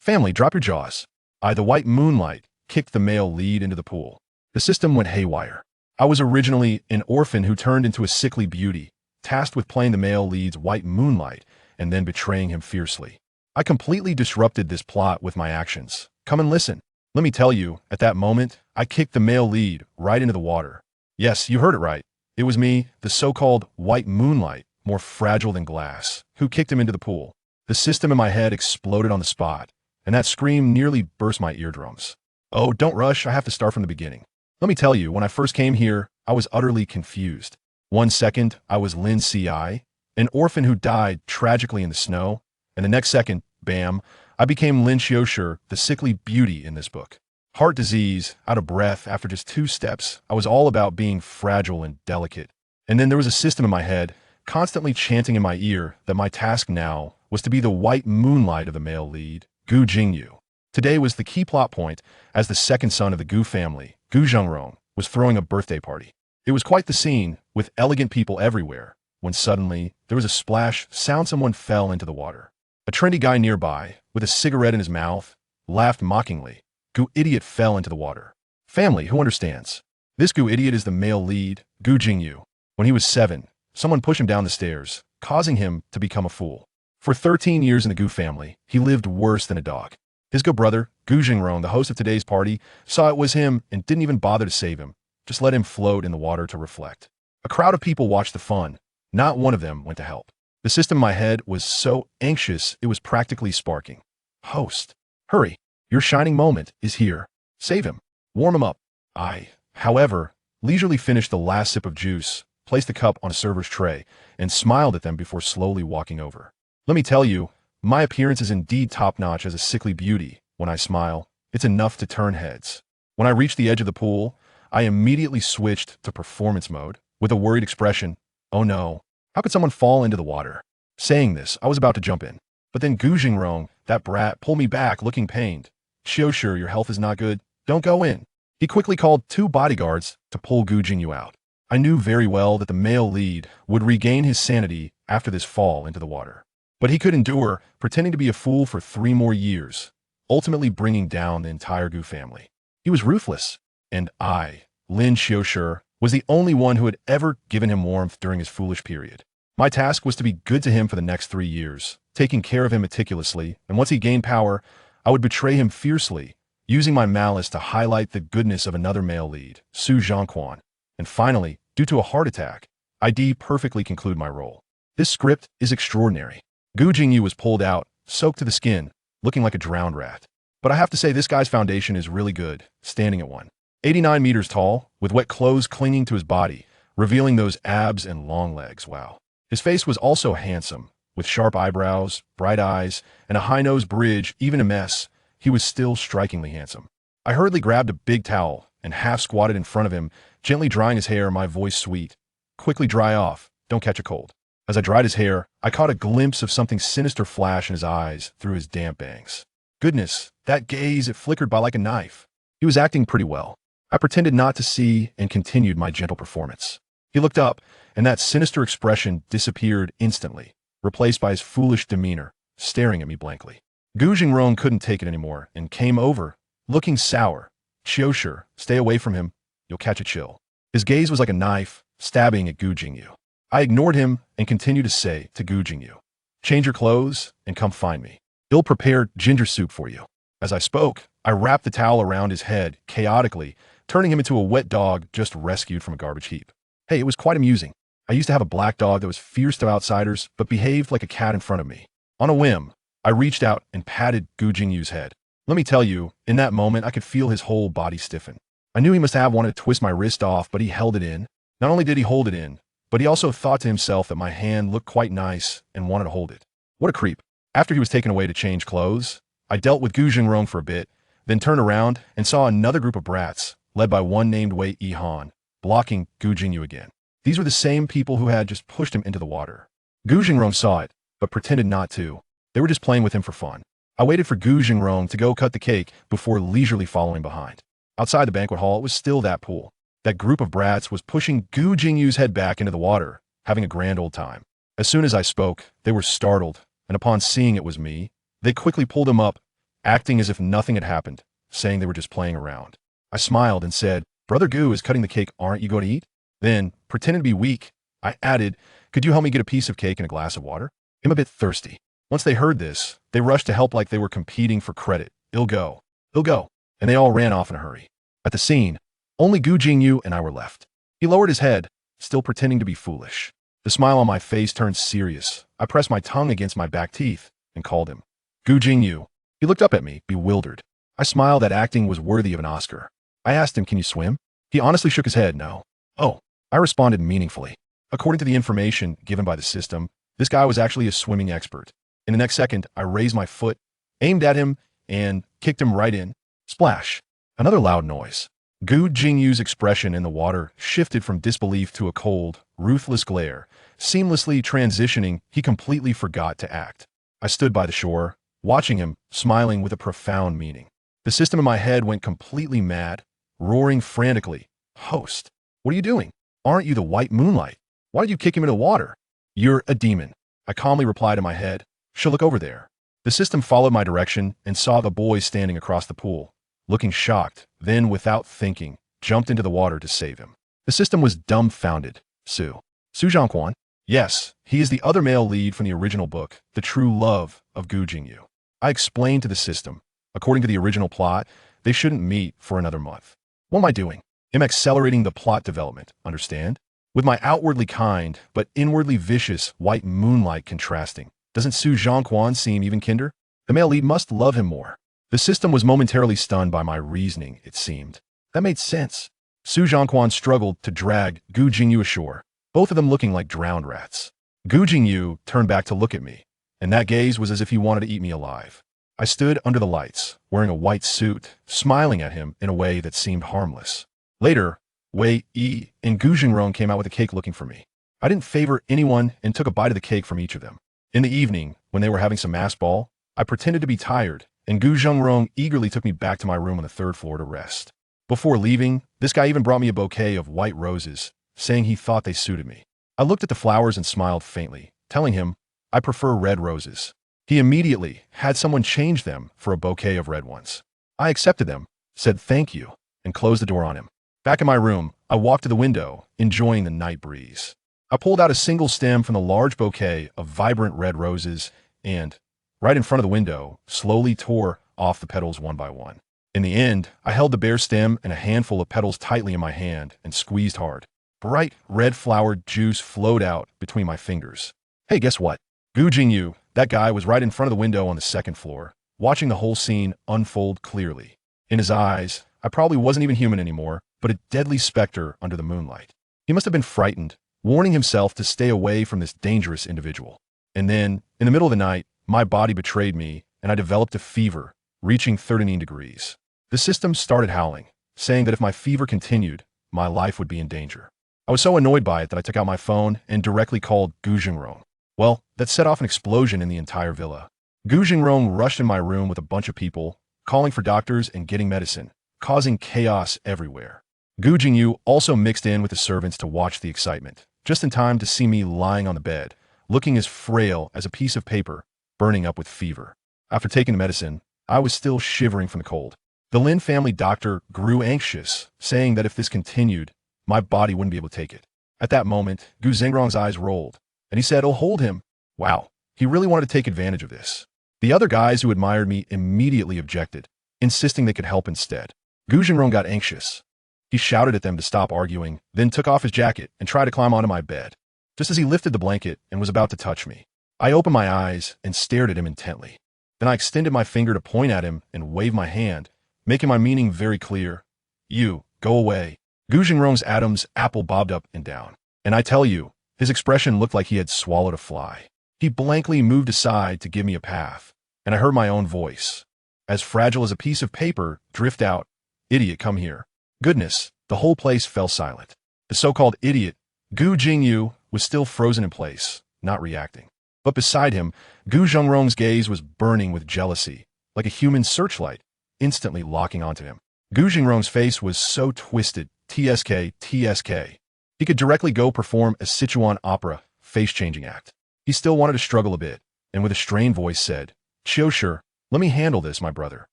Family, drop your jaws. The WhiteMoonlight, kicked the male lead into the pool. The system went haywire. I was originally an orphan who turned into a sickly beauty, tasked with playing the male lead's WhiteMoonlight and then betraying him fiercely. I completely disrupted this plot with my actions. Come and listen. Let me tell you, at that moment, I kicked the male lead right into the water. Yes, you heard it right. It was me, the so-called WhiteMoonlight, more fragile than glass, who kicked him into the pool. The system in my head exploded on the spot, and that scream nearly burst my eardrums. Oh, don't rush, I have to start from the beginning. Let me tell you, when I first came here, I was utterly confused. 1 second, I was Lin Qiushi, an orphan who died tragically in the snow, and the next second, bam, I became Lin Qiushi, the sickly beauty in this book. Heart disease, out of breath after just 2 steps, I was all about being fragile and delicate. And then there was a system in my head, constantly chanting in my ear that my task now was to be the WhiteMoonlight of the male lead, Gu Jingyu. Today was the key plot point, as the second son of the Gu family, Gu Zhengrong, was throwing a birthday party. It was quite the scene, with elegant people everywhere, when suddenly there was a splash, someone fell into the water. A trendy guy nearby, with a cigarette in his mouth, laughed mockingly. Gu idiot fell into the water. Family, who understands? This Gu idiot is the male lead, Gu Jingyu. When he was 7, someone pushed him down the stairs, causing him to become a fool. For 13 years in the Gu family, he lived worse than a dog. His Gu brother, Gu Zhengrong, the host of today's party, saw it was him and didn't even bother to save him, just let him float in the water to reflect. A crowd of people watched the fun. Not one of them went to help. The system in my head was so anxious it was practically sparking. Host, hurry, your shining moment is here. Save him. Warm him up. I, however, leisurely finished the last sip of juice, placed the cup on a server's tray, and smiled at them before slowly walking over. Let me tell you, my appearance is indeed top-notch as a sickly beauty. When I smile, it's enough to turn heads. When I reached the edge of the pool, I immediately switched to performance mode, with a worried expression. Oh no, how could someone fall into the water? Saying this, I was about to jump in. But then Gu Zhengrong, that brat, pulled me back looking pained. Qiushi, your health is not good. Don't go in. He quickly called 2 bodyguards to pull Gu Jingyu out. I knew very well that the male lead would regain his sanity after this fall into the water. But he could endure pretending to be a fool for 3 more years, ultimately bringing down the entire Gu family. He was ruthless, and I, Lin Qiushi, was the only one who had ever given him warmth during his foolish period. My task was to be good to him for the next 3 years, taking care of him meticulously, and once he gained power, I would betray him fiercely, using my malice to highlight the goodness of another male lead, Su Zhangquan. And finally, due to a heart attack, I perfectly conclude my role. This script is extraordinary. Gu Jingyu was pulled out, soaked to the skin, looking like a drowned rat. But I have to say this guy's foundation is really good, standing at 189 meters tall, with wet clothes clinging to his body, revealing those abs and long legs. Wow. His face was also handsome, with sharp eyebrows, bright eyes, and a high-nosed bridge. Even a mess, he was still strikingly handsome. I hurriedly grabbed a big towel and half-squatted in front of him, gently drying his hair, my voice sweet. Quickly dry off, don't catch a cold. As I dried his hair, I caught a glimpse of something sinister flash in his eyes through his damp bangs. Goodness, that gaze, it flickered by like a knife. He was acting pretty well. I pretended not to see and continued my gentle performance. He looked up, and that sinister expression disappeared instantly, replaced by his foolish demeanor, staring at me blankly. Gu Zhengrong couldn't take it anymore and came over, looking sour. Qiushi, stay away from him. You'll catch a chill. His gaze was like a knife, stabbing at Gu Jingyu. I ignored him and continued to say to Gu Jingyu, change your clothes and come find me. Ill-prepared ginger soup for you. As I spoke, I wrapped the towel around his head, chaotically, turning him into a wet dog just rescued from a garbage heap. Hey, it was quite amusing. I used to have a black dog that was fierce to outsiders, but behaved like a cat in front of me. On a whim, I reached out and patted Gu Jingyu's head. Let me tell you, in that moment, I could feel his whole body stiffen. I knew he must have wanted to twist my wrist off, but he held it in. Not only did he hold it in, but he also thought to himself that my hand looked quite nice and wanted to hold it. What a creep. After he was taken away to change clothes, I dealt with Gu Zhengrong for a bit, then turned around and saw another group of brats, led by one named Wei Yihan, blocking Gu Jingyu again. These were the same people who had just pushed him into the water. Gu Zhengrong saw it, but pretended not to. They were just playing with him for fun. I waited for Gu Zhengrong to go cut the cake before leisurely following behind. Outside the banquet hall, it was still that pool. That group of brats was pushing Gu Jingyu's head back into the water, having a grand old time. As soon as I spoke, they were startled, and upon seeing it was me, they quickly pulled him up, acting as if nothing had happened, saying they were just playing around. I smiled and said, Brother Gu is cutting the cake, aren't you going to eat? Then, pretending to be weak, I added, could you help me get a piece of cake and a glass of water? I'm a bit thirsty. Once they heard this, they rushed to help like they were competing for credit. It'll go. It'll go. And they all ran off in a hurry. At the scene, only Gu Jingyu and I were left. He lowered his head, still pretending to be foolish. The smile on my face turned serious. I pressed my tongue against my back teeth and called him, Gu Jingyu. He looked up at me, bewildered. I smiled that acting was worthy of an Oscar. I asked him, can you swim? He honestly shook his head, no. Oh, I responded meaningfully. According to the information given by the system, this guy was actually a swimming expert. In the next second, I raised my foot, aimed at him, and kicked him right in. Splash. Another loud noise. Gu Jingyu's expression in the water shifted from disbelief to a cold, ruthless glare. Seamlessly transitioning, he completely forgot to act. I stood by the shore, watching him, smiling with a profound meaning. The system in my head went completely mad, roaring frantically. Host, what are you doing? Aren't you the White Moonlight? Why did you kick him into the water? You're a demon. I calmly replied in my head. She'll look over there. The system followed my direction and saw the boy standing across the pool, looking shocked, then, without thinking, jumped into the water to save him. The system was dumbfounded. Su Zhangquan? Yes, he is the other male lead from the original book, The True Love of Gu Jingyu. I explained to the system. According to the original plot, they shouldn't meet for another month. What am I doing? I'm accelerating the plot development, understand? With my outwardly kind, but inwardly vicious White Moonlight contrasting. Doesn't Su Zhangquan seem even kinder? The male lead must love him more. The system was momentarily stunned by my reasoning, it seemed. That made sense. Su Zhangquan struggled to drag Gu Jingyu ashore, both of them looking like drowned rats. Gu Jingyu turned back to look at me, and that gaze was as if he wanted to eat me alive. I stood under the lights, wearing a white suit, smiling at him in a way that seemed harmless. Later, Wei Yi and Gu Jingrong came out with a cake looking for me. I didn't favor anyone and took a bite of the cake from each of them. In the evening, when they were having some mass ball, I pretended to be tired, and Gu Jingrong eagerly took me back to my room on the third floor to rest. Before leaving, this guy even brought me a bouquet of white roses, saying he thought they suited me. I looked at the flowers and smiled faintly, telling him, I prefer red roses. He immediately had someone change them for a bouquet of red ones. I accepted them, said thank you, and closed the door on him. Back in my room, I walked to the window, enjoying the night breeze. I pulled out a single stem from the large bouquet of vibrant red roses and, right in front of the window, slowly tore off the petals one by one. In the end, I held the bare stem and a handful of petals tightly in my hand and squeezed hard. Bright red flowered juice flowed out between my fingers. Hey, guess what? Gu Jingyu, that guy, was right in front of the window on the second floor, watching the whole scene unfold clearly. In his eyes, I probably wasn't even human anymore, but a deadly specter under the moonlight. He must have been frightened, warning himself to stay away from this dangerous individual. And then, in the middle of the night, my body betrayed me, and I developed a fever, reaching 39 degrees. The system started howling, saying that if my fever continued, my life would be in danger. I was so annoyed by it that I took out my phone and directly called Gu Jingrong. Well, that set off an explosion in the entire villa. Gu Jingrong rushed in my room with a bunch of people, calling for doctors and getting medicine, causing chaos everywhere. Gu Jingyu also mixed in with the servants to watch the excitement, just in time to see me lying on the bed, looking as frail as a piece of paper, burning up with fever. After taking the medicine, I was still shivering from the cold. The Lin family doctor grew anxious, saying that if this continued, my body wouldn't be able to take it. At that moment, Gu Jingrong's eyes rolled, and he said, "Oh, hold him." Wow, he really wanted to take advantage of this. The other guys who admired me immediately objected, insisting they could help instead. Gu Jingrong got anxious. He shouted at them to stop arguing, then took off his jacket and tried to climb onto my bed. Just as he lifted the blanket and was about to touch me, I opened my eyes and stared at him intently. Then I extended my finger to point at him and wave my hand, making my meaning very clear. You, go away. Gu Jingrong's Adam's apple bobbed up and down. And I tell you, his expression looked like he had swallowed a fly. He blankly moved aside to give me a path, and I heard my own voice, as fragile as a piece of paper, drift out, "Idiot, come here." Goodness, the whole place fell silent. The so-called idiot, Gu Jingyu, was still frozen in place, not reacting. But beside him, Gu Jingrong's gaze was burning with jealousy, like a human searchlight, instantly locking onto him. Gu Jingrong's face was so twisted, TSK. He could directly go perform a Sichuan opera face-changing act. He still wanted to struggle a bit, and with a strained voice said, "Qiushi, Let me handle this, my brother.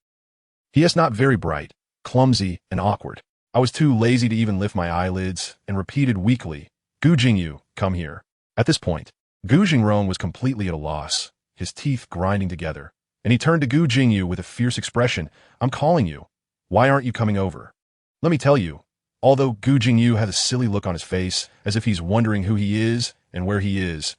He is not very bright, clumsy, and awkward. I was too lazy to even lift my eyelids and repeated weakly, Gu Jingyu, come here. At this point, Gu Jingrong was completely at a loss, his teeth grinding together, and he turned to Gu Jingyu with a fierce expression. I'm calling you. Why aren't you coming over? Let me tell you, although Gu Jingyu had a silly look on his face, as if he's wondering who he is and where he is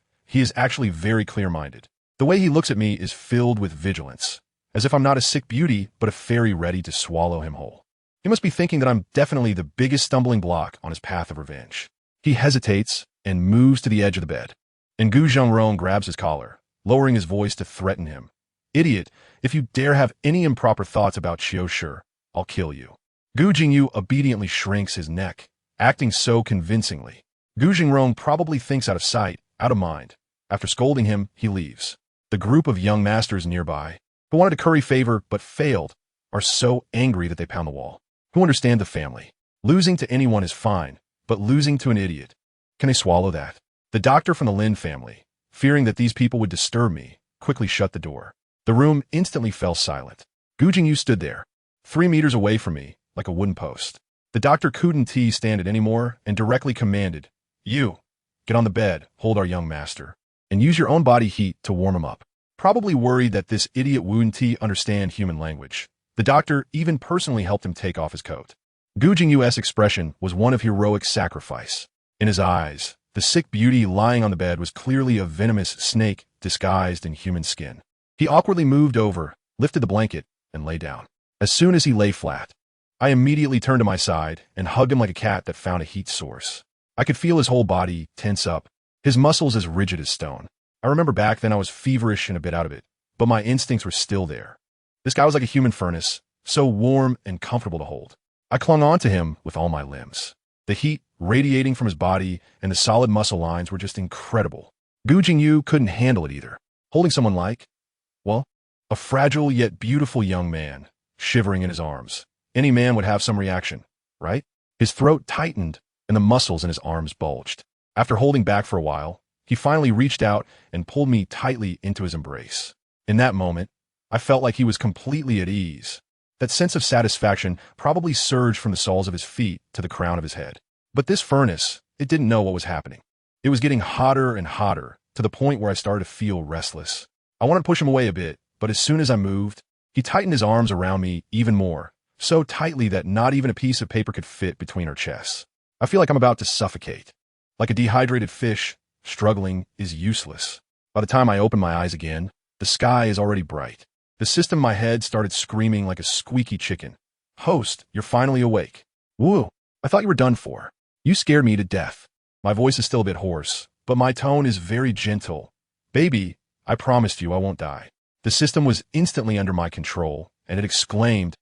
actually very clear-minded. The way he looks at me is filled with vigilance, as if I'm not a sick beauty, but a fairy ready to swallow him whole. He must be thinking that I'm definitely the biggest stumbling block on his path of revenge. He hesitates and moves to the edge of the bed, and Gu Zhengrong grabs his collar, lowering his voice to threaten him. Idiot, if you dare have any improper thoughts about Qiushi, I'll kill you. Gu Jingyu obediently shrinks his neck, acting so convincingly. Gu Jingrong probably thinks out of sight, out of mind. After scolding him, he leaves. The group of young masters nearby, who wanted to curry favor but failed, are so angry that they pound the wall. Who understand the family? Losing to anyone is fine, but losing to an idiot, can they swallow that? The doctor from the Lin family, fearing that these people would disturb me, quickly shut the door. The room instantly fell silent. Gu Jingyu stood there, 3 meters away from me, like a wooden post. The doctor couldn't stand it anymore and directly commanded, You, get on the bed, hold our young master, and use your own body heat to warm him up. Probably worried that this idiot wouldn't understand human language, the doctor even personally helped him take off his coat. Gu Jingyu's expression was one of heroic sacrifice. In his eyes, the sick beauty lying on the bed was clearly a venomous snake disguised in human skin. He awkwardly moved over, lifted the blanket, and lay down. As soon as he lay flat, I immediately turned to my side and hugged him like a cat that found a heat source. I could feel his whole body tense up, his muscles as rigid as stone. I remember back then I was feverish and a bit out of it, but my instincts were still there. This guy was like a human furnace, so warm and comfortable to hold. I clung on to him with all my limbs. The heat radiating from his body and the solid muscle lines were just incredible. Gu Jingyu couldn't handle it either. Holding someone like, well, a fragile yet beautiful young man, shivering in his arms. Any man would have some reaction, right? His throat tightened and the muscles in his arms bulged. After holding back for a while, he finally reached out and pulled me tightly into his embrace. In that moment, I felt like he was completely at ease. That sense of satisfaction probably surged from the soles of his feet to the crown of his head. But this furnace, it didn't know what was happening. It was getting hotter and hotter, to the point where I started to feel restless. I wanted to push him away a bit, but as soon as I moved, he tightened his arms around me even more, so tightly that not even a piece of paper could fit between our chests. I feel like I'm about to suffocate. Like a dehydrated fish, struggling is useless. By the time I open my eyes again, the sky is already bright. The system in my head started screaming like a squeaky chicken. Host, you're finally awake. Woo, I thought you were done for. You scared me to death. My voice is still a bit hoarse, but my tone is very gentle. Baby, I promised you I won't die. The system was instantly under my control, and it exclaimed,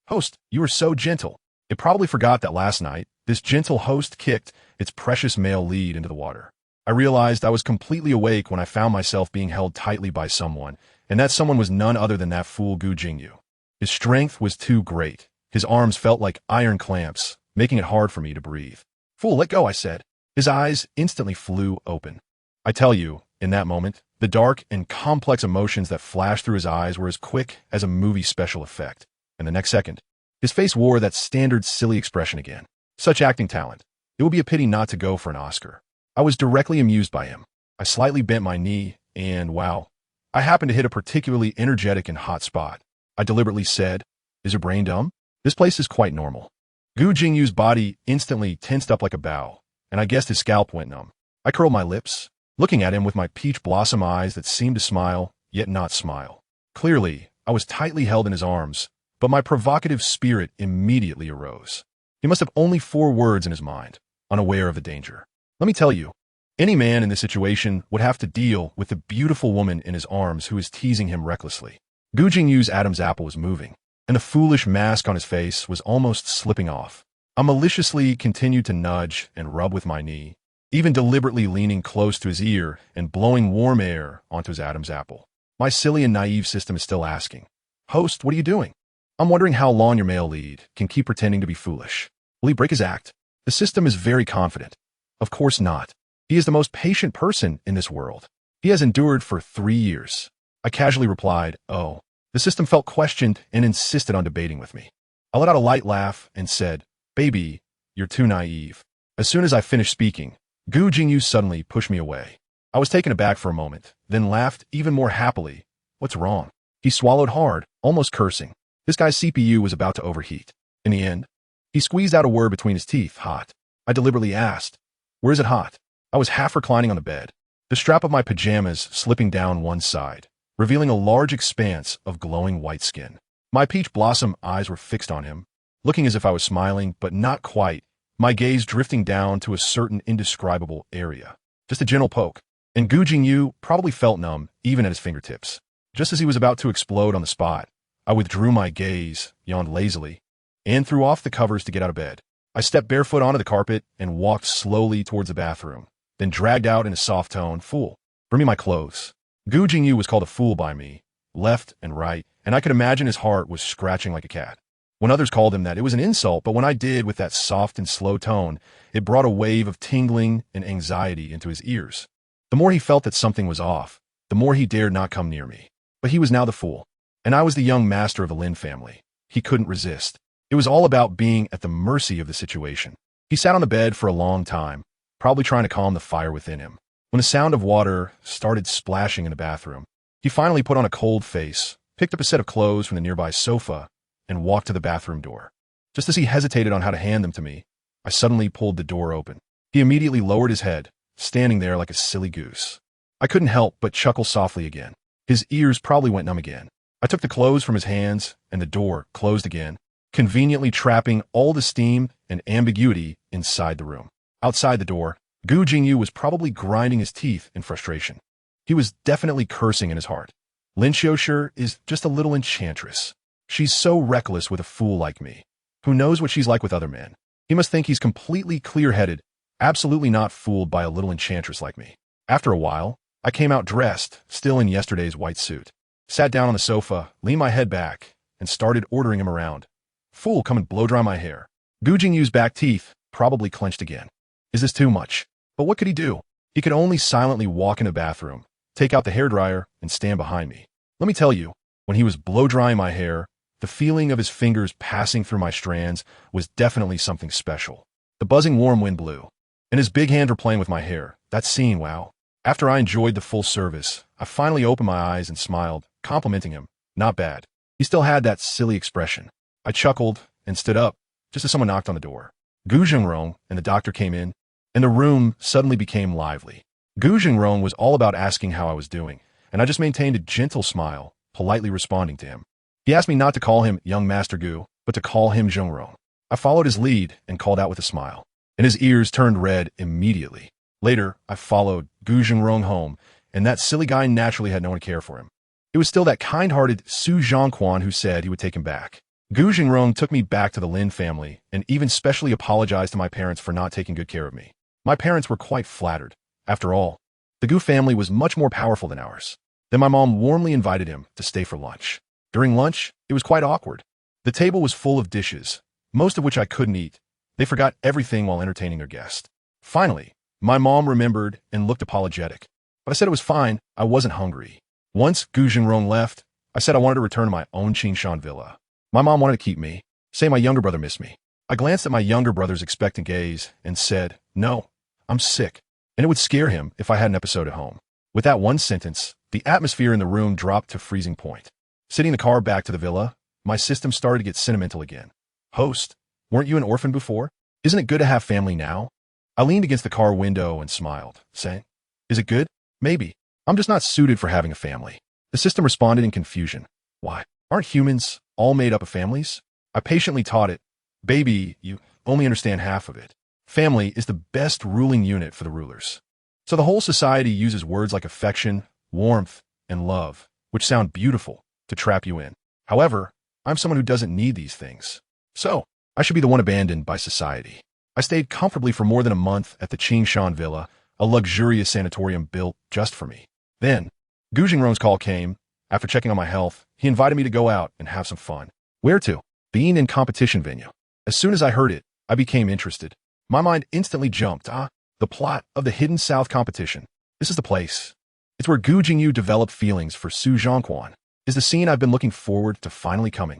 Host, you were so gentle. It probably forgot that last night, this gentle host kicked its precious male lead into the water. I realized I was completely awake when I found myself being held tightly by someone, and that someone was none other than that fool Gu Jingyu. His strength was too great. His arms felt like iron clamps, making it hard for me to breathe. Fool, let go, I said. His eyes instantly flew open. I tell you, in that moment, the dark and complex emotions that flashed through his eyes were as quick as a movie special effect. And the next second, his face wore that standard silly expression again. Such acting talent. It would be a pity not to go for an Oscar. I was directly amused by him. I slightly bent my knee, and wow, I happened to hit a particularly energetic and hot spot. I deliberately said, Is your brain dumb? This place is quite normal. Gu Jingyu's body instantly tensed up like a bow, and I guessed his scalp went numb. I curled my lips, looking at him with my peach blossom eyes that seemed to smile, yet not smile. Clearly, I was tightly held in his arms, but my provocative spirit immediately arose. He must have only 4 words in his mind, unaware of the danger. Let me tell you, any man in this situation would have to deal with the beautiful woman in his arms who is teasing him recklessly. Gu Jingyu's Adam's apple was moving, and the foolish mask on his face was almost slipping off. I maliciously continued to nudge and rub with my knee, even deliberately leaning close to his ear and blowing warm air onto his Adam's apple. My silly and naive system is still asking, Host, what are you doing? I'm wondering how long your male lead can keep pretending to be foolish. Will he break his act? The system is very confident. Of course not. He is the most patient person in this world. He has endured for 3 years. I casually replied, Oh, The system felt questioned and insisted on debating with me. I let out a light laugh and said, "Baby, you're too naive." As soon as I finished speaking, Gu Jingyu suddenly pushed me away. I was taken aback for a moment, then laughed even more happily. "What's wrong?" He swallowed hard, almost cursing. This guy's CPU was about to overheat. In the end, he squeezed out a word between his teeth, "Hot." I deliberately asked, "Where is it hot?" I was half reclining on the bed, the strap of my pajamas slipping down one side, revealing a large expanse of glowing white skin. My peach blossom eyes were fixed on him, looking as if I was smiling, but not quite, my gaze drifting down to a certain indescribable area. Just a gentle poke. And Gu Jingyu probably felt numb, even at his fingertips. Just as he was about to explode on the spot, I withdrew my gaze, yawned lazily, and threw off the covers to get out of bed. I stepped barefoot onto the carpet and walked slowly towards the bathroom, then dragged out in a soft tone, "Fool, bring me my clothes." Gu Jingyu was called a fool by me, left and right, and I could imagine his heart was scratching like a cat. When others called him that, it was an insult, but when I did with that soft and slow tone, it brought a wave of tingling and anxiety into his ears. The more he felt that something was off, the more he dared not come near me. But he was now the fool, and I was the young master of the Lin family. He couldn't resist. It was all about being at the mercy of the situation. He sat on the bed for a long time, probably trying to calm the fire within him. When the sound of water started splashing in the bathroom, he finally put on a cold face, picked up a set of clothes from the nearby sofa, and walked to the bathroom door. Just as he hesitated on how to hand them to me, I suddenly pulled the door open. He immediately lowered his head, standing there like a silly goose. I couldn't help but chuckle softly again. His ears probably went numb again. I took the clothes from his hands, and the door closed again, conveniently trapping all the steam and ambiguity inside the room. Outside the door, Gu Jingyu was probably grinding his teeth in frustration. He was definitely cursing in his heart. Lin Qiushi is just a little enchantress. She's so reckless with a fool like me. Who knows what she's like with other men? He must think he's completely clear-headed, absolutely not fooled by a little enchantress like me. After a while, I came out dressed, still in yesterday's white suit. Sat down on the sofa, leaned my head back, and started ordering him around. "Fool, come and blow-dry my hair." Gu Jingyu's back teeth probably clenched again. Is this too much? But what could he do? He could only silently walk in the bathroom, take out the hairdryer, and stand behind me. Let me tell you, when he was blow-drying my hair, the feeling of his fingers passing through my strands was definitely something special. The buzzing warm wind blew, and his big hands were playing with my hair. That scene, wow. After I enjoyed the full service, I finally opened my eyes and smiled, complimenting him. Not bad. He still had that silly expression. I chuckled and stood up, just as someone knocked on the door. Gu Zhengrong and the doctor came in, and the room suddenly became lively. Gu Zhengrong was all about asking how I was doing, and I just maintained a gentle smile, politely responding to him. He asked me not to call him Young Master Gu, but to call him Zhengrong. I followed his lead and called out with a smile, and his ears turned red immediately. Later, I followed Gu Zhengrong home, and that silly guy naturally had no one to care for him. It was still that kind-hearted Su Zhongquan who said he would take him back. Gu Zhengrong took me back to the Lin family and even specially apologized to my parents for not taking good care of me. My parents were quite flattered. After all, the Gu family was much more powerful than ours. Then my mom warmly invited him to stay for lunch. During lunch, it was quite awkward. The table was full of dishes, most of which I couldn't eat. They forgot everything while entertaining their guest. Finally, my mom remembered and looked apologetic. But I said it was fine, I wasn't hungry. Once Gu Zhengrong left, I said I wanted to return to my own Qingshan villa. My mom wanted to keep me, say my younger brother missed me. I glanced at my younger brother's expectant gaze and said, "No, I'm sick," and it would scare him if I had an episode at home. With that one sentence, the atmosphere in the room dropped to freezing point. Sitting in the car back to the villa, my system started to get sentimental again. "Host, weren't you an orphan before? Isn't it good to have family now?" I leaned against the car window and smiled, saying, "Is it good? Maybe. I'm just not suited for having a family." The system responded in confusion. "Why? Aren't humans all made up of families?" I patiently taught it, "Baby, you only understand half of it. Family is the best ruling unit for the rulers. So the whole society uses words like affection, warmth, and love, which sound beautiful, to trap you in. However, I'm someone who doesn't need these things. So I should be the one abandoned by society." I stayed comfortably for more than a month at the Qingshan Villa, a luxurious sanatorium built just for me. Then, Gu Zhengrong's call came. After checking on my health, he invited me to go out and have some fun. Where to? Being in competition venue. As soon as I heard it, I became interested. My mind instantly jumped. The plot of the Hidden South competition. This is the place. It's where Gu Jingyu developed feelings for Su Zhongquan. is the scene I've been looking forward to finally coming.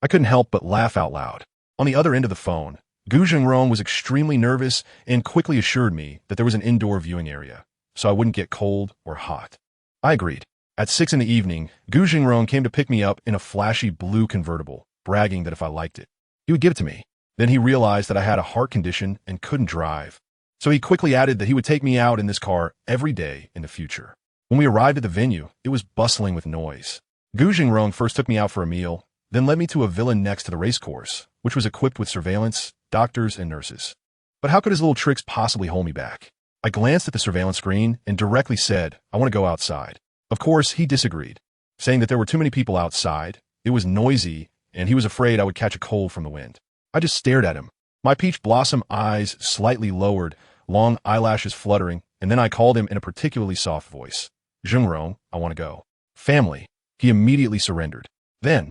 I couldn't help but laugh out loud. On the other end of the phone, Gu Jingrong was extremely nervous and quickly assured me that there was an indoor viewing area, so I wouldn't get cold or hot. I agreed. At 6 in the evening, Gu Jingrong came to pick me up in a flashy blue convertible, bragging that if I liked it, he would give it to me. Then he realized that I had a heart condition and couldn't drive. So he quickly added that he would take me out in this car every day in the future. When we arrived at the venue, it was bustling with noise. Gu Jingrong first took me out for a meal, then led me to a villa next to the racecourse, which was equipped with surveillance, doctors, and nurses. But how could his little tricks possibly hold me back? I glanced at the surveillance screen and directly said, I want to go outside. Of course, he disagreed, saying that there were too many people outside, it was noisy, and he was afraid I would catch a cold from the wind. I just stared at him, my peach blossom eyes slightly lowered, long eyelashes fluttering, and then I called him in a particularly soft voice. Jingrong, I want to go. Family. He immediately surrendered. Then,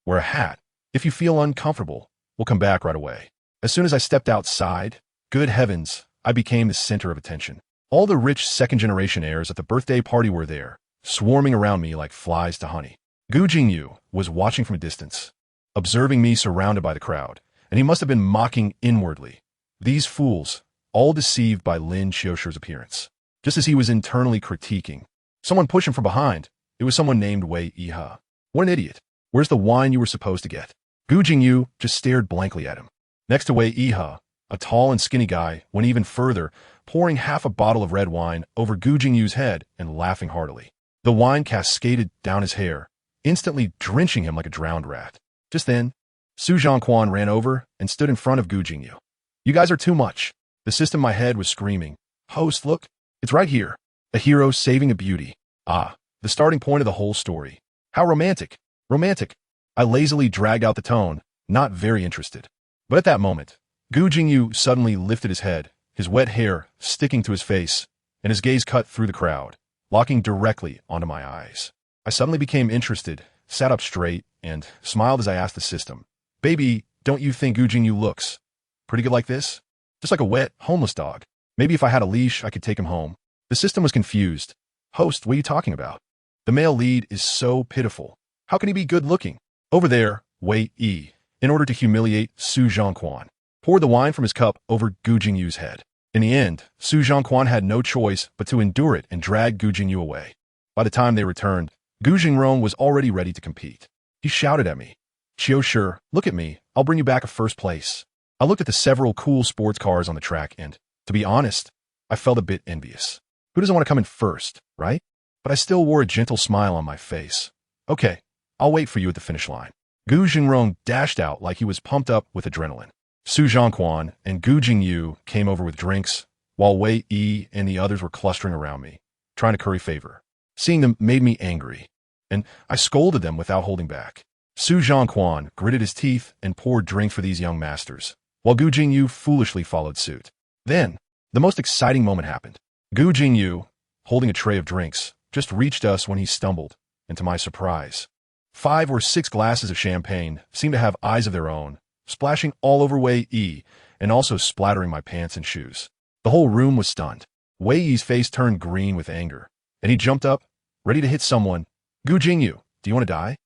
wear a hat. If you feel uncomfortable, we'll come back right away. As soon as I stepped outside, good heavens, I became the center of attention. All the rich second-generation heirs at the birthday party were there, swarming around me like flies to honey. Gu Jingyu was watching from a distance, observing me surrounded by the crowd, and he must have been mocking inwardly. These fools, all deceived by Lin Qiushi's appearance. Just as he was internally critiquing, someone pushed him from behind. It was someone named Wei Yihe. What an idiot. Where's the wine you were supposed to get? Gu Jingyu just stared blankly at him. Next to Wei Yihe, a tall and skinny guy went even further, pouring half a bottle of red wine over Gu Jingyu's head and laughing heartily. The wine cascaded down his hair, instantly drenching him like a drowned rat. Just then, Su Zhongquan ran over and stood in front of Gu Jingyu. You guys are too much. The system in my head was screaming. Host, look, it's right here. A hero saving a beauty. Ah, the starting point of the whole story. How romantic. Romantic. I lazily dragged out the tone, not very interested. But at that moment, Gu Jingyu suddenly lifted his head, his wet hair sticking to his face, and his gaze cut through the crowd, locking directly onto my eyes. I suddenly became interested, sat up straight, and smiled as I asked the system, Baby, don't you think Gu Jingyu looks pretty good like this? Just like a wet, homeless dog. Maybe if I had a leash, I could take him home. The system was confused. Host, what are you talking about? The male lead is so pitiful. How can he be good-looking? Over there, Wei Yi, in order to humiliate Su Zhongquan, poured the wine from his cup over Gu Jingyu's head. In the end, Su Zhongquan had no choice but to endure it and drag Gu Jingyu away. By the time they returned, Gu Jingrong was already ready to compete. He shouted at me, Qiushi, look at me, I'll bring you back a first place. I looked at the several cool sports cars on the track and, to be honest, I felt a bit envious. Who doesn't want to come in first, right? But I still wore a gentle smile on my face. Okay, I'll wait for you at the finish line. Gu Jingrong dashed out like he was pumped up with adrenaline. Su Zhongquan and Gu Jingyu came over with drinks, while Wei Yi and the others were clustering around me, trying to curry favor. Seeing them made me angry, and I scolded them without holding back. Su Zhongquan gritted his teeth and poured drinks for these young masters, while Gu Jingyu foolishly followed suit. Then, the most exciting moment happened. Gu Jingyu, holding a tray of drinks, just reached us when he stumbled, and to my surprise, 5 or 6 glasses of champagne seemed to have eyes of their own, splashing all over Wei Yi and also splattering my pants and shoes. The whole room was stunned. Wei Yi's face turned green with anger, and he jumped up, ready to hit someone. Gu Jingyu, do you want to die?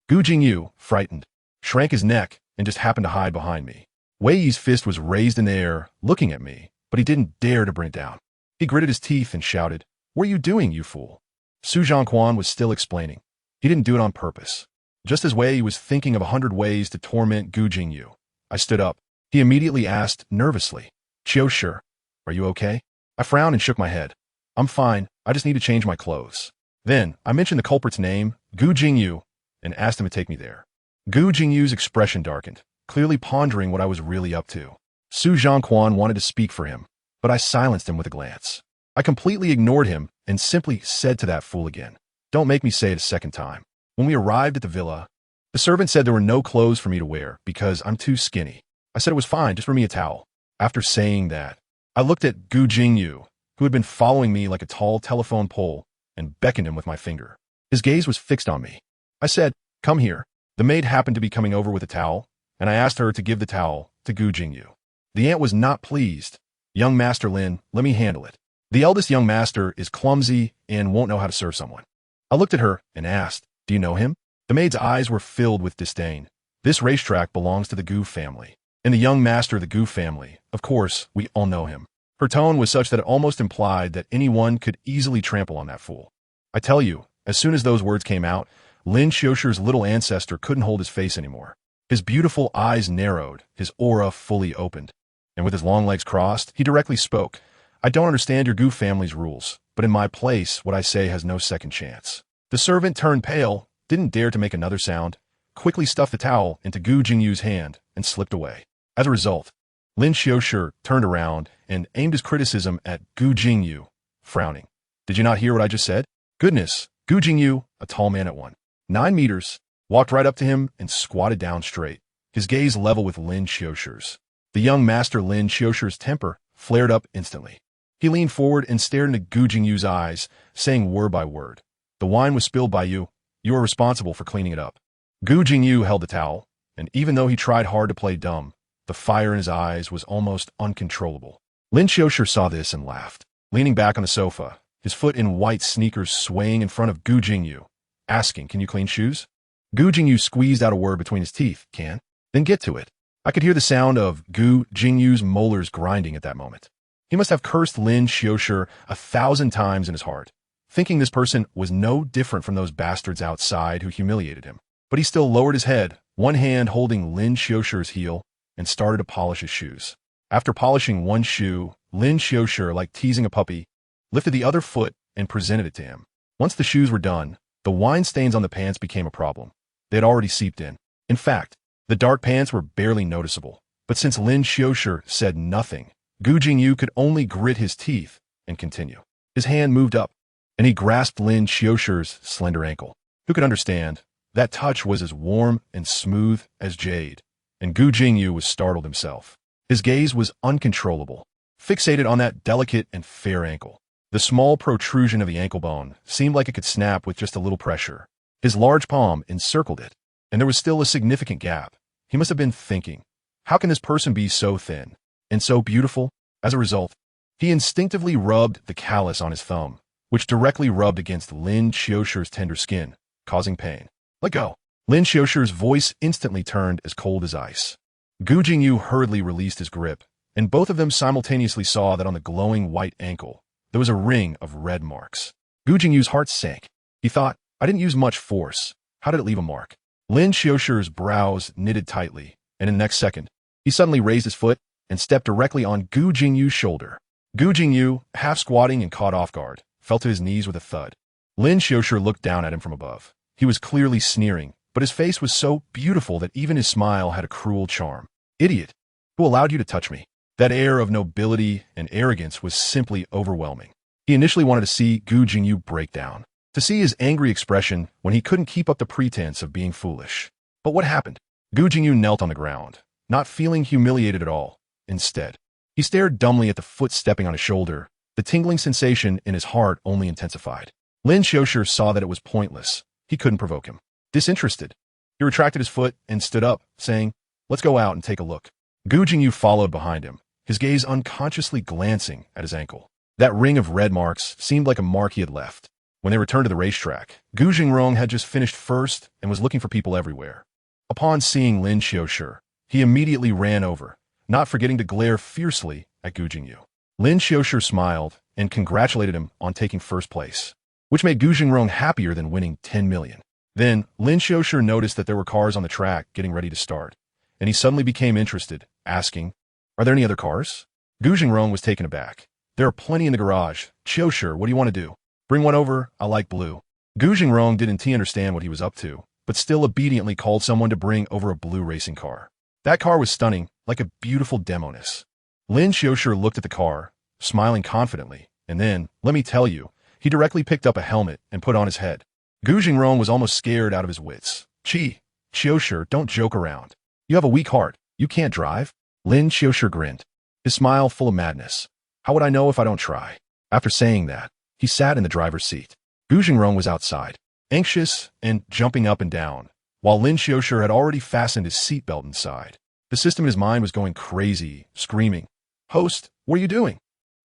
Gu Jingyu, frightened, shrank his neck and just happened to hide behind me. Wei Yi's fist was raised in the air, looking at me, but he didn't dare to bring it down. He gritted his teeth and shouted, What are you doing, you fool? Su Zhongquan was still explaining. He didn't do it on purpose. Just as Wei Yi was thinking of 100 ways to torment Gu Jingyu, I stood up. He immediately asked, nervously, Qiushi, are you okay? I frowned and shook my head. I'm fine, I just need to change my clothes. Then, I mentioned the culprit's name, Gu Jingyu, and asked him to take me there. Gu Jingyu's expression darkened, clearly pondering what I was really up to. Su Zhongquan wanted to speak for him, but I silenced him with a glance. I completely ignored him and simply said to that fool again, Don't make me say it a second time. When we arrived at the villa, the servant said there were no clothes for me to wear because I'm too skinny. I said it was fine, just bring me a towel. After saying that, I looked at Gu Jingyu, who had been following me like a tall telephone pole, and beckoned him with my finger. His gaze was fixed on me. I said, Come here. The maid happened to be coming over with a towel, and I asked her to give the towel to Gu Jingyu. The aunt was not pleased. Young Master Lin, let me handle it. The eldest young master is clumsy and won't know how to serve someone. I looked at her and asked, Do you know him? The maid's eyes were filled with disdain. This racetrack belongs to the Gu family. And the young master of the Gu family, of course, we all know him. Her tone was such that it almost implied that anyone could easily trample on that fool. I tell you, as soon as those words came out, Lin Qiushi's little ancestor couldn't hold his face anymore. His beautiful eyes narrowed, his aura fully opened. And with his long legs crossed, he directly spoke. I don't understand your Gu family's rules, but in my place, what I say has no second chance. The servant turned pale, didn't dare to make another sound, quickly stuffed the towel into Gu Jingyu's hand, and slipped away. As a result, Lin Qiushi turned around and aimed his criticism at Gu Jingyu, frowning. Did you not hear what I just said? Goodness, Gu Jingyu, a tall man at 1.9 meters, walked right up to him and squatted down straight, his gaze level with Lin Qiushi's. The young master Lin Qiushi's temper flared up instantly. He leaned forward and stared into Gu Jingyu's eyes, saying word by word, "The wine was spilled by you. You are responsible for cleaning it up." Gu Jingyu held the towel, and even though he tried hard to play dumb, the fire in his eyes was almost uncontrollable. Lin Qiushi saw this and laughed, leaning back on the sofa, his foot in white sneakers swaying in front of Gu Jingyu, asking, "Can you clean shoes?" Gu Jingyu squeezed out a word between his teeth. "Can?" "Then get to it." I could hear the sound of Gu Jingyu's molars grinding at that moment. He must have cursed Lin Qiushi 1,000 times in his heart, thinking this person was no different from those bastards outside who humiliated him. But he still lowered his head, one hand holding Lin Qiushi's heel, and started to polish his shoes. After polishing one shoe, Lin Qiushi, like teasing a puppy, lifted the other foot and presented it to him. Once the shoes were done, the wine stains on the pants became a problem. They had already seeped in. In fact, the dark pants were barely noticeable. But since Lin Qiushi said nothing, Gu Jingyu could only grit his teeth and continue. His hand moved up, and he grasped Lin Qiushi's slender ankle. Who could understand? That touch was as warm and smooth as jade, and Gu Jingyu was startled himself. His gaze was uncontrollable, fixated on that delicate and fair ankle. The small protrusion of the ankle bone seemed like it could snap with just a little pressure. His large palm encircled it, and there was still a significant gap. He must have been thinking, how can this person be so thin and so beautiful? As a result, he instinctively rubbed the callus on his thumb, which directly rubbed against Lin Qiushi's tender skin, causing pain. "Let go." Lin Qiushi's voice instantly turned as cold as ice. Gu Jingyu hurriedly released his grip, and both of them simultaneously saw that on the glowing white ankle, there was a ring of red marks. Gu Jingyu's heart sank. He thought, I didn't use much force. How did it leave a mark? Lin Qiushi's brows knitted tightly, and in the next second, he suddenly raised his foot and stepped directly on Gu Jingyu's shoulder. Gu Jingyu, half squatting and caught off guard, fell to his knees with a thud. Lin Qiushi looked down at him from above. He was clearly sneering, but his face was so beautiful that even his smile had a cruel charm. "Idiot! Who allowed you to touch me?" That air of nobility and arrogance was simply overwhelming. He initially wanted to see Gu Jingyu break down, to see his angry expression when he couldn't keep up the pretense of being foolish. But what happened? Gu Jingyu knelt on the ground, not feeling humiliated at all. Instead, he stared dumbly at the foot stepping on his shoulder. The tingling sensation in his heart only intensified. Lin Qiushi saw that it was pointless. He couldn't provoke him. Disinterested, he retracted his foot and stood up, saying, "Let's go out and take a look." Gu Jingyu followed behind him, his gaze unconsciously glancing at his ankle. That ring of red marks seemed like a mark he had left. When they returned to the racetrack, Gu Jingrong had just finished first and was looking for people everywhere. Upon seeing Lin Qiushi, he immediately ran over, not forgetting to glare fiercely at Gu Jingyu. Lin Qiushi smiled and congratulated him on taking first place, which made Gu Jingrong happier than winning 10 million. Then, Lin Qiushi noticed that there were cars on the track getting ready to start, and he suddenly became interested, asking, "Are there any other cars?" Gu Jingrong was taken aback. "There are plenty in the garage. Qiushi, what do you want to do?" "Bring one over. I like blue." Gu Jingrong didn't understand what he was up to, but still obediently called someone to bring over a blue racing car. That car was stunning, like a beautiful demoness. Lin Qiushi looked at the car, smiling confidently, and then, let me tell you, he directly picked up a helmet and put on his head. Gu Jingrong was almost scared out of his wits. Qiushi, don't joke around. You have a weak heart. You can't drive." Lin Qiushi grinned, his smile full of madness. "How would I know if I don't try?" After saying that, he sat in the driver's seat. Gu Jingrong was outside, anxious and jumping up and down, while Lin Qiushi had already fastened his seatbelt inside. The system in his mind was going crazy, screaming, "Host, what are you doing?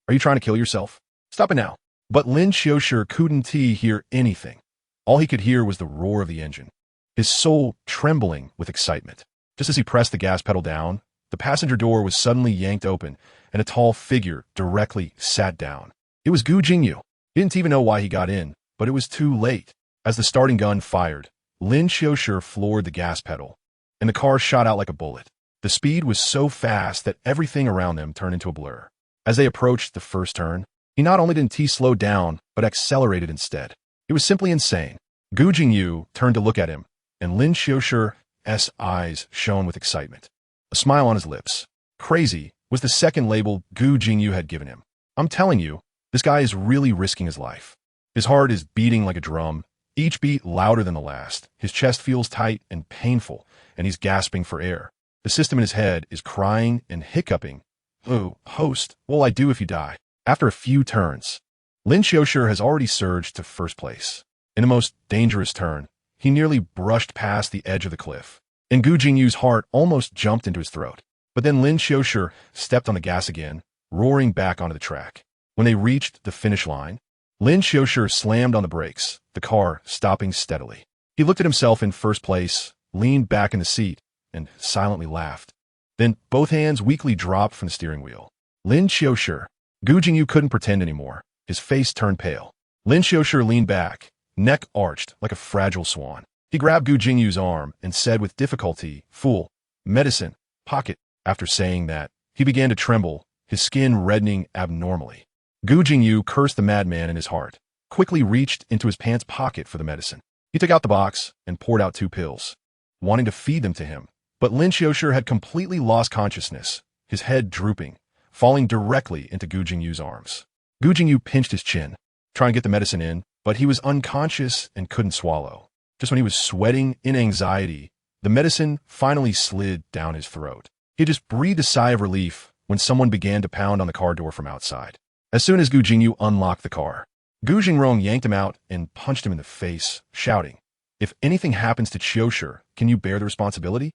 Are you trying to kill yourself? Stop it now." But Lin Qiushi couldn't hear anything. All he could hear was the roar of the engine, his soul trembling with excitement. Just as he pressed the gas pedal down, the passenger door was suddenly yanked open, and a tall figure directly sat down. It was Gu Jingyu. He didn't even know why he got in, but it was too late. As the starting gun fired, Lin Qiushi floored the gas pedal, and the car shot out like a bullet. The speed was so fast that everything around them turned into a blur. As they approached the first turn, he not only didn't slow down, but accelerated instead. It was simply insane. Gu Jingyu turned to look at him, and Lin Qiushi's eyes shone with excitement. A smile on his lips. Crazy was the second label Gu Jingyu had given him. I'm telling you, this guy is really risking his life. His heart is beating like a drum, each beat louder than the last. His chest feels tight and painful, and he's gasping for air. The system in his head is crying and hiccuping. Oh, host, what'll I do if you die? After a few turns, Lin Qiushi has already surged to first place. In the most dangerous turn, he nearly brushed past the edge of the cliff, and Gu Jingyu's heart almost jumped into his throat. But then Lin Qiushi stepped on the gas again, roaring back onto the track. When they reached the finish line, Lin Qiushi slammed on the brakes, the car stopping steadily. He looked at himself in first place, leaned back in the seat, and silently laughed. Then both hands weakly dropped from the steering wheel. Lin Qiushi. Gu Jingyu couldn't pretend anymore. His face turned pale. Lin Qiushi leaned back, neck arched like a fragile swan. He grabbed Gu Jingyu's arm and said with difficulty, "Fool, medicine, pocket." After saying that, he began to tremble, his skin reddening abnormally. Gu Jingyu cursed the madman in his heart, quickly reached into his pants pocket for the medicine. He took out the box and poured out 2 pills, wanting to feed them to him. But Lin Qiushi had completely lost consciousness, his head drooping, falling directly into Gu Jingyu's arms. Gu Jingyu pinched his chin, trying to get the medicine in, but he was unconscious and couldn't swallow. Just when he was sweating in anxiety, the medicine finally slid down his throat. He just breathed a sigh of relief when someone began to pound on the car door from outside. As soon as Gu Jingyu unlocked the car, Gu Jingrong yanked him out and punched him in the face, shouting, "If anything happens to Qiushi, can you bear the responsibility?"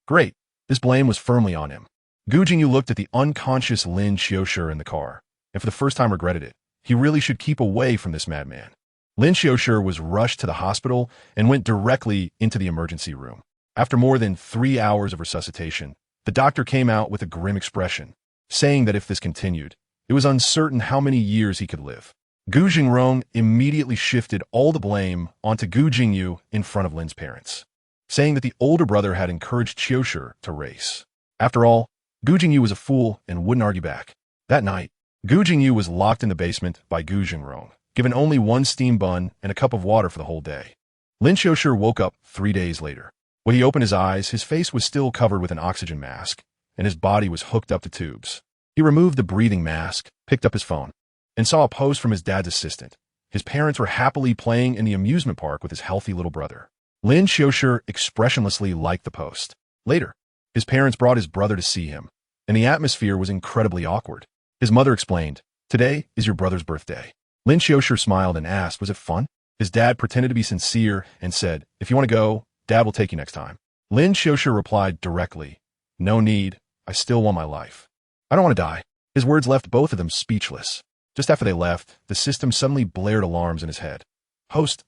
Great. This blame was firmly on him. Gu Jingyu looked at the unconscious Lin Qiushi in the car, and for the first time regretted it. He really should keep away from this madman. Lin Qiushi was rushed to the hospital and went directly into the emergency room. After more than 3 hours of resuscitation, the doctor came out with a grim expression, saying that if this continued, it was uncertain how many years he could live. Gu Jingrong immediately shifted all the blame onto Gu Jingyu in front of Lin's parents, saying that the older brother had encouraged Qiushi to race. After all, Gu Jingyu was a fool and wouldn't argue back. That night, Gu Jingyu was locked in the basement by Gu Jingrong, given only 1 steam bun and a cup of water for the whole day. Lin Qiushi woke up 3 days later. When he opened his eyes, his face was still covered with an oxygen mask, and his body was hooked up to tubes. He removed the breathing mask, picked up his phone, and saw a post from his dad's assistant. His parents were happily playing in the amusement park with his healthy little brother. Lin Qiushi expressionlessly liked the post. Later, his parents brought his brother to see him, and the atmosphere was incredibly awkward. His mother explained, "Today is your brother's birthday." Lin Qiushi smiled and asked, "Was it fun?" His dad pretended to be sincere and said, "If you want to go, Dad will take you next time." Lin Qiushi replied directly, "No need, I still want my life. I don't want to die." His words left both of them speechless. Just after they left, the system suddenly blared alarms in his head. Host,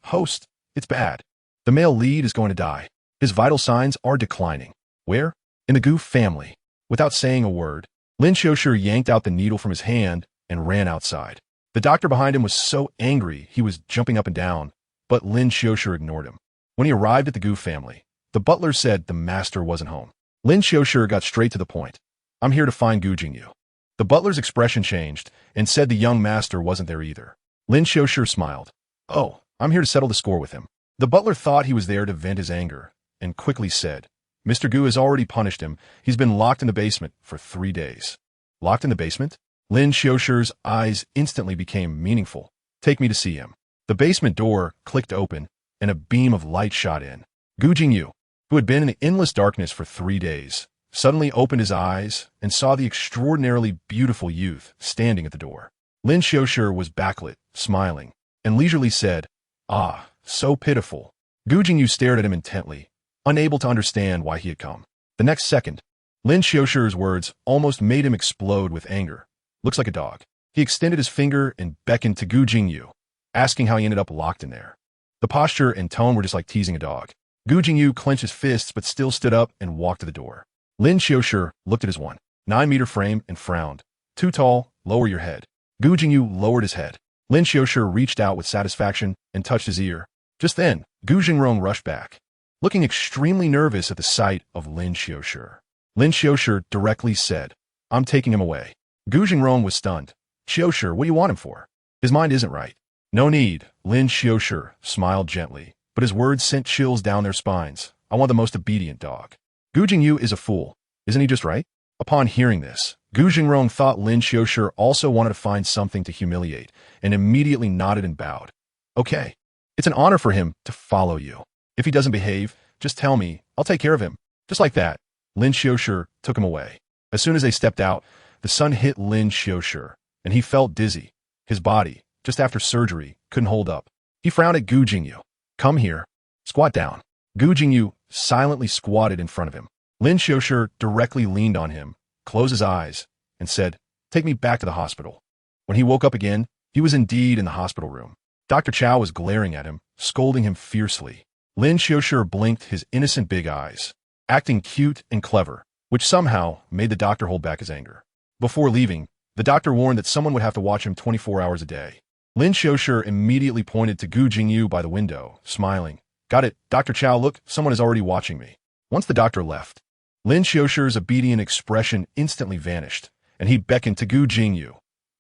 it's bad. The male lead is going to die. His vital signs are declining. Where? In the Gu family. Without saying a word, Lin Qiushi yanked out the needle from his hand and ran outside. The doctor behind him was so angry he was jumping up and down, but Lin Qiushi ignored him. When he arrived at the Gu family, the butler said the master wasn't home. Lin Qiushi got straight to the point. "I'm here to find Gu Jingyu." The butler's expression changed and said the young master wasn't there either. Lin Qiushi smiled. "Oh, I'm here to settle the score with him." The butler thought he was there to vent his anger and quickly said, "Mr. Gu has already punished him. He's been locked in the basement for 3 days." Locked in the basement? Lin Qiushi's eyes instantly became meaningful. "Take me to see him." The basement door clicked open and a beam of light shot in. Gu Jingyu, who had been in the endless darkness for 3 days, suddenly opened his eyes and saw the extraordinarily beautiful youth standing at the door. Lin Qiushi was backlit, smiling, and leisurely said, "Ah, so pitiful." Gu Jingyu stared at him intently, unable to understand why he had come. The next second, Lin Qiushi's words almost made him explode with anger. "Looks like a dog." He extended his finger and beckoned to Gu Jingyu, asking how he ended up locked in there. The posture and tone were just like teasing a dog. Gu Jingyu clenched his fists but still stood up and walked to the door. Lin Qiushi looked at his 1.9-meter frame and frowned. Too tall, lower your head. Gu Jingyu lowered his head. Lin Qiushi reached out with satisfaction and touched his ear. Just then, Gu Jingrong rushed back, looking extremely nervous at the sight of Lin Qiushi. Lin Qiushi directly said, I'm taking him away. Gu Jingrong was stunned. Qiushi, what do you want him for? His mind isn't right. No need, Lin Qiushi smiled gently, but his words sent chills down their spines. I want the most obedient dog. Gu Jingyu is a fool. Isn't he just right? Upon hearing this, Gu Jingrong thought Lin Qiushi also wanted to find something to humiliate, and immediately nodded and bowed. Okay. It's an honor for him to follow you. If he doesn't behave, just tell me. I'll take care of him. Just like that, Lin Qiushi took him away. As soon as they stepped out, the sun hit Lin Qiushi, and he felt dizzy. His body, just after surgery, couldn't hold up. He frowned at Gu Jingyu. Come here. Squat down. Gu Jingyu silently squatted in front of him. Lin Qiushi directly leaned on him, closed his eyes, and said, Take me back to the hospital. When he woke up again, he was indeed in the hospital room. Dr. Chow was glaring at him, scolding him fiercely. Lin Qiushi blinked his innocent big eyes, acting cute and clever, which somehow made the doctor hold back his anger. Before leaving, the doctor warned that someone would have to watch him 24 hours a day. Lin Qiushi immediately pointed to Gu Jingyu by the window, smiling. Got it, Dr. Chow, look, someone is already watching me. Once the doctor left, Lin Qiushi's obedient expression instantly vanished, and he beckoned to Gu Jingyu.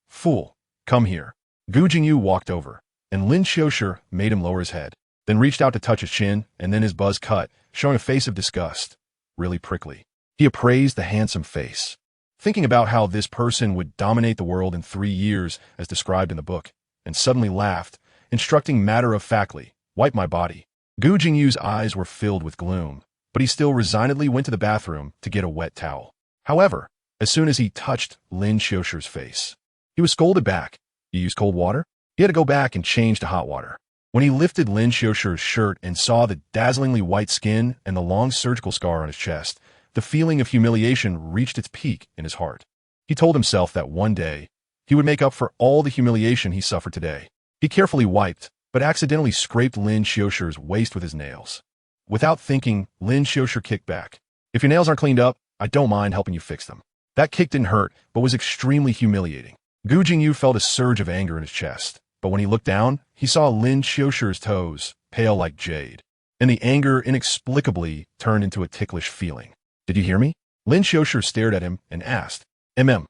Fool, come here. Gu Jingyu walked over, and Lin Qiushi made him lower his head, then reached out to touch his chin, and then his buzz cut, showing a face of disgust. Really prickly. He appraised the handsome face, thinking about how this person would dominate the world in 3 years as described in the book, and suddenly laughed, instructing matter-of-factly, wipe my body. Gu Jingyu's eyes were filled with gloom, but he still resignedly went to the bathroom to get a wet towel. However, as soon as he touched Lin Qiushi's face, he was scolded back. You used cold water? He had to go back and change to hot water. When he lifted Lin Qiushi's shirt and saw the dazzlingly white skin and the long surgical scar on his chest, the feeling of humiliation reached its peak in his heart. He told himself that one day, he would make up for all the humiliation he suffered today. He carefully wiped, but accidentally scraped Lin Qiushi's waist with his nails. Without thinking, Lin Qiushi kicked back. If your nails aren't cleaned up, I don't mind helping you fix them. That kick didn't hurt, but was extremely humiliating. Gu Jingyu felt a surge of anger in his chest, but when he looked down, he saw Lin Qiushi's toes, pale like jade, and the anger inexplicably turned into a ticklish feeling. Did you hear me? Lin Qiushi stared at him and asked. Lin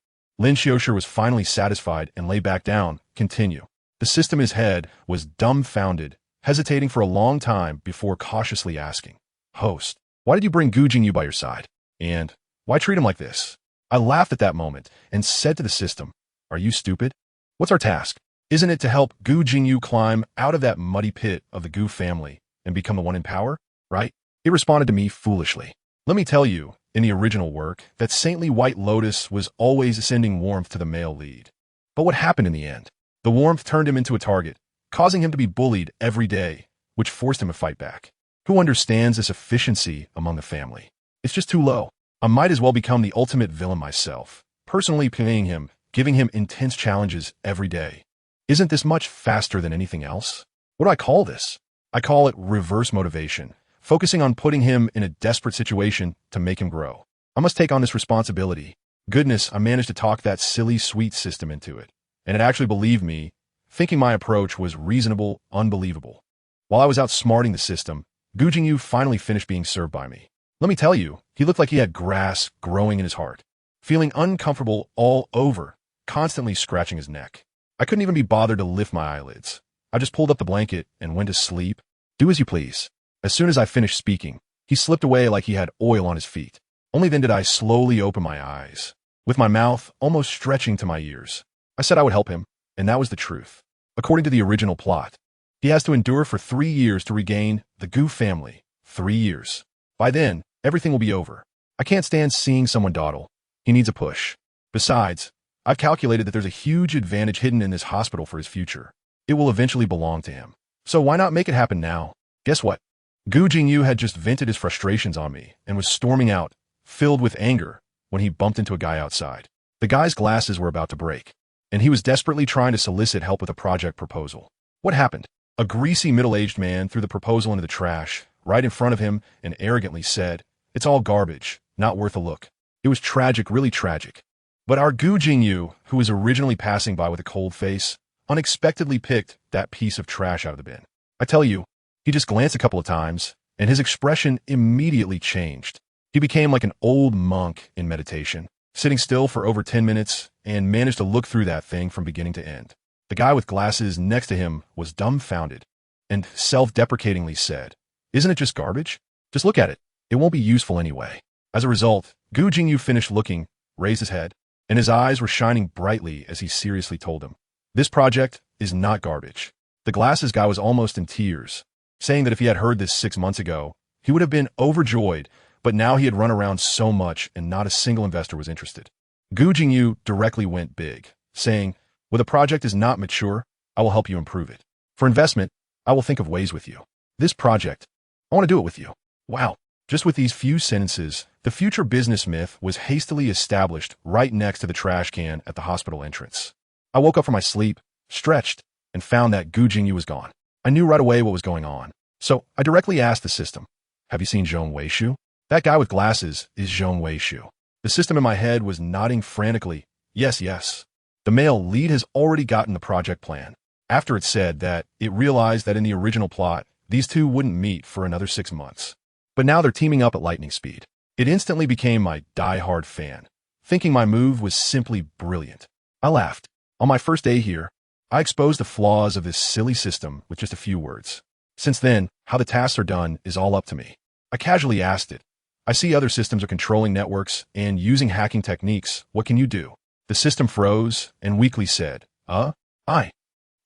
Qiushi was finally satisfied and lay back down. Continue. The system in his head was dumbfounded, hesitating for a long time before cautiously asking, Host, why did you bring Gu Jingyu by your side? And why treat him like this? I laughed at that moment and said to the system, Are you stupid? What's our task? Isn't it to help Gu Jingyu climb out of that muddy pit of the Gu family and become the one in power, right? It responded to me foolishly. Let me tell you, in the original work, that saintly White Lotus was always sending warmth to the male lead. But what happened in the end? The warmth turned him into a target, causing him to be bullied every day, which forced him to fight back. Who understands this efficiency among the family? It's just too low. I might as well become the ultimate villain myself, personally paying him, giving him intense challenges every day. Isn't this much faster than anything else? What do I call this? I call it reverse motivation, focusing on putting him in a desperate situation to make him grow. I must take on this responsibility. Goodness, I managed to talk that silly sweet system into it, and it actually believed me, thinking my approach was reasonable, unbelievable. While I was outsmarting the system, Gu Jingyu finally finished being served by me. Let me tell you, he looked like he had grass growing in his heart, feeling uncomfortable all over, constantly scratching his neck. I couldn't even be bothered to lift my eyelids. I just pulled up the blanket and went to sleep. Do as you please. As soon as I finished speaking, he slipped away like he had oil on his feet. Only then did I slowly open my eyes, with my mouth almost stretching to my ears. I said I would help him, and that was the truth. According to the original plot, he has to endure for 3 years to regain the Gu family. 3 years. By then, everything will be over. I can't stand seeing someone dawdle. He needs a push. Besides, I've calculated that there's a huge advantage hidden in this hospital for his future. It will eventually belong to him. So why not make it happen now? Guess what? Gu Jingyu had just vented his frustrations on me and was storming out, filled with anger, when he bumped into a guy outside. The guy's glasses were about to break, and he was desperately trying to solicit help with a project proposal. What happened? A greasy middle-aged man threw the proposal into the trash right in front of him and arrogantly said, "It's all garbage, not worth a look." It was tragic, really tragic. But our Gu Jingyu, who was originally passing by with a cold face, unexpectedly picked that piece of trash out of the bin. I tell you, he just glanced a couple of times, and his expression immediately changed. He became like an old monk in meditation, sitting still for over 10 minutes and managed to look through that thing from beginning to end. The guy with glasses next to him was dumbfounded and self-deprecatingly said, "Isn't it just garbage? Just look at it. It won't be useful anyway." As a result, Gu Jingyu finished looking, raised his head, and his eyes were shining brightly as he seriously told him, "This project is not garbage." The glasses guy was almost in tears, saying that if he had heard this 6 months ago, he would have been overjoyed, but now he had run around so much and not a single investor was interested. Gu Jingyu directly went big, saying, "Well, the project is not mature, I will help you improve it. For investment, I will think of ways with you. This project, I want to do it with you." Wow. Just with these few sentences, the future business myth was hastily established right next to the trash can at the hospital entrance. I woke up from my sleep, stretched, and found that Gu Jingyu was gone. I knew right away what was going on. So I directly asked the system, "Have you seen Zhong Weishu?" That guy with glasses is Zhong Weishu. The system in my head was nodding frantically, "Yes, yes." The male lead has already gotten the project plan. After it said that it realized that in the original plot, these two wouldn't meet for another 6 months. But now they're teaming up at lightning speed. It instantly became my die-hard fan, thinking my move was simply brilliant. I laughed. On my first day here, I exposed the flaws of this silly system with just a few words. Since then, how the tasks are done is all up to me. I casually asked it, "I see other systems are controlling networks and using hacking techniques. What can you do?" The system froze and weakly said, I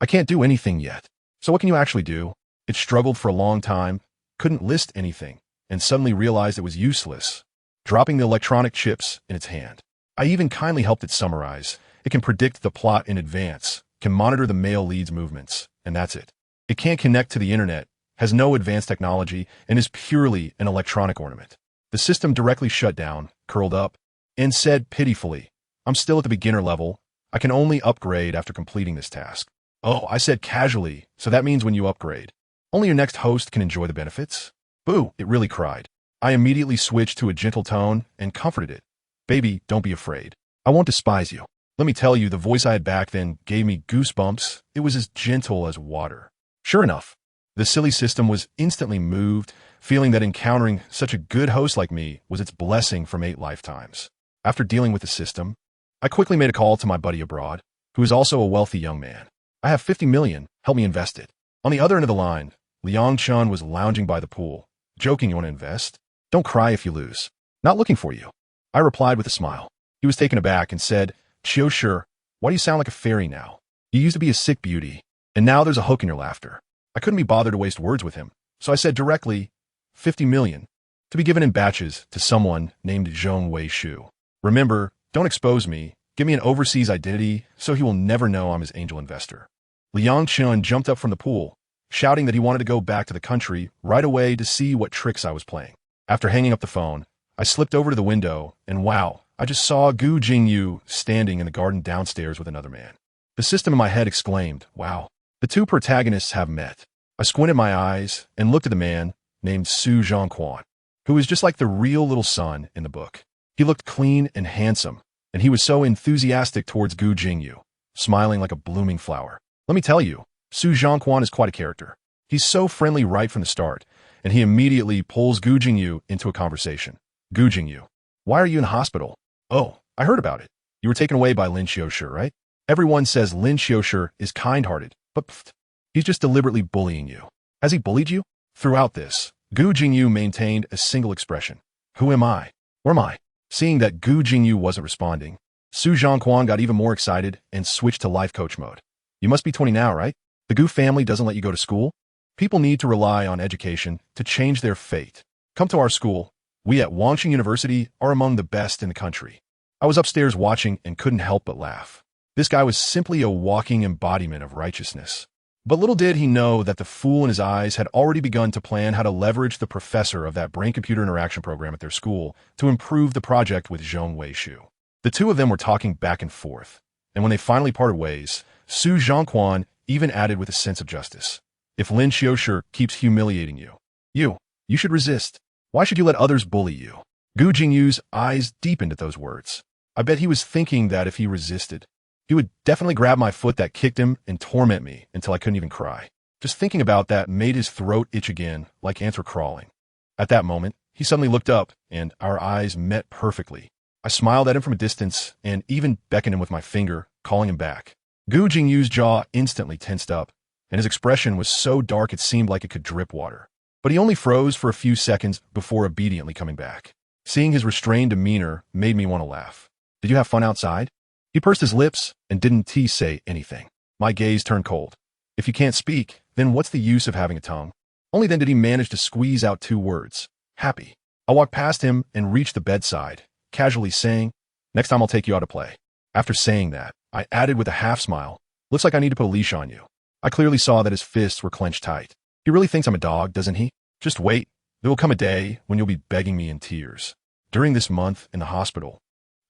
can't do anything yet." "So what can you actually do?" It struggled for a long time, couldn't list anything, and suddenly realized it was useless, dropping the electronic chips in its hand. I even kindly helped it summarize. It can predict the plot in advance, can monitor the male lead's movements, and that's it. It can't connect to the internet, has no advanced technology, and is purely an electronic ornament. The system directly shut down, curled up, and said pitifully, "I'm still at the beginner level. I can only upgrade after completing this task." "Oh," I said casually, "so that means when you upgrade, only your next host can enjoy the benefits?" "Boo," it really cried. I immediately switched to a gentle tone and comforted it. "Baby, don't be afraid. I won't despise you." Let me tell you, the voice I had back then gave me goosebumps. It was as gentle as water. Sure enough, the silly system was instantly moved, feeling that encountering such a good host like me was its blessing from 8 lifetimes. After dealing with the system, I quickly made a call to my buddy abroad, who is also a wealthy young man. "I have 50 million, help me invest it." On the other end of the line, Liang Chun was lounging by the pool, joking, "You want to invest? Don't cry if you lose. Not looking for you." I replied with a smile. He was taken aback and said, "Qiushi, why do you sound like a fairy now? You used to be a sick beauty, and now there's a hook in your laughter." I couldn't be bothered to waste words with him, so I said directly, 50 million, to be given in batches to someone named Zhong Weishu. Remember, don't expose me. Give me an overseas identity so he will never know I'm his angel investor. Liang Chun jumped up from the pool, shouting that he wanted to go back to the country right away to see what tricks I was playing. After hanging up the phone, I slipped over to the window, and wow, I just saw Gu Jingyu standing in the garden downstairs with another man. The system in my head exclaimed, "Wow, the two protagonists have met." I squinted my eyes and looked at the man named Su Zhongquan, who was just like the real little son in the book. He looked clean and handsome, and he was so enthusiastic towards Gu Jingyu, smiling like a blooming flower. Let me tell you, Su Zhongquan is quite a character. He's so friendly right from the start, and he immediately pulls Gu Jingyu into a conversation. "Gu Jingyu, why are you in hospital?" "Oh, I heard about it. You were taken away by Lin Qiushi, right? Everyone says Lin Qiushi is kind-hearted, but he's just deliberately bullying you." "Has he bullied you?" Throughout this, Gu Jingyu maintained a single expression. "Who am I? Where am I?" Seeing that Gu Jingyu wasn't responding, Su Zhongquan got even more excited and switched to life coach mode. "You must be 20 now, right? The Gu family doesn't let you go to school? People need to rely on education to change their fate. Come to our school. We at Wangqing University are among the best in the country." I was upstairs watching and couldn't help but laugh. This guy was simply a walking embodiment of righteousness. But little did he know that the fool in his eyes had already begun to plan how to leverage the professor of that brain-computer interaction program at their school to improve the project with Zhong Weishu. The two of them were talking back and forth, and when they finally parted ways, Su Zhongquan even added with a sense of justice, If Lin Qiushi keeps humiliating you, you should resist. Why should you let others bully you? Gu Jingyu's eyes deepened at those words. I bet he was thinking that if he resisted, he would definitely grab my foot that kicked him and torment me until I couldn't even cry. Just thinking about that made his throat itch again, like ants were crawling. At that moment, he suddenly looked up, and our eyes met perfectly. I smiled at him from a distance and even beckoned him with my finger, calling him back. Gu Jingyu's jaw instantly tensed up, and his expression was so dark it seemed like it could drip water. But he only froze for a few seconds before obediently coming back. Seeing his restrained demeanor made me want to laugh. Did you have fun outside? He pursed his lips and didn't say anything. My gaze turned cold. If you can't speak, then what's the use of having a tongue? Only then did he manage to squeeze out 2 words. Happy. I walked past him and reached the bedside, casually saying, next time I'll take you out to play. After saying that, I added with a half smile, looks like I need to put a leash on you. I clearly saw that his fists were clenched tight. He really thinks I'm a dog, doesn't he? Just wait. There will come a day when you'll be begging me in tears. During this month in the hospital,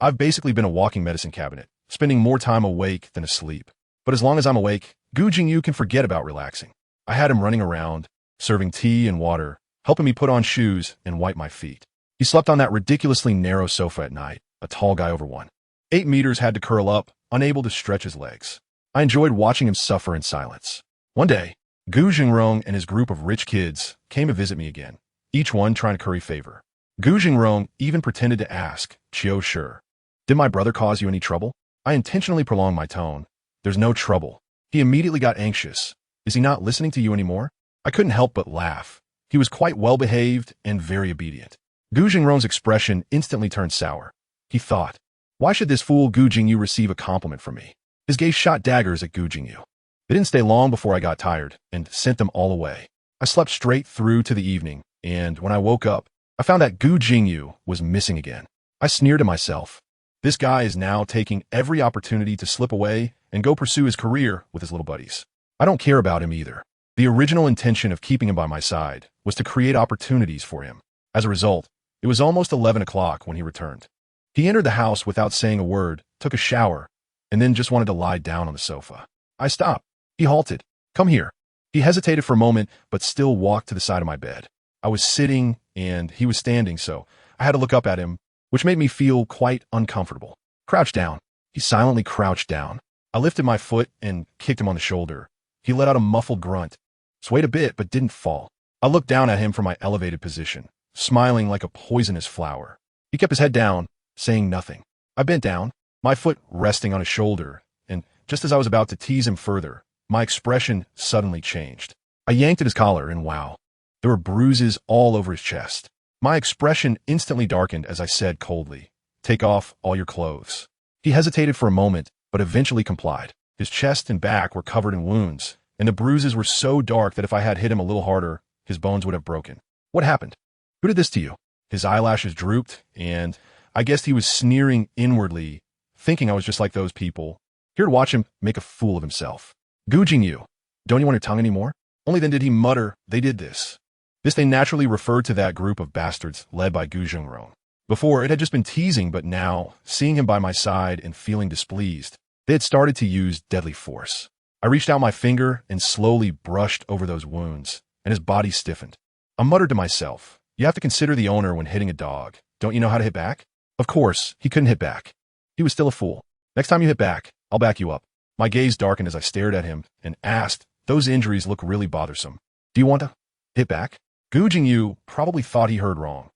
I've basically been a walking medicine cabinet, spending more time awake than asleep. But as long as I'm awake, Gu Jingyu can forget about relaxing. I had him running around, serving tea and water, helping me put on shoes and wipe my feet. He slept on that ridiculously narrow sofa at night, a tall guy over 1.8 meters had to curl up, unable to stretch his legs. I enjoyed watching him suffer in silence. One day, Gu Jingrong and his group of rich kids came to visit me again, each one trying to curry favor. Gu Jingrong even pretended to ask, Qiushi, did my brother cause you any trouble? I intentionally prolonged my tone. There's no trouble. He immediately got anxious. Is he not listening to you anymore? I couldn't help but laugh. He was quite well-behaved and very obedient. Gu Jingrong's expression instantly turned sour. He thought, why should this fool Gu Jingyu receive a compliment from me? His gaze shot daggers at Gu Jingyu. They didn't stay long before I got tired and sent them all away. I slept straight through to the evening, and when I woke up, I found that Gu Jingyu was missing again. I sneered to myself. This guy is now taking every opportunity to slip away and go pursue his career with his little buddies. I don't care about him either. The original intention of keeping him by my side was to create opportunities for him. As a result, it was almost 11 o'clock when he returned. He entered the house without saying a word, took a shower, and then just wanted to lie down on the sofa. I stopped. He halted. Come here. He hesitated for a moment, but still walked to the side of my bed. I was sitting, and he was standing, so I had to look up at him, which made me feel quite uncomfortable. Crouch down. He silently crouched down. I lifted my foot and kicked him on the shoulder. He let out a muffled grunt, swayed a bit, but didn't fall. I looked down at him from my elevated position, smiling like a poisonous flower. He kept his head down, saying nothing. I bent down, my foot resting on his shoulder, and just as I was about to tease him further, my expression suddenly changed. I yanked at his collar, and wow, there were bruises all over his chest. My expression instantly darkened as I said coldly, take off all your clothes. He hesitated for a moment, but eventually complied. His chest and back were covered in wounds, and the bruises were so dark that if I had hit him a little harder, his bones would have broken. What happened? Who did this to you? His eyelashes drooped, and I guessed he was sneering inwardly, thinking I was just like those people, here to watch him make a fool of himself. Gu Jingyu, don't you want your tongue anymore? Only then did he mutter, they did this. This they naturally referred to that group of bastards led by Gu Jingrong. Before, it had just been teasing, but now, seeing him by my side and feeling displeased, they had started to use deadly force. I reached out my finger and slowly brushed over those wounds, and his body stiffened. I muttered to myself, you have to consider the owner when hitting a dog. Don't you know how to hit back? Of course, he couldn't hit back. He was still a fool. Next time you hit back, I'll back you up. My gaze darkened as I stared at him and asked, those injuries look really bothersome. Do you want to hit back? Gu Jingyu probably thought he heard wrong.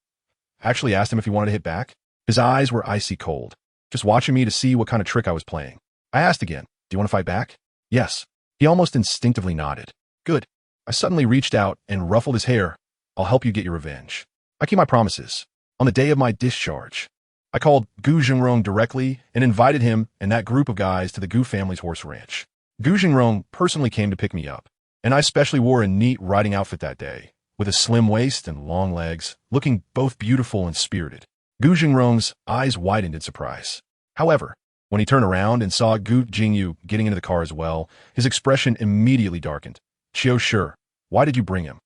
I actually asked him if he wanted to hit back. His eyes were icy cold, just watching me to see what kind of trick I was playing. I asked again, do you want to fight back? Yes. He almost instinctively nodded. Good. I suddenly reached out and ruffled his hair. I'll help you get your revenge. I keep my promises. On the day of my discharge, I called Gu Jingrong directly and invited him and that group of guys to the Gu family's horse ranch. Gu Jingrong personally came to pick me up, and I especially wore a neat riding outfit that day, with a slim waist and long legs, looking both beautiful and spirited. Gu Jingrong's eyes widened in surprise. However, when he turned around and saw Gu Jingyu getting into the car as well, his expression immediately darkened. Qiushi, why did you bring him?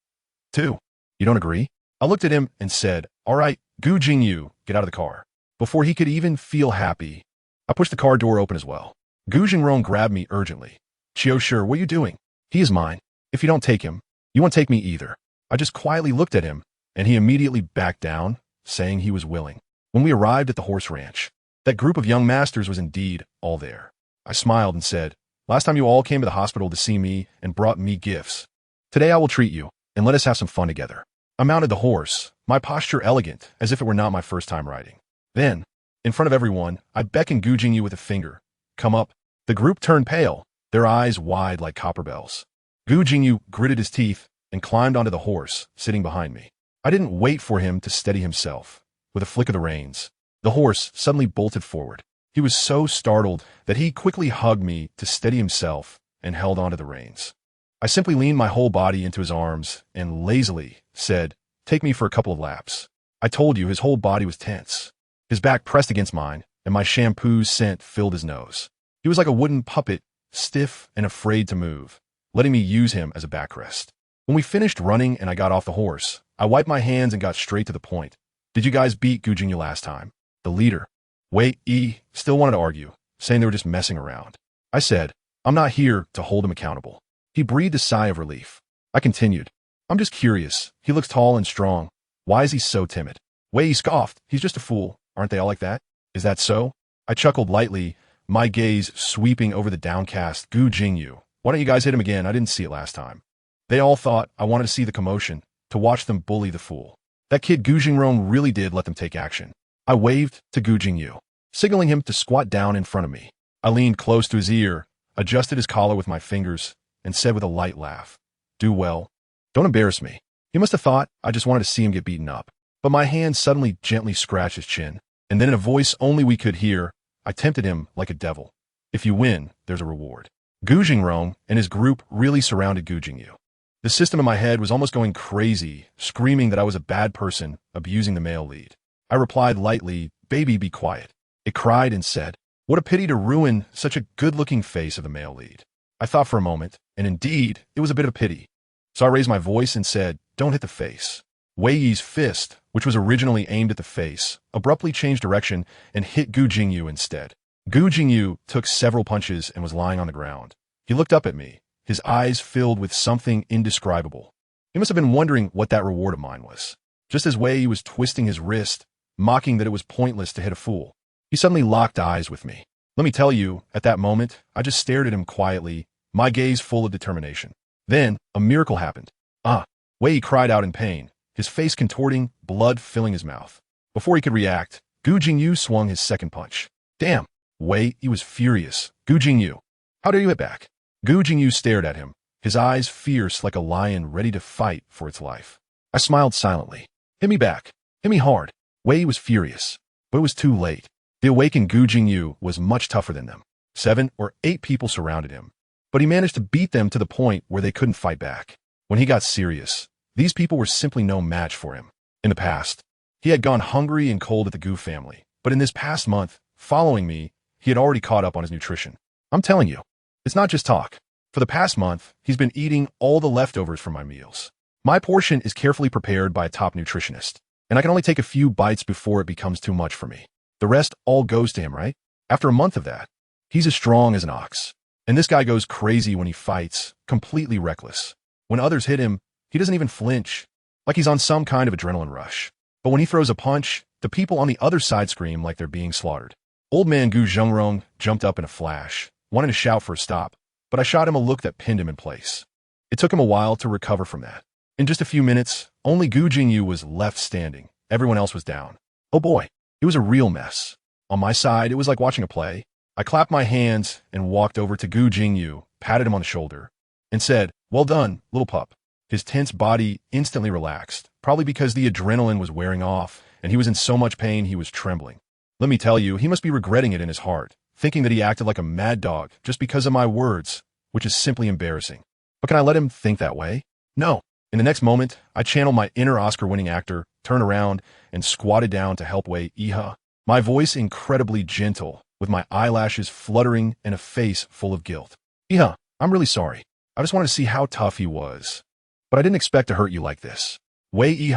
2. You don't agree? I looked at him and said, all right, Gu Jingyu, get out of the car. Before he could even feel happy, I pushed the car door open as well. Gu Jingrong grabbed me urgently. Qiushi, what are you doing? He is mine. If you don't take him, you won't take me either. I just quietly looked at him, and he immediately backed down, saying he was willing. When we arrived at the horse ranch, that group of young masters was indeed all there. I smiled and said, "Last time you all came to the hospital to see me and brought me gifts. Today I will treat you, and let us have some fun together." I mounted the horse, my posture elegant, as if it were not my first time riding. Then, in front of everyone, I beckoned Gu Jingyu with a finger. "Come up." The group turned pale, their eyes wide like copper bells. Gu Jingyu gritted his teeth and climbed onto the horse, sitting behind me. I didn't wait for him to steady himself. With a flick of the reins, the horse suddenly bolted forward. He was so startled that he quickly hugged me to steady himself and held onto the reins. I simply leaned my whole body into his arms and lazily said, "Take me for a couple of laps." I told you his whole body was tense. His back pressed against mine, and my shampoo's scent filled his nose. He was like a wooden puppet, stiff and afraid to move, letting me use him as a backrest. When we finished running and I got off the horse, I wiped my hands and got straight to the point. "Did you guys beat Gu Jingyu last time?" The leader, Wei Yi, still wanted to argue, saying they were just messing around. I said, "I'm not here to hold him accountable." He breathed a sigh of relief. I continued, "I'm just curious. He looks tall and strong. Why is he so timid?" Wei Yi scoffed. "He's just a fool. Aren't they all like that?" "Is that so?" I chuckled lightly, my gaze sweeping over the downcast Gu Jingyu. "Why don't you guys hit him again? I didn't see it last time." They all thought I wanted to see the commotion, to watch them bully the fool. That kid Gu Jingrong really did let them take action. I waved to Gu Jingyu, signaling him to squat down in front of me. I leaned close to his ear, adjusted his collar with my fingers, and said with a light laugh, "Do well. Don't embarrass me." He must have thought I just wanted to see him get beaten up. But my hand suddenly gently scratched his chin, and then in a voice only we could hear, I tempted him like a devil. "If you win, there's a reward." Gu Jingrong and his group really surrounded Gu Jingyu. The system in my head was almost going crazy, screaming that I was a bad person, abusing the male lead. I replied lightly, "Baby, be quiet." It cried and said, "What a pity to ruin such a good-looking face of the male lead." I thought for a moment, and indeed, it was a bit of pity. So I raised my voice and said, "Don't hit the face." Wei Yi's fist, which was originally aimed at the face, abruptly changed direction and hit Gu Jingyu instead. Gu Jingyu took several punches and was lying on the ground. He looked up at me, his eyes filled with something indescribable. He must have been wondering what that reward of mine was. Just as Wei Yi was twisting his wrist, mocking that it was pointless to hit a fool, he suddenly locked eyes with me. Let me tell you, at that moment, I just stared at him quietly, my gaze full of determination. Then, a miracle happened. "Ah!" Wei Yi cried out in pain, his face contorting, blood filling his mouth. Before he could react, Gu Jingyu swung his second punch. "Damn!" Wei Yi was furious. "Gu Jingyu, how dare you hit back?" Gu Jingyu stared at him, his eyes fierce like a lion ready to fight for its life. I smiled silently. "Hit me back. Hit me hard." Wei Yi was furious, but it was too late. The awakened Gu Jingyu was much tougher than them. 7 or 8 people surrounded him, but he managed to beat them to the point where they couldn't fight back. When he got serious, these people were simply no match for him. In the past, he had gone hungry and cold at the Gu family, but in this past month, following me, he had already caught up on his nutrition. I'm telling you, it's not just talk. For the past month, he's been eating all the leftovers from my meals. My portion is carefully prepared by a top nutritionist, and I can only take a few bites before it becomes too much for me. The rest all goes to him, right? After a month of that, he's as strong as an ox. And this guy goes crazy when he fights, completely reckless. When others hit him, he doesn't even flinch, like he's on some kind of adrenaline rush. But when he throws a punch, the people on the other side scream like they're being slaughtered. Old man Gu Zhengrong jumped up in a flash, wanting to shout for a stop, but I shot him a look that pinned him in place. It took him a while to recover from that. In just a few minutes, only Gu Jingyu was left standing. Everyone else was down. Oh boy, it was a real mess. On my side, it was like watching a play. I clapped my hands and walked over to Gu Jingyu, patted him on the shoulder, and said, "Well done, little pup." His tense body instantly relaxed, probably because the adrenaline was wearing off, and he was in so much pain he was trembling. Let me tell you, he must be regretting it in his heart, thinking that he acted like a mad dog just because of my words, which is simply embarrassing. But can I let him think that way? No. In the next moment, I channeled my inner Oscar-winning actor, turned around, and squatted down to help Wei Yi. My voice incredibly gentle, with my eyelashes fluttering and a face full of guilt. "Yi, I'm really sorry. I just wanted to see how tough he was. But I didn't expect to hurt you like this." Wei Yi,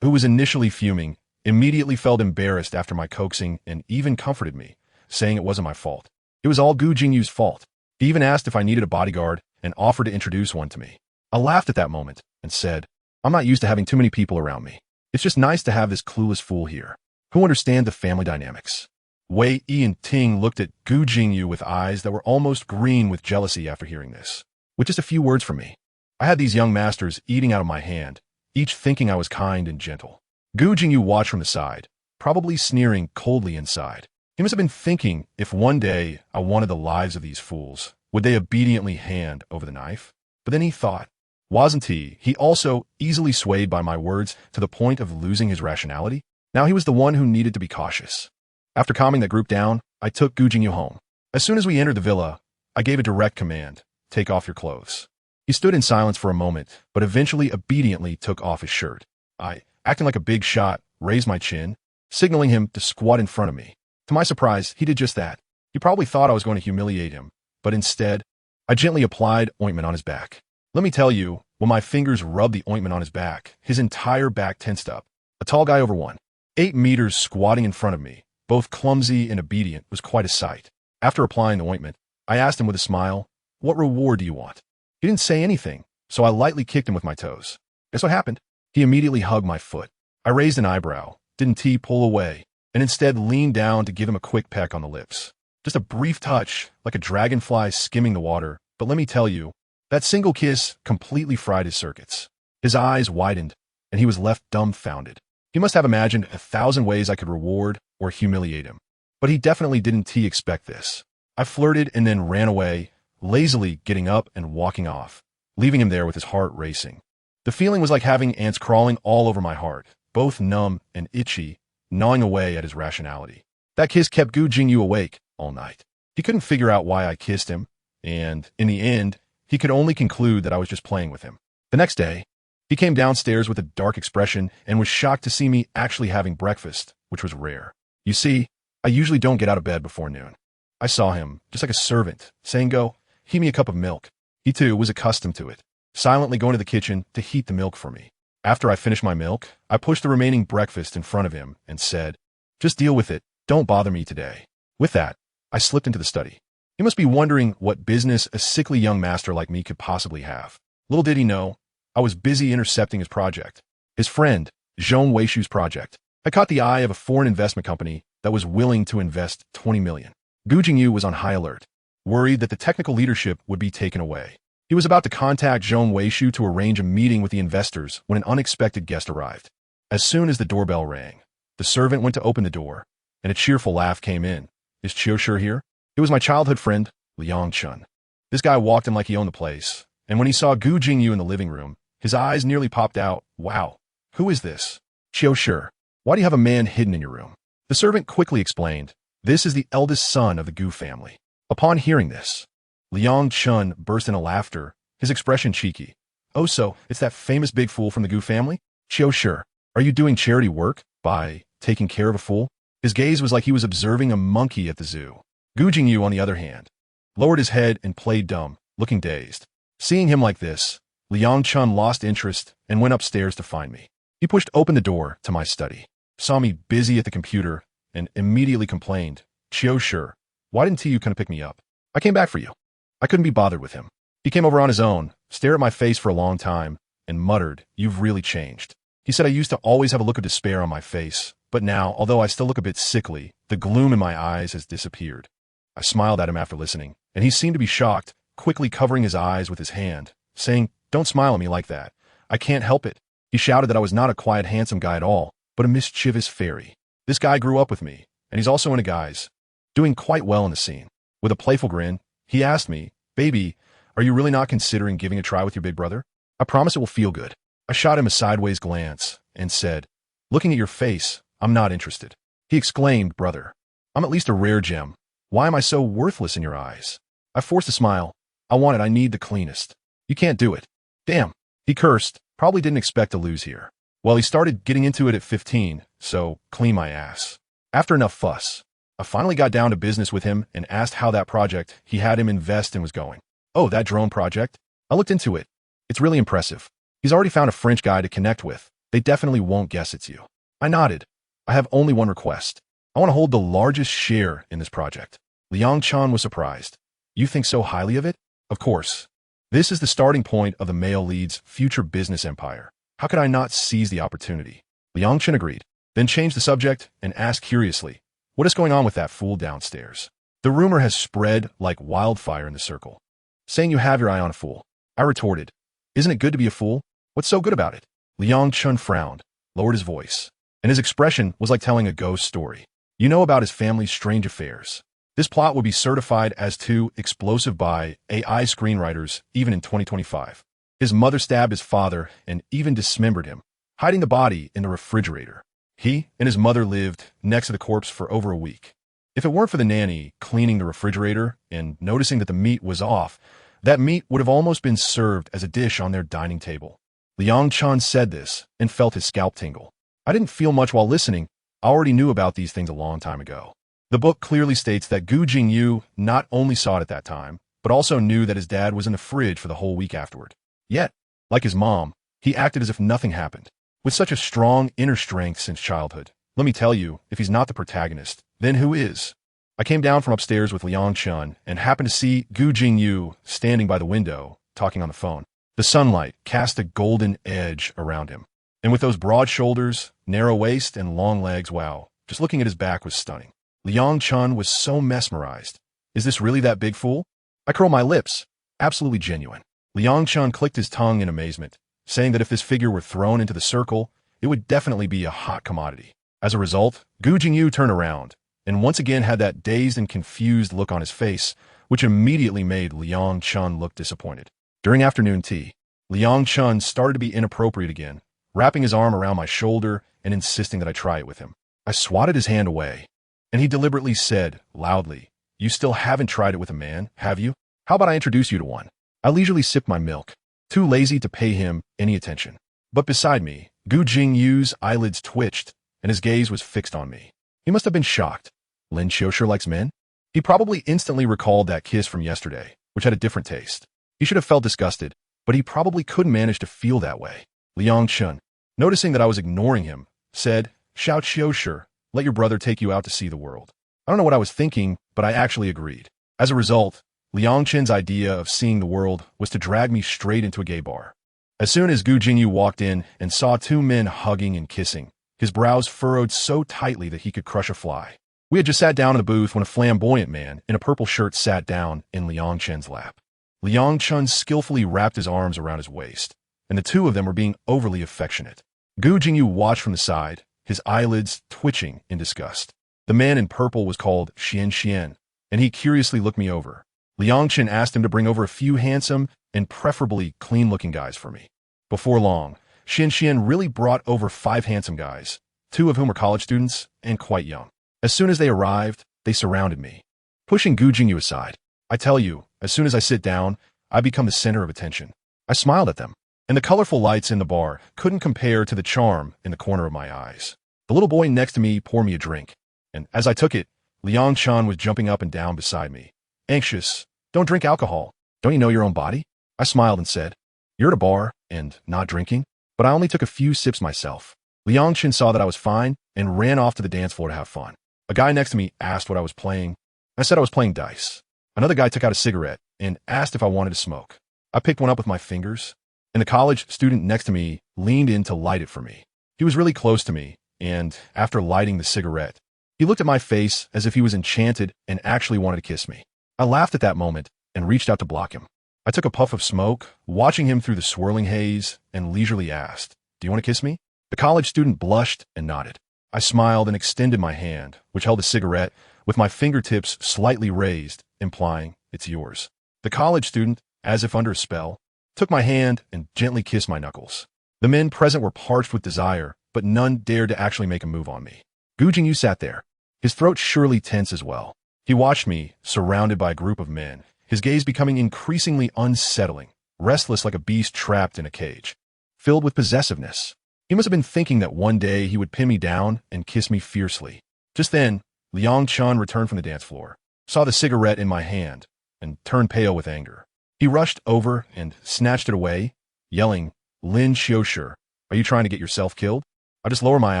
who was initially fuming, immediately felt embarrassed after my coaxing and even comforted me, saying it wasn't my fault. It was all Gu Jingyu's fault. He even asked if I needed a bodyguard and offered to introduce one to me. I laughed at that moment and said, I'm not used to having too many people around me. It's just nice to have this clueless fool here, who understand the family dynamics. Wei Yi and Ting looked at Gu Jingyu with eyes that were almost green with jealousy after hearing this. With just a few words from me, I had these young masters eating out of my hand, each thinking I was kind and gentle. Gu Jingyu watched from the side, probably sneering coldly inside. He must have been thinking, if one day I wanted the lives of these fools, would they obediently hand over the knife? But then he thought, wasn't he also easily swayed by my words to the point of losing his rationality? Now he was the one who needed to be cautious. After calming the group down, I took Gu Jingyu home. As soon as we entered the villa, I gave a direct command, take off your clothes. He stood in silence for a moment, but eventually obediently took off his shirt. I, acting like a big shot, raised my chin, signaling him to squat in front of me. To my surprise, he did just that. He probably thought I was going to humiliate him, but instead, I gently applied ointment on his back. Let me tell you, when my fingers rubbed the ointment on his back, his entire back tensed up. A tall guy over 1.8 meters squatting in front of me, both clumsy and obedient, was quite a sight. After applying the ointment, I asked him with a smile, what reward do you want? He didn't say anything, so I lightly kicked him with my toes. Guess what happened? He immediately hugged my foot. I raised an eyebrow, didn't he pull away, and instead leaned down to give him a quick peck on the lips. Just a brief touch, like a dragonfly skimming the water, but let me tell you, that single kiss completely fried his circuits. His eyes widened, and he was left dumbfounded. He must have imagined 1,000 ways I could reward or humiliate him. But he definitely didn't expect this. I flirted and then ran away, lazily getting up and walking off, leaving him there with his heart racing. The feeling was like having ants crawling all over my heart, both numb and itchy, gnawing away at his rationality. That kiss kept Gu Jingyu awake all night. He couldn't figure out why I kissed him, and in the end, he could only conclude that I was just playing with him. The next day, he came downstairs with a dark expression and was shocked to see me actually having breakfast, which was rare. You see, I usually don't get out of bed before noon. I saw him, just like a servant, saying, go, heat me a cup of milk. He too was accustomed to it, silently going to the kitchen to heat the milk for me. After I finished my milk, I pushed the remaining breakfast in front of him and said, just deal with it, don't bother me today. With that, I slipped into the study. He must be wondering what business a sickly young master like me could possibly have. Little did he know, I was busy intercepting his project. His friend, Zhong Weishu's project. I caught the eye of a foreign investment company that was willing to invest 20 million. Gu Jingyu was on high alert, worried that the technical leadership would be taken away. He was about to contact Zhong Weishu to arrange a meeting with the investors when an unexpected guest arrived. As soon as the doorbell rang, the servant went to open the door, and a cheerful laugh came in. Is Qiushi here? It was my childhood friend, Liang Chun. This guy walked in like he owned the place, and when he saw Gu Jingyu in the living room, his eyes nearly popped out. Wow, who is this? Qiushi, why do you have a man hidden in your room? The servant quickly explained, this is the eldest son of the Gu family. Upon hearing this, Liang Chun burst into laughter, his expression cheeky. Oh, so it's that famous big fool from the Gu family? Qiushi, are you doing charity work by taking care of a fool? His gaze was like he was observing a monkey at the zoo. Gu Jingyu, on the other hand, lowered his head and played dumb, looking dazed. Seeing him like this, Liang Chun lost interest and went upstairs to find me. He pushed open the door to my study, saw me busy at the computer, and immediately complained, Qiushi, why didn't you come to pick me up? I came back for you. I couldn't be bothered with him. He came over on his own, stared at my face for a long time, and muttered, you've really changed. He said I used to always have a look of despair on my face, but now, although I still look a bit sickly, the gloom in my eyes has disappeared. I smiled at him after listening, and he seemed to be shocked, quickly covering his eyes with his hand, saying, don't smile at me like that. I can't help it. He shouted that I was not a quiet, handsome guy at all, but a mischievous fairy. This guy grew up with me, and he's also in a guise, doing quite well in the scene. With a playful grin, he asked me, baby, are you really not considering giving a try with your big brother? I promise it will feel good. I shot him a sideways glance and said, looking at your face, I'm not interested. He exclaimed, brother, I'm at least a rare gem. Why am I so worthless in your eyes? I forced a smile. I need the cleanest. You can't do it. Damn. He cursed, probably didn't expect to lose here. Well, he started getting into it at 15, so clean my ass. After enough fuss, I finally got down to business with him and asked how that project he had him invest in was going. Oh, that drone project? I looked into it. It's really impressive. He's already found a French guy to connect with. They definitely won't guess it's you. I nodded. I have only one request. I want to hold the largest share in this project. Liang Chan was surprised. You think so highly of it? Of course. This is the starting point of the male lead's future business empire. How could I not seize the opportunity? Liang Chen agreed, then changed the subject and asked curiously, what is going on with that fool downstairs? The rumor has spread like wildfire in the circle, saying you have your eye on a fool. I retorted, isn't it good to be a fool? What's so good about it? Liang Chen frowned, lowered his voice, and his expression was like telling a ghost story. You know about his family's strange affairs. This plot would be certified as too explosive by AI screenwriters even in 2025. His mother stabbed his father and even dismembered him, hiding the body in the refrigerator. He and his mother lived next to the corpse for over a week. If it weren't for the nanny cleaning the refrigerator and noticing that the meat was off, that meat would have almost been served as a dish on their dining table. Liang Chen said this and felt his scalp tingle. I didn't feel much while listening. I already knew about these things a long time ago. The book clearly states that Gu Jingyu not only saw it at that time, but also knew that his dad was in the fridge for the whole week afterward. Yet, like his mom, he acted as if nothing happened. With such a strong inner strength since childhood, let me tell you, if he's not the protagonist, then who is? I came down from upstairs with Liang Chen and happened to see Gu Jingyu standing by the window, talking on the phone. The sunlight cast a golden edge around him. And with those broad shoulders, narrow waist, and long legs, wow, just looking at his back was stunning. Liang Chen was so mesmerized. Is this really that big fool? I curl my lips. Absolutely genuine. Liang Chen clicked his tongue in amazement, saying that if this figure were thrown into the circle, it would definitely be a hot commodity. As a result, Gu Jingyu turned around, and once again had that dazed and confused look on his face, which immediately made Liang Chen look disappointed. During afternoon tea, Liang Chen started to be inappropriate again, wrapping his arm around my shoulder and insisting that I try it with him. I swatted his hand away, and he deliberately said, loudly, you still haven't tried it with a man, have you? How about I introduce you to one? I leisurely sipped my milk, too lazy to pay him any attention. But beside me, Gu Jingyu's eyelids twitched, and his gaze was fixed on me. He must have been shocked. Lin Qiushi likes men? He probably instantly recalled that kiss from yesterday, which had a different taste. He should have felt disgusted, but he probably couldn't manage to feel that way. Liang Chen, noticing that I was ignoring him, said, Xiao Qiushi, let your brother take you out to see the world. I don't know what I was thinking, but I actually agreed. As a result, Liang Chen's idea of seeing the world was to drag me straight into a gay bar. As soon as Gu Jingyu walked in and saw two men hugging and kissing, his brows furrowed so tightly that he could crush a fly. We had just sat down in the booth when a flamboyant man in a purple shirt sat down in Liang Chen's lap. Liang Chen skillfully wrapped his arms around his waist, and the two of them were being overly affectionate. Gu Jingyu watched from the side, his eyelids twitching in disgust. The man in purple was called Xian, and he curiously looked me over. Liang Chen asked him to bring over a few handsome and preferably clean-looking guys for me. Before long, Xian really brought over 5 handsome guys, 2 of whom were college students and quite young. As soon as they arrived, they surrounded me, pushing Gu Jingyu aside. I tell you, as soon as I sit down, I become the center of attention. I smiled at them, and the colorful lights in the bar couldn't compare to the charm in the corner of my eyes. The little boy next to me poured me a drink, and as I took it, Liang Chen was jumping up and down beside me. Anxious, don't drink alcohol. Don't you know your own body? I smiled and said, you're at a bar and not drinking? But I only took a few sips myself. Liang Chen saw that I was fine and ran off to the dance floor to have fun. A guy next to me asked what I was playing. I said I was playing dice. Another guy took out a cigarette and asked if I wanted to smoke. I picked one up with my fingers, and the college student next to me leaned in to light it for me. He was really close to me, and after lighting the cigarette, he looked at my face as if he was enchanted and actually wanted to kiss me. I laughed at that moment and reached out to block him. I took a puff of smoke, watching him through the swirling haze, and leisurely asked, do you want to kiss me? The college student blushed and nodded. I smiled and extended my hand, which held a cigarette, with my fingertips slightly raised, implying, it's yours. The college student, as if under a spell, took my hand and gently kissed my knuckles. The men present were parched with desire, but none dared to actually make a move on me. Gu Jingyu sat there, his throat surely tense as well. He watched me, surrounded by a group of men, his gaze becoming increasingly unsettling, restless like a beast trapped in a cage, filled with possessiveness. He must have been thinking that one day he would pin me down and kiss me fiercely. Just then, Liang Chen returned from the dance floor, saw the cigarette in my hand, and turned pale with anger. He rushed over and snatched it away, yelling, Lin Qiushi, are you trying to get yourself killed? I just lowered my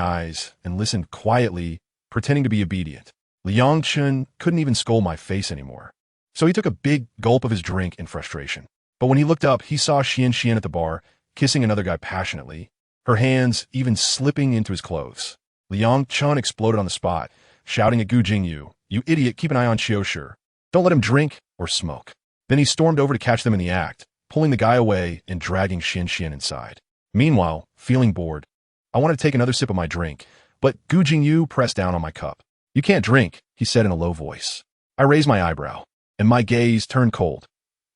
eyes and listened quietly, pretending to be obedient. Liang Chen couldn't even scold my face anymore, so he took a big gulp of his drink in frustration. But when he looked up, he saw Qian at the bar, kissing another guy passionately, her hands even slipping into his clothes. Liang Chun exploded on the spot, shouting at Gu Jingyu, "You idiot, keep an eye on Qiushi. Don't let him drink or smoke." Then he stormed over to catch them in the act, pulling the guy away and dragging Qian inside. Meanwhile, feeling bored, I wanted to take another sip of my drink, but Gu Jingyu pressed down on my cup. "You can't drink," he said in a low voice. I raised my eyebrow, and my gaze turned cold.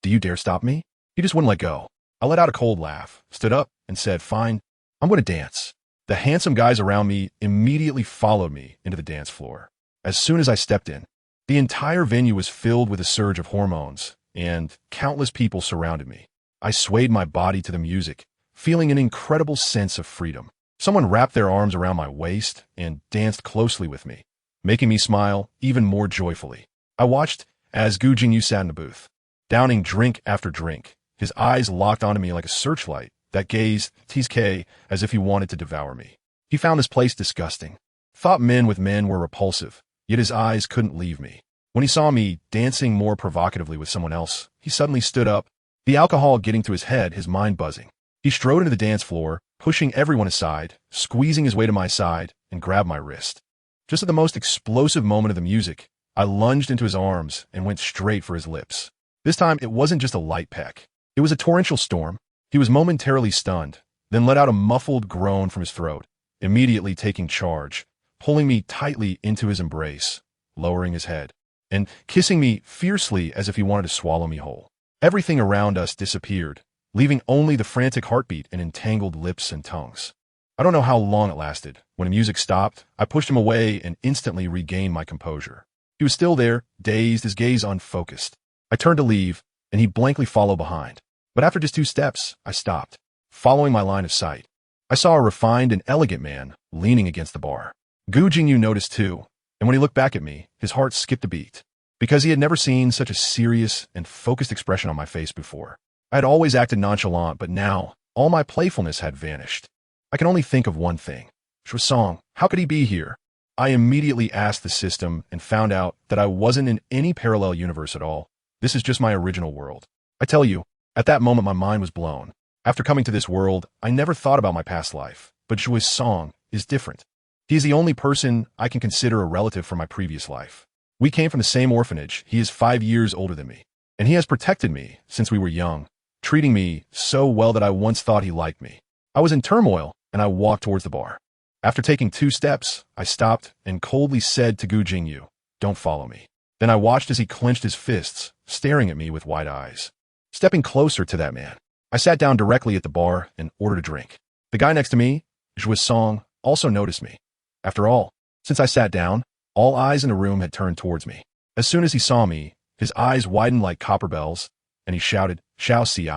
"Do you dare stop me?" He just wouldn't let go. I let out a cold laugh, stood up, and said, "Fine, I'm going to dance." The handsome guys around me immediately followed me into the dance floor. As soon as I stepped in, the entire venue was filled with a surge of hormones, and countless people surrounded me. I swayed my body to the music, feeling an incredible sense of freedom. Someone wrapped their arms around my waist and danced closely with me, making me smile even more joyfully. I watched as Gu Jingyu sat in the booth, downing drink after drink, his eyes locked onto me like a searchlight that gazed TK as if he wanted to devour me. He found this place disgusting, thought men with men were repulsive, yet his eyes couldn't leave me. When he saw me dancing more provocatively with someone else, he suddenly stood up, the alcohol getting to his head, his mind buzzing. He strode into the dance floor, pushing everyone aside, squeezing his way to my side, and grabbed my wrist. Just at the most explosive moment of the music, I lunged into his arms and went straight for his lips. This time, it wasn't just a light peck. It was a torrential storm. He was momentarily stunned, then let out a muffled groan from his throat, immediately taking charge, pulling me tightly into his embrace, lowering his head, and kissing me fiercely as if he wanted to swallow me whole. Everything around us disappeared, leaving only the frantic heartbeat and entangled lips and tongues. I don't know how long it lasted. When the music stopped, I pushed him away and instantly regained my composure. He was still there, dazed, his gaze unfocused. I turned to leave, and he blankly followed behind. But after just 2 steps, I stopped, following my line of sight. I saw a refined and elegant man leaning against the bar. Gu Jingyu noticed too, and when he looked back at me, his heart skipped a beat, because he had never seen such a serious and focused expression on my face before. I had always acted nonchalant, but now, all my playfulness had vanished. I can only think of one thing. Shuasong, how could he be here? I immediately asked the system and found out that I wasn't in any parallel universe at all. This is just my original world. I tell you, at that moment my mind was blown. After coming to this world, I never thought about my past life, but Shuasong is different. He is the only person I can consider a relative from my previous life. We came from the same orphanage. He is 5 years older than me, and he has protected me since we were young, treating me so well that I once thought he liked me. I was in turmoil, and I walked towards the bar. After taking 2 steps, I stopped and coldly said to Gu Jingyu, "Don't follow me." Then I watched as he clenched his fists, staring at me with wide eyes. Stepping closer to that man, I sat down directly at the bar and ordered a drink. The guy next to me, Shuasong, also noticed me. After all, since I sat down, all eyes in the room had turned towards me. As soon as he saw me, his eyes widened like copper bells, and he shouted, "Xiao Ci?"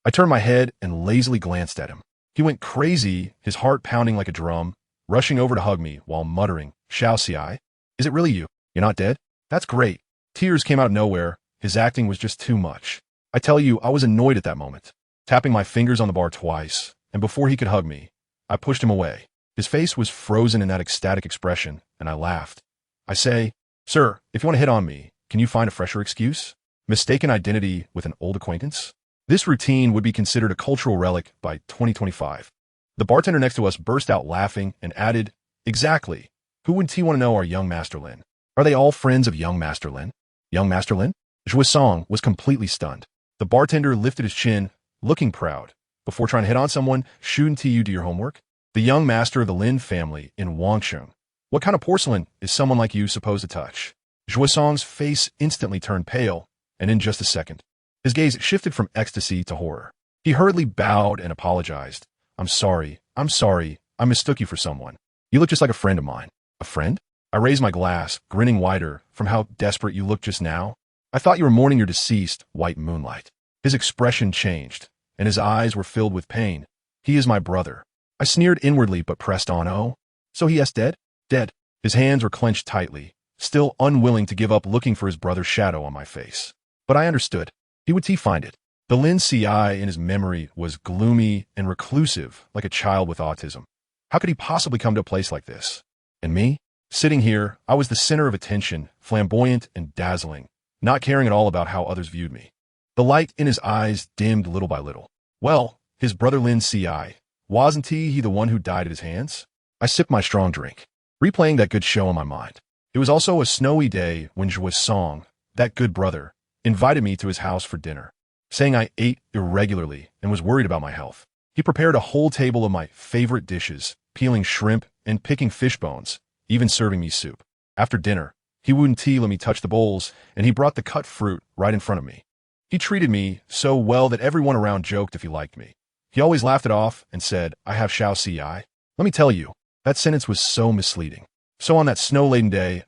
I turned my head and lazily glanced at him. He went crazy, his heart pounding like a drum, rushing over to hug me while muttering, "Xiao Ci? Is it really you? You're not dead? That's great." Tears came out of nowhere. His acting was just too much. I tell you, I was annoyed at that moment, tapping my fingers on the bar twice, and before he could hug me, I pushed him away. His face was frozen in that ecstatic expression, and I laughed. I say, "Sir, if you want to hit on me, can you find a fresher excuse? Mistaken identity with an old acquaintance?" This routine would be considered a cultural relic by 2025. The bartender next to us burst out laughing and added, "Exactly. Who would T want to know our young Master Lin? Are they all friends of young Master Lin?" Young Master Lin? Shuasong was completely stunned. The bartender lifted his chin, looking proud. "Before trying to hit on someone, shouldn't you do your homework? The young master of the Lin family in Wangsheng. What kind of porcelain is someone like you supposed to touch?" Shuasong's face instantly turned pale, and in just a second, his gaze shifted from ecstasy to horror. He hurriedly bowed and apologized. I'm sorry. I mistook you for someone. You look just like a friend of mine." "A friend?" I raised my glass, grinning wider from how desperate you looked just now. "I thought you were mourning your deceased, WhiteMoonlight." His expression changed, and his eyes were filled with pain. "He is my brother." I sneered inwardly but pressed on. "Oh, so he is dead?" "Dead." His hands were clenched tightly, still unwilling to give up looking for his brother's shadow on my face. But I understood. He would find it. The Lin Qiushi in his memory was gloomy and reclusive, like a child with autism. How could he possibly come to a place like this? And me? Sitting here, I was the center of attention, flamboyant and dazzling, not caring at all about how others viewed me. The light in his eyes dimmed little by little. Well, his brother Lin Qiushi, wasn't he the one who died at his hands? I sipped my strong drink, replaying that good show in my mind. It was also a snowy day when Song, that good brother, invited me to his house for dinner, saying I ate irregularly and was worried about my health. He prepared a whole table of my favorite dishes, peeling shrimp and picking fish bones, even serving me soup. After dinner, he wouldn't let me touch the bowls, and he brought the cut fruit right in front of me. He treated me so well that everyone around joked if he liked me. He always laughed it off and said, I have Xiao Ci. Let me tell you, that sentence was so misleading. So on that snow-laden day,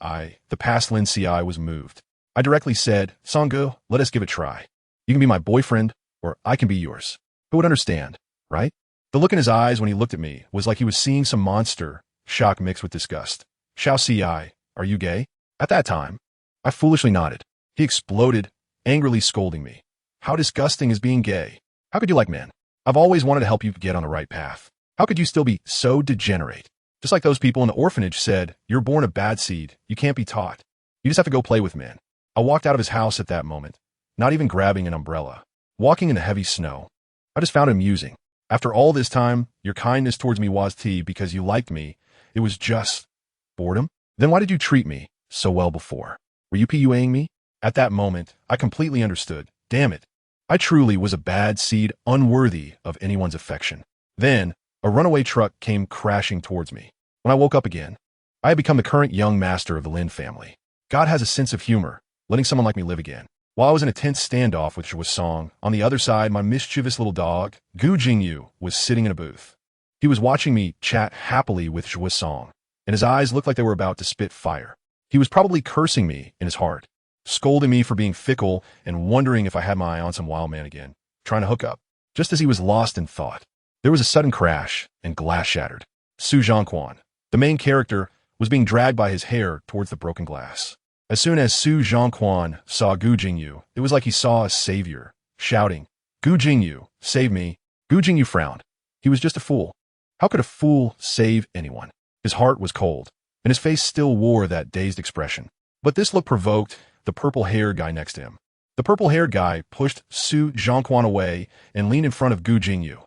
the past Lin Ci, was moved. I directly said, Songgu, let us give it a try. You can be my boyfriend, or I can be yours. Who would understand, right? The look in his eyes when he looked at me was like he was seeing some monster, shock mixed with disgust. Xiao Ci, are you gay? At that time, I foolishly nodded. He exploded, angrily scolding me. How disgusting is being gay? How could you like men? I've always wanted to help you get on the right path. How could you still be so degenerate? Just like those people in the orphanage said, you're born a bad seed, you can't be taught. You just have to go play with men. I walked out of his house at that moment, not even grabbing an umbrella, walking in the heavy snow. I just found it amusing. After all this time, your kindness towards me was because you liked me. It was just boredom? Then why did you treat me so well before? Were you PUAing me? At that moment, I completely understood. Damn it. I truly was a bad seed, unworthy of anyone's affection. Then, a runaway truck came crashing towards me. When I woke up again, I had become the current young master of the Lin family. God has a sense of humor, letting someone like me live again. While I was in a tense standoff with Song, on the other side, my mischievous little dog, Gu Jingyu, was sitting in a booth. He was watching me chat happily with Song, and his eyes looked like they were about to spit fire. He was probably cursing me in his heart, scolding me for being fickle and wondering if I had my eye on some wild man again, trying to hook up. Just as he was lost in thought, there was a sudden crash and glass shattered. Su Zhongquan, the main character, was being dragged by his hair towards the broken glass. As soon as Su Zhongquan saw Gu Jingyu, it was like he saw a savior, shouting, Gu Jingyu, save me. Gu Jingyu frowned. He was just a fool. How could a fool save anyone? His heart was cold, and his face still wore that dazed expression. But this look provoked the purple-haired guy next to him. The purple-haired guy pushed Su Zhongquan away and leaned in front of Gu Jingyu.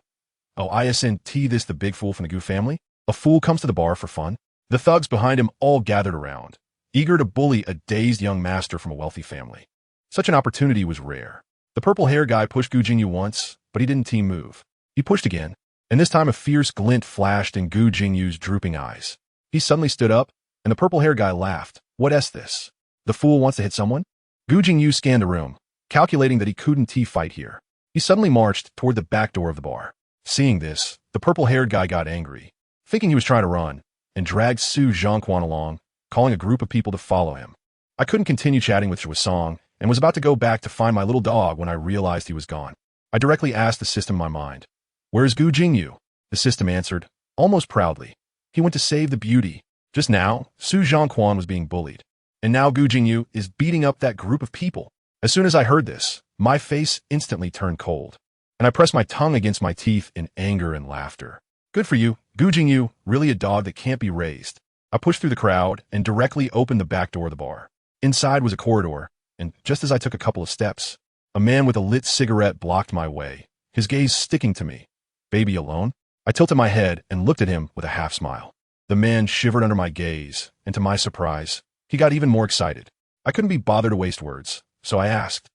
Oh, isn't this the big fool from the Gu family? A fool comes to the bar for fun? The thugs behind him all gathered around, eager to bully a dazed young master from a wealthy family. Such an opportunity was rare. The purple-haired guy pushed Gu Jingyu once, but he didn't move. He pushed again, and this time a fierce glint flashed in Gu Jingyu's drooping eyes. He suddenly stood up, and the purple-haired guy laughed. What's this? The fool wants to hit someone? Gu Jingyu scanned the room, calculating that he couldn't fight here. He suddenly marched toward the back door of the bar. Seeing this, the purple-haired guy got angry, thinking he was trying to run, and dragged Su Zhongquan along, calling a group of people to follow him. I couldn't continue chatting with Song, and was about to go back to find my little dog when I realized he was gone. I directly asked the system in my mind, Where's Gu Jingyu? The system answered, almost proudly. He went to save the beauty. Just now, Su Zhongquan was being bullied, and now Gu Jingyu is beating up that group of people. As soon as I heard this, my face instantly turned cold, and I pressed my tongue against my teeth in anger and laughter. Good for you, Gu Jingyu, really a dog that can't be raised. I pushed through the crowd and directly opened the back door of the bar. Inside was a corridor, and just as I took a couple of steps, a man with a lit cigarette blocked my way, his gaze sticking to me. Baby alone? I tilted my head and looked at him with a half smile. The man shivered under my gaze, and to my surprise, he got even more excited. I couldn't be bothered to waste words, so I asked,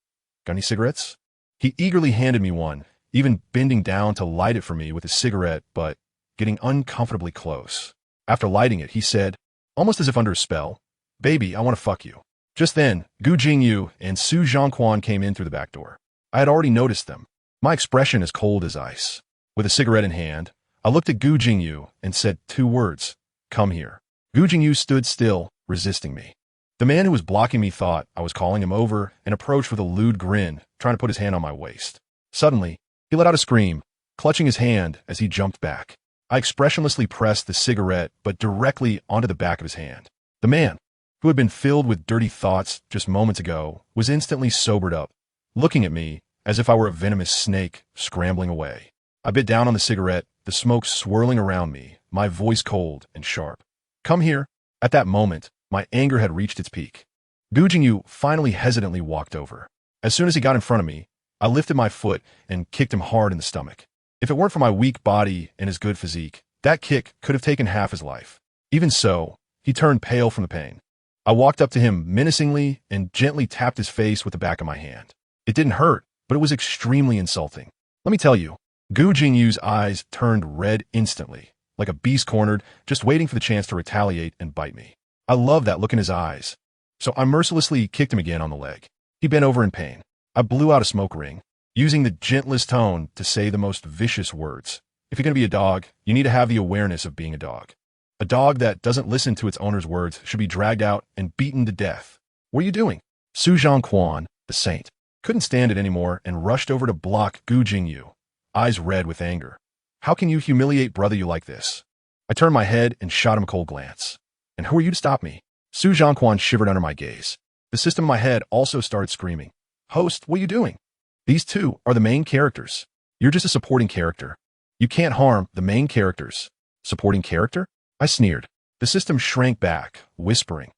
Got any cigarettes? He eagerly handed me one, even bending down to light it for me with his cigarette, but getting uncomfortably close. After lighting it, he said, almost as if under a spell, Baby, I want to fuck you. Just then, Gu Jingyu and Su Zhongquan came in through the back door. I had already noticed them, my expression as cold as ice. With a cigarette in hand, I looked at Gu Jingyu and said 2 words, Come here. Gu Jingyu stood still, resisting me. The man who was blocking me thought I was calling him over and approached with a lewd grin, trying to put his hand on my waist. Suddenly, he let out a scream, clutching his hand as he jumped back. I expressionlessly pressed the cigarette, but directly onto the back of his hand. The man, who had been filled with dirty thoughts just moments ago, was instantly sobered up, looking at me as if I were a venomous snake scrambling away. I bit down on the cigarette, the smoke swirling around me, my voice cold and sharp. Come here. At that moment, my anger had reached its peak. Gu Jingyu finally hesitantly walked over. As soon as he got in front of me, I lifted my foot and kicked him hard in the stomach. If it weren't for my weak body and his good physique, that kick could have taken half his life. Even so, he turned pale from the pain. I walked up to him menacingly and gently tapped his face with the back of my hand. It didn't hurt, but it was extremely insulting. Let me tell you, Gu Jingyu's eyes turned red instantly, like a beast cornered, just waiting for the chance to retaliate and bite me. I loved that look in his eyes, so I mercilessly kicked him again on the leg. He bent over in pain. I blew out a smoke ring, using the gentlest tone to say the most vicious words. If you're going to be a dog, you need to have the awareness of being a dog. A dog that doesn't listen to its owner's words should be dragged out and beaten to death. What are you doing? Su Zhongquan, the saint, couldn't stand it anymore and rushed over to block Gu Jingyu, eyes red with anger. How can you humiliate brother you like this? I turned my head and shot him a cold glance. And who are you to stop me? Su Zhongquan shivered under my gaze. The system in my head also started screaming. Host, what are you doing? These two are the main characters. You're just a supporting character. You can't harm the main characters. Supporting character? I sneered. The system shrank back, whispering,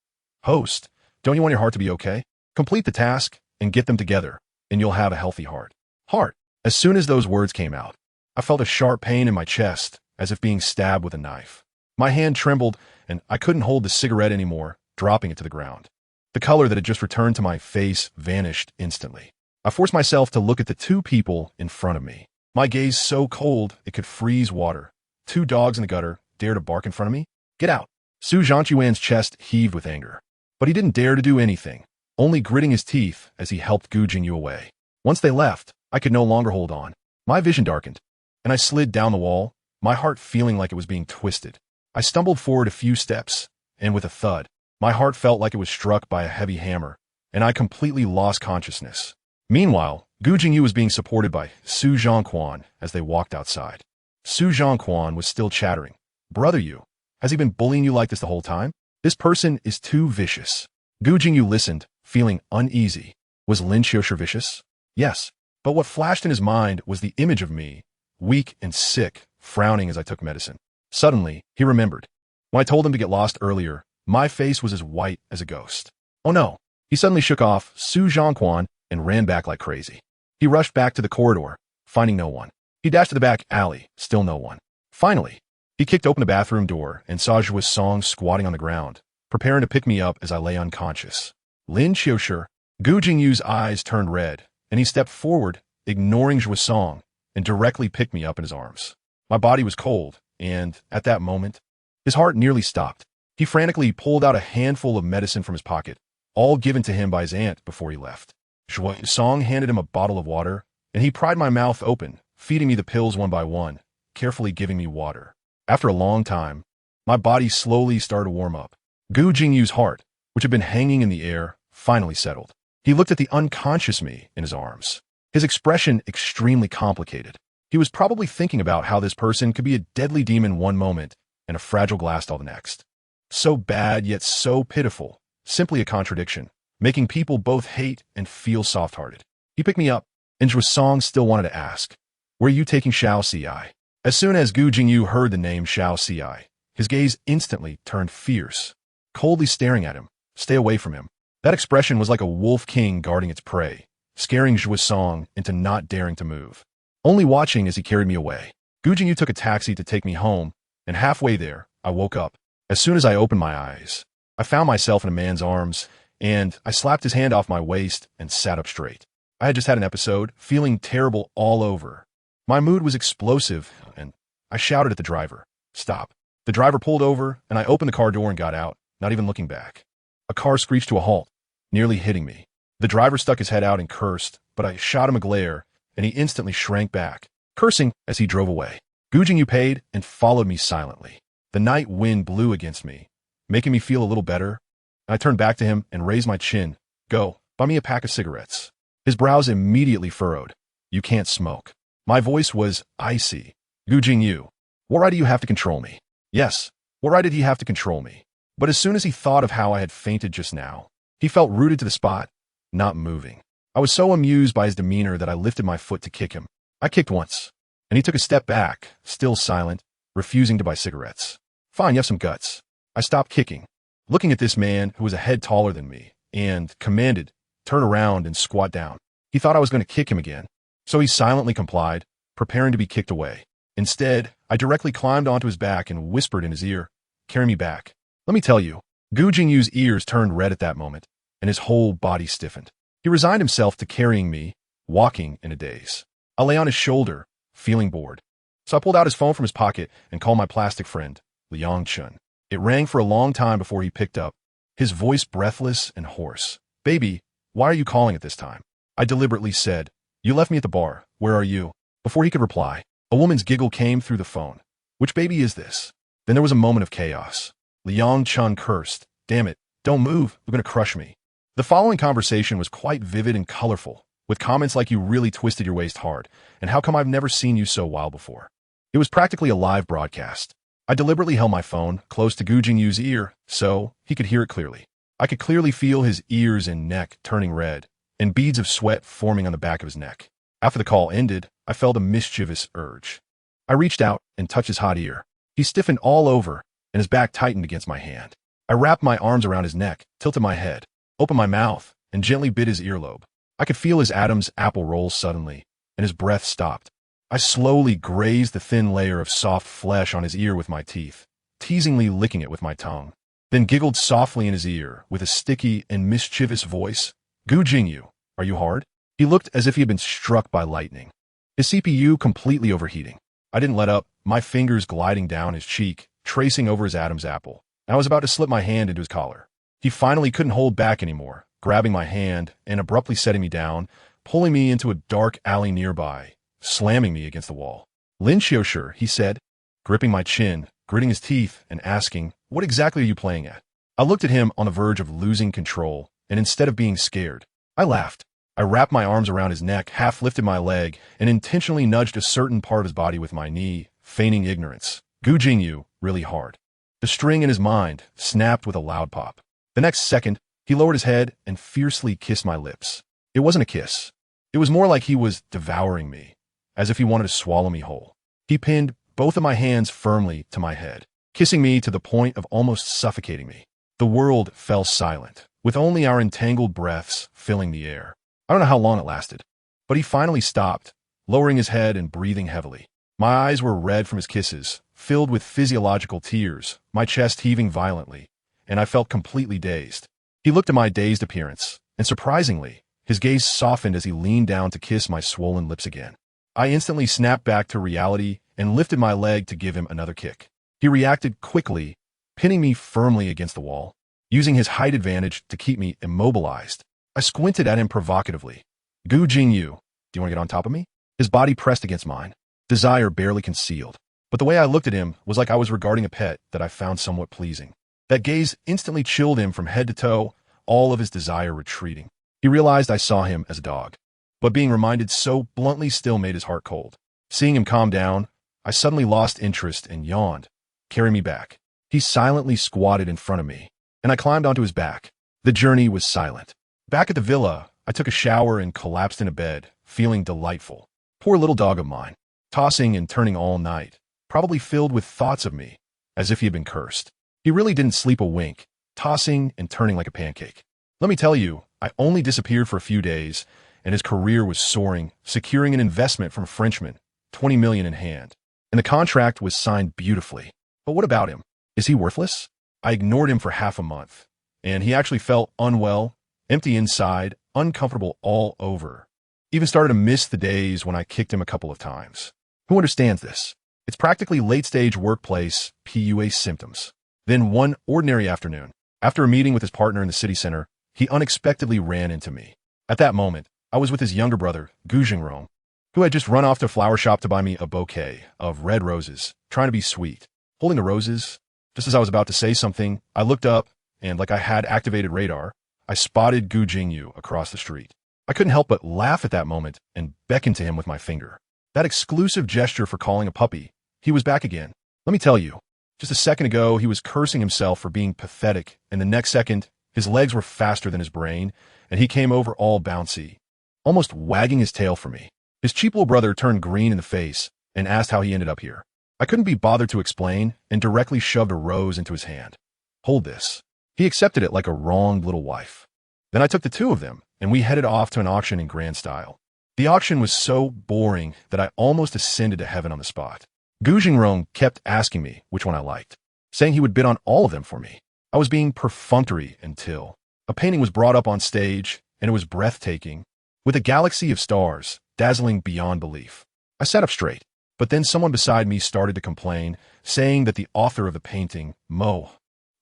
Host, don't you want your heart to be okay? Complete the task and get them together, and you'll have a healthy heart. Heart. As soon as those words came out, I felt a sharp pain in my chest, as if being stabbed with a knife. My hand trembled, and I couldn't hold the cigarette anymore, dropping it to the ground. The color that had just returned to my face vanished instantly. I forced myself to look at the two people in front of me. My gaze so cold it could freeze water. Two dogs in the gutter dare to bark in front of me? Get out! Su Zhongquan's chest heaved with anger. But he didn't dare to do anything, only gritting his teeth as he helped Gu Jingyu away. Once they left, I could no longer hold on. My vision darkened, and I slid down the wall, my heart feeling like it was being twisted. I stumbled forward a few steps, and with a thud, my heart felt like it was struck by a heavy hammer, and I completely lost consciousness. Meanwhile, Gu Jingyu was being supported by Su Zhongquan as they walked outside. Su Zhongquan was still chattering. Brother you, has he been bullying you like this the whole time? This person is too vicious. Gu Jingyu listened, feeling uneasy. Was Lin Qiushi vicious? Yes, but what flashed in his mind was the image of me, weak and sick, frowning as I took medicine. Suddenly, he remembered. When I told him to get lost earlier, my face was as white as a ghost. Oh no! He suddenly shook off Su Zhongquan and ran back like crazy. He rushed back to the corridor, finding no one. He dashed to the back alley, still no one. Finally, he kicked open the bathroom door and saw Zhuo Song squatting on the ground, preparing to pick me up as I lay unconscious. Lin Qiushi, Gu Jingyu's eyes turned red, and he stepped forward, ignoring Zhuo Song, and directly picked me up in his arms. My body was cold, and, at that moment, his heart nearly stopped. He frantically pulled out a handful of medicine from his pocket, all given to him by his aunt before he left. Zhuo Song handed him a bottle of water, and he pried my mouth open, feeding me the pills one by one, carefully giving me water. After a long time, my body slowly started to warm up. Gu Jingyu's heart, which had been hanging in the air, finally settled. He looked at the unconscious me in his arms. His expression extremely complicated. He was probably thinking about how this person could be a deadly demon one moment and a fragile glass doll the next. So bad, yet so pitiful. Simply a contradiction, making people both hate and feel soft-hearted. He picked me up, and Zhuo Song still wanted to ask, where are you taking Xiao Ci? As soon as Gu Jingyu heard the name Xiao Ci, his gaze instantly turned fierce, coldly staring at him. Stay away from him. That expression was like a wolf king guarding its prey, scaring Zhuo Song into not daring to move. Only watching as he carried me away. Gu Jingyu took a taxi to take me home, and halfway there, I woke up. As soon as I opened my eyes, I found myself in a man's arms, and I slapped his hand off my waist and sat up straight. I had just had an episode, feeling terrible all over. My mood was explosive, and I shouted at the driver, "Stop." The driver pulled over, and I opened the car door and got out, not even looking back. A car screeched to a halt, nearly hitting me. The driver stuck his head out and cursed, but I shot him a glare, and he instantly shrank back, cursing as he drove away. Gu Jingyu paid and followed me silently. The night wind blew against me, making me feel a little better. I turned back to him and raised my chin. Go, buy me a pack of cigarettes. His brows immediately furrowed. You can't smoke. My voice was icy. Gu Jingyu, what right do you have to control me? Yes, what right did he have to control me? But as soon as he thought of how I had fainted just now, he felt rooted to the spot, not moving. I was so amused by his demeanor that I lifted my foot to kick him. I kicked once, and he took a step back, still silent, refusing to buy cigarettes. Fine, you have some guts. I stopped kicking, looking at this man who was a head taller than me, and commanded, turn around and squat down. He thought I was going to kick him again, so he silently complied, preparing to be kicked away. Instead, I directly climbed onto his back and whispered in his ear, "Carry me back." Let me tell you, Gu Jingyu's ears turned red at that moment, and his whole body stiffened. He resigned himself to carrying me, walking in a daze. I lay on his shoulder, feeling bored. So I pulled out his phone from his pocket and called my plastic friend, Liang Chun. It rang for a long time before he picked up, his voice breathless and hoarse. "Baby, why are you calling at this time?" I deliberately said, "You left me at the bar. Where are you?" Before he could reply, a woman's giggle came through the phone. "Which baby is this?" Then there was a moment of chaos. Liang Chun cursed, "Damn it, don't move, you're going to crush me." The following conversation was quite vivid and colorful, with comments like "You really twisted your waist hard," and "How come I've never seen you so wild before?" It was practically a live broadcast. I deliberately held my phone close to Gu Jingyu's ear so he could hear it clearly. I could clearly feel his ears and neck turning red, and beads of sweat forming on the back of his neck. After the call ended, I felt a mischievous urge. I reached out and touched his hot ear. He stiffened all over, and his back tightened against my hand. I wrapped my arms around his neck, tilted my head, opened my mouth, and gently bit his earlobe. I could feel his Adam's apple roll suddenly, and his breath stopped. I slowly grazed the thin layer of soft flesh on his ear with my teeth, teasingly licking it with my tongue, then giggled softly in his ear with a sticky and mischievous voice. "Gu Jingyu, are you hard?" He looked as if he had been struck by lightning, his CPU completely overheating. I didn't let up, my fingers gliding down his cheek, tracing over his Adam's apple. I was about to slip my hand into his collar. He finally couldn't hold back anymore, grabbing my hand and abruptly setting me down, pulling me into a dark alley nearby, slamming me against the wall. "Lin Qiushi," he said, gripping my chin, gritting his teeth, and asking, "What exactly are you playing at?" I looked at him on the verge of losing control, and instead of being scared, I laughed. I wrapped my arms around his neck, half lifted my leg, and intentionally nudged a certain part of his body with my knee, feigning ignorance. "Gu Jingyu, really hard." The string in his mind snapped with a loud pop. The next second, he lowered his head and fiercely kissed my lips. It wasn't a kiss. It was more like he was devouring me, as if he wanted to swallow me whole. He pinned both of my hands firmly to my head, kissing me to the point of almost suffocating me. The world fell silent, with only our entangled breaths filling the air. I don't know how long it lasted, but he finally stopped, lowering his head and breathing heavily. My eyes were red from his kisses, filled with physiological tears, my chest heaving violently, and I felt completely dazed. He looked at my dazed appearance, and surprisingly, his gaze softened as he leaned down to kiss my swollen lips again. I instantly snapped back to reality and lifted my leg to give him another kick. He reacted quickly, pinning me firmly against the wall, using his height advantage to keep me immobilized. I squinted at him provocatively. "Gu Jingyu, do you want to get on top of me?" His body pressed against mine, desire barely concealed. But the way I looked at him was like I was regarding a pet that I found somewhat pleasing. That gaze instantly chilled him from head to toe, all of his desire retreating. He realized I saw him as a dog, but being reminded so bluntly still made his heart cold. Seeing him calm down, I suddenly lost interest and yawned. "Carry me back." He silently squatted in front of me, and I climbed onto his back. The journey was silent. Back at the villa, I took a shower and collapsed in a bed, feeling delightful. Poor little dog of mine, tossing and turning all night, probably filled with thoughts of me, as if he had been cursed. He really didn't sleep a wink, tossing and turning like a pancake. Let me tell you, I only disappeared for a few days, and his career was soaring, securing an investment from a Frenchman, 20 million in hand. And the contract was signed beautifully. But what about him? Is he worthless? I ignored him for half a month, and he actually felt unwell, empty inside, uncomfortable all over. Even started to miss the days when I kicked him a couple of times. Who understands this? It's practically late-stage workplace PUA symptoms. Then one ordinary afternoon, after a meeting with his partner in the city center, he unexpectedly ran into me. At that moment, I was with his younger brother, Gu Jingrong, who had just run off to a flower shop to buy me a bouquet of red roses, trying to be sweet. Holding the roses, just as I was about to say something, I looked up, and like I had activated radar, I spotted Gu Jingyu across the street. I couldn't help but laugh at that moment and beckon to him with my finger. That exclusive gesture for calling a puppy. He was back again. Let me tell you, just a second ago, he was cursing himself for being pathetic, and the next second, his legs were faster than his brain, and he came over all bouncy, almost wagging his tail for me. His cheap little brother turned green in the face and asked how he ended up here. I couldn't be bothered to explain and directly shoved a rose into his hand. "Hold this." He accepted it like a wronged little wife. Then I took the two of them, and we headed off to an auction in grand style. The auction was so boring that I almost ascended to heaven on the spot. Gu Jingrong kept asking me which one I liked, saying he would bid on all of them for me. I was being perfunctory until a painting was brought up on stage, and it was breathtaking, with a galaxy of stars, dazzling beyond belief. I sat up straight, but then someone beside me started to complain, saying that the author of the painting, Mo,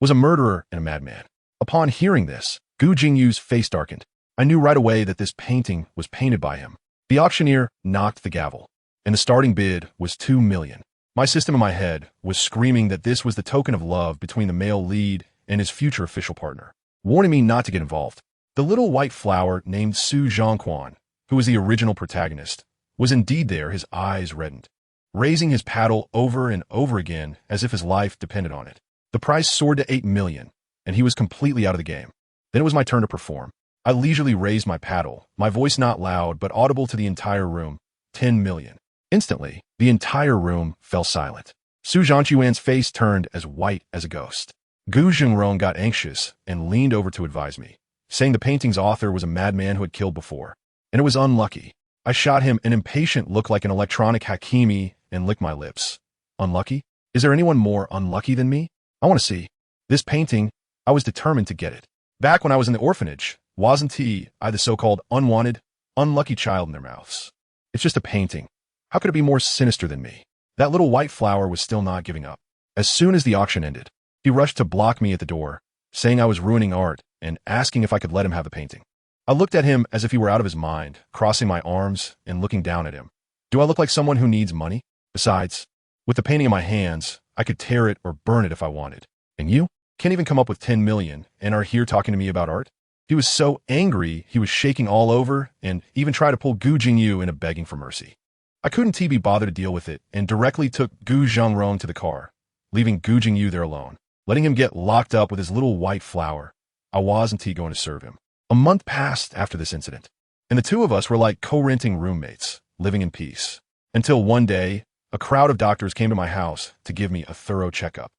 was a murderer and a madman. Upon hearing this, Gu Jingyu's face darkened. I knew right away that this painting was painted by him. The auctioneer knocked the gavel, and the starting bid was 2 million. My system in my head was screaming that this was the token of love between the male lead and his future official partner, warning me not to get involved. The little white flower named Su Zhongquan, who was the original protagonist, was indeed there, his eyes reddened, raising his paddle over and over again as if his life depended on it. The price soared to 8 million, and he was completely out of the game. Then it was my turn to perform. I leisurely raised my paddle, my voice not loud but audible to the entire room. 10 million. Instantly, the entire room fell silent. Su Zhongquan's face turned as white as a ghost. Gu Jingrong got anxious and leaned over to advise me, saying the painting's author was a madman who had killed before, and it was unlucky. I shot him an impatient look like an electronic Hakimi and licked my lips. Unlucky? Is there anyone more unlucky than me? I want to see. This painting, I was determined to get it. Back when I was in the orphanage, wasn't I the so-called unwanted, unlucky child in their mouths? It's just a painting. How could it be more sinister than me? That little white flower was still not giving up. As soon as the auction ended, he rushed to block me at the door, saying I was ruining art and asking if I could let him have the painting. I looked at him as if he were out of his mind, crossing my arms and looking down at him. Do I look like someone who needs money? Besides, with the painting in my hands, I could tear it or burn it if I wanted. And you? Can't even come up with 10 million and are here talking to me about art? He was so angry, he was shaking all over and even tried to pull Gu Jingyu into begging for mercy. I couldn't be bothered to deal with it and directly took Gu Zhongrong to the car, leaving Gu Jingyu there alone, letting him get locked up with his little white flower. I wasn't going to serve him. A month passed after this incident, and the two of us were like co-renting roommates, living in peace. Until one day, a crowd of doctors came to my house to give me a thorough checkup.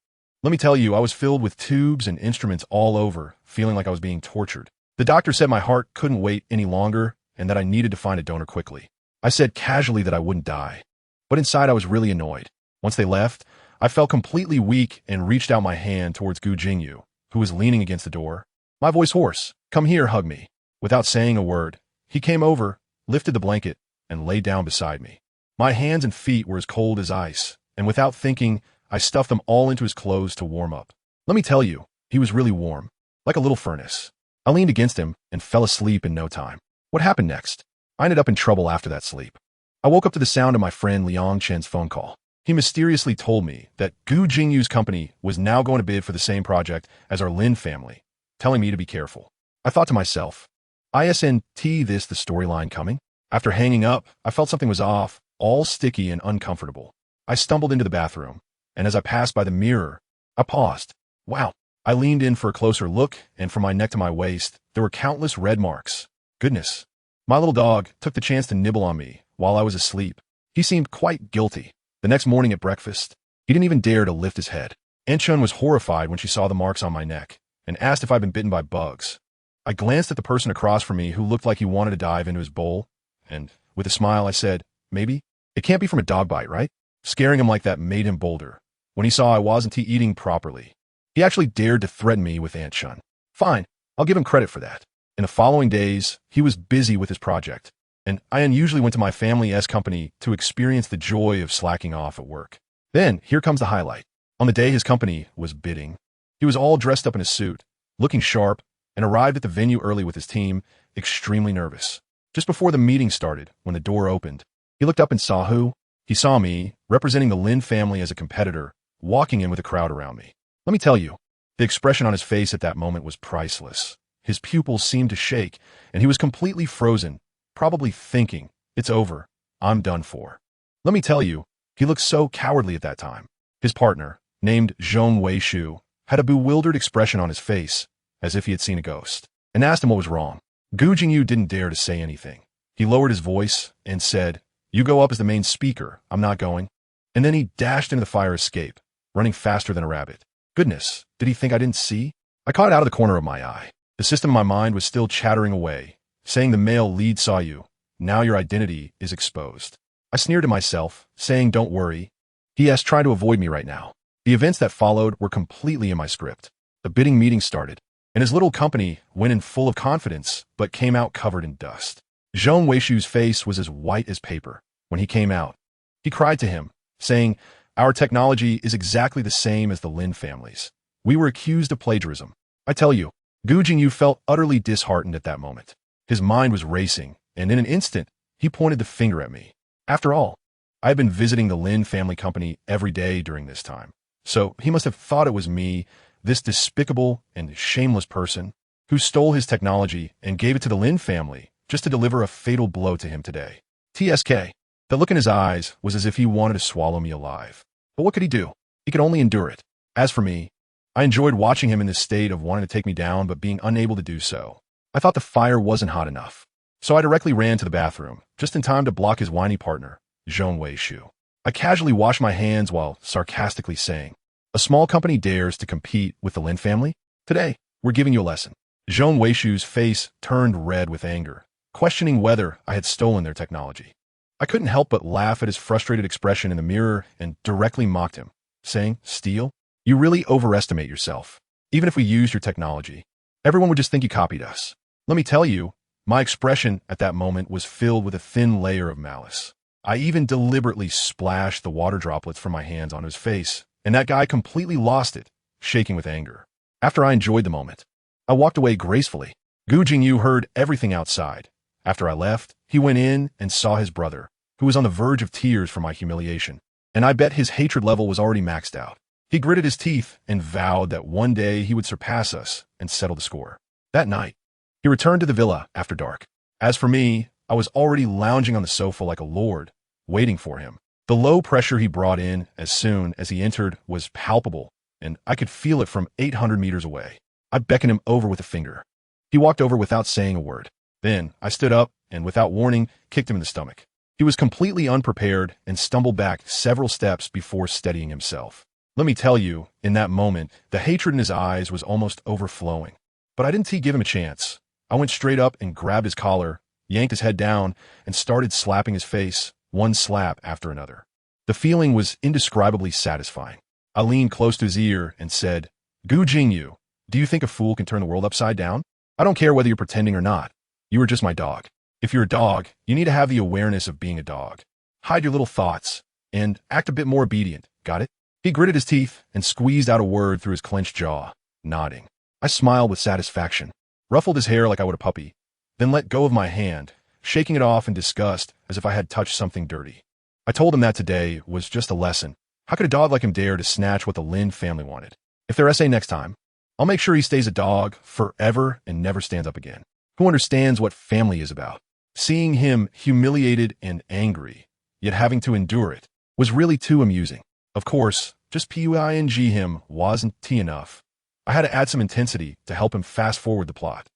Let me tell you, I was filled with tubes and instruments all over, feeling like I was being tortured. The doctor said my heart couldn't wait any longer and that I needed to find a donor quickly. I said casually that I wouldn't die, but inside I was really annoyed. Once they left, I felt completely weak and reached out my hand towards Gu Jingyu, who was leaning against the door. My voice hoarse, "Come here, hug me." Without saying a word, he came over, lifted the blanket, and lay down beside me. My hands and feet were as cold as ice, and without thinking, I stuffed them all into his clothes to warm up. Let me tell you, he was really warm, like a little furnace. I leaned against him and fell asleep in no time. What happened next? I ended up in trouble after that sleep. I woke up to the sound of my friend Liang Chen's phone call. He mysteriously told me that Gu Jingyu's company was now going to bid for the same project as our Lin family, telling me to be careful. I thought to myself, isn't this the storyline coming? After hanging up, I felt something was off, all sticky and uncomfortable. I stumbled into the bathroom, and as I passed by the mirror, I paused. Wow. I leaned in for a closer look, and from my neck to my waist, there were countless red marks. Goodness. My little dog took the chance to nibble on me while I was asleep. He seemed quite guilty. The next morning at breakfast, he didn't even dare to lift his head. Aunt Chun was horrified when she saw the marks on my neck and asked if I'd been bitten by bugs. I glanced at the person across from me who looked like he wanted to dive into his bowl, and with a smile I said, maybe? It can't be from a dog bite, right? Scaring him like that made him bolder. When he saw I wasn't eating properly, he actually dared to threaten me with Aunt Chun. Fine, I'll give him credit for that. In the following days, he was busy with his project, and I unusually went to my family's company to experience the joy of slacking off at work. Then, here comes the highlight. On the day his company was bidding, he was all dressed up in a suit, looking sharp, and arrived at the venue early with his team, extremely nervous. Just before the meeting started, when the door opened, he looked up and saw who? He saw me, representing the Lin family as a competitor, walking in with a crowd around me. Let me tell you, the expression on his face at that moment was priceless. His pupils seemed to shake, and he was completely frozen, probably thinking, it's over, I'm done for. Let me tell you, he looked so cowardly at that time. His partner, named Zhong Weishu, had a bewildered expression on his face, as if he had seen a ghost, and asked him what was wrong. Gu Jingyu didn't dare to say anything. He lowered his voice and said, "You go up as the main speaker, I'm not going." And then he dashed into the fire escape, running faster than a rabbit. Goodness, did he think I didn't see? I caught it out of the corner of my eye. The system in my mind was still chattering away, saying the male lead saw you. Now your identity is exposed. I sneered to myself, saying don't worry. He.S. trying to avoid me right now. The events that followed were completely in my script. The bidding meeting started, and his little company went in full of confidence, but came out covered in dust. Zhong Weishu's face was as white as paper when he came out. He cried to him, saying, our technology is exactly the same as the Lin family's. We were accused of plagiarism. I tell you, Gu Jingyu felt utterly disheartened at that moment. His mind was racing, and in an instant, he pointed the finger at me. After all, I had been visiting the Lin family company every day during this time, so he must have thought it was me, this despicable and shameless person, who stole his technology and gave it to the Lin family just to deliver a fatal blow to him today. TSK. The look in his eyes was as if he wanted to swallow me alive. But what could he do? He could only endure it. As for me, I enjoyed watching him in this state of wanting to take me down but being unable to do so. I thought the fire wasn't hot enough. So I directly ran to the bathroom, just in time to block his whiny partner, Zhong Weishu. I casually washed my hands while sarcastically saying, a small company dares to compete with the Lin family? Today, we're giving you a lesson. Zhong Weishu's face turned red with anger, questioning whether I had stolen their technology. I couldn't help but laugh at his frustrated expression in the mirror and directly mocked him, saying, steal? You really overestimate yourself. Even if we used your technology, everyone would just think you copied us. Let me tell you, my expression at that moment was filled with a thin layer of malice. I even deliberately splashed the water droplets from my hands on his face, and that guy completely lost it, shaking with anger. After I enjoyed the moment, I walked away gracefully. Gu Jingyu heard everything outside. After I left, he went in and saw his brother, who was on the verge of tears from my humiliation, and I bet his hatred level was already maxed out. He gritted his teeth and vowed that one day he would surpass us and settle the score. That night, he returned to the villa after dark. As for me, I was already lounging on the sofa like a lord, waiting for him. The low pressure he brought in as soon as he entered was palpable, and I could feel it from 800 meters away. I beckoned him over with a finger. He walked over without saying a word. Then I stood up and, without warning, kicked him in the stomach. He was completely unprepared and stumbled back several steps before steadying himself. Let me tell you, in that moment, the hatred in his eyes was almost overflowing. But I didn't give him a chance. I went straight up and grabbed his collar, yanked his head down, and started slapping his face, one slap after another. The feeling was indescribably satisfying. I leaned close to his ear and said, Gu Jingyu, do you think a fool can turn the world upside down? I don't care whether you're pretending or not. You are just my dog. If you're a dog, you need to have the awareness of being a dog. Hide your little thoughts and act a bit more obedient. Got it? He gritted his teeth and squeezed out a word through his clenched jaw, nodding. I smiled with satisfaction, ruffled his hair like I would a puppy, then let go of my hand, shaking it off in disgust as if I had touched something dirty. I told him that today was just a lesson. How could a dog like him dare to snatch what the Lin family wanted? If they're essay next time, I'll make sure he stays a dog forever and never stands up again. Who understands what family is about? Seeing him humiliated and angry, yet having to endure it, was really too amusing. Of course, just puing him wasn't enough. I had to add some intensity to help him fast forward the plot.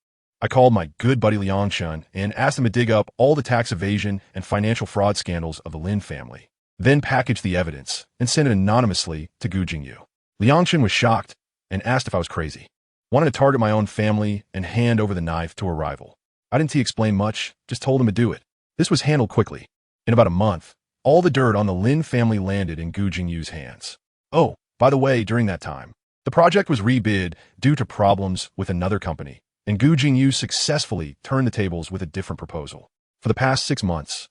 I called my good buddy Liangshun and asked him to dig up all the tax evasion and financial fraud scandals of the Lin family, then package the evidence and send it anonymously to Gu Jingyu. Liangshun was shocked and asked if I was crazy. Wanted to target my own family and hand over the knife to a rival. I didn't explain much, just told him to do it. This was handled quickly. In about a month, all the dirt on the Lin family landed in Gu Jingyu's hands. Oh, by the way, during that time, the project was rebid due to problems with another company, and Gu Jingyu successfully turned the tables with a different proposal. For the past 6 months,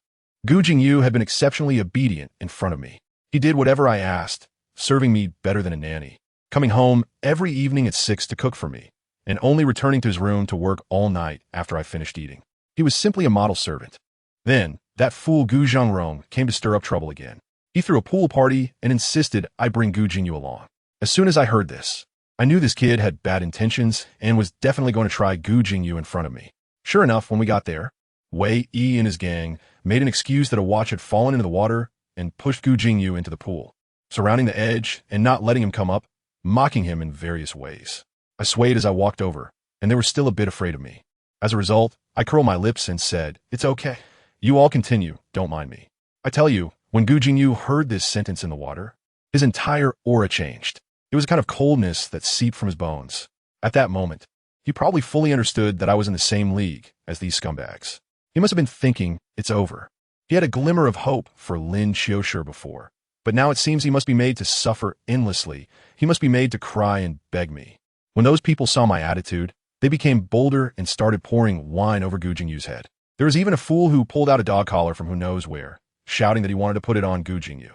Gu Jingyu had been exceptionally obedient in front of me. He did whatever I asked, serving me better than a nanny, coming home every evening at 6 to cook for me, and only returning to his room to work all night after I finished eating. He was simply a model servant. Then, that fool Gu Zhangrong came to stir up trouble again. He threw a pool party and insisted I bring Gu Jingyu along. As soon as I heard this, I knew this kid had bad intentions and was definitely going to try Gu Jingyu in front of me. Sure enough, when we got there, Wei Yi and his gang made an excuse that a watch had fallen into the water and pushed Gu Jingyu into the pool, surrounding the edge and not letting him come up, mocking him in various ways. I swayed as I walked over, and they were still a bit afraid of me. As a result, I curled my lips and said, "It's okay. You all continue, don't mind me." I tell you, when Gu Jingyu heard this sentence in the water, his entire aura changed. It was a kind of coldness that seeped from his bones. At that moment, He probably fully understood that I was in the same league as these scumbags. He must have been thinking, it's over. He had a glimmer of hope for Lin Qiushi before, but now it seems he must be made to suffer endlessly. He must be made to cry and beg me. When those people saw my attitude, they became bolder and started pouring wine over Gu Jingyu's head. There was even a fool who pulled out a dog collar from who knows where, shouting that he wanted to put it on Gu Jingyu.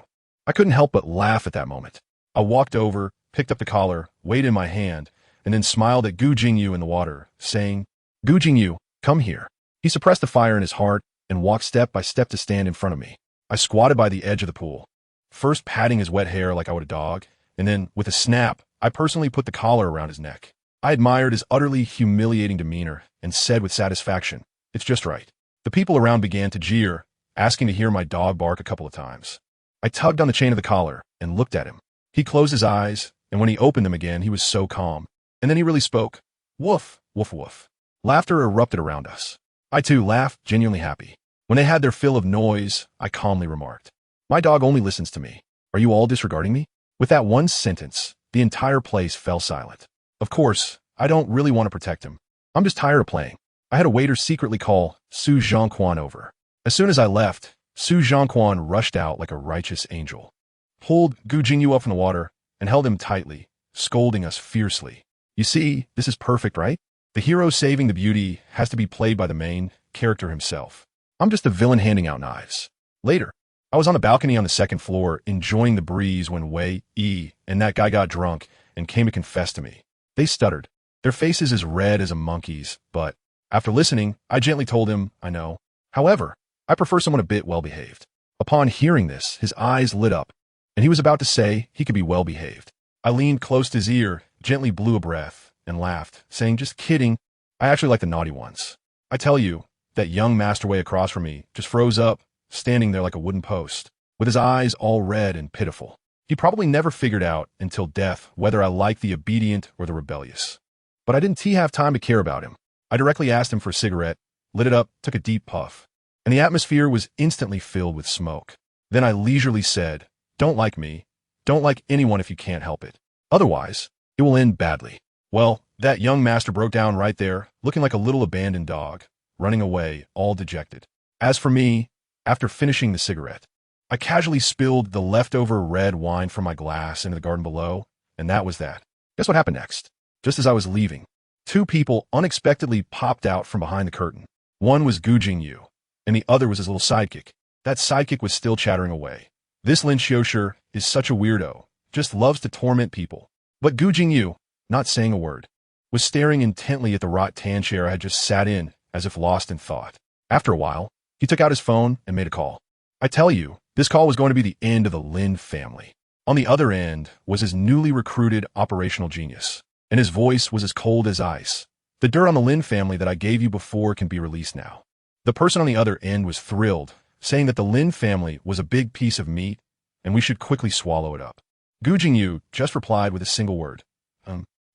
I couldn't help but laugh at that moment. I walked over, picked up the collar, weighed it in my hand, and then smiled at Gu Jingyu in the water, saying, "Gu Jingyu, come here." He suppressed the fire in his heart and walked step by step to stand in front of me. I squatted by the edge of the pool, first patting his wet hair like I would a dog, and then, with a snap, I personally put the collar around his neck. I admired his utterly humiliating demeanor and said with satisfaction, "It's just right." The people around began to jeer, asking to hear my dog bark a couple of times. I tugged on the chain of the collar and looked at him. He closed his eyes, and when he opened them again, he was so calm. And then he really spoke. Woof, woof, woof. Laughter erupted around us. I too laughed, genuinely happy. When they had their fill of noise, I calmly remarked, "My dog only listens to me. Are you all disregarding me?" With that one sentence, the entire place fell silent. Of course, I don't really want to protect him. I'm just tired of playing. I had a waiter secretly call Su Zhongquan over. As soon as I left, Su Zhongquan rushed out like a righteous angel, pulled Gu Jingyu up from the water, and held him tightly, scolding us fiercely. You see, this is perfect, right? The hero saving the beauty has to be played by the main character himself. I'm just the villain handing out knives. Later, I was on the balcony on the second floor, enjoying the breeze when Wei Yi and that guy got drunk and came to confess to me. They stuttered, their faces as red as a monkey's, but after listening, I gently told him, I know. However, I prefer someone a bit well-behaved. Upon hearing this, his eyes lit up, and he was about to say he could be well-behaved. I leaned close to his ear, gently blew a breath, and laughed, saying, just kidding, I actually like the naughty ones. I tell you, that young masterway across from me just froze up, standing there like a wooden post, with his eyes all red and pitiful. He probably never figured out until death whether I liked the obedient or the rebellious. But I didn't have time to care about him. I directly asked him for a cigarette, lit it up, took a deep puff, and the atmosphere was instantly filled with smoke. Then I leisurely said, don't like me. Don't like anyone if you can't help it. Otherwise, it will end badly. Well, that young master broke down right there, looking like a little abandoned dog, running away, all dejected. As for me, after finishing the cigarette, I casually spilled the leftover red wine from my glass into the garden below, and that was that. Guess what happened next? Just as I was leaving, two people unexpectedly popped out from behind the curtain. One was Gu Jingyu, and the other was his little sidekick. That sidekick was still chattering away. This Lin Qiushi is such a weirdo, just loves to torment people. But Gu Jingyu, not saying a word, was staring intently at the rot tan chair I had just sat in, as if lost in thought. After a while, he took out his phone and made a call. I tell you, this call was going to be the end of the Lin family. On the other end was his newly recruited operational genius, and his voice was as cold as ice. The dirt on the Lin family that I gave you before can be released now. The person on the other end was thrilled, saying that the Lin family was a big piece of meat, and we should quickly swallow it up. Gu Jingyu just replied with a single word.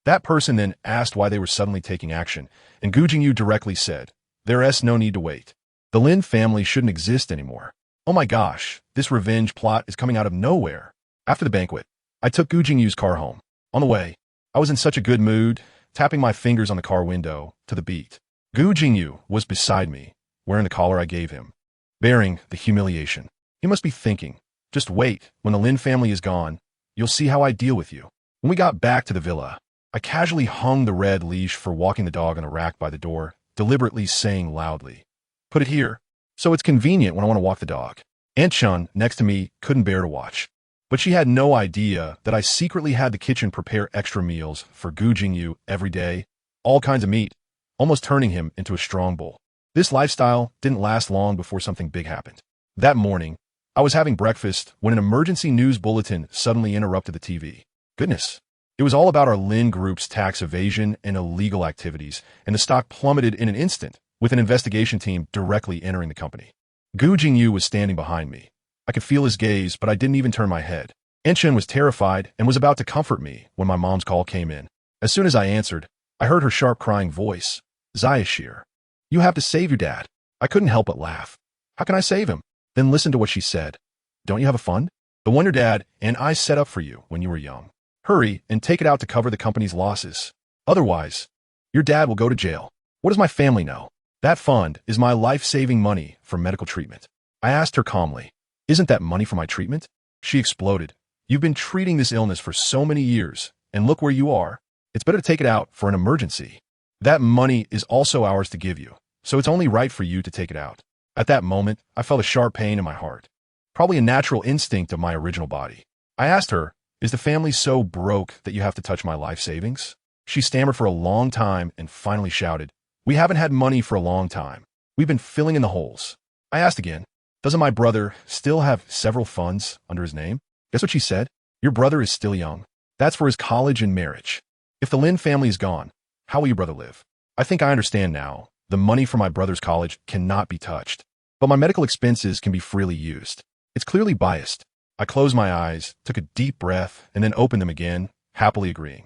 That person then asked why they were suddenly taking action, and Gu Jingyu directly said, there's no need to wait. The Lin family shouldn't exist anymore. Oh my gosh, this revenge plot is coming out of nowhere. After the banquet, I took Gu Jingyu's car home. On the way, I was in such a good mood, tapping my fingers on the car window to the beat. Gu Jingyu was beside me, wearing the collar I gave him, bearing the humiliation. He must be thinking, just wait, when the Lin family is gone, you'll see how I deal with you. When we got back to the villa, I casually hung the red leash for walking the dog on a rack by the door, deliberately saying loudly, put it here, so it's convenient when I want to walk the dog. Aunt Chun, next to me, couldn't bear to watch. But she had no idea that I secretly had the kitchen prepare extra meals for Gu Jingyu every day, all kinds of meat, almost turning him into a strong bull. This lifestyle didn't last long before something big happened. That morning, I was having breakfast when an emergency news bulletin suddenly interrupted the TV. Goodness. It was all about our Lin Group's tax evasion and illegal activities, and the stock plummeted in an instant, with an investigation team directly entering the company. Gu Jingyu was standing behind me. I could feel his gaze, but I didn't even turn my head. Aunt Chen was terrified and was about to comfort me when my mom's call came in. As soon as I answered, I heard her sharp crying voice. Zayashir, you have to save your dad. I couldn't help but laugh. How can I save him? Then listen to what she said. Don't you have a fund? The one your dad and I set up for you when you were young. Hurry and take it out to cover the company's losses. Otherwise, Your dad will go to jail. What does my family know? That fund is my life-saving money for medical treatment. I asked her calmly, isn't that money for my treatment? She exploded. You've been treating this illness for so many years, and look where you are. It's better to take it out for an emergency. That money is also ours to give you, so it's only right for you to take it out. At that moment, I felt a sharp pain in my heart. Probably a natural instinct of my original body. I asked her, is the family so broke that you have to touch my life savings? She stammered for a long time and finally shouted, we haven't had money for a long time. We've been filling in the holes. I asked again, doesn't my brother still have several funds under his name? Guess what she said? Your brother is still young. That's for his college and marriage. If the Lin family is gone, how will your brother live? I think I understand now. The money for my brother's college cannot be touched, but my medical expenses can be freely used. It's clearly biased. I closed my eyes, took a deep breath, and then opened them again, happily agreeing.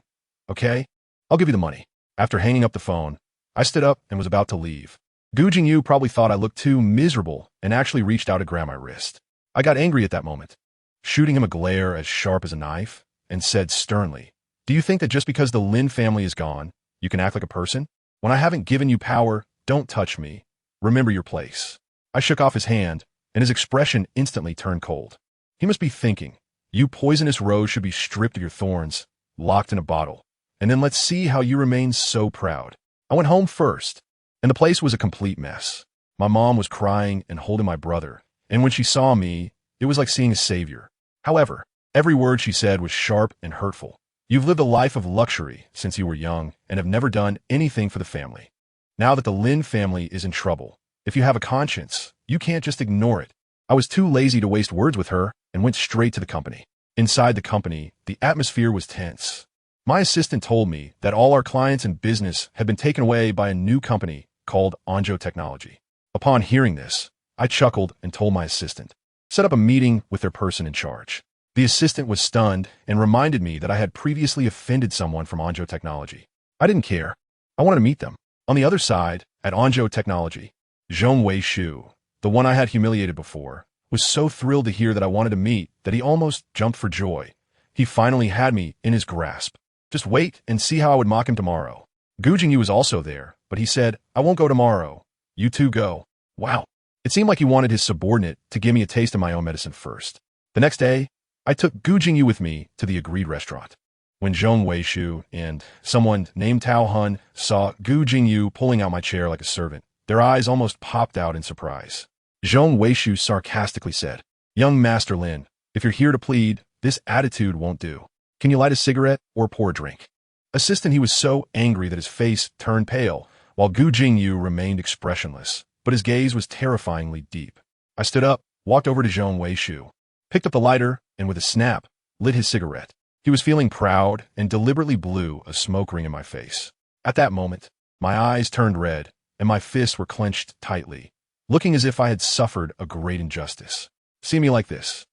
Okay, I'll give you the money. After hanging up the phone, I stood up and was about to leave. Gu Jingyu probably thought I looked too miserable and actually reached out to grab my wrist. I got angry at that moment, shooting him a glare as sharp as a knife, and said sternly, do you think that just because the Lin family is gone, you can act like a person? When I haven't given you power, don't touch me. Remember your place. I shook off his hand, and his expression instantly turned cold. He must be thinking, you poisonous rose should be stripped of your thorns, locked in a bottle, and then let's see how you remain so proud. I went home first, and the place was a complete mess. My mom was crying and holding my brother, and when she saw me, it was like seeing a savior. However, every word she said was sharp and hurtful. You've lived a life of luxury since you were young and have never done anything for the family. Now that the Lin family is in trouble, if you have a conscience, you can't just ignore it. I was too lazy to waste words with her and went straight to the company. Inside the company, the atmosphere was tense. My assistant told me that all our clients and business had been taken away by a new company called Herointo Technology. Upon hearing this, I chuckled and told my assistant, set up a meeting with their person in charge. The assistant was stunned and reminded me that I had previously offended someone from Herointo Technology. I didn't care. I wanted to meet them. On the other side, at Herointo Technology, Zhong Weishu, the one I had humiliated before, was so thrilled to hear that I wanted to meet that he almost jumped for joy. He finally had me in his grasp. Just wait and see how I would mock him tomorrow. Gu Jingyu was also there, but he said, I won't go tomorrow. You two go. Wow. It seemed like he wanted his subordinate to give me a taste of my own medicine first. The next day, I took Gu Jingyu with me to the agreed restaurant. When Zhong Weishu and someone named Tao Hun saw Gu Jingyu pulling out my chair like a servant, their eyes almost popped out in surprise. Zhong Weishu sarcastically said, young Master Lin, if you're here to plead, this attitude won't do. Can you light a cigarette or pour a drink? Assistant, he was so angry that his face turned pale, while Gu Jingyu remained expressionless, but his gaze was terrifyingly deep. I stood up, walked over to Zhong Weishu, picked up the lighter, and with a snap, lit his cigarette. He was feeling proud and deliberately blew a smoke ring in my face. At that moment, my eyes turned red, and my fists were clenched tightly, looking as if I had suffered a great injustice. See me like this.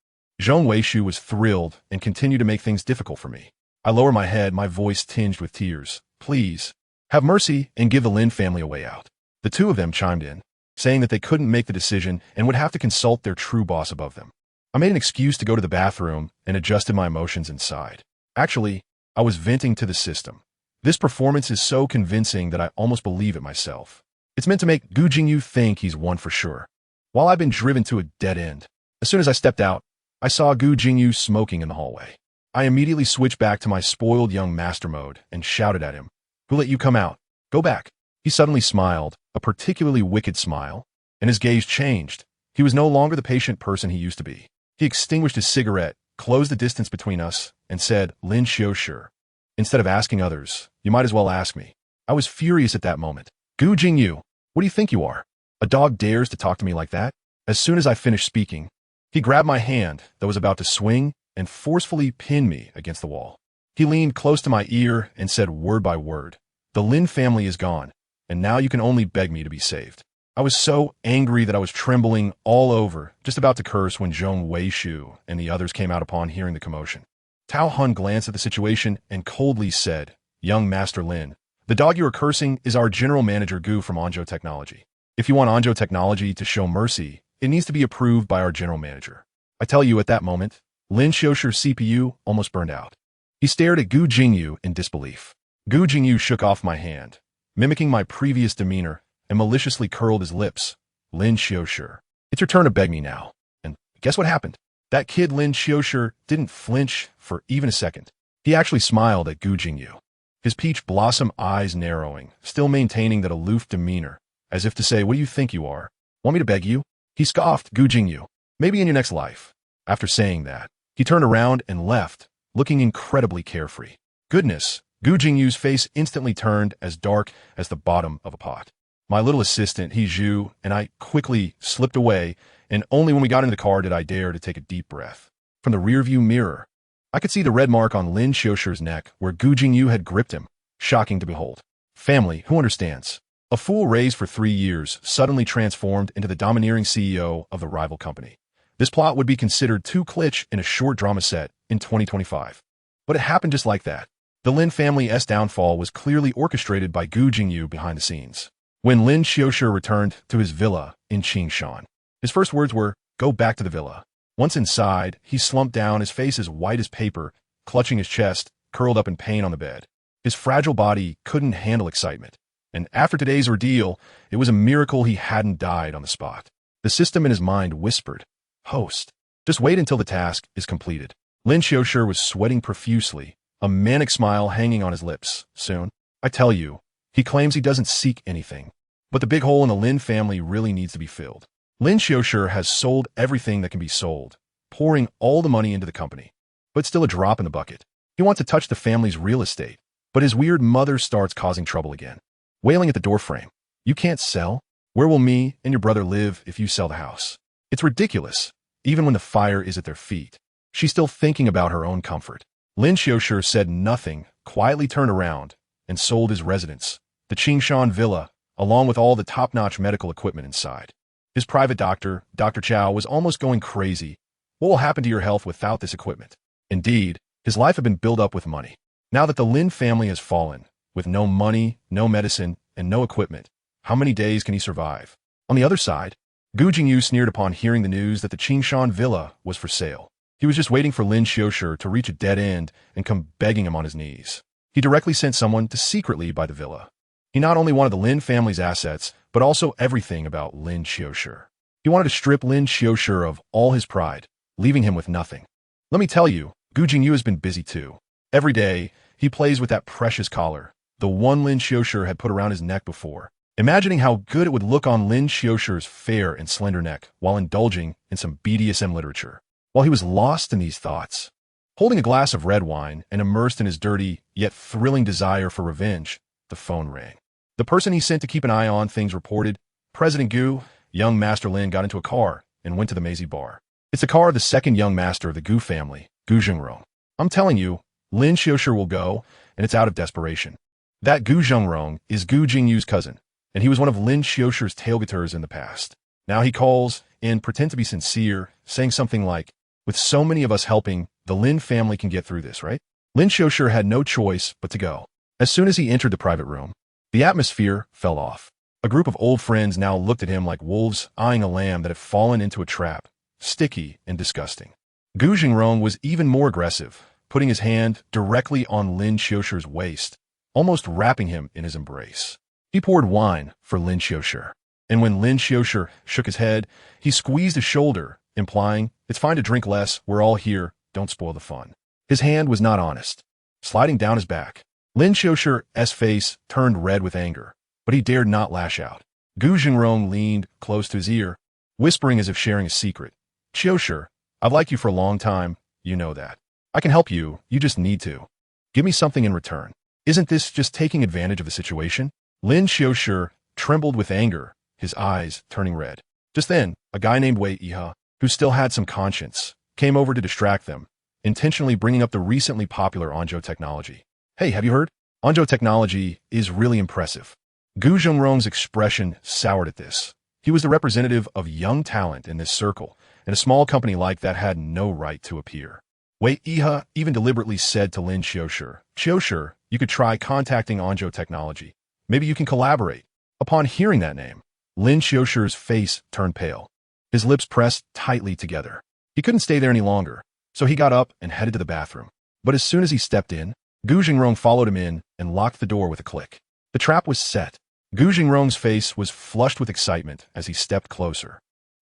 Zhong Weishu was thrilled and continued to make things difficult for me. I lowered my head, my voice tinged with tears. Please, have mercy and give the Lin family a way out. The two of them chimed in, saying that they couldn't make the decision and would have to consult their true boss above them. I made an excuse to go to the bathroom and adjusted my emotions inside. Actually, I was venting to the system. This performance is so convincing that I almost believe it myself. It's meant to make Gu Jingyu think he's won for sure. While I've been driven to a dead end, as soon as I stepped out, I saw Gu Jingyu smoking in the hallway. I immediately switched back to my spoiled young master mode and shouted at him, who let you come out? Go back. He suddenly smiled, a particularly wicked smile, and his gaze changed. He was no longer the patient person he used to be. He extinguished his cigarette, closed the distance between us, and said, Lin Qiushi, instead of asking others, you might as well ask me. I was furious at that moment. Gu Jingyu, what do you think you are? A dog dares to talk to me like that? As soon as I finished speaking, he grabbed my hand that was about to swing and forcefully pinned me against the wall. He leaned close to my ear and said word by word, the Lin family is gone, and now you can only beg me to be saved. I was so angry that I was trembling all over, just about to curse when Zhong Weishu and the others came out upon hearing the commotion. Tao Hun glanced at the situation and coldly said, young Master Lin, the dog you are cursing is our general manager Gu from Herointo Technology. If you want Herointo Technology to show mercy, it needs to be approved by our general manager. I tell you, at that moment, Lin Qiushi's CPU almost burned out. He stared at Gu Jingyu in disbelief. Gu Jingyu shook off my hand. mimicking my previous demeanor, and maliciously curled his lips. Lin Qiushi, it's your turn to beg me now. And guess what happened? That kid Lin Qiushi didn't flinch for even a second. He actually smiled at Gu Jingyu, his peach blossom eyes narrowing, still maintaining that aloof demeanor, as if to say, what do you think you are? Want me to beg you? He scoffed, Gu Jingyu. Maybe in your next life. After saying that, he turned around and left, looking incredibly carefree. Goodness, Gu Jingyu's face instantly turned as dark as the bottom of a pot. My little assistant, He Zhu, and I quickly slipped away, and only when we got into the car did I dare to take a deep breath. From the rearview mirror, I could see the red mark on Lin Qiushi's neck where Gu Jingyu had gripped him. Shocking to behold. Family, who understands? A fool raised for 3 years suddenly transformed into the domineering CEO of the rival company. This plot would be considered too kitsch in a short drama set in 2025. But it happened just like that. The Lin family's downfall was clearly orchestrated by Gu Jingyu behind the scenes. When Lin Qiushi returned to his villa in Qingshan, his first words were, "Go back to the villa." Once inside, he slumped down, his face as white as paper, clutching his chest, curled up in pain on the bed. His fragile body couldn't handle excitement. And after today's ordeal, it was a miracle he hadn't died on the spot. The system in his mind whispered, "Host, just wait until the task is completed." Lin Qiushi was sweating profusely, a manic smile hanging on his lips. Soon, I tell you, he claims he doesn't seek anything. But the big hole in the Lin family really needs to be filled. Lin Qiushi has sold everything that can be sold, pouring all the money into the company. But it's still a drop in the bucket. He wants to touch the family's real estate, but his weird mother starts causing trouble again. Wailing at the doorframe. "You can't sell? Where will me and your brother live if you sell the house?" It's ridiculous, even when the fire is at their feet. She's still thinking about her own comfort. Lin Qiushi said nothing, quietly turned around, and sold his residence, the Qingshan villa, along with all the top-notch medical equipment inside. His private doctor, Dr. Chow, was almost going crazy. What will happen to your health without this equipment? Indeed, his life had been built up with money. Now that the Lin family has fallen, with no money, no medicine, and no equipment, how many days can he survive? On the other side, Gu Jingyu sneered upon hearing the news that the Qingshan villa was for sale. He was just waiting for Lin Qiushi to reach a dead end and come begging him on his knees. He directly sent someone to secretly buy the villa. He not only wanted the Lin family's assets, but also everything about Lin Qiushi. He wanted to strip Lin Qiushi of all his pride, leaving him with nothing. Let me tell you, Gu Jingyu has been busy too. Every day, he plays with that precious collar, the one Lin Qiushi had put around his neck before, imagining how good it would look on Lin Qiushi's fair and slender neck while indulging in some BDSM literature. While he was lost in these thoughts, holding a glass of red wine and immersed in his dirty, yet thrilling desire for revenge, the phone rang. The person he sent to keep an eye on things reported, President Gu, young Master Lin got into a car and went to the Maisie bar. It's the car of the second young master of the Gu family, Gu Zhengrong. I'm telling you, Lin Qiushi will go, and it's out of desperation. That Gu Zhengrong is Gu Jingyu's cousin, and he was one of Lin Qiushi's tailgaters in the past. Now he calls and pretend to be sincere, saying something like, "With so many of us helping, the Lin family can get through this, right?" Lin Qiushi had no choice but to go. As soon as he entered the private room, the atmosphere fell off. A group of old friends now looked at him like wolves eyeing a lamb that had fallen into a trap, sticky and disgusting. Gu Zhengrong was even more aggressive, putting his hand directly on Lin Qiushi's waist, almost wrapping him in his embrace. He poured wine for Lin Qiushi, and when Lin Qiushi shook his head, he squeezed his shoulder, implying, "It's fine to drink less, we're all here, don't spoil the fun." His hand was not honest, sliding down his back. Lin Qiushi's face turned red with anger, but he dared not lash out. Gu Zhengrong leaned close to his ear, whispering as if sharing a secret. "Qiushi, I've liked you for a long time, you know that. I can help you, you just need to. Give me something in return. Isn't this just taking advantage of the situation?" Lin Qiushi trembled with anger, his eyes turning red. Just then, a guy named Wei Iha, who still had some conscience, came over to distract them, intentionally bringing up the recently popular Anzhou technology. "Hey, have you heard? Anzhou technology is really impressive." Gu Zhengrong's expression soured at this. He was the representative of young talent in this circle, and a small company like that had no right to appear. Wei Iha even deliberately said to Lin Qiushi, "Qiushi, you could try contacting Anzhou technology. Maybe you can collaborate." Upon hearing that name, Lin Qiushi's face turned pale. His lips pressed tightly together. He couldn't stay there any longer, so he got up and headed to the bathroom. But as soon as he stepped in, Gu Zhengrong followed him in and locked the door with a click. The trap was set. Gu Jingrong's face was flushed with excitement as he stepped closer.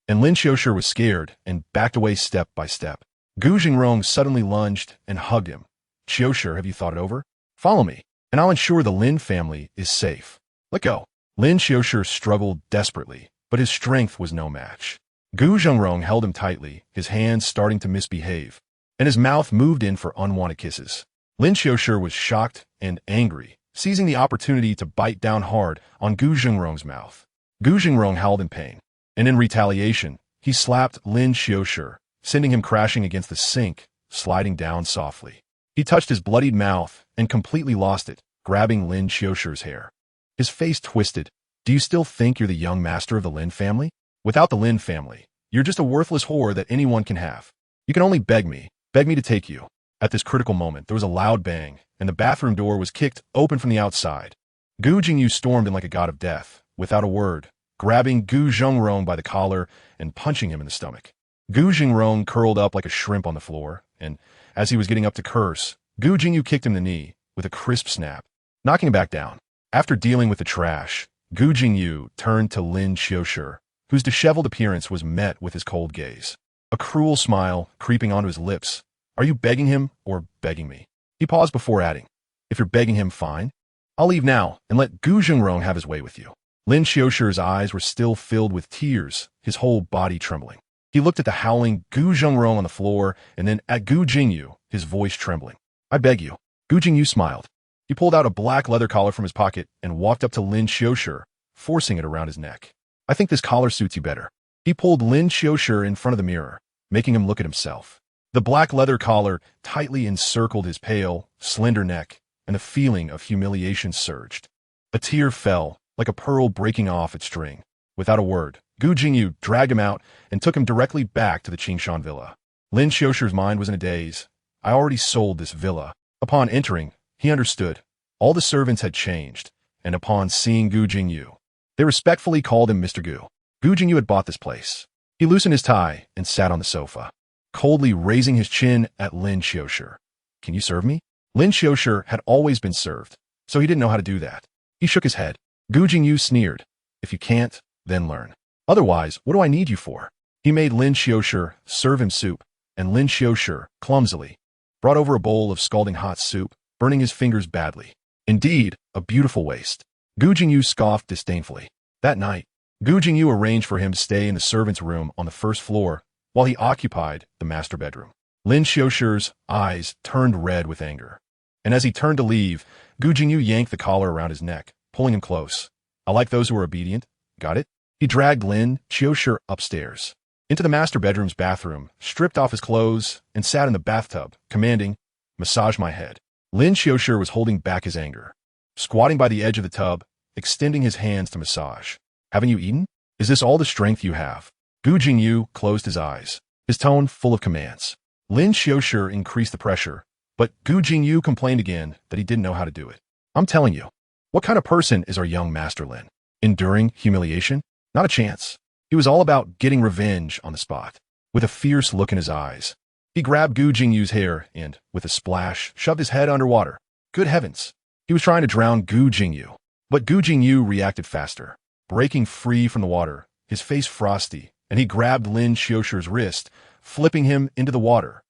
And Lin Qiushi was scared and backed away step by step. Gu Jingrong suddenly lunged and hugged him. "Qiushi, have you thought it over? Follow me, and I'll ensure the Lin family is safe. Let go." Lin Qiushi struggled desperately, but his strength was no match. Gu Jingrong held him tightly, his hands starting to misbehave, and his mouth moved in for unwanted kisses. Lin Qiushi was shocked and angry, seizing the opportunity to bite down hard on Gu Jingrong's mouth. Gu Jingrong howled in pain, and in retaliation, he slapped Lin Qiushi, sending him crashing against the sink, sliding down softly. He touched his bloodied mouth and completely lost it, grabbing Lin Qiushi's hair. His face twisted. "Do you still think you're the young master of the Lin family? Without the Lin family, you're just a worthless whore that anyone can have. You can only beg me to take you." At this critical moment, there was a loud bang, and the bathroom door was kicked open from the outside. Gu Jingyu stormed in like a god of death, without a word, grabbing Gu Jingrong by the collar and punching him in the stomach. Gu Jingrong curled up like a shrimp on the floor, and as he was getting up to curse, Gu Jingyu kicked him in the knee with a crisp snap, knocking him back down. After dealing with the trash, Gu Jingyu turned to Lin Qiushi, whose disheveled appearance was met with his cold gaze, a cruel smile creeping onto his lips. "Are you begging him or begging me?" He paused before adding, "If you're begging him, fine. I'll leave now and let Gu Jingrong have his way with you." Lin Qiushi's eyes were still filled with tears, his whole body trembling. He looked at the howling Gu Jingrong on the floor and then at Gu Jingyu, his voice trembling. "I beg you." Gu Jingyu smiled. He pulled out a black leather collar from his pocket and walked up to Lin Qiushi, forcing it around his neck. "I think this collar suits you better." He pulled Lin Qiushi in front of the mirror, making him look at himself. The black leather collar tightly encircled his pale, slender neck, and the feeling of humiliation surged. A tear fell, like a pearl breaking off its string. Without a word, Gu Jingyu dragged him out and took him directly back to the Qingshan villa. Lin Qiushi's mind was in a daze. I already sold this villa. Upon entering, he understood. All the servants had changed, and upon seeing Gu Jingyu, they respectfully called him Mr. Gu. Gu Jingyu had bought this place. He loosened his tie and sat on the sofa, coldly raising his chin at Lin Qiushi. "Can you serve me?" Lin Qiushi had always been served, so he didn't know how to do that. He shook his head. Gu Jingyu sneered. "If you can't, then learn. Otherwise, what do I need you for?" He made Lin Qiushi serve him soup, and Lin Qiushi, clumsily, brought over a bowl of scalding hot soup, burning his fingers badly. Indeed, a beautiful waste. Gu Jingyu scoffed disdainfully. That night, Gu Jingyu arranged for him to stay in the servants' room on the first floor while he occupied the master bedroom. Lin Qiushi's eyes turned red with anger, and as he turned to leave, Gu Jingyu yanked the collar around his neck, pulling him close. "I like those who are obedient. Got it?" He dragged Lin Qiushi upstairs, into the master bedroom's bathroom, stripped off his clothes, and sat in the bathtub, commanding, "Massage my head." Lin Qiushi was holding back his anger, squatting by the edge of the tub, extending his hands to massage. "Haven't you eaten? Is this all the strength you have?" Gu Jingyu closed his eyes, his tone full of commands. Lin Qiushi increased the pressure, but Gu Jingyu complained again that he didn't know how to do it. "I'm telling you, what kind of person is our young master Lin? Enduring humiliation? Not a chance." He was all about getting revenge on the spot. With a fierce look in his eyes, he grabbed Gu Jingyu's hair and, with a splash, shoved his head underwater. Good heavens! He was trying to drown Gu Jingyu, but Gu Jingyu reacted faster, breaking free from the water, his face frosty, and he grabbed Lin Qiushi's wrist, flipping him into the water.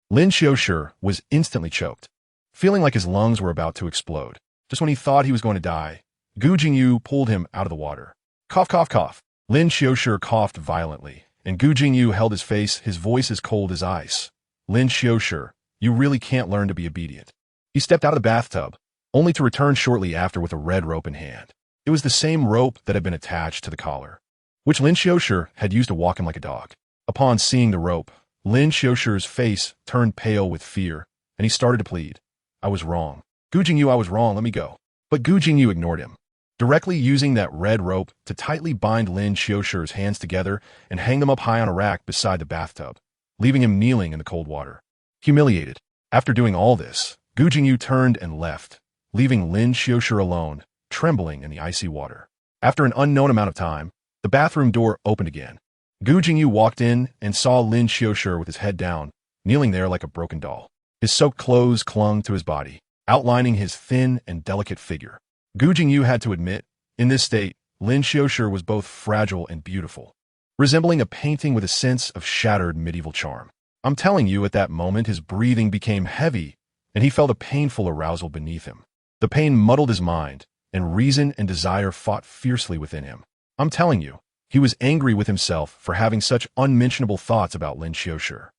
Lin Qiushi was instantly choked, feeling like his lungs were about to explode. Just when he thought he was going to die, Gu Jingyu pulled him out of the water. Cough, cough, cough. Lin Qiushi coughed violently, and Gu Jingyu held his face, his voice as cold as ice. "Lin Qiushi, you really can't learn to be obedient." He stepped out of the bathtub, only to return shortly after with a red rope in hand. It was the same rope that had been attached to the collar, which Lin Qiushi had used to walk him like a dog. Upon seeing the rope, Lin Qiushi's face turned pale with fear, and he started to plead. "I was wrong. Gu Jingyu, I was wrong, let me go." But Gu Jingyu ignored him, directly using that red rope to tightly bind Lin Qiushi's hands together and hang them up high on a rack beside the bathtub, leaving him kneeling in the cold water. Humiliated. After doing all this, Gu Jingyu turned and left, leaving Lin Qiushi alone, trembling in the icy water. After an unknown amount of time, the bathroom door opened again. Gu Jingyu walked in and saw Lin Qiushi with his head down, kneeling there like a broken doll. His soaked clothes clung to his body, outlining his thin and delicate figure. Gu Jingyu had to admit, in this state, Lin Qiushi was both fragile and beautiful, resembling a painting with a sense of shattered medieval charm. I'm telling you, at that moment his breathing became heavy, and he felt a painful arousal beneath him. The pain muddled his mind, and reason and desire fought fiercely within him. I'm telling you, he was angry with himself for having such unmentionable thoughts about Lin Qiushi.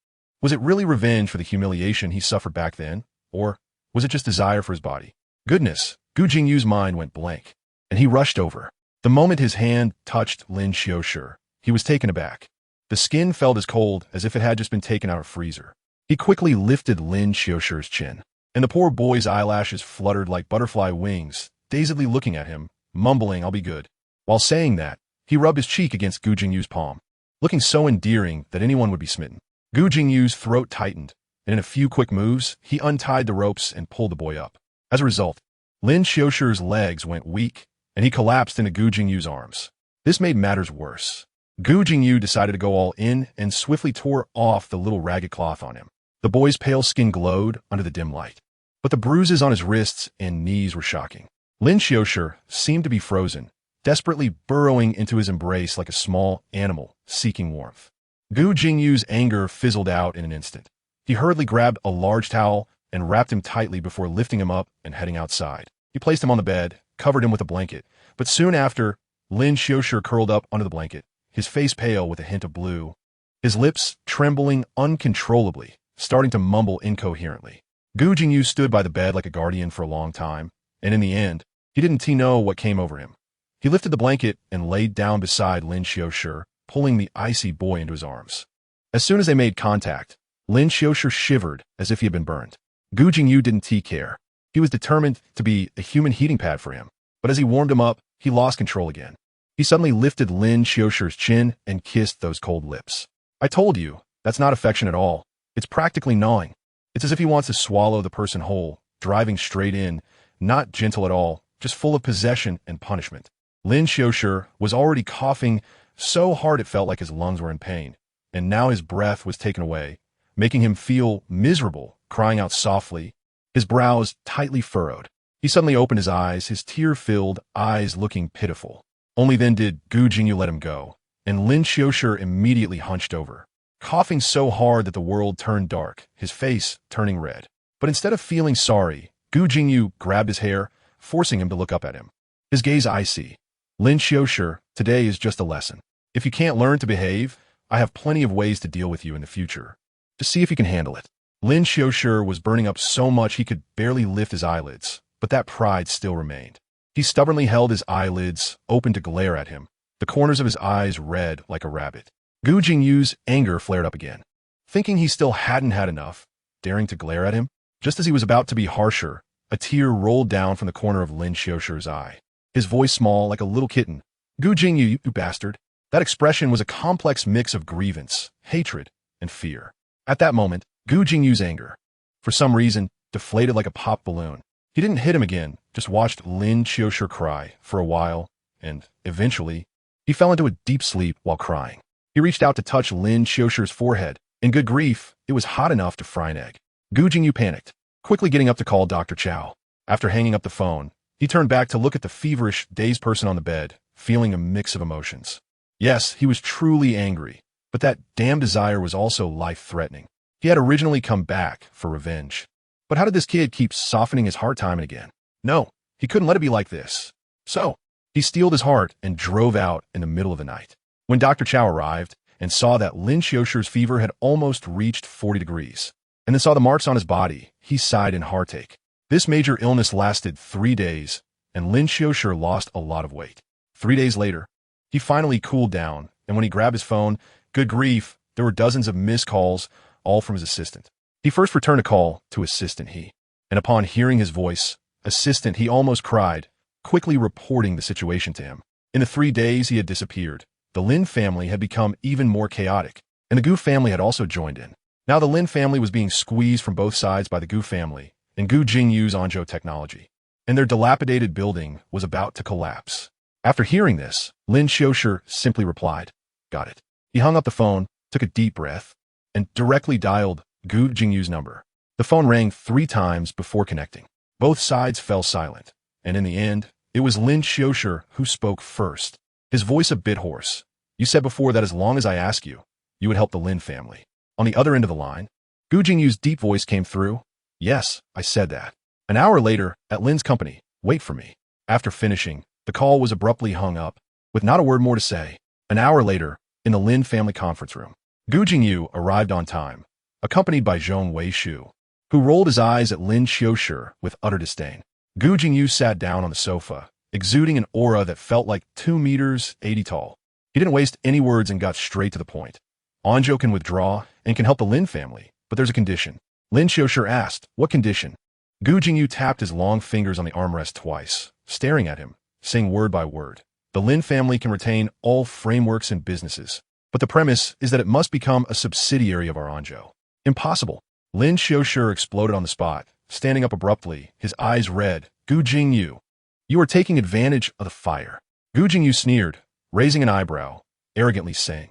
Was it really revenge for the humiliation he suffered back then, or was it just desire for his body? Goodness, Gu Jingyu's mind went blank, and he rushed over. The moment his hand touched Lin Qiushi, he was taken aback. The skin felt as cold as if it had just been taken out of a freezer. He quickly lifted Lin Qiushi's chin, and the poor boy's eyelashes fluttered like butterfly wings, dazedly looking at him, mumbling, "I'll be good." While saying that, he rubbed his cheek against Gu Jingyu's palm, looking so endearing that anyone would be smitten. Gu Jingyu's throat tightened, and in a few quick moves, he untied the ropes and pulled the boy up. As a result, Lin Qiushi's legs went weak, and he collapsed into Gu Jingyu's arms. This made matters worse. Gu Jingyu decided to go all in and swiftly tore off the little ragged cloth on him. The boy's pale skin glowed under the dim light, but the bruises on his wrists and knees were shocking. Lin Qiushi seemed to be frozen, desperately burrowing into his embrace like a small animal seeking warmth. Gu Jingyu's anger fizzled out in an instant. He hurriedly grabbed a large towel and wrapped him tightly before lifting him up and heading outside. He placed him on the bed, covered him with a blanket, but soon after, Lin Qiushi curled up under the blanket, his face pale with a hint of blue, his lips trembling uncontrollably, starting to mumble incoherently. Gu Jingyu stood by the bed like a guardian for a long time, and in the end, he didn't know what came over him. He lifted the blanket and laid down beside Lin Qiushi, pulling the icy boy into his arms. As soon as they made contact, Lin Qiushi shivered as if he had been burned. Gu Jingyu didn't care. He was determined to be a human heating pad for him, but as he warmed him up, he lost control again. He suddenly lifted Lin Qiushi's chin and kissed those cold lips. "I told you, that's not affection at all. It's practically gnawing. It's as if he wants to swallow the person whole, driving straight in, not gentle at all, just full of possession and punishment." Lin Qiushi was already coughing so hard it felt like his lungs were in pain, and now his breath was taken away, making him feel miserable, crying out softly, his brows tightly furrowed. He suddenly opened his eyes, his tear-filled eyes looking pitiful. Only then did Gu Jingyu let him go, and Lin Qiushi immediately hunched over, coughing so hard that the world turned dark, his face turning red. But instead of feeling sorry, Gu Jingyu grabbed his hair, forcing him to look up at him. His gaze icy. "Lin Qiushi, today is just a lesson. If you can't learn to behave, I have plenty of ways to deal with you in the future. Just see if you can handle it." Lin Qiushi was burning up so much he could barely lift his eyelids, but that pride still remained. He stubbornly held his eyelids open to glare at him, the corners of his eyes red like a rabbit. Gu Jingyu's anger flared up again. Thinking he still hadn't had enough, daring to glare at him, just as he was about to be harsher, a tear rolled down from the corner of Lin Qiushi's eye. His voice small like a little kitten. "Gu Jingyu, you bastard." That expression was a complex mix of grievance, hatred, and fear. At that moment, Gu Jingyu's anger, for some reason, deflated like a pop balloon. He didn't hit him again, just watched Lin Qiushi cry for a while, and, eventually, he fell into a deep sleep while crying. He reached out to touch Lin Qiushi's forehead, and good grief, it was hot enough to fry an egg. Gu Jingyu panicked, quickly getting up to call Dr. Chow. After hanging up the phone, he turned back to look at the feverish, dazed person on the bed, feeling a mix of emotions. Yes, he was truly angry, but that damn desire was also life-threatening. He had originally come back for revenge. But how did this kid keep softening his heart time and again? No, he couldn't let it be like this. So, he steeled his heart and drove out in the middle of the night. When Dr. Chow arrived and saw that Lin Qiushi's fever had almost reached 40 degrees, and then saw the marks on his body, he sighed in heartache. This major illness lasted 3 days, and Lin Qiushi lost a lot of weight. 3 days later, he finally cooled down, and when he grabbed his phone, good grief, there were dozens of missed calls, all from his assistant. He first returned a call to Assistant He, and upon hearing his voice, Assistant He almost cried, quickly reporting the situation to him. In the 3 days he had disappeared, the Lin family had become even more chaotic, and the Gu family had also joined in. Now the Lin family was being squeezed from both sides by the Gu family and Gu Jingyu's Anzhou technology, and their dilapidated building was about to collapse. After hearing this, Lin Qiushi simply replied, "Got it." He hung up the phone, took a deep breath, and directly dialed Gu Jingyu's number. The phone rang 3 times before connecting. Both sides fell silent, and in the end, It was Lin Qiushi who spoke first, his voice a bit hoarse. You said before that as long as I ask you, you would help the Lin family. On the other end of the line, Gu Jingyu's deep voice came through. Yes, I said that. An hour later, at Lin's company, wait for me. After finishing, the call was abruptly hung up, with not a word more to say. An hour later, in the Lin family conference room, Gu Jingyu arrived on time, accompanied by Zhong Weishu, who rolled his eyes at Lin Qiushi with utter disdain. Gu Jingyu sat down on the sofa, exuding an aura that felt like 2 meters 80 tall. He didn't waste any words and got straight to the point. Anzhou can withdraw and can help the Lin family, but there's a condition. Lin Qiushi asked, what condition? Gu Jingyu tapped his long fingers on the armrest twice, staring at him, saying word by word. The Lin family can retain all frameworks and businesses, but the premise is that it must become a subsidiary of our Anzhou. Impossible. Lin Qiushi exploded on the spot, standing up abruptly, his eyes red. Gu Jingyu, you are taking advantage of the fire. Gu Jingyu sneered, raising an eyebrow, arrogantly saying,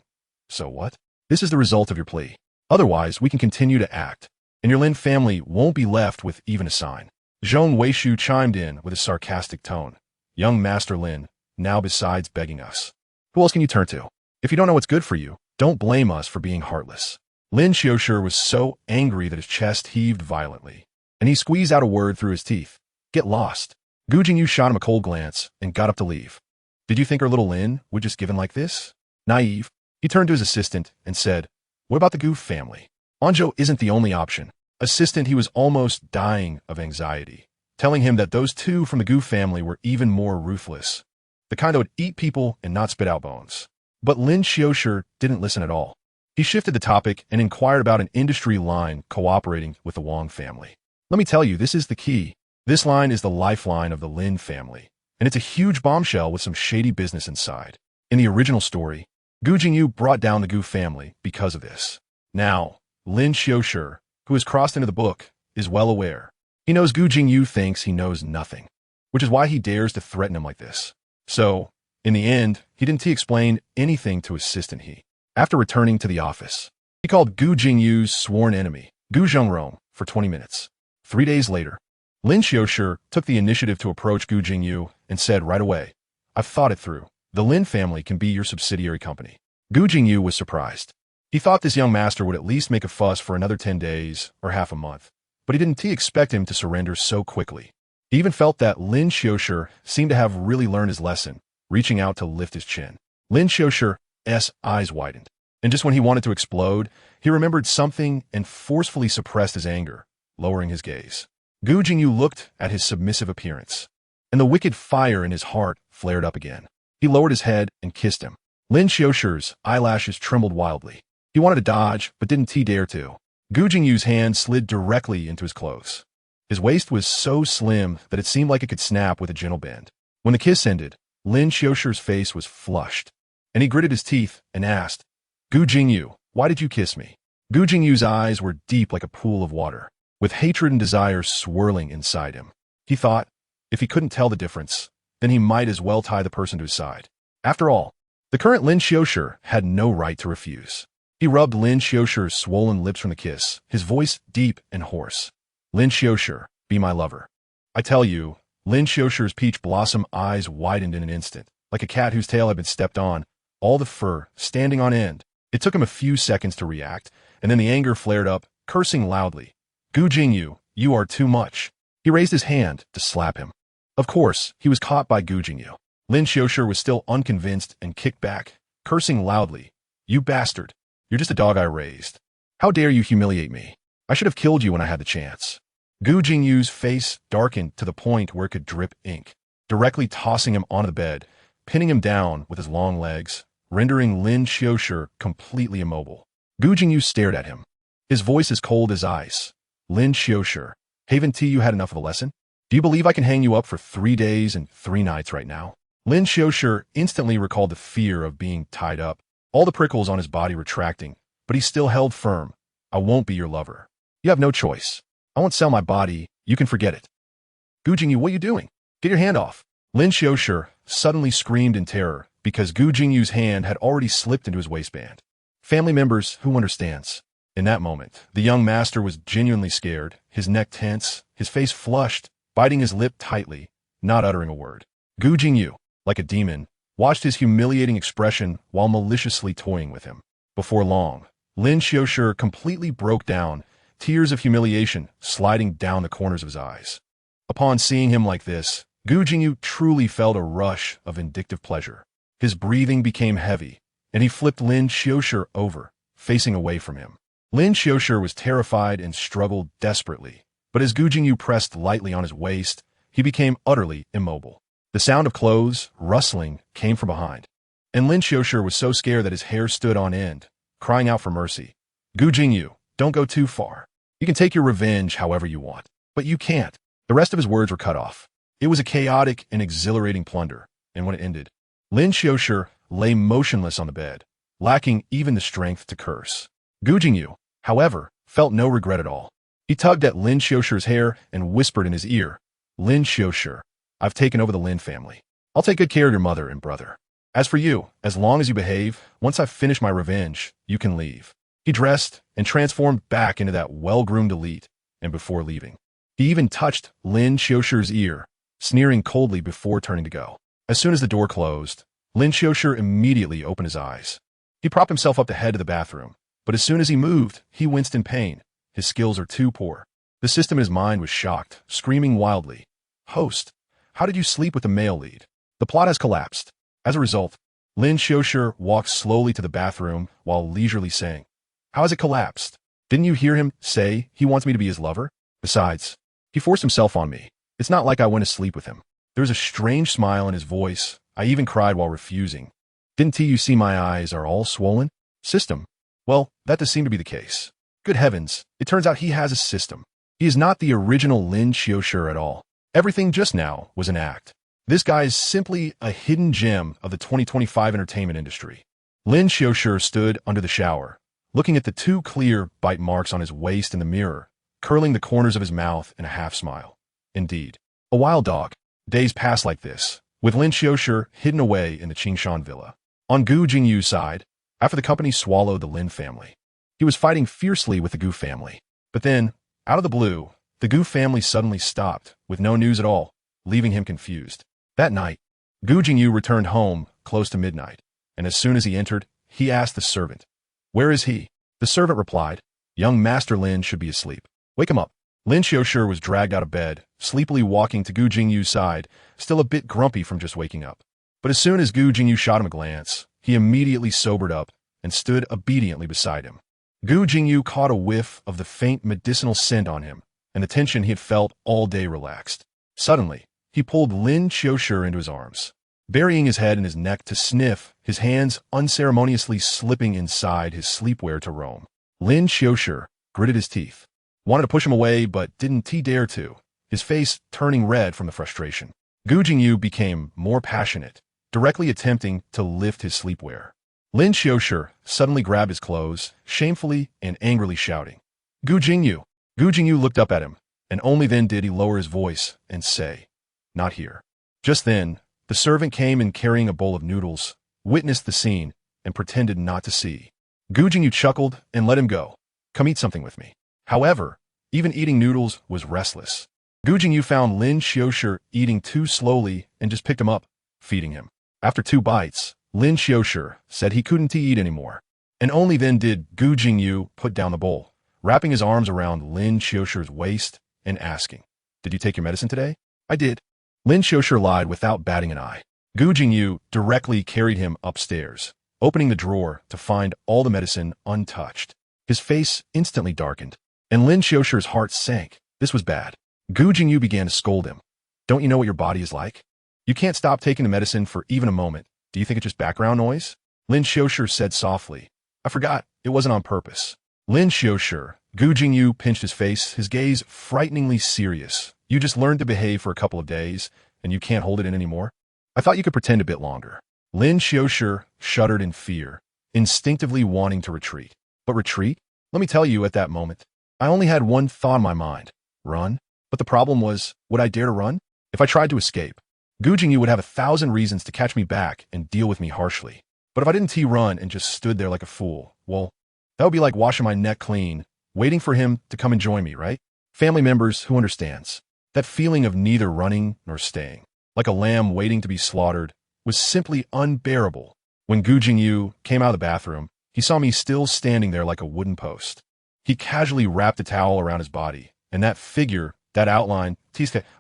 so what? This is the result of your plea. Otherwise, we can continue to act, and your Lin family won't be left with even a sign. Zhong Weishu chimed in with a sarcastic tone. Young Master Lin, now besides begging us, who else can you turn to? If you don't know what's good for you, don't blame us for being heartless. Lin Qiushi was so angry that his chest heaved violently, and he squeezed out a word through his teeth. Get lost. Gu Jingyu shot him a cold glance and got up to leave. Did you think our little Lin would just give in like this? Naive. He turned to his assistant and said, what about the Gu family? Anzhou isn't the only option. Assistant, he was almost dying of anxiety, telling him that those two from the Gu family were even more ruthless, the kind that would eat people and not spit out bones. But Lin Qiushi didn't listen at all. He shifted the topic and inquired about an industry line cooperating with the Wang family. Let me tell you, this is the key. This line is the lifeline of the Lin family, and it's a huge bombshell with some shady business inside. In the original story, Gu Jingyu brought down the Gu family because of this. Now, Lin Qiushi, who has crossed into the book, is well aware. He knows Gu Jingyu thinks he knows nothing, which is why he dares to threaten him like this. So, in the end, he didn't explain anything to Assistant He. After returning to the office, he called Gu Jingyu's sworn enemy, Gu Zhongrong, for 20 minutes. 3 days later, Lin Qiushi took the initiative to approach Gu Jingyu and said right away, I've thought it through. The Lin family can be your subsidiary company. Gu Jingyu was surprised. He thought this young master would at least make a fuss for another 10 days or half a month, but he didn't expect him to surrender so quickly. He even felt that Lin Qiushi seemed to have really learned his lesson, reaching out to lift his chin. Lin Qiushi's eyes widened, and just when he wanted to explode, he remembered something and forcefully suppressed his anger, lowering his gaze. Gu Jingyu looked at his submissive appearance, and the wicked fire in his heart flared up again. He lowered his head and kissed him. Lin Qiushi's eyelashes trembled wildly. He wanted to dodge, but didn't dare to. Gu Jingyu's hand slid directly into his clothes. His waist was so slim that it seemed like it could snap with a gentle bend. When the kiss ended, Lin Qiushi's face was flushed, and he gritted his teeth and asked, Gu Jingyu, why did you kiss me? Gu Jingyu's eyes were deep like a pool of water, with hatred and desire swirling inside him. He thought, if he couldn't tell the difference, then he might as well tie the person to his side. After all, the current Lin Qiushi had no right to refuse. He rubbed Lin Qiushi's swollen lips from the kiss, his voice deep and hoarse. Lin Qiushi, be my lover. I tell you, Lin Qiushi's peach blossom eyes widened in an instant, like a cat whose tail had been stepped on, all the fur standing on end. It took him a few seconds to react, and then the anger flared up, cursing loudly. Gu Jingyu, you are too much. He raised his hand to slap him. Of course, he was caught by Gu Jingyu. Lin Qiushi was still unconvinced and kicked back, cursing loudly. You bastard. You're just a dog I raised. How dare you humiliate me? I should have killed you when I had the chance. Gu Jingyu's face darkened to the point where it could drip ink, directly tossing him onto the bed, pinning him down with his long legs, rendering Lin Qiushi completely immobile. Gu Jingyu stared at him, his voice as cold as ice. Lin Qiushi, haven't you had enough of a lesson? Do you believe I can hang you up for 3 days and 3 nights right now? Lin Qiushi instantly recalled the fear of being tied up, all the prickles on his body retracting, but he still held firm. I won't be your lover. You have no choice. I won't sell my body. You can forget it. Gu Jingyu, what are you doing? Get your hand off. Lin Qiushi suddenly screamed in terror because Gu Jingyu's hand had already slipped into his waistband. Family members, who understands? In that moment, the young master was genuinely scared, his neck tense, his face flushed, biting his lip tightly, not uttering a word. Gu Jingyu, like a demon, watched his humiliating expression while maliciously toying with him. Before long, Lin Qiushi completely broke down, tears of humiliation sliding down the corners of his eyes. Upon seeing him like this, Gu Jingyu truly felt a rush of vindictive pleasure. His breathing became heavy, and he flipped Lin Qiushi over, facing away from him. Lin Qiushi was terrified and struggled desperately, but as Gu Jingyu pressed lightly on his waist, he became utterly immobile. The sound of clothes rustling came from behind, and Lin Qiushi was so scared that his hair stood on end, crying out for mercy. Gu Jingyu, don't go too far. You can take your revenge however you want, but you can't. The rest of his words were cut off. It was a chaotic and exhilarating plunder, and when it ended, Lin Qiushi lay motionless on the bed, lacking even the strength to curse. Gu Jingyu, however, felt no regret at all. He tugged at Lin Qiushi's hair and whispered in his ear, Lin Qiushi, I've taken over the Lin family. I'll take good care of your mother and brother. As for you, as long as you behave, once I've finished my revenge, you can leave. He dressed and transformed back into that well-groomed elite, and before leaving, he even touched Lin Qiushi's ear, sneering coldly before turning to go. As soon as the door closed, Lin Qiushi immediately opened his eyes. He propped himself up to head to the bathroom, but as soon as he moved, he winced in pain. His skills are too poor. The system in his mind was shocked, screaming wildly, Host, how did you sleep with the male lead? The plot has collapsed. As a result, Lin Qiushi walked slowly to the bathroom while leisurely saying, How has it collapsed? Didn't you hear him say he wants me to be his lover? Besides, he forced himself on me. It's not like I went to sleep with him. There was a strange smile in his voice. I even cried while refusing. Didn't you see my eyes are all swollen? System. Well, that does seem to be the case. Good heavens, it turns out he has a system. He is not the original Lin Qiushi at all. Everything just now was an act. This guy is simply a hidden gem of the 2025 entertainment industry. Lin Qiushi stood under the shower, looking at the two clear bite marks on his waist in the mirror, curling the corners of his mouth in a half-smile. Indeed, a wild dog. Days passed like this, with Lin Qiushi hidden away in the Qingshan villa. On Gu Jingyu's side, after the company swallowed the Lin family, he was fighting fiercely with the Gu family. But then, out of the blue, the Gu family suddenly stopped, with no news at all, leaving him confused. That night, Gu Jingyu returned home close to midnight, and as soon as he entered, he asked the servant, Where is he? The servant replied, Young Master Lin should be asleep. Wake him up. Lin Qiushi was dragged out of bed, sleepily walking to Gu Jingyu's side, still a bit grumpy from just waking up. But as soon as Gu Jingyu shot him a glance, he immediately sobered up and stood obediently beside him. Gu Jingyu caught a whiff of the faint medicinal scent on him, and the tension he had felt all day relaxed. Suddenly, he pulled Lin Qiushi into his arms, burying his head in his neck to sniff, his hands unceremoniously slipping inside his sleepwear to roam. Lin Qiushi gritted his teeth, wanted to push him away but didn't dare to, his face turning red from the frustration. Gu Jingyu became more passionate, directly attempting to lift his sleepwear. Lin Qiushi suddenly grabbed his clothes, shamefully and angrily shouting, Gu Jingyu! Gu Jingyu looked up at him, and only then did he lower his voice and say, Not here. Just then, the servant came in carrying a bowl of noodles, witnessed the scene, and pretended not to see. Gu Jingyu chuckled and let him go. Come eat something with me. However, even eating noodles was restless. Gu Jingyu found Lin Qiushi eating too slowly and just picked him up, feeding him. After 2 bites, Lin Qiushi said he couldn't eat anymore, and only then did Gu Jingyu put down the bowl, wrapping his arms around Lin Qiushi's waist and asking, Did you take your medicine today? I did. Lin Qiushi lied without batting an eye. Gu Jingyu directly carried him upstairs, opening the drawer to find all the medicine untouched. His face instantly darkened, and Lin Qiushi's heart sank. This was bad. Gu Jingyu began to scold him. Don't you know what your body is like? You can't stop taking the medicine for even a moment. Do you think it's just background noise? Lin Qiushi said softly. I forgot. It wasn't on purpose. Lin Qiushi. Gu Jingyu pinched his face, his gaze frighteningly serious. You just learned to behave for a couple of days, and you can't hold it in anymore? I thought you could pretend a bit longer. Lin Qiushi shuddered in fear, instinctively wanting to retreat. But retreat? Let me tell you, at that moment, I only had one thought in my mind. Run? But the problem was, would I dare to run? If I tried to escape, Gu Jingyu would have 1,000 reasons to catch me back and deal with me harshly. But if I didn't run and just stood there like a fool, well, that would be like washing my neck clean, waiting for him to come and join me, right? Family members, who understands? That feeling of neither running nor staying. like a lamb waiting to be slaughtered, was simply unbearable. When Gu Jingyu came out of the bathroom, he saw me still standing there like a wooden post. He casually wrapped a towel around his body, and that figure, that outline,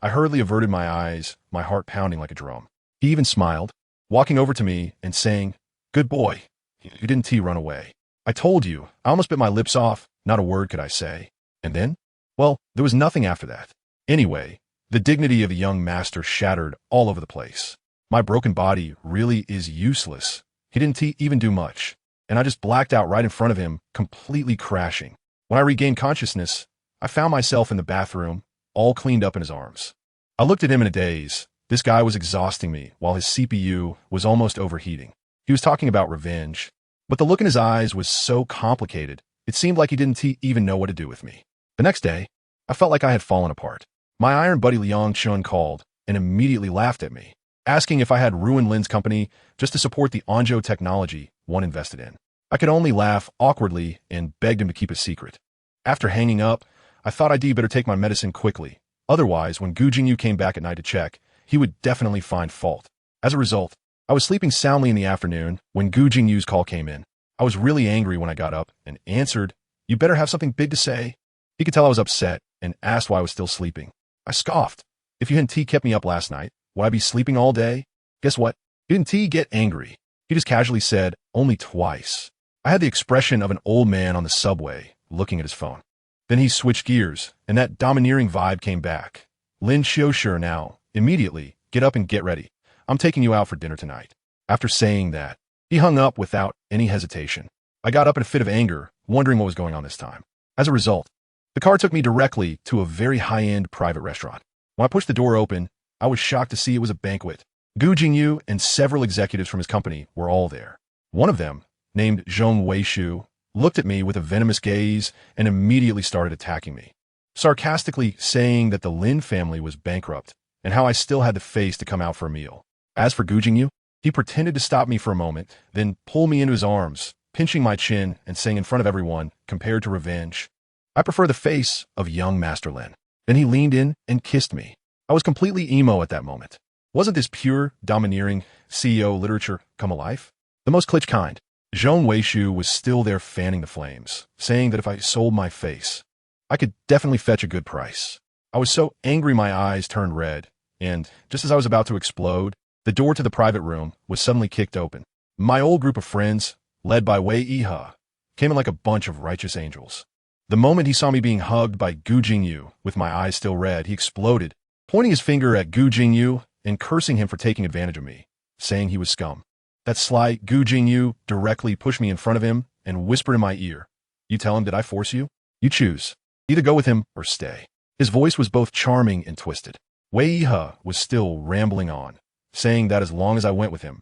I hurriedly averted my eyes, my heart pounding like a drum. He even smiled, walking over to me and saying, "Good boy. You didn't run away. I told you." I almost bit my lips off. Not a word could I say. And then? Well, there was nothing after that. Anyway, the dignity of a young master shattered all over the place. My broken body really is useless. He didn't even do much, and I just blacked out right in front of him, completely crashing. When I regained consciousness, I found myself in the bathroom, all cleaned up in his arms. I looked at him in a daze. This guy was exhausting me, while his CPU was almost overheating. He was talking about revenge, but the look in his eyes was so complicated, it seemed like he didn't even know what to do with me. The next day, I felt like I had fallen apart. My iron buddy Liang Chun called and immediately laughed at me, asking if I had ruined Lin's company just to support the Onjo technology one invested in. I could only laugh awkwardly and begged him to keep it secret. After hanging up, I thought I'd better take my medicine quickly. Otherwise, when Gu Jingyu came back at night to check, he would definitely find fault. As a result, I was sleeping soundly in the afternoon when Gu Jingyu's call came in. I was really angry when I got up and answered, "You better have something big to say." He could tell I was upset and asked why I was still sleeping. I scoffed. "If you hadn't kept me up last night, would I be sleeping all day?" Guess what? He didn't get angry. He just casually said, "Only twice." I had the expression of an old man on the subway, looking at his phone. Then he switched gears, and that domineering vibe came back. "Lin Qiushi now. Immediately, get up and get ready. I'm taking you out for dinner tonight." After saying that, he hung up without any hesitation. I got up in a fit of anger, wondering what was going on this time. As a result, the car took me directly to a very high-end private restaurant. When I pushed the door open, I was shocked to see it was a banquet. Gu Jingyu and several executives from his company were all there. One of them, named Zhong Weishu, looked at me with a venomous gaze and immediately started attacking me, sarcastically saying that the Lin family was bankrupt and how I still had the face to come out for a meal. As for Gu Jingyu, he pretended to stop me for a moment, then pulled me into his arms, pinching my chin and saying in front of everyone, compared to revenge, "I prefer the face of young Master Lin." Then he leaned in and kissed me. I was completely emo at that moment. Wasn't this pure, domineering CEO literature come alive? The most cliché kind. Zhong Weishu was still there fanning the flames, saying that if I sold my face, I could definitely fetch a good price. I was so angry my eyes turned red, and just as I was about to explode, the door to the private room was suddenly kicked open. My old group of friends, led by Wei Yihe, came in like a bunch of righteous angels. The moment he saw me being hugged by Gu Jingyu, with my eyes still red, he exploded, pointing his finger at Gu Jingyu and cursing him for taking advantage of me, saying he was scum. That sly Gu Jingyu directly pushed me in front of him and whispered in my ear, "You tell him, did I force you? You choose. Either go with him or stay." His voice was both charming and twisted. Wei Yihe was still rambling on, saying that as long as I went with him,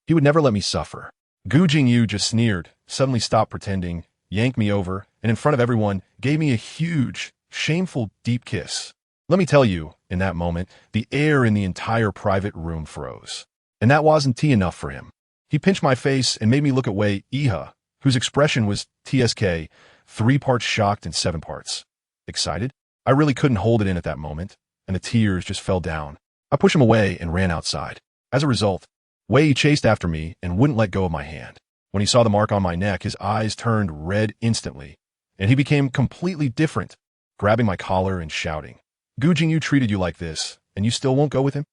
he would never let me suffer. Gu Jingyu just sneered, suddenly stopped pretending, yanked me over, and in front of everyone, gave me a huge, shameful, deep kiss. Let me tell you, in that moment, the air in the entire private room froze. And that wasn't enough for him. He pinched my face and made me look at Wei Yihe, whose expression was 3 parts shocked and 7 parts excited. I really couldn't hold it in at that moment, and the tears just fell down. I pushed him away and ran outside. As a result, Wei chased after me and wouldn't let go of my hand. When he saw the mark on my neck, his eyes turned red instantly, and he became completely different, grabbing my collar and shouting, "Gu Jingyu treated you like this, and you still won't go with him?"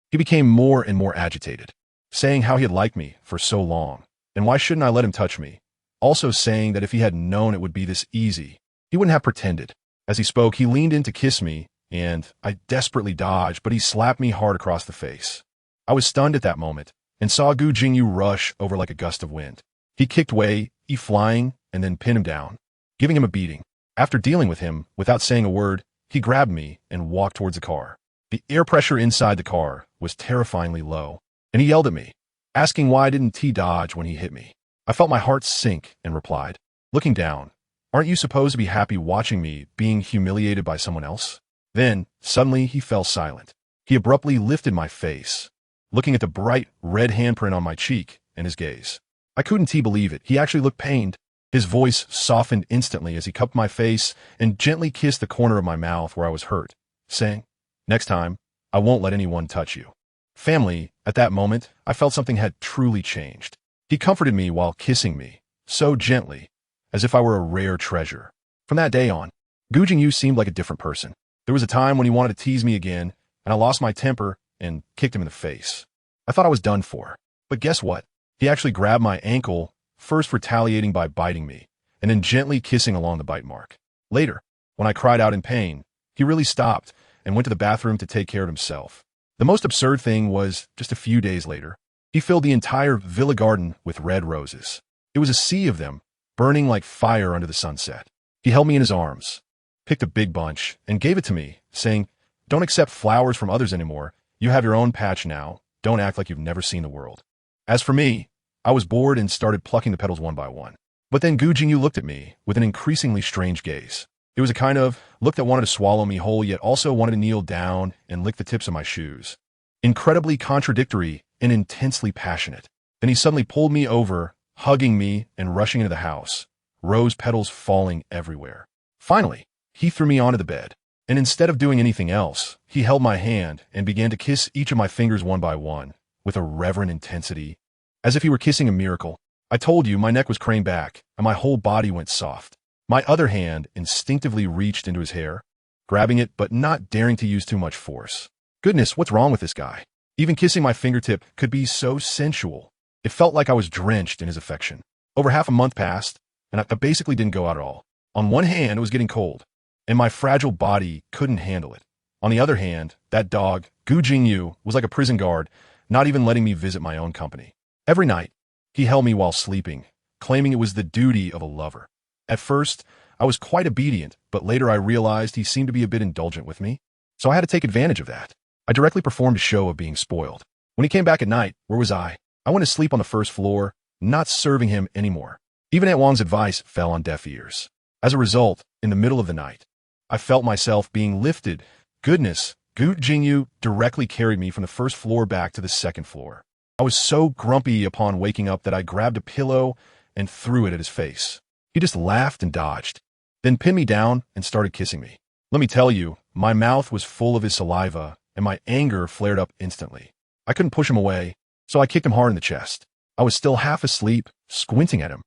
He became more and more agitated, saying how he had liked me for so long, and why shouldn't I let him touch me, also saying that if he had known it would be this easy, he wouldn't have pretended. As he spoke, he leaned in to kiss me, and I desperately dodged, but he slapped me hard across the face. I was stunned at that moment, and saw Gu Jingyu rush over like a gust of wind. He kicked Wei Yihe flying, and then pinned him down, giving him a beating. After dealing with him, without saying a word, he grabbed me and walked towards the car. The air pressure inside the car was terrifyingly low, and he yelled at me, asking why I didn't dodge when he hit me. I felt my heart sink and replied, looking down, "Aren't you supposed to be happy watching me being humiliated by someone else?" Then, suddenly, he fell silent. He abruptly lifted my face, looking at the bright red handprint on my cheek and his gaze. I couldn't believe it. He actually looked pained. His voice softened instantly as he cupped my face and gently kissed the corner of my mouth where I was hurt, saying, "Next time, I won't let anyone touch you." family. At that moment, I felt something had truly changed. He comforted me while kissing me, so gently, as if I were a rare treasure. From that day on, Gu Jingyu seemed like a different person. There was a time when he wanted to tease me again, and I lost my temper and kicked him in the face. I thought I was done for. But guess what? He actually grabbed my ankle, first retaliating by biting me, and then gently kissing along the bite mark. Later, when I cried out in pain, he really stopped and went to the bathroom to take care of himself. The most absurd thing was, just a few days later, he filled the entire villa garden with red roses. It was a sea of them, burning like fire under the sunset. He held me in his arms, picked a big bunch, and gave it to me, saying, "Don't accept flowers from others anymore. You have your own patch now. Don't act like you've never seen the world." As for me, I was bored and started plucking the petals one by one. But then Gu Jingyu looked at me with an increasingly strange gaze. It was a kind of look that wanted to swallow me whole, yet also wanted to kneel down and lick the tips of my shoes. Incredibly contradictory and intensely passionate. Then he suddenly pulled me over, hugging me and rushing into the house, rose petals falling everywhere. Finally, he threw me onto the bed, and instead of doing anything else, he held my hand and began to kiss each of my fingers one by one, with a reverent intensity, as if he were kissing a miracle. I told you my neck was craned back, and my whole body went soft. My other hand instinctively reached into his hair, grabbing it but not daring to use too much force. Goodness, what's wrong with this guy? Even kissing my fingertip could be so sensual. It felt like I was drenched in his affection. Over half a month passed, and I basically didn't go out at all. On one hand, it was getting cold, and my fragile body couldn't handle it. On the other hand, that dog, Gu Jingyu, was like a prison guard, not even letting me visit my own company. Every night, he held me while sleeping, claiming it was the duty of a lover. At first, I was quite obedient, but later I realized he seemed to be a bit indulgent with me, so I had to take advantage of that. I directly performed a show of being spoiled. When he came back at night, where was I? I went to sleep on the first floor, not serving him anymore. Even Aunt Wang's advice fell on deaf ears. As a result, in the middle of the night, I felt myself being lifted. Goodness, Gu Jingyu directly carried me from the first floor back to the second floor. I was so grumpy upon waking up that I grabbed a pillow and threw it at his face. He just laughed and dodged, then pinned me down and started kissing me. Let me tell you, my mouth was full of his saliva, and my anger flared up instantly. I couldn't push him away, so I kicked him hard in the chest. I was still half asleep, squinting at him.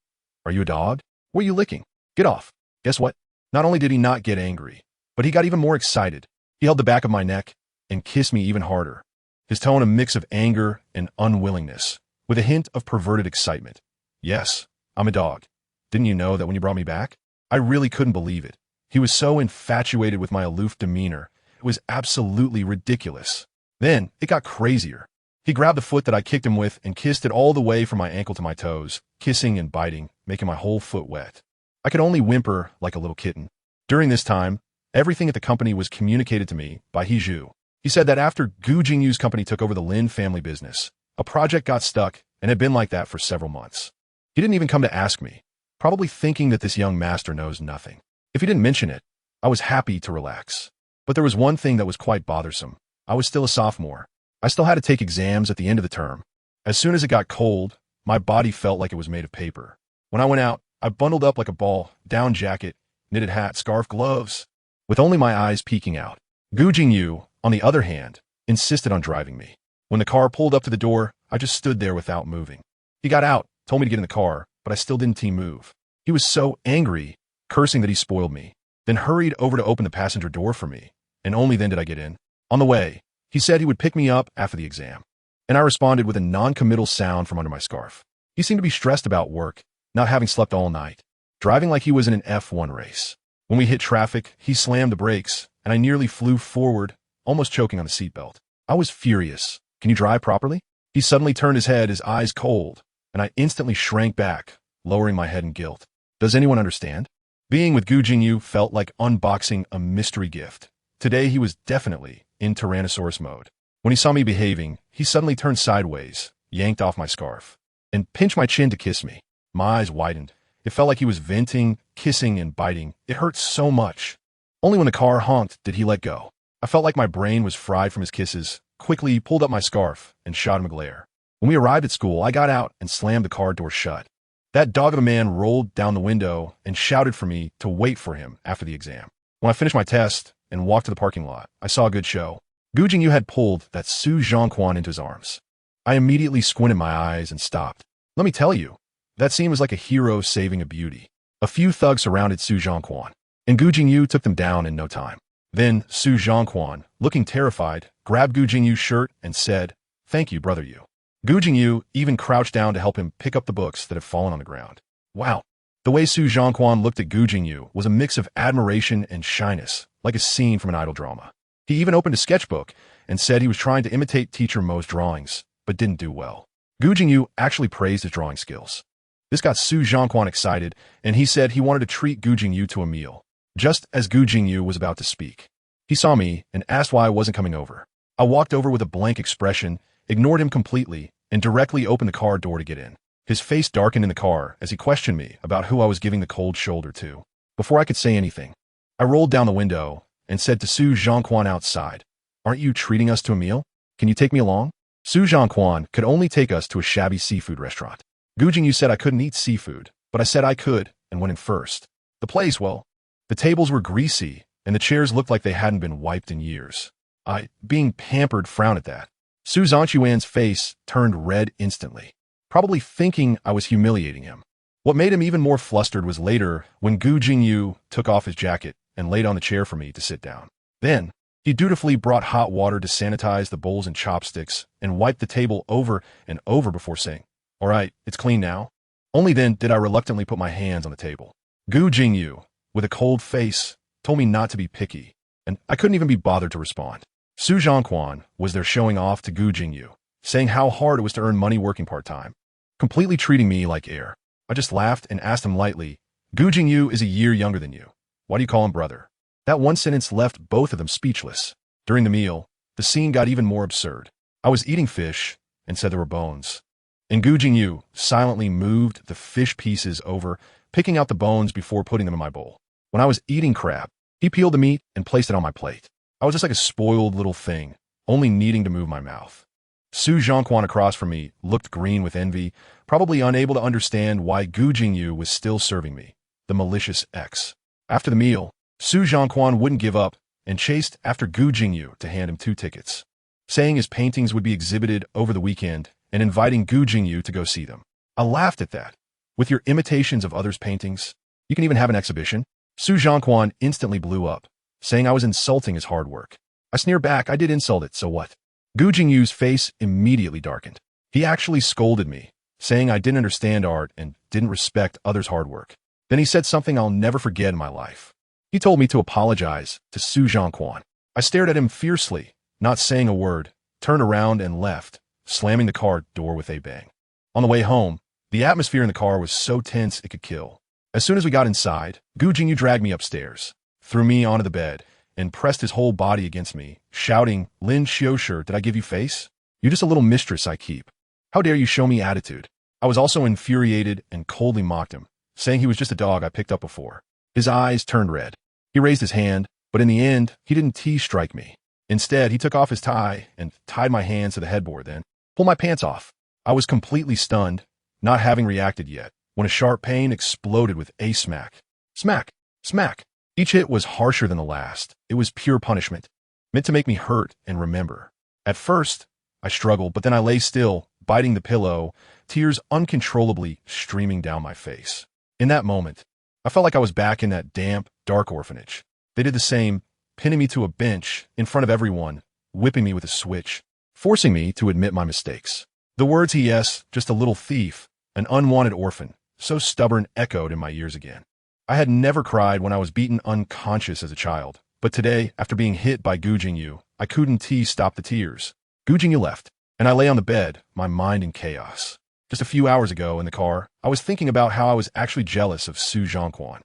"Are you a dog? What are you licking? Get off." Guess what? Not only did he not get angry, but he got even more excited. He held the back of my neck and kissed me even harder, his tone a mix of anger and unwillingness, with a hint of perverted excitement. "Yes, I'm a dog. Didn't you know that when you brought me back?" I really couldn't believe it. He was so infatuated with my aloof demeanor. It was absolutely ridiculous. Then it got crazier. He grabbed the foot that I kicked him with and kissed it all the way from my ankle to my toes, kissing and biting, making my whole foot wet. I could only whimper like a little kitten. During this time, everything at the company was communicated to me by Hiju. He said that after Gu Jingyu's company took over the Lin family business, a project got stuck and had been like that for several months. He didn't even come to ask me, probably thinking that this young master knows nothing. If he didn't mention it, I was happy to relax. But there was one thing that was quite bothersome. I was still a sophomore. I still had to take exams at the end of the term. As soon as it got cold, my body felt like it was made of paper. When I went out, I bundled up like a ball, down jacket, knitted hat, scarf, gloves, with only my eyes peeking out. Gu Jingyu, on the other hand, insisted on driving me. When the car pulled up to the door, I just stood there without moving. He got out, told me to get in the car, but I still didn't move. He was so angry, cursing that he spoiled me, then hurried over to open the passenger door for me, and only then did I get in. On the way, he said he would pick me up after the exam, and I responded with a non-committal sound from under my scarf. He seemed to be stressed about work, not having slept all night, driving like he was in an F1 race. When we hit traffic, he slammed the brakes, and I nearly flew forward, almost choking on the seatbelt. I was furious. "Can you drive properly?" He suddenly turned his head, his eyes cold, and I instantly shrank back, lowering my head in guilt. Does anyone understand? Being with Gu Jingyu felt like unboxing a mystery gift. Today he was definitely in Tyrannosaurus mode. When he saw me behaving, he suddenly turned sideways, yanked off my scarf, and pinched my chin to kiss me. My eyes widened. It felt like he was venting, kissing, and biting. It hurt so much. Only when the car honked did he let go. I felt like my brain was fried from his kisses, quickly pulled up my scarf, and shot him a glare. When we arrived at school, I got out and slammed the car door shut. That dog of a man rolled down the window and shouted for me to wait for him after the exam. When I finished my test and walked to the parking lot, I saw a good show. Gu Jingyu had pulled that Su Zhongquan into his arms. I immediately squinted my eyes and stopped. Let me tell you, that scene was like a hero saving a beauty. A few thugs surrounded Su Zhongquan, and Gu Jingyu took them down in no time. Then Su Zhongquan, looking terrified, grabbed Gu Jingyu's shirt and said, "Thank you, brother Yu." Gu Jingyu even crouched down to help him pick up the books that had fallen on the ground. Wow. The way Su Zhongquan looked at Gu Jingyu was a mix of admiration and shyness, like a scene from an idol drama. He even opened a sketchbook and said he was trying to imitate Teacher Mo's drawings, but didn't do well. Gu Jingyu actually praised his drawing skills. This got Su Zhongquan excited, and he said he wanted to treat Gu Jingyu to a meal. Just as Gu Jingyu was about to speak, he saw me and asked why I wasn't coming over. I walked over with a blank expression, ignored him completely, and directly opened the car door to get in. His face darkened in the car as he questioned me about who I was giving the cold shoulder to. Before I could say anything, I rolled down the window and said to Su Zhongquan outside, "Aren't you treating us to a meal? Can you take me along?" Su Zhongquan could only take us to a shabby seafood restaurant. Gu Jingyu said I couldn't eat seafood, but I said I could and went in first. The place, well, the tables were greasy and the chairs looked like they hadn't been wiped in years. I, being pampered, frowned at that. Su Zhongquan's face turned red instantly, probably thinking I was humiliating him. What made him even more flustered was later when Gu Jingyu took off his jacket and laid on the chair for me to sit down. Then, he dutifully brought hot water to sanitize the bowls and chopsticks and wiped the table over and over before saying, "All right, it's clean now." Only then did I reluctantly put my hands on the table. Gu Jingyu, with a cold face, told me not to be picky, and I couldn't even be bothered to respond. Su Zhongquan was there showing off to Gu Jingyu, saying how hard it was to earn money working part-time, completely treating me like air. I just laughed and asked him lightly, "Gu Jingyu is a year younger than you. Why do you call him brother?" That one sentence left both of them speechless. During the meal, the scene got even more absurd. I was eating fish and said there were bones, and Gu Jingyu silently moved the fish pieces over, picking out the bones before putting them in my bowl. When I was eating crab, he peeled the meat and placed it on my plate. I was just like a spoiled little thing, only needing to move my mouth. Su Zhongquan across from me looked green with envy, probably unable to understand why Gu Jingyu was still serving me, the malicious ex. After the meal, Su Zhongquan wouldn't give up and chased after Gu Jingyu to hand him 2 tickets, saying his paintings would be exhibited over the weekend and inviting Gu Jingyu to go see them. I laughed at that. With your imitations of others' paintings, you can even have an exhibition? Su Zhongquan instantly blew up, saying I was insulting his hard work. I sneered back, I did insult it, so what? Gu Jingyu's face immediately darkened. He actually scolded me, saying I didn't understand art and didn't respect others' hard work. Then he said something I'll never forget in my life. He told me to apologize to Su Zhongquan. I stared at him fiercely, not saying a word, turned around and left, slamming the car door with a bang. On the way home, the atmosphere in the car was so tense it could kill. As soon as we got inside, Gu Jingyu dragged me upstairs, threw me onto the bed, and pressed his whole body against me, shouting, "Lin Qiushi, did I give you face? You're just a little mistress I keep. How dare you show me attitude?" I was also infuriated and coldly mocked him, saying he was just a dog I picked up before. His eyes turned red. He raised his hand, but in the end, he didn't T-strike me. Instead, he took off his tie and tied my hands to the headboard, then pulled my pants off. I was completely stunned, not having reacted yet, when a sharp pain exploded with a smack. Smack! Smack! Each hit was harsher than the last. It was pure punishment, meant to make me hurt and remember. At first, I struggled, but then I lay still, biting the pillow, tears uncontrollably streaming down my face. In that moment, I felt like I was back in that damp, dark orphanage. They did the same, pinning me to a bench in front of everyone, whipping me with a switch, forcing me to admit my mistakes. The words "yes, just a little thief, an unwanted orphan," so stubborn echoed in my ears again. I had never cried when I was beaten unconscious as a child, but today, after being hit by Gu Jingyu, I couldn't stop the tears. Gu Jingyu left, and I lay on the bed, my mind in chaos. Just a few hours ago in the car, I was thinking about how I was actually jealous of Su Zhongquan.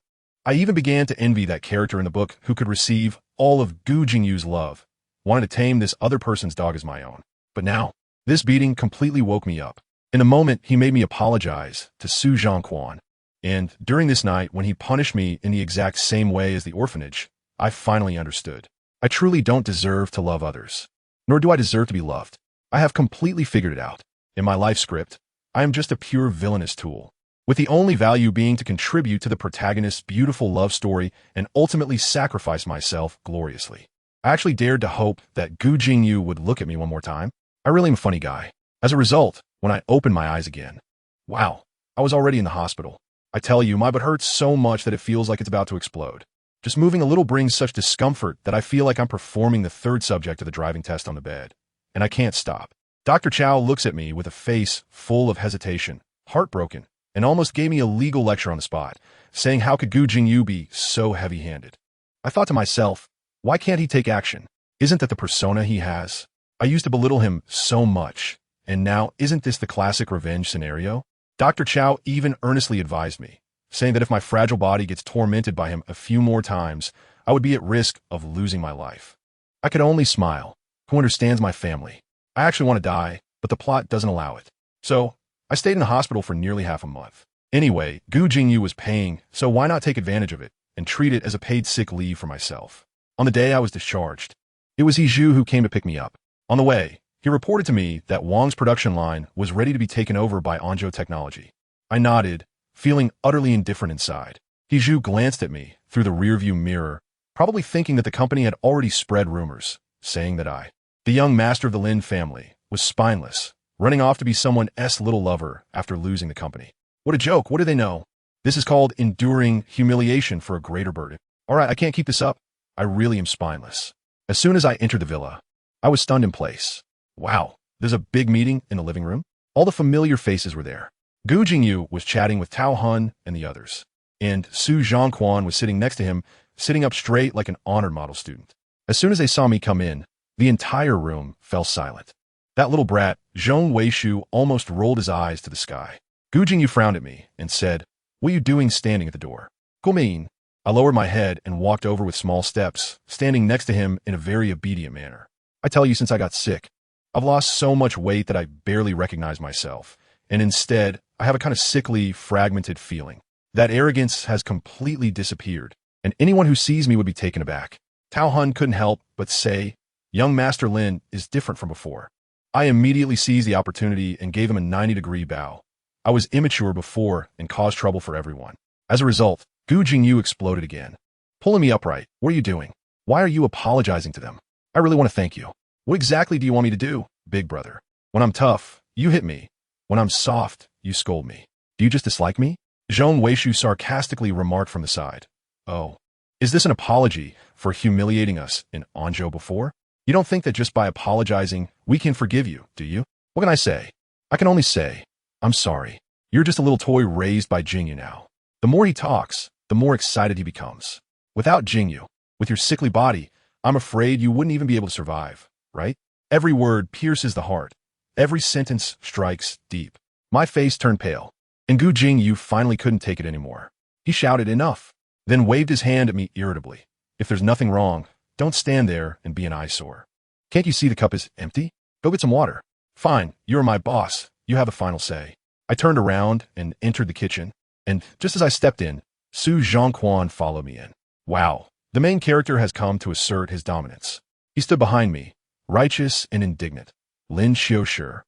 I even began to envy that character in the book who could receive all of Gu Jingyu's love, wanted to tame this other person's dog as my own. But now, this beating completely woke me up. In a moment, he made me apologize to Su Zhongquan. And during this night, when he punished me in the exact same way as the orphanage, I finally understood. I truly don't deserve to love others, nor do I deserve to be loved. I have completely figured it out. In my life script, I am just a pure villainous tool, with the only value being to contribute to the protagonist's beautiful love story and ultimately sacrifice myself gloriously. I actually dared to hope that Gu Jingyu would look at me one more time. I really am a funny guy. As a result, when I opened my eyes again, wow, I was already in the hospital. I tell you, my butt hurts so much that it feels like it's about to explode. Just moving a little brings such discomfort that I feel like I'm performing the third subject of the driving test on the bed. And I can't stop. Dr. Chow looks at me with a face full of hesitation, heartbroken, and almost gave me a legal lecture on the spot, saying how could Gu Jingyu be so heavy-handed. I thought to myself, why can't he take action? Isn't that the persona he has? I used to belittle him so much, and now isn't this the classic revenge scenario? Dr. Chow even earnestly advised me, saying that if my fragile body gets tormented by him a few more times, I would be at risk of losing my life. I could only smile. Who understands my family? I actually want to die, but the plot doesn't allow it. So, I stayed in the hospital for nearly half a month. Anyway, Gu Jingyu was paying, so why not take advantage of it and treat it as a paid sick leave for myself? On the day I was discharged, it was Zhu who came to pick me up. On the way, he reported to me that Wang's production line was ready to be taken over by Anzhou Technology. I nodded, feeling utterly indifferent inside. Zhu glanced at me through the rearview mirror, probably thinking that the company had already spread rumors, saying that the young master of the Lin family, was spineless, running off to be someone's little lover after losing the company. What a joke, what do they know? This is called enduring humiliation for a greater burden. All right, I can't keep this up. I really am spineless. As soon as I entered the villa, I was stunned in place. Wow, there's a big meeting in the living room? All the familiar faces were there. Gu Jingyu was chatting with Tao Hun and the others, and Su Zhongquan was sitting next to him, sitting up straight like an honored model student. As soon as they saw me come in, the entire room fell silent. That little brat, Zhong Weishu, almost rolled his eyes to the sky. Gu Jingyu frowned at me and said, "What are you doing standing at the door?" "Gumin." I lowered my head and walked over with small steps, standing next to him in a very obedient manner. I tell you, since I got sick, I've lost so much weight that I barely recognize myself, and instead, I have a kind of sickly, fragmented feeling. That arrogance has completely disappeared, and anyone who sees me would be taken aback. Tao Hun couldn't help but say, "Young Master Lin is different from before." I immediately seized the opportunity and gave him a 90-degree bow. I was immature before and caused trouble for everyone. As a result, Gu Jingyu exploded again. "Pulling me upright. What are you doing? Why are you apologizing to them? I really want to thank you. What exactly do you want me to do, big brother? When I'm tough, you hit me. When I'm soft, you scold me. Do you just dislike me?" Zhong Weishu sarcastically remarked from the side. "Oh, is this an apology for humiliating us in Anzhou before? You don't think that just by apologizing, we can forgive you, do you? What can I say? I can only say, I'm sorry. You're just a little toy raised by Jingyu now." The more he talks, the more excited he becomes. "Without Jingyu, with your sickly body, I'm afraid you wouldn't even be able to survive, right?" Every word pierces the heart. Every sentence strikes deep. My face turned pale, and Gu Jingyu finally couldn't take it anymore. He shouted, "Enough," then waved his hand at me irritably. "If there's nothing wrong, don't stand there and be an eyesore. Can't you see the cup is empty? Go get some water." "Fine, you're my boss. You have the final say." I turned around and entered the kitchen, and just as I stepped in, Su Zhongquan followed me in. Wow, the main character has come to assert his dominance. He stood behind me, righteous and indignant. "Lin Qiushi,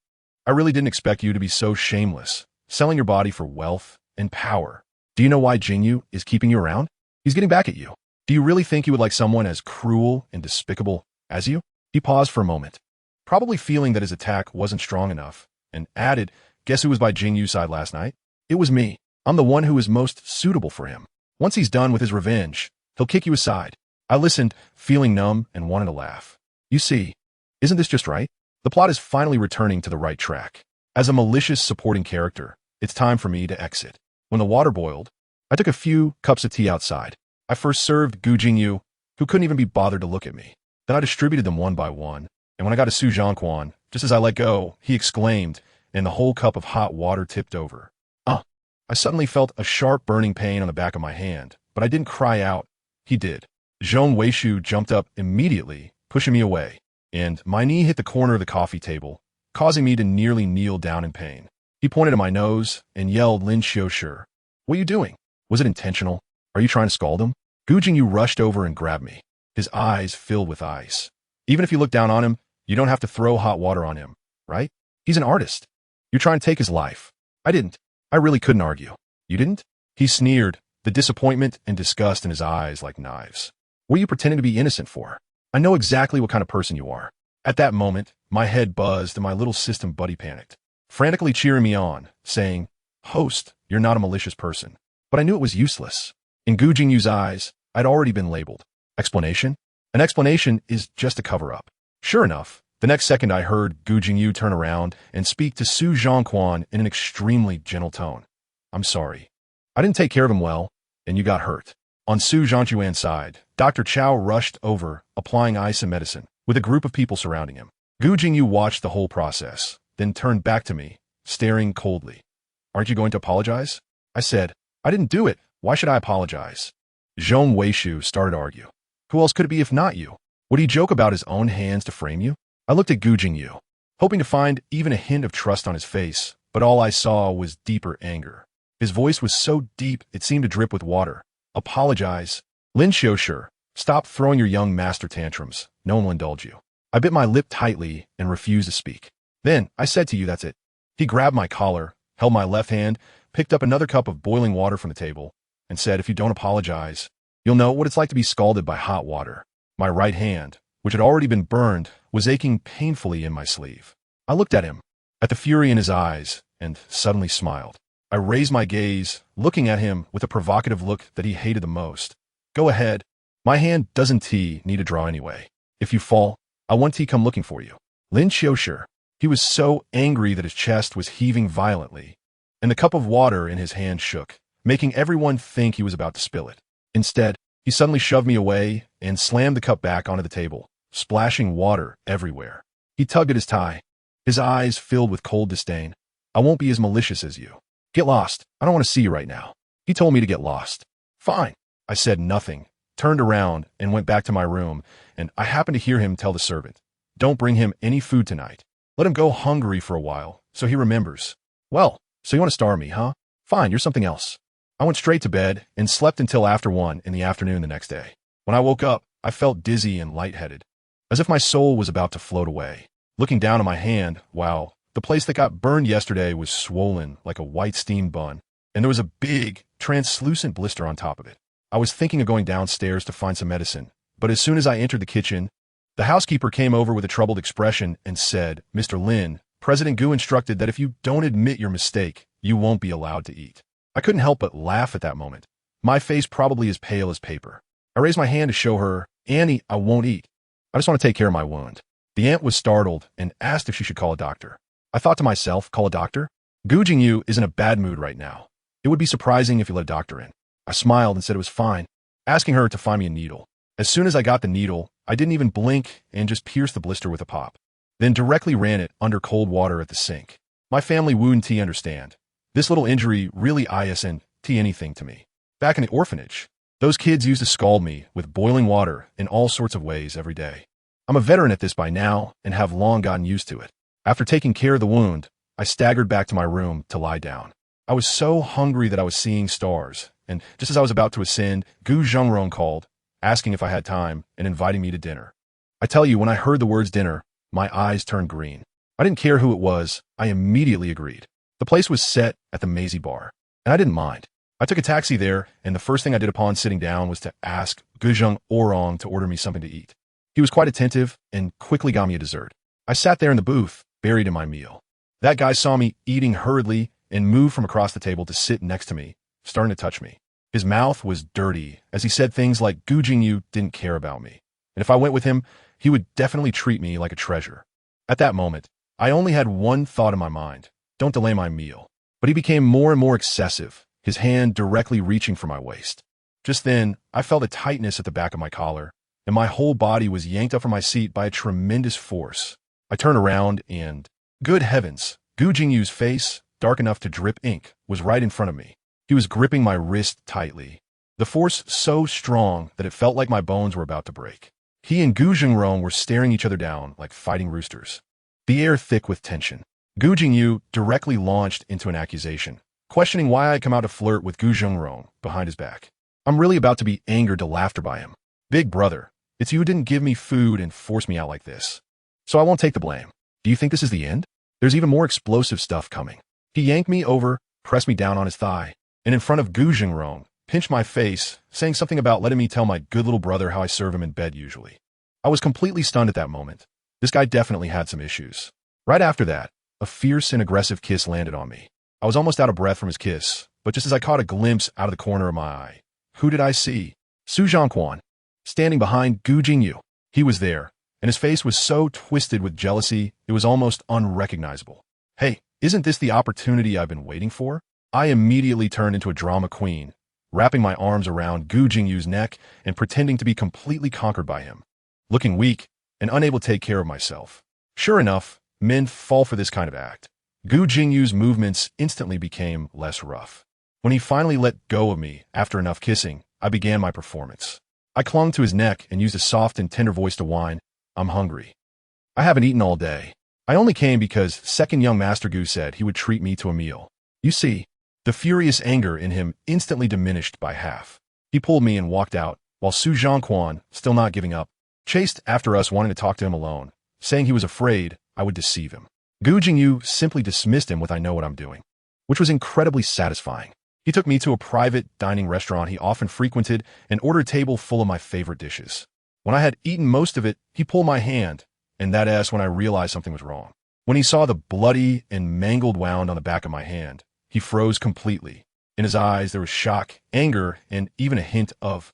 I really didn't expect you to be so shameless, selling your body for wealth and power. Do you know why Jingyu is keeping you around? He's getting back at you. Do you really think you would like someone as cruel and despicable as you?" He paused for a moment, probably feeling that his attack wasn't strong enough, and added, "Guess who was by Jingyu's side last night? It was me. I'm the one who is most suitable for him. Once he's done with his revenge, he'll kick you aside." I listened, feeling numb and wanted to laugh. You see, isn't this just right? The plot is finally returning to the right track. As a malicious supporting character, it's time for me to exit. When the water boiled, I took a few cups of tea outside. I first served Gu Jingyu, who couldn't even be bothered to look at me. Then I distributed them one by one, and when I got to Su Zhongquan, just as I let go, he exclaimed, and the whole cup of hot water tipped over. I suddenly felt a sharp burning pain on the back of my hand, but I didn't cry out. He did. Zhong Weishu jumped up immediately, pushing me away, and my knee hit the corner of the coffee table, causing me to nearly kneel down in pain. He pointed at my nose and yelled, "Lin Qiushi, what are you doing? Was it intentional? Are you trying to scald him?" Gu Jingyu rushed over and grabbed me, his eyes filled with ice. "Even if you look down on him, you don't have to throw hot water on him, right? He's an artist. You're trying to take his life." I didn't. I really couldn't argue. "You didn't?" He sneered, the disappointment and disgust in his eyes like knives. "What are you pretending to be innocent for? I know exactly what kind of person you are. At that moment, my head buzzed and my little system buddy panicked, frantically cheering me on, saying, "Host, you're not a malicious person." But I knew it was useless. In Gu Jingyu's eyes, I'd already been labeled. Explanation? An explanation is just a cover-up. Sure enough, the next second I heard Gu Jingyu turn around and speak to Su Zhongquan in an extremely gentle tone. "I'm sorry. I didn't take care of him well, and you got hurt." On Su Zhongquan's side, Dr. Chow rushed over, applying ice and medicine, with a group of people surrounding him. Gu Jingyu watched the whole process, then turned back to me, staring coldly. "Aren't you going to apologize?" I said, "I didn't do it. Why should I apologize?" Zhong Weishu started to argue. "Who else could it be if not you? Would he joke about his own hands to frame you?" I looked at Gu Jingyu, hoping to find even a hint of trust on his face, but all I saw was deeper anger. His voice was so deep it seemed to drip with water. "Apologize? Lin Qiushi, stop throwing your young master tantrums. No one will indulge you." I bit my lip tightly and refused to speak. "Then, I said to you, that's it." He grabbed my collar, held my left hand, picked up another cup of boiling water from the table, and said, "If you don't apologize, you'll know what it's like to be scalded by hot water." My right hand, which had already been burned, was aching painfully in my sleeve. I looked at him, at the fury in his eyes, and suddenly smiled. I raised my gaze, looking at him with a provocative look that he hated the most. "Go ahead. My hand doesn't need to draw anyway. If you fall, I want to come looking for you." Lin Qiushi. He was so angry that his chest was heaving violently, and the cup of water in his hand shook, making everyone think he was about to spill it. Instead, he suddenly shoved me away and slammed the cup back onto the table, splashing water everywhere. He tugged at his tie, his eyes filled with cold disdain. "I won't be as malicious as you. Get lost. I don't want to see you right now." He told me to get lost. "Fine." I said nothing, turned around, and went back to my room, and I happened to hear him tell the servant, "Don't bring him any food tonight. Let him go hungry for a while, so he remembers." "Well, so you want to starve me, huh? Fine, you're something else." I went straight to bed and slept until after 1 in the afternoon the next day. When I woke up, I felt dizzy and lightheaded, as if my soul was about to float away. Looking down at my hand, wow, the place that got burned yesterday was swollen like a white steamed bun, and there was a big, translucent blister on top of it. I was thinking of going downstairs to find some medicine, but as soon as I entered the kitchen, the housekeeper came over with a troubled expression and said, "Mr. Lin, President Gu instructed that if you don't admit your mistake, you won't be allowed to eat." I couldn't help but laugh at that moment, my face probably as pale as paper. I raised my hand to show her, "Annie, I won't eat. I just want to take care of my wound." The aunt was startled and asked if she should call a doctor. I thought to myself, call a doctor? Gu Jingyu is in a bad mood right now. It would be surprising if you let a doctor in. I smiled and said it was fine, asking her to find me a needle. As soon as I got the needle, I didn't even blink and just pierced the blister with a pop. Then directly ran it under cold water at the sink. My family wouldn't understand. This little injury really isn't anything to me. Back in the orphanage, those kids used to scald me with boiling water in all sorts of ways every day. I'm a veteran at this by now and have long gotten used to it. After taking care of the wound, I staggered back to my room to lie down. I was so hungry that I was seeing stars, and just as I was about to ascend, Gu Zhongrong called, asking if I had time and inviting me to dinner. I tell you, when I heard the words dinner, my eyes turned green. I didn't care who it was. I immediately agreed. The place was set at the Maisie Bar, and I didn't mind. I took a taxi there, and the first thing I did upon sitting down was to ask Guzheng Orong to order me something to eat. He was quite attentive and quickly got me a dessert. I sat there in the booth, buried in my meal. That guy saw me eating hurriedly and moved from across the table to sit next to me, starting to touch me. His mouth was dirty as he said things like Gu Jingyu didn't care about me, and if I went with him, he would definitely treat me like a treasure. At that moment, I only had one thought in my mind: don't delay my meal. But he became more and more excessive, his hand directly reaching for my waist. Just then, I felt a tightness at the back of my collar, and my whole body was yanked up from my seat by a tremendous force. I turned around and, good heavens, Gu Jingyu's face, dark enough to drip ink, was right in front of me. He was gripping my wrist tightly, the force so strong that it felt like my bones were about to break. He and Gu Zhengrong were staring each other down like fighting roosters, the air thick with tension. Gu Jingyu directly launched into an accusation, questioning why I had come out to flirt with Gu Zhengrong behind his back. I'm really about to be angered to laughter by him. "Big brother, it's you who didn't give me food and force me out like this. So I won't take the blame. Do you think this is the end? There's even more explosive stuff coming." He yanked me over, pressed me down on his thigh, and in front of Gu Zhengrong, pinched my face, saying something about letting me tell my good little brother how I serve him in bed usually. I was completely stunned at that moment. This guy definitely had some issues. Right after that, a fierce and aggressive kiss landed on me. I was almost out of breath from his kiss, but just as I caught a glimpse out of the corner of my eye, who did I see? Su Zhangquan, standing behind Gu Jingyu. He was there, and his face was so twisted with jealousy, it was almost unrecognizable. Hey, isn't this the opportunity I've been waiting for? I immediately turned into a drama queen, wrapping my arms around Gu Jingyu's neck and pretending to be completely conquered by him, looking weak and unable to take care of myself. Sure enough, men fall for this kind of act. Gu Jingyu's movements instantly became less rough. When he finally let go of me after enough kissing, I began my performance. I clung to his neck and used a soft and tender voice to whine, "I'm hungry. I haven't eaten all day. I only came because second young Master Gu said he would treat me to a meal." You see, the furious anger in him instantly diminished by half. He pulled me and walked out, while Su Zhangquan, still not giving up, chased after us wanting to talk to him alone, saying he was afraid I would deceive him. Gu Jingyu simply dismissed him with "I know what I'm doing," which was incredibly satisfying. He took me to a private dining restaurant he often frequented and ordered a table full of my favorite dishes. When I had eaten most of it, he pulled my hand, and that is when I realized something was wrong. When he saw the bloody and mangled wound on the back of my hand, he froze completely. In his eyes, there was shock, anger, and even a hint of,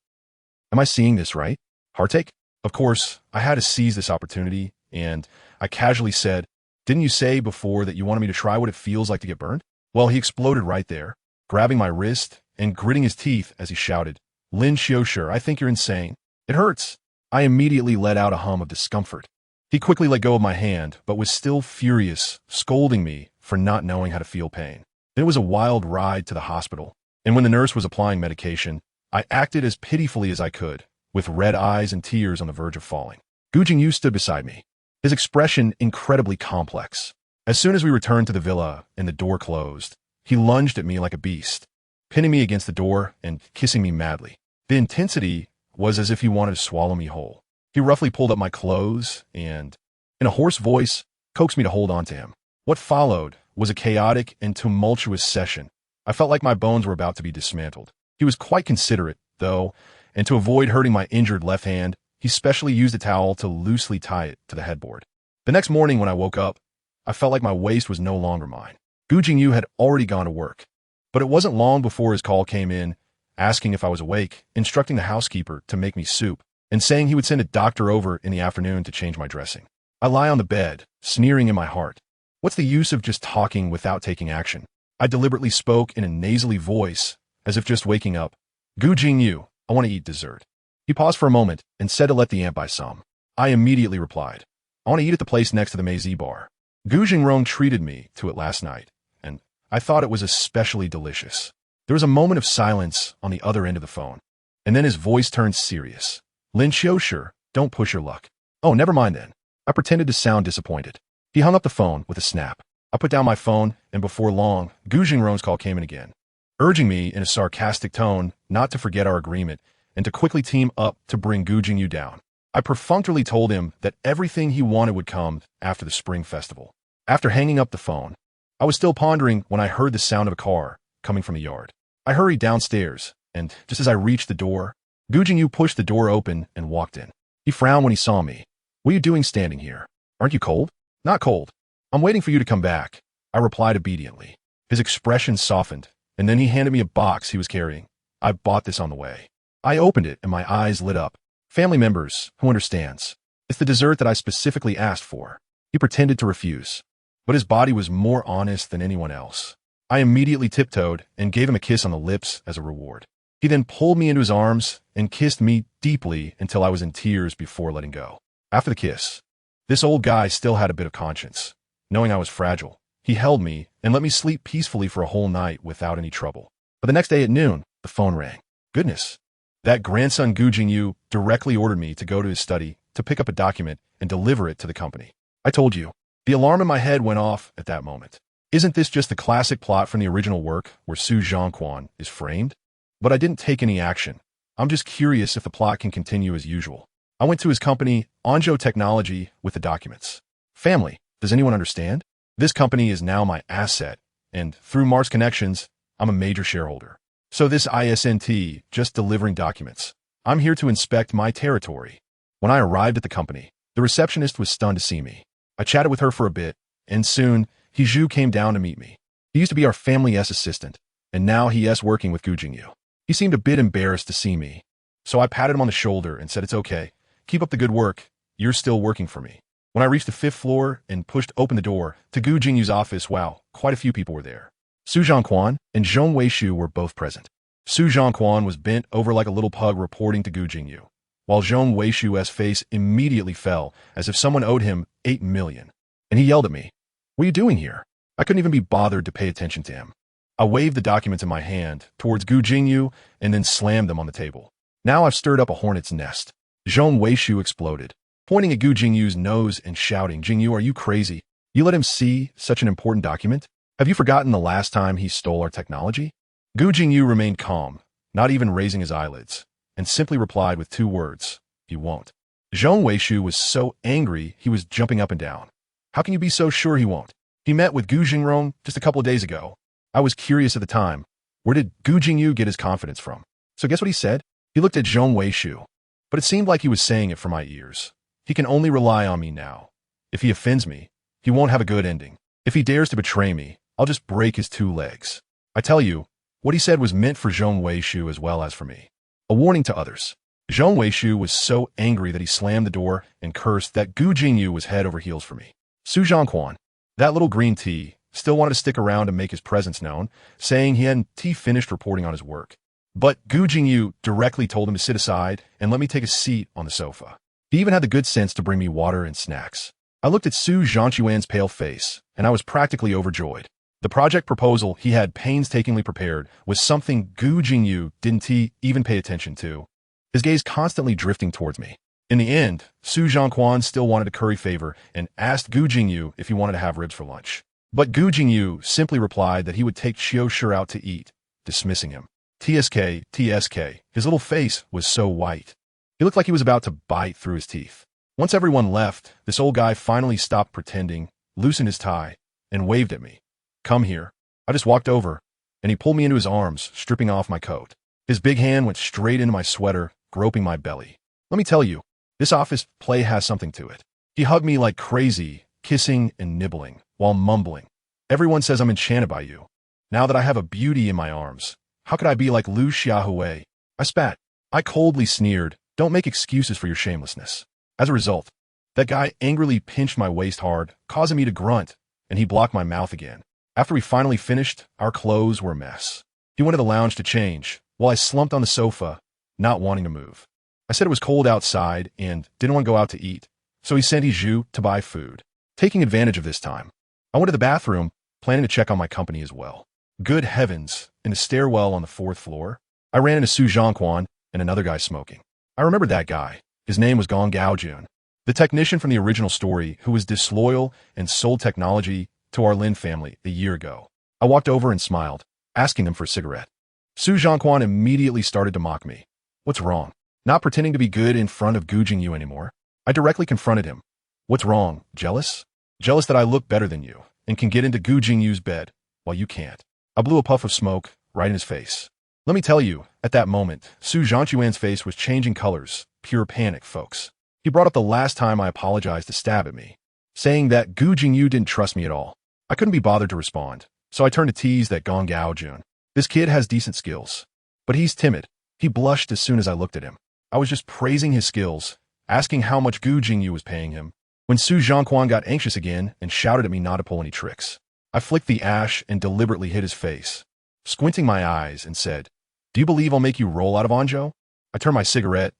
"Am I seeing this right? Heartache?" Of course, I had to seize this opportunity, and I casually said, "Didn't you say before that you wanted me to try what it feels like to get burned?" Well, he exploded right there, grabbing my wrist and gritting his teeth as he shouted, "Lin Qiushi, I think you're insane. It hurts." I immediately let out a hum of discomfort. He quickly let go of my hand, but was still furious, scolding me for not knowing how to feel pain. It was a wild ride to the hospital, and when the nurse was applying medication, I acted as pitifully as I could, with red eyes and tears on the verge of falling. Gu Jingyu stood beside me, his expression incredibly complex. As soon as we returned to the villa and the door closed, he lunged at me like a beast, pinning me against the door and kissing me madly. The intensity was as if he wanted to swallow me whole. He roughly pulled up my clothes and, in a hoarse voice, coaxed me to hold on to him. What followed was a chaotic and tumultuous session. I felt like my bones were about to be dismantled. He was quite considerate, though, and to avoid hurting my injured left hand, he specially used a towel to loosely tie it to the headboard. The next morning when I woke up, I felt like my waist was no longer mine. Gu Jingyu had already gone to work, but it wasn't long before his call came in, asking if I was awake, instructing the housekeeper to make me soup, and saying he would send a doctor over in the afternoon to change my dressing. I lie on the bed, sneering in my heart. What's the use of just talking without taking action? I deliberately spoke in a nasally voice, as if just waking up. "Gu Jingyu, I want to eat dessert." He paused for a moment and said to let the ant buy some. I immediately replied, "I want to eat at the place next to the Meizi bar. Gu Jingrong treated me to it last night, and I thought it was especially delicious." There was a moment of silence on the other end of the phone, and then his voice turned serious. "Lin Qiushi, don't push your luck." "Oh, never mind then." I pretended to sound disappointed. He hung up the phone with a snap. I put down my phone, and before long, Gu Jingrong's call came in again, urging me in a sarcastic tone not to forget our agreement and to quickly team up to bring Gu Jingyu down. I perfunctorily told him that everything he wanted would come after the spring festival. After hanging up the phone, I was still pondering when I heard the sound of a car coming from the yard. I hurried downstairs, and just as I reached the door, Gu Jingyu pushed the door open and walked in. He frowned when he saw me. "What are you doing standing here? Aren't you cold?" "Not cold. I'm waiting for you to come back," I replied obediently. His expression softened, and then he handed me a box he was carrying. "I bought this on the way." I opened it, and my eyes lit up. "Family members, who understands? It's the dessert that I specifically asked for." He pretended to refuse, but his body was more honest than anyone else. I immediately tiptoed and gave him a kiss on the lips as a reward. He then pulled me into his arms and kissed me deeply until I was in tears before letting go. After the kiss, this old guy still had a bit of conscience. Knowing I was fragile, he held me and let me sleep peacefully for a whole night without any trouble. But the next day at noon, the phone rang. Goodness, that grandson Gu Jingyu directly ordered me to go to his study to pick up a document and deliver it to the company. I told you, the alarm in my head went off at that moment. Isn't this just the classic plot from the original work where Su Zhangquan is framed? But I didn't take any action. I'm just curious if the plot can continue as usual. I went to his company, Anzhou Technology, with the documents. Family, does anyone understand? This company is now my asset, and through Mars connections, I'm a major shareholder. So this isn't just delivering documents. I'm here to inspect my territory. When I arrived at the company, the receptionist was stunned to see me. I chatted with her for a bit, and soon, Hiju came down to meet me. He used to be our family's assistant, and now he is working with Gu Jingyu. He seemed a bit embarrassed to see me, so I patted him on the shoulder and said, "It's okay. Keep up the good work. You're still working for me." When I reached the 5th floor and pushed open the door to Gu Jingyu's office, wow, quite a few people were there. Su Zhongquan and Zhong Weishu were both present. Su Zhongquan was bent over like a little pug reporting to Gu Jingyu, while Zhong Weishu's face immediately fell as if someone owed him 8 million. And he yelled at me, "What are you doing here?" I couldn't even be bothered to pay attention to him. I waved the documents in my hand towards Gu Jingyu and then slammed them on the table. Now I've stirred up a hornet's nest. Zhong Weishu exploded, pointing at Gu Jingyu's nose and shouting, "Jingyu, are you crazy? You let him see such an important document? Have you forgotten the last time he stole our technology?" Gu Jingyu remained calm, not even raising his eyelids, and simply replied with 2 words, "He won't." Zhong Weishu was so angry he was jumping up and down. "How can you be so sure he won't? He met with Gu Jingrong just a couple of days ago." I was curious at the time. Where did Gu Jingyu get his confidence from? So guess what he said? He looked at Zhong Weishu, but it seemed like he was saying it for my ears. He can only rely on me now. If he offends me, he won't have a good ending. If he dares to betray me, I'll just break his 2 legs. I tell you, what he said was meant for Zhong Weishu as well as for me. A warning to others. Zhong Weishu was so angry that he slammed the door and cursed that Gu Jingyu was head over heels for me. Su Zhongquan, that little green tea, still wanted to stick around and make his presence known, saying he hadn't finished reporting on his work. But Gu Jingyu directly told him to sit aside and let me take a seat on the sofa. He even had the good sense to bring me water and snacks. I looked at Su Zhongquan's pale face, and I was practically overjoyed. The project proposal he had painstakingly prepared was something Gu Jingyu didn't even pay attention to, his gaze constantly drifting towards me. In the end, Su Zhongquan still wanted to curry favor and asked Gu Jingyu if he wanted to have ribs for lunch. But Gu Jingyu simply replied that he would take Qiushi out to eat, dismissing him. TSK, his little face was so white. He looked like he was about to bite through his teeth. Once everyone left, this old guy finally stopped pretending, loosened his tie, and waved at me. "Come here." I just walked over, and he pulled me into his arms, stripping off my coat. His big hand went straight into my sweater, groping my belly. Let me tell you, this office play has something to it. He hugged me like crazy, kissing and nibbling, while mumbling, "Everyone says I'm enchanted by you. Now that I have a beauty in my arms, how could I be like Liu Xiaohui?" I spat. I coldly sneered, "Don't make excuses for your shamelessness." As a result, that guy angrily pinched my waist hard, causing me to grunt, and he blocked my mouth again. After we finally finished, our clothes were a mess. He went to the lounge to change, while I slumped on the sofa, not wanting to move. I said it was cold outside and didn't want to go out to eat, so he sent Hiju to buy food. Taking advantage of this time, I went to the bathroom, planning to check on my company as well. Good heavens, in the stairwell on the 4th floor, I ran into Su Zhongquan and another guy smoking. I remembered that guy. His name was Gong Gaojun, the technician from the original story who was disloyal and sold technology to our Lin family a year ago. I walked over and smiled, asking him for a cigarette. Su Zhongquan immediately started to mock me. What's wrong? Not pretending to be good in front of Gu Jingyu anymore. I directly confronted him. What's wrong? Jealous? Jealous that I look better than you and can get into Gu Jingyu's bed while you can't. I blew a puff of smoke right in his face. Let me tell you, at that moment, Su Zhongquan's face was changing colors. Pure panic, folks. He brought up the last time I apologized to stab at me, saying that Gu Jingyu didn't trust me at all. I couldn't be bothered to respond, so I turned to tease that Gong Gaojun. This kid has decent skills, but he's timid. He blushed as soon as I looked at him. I was just praising his skills, asking how much Gu Jingyu was paying him, when Su Zhongquan got anxious again and shouted at me not to pull any tricks. I flicked the ash and deliberately hit his face, squinting my eyes and said, "Do you believe I'll make you roll out of Anzhou?" I turned my cigarette,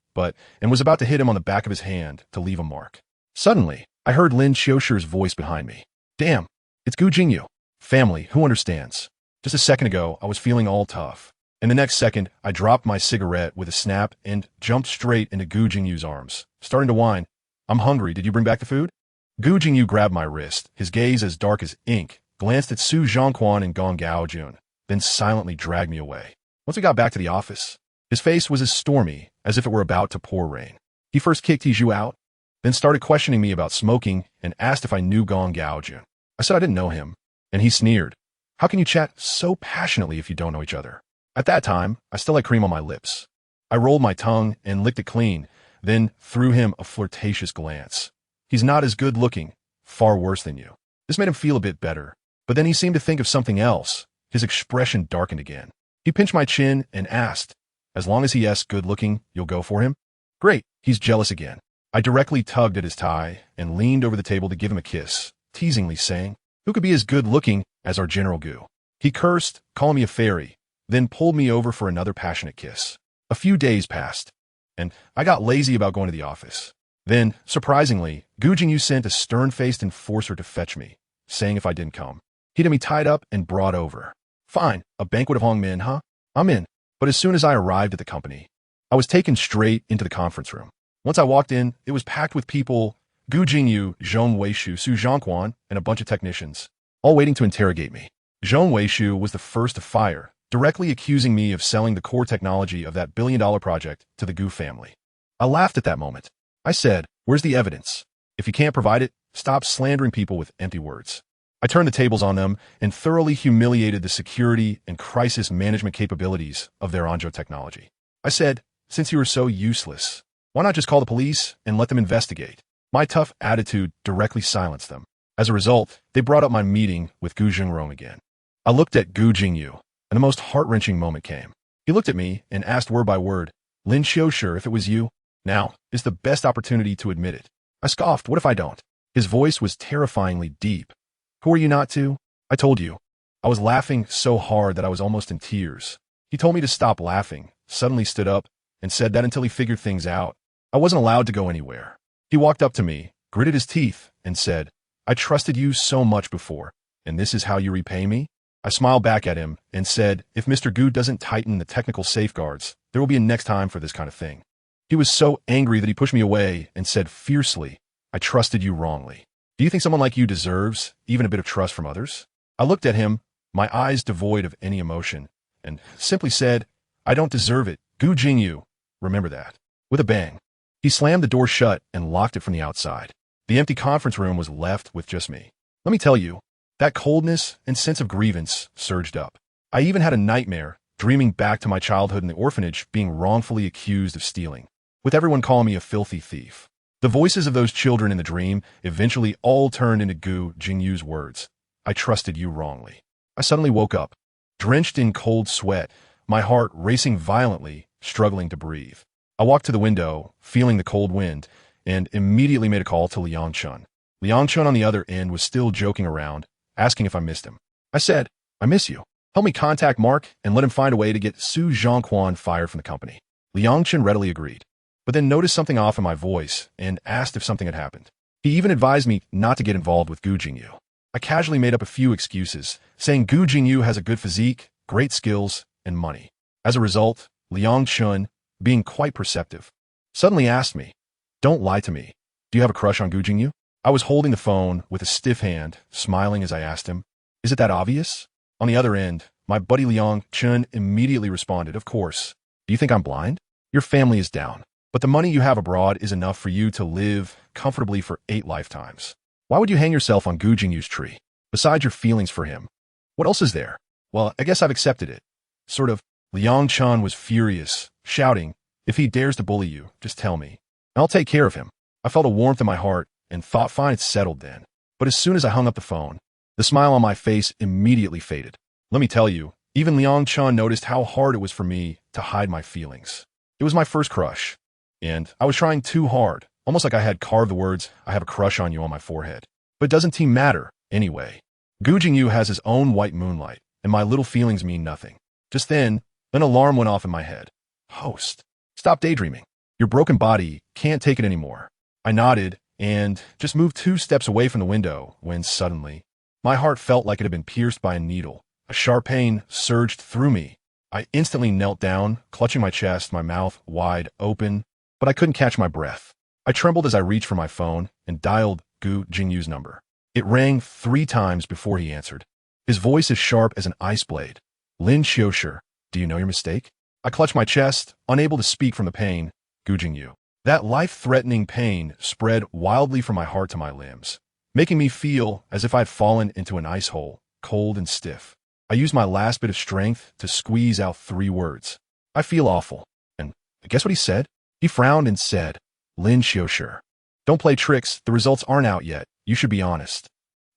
and was about to hit him on the back of his hand to leave a mark. Suddenly, I heard Lin Qiushi's voice behind me. Damn, it's Gu Jingyu. Family, who understands? Just a second ago, I was feeling all tough. And the next second, I dropped my cigarette with a snap and jumped straight into Gu Jingyu's arms, starting to whine. "I'm hungry. Did you bring back the food?" Gu Jingyu grabbed my wrist, his gaze as dark as ink, glanced at Su Zhongquan and Gong Gaojun, then silently dragged me away. Once we got back to the office, his face was as stormy as if it were about to pour rain. He first kicked Hiju out, then started questioning me about smoking and asked if I knew Gong Gaojun. I said I didn't know him, and he sneered. "How can you chat so passionately if you don't know each other?" At that time, I still had cream on my lips. I rolled my tongue and licked it clean, then threw him a flirtatious glance. He's not as good looking, far worse than you. This made him feel a bit better, but then he seemed to think of something else. His expression darkened again. He pinched my chin and asked, as long as he is good looking, you'll go for him? Great, he's jealous again. I directly tugged at his tie and leaned over the table to give him a kiss, teasingly saying, who could be as good looking as our General Gu? He cursed, calling me a fairy, then pulled me over for another passionate kiss. A few days passed, and I got lazy about going to the office. Then, surprisingly, Gu Jingyu sent a stern-faced enforcer to fetch me, saying if I didn't come, he'd have me tied up and brought over. Fine, a banquet of Hongmen, huh? I'm in. But as soon as I arrived at the company, I was taken straight into the conference room. Once I walked in, it was packed with people, Gu Jingyu, Zhong Weishu, Su Zhongquan, and a bunch of technicians, all waiting to interrogate me. Zhong Weishu was the first to fire, directly accusing me of selling the core technology of that billion-dollar project to the Gu family. I laughed at that moment. I said, where's the evidence? If you can't provide it, stop slandering people with empty words. I turned the tables on them and thoroughly humiliated the security and crisis management capabilities of their Anzhou technology. I said, since you are so useless, why not just call the police and let them investigate? My tough attitude directly silenced them. As a result, they brought up my meeting with Gu Jingrong again. I looked at Gu Jingyu, and the most heart-wrenching moment came. He looked at me and asked word by word, Lin Qiushi, if it was you? Now is the best opportunity to admit it. I scoffed, what if I don't? His voice was terrifyingly deep. Who are you not to? I told you. I was laughing so hard that I was almost in tears. He told me to stop laughing, suddenly stood up, and said that until he figured things out, I wasn't allowed to go anywhere. He walked up to me, gritted his teeth, and said, I trusted you so much before, and this is how you repay me? I smiled back at him and said, if Mr. Gu doesn't tighten the technical safeguards, there will be a next time for this kind of thing. He was so angry that he pushed me away and said fiercely, I trusted you wrongly. Do you think someone like you deserves even a bit of trust from others? I looked at him, my eyes devoid of any emotion, and simply said, I don't deserve it. Gu Jingyu, remember that. With a bang, he slammed the door shut and locked it from the outside. The empty conference room was left with just me. Let me tell you, that coldness and sense of grievance surged up. I even had a nightmare, dreaming back to my childhood in the orphanage being wrongfully accused of stealing, with everyone calling me a filthy thief. The voices of those children in the dream eventually all turned into Gu Jingyu's words. I trusted you wrongly. I suddenly woke up, drenched in cold sweat, my heart racing violently, struggling to breathe. I walked to the window, feeling the cold wind, and immediately made a call to Liang Chun. Liang Chun on the other end was still joking around, asking if I missed him. I said, I miss you. Help me contact Mark and let him find a way to get Su Zhongquan fired from the company. Liang Chun readily agreed, but then noticed something off in my voice and asked if something had happened. He even advised me not to get involved with Gu Jingyu. I casually made up a few excuses, saying Gu Jingyu has a good physique, great skills, and money. As a result, Liang Chun, being quite perceptive, suddenly asked me, don't lie to me. Do you have a crush on Gu Jingyu? I was holding the phone with a stiff hand, smiling as I asked him, is it that obvious? On the other end, my buddy Liang Chun immediately responded, of course. Do you think I'm blind? Your family is down, but the money you have abroad is enough for you to live comfortably for 8 lifetimes. Why would you hang yourself on Gu Jingyu's tree? Besides your feelings for him, what else is there? Well, I guess I've accepted it. Sort of. Liang Chun was furious, shouting, if he dares to bully you, just tell me. I'll take care of him. I felt a warmth in my heart and thought fine, it's settled then. But as soon as I hung up the phone, the smile on my face immediately faded. Let me tell you, even Liang Chun noticed how hard it was for me to hide my feelings. It was my first crush, and I was trying too hard, almost like I had carved the words, I have a crush on you on my forehead. But doesn't he matter, anyway? Gu Jingyu has his own white moonlight, and my little feelings mean nothing. Just then, an alarm went off in my head. Host, stop daydreaming. Your broken body can't take it anymore. I nodded and just moved 2 steps away from the window when suddenly, my heart felt like it had been pierced by a needle. A sharp pain surged through me. I instantly knelt down, clutching my chest, my mouth wide open, but I couldn't catch my breath. I trembled as I reached for my phone and dialed Gu Jingyu's number. It rang 3 times before he answered. His voice as sharp as an ice blade. Lin Qiushi, do you know your mistake? I clutched my chest, unable to speak from the pain. Gu Jingyu. That life-threatening pain spread wildly from my heart to my limbs, making me feel as if I had fallen into an ice hole, cold and stiff. I used my last bit of strength to squeeze out 3 words. I feel awful. And guess what he said? He frowned and said, Lin Qiushi. Don't play tricks, the results aren't out yet. You should be honest.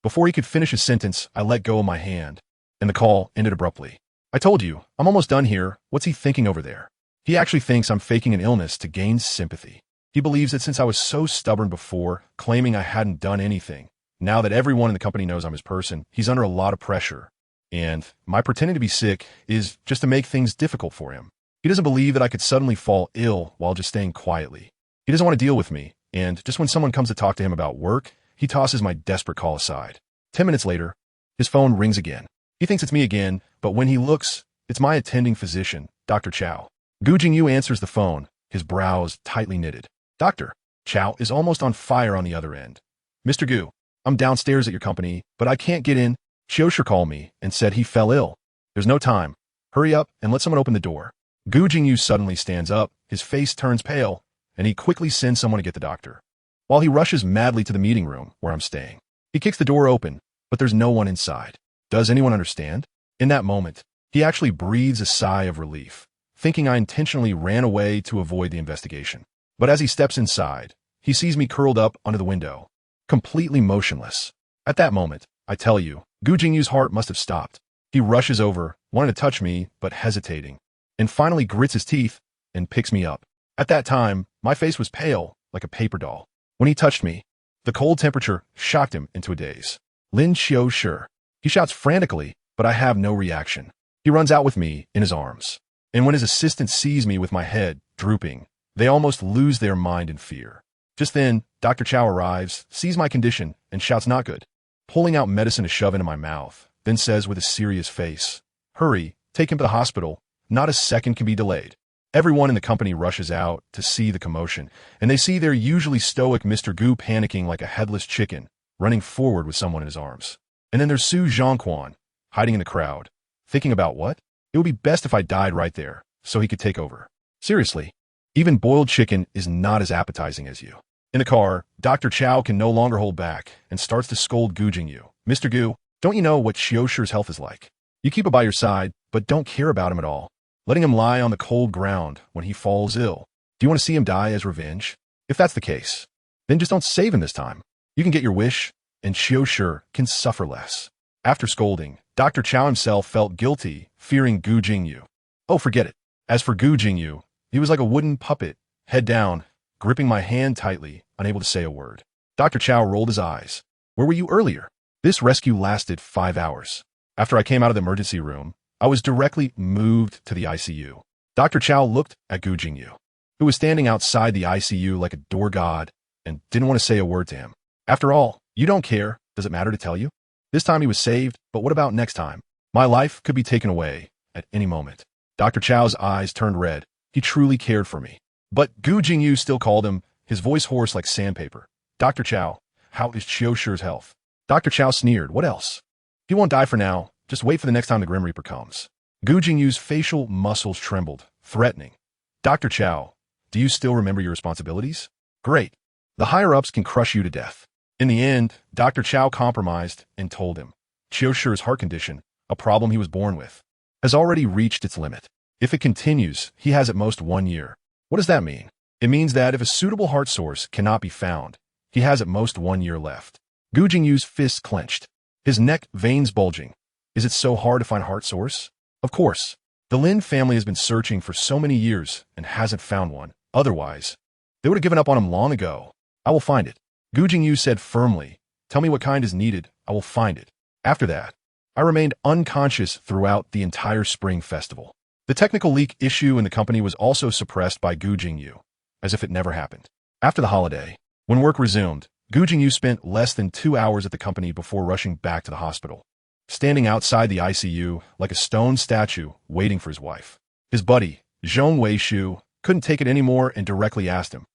Before he could finish his sentence, I let go of my hand, and the call ended abruptly. I told you, I'm almost done here. What's he thinking over there? He actually thinks I'm faking an illness to gain sympathy. He believes that since I was so stubborn before, claiming I hadn't done anything, now that everyone in the company knows I'm his person, he's under a lot of pressure. And my pretending to be sick is just to make things difficult for him. He doesn't believe that I could suddenly fall ill while just staying quietly. He doesn't want to deal with me, and just when someone comes to talk to him about work, he tosses my desperate call aside. 10 minutes later, his phone rings again. He thinks it's me again, but when he looks, it's my attending physician, Dr. Chow. Gu Jingyu answers the phone, his brows tightly knitted. Doctor, Chow is almost on fire on the other end. Mr. Gu, I'm downstairs at your company, but I can't get in. Qiushi called me and said he fell ill. There's no time. Hurry up and let someone open the door. Gu Jingyu suddenly stands up, his face turns pale, and he quickly sends someone to get the doctor. While he rushes madly to the meeting room where I'm staying, he kicks the door open, but there's no one inside. Does anyone understand? In that moment, he actually breathes a sigh of relief, thinking I intentionally ran away to avoid the investigation. But as he steps inside, he sees me curled up under the window, completely motionless. At that moment, I tell you, Gu Jingyu's heart must have stopped. He rushes over, wanting to touch me, but hesitating, and finally grits his teeth and picks me up. At that time, my face was pale, like a paper doll. When he touched me, the cold temperature shocked him into a daze. Lin Qiushi. He shouts frantically, but I have no reaction. He runs out with me in his arms. And when his assistant sees me with my head drooping, they almost lose their mind in fear. Just then, Dr. Chow arrives, sees my condition, and shouts not good, pulling out medicine to shove into my mouth, then says with a serious face, "Hurry, take him to the hospital. Not a second can be delayed." Everyone in the company rushes out to see the commotion, and they see their usually stoic Mr. Gu panicking like a headless chicken, running forward with someone in his arms. And then there's Su Zhongquan, hiding in the crowd, thinking about what? It would be best if I died right there, so he could take over. Seriously, even boiled chicken is not as appetizing as you. In the car, Dr. Chow can no longer hold back and starts to scold Gu Jingyu. Mr. Gu, don't you know what Qiushi's health is like? You keep him by your side, but don't care about him at all, letting him lie on the cold ground when he falls ill. Do you want to see him die as revenge? If that's the case, then just don't save him this time. You can get your wish, and Qiushi can suffer less. After scolding, Dr. Chow himself felt guilty, fearing Gu Jingyu. Oh, forget it. As for Gu Jingyu, he was like a wooden puppet, head down, gripping my hand tightly, unable to say a word. Dr. Chow rolled his eyes. Where were you earlier? This rescue lasted 5 hours. After I came out of the emergency room, I was directly moved to the ICU. Dr. Chow looked at Gu Jingyu, who was standing outside the ICU like a door god, and didn't want to say a word to him. After all, you don't care. Does it matter to tell you? This time he was saved, but what about next time? My life could be taken away at any moment. Dr. Chow's eyes turned red. He truly cared for me. But Gu Jingyu still called him, his voice hoarse like sandpaper. Dr. Chow, how is Qiushi's health? Dr. Chow sneered. What else? He won't die for now. Just wait for the next time the Grim Reaper comes. Gu Jingyu's facial muscles trembled, threatening. Dr. Chow, do you still remember your responsibilities? Great. The higher-ups can crush you to death. In the end, Dr. Chow compromised and told him, Qiushi's heart condition, a problem he was born with, has already reached its limit. If it continues, he has at most 1 year. What does that mean? It means that if a suitable heart source cannot be found, he has at most 1 year left. Gu Jingyu's fists clenched, his neck veins bulging. Is it so hard to find a heart source? Of course. The Lin family has been searching for so many years and hasn't found one. Otherwise, they would have given up on him long ago. I will find it. Gu Jingyu said firmly, tell me what kind is needed, I will find it. After that, I remained unconscious throughout the entire spring festival. The technical leak issue in the company was also suppressed by Gu Jingyu, as if it never happened. After the holiday, when work resumed, Gu Jingyu spent less than 2 hours at the company before rushing back to the hospital, standing outside the ICU like a stone statue waiting for his wife. His buddy, Zhong Weishu, couldn't take it anymore and directly asked him,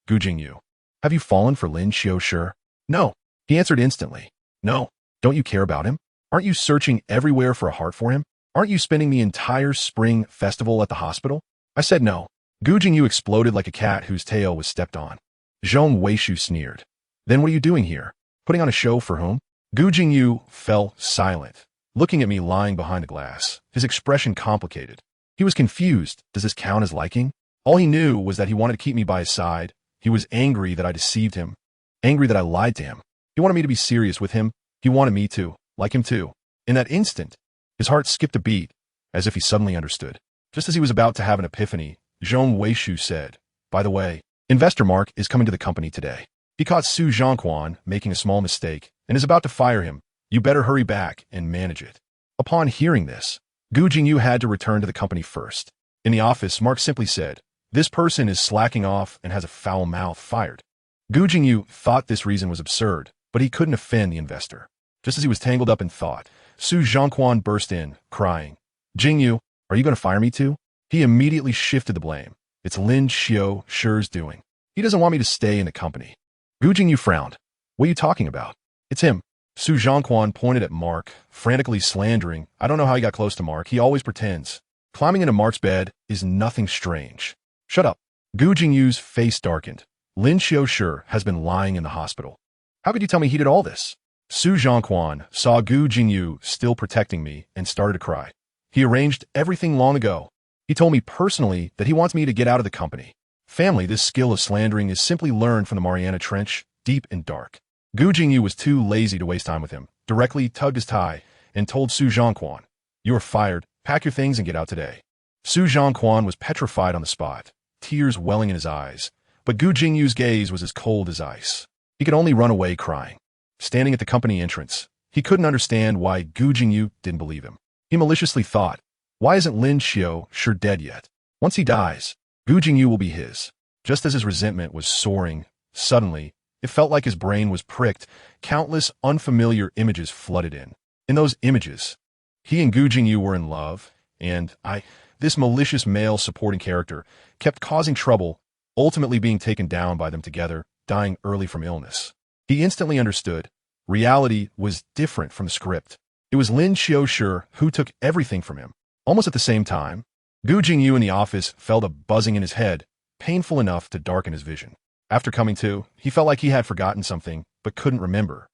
Gu Jingyu, have you fallen for Lin Qiushi? No. He answered instantly. No. Don't you care about him? Aren't you searching everywhere for a heart for him? Aren't you spending the entire spring festival at the hospital? I said no. Gu Jingyu exploded like a cat whose tail was stepped on. Zhong Weishu sneered. Then what are you doing here? Putting on a show for whom? Gu Jingyu fell silent, looking at me lying behind the glass, his expression complicated. He was confused. Does this count as liking? All he knew was that he wanted to keep me by his side. He was angry that I deceived him, angry that I lied to him. He wanted me to be serious with him. He wanted me to like him too. In that instant, his heart skipped a beat, as if he suddenly understood. Just as he was about to have an epiphany, Zhong Weishu said, "By the way, Investor Mark is coming to the company today. He caught Su Zhongquan making a small mistake and is about to fire him. You better hurry back and manage it." Upon hearing this, Gu Jingyu had to return to the company first. In the office, Mark simply said, "This person is slacking off and has a foul mouth, fired." Gu Jingyu thought this reason was absurd, but he couldn't offend the investor. Just as he was tangled up in thought, Su Zhongquan burst in, crying, "Jingyu, are you going to fire me too?" He immediately shifted the blame. "It's Lin Qiushi's doing. He doesn't want me to stay in the company." Gu Jingyu frowned. "What are you talking about?" "It's him." Su Zhongquan pointed at Mark, frantically slandering, "I don't know how he got close to Mark. He always pretends. Climbing into Mark's bed is nothing strange." "Shut up." Gu Jingyu's face darkened. "Lin Qiushi has been lying in the hospital. How could you tell me he did all this?" Su Zhongquan saw Gu Jingyu still protecting me and started to cry. "He arranged everything long ago. He told me personally that he wants me to get out of the company. Family, this skill of slandering is simply learned from the Mariana Trench, deep and dark." Gu Jingyu was too lazy to waste time with him, directly tugged his tie, and told Su Zhongquan, "You are fired. Pack your things and get out today." Su Zhongquan was petrified on the spot, tears welling in his eyes, but Gu Jingyu's gaze was as cold as ice. He could only run away crying. Standing at the company entrance, he couldn't understand why Gu Jingyu didn't believe him. He maliciously thought, why isn't Lin Qiushi dead yet? Once he dies, Gu Jingyu will be his. Just as his resentment was soaring, suddenly, it felt like his brain was pricked. Countless unfamiliar images flooded in. In those images, he and Gu Jingyu were in love, and this malicious male supporting character, kept causing trouble, ultimately being taken down by them together, dying early from illness. He instantly understood. Reality was different from the script. It was Lin Qiushi who took everything from him. Almost at the same time, Gu Jingyu in the office felt a buzzing in his head, painful enough to darken his vision. After coming to, he felt like he had forgotten something, but couldn't remember.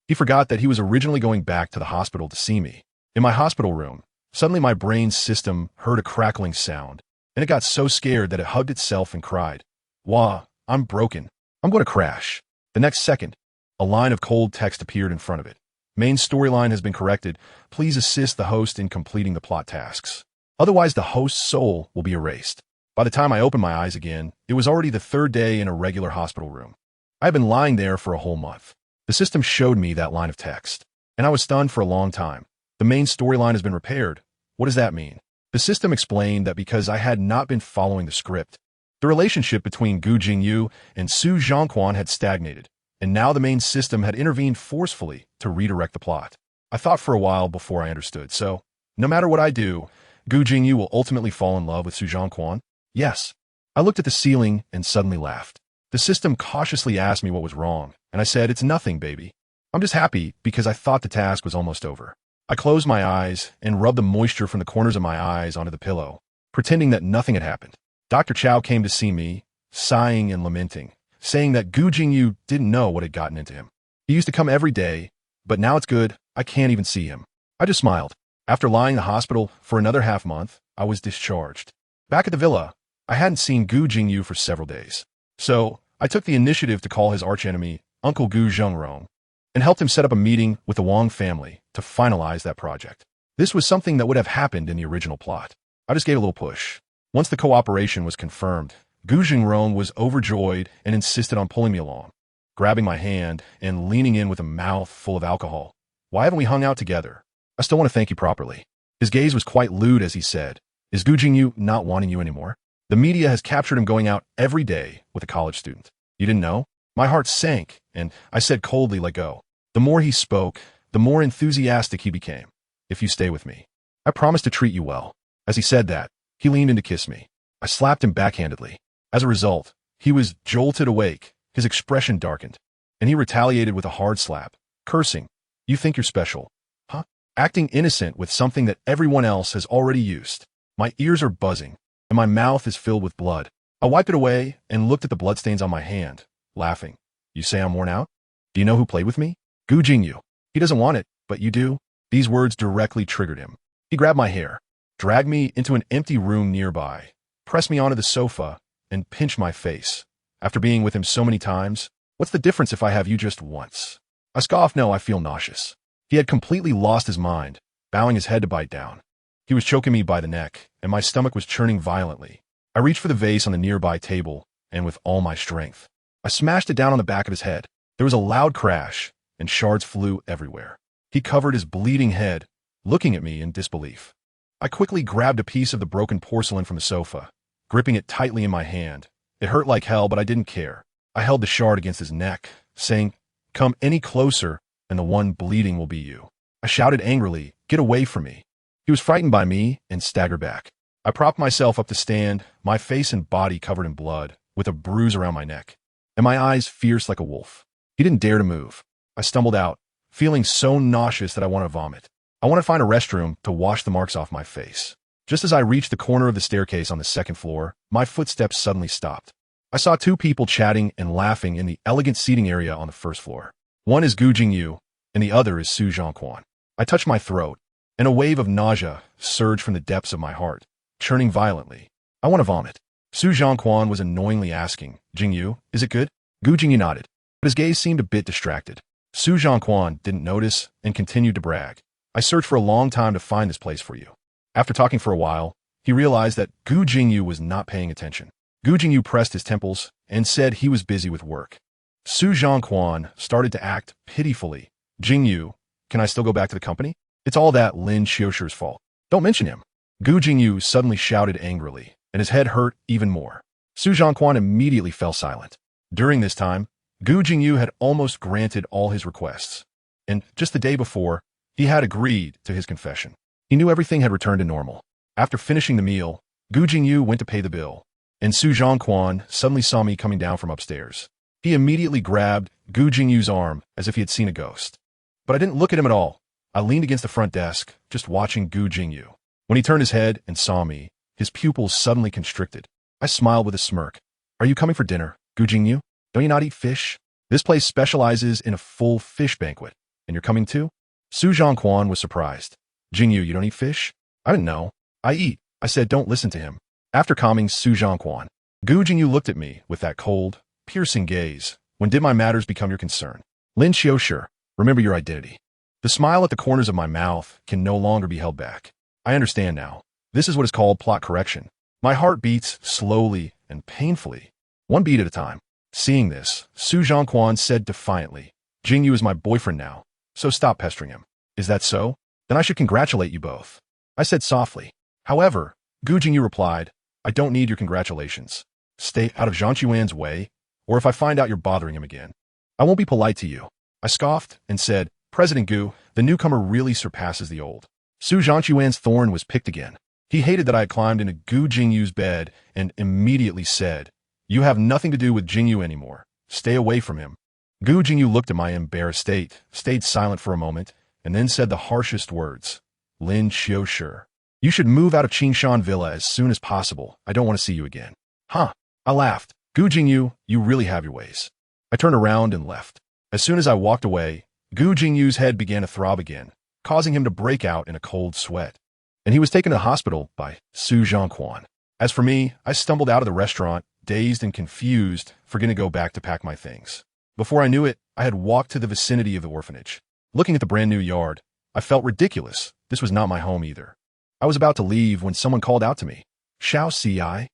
He forgot that he was originally going back to the hospital to see me. In my hospital room, suddenly my brain system heard a crackling sound, and it got so scared that it hugged itself and cried, "Wah, I'm broken. I'm going to crash." The next second, a line of cold text appeared in front of it. "Main storyline has been corrected. Please assist the host in completing the plot tasks. Otherwise, the host's soul will be erased." By the time I opened my eyes again, it was already the third day in a regular hospital room. I had been lying there for a whole month. The system showed me that line of text, and I was stunned for a long time. The main storyline has been repaired. What does that mean? The system explained that because I had not been following the script, the relationship between Gu Jingyu and Su Zhongquan had stagnated, and now the main system had intervened forcefully to redirect the plot. I thought for a while before I understood, so no matter what I do, Gu Jingyu will ultimately fall in love with Su Zhongquan? Yes. I looked at the ceiling and suddenly laughed. The system cautiously asked me what was wrong, and I said, "It's nothing, baby. I'm just happy because I thought the task was almost over." I closed my eyes and rubbed the moisture from the corners of my eyes onto the pillow, pretending that nothing had happened. Dr. Chow came to see me, sighing and lamenting, saying that Gu Jingyu didn't know what had gotten into him. He used to come every day, but now it's good, I can't even see him. I just smiled. After lying in the hospital for another half month, I was discharged. Back at the villa, I hadn't seen Gu Jingyu for several days. So, I took the initiative to call his archenemy, Uncle Gu Zhengrong, and helped him set up a meeting with the Wang family to finalize that project. This was something that would have happened in the original plot. I just gave a little push. Once the cooperation was confirmed, Gu Zhengrong was overjoyed and insisted on pulling me along, grabbing my hand and leaning in with a mouth full of alcohol. "Why haven't we hung out together? I still want to thank you properly." His gaze was quite lewd as he said, "Is Gu Jingyu not wanting you anymore? The media has captured him going out every day with a college student. You didn't know?" My heart sank, and I said coldly, "Let go." The more he spoke, the more enthusiastic he became. "If you stay with me, I promise to treat you well." As he said that, he leaned in to kiss me. I slapped him backhandedly. As a result, he was jolted awake, his expression darkened, and he retaliated with a hard slap, cursing, "You think you're special, huh? Acting innocent with something that everyone else has already used." My ears are buzzing, and my mouth is filled with blood. I wiped it away and looked at the bloodstains on my hand, laughing. "You say I'm worn out? Do you know who played with me? Gu Jingyu. He doesn't want it, but you do." These words directly triggered him. He grabbed my hair, dragged me into an empty room nearby, pressed me onto the sofa, and pinched my face. After being with him so many times, what's the difference if I have you just once? I scoffed. No, I feel nauseous. He had completely lost his mind, bowing his head to bite down. He was choking me by the neck, and my stomach was churning violently. I reached for the vase on the nearby table, and with all my strength, I smashed it down on the back of his head. There was a loud crash, and shards flew everywhere. He covered his bleeding head, looking at me in disbelief. I quickly grabbed a piece of the broken porcelain from the sofa, gripping it tightly in my hand. It hurt like hell, but I didn't care. I held the shard against his neck, saying, "Come any closer, and the one bleeding will be you." I shouted angrily, "Get away from me." He was frightened by me and staggered back. I propped myself up to stand, my face and body covered in blood, with a bruise around my neck, and my eyes fierce like a wolf. He didn't dare to move. I stumbled out, feeling so nauseous that I wanted to vomit. I wanted to find a restroom to wash the marks off my face. Just as I reached the corner of the staircase on the second floor, my footsteps suddenly stopped. I saw two people chatting and laughing in the elegant seating area on the first floor. One is Gu Jingyu, and the other is Su Zhongquan. I touched my throat, and a wave of nausea surged from the depths of my heart, churning violently. I want to vomit. Su Zhongquan was annoyingly asking, "Jingyu, is it good?" Gu Jingyu nodded, but his gaze seemed a bit distracted. Su Zhongquan didn't notice and continued to brag. "I searched for a long time to find this place for you." After talking for a while, he realized that Gu Jingyu was not paying attention. Gu Jingyu pressed his temples and said he was busy with work. Su Zhongquan started to act pitifully. "Jingyu, can I still go back to the company? It's all that Lin Qiushi's fault. Don't mention him." Gu Jingyu suddenly shouted angrily, and his head hurt even more. Su Zhongquan immediately fell silent. During this time, Gu Jingyu had almost granted all his requests, and just the day before, he had agreed to his confession. He knew everything had returned to normal. After finishing the meal, Gu Jingyu went to pay the bill, and Su Zhongquan suddenly saw me coming down from upstairs. He immediately grabbed Gu Jingyu's arm as if he had seen a ghost. But I didn't look at him at all. I leaned against the front desk, just watching Gu Jingyu. When he turned his head and saw me, his pupils suddenly constricted. I smiled with a smirk. "Are you coming for dinner, Gu Jingyu? Don't you not eat fish? This place specializes in a full fish banquet, and you're coming too?" Su Zhongquan was surprised. "Jingyu, you don't eat fish?" "I didn't know." "I eat." I said, "Don't listen to him." After calming Su Zhongquan, Gu Jingyu looked at me with that cold, piercing gaze. "When did my matters become your concern? Lin Qiushi, remember your identity." The smile at the corners of my mouth can no longer be held back. I understand now. This is what is called plot correction. My heart beats slowly and painfully, one beat at a time. Seeing this, Su Zhongquan said defiantly, "Jingyu is my boyfriend now, so stop pestering him." "Is that so? Then I should congratulate you both," I said softly. However, Gu Jingyu replied, "I don't need your congratulations. Stay out of Zhang Chuan's way, or if I find out you're bothering him again, I won't be polite to you." I scoffed and said, "President Gu, the newcomer really surpasses the old." Su Zhangquan's thorn was picked again. He hated that I had climbed into Gu Jingyu's bed and immediately said, "You have nothing to do with Jingyu anymore. Stay away from him." Gu Jingyu looked at my embarrassed state, stayed silent for a moment, and then said the harshest words, "Lin Qiushi, you should move out of Qingshan Villa as soon as possible. I don't want to see you again." "Huh?" I laughed. "Gu Jingyu, you really have your ways." I turned around and left. As soon as I walked away, Gu Jingyu's head began to throb again, causing him to break out in a cold sweat, and he was taken to the hospital by Su Zhongquan. As for me, I stumbled out of the restaurant, dazed and confused, forgetting to go back to pack my things. Before I knew it, I had walked to the vicinity of the orphanage. Looking at the brand new yard, I felt ridiculous. This was not my home either. I was about to leave when someone called out to me, "Xiao Si." I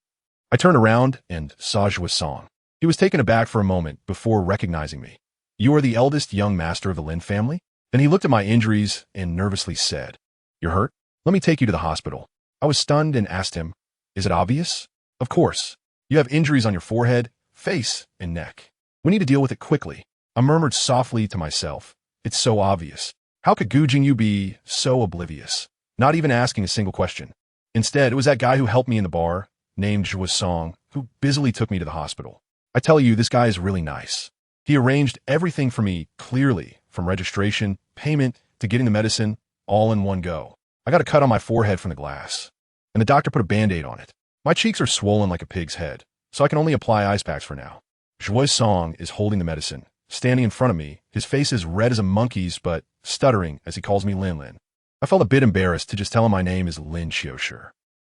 turned around and saw Zhuo Song. He was taken aback for a moment before recognizing me. "You are the eldest young master of the Lin family?" Then he looked at my injuries and nervously said, "You're hurt? Let me take you to the hospital." I was stunned and asked him, "Is it obvious?" "Of course. You have injuries on your forehead, face, and neck. We need to deal with it quickly." I murmured softly to myself, "It's so obvious. How could Gu Jingyu be so oblivious, not even asking a single question?" Instead, it was that guy who helped me in the bar, named Zhuo Song, who busily took me to the hospital. I tell you, this guy is really nice. He arranged everything for me clearly, from registration, payment, to getting the medicine, all in one go. I got a cut on my forehead from the glass, and the doctor put a Band-Aid on it. My cheeks are swollen like a pig's head, so I can only apply ice packs for now. Zhuo Song is holding the medicine, standing in front of me, his face is red as a monkey's but stuttering as he calls me Lin Lin. I felt a bit embarrassed to just tell him my name is Lin Qiushi.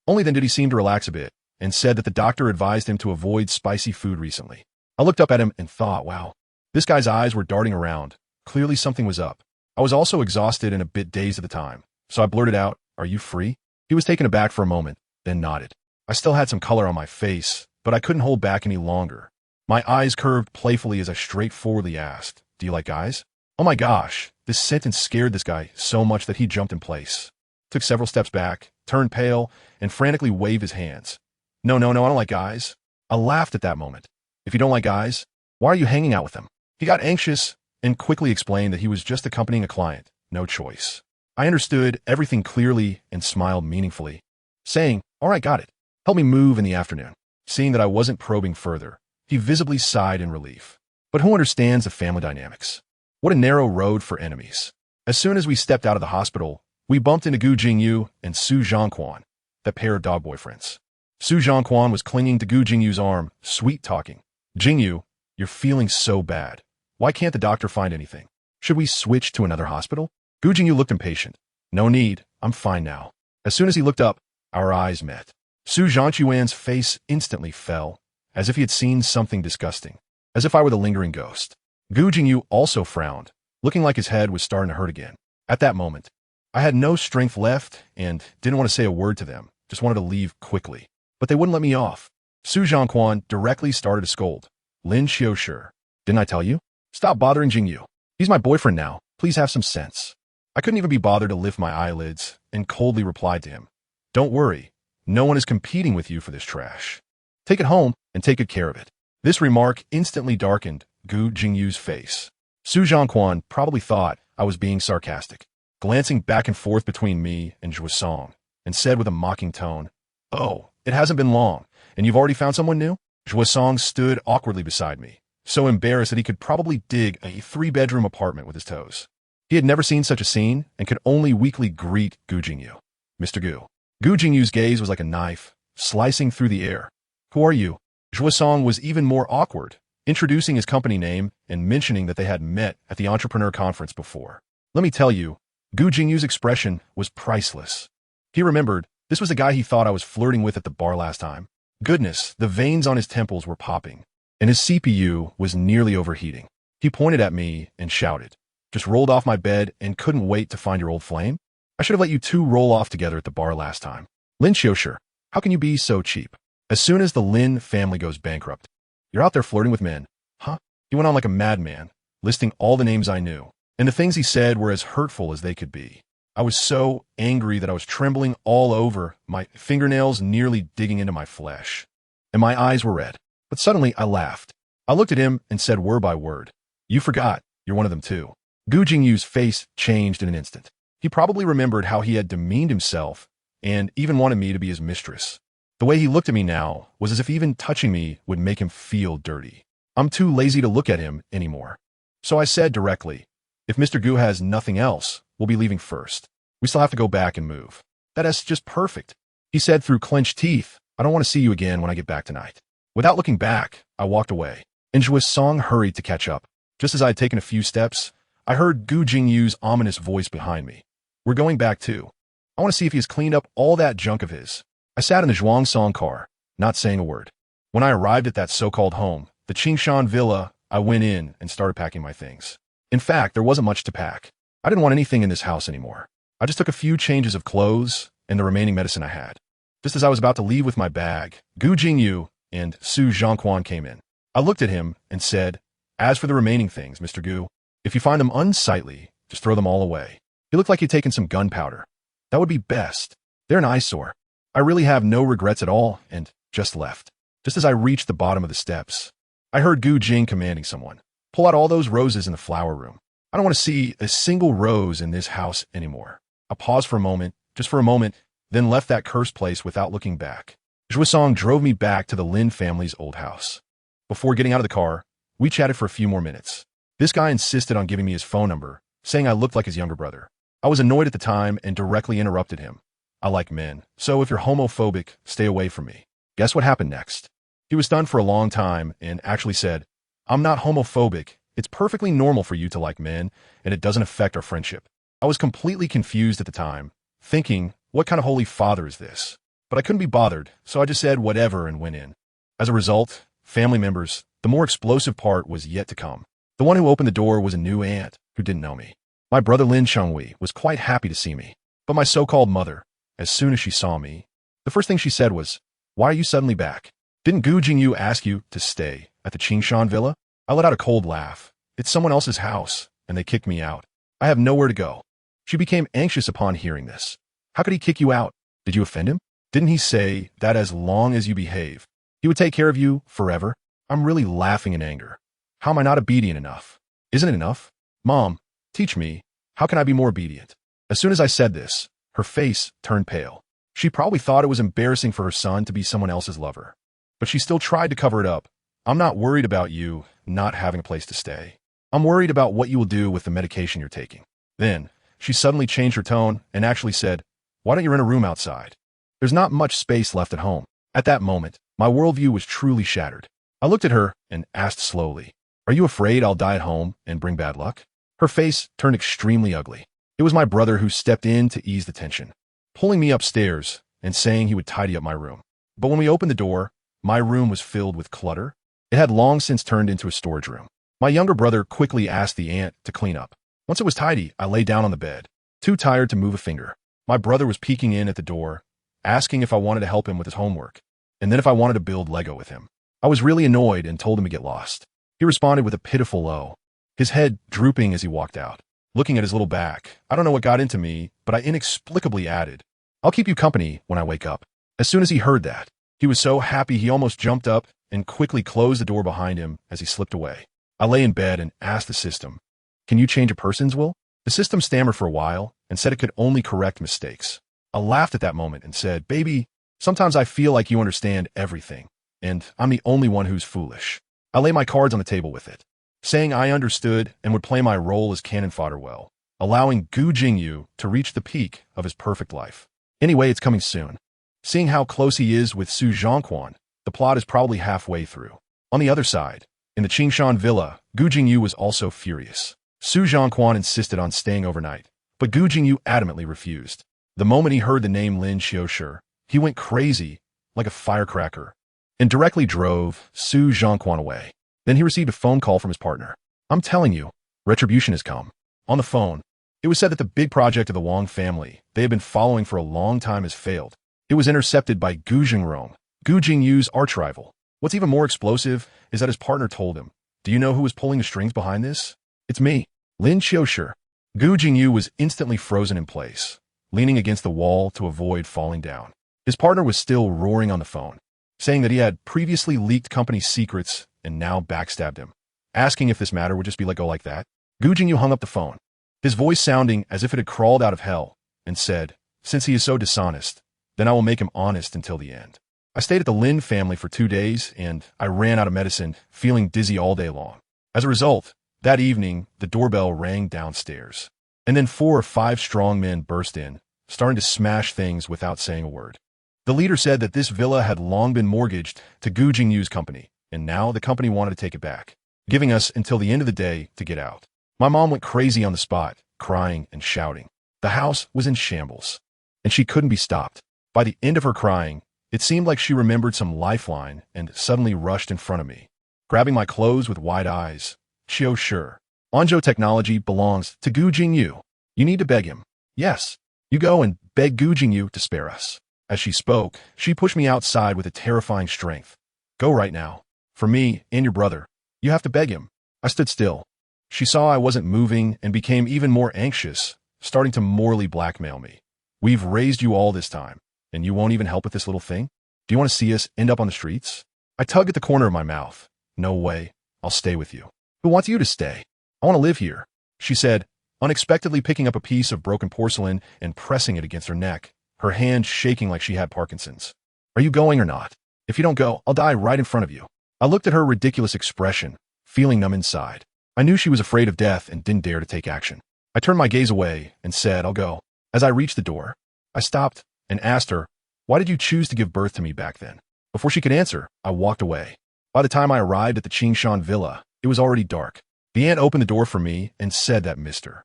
Only then did he seem to relax a bit, and said that the doctor advised him to avoid spicy food recently. I looked up at him and thought, wow, this guy's eyes were darting around. Clearly something was up. I was also exhausted and a bit dazed at the time, so I blurted out, "Are you free?" He was taken aback for a moment, then nodded. I still had some color on my face, but I couldn't hold back any longer. My eyes curved playfully as I straightforwardly asked, "Do you like guys?" Oh my gosh, this sentence scared this guy so much that he jumped in place, took several steps back, turned pale, and frantically waved his hands. No, I don't like guys. I laughed at that moment. If you don't like guys, why are you hanging out with them? He got anxious and quickly explained that he was just accompanying a client, no choice. I understood everything clearly and smiled meaningfully, saying, "All right, got it. Help me move in the afternoon." Seeing that I wasn't probing further, he visibly sighed in relief. But who understands the family dynamics? What a narrow road for enemies. As soon as we stepped out of the hospital, we bumped into Gu Jingyu and Su Zhangquan, that pair of dog boyfriends. Su Zhangquan was clinging to Gu Jingyu's arm, sweet-talking. "Jingyu, you're feeling so bad. Why can't the doctor find anything? Should we switch to another hospital?" Gu Jingyu looked impatient. "No need. I'm fine now." As soon as he looked up, our eyes met. Su Zhangquan's face instantly fell, as if he had seen something disgusting, as if I were the lingering ghost. Gu Jingyu also frowned, looking like his head was starting to hurt again. At that moment, I had no strength left and didn't want to say a word to them, just wanted to leave quickly. But they wouldn't let me off. Su Zhangquan directly started to scold. "Lin Qiushi, didn't I tell you? Stop bothering Jingyu. He's my boyfriend now. Please have some sense." I couldn't even be bothered to lift my eyelids and coldly replied to him, "Don't worry. No one is competing with you for this trash. Take it home and take good care of it." This remark instantly darkened Gu Jingyu's face. Su Zhangquan probably thought I was being sarcastic, glancing back and forth between me and Zhuosong, and said with a mocking tone, "Oh, it hasn't been long, and you've already found someone new?" Zhuosong stood awkwardly beside me, so embarrassed that he could probably dig a 3-bedroom apartment with his toes. He had never seen such a scene and could only weakly greet Gu Jingyu. "Mr. Gu." Gu Jingyu's gaze was like a knife, slicing through the air. "Who are you?" Zhuosong was even more awkward, introducing his company name and mentioning that they had met at the entrepreneur conference before. Let me tell you, Gu Jingyu's expression was priceless. He remembered this was the guy he thought I was flirting with at the bar last time. Goodness, the veins on his temples were popping, and his CPU was nearly overheating. He pointed at me and shouted, "Just rolled off my bed and couldn't wait to find your old flame? I should have let you two roll off together at the bar last time. Lin Qiushi, how can you be so cheap? As soon as the Lin family goes bankrupt, you're out there flirting with men, huh?" He went on like a madman, listing all the names I knew, and the things he said were as hurtful as they could be. I was so angry that I was trembling all over, my fingernails nearly digging into my flesh, and my eyes were red. But suddenly I laughed. I looked at him and said word by word, "You forgot, you're one of them too." Gu Jingyu's face changed in an instant. He probably remembered how he had demeaned himself and even wanted me to be his mistress. The way he looked at me now was as if even touching me would make him feel dirty. I'm too lazy to look at him anymore. So I said directly, "If Mr. Gu has nothing else, we'll be leaving first. We still have to go back and move." "That's just perfect," he said through clenched teeth. "I don't want to see you again when I get back tonight." Without looking back, I walked away, and Zhuosong hurried to catch up. Just as I had taken a few steps, I heard Gu Jingyu's ominous voice behind me. "We're going back too. I want to see if he has cleaned up all that junk of his." I sat in the Zhuosong car, not saying a word. When I arrived at that so-called home, the Qingshan villa, I went in and started packing my things. In fact, there wasn't much to pack. I didn't want anything in this house anymore. I just took a few changes of clothes and the remaining medicine I had. Just as I was about to leave with my bag, Gu Jingyu and Su Zhangquan came in. I looked at him and said, "As for the remaining things, Mr. Gu, if you find them unsightly, just throw them all away." He looked like he'd taken some gunpowder. "That would be best. They're an eyesore. I really have no regrets at all," and just left. Just as I reached the bottom of the steps, I heard Gu Jing commanding someone, "Pull out all those roses in the flower room. I don't want to see a single rose in this house anymore." I paused for a moment, just for a moment, then left that cursed place without looking back. Zhuosong drove me back to the Lin family's old house. Before getting out of the car, we chatted for a few more minutes. This guy insisted on giving me his phone number, saying I looked like his younger brother. I was annoyed at the time and directly interrupted him. "I like men, so if you're homophobic, stay away from me." Guess what happened next? He was stunned for a long time and actually said, "I'm not homophobic. It's perfectly normal for you to like men, and it doesn't affect our friendship." I was completely confused at the time, thinking, what kind of holy father is this? But I couldn't be bothered, so I just said whatever and went in. As a result, family members, The more explosive part was yet to come. The one who opened the door was a new aunt who didn't know me. My brother Lin Qiushi was quite happy to see me. But my so-called mother, as soon as she saw me, the first thing she said was, "Why are you suddenly back? Didn't Gu Jingyu ask you to stay at the Qingshan villa?" I let out a cold laugh. "It's someone else's house, and they kicked me out. I have nowhere to go." She became anxious upon hearing this. "How could he kick you out? Did you offend him? Didn't he say that as long as you behave, he would take care of you forever?" I'm really laughing in anger. How am I not obedient enough? Isn't it enough? Mom, teach me. How can I be more obedient? As soon as I said this, her face turned pale. She probably thought it was embarrassing for her son to be someone else's lover. But she still tried to cover it up. "I'm not worried about you not having a place to stay. I'm worried about what you will do with the medication you're taking." Then, she suddenly changed her tone and actually said, "Why don't you rent a room outside? There's not much space left at home." At that moment, my worldview was truly shattered. I looked at her and asked slowly, "Are you afraid I'll die at home and bring bad luck?" Her face turned extremely ugly. It was my brother who stepped in to ease the tension, pulling me upstairs and saying he would tidy up my room. But when we opened the door, my room was filled with clutter. It had long since turned into a storage room. My younger brother quickly asked the aunt to clean up. Once it was tidy, I lay down on the bed, too tired to move a finger. My brother was peeking in at the door, asking if I wanted to help him with his homework, and then if I wanted to build Lego with him. I was really annoyed and told him to get lost. He responded with a pitiful "oh," his head drooping as he walked out. Looking at his little back, I don't know what got into me, but I inexplicably added, "I'll keep you company when I wake up." As soon as he heard that, he was so happy he almost jumped up and quickly closed the door behind him as he slipped away. I lay in bed and asked the system, "Can you change a person's will?" The system stammered for a while and said it could only correct mistakes. I laughed at that moment and said, "Baby, sometimes I feel like you understand everything, and I'm the only one who's foolish." I lay my cards on the table with it, saying I understood and would play my role as cannon fodder well, allowing Gu Jingyu to reach the peak of his perfect life. Anyway, it's coming soon. Seeing how close he is with Su Zhongquan, the plot is probably halfway through. On the other side, in the Qingshan villa, Gu Jingyu was also furious. Su Zhongquan insisted on staying overnight, but Gu Jingyu adamantly refused. The moment he heard the name Lin Qiushi, he went crazy, like a firecracker, and directly drove Su Zhongquan away. Then he received a phone call from his partner. "I'm telling you, retribution has come." On the phone, it was said that the big project of the Wang family they had been following for a long time has failed. It was intercepted by Gu Jingrong, Gu Jingyu's arch-rival. What's even more explosive is that his partner told him, "Do you know who was pulling the strings behind this? It's me, Lin Qiushi." Gu Jingyu was instantly frozen in place, leaning against the wall to avoid falling down. His partner was still roaring on the phone, saying that he had previously leaked company secrets and now backstabbed him, asking if this matter would just be let go like that. Gu Jingyu hung up the phone, his voice sounding as if it had crawled out of hell, and said, "Since he is so dishonest, then I will make him honest until the end." I stayed at the Lin family for 2 days, and I ran out of medicine, feeling dizzy all day long. As a result, that evening, the doorbell rang downstairs, and then 4 or 5 strong men burst in, starting to smash things without saying a word. The leader said that this villa had long been mortgaged to Gu Jingyu's company, and now the company wanted to take it back, giving us until the end of the day to get out. My mom went crazy on the spot, crying and shouting. The house was in shambles, and she couldn't be stopped. By the end of her crying, it seemed like she remembered some lifeline and suddenly rushed in front of me, grabbing my clothes with wide eyes. "Qiushi, Onjo technology belongs to Gu Jingyu. You need to beg him. Yes, you go and beg Gu Jingyu to spare us." As she spoke, she pushed me outside with a terrifying strength. "Go right now. For me and your brother. You have to beg him." I stood still. She saw I wasn't moving and became even more anxious, starting to morally blackmail me. "We've raised you all this time, and you won't even help with this little thing? Do you want to see us end up on the streets?" I tugged at the corner of my mouth. "No way. I'll stay with you." "Who wants you to stay? I want to live here," she said, unexpectedly picking up a piece of broken porcelain and pressing it against her neck, her hand shaking like she had Parkinson's. "Are you going or not? If you don't go, I'll die right in front of you." I looked at her ridiculous expression, feeling numb inside. I knew she was afraid of death and didn't dare to take action. I turned my gaze away and said, "I'll go." As I reached the door, I stopped and asked her, "Why did you choose to give birth to me back then?" Before she could answer, I walked away. By the time I arrived at the Qingshan villa, it was already dark. The aunt opened the door for me and said that Mr.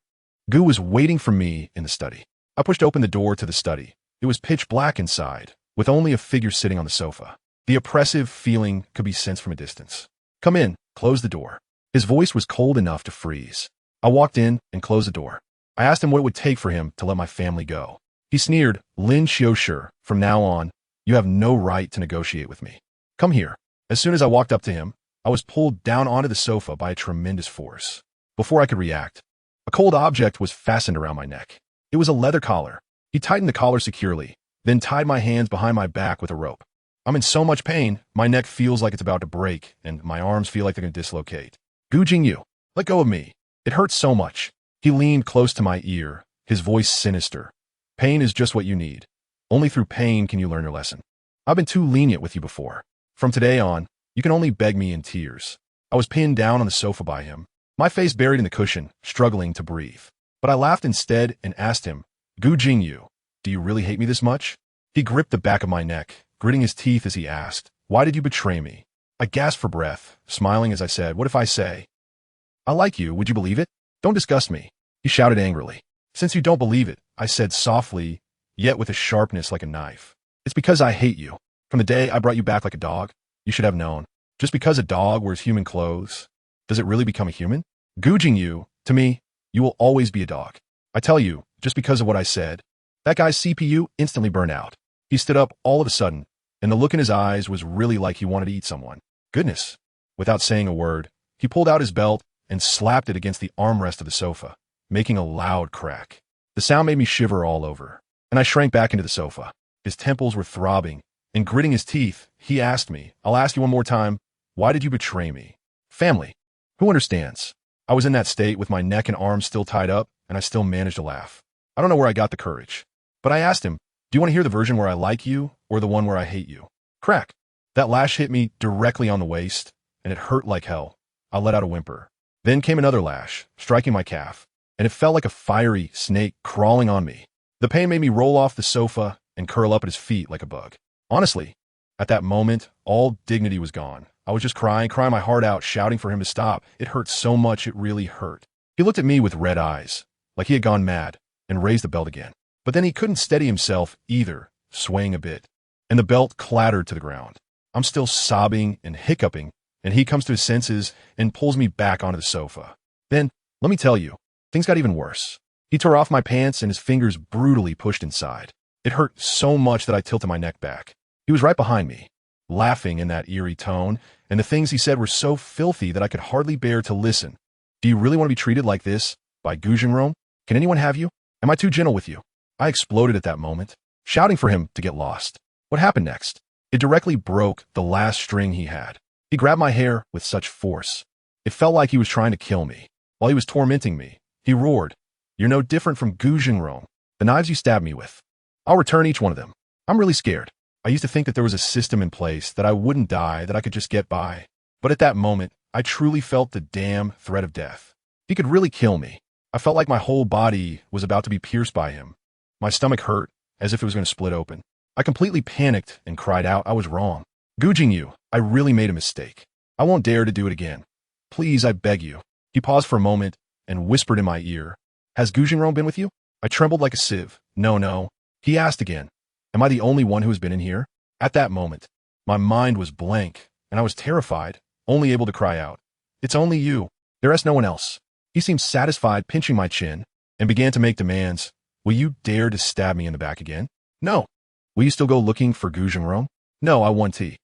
Gu was waiting for me in the study. I pushed open the door to the study. It was pitch black inside, with only a figure sitting on the sofa. The oppressive feeling could be sensed from a distance. Come in, close the door. His voice was cold enough to freeze. I walked in and closed the door. I asked him what it would take for him to let my family go. He sneered, Lin Qiushi, from now on, you have no right to negotiate with me. Come here. As soon as I walked up to him, I was pulled down onto the sofa by a tremendous force. Before I could react, a cold object was fastened around my neck. It was a leather collar. He tightened the collar securely, then tied my hands behind my back with a rope. I'm in so much pain, my neck feels like it's about to break, and my arms feel like they're going to dislocate. Gu Jingyu, let go of me. It hurts so much. He leaned close to my ear, his voice sinister. Pain is just what you need. Only through pain can you learn your lesson. I've been too lenient with you before. From today on, you can only beg me in tears. I was pinned down on the sofa by him, my face buried in the cushion, struggling to breathe. But I laughed instead and asked him, Gu Jingyu, do you really hate me this much? He gripped the back of my neck, gritting his teeth as he asked, why did you betray me? I gasped for breath, smiling as I said, what if I say, I like you, would you believe it? Don't disgust me. He shouted angrily. Since you don't believe it, I said softly, yet with a sharpness like a knife. It's because I hate you. From the day I brought you back like a dog, you should have known. Just because a dog wears human clothes, does it really become a human? Gu Jingyu, to me, you will always be a dog. I tell you, just because of what I said, that guy's CPU instantly burned out. He stood up all of a sudden, and the look in his eyes was really like he wanted to eat someone. Goodness. Without saying a word, he pulled out his belt and slapped it against the armrest of the sofa, making a loud crack. The sound made me shiver all over, and I shrank back into the sofa. His temples were throbbing, and gritting his teeth, he asked me, I'll ask you one more time, why did you betray me? Family. Who understands? I was in that state with my neck and arms still tied up, and I still managed to laugh. I don't know where I got the courage, but I asked him, do you want to hear the version where I like you, or the one where I hate you? Crack. That lash hit me directly on the waist, and it hurt like hell. I let out a whimper. Then came another lash, striking my calf, and it felt like a fiery snake crawling on me. The pain made me roll off the sofa and curl up at his feet like a bug. Honestly, at that moment, all dignity was gone. I was just crying my heart out, shouting for him to stop. It hurt so much it really hurt. He looked at me with red eyes, like he had gone mad, and raised the belt again. But then he couldn't steady himself either, swaying a bit, and the belt clattered to the ground. I'm still sobbing and hiccuping, and he comes to his senses and pulls me back onto the sofa. Then, let me tell you, things got even worse. He tore off my pants and his fingers brutally pushed inside. It hurt so much that I tilted my neck back. He was right behind me, laughing in that eerie tone, and the things he said were so filthy that I could hardly bear to listen. Do you really want to be treated like this? By Gu Jingyu? Can anyone have you? Am I too gentle with you? I exploded at that moment, shouting for him to get lost. What happened next? It directly broke the last string he had. He grabbed my hair with such force. It felt like he was trying to kill me. While he was tormenting me, he roared, you're no different from Gu Jingyu, the knives you stabbed me with. I'll return each one of them. I'm really scared. I used to think that there was a system in place, that I wouldn't die, that I could just get by. But at that moment, I truly felt the damn threat of death. He could really kill me. I felt like my whole body was about to be pierced by him. My stomach hurt, as if it was going to split open. I completely panicked and cried out I was wrong. Gu Jingyu, I really made a mistake. I won't dare to do it again. Please, I beg you. He paused for a moment and whispered in my ear, has Gu Jingyu been with you? I trembled like a sieve. No. He asked again, am I the only one who has been in here? At that moment, my mind was blank, and I was terrified, only able to cry out, it's only you. There is no one else. He seemed satisfied, pinching my chin, and began to make demands. Will you dare to stab me in the back again? No. Will you still go looking for Gu Jingyu? No, I want tea.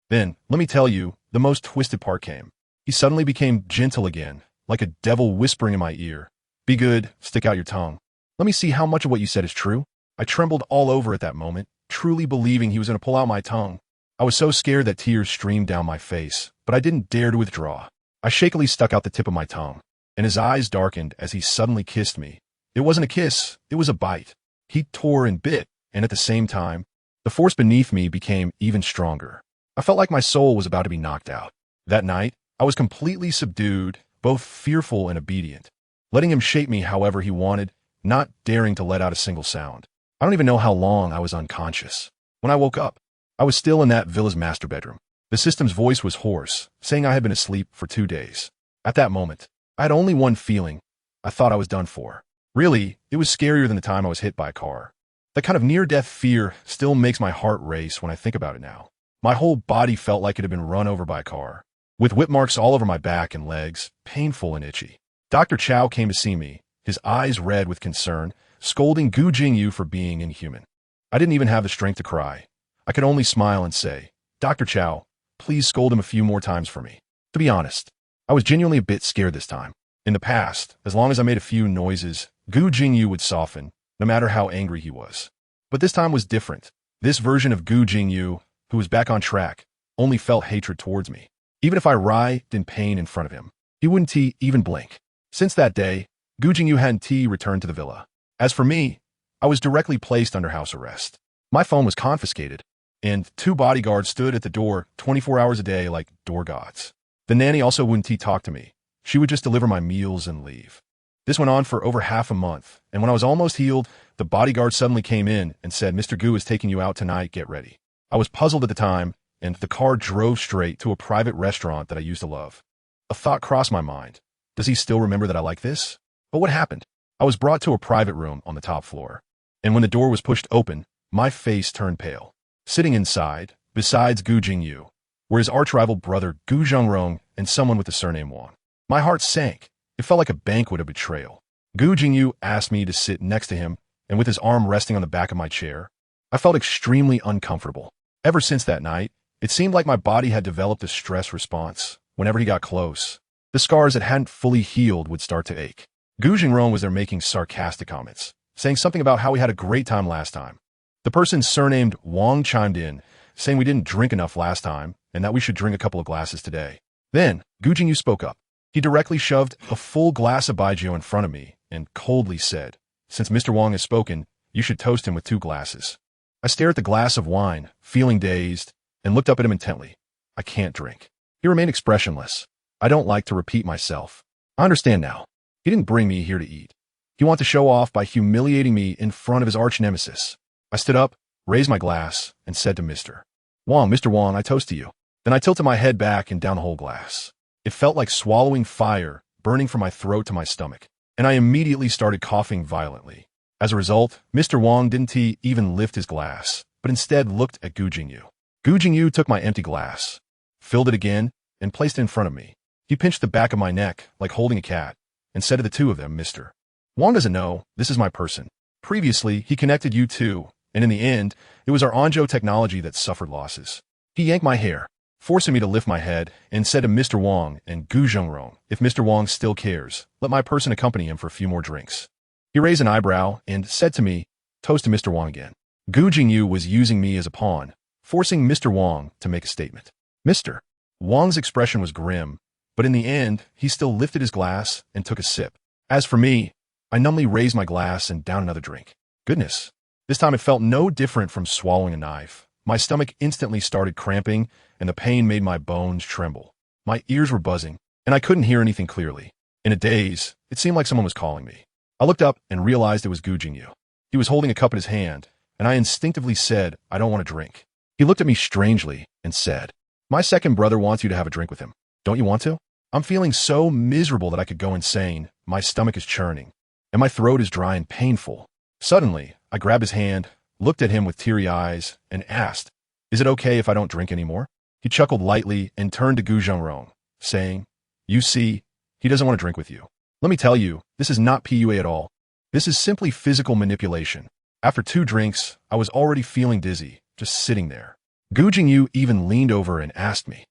Then, let me tell you, the most twisted part came. He suddenly became gentle again, like a devil whispering in my ear. Be good, stick out your tongue. Let me see how much of what you said is true. I trembled all over at that moment, truly believing he was going to pull out my tongue. I was so scared that tears streamed down my face, but I didn't dare to withdraw. I shakily stuck out the tip of my tongue, and his eyes darkened as he suddenly kissed me. It wasn't a kiss, it was a bite. He tore and bit, and at the same time, the force beneath me became even stronger. I felt like my soul was about to be knocked out. That night, I was completely subdued, both fearful and obedient, letting him shape me however he wanted, not daring to let out a single sound. I don't even know how long I was unconscious. When I woke up, I was still in that villa's master bedroom. The system's voice was hoarse, saying I had been asleep for 2 days. At that moment, I had only one feeling. I thought I was done for. Really, it was scarier than the time I was hit by a car. That kind of near-death fear still makes my heart race when I think about it now. My whole body felt like it had been run over by a car. with whip marks all over my back and legs, painful and itchy. Dr. Chow came to see me, his eyes red with concern, scolding Gu Jingyu for being inhuman. I didn't even have the strength to cry. I could only smile and say, "Dr. Chow, please scold him a few more times for me." To be honest, I was genuinely a bit scared this time. In the past, as long as I made a few noises, Gu Jingyu would soften, no matter how angry he was. But this time was different. This version of Gu Jingyu, who was back on track, only felt hatred towards me. Even if I writhed in pain in front of him, he wouldn't even blink. Since that day, Gu Jingyu hadn't returned to the villa. As for me, I was directly placed under house arrest. My phone was confiscated, and 2 bodyguards stood at the door 24 hours a day like door gods. The nanny also wouldn't talk to me. She would just deliver my meals and leave. This went on for over half a month, and when I was almost healed, the bodyguard suddenly came in and said, "Mr. Gu is taking you out tonight, get ready." I was puzzled at the time, and the car drove straight to a private restaurant that I used to love. A thought crossed my mind. Does he still remember that I like this? But what happened? I was brought to a private room on the top floor, and when the door was pushed open, my face turned pale. Sitting inside, besides Gu Jingyu, were his arch-rival brother Gu Zhengrong and someone with the surname Wang. My heart sank. It felt like a banquet of betrayal. Gu Jingyu asked me to sit next to him, and with his arm resting on the back of my chair, I felt extremely uncomfortable. Ever since that night, it seemed like my body had developed a stress response. Whenever he got close, the scars that hadn't fully healed would start to ache. Gu Zhengrong was there making sarcastic comments, saying something about how we had a great time last time. The person surnamed Wang chimed in, saying we didn't drink enough last time and that we should drink a couple of glasses today. Then, Gu Jingyu spoke up. He directly shoved a full glass of baijiu in front of me and coldly said, "Since Mr. Wang has spoken, you should toast him with 2 glasses." I stared at the glass of wine, feeling dazed, and looked up at him intently. "I can't drink." He remained expressionless. I don't like to repeat myself. I understand now. He didn't bring me here to eat. He wanted to show off by humiliating me in front of his arch-nemesis. I stood up, raised my glass, and said to Mr. Wang, I toast to you. Then I tilted my head back and down the whole glass. It felt like swallowing fire, burning from my throat to my stomach, and I immediately started coughing violently. As a result, Mr. Wang didn't even lift his glass, but instead looked at Gu Jingyu. Gu Jingyu took my empty glass, filled it again, and placed it in front of me. He pinched the back of my neck, like holding a cat, and said to the 2 of them, "Mr. Wang doesn't know, this is my person. Previously, he connected you 2, and in the end, it was our Anzhou technology that suffered losses." He yanked my hair, forcing me to lift my head, and said to Mr. Wang and Gu Zhengrong, "If Mr. Wang still cares, let my person accompany him for a few more drinks." He raised an eyebrow and said to me, "Toast to Mr. Wang again." Gu Jingyu was using me as a pawn, forcing Mr. Wang to make a statement. Mr. Wang's expression was grim, but in the end, he still lifted his glass and took a sip. As for me, I numbly raised my glass and downed another drink. Goodness, this time it felt no different from swallowing a knife. My stomach instantly started cramping, and the pain made my bones tremble. My ears were buzzing, and I couldn't hear anything clearly. In a daze, it seemed like someone was calling me. I looked up and realized it was Gu Jingyu. He was holding a cup in his hand, and I instinctively said, "I don't want to drink." He looked at me strangely and said, "My second brother wants you to have a drink with him. Don't you want to?" I'm feeling so miserable that I could go insane. My stomach is churning, and my throat is dry and painful. Suddenly, I grabbed his hand, looked at him with teary eyes, and asked, "Is it okay if I don't drink anymore?" He chuckled lightly and turned to Gu Zhengrong, saying, "You see, he doesn't want to drink with you. Let me tell you, this is not PUA at all. This is simply physical manipulation." After 2 drinks, I was already feeling dizzy, just sitting there. Gu Jingyu even leaned over and asked me,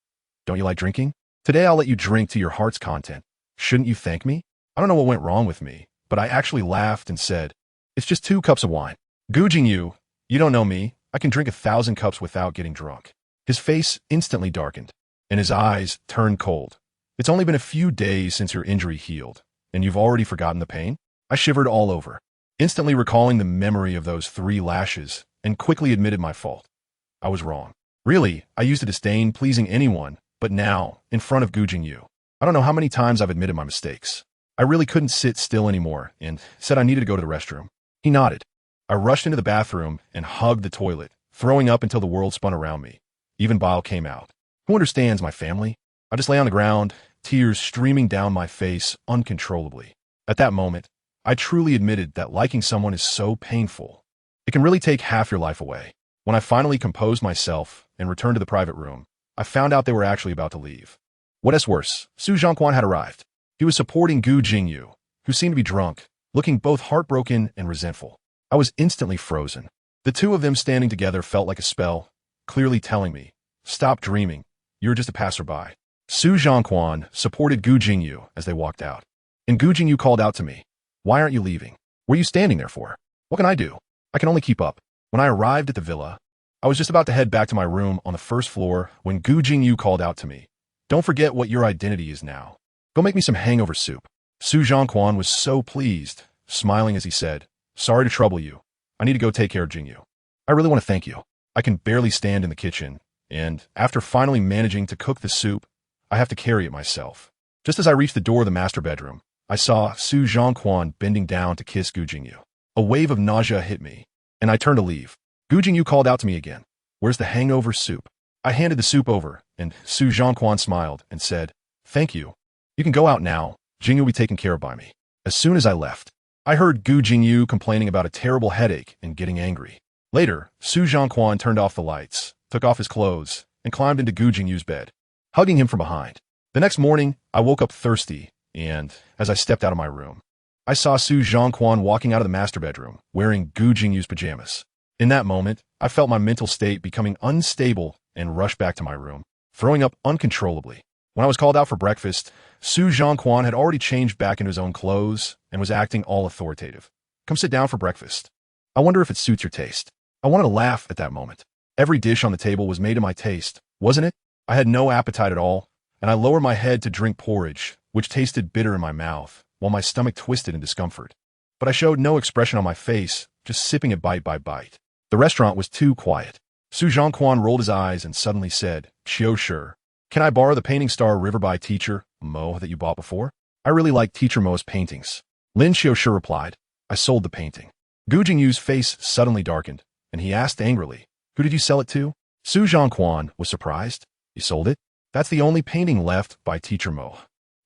"Don't you like drinking? Today I'll let you drink to your heart's content. Shouldn't you thank me?" I don't know what went wrong with me, but I actually laughed and said, "It's just 2 cups of wine." Gu Jingyu, you don't know me. I can drink 1,000 cups without getting drunk. His face instantly darkened, and his eyes turned cold. "It's only been a few days since your injury healed, and you've already forgotten the pain?" I shivered all over, instantly recalling the memory of those 3 lashes, and quickly admitted my fault. I was wrong. Really, I used to disdain pleasing anyone, but now, in front of Gu Jingyu, I don't know how many times I've admitted my mistakes. I really couldn't sit still anymore and said I needed to go to the restroom. He nodded. I rushed into the bathroom and hugged the toilet, throwing up until the world spun around me. Even bile came out. Who understands my family? I just lay on the ground, tears streaming down my face uncontrollably. At that moment, I truly admitted that liking someone is so painful. It can really take half your life away. When I finally composed myself and returned to the private room, I found out they were actually about to leave. What's worse, Su Zhongquan had arrived. He was supporting Gu Jingyu, who seemed to be drunk, looking both heartbroken and resentful. I was instantly frozen. The two of them standing together felt like a spell, clearly telling me, "Stop dreaming. You're just a passerby." Su Zhongquan supported Gu Jingyu as they walked out. And Gu Jingyu called out to me, "Why aren't you leaving? What are you standing there for? What can I do? I can only keep up." When I arrived at the villa, I was just about to head back to my room on the first floor when Gu Jingyu called out to me, "Don't forget what your identity is now. Go make me some hangover soup." Su Zhongquan was so pleased, smiling as he said, "Sorry to trouble you. I need to go take care of Jingyu. I really want to thank you. I can barely stand in the kitchen, and after finally managing to cook the soup, I have to carry it myself." Just as I reached the door of the master bedroom, I saw Su Zhongquan bending down to kiss Gu Jingyu. A wave of nausea hit me, and I turned to leave. Gu Jingyu called out to me again, "Where's the hangover soup?" I handed the soup over, and Su Zhongquan smiled and said, "Thank you. You can go out now. Jingyu will be taken care of by me." As soon as I left, I heard Gu Jingyu complaining about a terrible headache and getting angry. Later, Su Zhongquan turned off the lights, took off his clothes, and climbed into Gu Jingyu's bed, hugging him from behind. The next morning, I woke up thirsty, and as I stepped out of my room, I saw Su Zhongquan walking out of the master bedroom, wearing Gu Jingyu's pajamas. In that moment, I felt my mental state becoming unstable and rushed back to my room, throwing up uncontrollably. When I was called out for breakfast, Su Zhongquan had already changed back into his own clothes and was acting all authoritative. "Come sit down for breakfast. I wonder if it suits your taste." I wanted to laugh at that moment. Every dish on the table was made to my taste, wasn't it? I had no appetite at all, and I lowered my head to drink porridge, which tasted bitter in my mouth, while my stomach twisted in discomfort. But I showed no expression on my face, just sipping it bite by bite. The restaurant was too quiet. Su Zhongquan rolled his eyes and suddenly said, "Qiushi, can I borrow the painting star River by Teacher Mo that you bought before? I really like Teacher Mo's paintings." Lin Qiushi replied, "I sold the painting." Gu Jingyu's face suddenly darkened, and he asked angrily, "Who did you sell it to?" Su Zhongquan was surprised. "You sold it? That's the only painting left by Teacher Mo.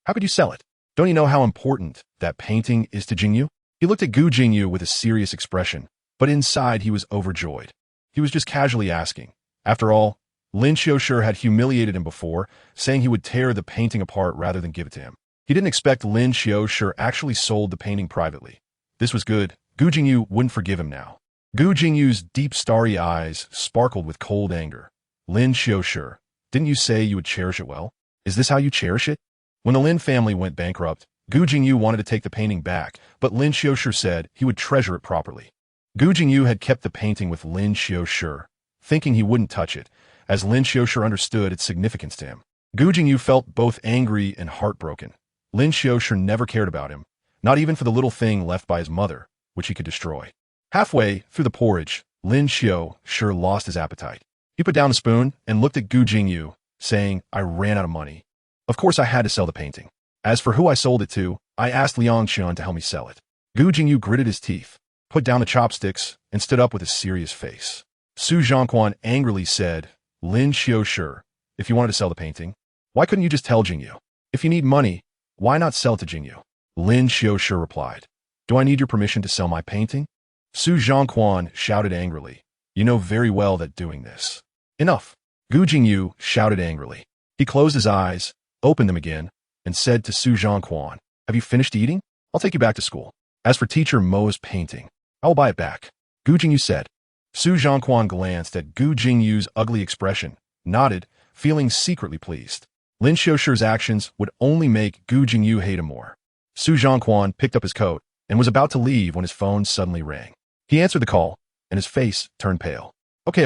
How could you sell it? Don't you know how important that painting is to Jingyu?" He looked at Gu Jingyu with a serious expression, but inside he was overjoyed. He was just casually asking. After all, Lin Qiushi had humiliated him before, saying he would tear the painting apart rather than give it to him. He didn't expect Lin Qiushi actually sold the painting privately. This was good. Gu Jingyu wouldn't forgive him now. Gu Jingyu's deep starry eyes sparkled with cold anger. "Lin Qiushi, didn't you say you would cherish it well? Is this how you cherish it?" When the Lin family went bankrupt, Gu Jingyu wanted to take the painting back, but Lin Qiushi said he would treasure it properly. Gu Jingyu had kept the painting with Lin Qiushi, thinking he wouldn't touch it, as Lin Qiushi understood its significance to him. Gu Jingyu felt both angry and heartbroken. Lin Qiushi never cared about him, not even for the little thing left by his mother, which he could destroy. Halfway through the porridge, Lin Qiushi lost his appetite. He put down the spoon and looked at Gu Jingyu, saying, "I ran out of money. Of course I had to sell the painting. As for who I sold it to, I asked Liang Qian to help me sell it." Gu Jingyu gritted his teeth, put down the chopsticks, and stood up with a serious face. Su Zhongquan angrily said, "Lin Qiushi, if you wanted to sell the painting, why couldn't you just tell Jingyu? If you need money, why not sell it to Jingyu?" Lin Qiushi replied, "Do I need your permission to sell my painting?" Su Zhongquan shouted angrily, "You know very well that doing this." "Enough!" Gu Jingyu shouted angrily. He closed his eyes, opened them again, and said to Su Zhongquan, "Have you finished eating? I'll take you back to school. As for Teacher Mo's painting, I will buy it back." Gu Jingyu said. Su Zhongquan glanced at Gu Jingyu's ugly expression, nodded, feeling secretly pleased. Lin Qiushi's actions would only make Gu Jingyu hate him more. Su Zhongquan picked up his coat and was about to leave when his phone suddenly rang. He answered the call, and his face turned pale. Okay,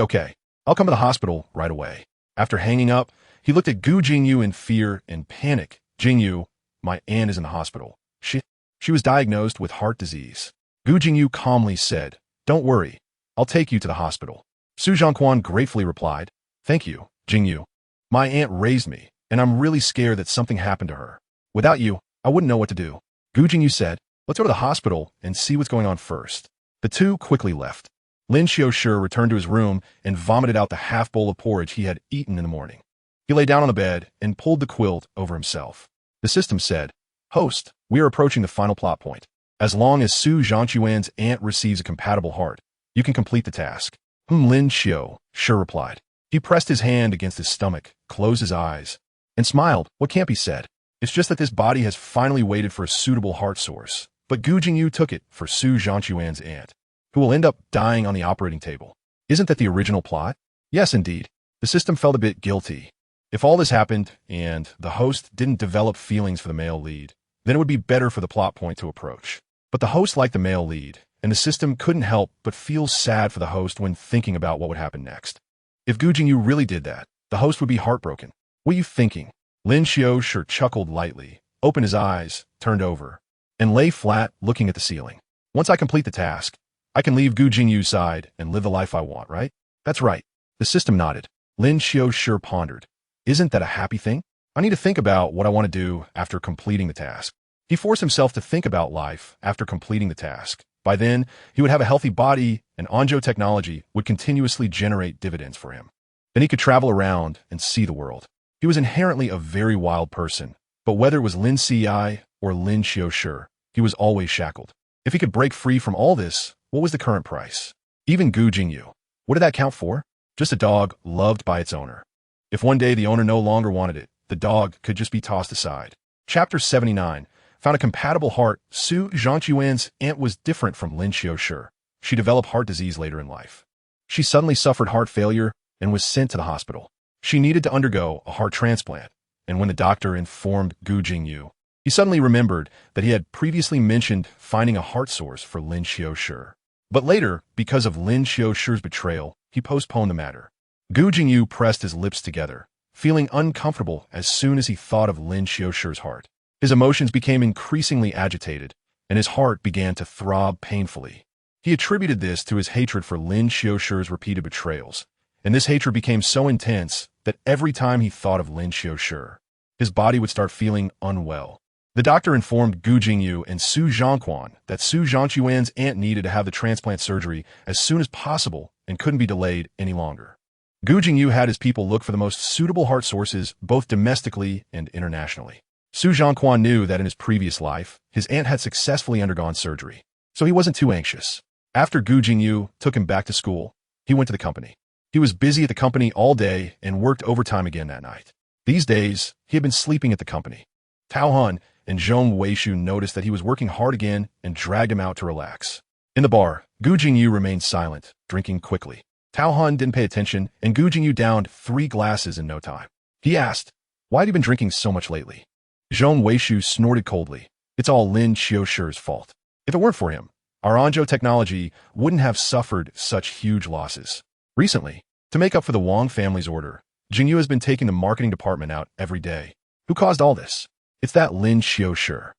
I'll come to the hospital right away." After hanging up, he looked at Gu Jingyu in fear and panic. "Jingyu, my aunt is in the hospital. She was diagnosed with heart disease." Gu Jingyu calmly said, "Don't worry, I'll take you to the hospital." Su Zhongquan gratefully replied, "Thank you, Jingyu. My aunt raised me, and I'm really scared that something happened to her. Without you, I wouldn't know what to do." Gu Jingyu said, "Let's go to the hospital and see what's going on first." The two quickly left. Lin Qiushi returned to his room and vomited out the half bowl of porridge he had eaten in the morning. He lay down on the bed and pulled the quilt over himself. The system said, "Host, we are approaching the final plot point. As long as Su Zhongquan's aunt receives a compatible heart, you can complete the task." Lin Qiushi replied. He pressed his hand against his stomach, closed his eyes, and smiled. What can't be said? It's just that this body has finally waited for a suitable heart source. But Gu Jingyu took it for Su Zhangquan's aunt, who will end up dying on the operating table. Isn't that the original plot? Yes, indeed. The system felt a bit guilty. If all this happened, and the host didn't develop feelings for the male lead, then it would be better for the plot point to approach. But the host liked the male lead, and the system couldn't help but feel sad for the host when thinking about what would happen next. If Gu Jingyu really did that, the host would be heartbroken. What are you thinking? Lin Qiushi chuckled lightly, opened his eyes, turned over, and lay flat, looking at the ceiling. Once I complete the task, I can leave Gu Jingyu's side and live the life I want, right? That's right. The system nodded. Lin Qiushi pondered. Isn't that a happy thing? I need to think about what I want to do after completing the task. He forced himself to think about life after completing the task. By then, he would have a healthy body, and Anzhou technology would continuously generate dividends for him. Then he could travel around and see the world. He was inherently a very wild person, but whether it was Lin Ci or Lin Qiushi, he was always shackled. If he could break free from all this, what was the current price? Even Gu Jingyu. What did that count for? Just a dog loved by its owner. If one day the owner no longer wanted it, the dog could just be tossed aside. Chapter 79. Found a compatible heart. Su Zhangquan's aunt was different from Lin Qiushi. She developed heart disease later in life. She suddenly suffered heart failure and was sent to the hospital. She needed to undergo a heart transplant, and when the doctor informed Gu Jingyu, he suddenly remembered that he had previously mentioned finding a heart source for Lin Qiushi. But later, because of Lin Qiushi's betrayal, he postponed the matter. Gu Jingyu pressed his lips together, feeling uncomfortable as soon as he thought of Lin Qiushi's heart. His emotions became increasingly agitated, and his heart began to throb painfully. He attributed this to his hatred for Lin Qiushi's repeated betrayals, and this hatred became so intense that every time he thought of Lin Qiushi, his body would start feeling unwell. The doctor informed Gu Jingyu and Su Zhangquan that Su Zhangquan's aunt needed to have the transplant surgery as soon as possible and couldn't be delayed any longer. Gu Jingyu had his people look for the most suitable heart sources both domestically and internationally. Su Zhangquan knew that in his previous life, his aunt had successfully undergone surgery, so he wasn't too anxious. After Gu Jingyu took him back to school, he went to the company. He was busy at the company all day and worked overtime again that night. These days, he had been sleeping at the company. Tao Han and Zhong Weishu noticed that he was working hard again and dragged him out to relax. In the bar, Gu Jingyu remained silent, drinking quickly. Tao Han didn't pay attention, and Gu Jingyu downed 3 glasses in no time. He asked, "Why have you been drinking so much lately?" Zhong Weishu snorted coldly. "It's all Lin Qiushi's fault. If it weren't for him, our Anzhou technology wouldn't have suffered such huge losses. Recently, to make up for the Wang family's order, Jingyu has been taking the marketing department out every day. Who caused all this? It's that Lin Qiushi."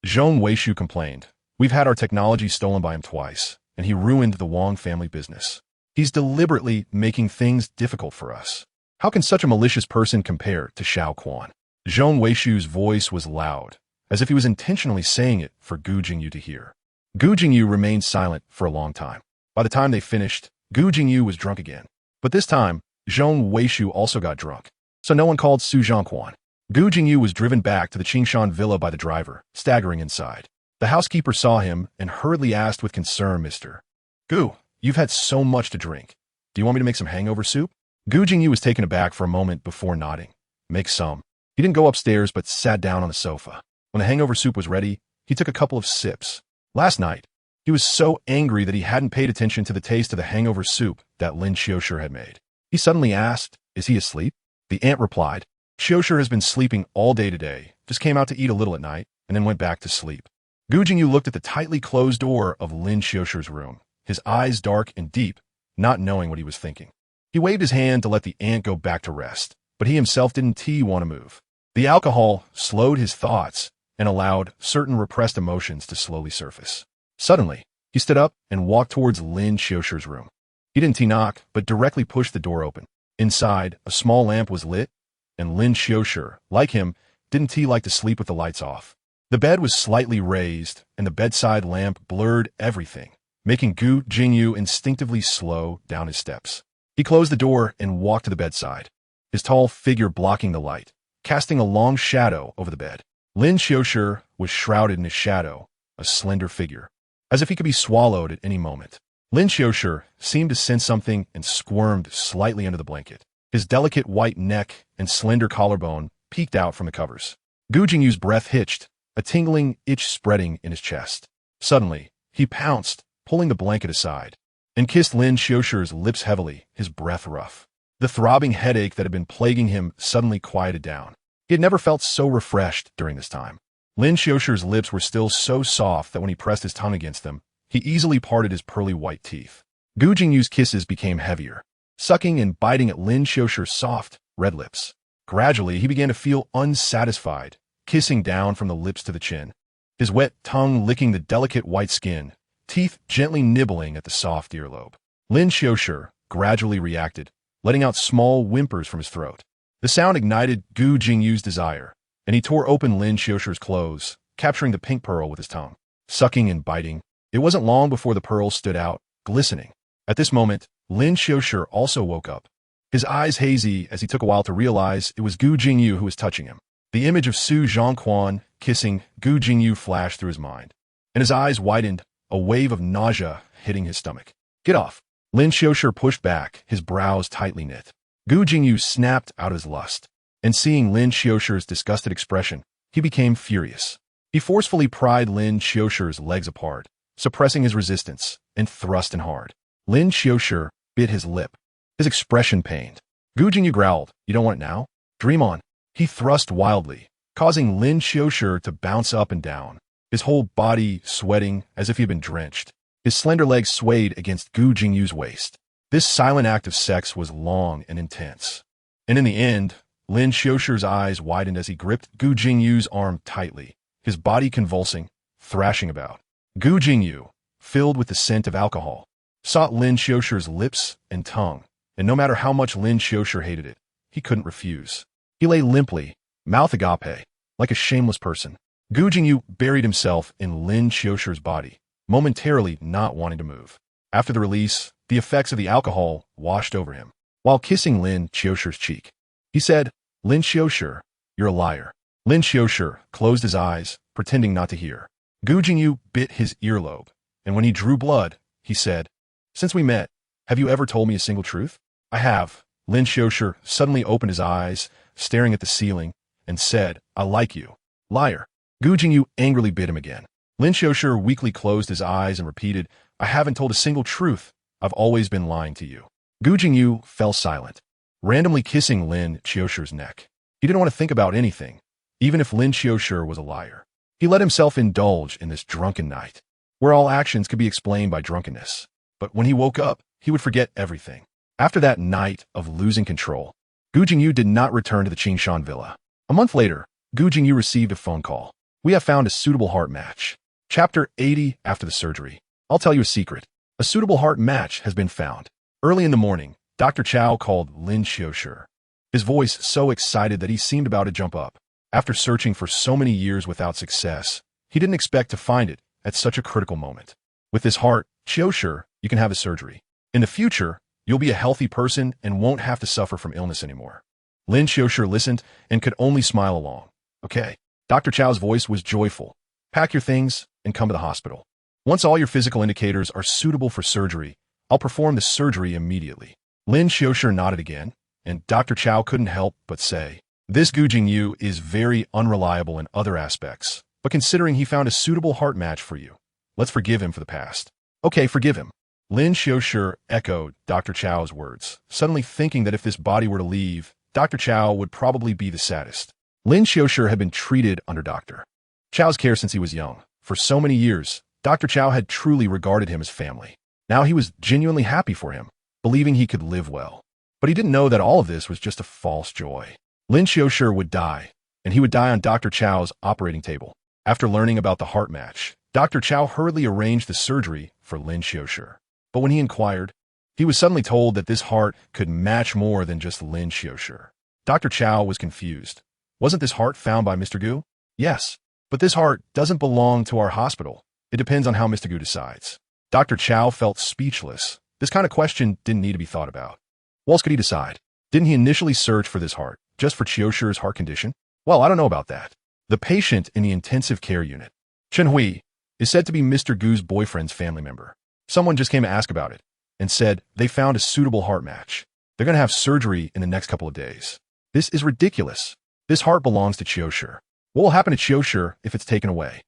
Zhong Weishu complained. "We've had our technology stolen by him twice, and he ruined the Wang family business. He's deliberately making things difficult for us. How can such a malicious person compare to Xiao Quan?" Zhong Weishu's voice was loud, as if he was intentionally saying it for Gu Jingyu to hear. Gu Jingyu remained silent for a long time. By the time they finished, Gu Jingyu was drunk again. But this time, Zhong Weishu also got drunk, so no one called Su Zhangquan. Gu Jingyu was driven back to the Qingshan villa by the driver, staggering inside. The housekeeper saw him and hurriedly asked with concern, "Mr. Gu, you've had so much to drink. Do you want me to make some hangover soup?" Gu Jingyu was taken aback for a moment before nodding. "Make some." He didn't go upstairs but sat down on the sofa. When the hangover soup was ready, he took a couple of sips. Last night, he was so angry that he hadn't paid attention to the taste of the hangover soup that Lin Qiushi had made. He suddenly asked, "Is he asleep?" The aunt replied, "Qiushi has been sleeping all day today, just came out to eat a little at night, and then went back to sleep." Gu Jingyu looked at the tightly closed door of Lin Qiushi's room, his eyes dark and deep, not knowing what he was thinking. He waved his hand to let the aunt go back to rest, but he himself didn't want to move. The alcohol slowed his thoughts and allowed certain repressed emotions to slowly surface. Suddenly, he stood up and walked towards Lin Qiushi's room. He didn't knock, but directly pushed the door open. Inside, a small lamp was lit, and Lin Qiushi, like him, didn't like to sleep with the lights off. The bed was slightly raised, and the bedside lamp blurred everything, making Gu Jingyu instinctively slow down his steps. He closed the door and walked to the bedside, his tall figure blocking the light, casting a long shadow over the bed. Lin Qiushi was shrouded in his shadow, a slender figure, as if he could be swallowed at any moment. Lin Qiushi seemed to sense something and squirmed slightly under the blanket. His delicate white neck and slender collarbone peeked out from the covers. Gu Jingyu's breath hitched, a tingling itch spreading in his chest. Suddenly, he pounced, pulling the blanket aside, and kissed Lin Qiushi's lips heavily, his breath rough. The throbbing headache that had been plaguing him suddenly quieted down. He had never felt so refreshed during this time. Lin Qiushi's lips were still so soft that when he pressed his tongue against them, he easily parted his pearly white teeth. Gu Jingyu's kisses became heavier, sucking and biting at Lin Qiushi's soft, red lips. Gradually, he began to feel unsatisfied, kissing down from the lips to the chin, his wet tongue licking the delicate white skin, teeth gently nibbling at the soft earlobe. Lin Qiushi gradually reacted, letting out small whimpers from his throat. The sound ignited Gu Jingyu's desire, and he tore open Lin Qiushi's clothes, capturing the pink pearl with his tongue. Sucking and biting, it wasn't long before the pearl stood out, glistening. At this moment, Lin Qiushi also woke up, his eyes hazy as he took a while to realize it was Gu Jingyu who was touching him. The image of Su Zhongquan kissing Gu Jingyu flashed through his mind, and his eyes widened, a wave of nausea hitting his stomach. Get off! Lin Qiushi pushed back, his brows tightly knit. Gu Jingyu snapped out of his lust, and seeing Lin Qiushi's disgusted expression, he became furious. He forcefully pried Lin Qiushi's legs apart, suppressing his resistance, and thrust in hard. Lin Qiushi bit his lip, his expression pained. Gu Jingyu growled, "You don't want it now? Dream on." He thrust wildly, causing Lin Qiushi to bounce up and down, his whole body sweating as if he had been drenched. His slender legs swayed against Gu Jingyu's waist. This silent act of sex was long and intense. And in the end, Lin Qiushi's eyes widened as he gripped Gu Jingyu's arm tightly, his body convulsing, thrashing about. Gu Jingyu, filled with the scent of alcohol, sought Lin Qiushi's lips and tongue, and no matter how much Lin Qiushi hated it, he couldn't refuse. He lay limply, mouth agape, like a shameless person. Gu Jingyu buried himself in Lin Qiushi's body, momentarily not wanting to move. After the release, the effects of the alcohol washed over him. While kissing Lin Qiushi's cheek, he said, "Lin Qiushi, you're a liar." Lin Qiushi closed his eyes, pretending not to hear. Gu Jingyu bit his earlobe, and when he drew blood, he said, "Since we met, have you ever told me a single truth?" "I have." Lin Qiushi suddenly opened his eyes, staring at the ceiling, and said, "I like you." "Liar." Gu Jingyu angrily bit him again. Lin Qiushi weakly closed his eyes and repeated, "I haven't told a single truth. I've always been lying to you." Gu Jingyu fell silent, randomly kissing Lin Qiushi's neck. He didn't want to think about anything, even if Lin Qiushi was a liar. He let himself indulge in this drunken night, where all actions could be explained by drunkenness. But when he woke up, he would forget everything. After that night of losing control, Gu Jingyu did not return to the Qingshan villa. A month later, Gu Jingyu received a phone call. "We have found a suitable heart match." Chapter 80 After the surgery. I'll tell you a secret. A suitable heart match has been found. Early in the morning, Dr. Chow called Lin Qiushi, his voice so excited that he seemed about to jump up. After searching for so many years without success, he didn't expect to find it at such a critical moment. "With this heart, Qiushi, you can have a surgery. In the future, you'll be a healthy person and won't have to suffer from illness anymore." Lin Qiushi listened and could only smile along. "Okay." Dr. Chow's voice was joyful. "Pack your things and come to the hospital. Once all your physical indicators are suitable for surgery, I'll perform the surgery immediately." Lin Qiushi nodded again, and Dr. Chow couldn't help but say, "This Gu Jingyu is very unreliable in other aspects, but considering he found a suitable heart match for you, let's forgive him for the past." "Okay, forgive him." Lin Qiushi echoed Dr. Chow's words, suddenly thinking that if this body were to leave, Dr. Chow would probably be the saddest. Lin Qiushi had been treated under Dr. Chow's care since he was young. For so many years, Dr. Chow had truly regarded him as family. Now he was genuinely happy for him, believing he could live well. But he didn't know that all of this was just a false joy. Lin Qiushi would die, and he would die on Dr. Chow's operating table. After learning about the heart match, Dr. Chow hurriedly arranged the surgery for Lin Qiushi. But when he inquired, he was suddenly told that this heart could match more than just Lin Qiushi. Dr. Chow was confused. "Wasn't this heart found by Mr. Gu?" "Yes, but this heart doesn't belong to our hospital. It depends on how Mr. Gu decides." Dr. Chow felt speechless. This kind of question didn't need to be thought about. What else could he decide? Didn't he initially search for this heart, just for Qiushi's heart condition? Well, I don't know about that. The patient in the intensive care unit, Chen Hui, is said to be Mr. Gu's boyfriend's family member. Someone just came to ask about it, and said they found a suitable heart match. They're going to have surgery in the next couple of days. This is ridiculous. This heart belongs to Qiushi. What will happen to Qiushi if it's taken away?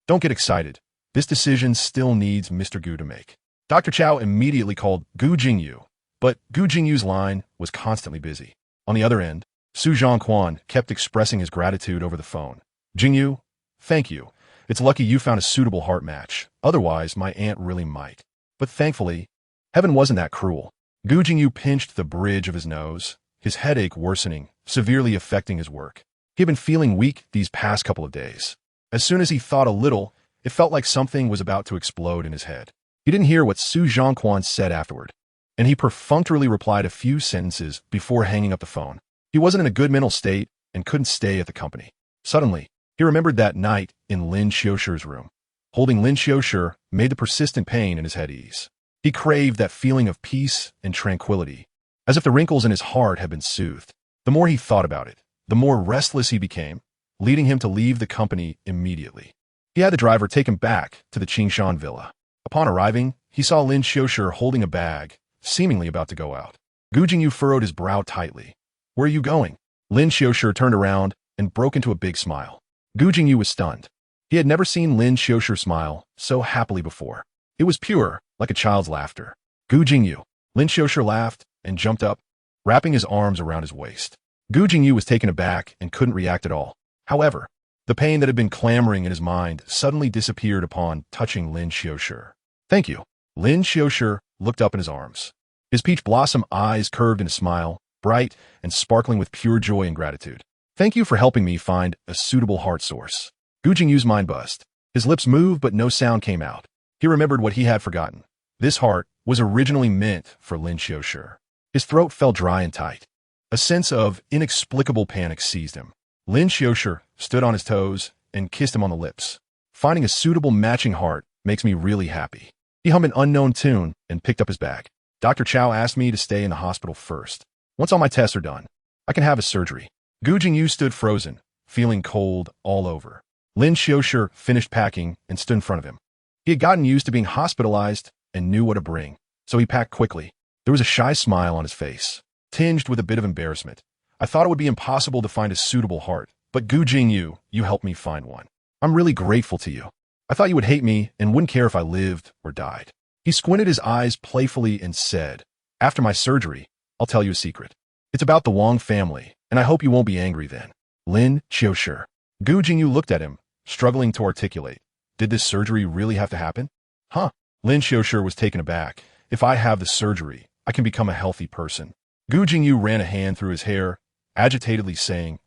Don't get excited. This decision still needs Mr. Gu to make. Dr. Chow immediately called Gu Jingyu, but Gu Jingyu's line was constantly busy. On the other end, Su Zhongquan kept expressing his gratitude over the phone. Jingyu, thank you. It's lucky you found a suitable heart match. Otherwise, my aunt really might. But thankfully, heaven wasn't that cruel. Gu Jingyu pinched the bridge of his nose, his headache worsening, severely affecting his work. He had been feeling weak these past couple of days. As soon as he thought a little, it felt like something was about to explode in his head. He didn't hear what Su Zhongquan said afterward, and he perfunctorily replied a few sentences before hanging up the phone. He wasn't in a good mental state and couldn't stay at the company. Suddenly, he remembered that night in Lin Qiushi's room. Holding Lin Qiushi made the persistent pain in his head ease. He craved that feeling of peace and tranquility, as if the wrinkles in his heart had been soothed. The more he thought about it, the more restless he became, leading him to leave the company immediately. He had the driver take him back to the Qingshan villa. Upon arriving, he saw Lin Qiushi holding a bag, seemingly about to go out. Gu Jingyu furrowed his brow tightly. Where are you going? Lin Qiushi turned around and broke into a big smile. Gu Jingyu was stunned. He had never seen Lin Qiushi smile so happily before. It was pure, like a child's laughter. Gu Jingyu. Lin Qiushi laughed and jumped up, wrapping his arms around his waist. Gu Jingyu was taken aback and couldn't react at all. However, the pain that had been clamoring in his mind suddenly disappeared upon touching Lin Qiushi. Thank you. Lin Qiushi looked up in his arms. His peach blossom eyes curved in a smile, bright and sparkling with pure joy and gratitude. Thank you for helping me find a suitable heart source. Gu Jingyu's mind buzzed. His lips moved, but no sound came out. He remembered what he had forgotten. This heart was originally meant for Lin Qiushi. His throat felt dry and tight. A sense of inexplicable panic seized him. Lin Qiushi stood on his toes and kissed him on the lips. Finding a suitable matching heart makes me really happy. He hummed an unknown tune and picked up his bag. Dr. Chow asked me to stay in the hospital first. Once all my tests are done, I can have a surgery. Gu Jingyu stood frozen, feeling cold all over. Lin Qiushi finished packing and stood in front of him. He had gotten used to being hospitalized and knew what to bring, so he packed quickly. There was a shy smile on his face, tinged with a bit of embarrassment. I thought it would be impossible to find a suitable heart, but Gu Jingyu, you helped me find one. I'm really grateful to you. I thought you would hate me and wouldn't care if I lived or died. He squinted his eyes playfully and said, after my surgery, I'll tell you a secret. It's about the Wang family, and I hope you won't be angry then. Lin Qiushi. Gu Jingyu looked at him, struggling to articulate. Did this surgery really have to happen? Huh? Lin Qiushi was taken aback. If I have the surgery, I can become a healthy person. Gu Jingyu ran a hand through his hair, agitatedly saying,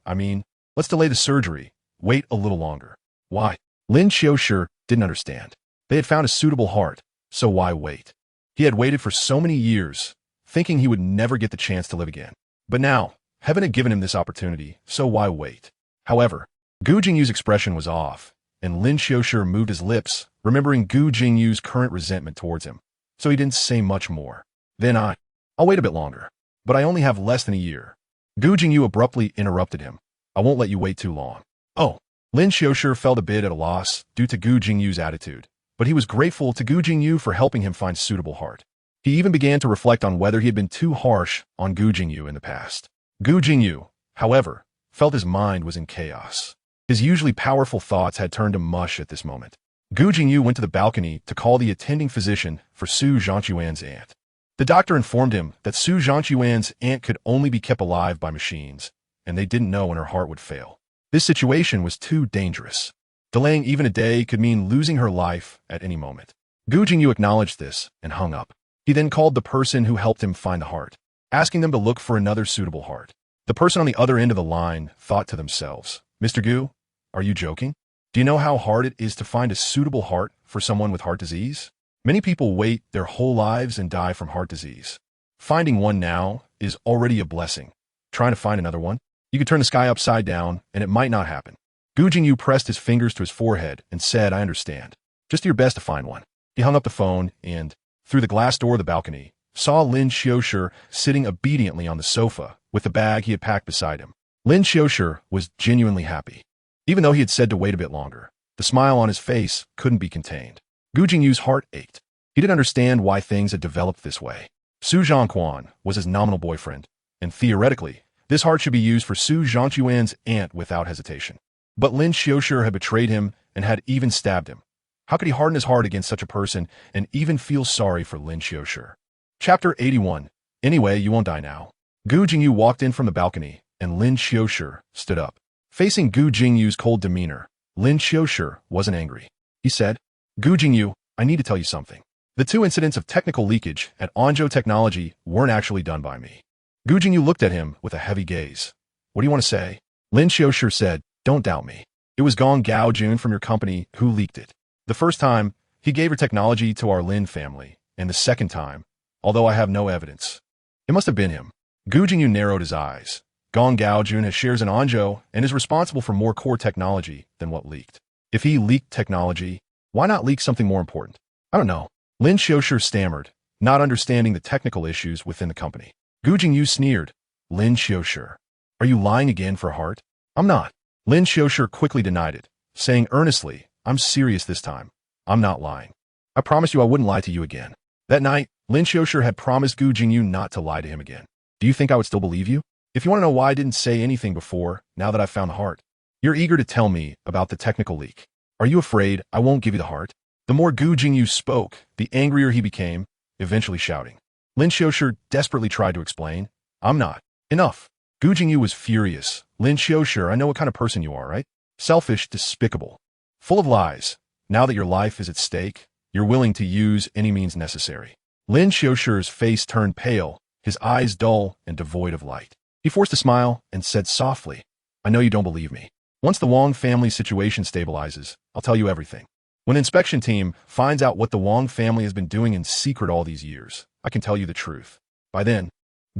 let's delay the surgery. Wait a little longer. Why? Lin Qiushi didn't understand. They had found a suitable heart, so why wait? He had waited for so many years, thinking he would never get the chance to live again. But now, heaven had given him this opportunity, so why wait? However, Gu Jingyu's expression was off, and Lin Qiushi moved his lips, remembering Gu Jingyu's current resentment towards him, so he didn't say much more. Then I'll wait a bit longer, but I only have less than a year. Gu Jingyu abruptly interrupted him. I won't let you wait too long. Oh. Lin Qiushi felt a bit at a loss due to Gu Jingyu's attitude, but he was grateful to Gu Jingyu for helping him find suitable heart. He even began to reflect on whether he had been too harsh on Gu Jingyu in the past. Gu Jingyu, however, felt his mind was in chaos. His usually powerful thoughts had turned to mush at this moment. Gu Jingyu went to the balcony to call the attending physician for Su Zhongquan's aunt. The doctor informed him that Su Zhongquan's aunt could only be kept alive by machines, and they didn't know when her heart would fail. This situation was too dangerous. Delaying even a day could mean losing her life at any moment. Gu Jingyu acknowledged this and hung up. He then called the person who helped him find the heart, asking them to look for another suitable heart. The person on the other end of the line thought to themselves, Mr. Gu, are you joking? Do you know how hard it is to find a suitable heart for someone with heart disease? Many people wait their whole lives and die from heart disease. Finding one now is already a blessing. Trying to find another one? You could turn the sky upside down, and it might not happen. Gu Jingyu pressed his fingers to his forehead and said, I understand. Just do your best to find one. He hung up the phone and, through the glass door of the balcony, saw Lin Qiushi sitting obediently on the sofa with the bag he had packed beside him. Lin Qiushi was genuinely happy. Even though he had said to wait a bit longer, the smile on his face couldn't be contained. Gu Jingyu's heart ached. He didn't understand why things had developed this way. Su Zhongquan was his nominal boyfriend, and theoretically, This heart should be used for Su Zhangquan's aunt without hesitation. But Lin Qiushi had betrayed him and had even stabbed him. How could he harden his heart against such a person and even feel sorry for Lin Qiushi? Chapter 81. Anyway, you won't die now. Gu Jingyu walked in from the balcony, and Lin Qiushi stood up. Facing Gu Jingyu's cold demeanor, Lin Qiushi wasn't angry. He said, Gu Jingyu, I need to tell you something. The 2 incidents of technical leakage at Anzhou Technology weren't actually done by me. Gu Jingyu looked at him with a heavy gaze. What do you want to say? Lin Qiushi said, don't doubt me. It was Gong Gaojun from your company who leaked it. The first time, he gave her technology to our Lin family, and the second time, although I have no evidence, it must have been him. Gu Jingyu narrowed his eyes. Gong Gaojun has shares in Anzhou and is responsible for more core technology than what leaked. If he leaked technology, why not leak something more important? I don't know. Lin Qiushi stammered, not understanding the technical issues within the company. Gu Jingyu sneered. Lin Qiushi, are you lying again for a heart? I'm not. Lin Qiushi quickly denied it, saying earnestly, I'm serious this time. I'm not lying. I promise you I wouldn't lie to you again. That night, Lin Qiushi had promised Gu Jingyu not to lie to him again. Do you think I would still believe you? If you want to know why I didn't say anything before, now that I've found the heart, you're eager to tell me about the technical leak. Are you afraid I won't give you the heart? The more Gu Jingyu spoke, the angrier he became, eventually shouting. Lin Qiushi desperately tried to explain. I'm not. Enough. Gu Jingyu was furious. Lin Qiushi, I know what kind of person you are, right? Selfish, despicable. Full of lies. Now that your life is at stake, you're willing to use any means necessary. Lin Qiushi's face turned pale, his eyes dull and devoid of light. He forced a smile and said softly, I know you don't believe me. Once the Wang family situation stabilizes, I'll tell you everything. When the inspection team finds out what the Wang family has been doing in secret all these years, I can tell you the truth. By then,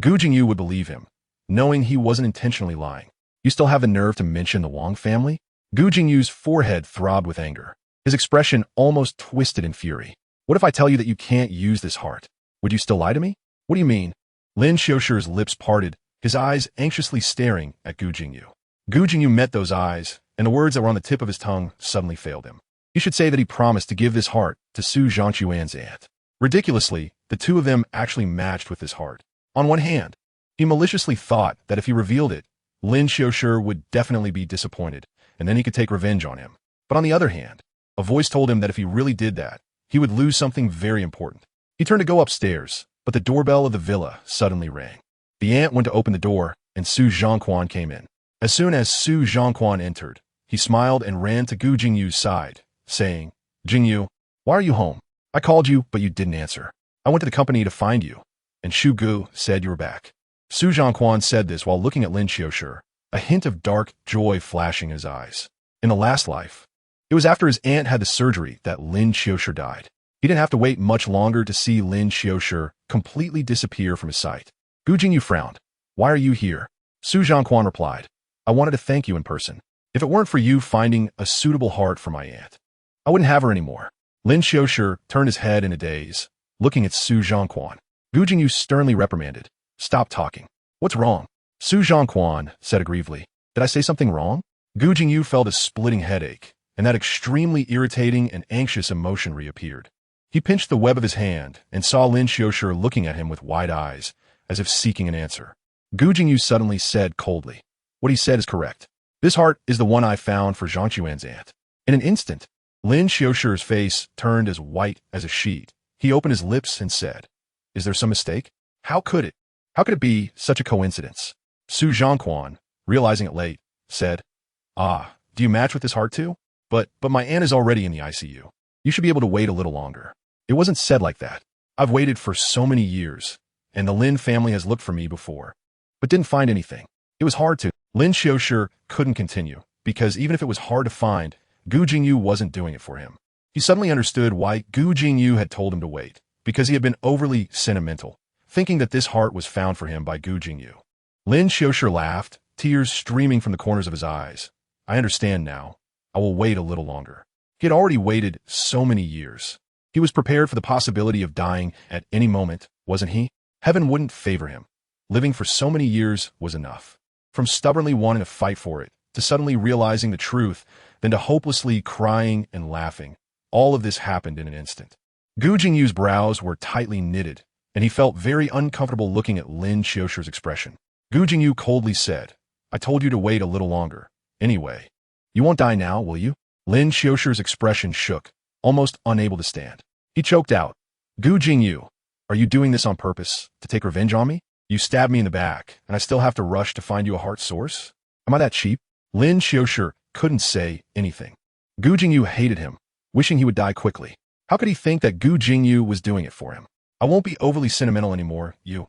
Gu Jingyu would believe him, knowing he wasn't intentionally lying. You still have the nerve to mention the Wang family? Gu Jingyu's forehead throbbed with anger. His expression almost twisted in fury. What if I tell you that you can't use this heart? Would you still lie to me? What do you mean? Lin Qiushi's lips parted, his eyes anxiously staring at Gu Jingyu. Gu Jingyu met those eyes, and the words that were on the tip of his tongue suddenly failed him. You should say that he promised to give this heart to Su Zhangquan's aunt. Ridiculously, the 2 of them actually matched with this heart. On one hand, he maliciously thought that if he revealed it, Lin Qiushi would definitely be disappointed, and then he could take revenge on him. But on the other hand, a voice told him that if he really did that, he would lose something very important. He turned to go upstairs, but the doorbell of the villa suddenly rang. The aunt went to open the door, and Su Zhangquan came in. As soon as Su Zhangquan entered, he smiled and ran to Gu Jingyu's side, saying, Jingyu, why are you home? I called you, but you didn't answer. I went to the company to find you, and Shu Gu said you were back. Su Zhangquan said this while looking at Lin Qiushi, a hint of dark joy flashing in his eyes. In the last life, it was after his aunt had the surgery that Lin Qiushi died. He didn't have to wait much longer to see Lin Qiushi completely disappear from his sight. Gu Jingyu frowned. Why are you here? Su Zhangquan replied, I wanted to thank you in person. If it weren't for you finding a suitable heart for my aunt, I wouldn't have her anymore. Lin Qiushi turned his head in a daze, looking at Su Zhangquan. Gu Jingyu sternly reprimanded. Stop talking. What's wrong? Su Zhangquan said aggrievedly. Did I say something wrong? Gu Jingyu felt a splitting headache, and that extremely irritating and anxious emotion reappeared. He pinched the web of his hand and saw Lin Qiushi looking at him with wide eyes, as if seeking an answer. Gu Jingyu suddenly said coldly, what he said is correct. This heart is the one I found for Zhangquan's aunt. In an instant, Lin Qiushi's face turned as white as a sheet. He opened his lips and said, is there some mistake? How could it? How could it be such a coincidence? Su Zhangquan, realizing it late, said, do you match with this heart too? But my aunt is already in the ICU. You should be able to wait a little longer. It wasn't said like that. I've waited for so many years, and the Lin family has looked for me before, but didn't find anything. It was hard to. Lin Qiushi couldn't continue, because even if it was hard to find, Gu Jingyu wasn't doing it for him. He suddenly understood why Gu Jingyu had told him to wait, because he had been overly sentimental, thinking that this heart was found for him by Gu Jingyu. Lin Qiushi laughed, tears streaming from the corners of his eyes. I understand now. I will wait a little longer. He had already waited so many years. He was prepared for the possibility of dying at any moment, wasn't he? Heaven wouldn't favor him. Living for so many years was enough. From stubbornly wanting to fight for it, to suddenly realizing the truth, then to hopelessly crying and laughing. All of this happened in an instant. Gu Jingyu's brows were tightly knitted, and he felt very uncomfortable looking at Lin Qiushi's expression. Gu Jingyu coldly said, I told you to wait a little longer. Anyway, you won't die now, will you? Lin Qiushi's expression shook, almost unable to stand. He choked out, Gu Jingyu, are you doing this on purpose, to take revenge on me? You stabbed me in the back, and I still have to rush to find you a heart source? Am I that cheap? Lin Qiushi couldn't say anything. Gu Jingyu hated him, wishing he would die quickly. How could he think that Gu Jingyu was doing it for him? I won't be overly sentimental anymore, you.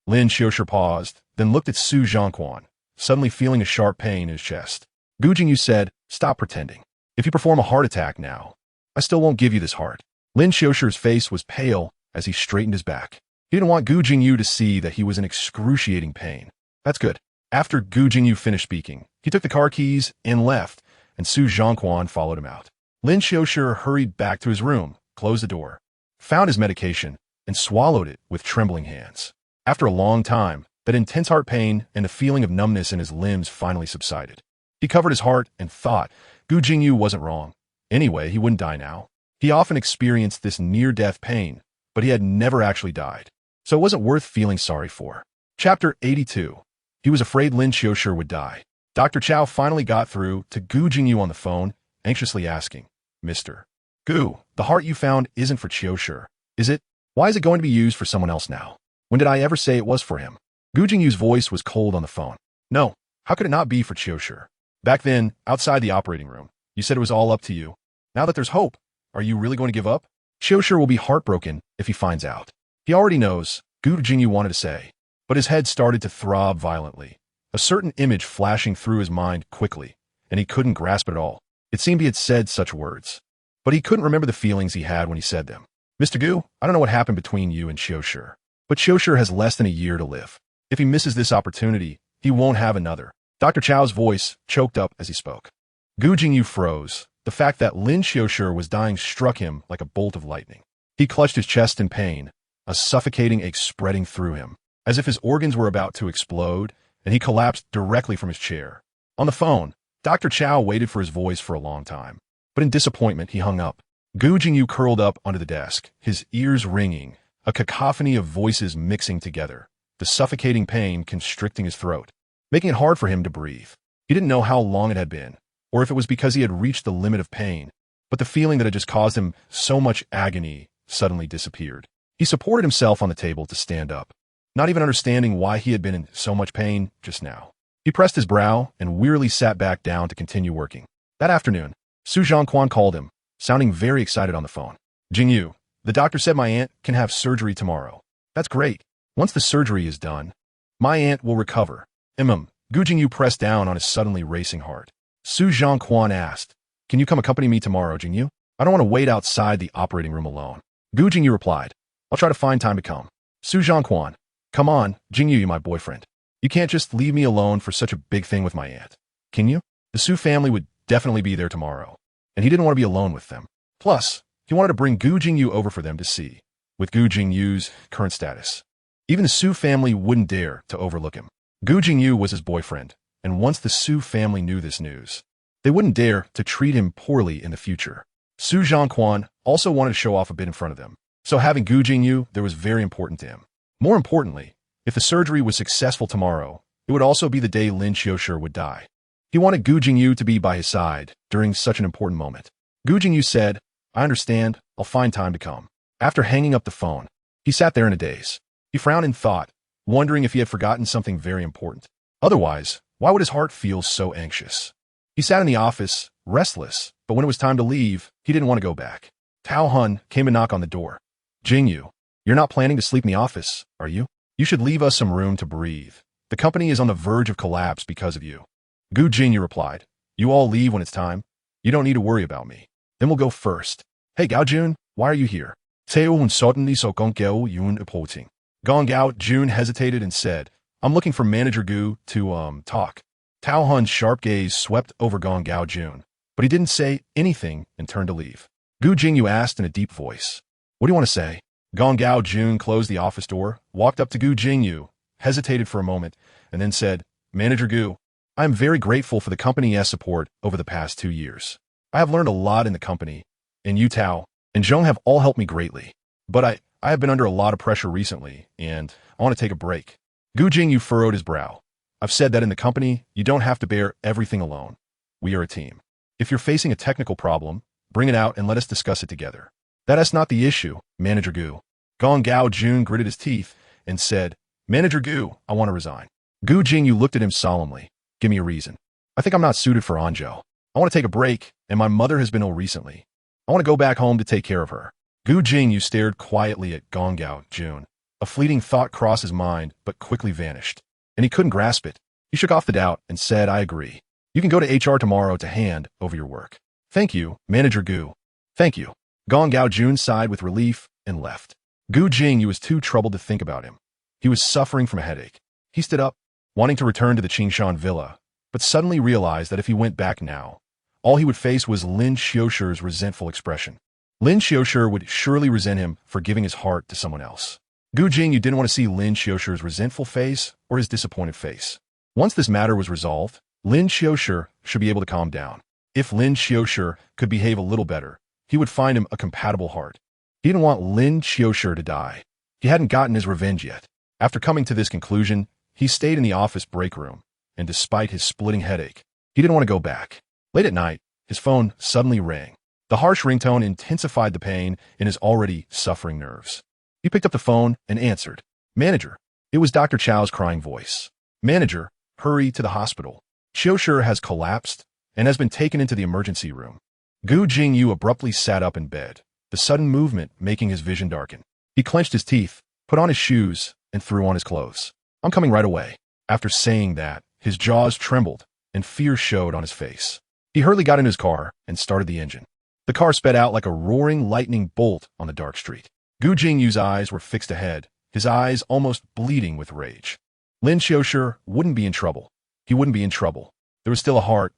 Lin Qiushi paused, then looked at Su Zhongquan, suddenly feeling a sharp pain in his chest. Gu Jingyu said, stop pretending. If you perform a heart attack now, I still won't give you this heart. Lin Qiushi's face was pale as he straightened his back. He didn't want Gu Jingyu to see that he was in excruciating pain. That's good. After Gu Jingyu finished speaking, he took the car keys and left, and Su Zhongquan followed him out. Lin Qiushi hurried back to his room, closed the door, found his medication, and swallowed it with trembling hands. After a long time, that intense heart pain and the feeling of numbness in his limbs finally subsided. He covered his heart and thought Gu Jingyu wasn't wrong. Anyway, he wouldn't die now. He often experienced this near-death pain, but he had never actually died, so it wasn't worth feeling sorry for. Chapter 82. He was afraid Lin Qiushi would die. Dr. Chow finally got through to Gu Jingyu on the phone, anxiously asking, Mr. Gu, the heart you found isn't for Qiushi, is it? Why is it going to be used for someone else now? When did I ever say it was for him? Gu Jingyu's voice was cold on the phone. No, how could it not be for Qiushi? Back then, outside the operating room, you said it was all up to you. Now that there's hope, are you really going to give up? Qiushi will be heartbroken if he finds out. He already knows, Gu Jingyu wanted to say, but his head started to throb violently, a certain image flashing through his mind quickly, and he couldn't grasp it at all. It seemed he had said such words, but he couldn't remember the feelings he had when he said them. Mr. Gu, I don't know what happened between you and Qiushi, but Qiushi has less than a year to live. If he misses this opportunity, he won't have another. Dr. Chow's voice choked up as he spoke. Gu Jingyu froze. The fact that Lin Qiushi was dying struck him like a bolt of lightning. He clutched his chest in pain, a suffocating ache spreading through him, as if his organs were about to explode, and he collapsed directly from his chair. On the phone, Dr. Chow waited for his voice for a long time, but in disappointment he hung up. Gu Jingyu curled up onto the desk, his ears ringing, a cacophony of voices mixing together, the suffocating pain constricting his throat, making it hard for him to breathe. He didn't know how long it had been, or if it was because he had reached the limit of pain, but the feeling that had just caused him so much agony suddenly disappeared. He supported himself on the table to stand up, not even understanding why he had been in so much pain just now. He pressed his brow and wearily sat back down to continue working. That afternoon, Su Zhongquan called him, sounding very excited on the phone. Jingyu, the doctor said my aunt can have surgery tomorrow. That's great. Once the surgery is done, my aunt will recover. Gu Jingyu pressed down on his suddenly racing heart. Su Zhongquan asked, can you come accompany me tomorrow, Jingyu? I don't want to wait outside the operating room alone. Gu Jingyu replied, I'll try to find time to come. Su Zhongquan, come on, Jingyu, you my boyfriend. You can't just leave me alone for such a big thing with my aunt. Can you? The Su family would definitely be there tomorrow, and he didn't want to be alone with them. Plus, he wanted to bring Gu Jingyu over for them to see, with Gu Jingyu's current status. Even the Su family wouldn't dare to overlook him. Gu Jingyu was his boyfriend, and once the Su family knew this news, they wouldn't dare to treat him poorly in the future. Su Zhongquan also wanted to show off a bit in front of them, so having Gu Jingyu there was very important to him. More importantly, if the surgery was successful tomorrow, it would also be the day Lin Qiushi would die. He wanted Gu Jingyu to be by his side during such an important moment. Gu Jingyu said, I understand, I'll find time to come. After hanging up the phone, he sat there in a daze. He frowned in thought, wondering if he had forgotten something very important. Otherwise, why would his heart feel so anxious? He sat in the office, restless, but when it was time to leave, he didn't want to go back. Tao Hun came and knocked on the door. Jingyu, you're not planning to sleep in the office, are you? You should leave us some room to breathe. The company is on the verge of collapse because of you. Gu Jingyu replied, you all leave when it's time. You don't need to worry about me. Then we'll go first. Hey Gao Jun, why are you here? Tao Hun suddenly saw Gong Gao Yun approaching. Gong Gao Jun hesitated and said, I'm looking for Manager Gu to, talk. Tao Hun's sharp gaze swept over Gong Gao Jun, but he didn't say anything and turned to leave. Gu Jingyu asked in a deep voice, what do you want to say? Gong Gao Jun closed the office door, walked up to Gu Jingyu, hesitated for a moment, and then said, Manager Gu, I am very grateful for the company's support over the past 2 years. I have learned a lot in the company, and you, Tao, and Zhong have all helped me greatly. But I have been under a lot of pressure recently, and I want to take a break. Gu Jingyu furrowed his brow. I've said that in the company, you don't have to bear everything alone. We are a team. If you're facing a technical problem, bring it out and let us discuss it together. That's not the issue, Manager Gu. Gong Gao Jun gritted his teeth and said, Manager Gu, I want to resign. Gu Jingyu looked at him solemnly. Give me a reason. I think I'm not suited for Anzhou. I want to take a break, and my mother has been ill recently. I want to go back home to take care of her. Gu Jingyu stared quietly at Gong Gao Jun. A fleeting thought crossed his mind, but quickly vanished. And he couldn't grasp it. He shook off the doubt and said, I agree. You can go to HR tomorrow to hand over your work. Thank you, Manager Gu. Thank you. Gong Gao Jun sighed with relief and left. Gu Jingyu was too troubled to think about him. He was suffering from a headache. He stood up, wanting to return to the Qingshan villa, but suddenly realized that if he went back now, all he would face was Lin Qiushi's resentful expression. Lin Qiushi would surely resent him for giving his heart to someone else. Gu Jingyu didn't want to see Lin Qiushi's resentful face or his disappointed face. Once this matter was resolved, Lin Qiushi should be able to calm down. If Lin Qiushi could behave a little better, he would find him a compatible heart. He didn't want Lin Qiushi to die. He hadn't gotten his revenge yet. After coming to this conclusion, he stayed in the office break room, and despite his splitting headache, he didn't want to go back. Late at night, his phone suddenly rang. The harsh ringtone intensified the pain in his already suffering nerves. He picked up the phone and answered. Manager. It was Dr. Chow's crying voice. Manager, hurry to the hospital. Qiushi has collapsed and has been taken into the emergency room. Gu Jingyu abruptly sat up in bed, the sudden movement making his vision darken. He clenched his teeth, put on his shoes, and threw on his clothes. I'm coming right away. After saying that, his jaws trembled and fear showed on his face. He hurriedly got in his car and started the engine. The car sped out like a roaring lightning bolt on the dark street. Gu Jingyu's eyes were fixed ahead, his eyes almost bleeding with rage. Lin Qiushi wouldn't be in trouble. He wouldn't be in trouble. There was still a heart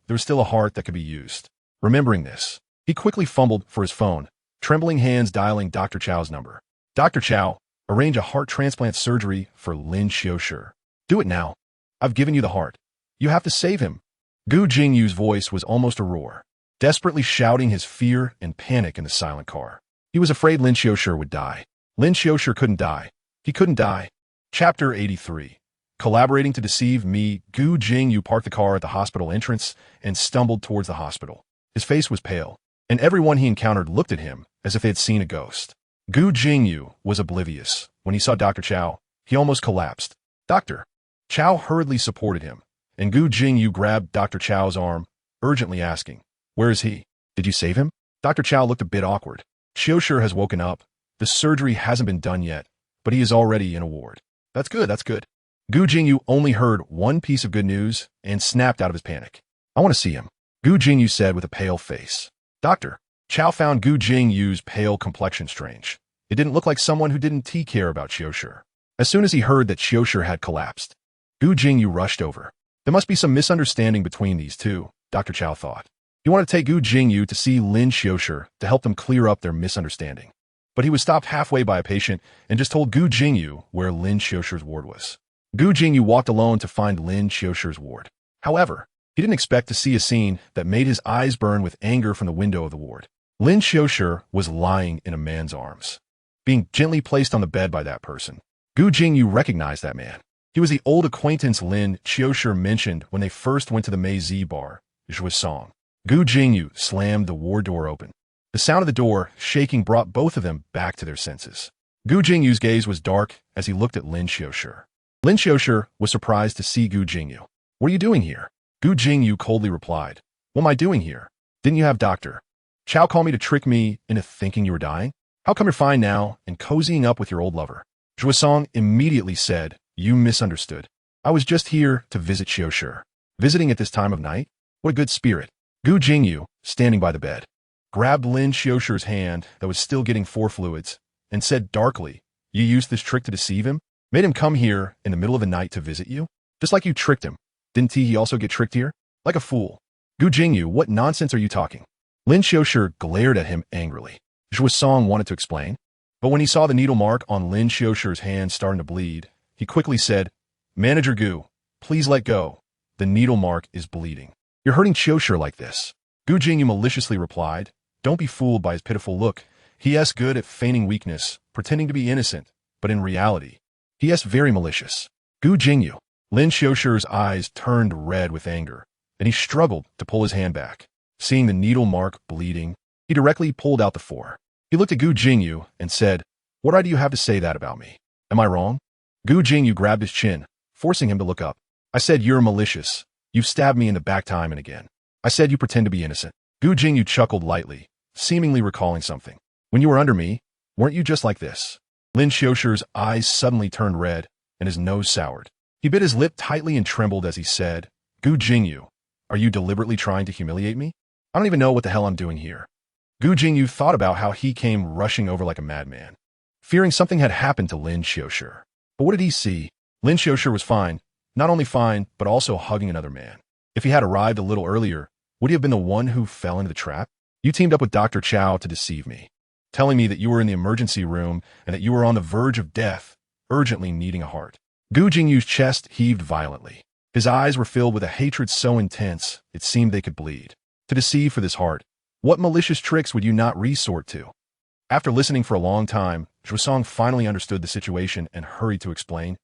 that could be used. Remembering this, he quickly fumbled for his phone, trembling hands dialing Dr. Chow's number. Dr. Chow, arrange a heart transplant surgery for Lin Qiushi. Do it now. I've given you the heart. You have to save him. Gu Jingyu's voice was almost a roar, desperately shouting his fear and panic in the silent car. He was afraid Lin Qiushi would die. Lin Qiushi couldn't die. He couldn't die. Chapter 83. Collaborating to deceive me, Gu Jingyu parked the car at the hospital entrance and stumbled towards the hospital. His face was pale, and everyone he encountered looked at him as if they had seen a ghost. Gu Jingyu was oblivious. When he saw Dr. Chow, he almost collapsed. Doctor. Chow hurriedly supported him, and Gu Jingyu grabbed Dr. Chow's arm, urgently asking, Where is he? Did you save him? Dr. Chow looked a bit awkward. Qiushi has woken up. The surgery hasn't been done yet, but he is already in a ward. That's good, that's good. Gu Jingyu only heard one piece of good news and snapped out of his panic. I want to see him, Gu Jingyu said with a pale face. Doctor. Chow found Gu Jingyu's pale complexion strange. It didn't look like someone who didn't care about Qiushi. As soon as he heard that Qiushi had collapsed, Gu Jingyu rushed over. There must be some misunderstanding between these two, Dr. Chow thought. He wanted to take Gu Jingyu to see Lin Qiushi to help them clear up their misunderstanding. But he was stopped halfway by a patient and just told Gu Jingyu where Lin Qiushi's ward was. Gu Jingyu walked alone to find Lin Qiushi's ward. However, he didn't expect to see a scene that made his eyes burn with anger from the window of the ward. Lin Qiushi was lying in a man's arms, being gently placed on the bed by that person. Gu Jingyu recognized that man. He was the old acquaintance Lin Qiushi mentioned when they first went to the Mei bar, Zhuisong. Gu Jingyu slammed the ward door open. The sound of the door shaking brought both of them back to their senses. Gu Jingyu's gaze was dark as he looked at Lin Qiushi. Lin Qiushi was surprised to see Gu Jingyu. What are you doing here? Gu Jingyu coldly replied. What am I doing here? Didn't you have Dr. Chow call me to trick me into thinking you were dying? How come you're fine now and cozying up with your old lover? Zhuisong immediately said, You misunderstood. I was just here to visit Qiushi. Visiting at this time of night? What a good spirit. Gu Jingyu, standing by the bed, grabbed Lin Qiushi's hand that was still getting fluids and said darkly, You used this trick to deceive him? Made him come here in the middle of the night to visit you? Just like you tricked him. Didn't he also get tricked here? Like a fool. Gu Jingyu, what nonsense are you talking? Lin Qiushi glared at him angrily. Zhuisong wanted to explain, but when he saw the needle mark on Lin Qiushi's hand starting to bleed, he quickly said, Manager Gu, please let go. The needle mark is bleeding. You're hurting Qiushi like this. Gu Jingyu maliciously replied, Don't be fooled by his pitiful look. He is good at feigning weakness, pretending to be innocent, but in reality, he is very malicious. Gu Jingyu. Lin Qiushi's eyes turned red with anger, and he struggled to pull his hand back. Seeing the needle mark bleeding, he directly pulled out the 4. He looked at Gu Jingyu and said, "What right do you have to say that about me? Am I wrong?" Gu Jingyu grabbed his chin, forcing him to look up. "I said you're malicious. You've stabbed me in the back time and again. I said you pretend to be innocent." Gu Jingyu chuckled lightly, seemingly recalling something. "When you were under me, weren't you just like this?" Lin Qiushi's eyes suddenly turned red, and his nose soured. He bit his lip tightly and trembled as he said, "Gu Jingyu, are you deliberately trying to humiliate me? I don't even know what the hell I'm doing here." Gu Jingyu thought about how he came rushing over like a madman, fearing something had happened to Lin Qiushi. But what did he see? Lin Qiushi was fine, not only fine, but also hugging another man. If he had arrived a little earlier, would he have been the one who fell into the trap? "You teamed up with Dr. Chow to deceive me, telling me that you were in the emergency room and that you were on the verge of death, urgently needing a heart." Gu Jingyu's chest heaved violently. His eyes were filled with a hatred so intense, it seemed they could bleed. To deceive for this heart, what malicious tricks would you not resort to? After listening for a long time, Zhuosong finally understood the situation and hurried to explain.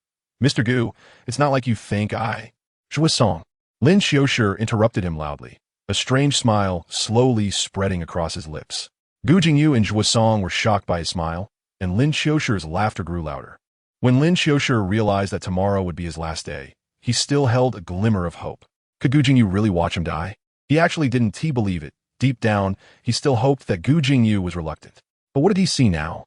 "Mr. Gu, it's not like you think I—" "Zhuosong." Lin Qiushi interrupted him loudly, a strange smile slowly spreading across his lips. Gu Jingyu and Zhuosong were shocked by his smile, and Lin Qiushi's laughter grew louder. When Lin Qiushi realized that tomorrow would be his last day, he still held a glimmer of hope. Could Gu Jingyu really watch him die? He actually didn't believe it. Deep down, he still hoped that Gu Jingyu was reluctant. But what did he see now?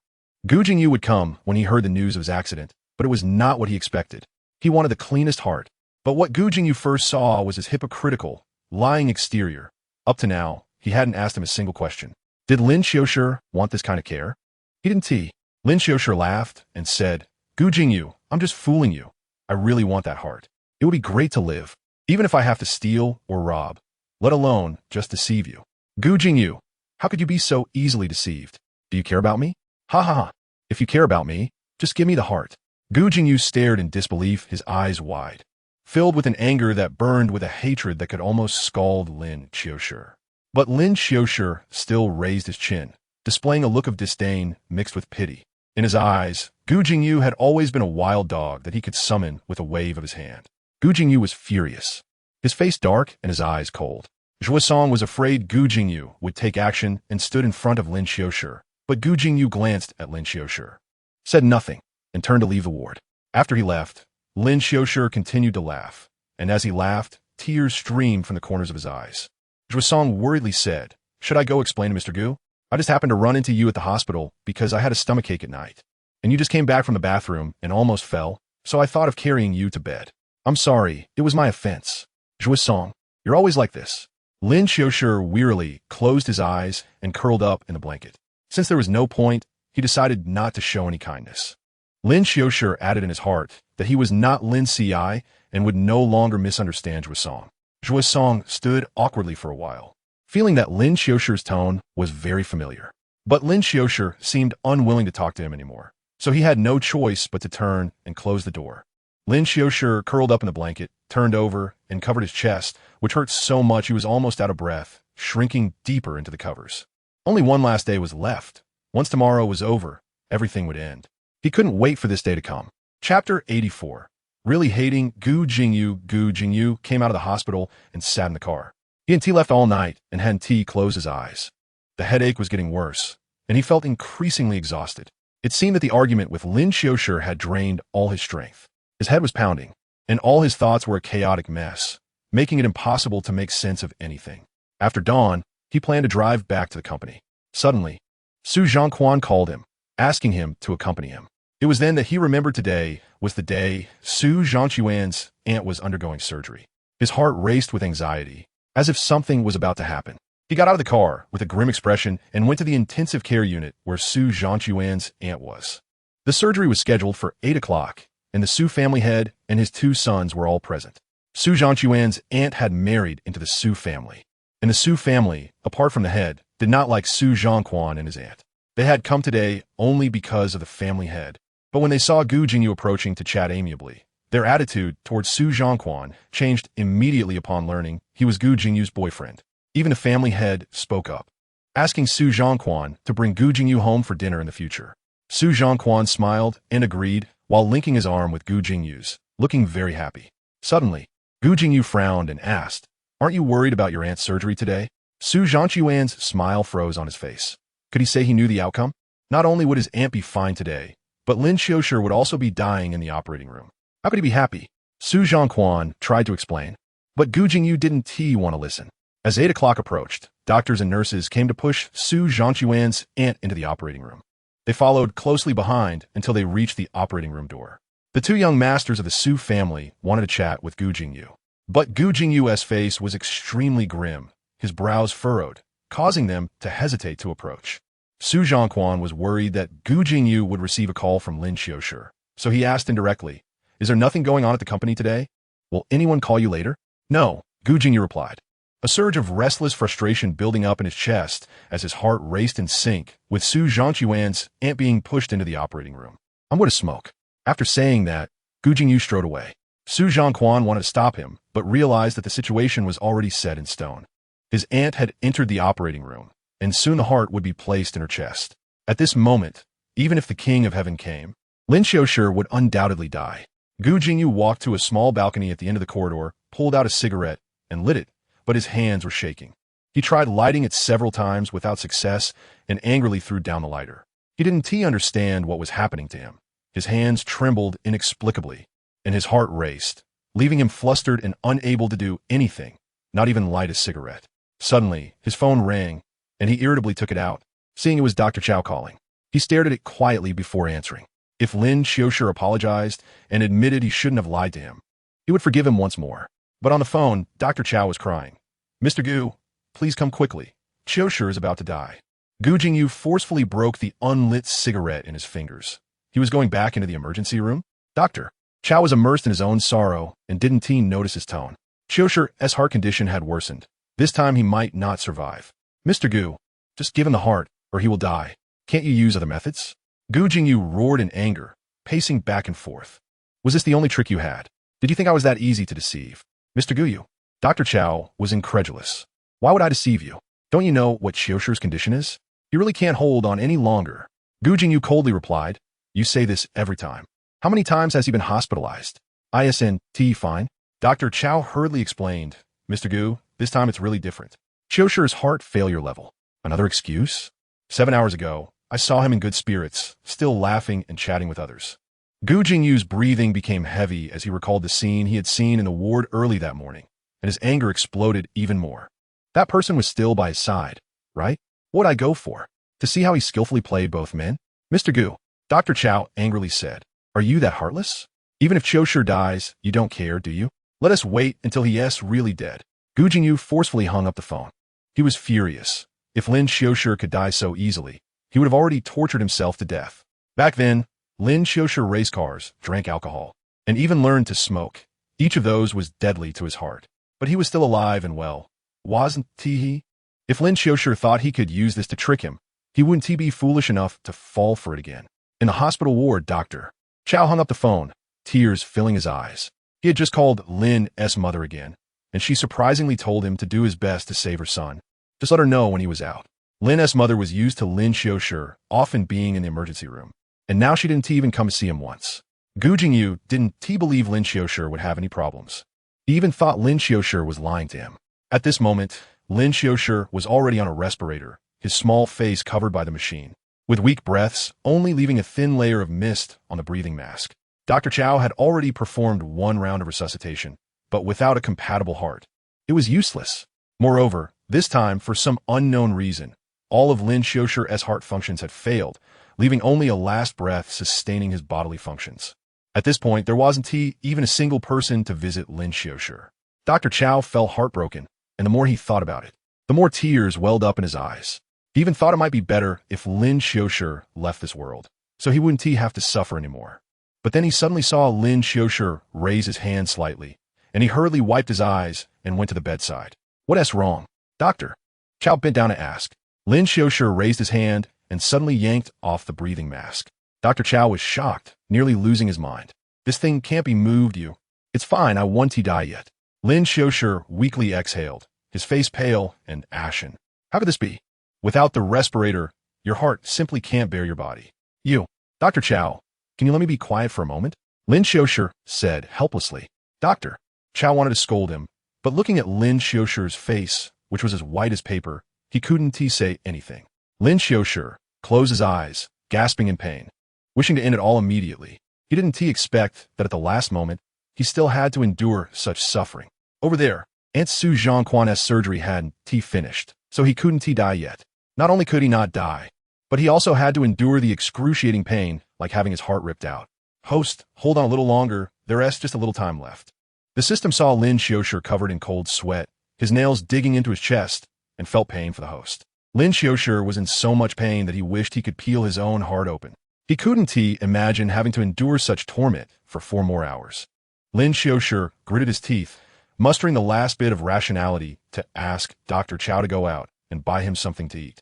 Gu Jingyu would come when he heard the news of his accident, but it was not what he expected. He wanted the cleanest heart. But what Gu Jingyu first saw was his hypocritical, lying exterior. Up to now, he hadn't asked him a single question. Did Lin Qiushi want this kind of care? He didn't. Lin Qiushi laughed and said, "Gu Jingyu, I'm just fooling you. I really want that heart. It would be great to live, even if I have to steal or rob, let alone just deceive you." "Gu Jingyu, how could you be so easily deceived? Do you care about me?" "Ha ha ha. If you care about me, just give me the heart." Gu Jingyu stared in disbelief, his eyes wide, filled with an anger that burned with a hatred that could almost scald Lin Qiushi. But Lin Qiushi still raised his chin, displaying a look of disdain mixed with pity. In his eyes, Gu Jingyu had always been a wild dog that he could summon with a wave of his hand. Gu Jingyu was furious, his face dark and his eyes cold. Zhuosong was afraid Gu Jingyu would take action and stood in front of Lin Qiushi, but Gu Jingyu glanced at Lin Qiushi, said nothing, and turned to leave the ward. After he left, Lin Qiushi continued to laugh, and as he laughed, tears streamed from the corners of his eyes. Zhuosong worriedly said, "Should I go explain to Mr. Gu? I just happened to run into you at the hospital because I had a stomachache at night, and you just came back from the bathroom and almost fell, so I thought of carrying you to bed. I'm sorry, it was my offense." "Zhuosong, you're always like this." Lin Qiushi wearily closed his eyes and curled up in the blanket. Since there was no point, he decided not to show any kindness. Lin Qiushi added in his heart that he was not Lin Ci and would no longer misunderstand Zhuosong. Zhuosong stood awkwardly for a while, feeling that Lin Qiushi's tone was very familiar. But Lin Qiushi seemed unwilling to talk to him anymore, so he had no choice but to turn and close the door. Lin Qiushi curled up in the blanket, turned over, and covered his chest, which hurt so much he was almost out of breath, shrinking deeper into the covers. Only one last day was left. Once tomorrow was over, everything would end. He couldn't wait for this day to come. Chapter 84. Really hating Gu Jingyu came out of the hospital and sat in the car. He and T left all night, and had T close his eyes. The headache was getting worse, and he felt increasingly exhausted. It seemed that the argument with Lin Qiushi had drained all his strength. His head was pounding, and all his thoughts were a chaotic mess, making it impossible to make sense of anything. After dawn, he planned to drive back to the company. Suddenly, Su Zhangquan called him, asking him to accompany him. It was then that he remembered today was the day Su Zhangquan's aunt was undergoing surgery. His heart raced with anxiety, as if something was about to happen. He got out of the car with a grim expression and went to the intensive care unit where Su Zhangquan's aunt was. The surgery was scheduled for 8 o'clock, and the Su family head and his 2 sons were all present. Su Zhangquan's aunt had married into the Su family, and the Su family, apart from the head, did not like Su Zhangquan and his aunt. They had come today only because of the family head, but when they saw Gu Jingyu approaching to chat amiably, their attitude towards Su Zhangquan changed immediately upon learning he was Gu Jingyu's boyfriend. Even the family head spoke up, asking Su Zhangquan to bring Gu Jingyu home for dinner in the future. Su Zhangquan smiled and agreed while linking his arm with Gu Jingyu's, looking very happy. Suddenly, Gu Jingyu frowned and asked, "Aren't you worried about your aunt's surgery today?" Su Zhangquan's smile froze on his face. Could he say he knew the outcome? Not only would his aunt be fine today, but Lin Qiushi would also be dying in the operating room. How could he be happy? Su Zhangquan tried to explain, but Gu Jingyu didn't want to listen. As 8 o'clock approached, doctors and nurses came to push Su Zhangquan's aunt into the operating room. They followed closely behind until they reached the operating room door. The two young masters of the Su family wanted to chat with Gu Jingyu. But Gu Jingyu's face was extremely grim, his brows furrowed, causing them to hesitate to approach. Su Zhangquan was worried that Gu Jingyu would receive a call from Lin Qiushi, so he asked indirectly, "Is there nothing going on at the company today? Will anyone call you later?" "No," Gu Jingyu replied. A surge of restless frustration building up in his chest as his heart raced in sync with Su Zhangquan's aunt being pushed into the operating room. "I'm going to smoke." After saying that, Gu Jingyu strode away. Su Zhangquan wanted to stop him, but realized that the situation was already set in stone. His aunt had entered the operating room, and soon the heart would be placed in her chest. At this moment, even if the King of Heaven came, Lin Qiushi would undoubtedly die. Gu Jingyu walked to a small balcony at the end of the corridor, pulled out a cigarette, and lit it, but his hands were shaking. He tried lighting it several times without success and angrily threw down the lighter. He didn't understand what was happening to him. His hands trembled inexplicably, and his heart raced, leaving him flustered and unable to do anything, not even light a cigarette. Suddenly, his phone rang, and he irritably took it out, seeing it was Dr. Chow calling. He stared at it quietly before answering. If Lin Qiushi apologized and admitted he shouldn't have lied to him, he would forgive him once more. But on the phone, Dr. Chow was crying. "Mr. Gu, please come quickly. Qiushi is about to die." Gu Jingyu forcefully broke the unlit cigarette in his fingers. He was going back into the emergency room. Dr. Chow was immersed in his own sorrow and didn't notice his tone. Qiushi's heart condition had worsened. This time he might not survive. "Mr. Gu, just give him the heart, or he will die. Can't you use other methods?" Gu Jingyu roared in anger, pacing back and forth. "Was this the only trick you had? Did you think I was that easy to deceive?" "Mr. Gu." Dr. Chow was incredulous. "Why would I deceive you? Don't you know what Qiushi's condition is? He really can't hold on any longer." Gu Jingyu coldly replied, "You say this every time. How many times has he been hospitalized?" "Isn't fine?" Dr. Chow hurriedly explained, "Mr. Gu, this time it's really different. Qiushi's heart failure level." "Another excuse?" 7 hours ago, I saw him in good spirits, still laughing and chatting with others." Gu Jingyu's breathing became heavy as he recalled the scene he had seen in the ward early that morning, and his anger exploded even more. That person was still by his side, right? What would I go for? To see how he skillfully played both men? "Mr. Gu," Dr. Chow angrily said, "are you that heartless? Even if Qiushi dies, you don't care, do you? Let us wait until he is really dead." Gu Jingyu forcefully hung up the phone. He was furious. If Lin Qiushi could die so easily, he would have already tortured himself to death. Back then, Lin Qiushi raced cars, drank alcohol, and even learned to smoke. Each of those was deadly to his heart. But he was still alive and well, wasn't he? If Lin Qiushi thought he could use this to trick him, he wouldn't be foolish enough to fall for it again. In the hospital ward, Dr. Chow hung up the phone, tears filling his eyes. He had just called Lin's mother again, and she surprisingly told him to do his best to save her son. Just let her know when he was out. Lin's mother was used to Lin Qiushi often being in the emergency room, and now she didn't even come to see him once. Gu Jingyu didn't believe Lin Qiushi would have any problems. He even thought Lin Qiushi was lying to him. At this moment, Lin Qiushi was already on a respirator, his small face covered by the machine, with weak breaths only leaving a thin layer of mist on the breathing mask. Dr. Chow had already performed 1 round of resuscitation, but without a compatible heart. It was useless. Moreover, this time, for some unknown reason, all of Lin Qiushi's heart functions had failed, leaving only a last breath sustaining his bodily functions. At this point, there wasn't even a single person to visit Lin Qiushi. Dr. Chow felt heartbroken, and the more he thought about it, the more tears welled up in his eyes. He even thought it might be better if Lin Qiushi left this world, so he wouldn't have to suffer anymore. But then he suddenly saw Lin Qiushi raise his hand slightly, and he hurriedly wiped his eyes and went to the bedside. "What's wrong, doctor?" Chow bent down to ask. Lin Qiushi raised his hand and suddenly yanked off the breathing mask. Dr. Chow was shocked, nearly losing his mind. "This thing can't be moved, you. It's fine, I won't die yet." Lin Qiushi weakly exhaled, his face pale and ashen. "How could this be? Without the respirator, your heart simply can't bear your body." "You, Dr. Chow, can you let me be quiet for a moment?" Lin Qiushi said helplessly. Doctor. Chow wanted to scold him, but looking at Lin Qiushi's face, which was as white as paper, he couldn't say anything. Lin Qiushi closed his eyes, gasping in pain, wishing to end it all immediately. He didn't expect that at the last moment, he still had to endure such suffering. Over there, Aunt Su Zhangquan's surgery hadn't finished, so he couldn't die yet. Not only could he not die, but he also had to endure the excruciating pain like having his heart ripped out. Host, hold on a little longer, there's just a little time left. The system saw Lin Qiushi covered in cold sweat, his nails digging into his chest, and felt pain for the host. Lin Qiushi was in so much pain that he wished he could peel his own heart open. He couldn't imagine having to endure such torment for 4 more hours. Lin Qiushi gritted his teeth, mustering the last bit of rationality to ask Dr. Chow to go out and buy him something to eat.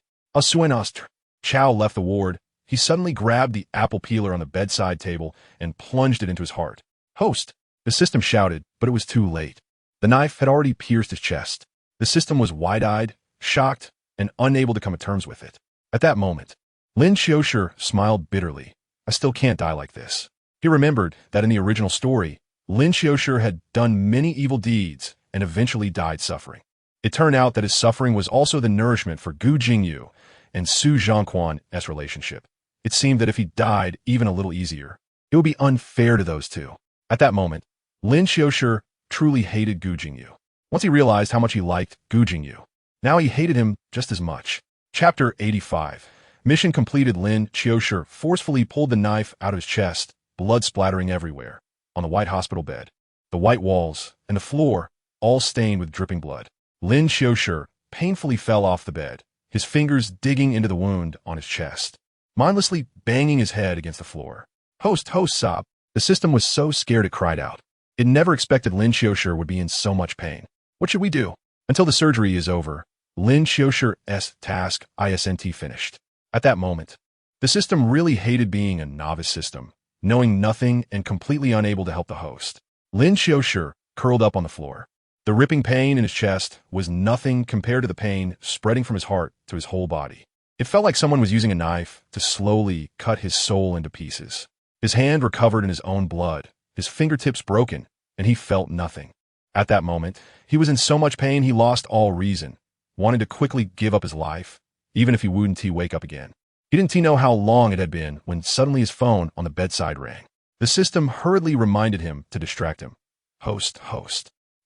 Chow left the ward. He suddenly grabbed the apple peeler on the bedside table and plunged it into his heart. Host! The system shouted, but it was too late. The knife had already pierced his chest. The system was wide-eyed, shocked, and unable to come to terms with it. At that moment, Lin Qiushi smiled bitterly. I still can't die like this. He remembered that in the original story, Lin Qiushi had done many evil deeds and eventually died suffering. It turned out that his suffering was also the nourishment for Gu Jingyu and Su Zhangquan's relationship. It seemed that if he died even a little easier, it would be unfair to those two. At that moment, Lin Qiushi truly hated Gu Jingyu. Once he realized how much he liked Gu Jingyu, now he hated him just as much. Chapter 85. Mission completed. Lin Qiushi forcefully pulled the knife out of his chest, blood splattering everywhere. On the white hospital bed, the white walls, and the floor, all stained with dripping blood. Lin Qiushi painfully fell off the bed, his fingers digging into the wound on his chest, mindlessly banging his head against the floor. Host, sob. The system was so scared it cried out. It never expected Lin Qiushi would be in so much pain. What should we do? Until the surgery is over, Lin Qiushi's task isn't finished. At that moment, the system really hated being a novice system, knowing nothing and completely unable to help the host. Lin Qiushi curled up on the floor. The ripping pain in his chest was nothing compared to the pain spreading from his heart to his whole body. It felt like someone was using a knife to slowly cut his soul into pieces. His hand were covered in his own blood, his fingertips broken, and he felt nothing. At that moment, he was in so much pain he lost all reason, wanting to quickly give up his life, even if he wouldn't wake up again. He didn't know how long it had been when suddenly his phone on the bedside rang. The system hurriedly reminded him to distract him. Host.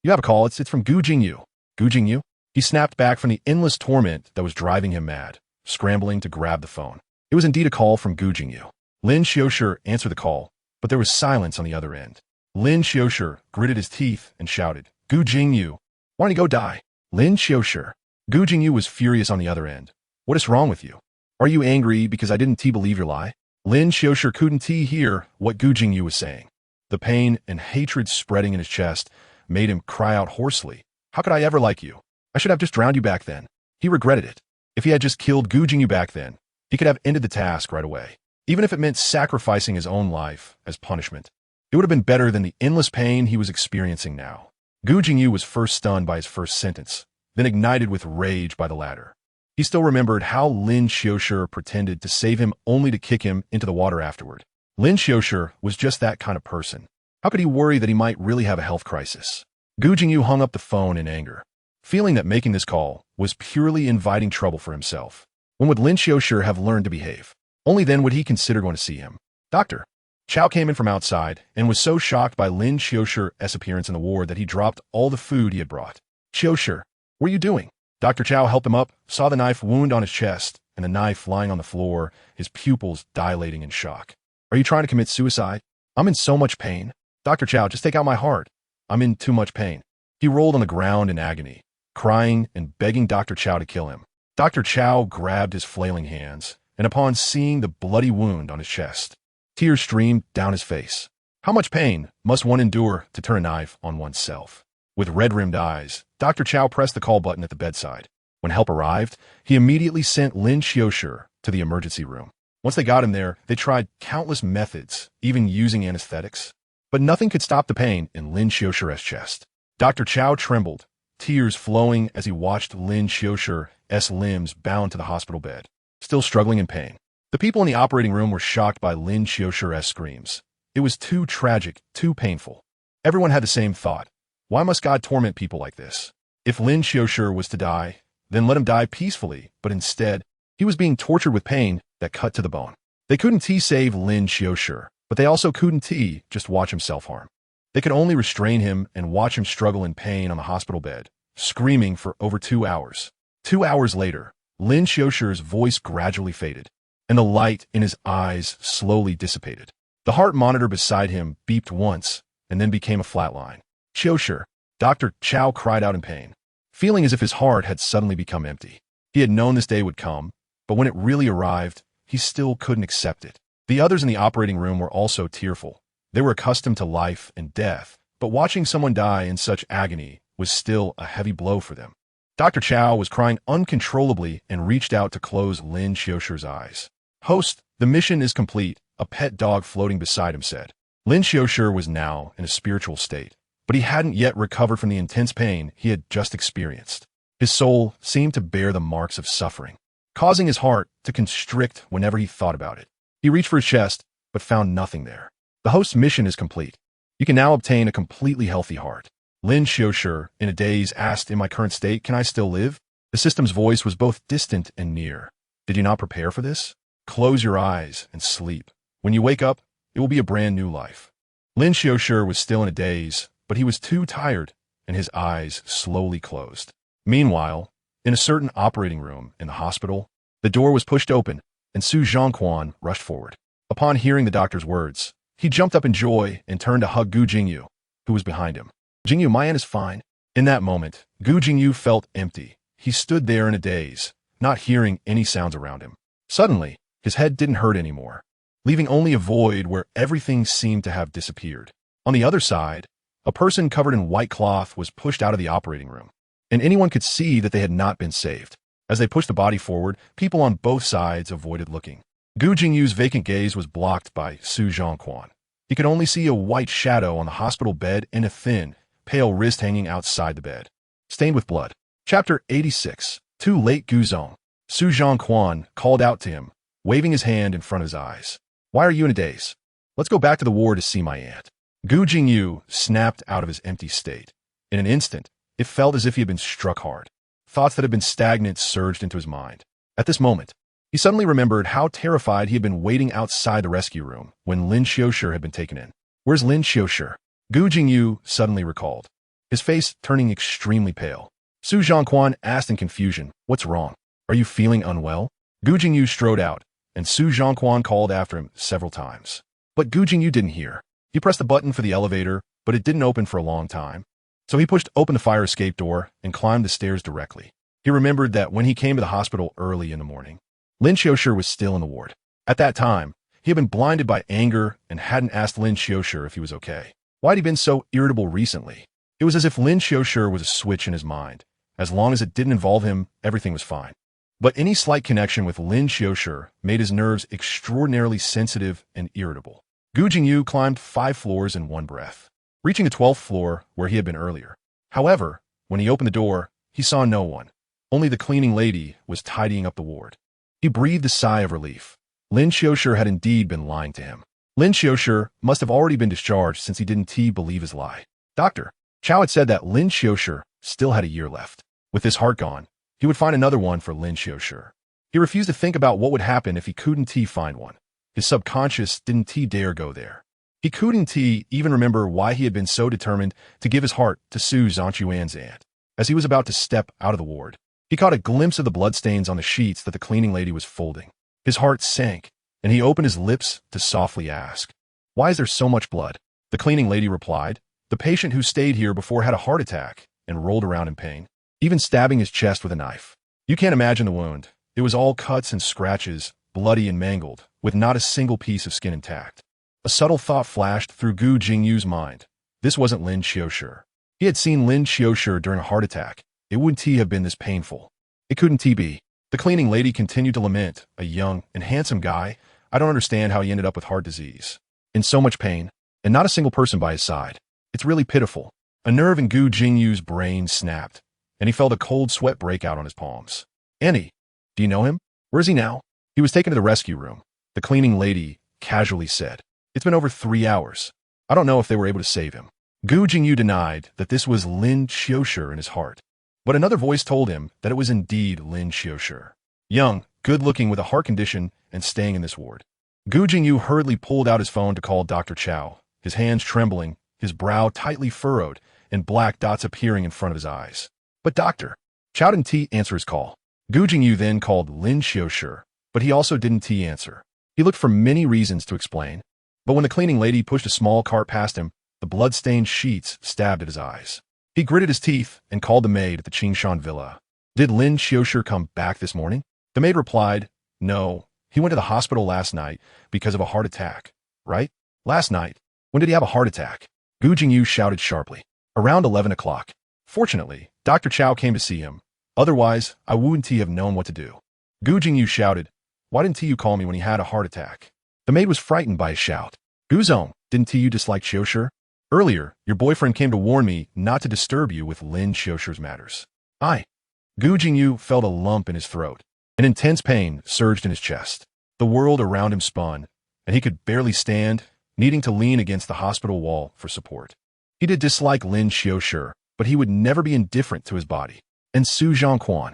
You have a call. It's from Gu Jingyu. Gu Jingyu? He snapped back from the endless torment that was driving him mad, scrambling to grab the phone. It was indeed a call from Gu Jingyu. Lin Qiushi answered the call, but there was silence on the other end. Lin Qiushi gritted his teeth and shouted, Gu Jingyu, why don't you go die? Lin Qiushi. Gu Jingyu was furious on the other end. What is wrong with you? Are you angry because I didn't believe your lie? Lin Qiushi couldn't hear what Gu Jingyu was saying. The pain and hatred spreading in his chest made him cry out hoarsely. How could I ever like you? I should have just drowned you back then. He regretted it. If he had just killed Gu Jingyu back then, he could have ended the task right away. Even if it meant sacrificing his own life as punishment, it would have been better than the endless pain he was experiencing now. Gu Jingyu was first stunned by his first sentence, then ignited with rage by the latter. He still remembered how Lin Qiushi pretended to save him only to kick him into the water afterward. Lin Qiushi was just that kind of person. How could he worry that he might really have a health crisis? Gu Jingyu hung up the phone in anger, feeling that making this call was purely inviting trouble for himself. When would Lin Qiushi have learned to behave? Only then would he consider going to see him. Doctor. Chow came in from outside and was so shocked by Lin Qiushi's appearance in the ward that he dropped all the food he had brought. Qiushi, what are you doing? Dr. Chow helped him up, saw the knife wound on his chest, and the knife lying on the floor, his pupils dilating in shock. Are you trying to commit suicide? I'm in so much pain. Dr. Chow, just take out my heart. I'm in too much pain. He rolled on the ground in agony, crying and begging Dr. Chow to kill him. Dr. Chow grabbed his flailing hands, and upon seeing the bloody wound on his chest, tears streamed down his face. How much pain must one endure to turn a knife on oneself? With red-rimmed eyes, Dr. Chow pressed the call button at the bedside. When help arrived, he immediately sent Lin Qiushi to the emergency room. Once they got him there, they tried countless methods, even using anesthetics. But nothing could stop the pain in Lin Qiushi's chest. Dr. Chow trembled, tears flowing as he watched Lin Qiushi's limbs bound to the hospital bed, still struggling in pain. The people in the operating room were shocked by Lin Qiushi's screams. It was too tragic, too painful. Everyone had the same thought. Why must God torment people like this? If Lin Qiushi was to die, then let him die peacefully, but instead, he was being tortured with pain that cut to the bone. They couldn't save Lin Qiushi, but they also couldn't just watch him self-harm. They could only restrain him and watch him struggle in pain on the hospital bed, screaming for over 2 hours. 2 hours later, Lin Qiushi's voice gradually faded, and the light in his eyes slowly dissipated. The heart monitor beside him beeped once, and then became a flat line. Qiushi, Dr. Chow cried out in pain, feeling as if his heart had suddenly become empty. He had known this day would come, but when it really arrived, he still couldn't accept it. The others in the operating room were also tearful. They were accustomed to life and death, but watching someone die in such agony was still a heavy blow for them. Dr. Chow was crying uncontrollably and reached out to close Lin Qiushi's eyes. "Host, the mission is complete," a pet dog floating beside him said. Lin Qiushi was now in a spiritual state, but he hadn't yet recovered from the intense pain he had just experienced. His soul seemed to bear the marks of suffering, causing his heart to constrict whenever he thought about it. He reached for his chest, but found nothing there. "The host's mission is complete. You can now obtain a completely healthy heart." Lin Qiushi, in a daze, asked, "In my current state, can I still live?" The system's voice was both distant and near. "Did you not prepare for this? Close your eyes and sleep. When you wake up, it will be a brand new life." Lin Qiushi was still in a daze, but he was too tired, and his eyes slowly closed. Meanwhile, in a certain operating room in the hospital, the door was pushed open, and Su Zhongquan rushed forward. Upon hearing the doctor's words, he jumped up in joy and turned to hug Gu Jingyu, who was behind him. "Jingyu, my aunt is fine." In that moment, Gu Jingyu felt empty. He stood there in a daze, not hearing any sounds around him. Suddenly, his head didn't hurt anymore, leaving only a void where everything seemed to have disappeared. On the other side, a person covered in white cloth was pushed out of the operating room, and anyone could see that they had not been saved. As they pushed the body forward, people on both sides avoided looking. Gu Jingyu's vacant gaze was blocked by Su Zhongquan. He could only see a white shadow on the hospital bed and a thin, pale wrist hanging outside the bed, stained with blood. Chapter 86. Too late, Guzong. Su Zhongquan called out to him, waving his hand in front of his eyes. "Why are you in a daze? Let's go back to the ward to see my aunt." Gu Jingyu snapped out of his empty state. In an instant, it felt as if he had been struck hard. Thoughts that had been stagnant surged into his mind. At this moment, he suddenly remembered how terrified he had been waiting outside the rescue room when Lin Qiushi had been taken in. "Where's Lin Qiushi?" Gu Jingyu suddenly recalled, his face turning extremely pale. Su Zhongquan asked in confusion, "What's wrong? Are you feeling unwell?" Gu Jingyu strode out, and Su Zhongquan called after him several times. But Gu Jingyu didn't hear. He pressed the button for the elevator, but it didn't open for a long time. So he pushed open the fire escape door and climbed the stairs directly. He remembered that when he came to the hospital early in the morning, Lin Qiushi was still in the ward. At that time, he had been blinded by anger and hadn't asked Lin Qiushi if he was okay. Why had he been so irritable recently? It was as if Lin Qiushi was a switch in his mind. As long as it didn't involve him, everything was fine. But any slight connection with Lin Qiushi made his nerves extraordinarily sensitive and irritable. Gu Jingyu climbed 5 floors in one breath, reaching the 12th floor where he had been earlier. However, when he opened the door, he saw no one. Only the cleaning lady was tidying up the ward. He breathed a sigh of relief. Lin Qiushi had indeed been lying to him. Lin Qiushi must have already been discharged since he didn't believe his lie. Dr. Chow had said that Lin Qiushi still had a year left. With his heart gone, he would find another one for Lin Qiushi. He refused to think about what would happen if he couldn't find one. His subconscious didn't dare go there. He couldn't even remember why he had been so determined to give his heart to Su Zhongquan's aunt. As he was about to step out of the ward, he caught a glimpse of the bloodstains on the sheets that the cleaning lady was folding. His heart sank, and he opened his lips to softly ask, "Why is there so much blood?" The cleaning lady replied, "The patient who stayed here before had a heart attack," and rolled around in pain, even stabbing his chest with a knife. You can't imagine the wound. It was all cuts and scratches, bloody and mangled, with not a single piece of skin intact. A subtle thought flashed through Gu Jingyu's mind. This wasn't Lin Qiushi. He had seen Lin Qiushi during a heart attack. It wouldn't have been this painful. It couldn't be. The cleaning lady continued to lament, "A young and handsome guy. I don't understand how he ended up with heart disease. In so much pain, and not a single person by his side. It's really pitiful." A nerve in Gu Jingyu's brain snapped, and he felt a cold sweat break out on his palms. "Annie, do you know him? Where is he now?" "He was taken to the rescue room," the cleaning lady casually said. It's been over 3 hours. I don't know if they were able to save him. Gu Jingyu denied that this was Lin Qiushi in his heart. But another voice told him that it was indeed Lin Qiushi. Young, good-looking with a heart condition and staying in this ward. Gu Jingyu hurriedly pulled out his phone to call Dr. Chow, his hands trembling, his brow tightly furrowed, and black dots appearing in front of his eyes. But Dr. Chow didn't answer his call. Gu Jingyu then called Lin Qiushi, but he also didn't answer. He looked for many reasons to explain, but when the cleaning lady pushed a small cart past him, the blood-stained sheets stabbed at his eyes. He gritted his teeth and called the maid at the Qingshan villa. Did Lin Qiushi come back this morning? The maid replied, no, he went to the hospital last night because of a heart attack. Right? Last night? When did he have a heart attack? Gu Jingyu shouted sharply. Around 11 o'clock. Fortunately, Dr. Chow came to see him. Otherwise, I wouldn't have known what to do. Gu Jingyu shouted, why didn't you call me when he had a heart attack? The maid was frightened by his shout. Guzong, didn't you dislike Qiushi? Earlier, your boyfriend came to warn me not to disturb you with Lin Qiushi's matters. Gu Jingyu felt a lump in his throat. An intense pain surged in his chest. The world around him spun, and he could barely stand, needing to lean against the hospital wall for support. He did dislike Lin Qiushi, but he would never be indifferent to his body. And Su Zhongquan.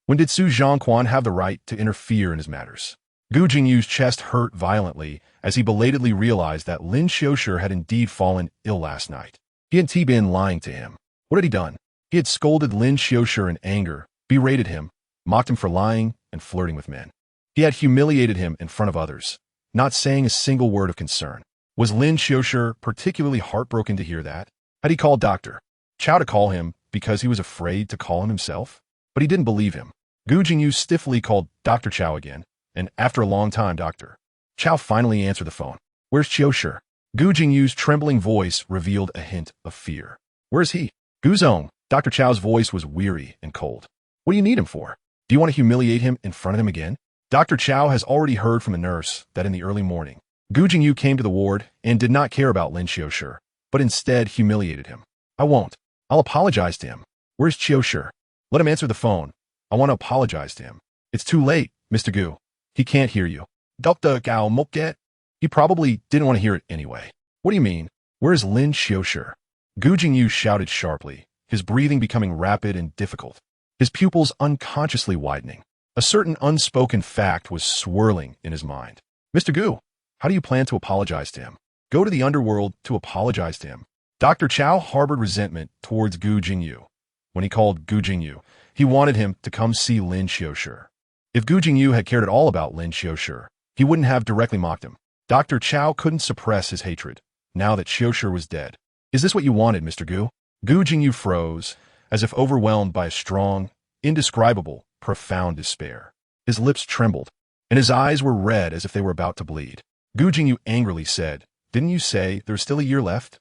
When did Su Zhongquan have the right to interfere in his matters? Gu Jingyu's chest hurt violently as he belatedly realized that Lin Qiushi had indeed fallen ill last night. He hadn't been lying to him. What had he done? He had scolded Lin Qiushi in anger, berated him, mocked him for lying and flirting with men. He had humiliated him in front of others, not saying a single word of concern. Was Lin Qiushi particularly heartbroken to hear that? Had he called Dr. Chow to call him because he was afraid to call him himself? But he didn't believe him. Gu Jingyu stiffly called Dr. Chow again, and after a long time, Dr. Chow finally answered the phone. Where's Qiushi? Gu Jingyu's trembling voice revealed a hint of fear. Where's he? Guzong. Dr. Chow's voice was weary and cold. What do you need him for? Do you want to humiliate him in front of him again? Dr. Chow has already heard from the nurse that in the early morning, Gu Jingyu came to the ward and did not care about Lin Qiushi, but instead humiliated him. I won't. I'll apologize to him. Where's Qiushi? Let him answer the phone. I want to apologize to him. It's too late, Mr. Gu. He can't hear you. Dr. Gao Mokget? He probably didn't want to hear it anyway. What do you mean? Where's Lin Qiushi? Gu Jingyu shouted sharply, his breathing becoming rapid and difficult, his pupils unconsciously widening. A certain unspoken fact was swirling in his mind. Mr. Gu, how do you plan to apologize to him? Go to the underworld to apologize to him. Dr. Chow harbored resentment towards Gu Jingyu. When he called Gu Jingyu, he wanted him to come see Lin Qiushi. If Gu Jingyu had cared at all about Lin Qiushi, he wouldn't have directly mocked him. Dr. Chow couldn't suppress his hatred, now that Qiushi was dead. Is this what you wanted, Mr. Gu? Gu Jingyu froze, as if overwhelmed by a strong, indescribable, profound despair. His lips trembled, and his eyes were red as if they were about to bleed. Gu Jingyu angrily said, didn't you say there's still a year left?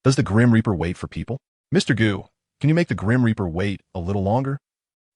Does the Grim Reaper wait for people? Mr. Gu, can you make the Grim Reaper wait a little longer?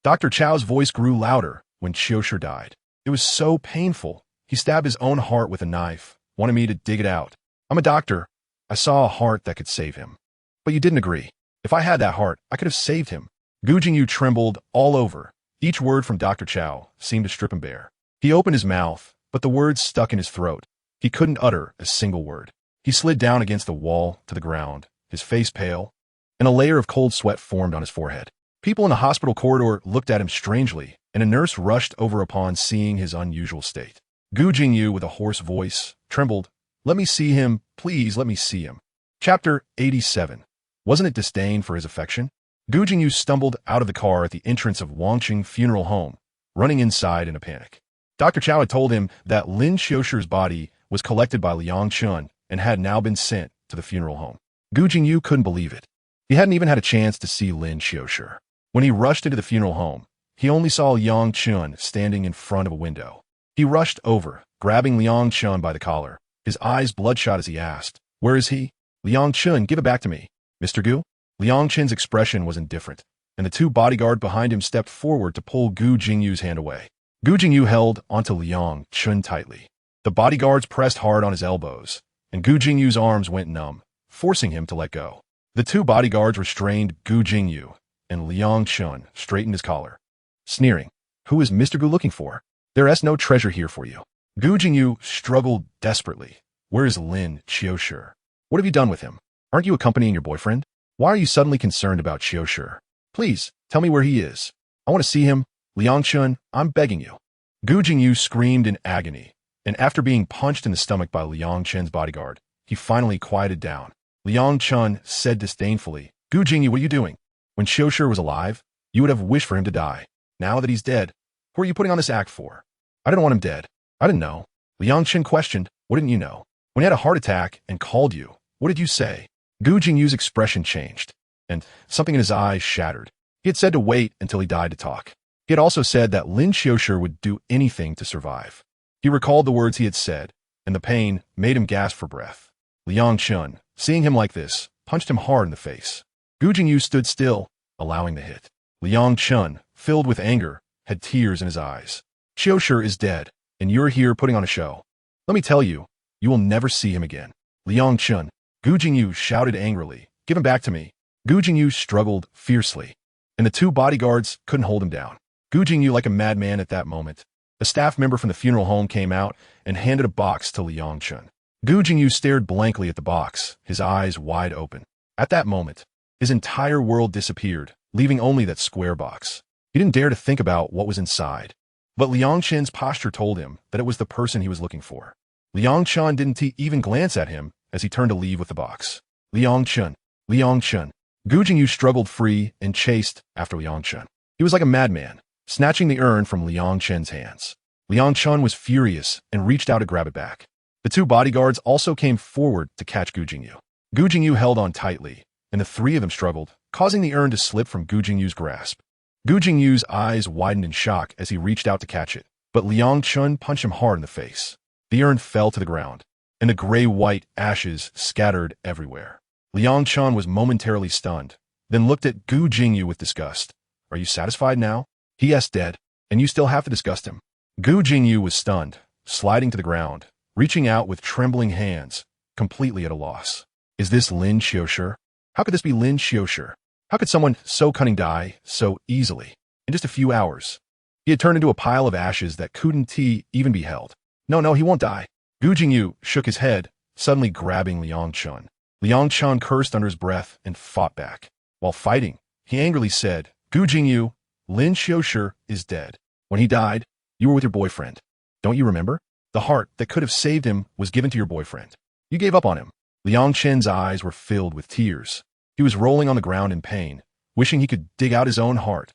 Dr. Chow's voice grew louder when Qiushi died. It was so painful. He stabbed his own heart with a knife, wanted me to dig it out. I'm a doctor. I saw a heart that could save him. But you didn't agree. If I had that heart, I could have saved him. Gu Jingyu trembled all over. Each word from Dr. Chow seemed to strip him bare. He opened his mouth, but the words stuck in his throat. He couldn't utter a single word. He slid down against the wall to the ground, his face pale, and a layer of cold sweat formed on his forehead. People in the hospital corridor looked at him strangely, and a nurse rushed over upon seeing his unusual state. Gu Jingyu, with a hoarse voice, trembled. Let me see him, please let me see him. Chapter 87. Wasn't it disdain for his affection? Gu Jingyu stumbled out of the car at the entrance of Wangqing Funeral Home, running inside in a panic. Dr. Chow had told him that Lin Qiushi's body was collected by Liang Chun and had now been sent to the funeral home. Gu Jingyu couldn't believe it. He hadn't even had a chance to see Lin Qiushi. When he rushed into the funeral home, he only saw Liang Chun standing in front of a window. He rushed over, grabbing Liang Chun by the collar, his eyes bloodshot as he asked, where is he? Liang Chun, give it back to me. Mr. Gu? Liang Chun's expression was indifferent, and the two bodyguards behind him stepped forward to pull Gu Jingyu's hand away. Gu Jingyu held onto Liang Chun tightly. The bodyguards pressed hard on his elbows, and Gu Jingyu's arms went numb, forcing him to let go. The two bodyguards restrained Gu Jingyu, and Liang Chun straightened his collar, sneering, who is Mr. Gu looking for? There is no treasure here for you. Gu Jingyu struggled desperately, Where is Lin Qiushi? What have you done with him? Aren't you accompanying your boyfriend? Why are you suddenly concerned about Qiushi? Please, tell me where he is. I want to see him. Liangchun, I'm begging you. Gu Jingyu screamed in agony, and after being punched in the stomach by Liang Chen's bodyguard, he finally quieted down. Liang Chen said disdainfully, Gu Jingyu, what are you doing? When Qiushi was alive, you would have wished for him to die. Now that he's dead, who are you putting on this act for? I didn't want him dead. I didn't know. Liang Chen questioned, what didn't you know? When he had a heart attack and called you, what did you say? Gu Jingyu's expression changed, and something in his eyes shattered. He had said to wait until he died to talk. He had also said that Lin Qiushi would do anything to survive. He recalled the words he had said, and the pain made him gasp for breath. Liang Chen, seeing him like this, punched him hard in the face. Gu Jingyu stood still, allowing the hit. Liang Chen, filled with anger, had tears in his eyes. Qiushi is dead, and you're here putting on a show. Let me tell you, you will never see him again. Liang Chen, Gu Jingyu shouted angrily, give him back to me. Gu Jingyu struggled fiercely, and the two bodyguards couldn't hold him down. Gu Jingyu like a madman at that moment. A staff member from the funeral home came out and handed a box to Liang Chen. Gu Jingyu stared blankly at the box, his eyes wide open. At that moment, his entire world disappeared, leaving only that square box. He didn't dare to think about what was inside. But Liang Chen's posture told him that it was the person he was looking for. Liang Chen didn't even glance at him as he turned to leave with the box. Liang Chen. Liang Chen. Gu Jingyu struggled free and chased after Liang Chen. He was like a madman, snatching the urn from Liang Chen's hands. Liang Chen was furious and reached out to grab it back. The two bodyguards also came forward to catch Gu Jingyu. Gu Jingyu held on tightly, and the three of them struggled, causing the urn to slip from Gu Jingyu's grasp. Gu Jingyu's eyes widened in shock as he reached out to catch it, but Liang Chen punched him hard in the face. The urn fell to the ground, and the gray-white ashes scattered everywhere. Liang Chen was momentarily stunned, then looked at Gu Jingyu with disgust. Are you satisfied now? He is dead, and you still have to disgust him. Gu Jingyu was stunned, sliding to the ground, reaching out with trembling hands, completely at a loss. Is this Lin Qiushi? How could this be Lin Qiushi? How could someone so cunning die so easily? In just a few hours, he had turned into a pile of ashes that couldn't even be held. No, he won't die. Gu Jingyu shook his head, suddenly grabbing Liang Chen. Liang Chen cursed under his breath and fought back. While fighting, he angrily said, Gu Jingyu, Lin Qiushi is dead. When he died, you were with your boyfriend. Don't you remember? The heart that could have saved him was given to your boyfriend. You gave up on him. Liang Chen's eyes were filled with tears. He was rolling on the ground in pain, wishing he could dig out his own heart.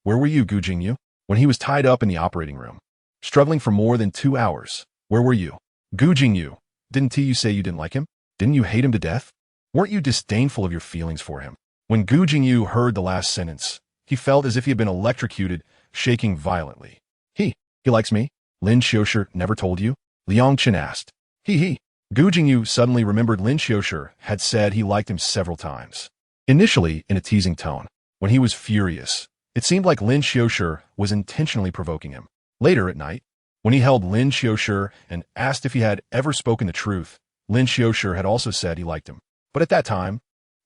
Where were you, Gu Jingyu? When he was tied up in the operating room, struggling for more than 2 hours. Where were you? Gu Jingyu, didn't you say you didn't like him? Didn't you hate him to death? Weren't you disdainful of your feelings for him? When Gu Jingyu heard the last sentence, he felt as if he had been electrocuted, shaking violently. He likes me? Lin Qiushi never told you? Liang Chen asked. He. Gu Jingyu suddenly remembered Lin Qiushi had said he liked him several times. Initially, in a teasing tone. When he was furious, it seemed like Lin Qiushi was intentionally provoking him. Later at night, when he held Lin Qiushi and asked if he had ever spoken the truth, Lin Qiushi had also said he liked him. But at that time,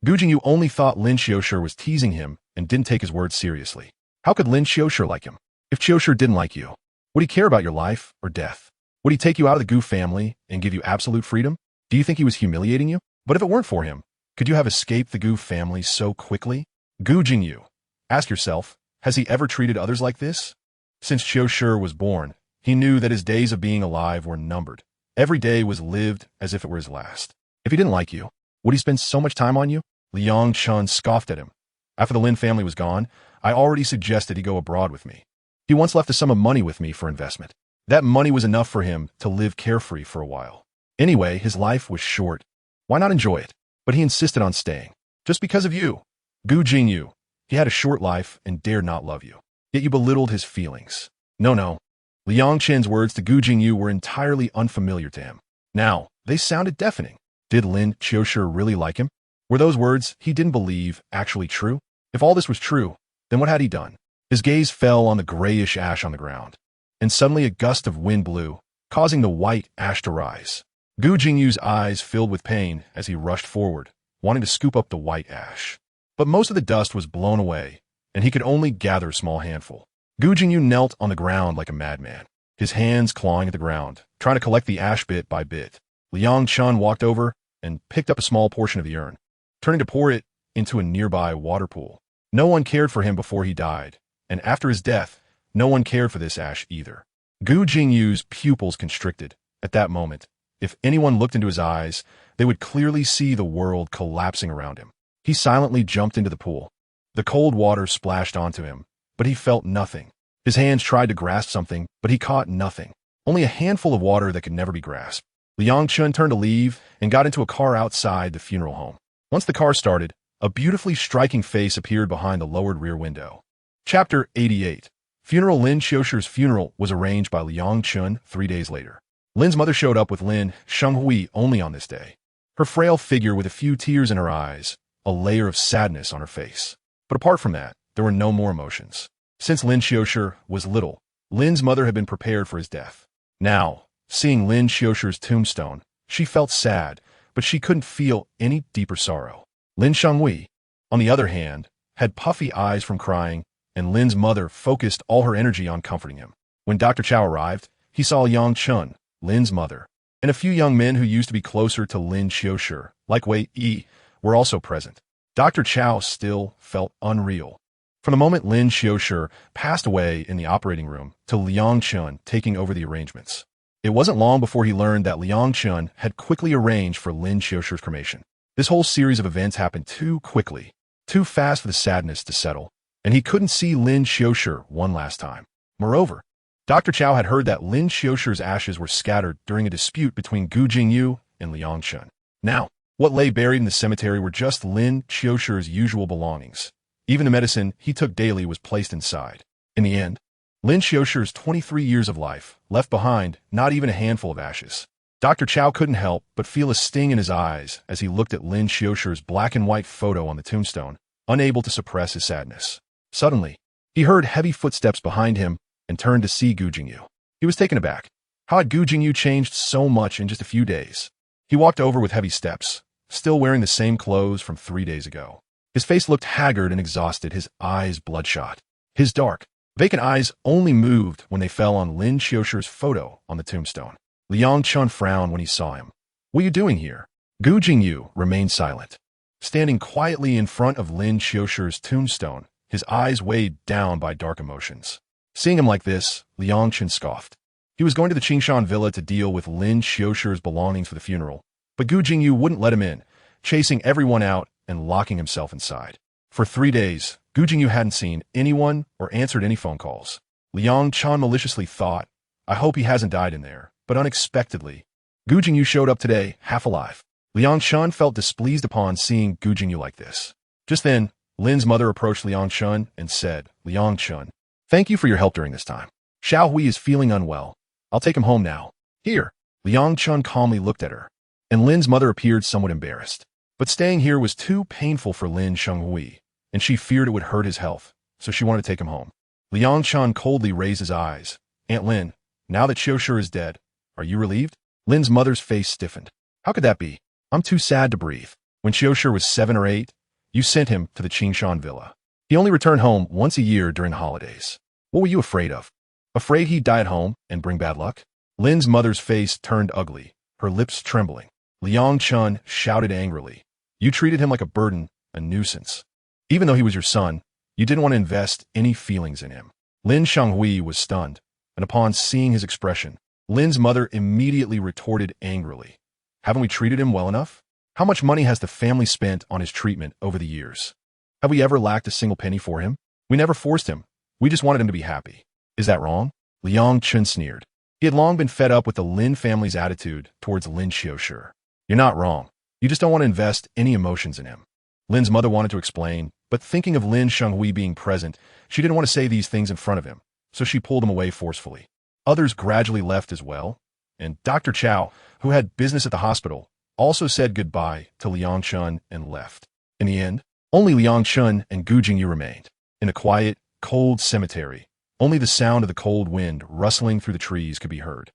Gu Jingyu only thought Lin Qiushi was teasing him and didn't take his words seriously. How could Lin Qiushi like him? If Qiushi didn't like you, would he care about your life or death? Would he take you out of the Gu family and give you absolute freedom? Do you think he was humiliating you? But if it weren't for him, could you have escaped the Gu family so quickly? Gu Jingyu, ask yourself, has he ever treated others like this? Since Qiushi was born, he knew that his days of being alive were numbered. Every day was lived as if it were his last. If he didn't like you, would he spend so much time on you? Liang Chen scoffed at him. After the Lin family was gone, I already suggested he go abroad with me. He once left a sum of money with me for investment. That money was enough for him to live carefree for a while. Anyway, his life was short. Why not enjoy it? But he insisted on staying. Just because of you. Gu Jingyu, he had a short life and dared not love you. Yet you belittled his feelings. No. Liang Chen's words to Gu Jingyu were entirely unfamiliar to him. Now, they sounded deafening. Did Lin Qiushi really like him? Were those words he didn't believe actually true? If all this was true, then what had he done? His gaze fell on the grayish ash on the ground, and suddenly a gust of wind blew, causing the white ash to rise. Gu Jingyu's eyes filled with pain as he rushed forward, wanting to scoop up the white ash. But most of the dust was blown away, and he could only gather a small handful. Gu Jingyu knelt on the ground like a madman, his hands clawing at the ground, trying to collect the ash bit by bit. Liang Chun walked over and picked up a small portion of the urn, turning to pour it into a nearby water pool. No one cared for him before he died, and after his death, no one cared for this ash either. Gu Jingyu's pupils constricted. At that moment, if anyone looked into his eyes, they would clearly see the world collapsing around him. He silently jumped into the pool. The cold water splashed onto him, but he felt nothing. His hands tried to grasp something, but he caught nothing. Only a handful of water that could never be grasped. Liang Chun turned to leave and got into a car outside the funeral home. Once the car started, a beautifully striking face appeared behind the lowered rear window. Chapter 88. Funeral. Lin Qiushi's funeral was arranged by Liang Chun 3 days later. Lin's mother showed up with Lin Qiushi only on this day. Her frail figure with a few tears in her eyes, a layer of sadness on her face. But apart from that, there were no more emotions. Since Lin Qiushi was little, Lin's mother had been prepared for his death. Now, seeing Lin Qiushi's tombstone, she felt sad, but she couldn't feel any deeper sorrow. Lin Qiushi, on the other hand, had puffy eyes from crying, and Lin's mother focused all her energy on comforting him. When Dr. Chow arrived, he saw Liang Chun, Lin's mother, and a few young men who used to be closer to Lin Qiushi, like Wei Yi, were also present. Dr. Chow still felt unreal. From the moment Lin Qiushi passed away in the operating room to Liang Chun taking over the arrangements, it wasn't long before he learned that Liang Chun had quickly arranged for Lin Qiushi's cremation. This whole series of events happened too quickly, too fast for the sadness to settle, and he couldn't see Lin Qiushi one last time. Moreover, Dr. Chow had heard that Lin Qiushi's ashes were scattered during a dispute between Gu Jingyu and Liang Chun. Now, what lay buried in the cemetery were just Lin Qiushi's usual belongings. Even the medicine he took daily was placed inside. In the end, Lin Qiushi's 23 years of life left behind not even a handful of ashes. Dr. Chow couldn't help but feel a sting in his eyes as he looked at Lin Qiushi's black and white photo on the tombstone, unable to suppress his sadness. Suddenly, he heard heavy footsteps behind him and turned to see Gu Jingyu. He was taken aback. How had Gu Jingyu changed so much in just a few days? He walked over with heavy steps, still wearing the same clothes from 3 days ago. His face looked haggard and exhausted, his eyes bloodshot. His dark, vacant eyes only moved when they fell on Lin Qiushi's photo on the tombstone. Liang Chun frowned when he saw him. "What are you doing here?" Gu Jingyu remained silent. Standing quietly in front of Lin Qiushi's tombstone, his eyes weighed down by dark emotions. Seeing him like this, Liang Chun scoffed. He was going to the Qingshan villa to deal with Lin Qiushi's belongings for the funeral, but Gu Jingyu wouldn't let him in, chasing everyone out and locking himself inside. For 3 days, Gu Jingyu hadn't seen anyone or answered any phone calls. Liang Chun maliciously thought, "I hope he hasn't died in there," but unexpectedly, Gu Jingyu showed up today, half alive. Liang Chun felt displeased upon seeing Gu Jingyu like this. Just then, Lin's mother approached Liang Chun and said, "Liang Chun, thank you for your help during this time. Xiao Hui is feeling unwell. I'll take him home now." "Here." Liang Chun calmly looked at her, and Lin's mother appeared somewhat embarrassed. But staying here was too painful for Lin Qiushi, and she feared it would hurt his health, so she wanted to take him home. Liang Chun coldly raised his eyes. "Aunt Lin, now that Qiushi is dead, are you relieved?" Lin's mother's face stiffened. "How could that be? I'm too sad to breathe. When Qiushi was 7 or 8, you sent him to the Qingshan villa. He only returned home once a year during the holidays. What were you afraid of? Afraid he'd die at home and bring bad luck?" Lin's mother's face turned ugly, her lips trembling. Liang Chun shouted angrily. "You treated him like a burden, a nuisance. Even though he was your son, you didn't want to invest any feelings in him." Lin Qiushi was stunned, and upon seeing his expression, Lin's mother immediately retorted angrily. "Haven't we treated him well enough? How much money has the family spent on his treatment over the years? Have we ever lacked a single penny for him? We never forced him. We just wanted him to be happy. Is that wrong?" Liang Chun sneered. He had long been fed up with the Lin family's attitude towards Lin Qiushi. "You're not wrong. You just don't want to invest any emotions in him." Lin's mother wanted to explain, but thinking of Lin Qiushi being present, she didn't want to say these things in front of him, so she pulled him away forcefully. Others gradually left as well, and Dr. Chow, who had business at the hospital, also said goodbye to Liang Chun and left. In the end, only Liang Chun and Gu Jingyu remained. In a quiet, cold cemetery, only the sound of the cold wind rustling through the trees could be heard.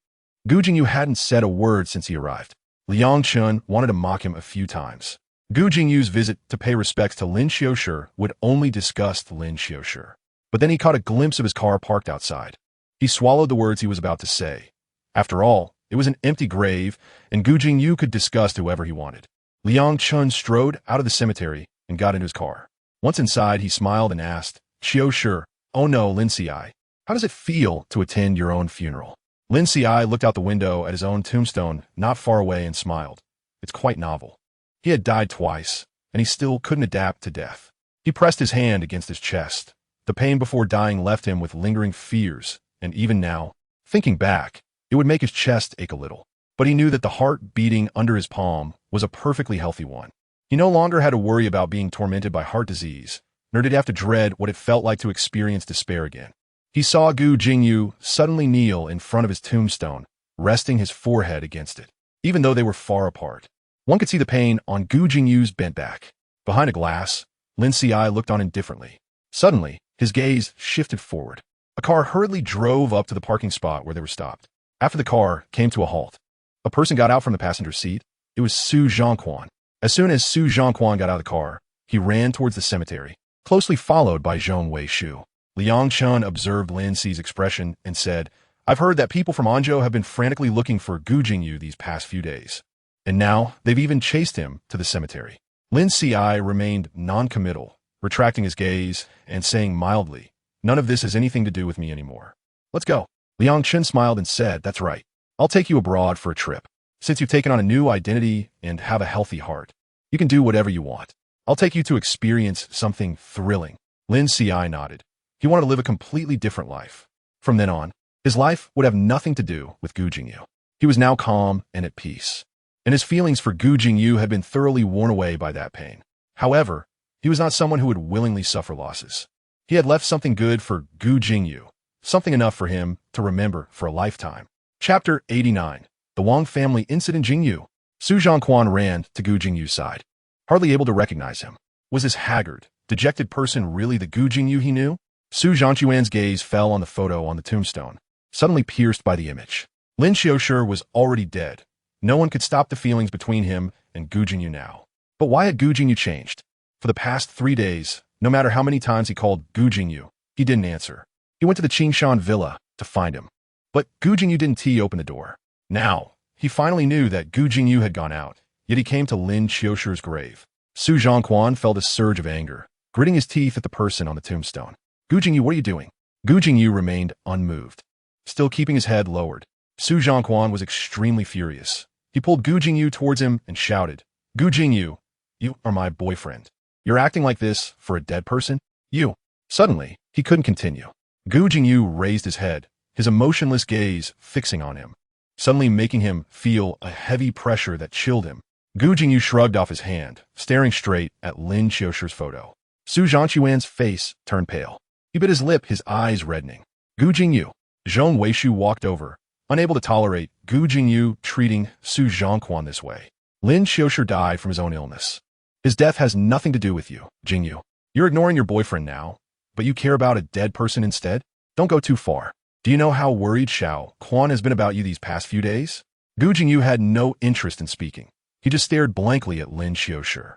Gu Jingyu hadn't said a word since he arrived. Liang Chun wanted to mock him a few times. Gu Jingyu's visit to pay respects to Lin Qiushi would only disgust Lin Qiushi. But then he caught a glimpse of his car parked outside. He swallowed the words he was about to say. After all, It was an empty grave, and Gu Jingyu could disgust whoever he wanted. Liang Chun strode out of the cemetery and got into his car. Once inside, he smiled and asked, Qiushi, oh no, Lin Qiushi, how does it feel to attend your own funeral? Lin Qiushi looked out the window at his own tombstone not far away and smiled. It's quite novel. He had died twice, and he still couldn't adapt to death. He pressed his hand against his chest. The pain before dying left him with lingering fears, and even now, thinking back, it would make his chest ache a little. But he knew that the heart beating under his palm was a perfectly healthy one. He no longer had to worry about being tormented by heart disease, nor did he have to dread what it felt like to experience despair again. He saw Gu Jingyu suddenly kneel in front of his tombstone, resting his forehead against it. Even though they were far apart, one could see the pain on Gu Jingyu's bent back. Behind a glass, Lin Qiushi looked on indifferently. Suddenly, his gaze shifted forward. A car hurriedly drove up to the parking spot where they were stopped. After the car came to a halt, a person got out from the passenger seat. It was Su Zhongquan. As soon as Su Zhongquan got out of the car, he ran towards the cemetery, closely followed by Zhong Weishu. Liang Chun observed Lin Qi's expression and said, I've heard that people from Anzhou have been frantically looking for Gu Jingyu these past few days. And now, they've even chased him to the cemetery. Lin Qiushi remained non-committal, retracting his gaze and saying mildly, none of this has anything to do with me anymore. Let's go. Liang Chun smiled and said, that's right. I'll take you abroad for a trip. Since you've taken on a new identity and have a healthy heart, you can do whatever you want. I'll take you to experience something thrilling. Lin Qiushi nodded. He wanted to live a completely different life. From then on, his life would have nothing to do with Gu Jingyu. He was now calm and at peace, and his feelings for Gu Jingyu had been thoroughly worn away by that pain. However, he was not someone who would willingly suffer losses. He had left something good for Gu Jingyu, something enough for him to remember for a lifetime. Chapter 89. The Wang family incident. Jingyu. Su Zhongquan ran to Gu Jingyu's side, hardly able to recognize him. Was this haggard, dejected person really the Gu Jingyu he knew? Su Zhongquan's gaze fell on the photo on the tombstone, suddenly pierced by the image. Lin Qiushi was already dead. No one could stop the feelings between him and Gu Jingyu now. But why had Gu Jingyu changed? For the past 3 days, no matter how many times he called Gu Jingyu, he didn't answer. He went to the Qingshan villa to find him. But Gu Jingyu didn't open the door. Now, he finally knew that Gu Jingyu had gone out, yet he came to Lin Qiushi's grave. Su Zhongquan felt a surge of anger, gritting his teeth at the person on the tombstone. Gu Jingyu, what are you doing? Gu Jingyu remained unmoved, still keeping his head lowered. Su Zhongquan was extremely furious. He pulled Gu Jingyu towards him and shouted, Gu Jingyu, you are my boyfriend. You're acting like this for a dead person? You. Suddenly, he couldn't continue. Gu Jingyu raised his head, his emotionless gaze fixing on him, suddenly making him feel a heavy pressure that chilled him. Gu Jingyu shrugged off his hand, staring straight at Lin Qiushi's photo. Su Zhongquan's face turned pale. He bit his lip, his eyes reddening. Gu Jingyu. Zhong Weishu walked over, unable to tolerate Gu Jingyu treating Su Zhongquan this way. Lin Qiushi died from his own illness. His death has nothing to do with you, Jingyu. You're ignoring your boyfriend now, but you care about a dead person instead? Don't go too far. Do you know how worried Xiao Quan has been about you these past few days? Gu Jingyu had no interest in speaking. He just stared blankly at Lin Qiushi.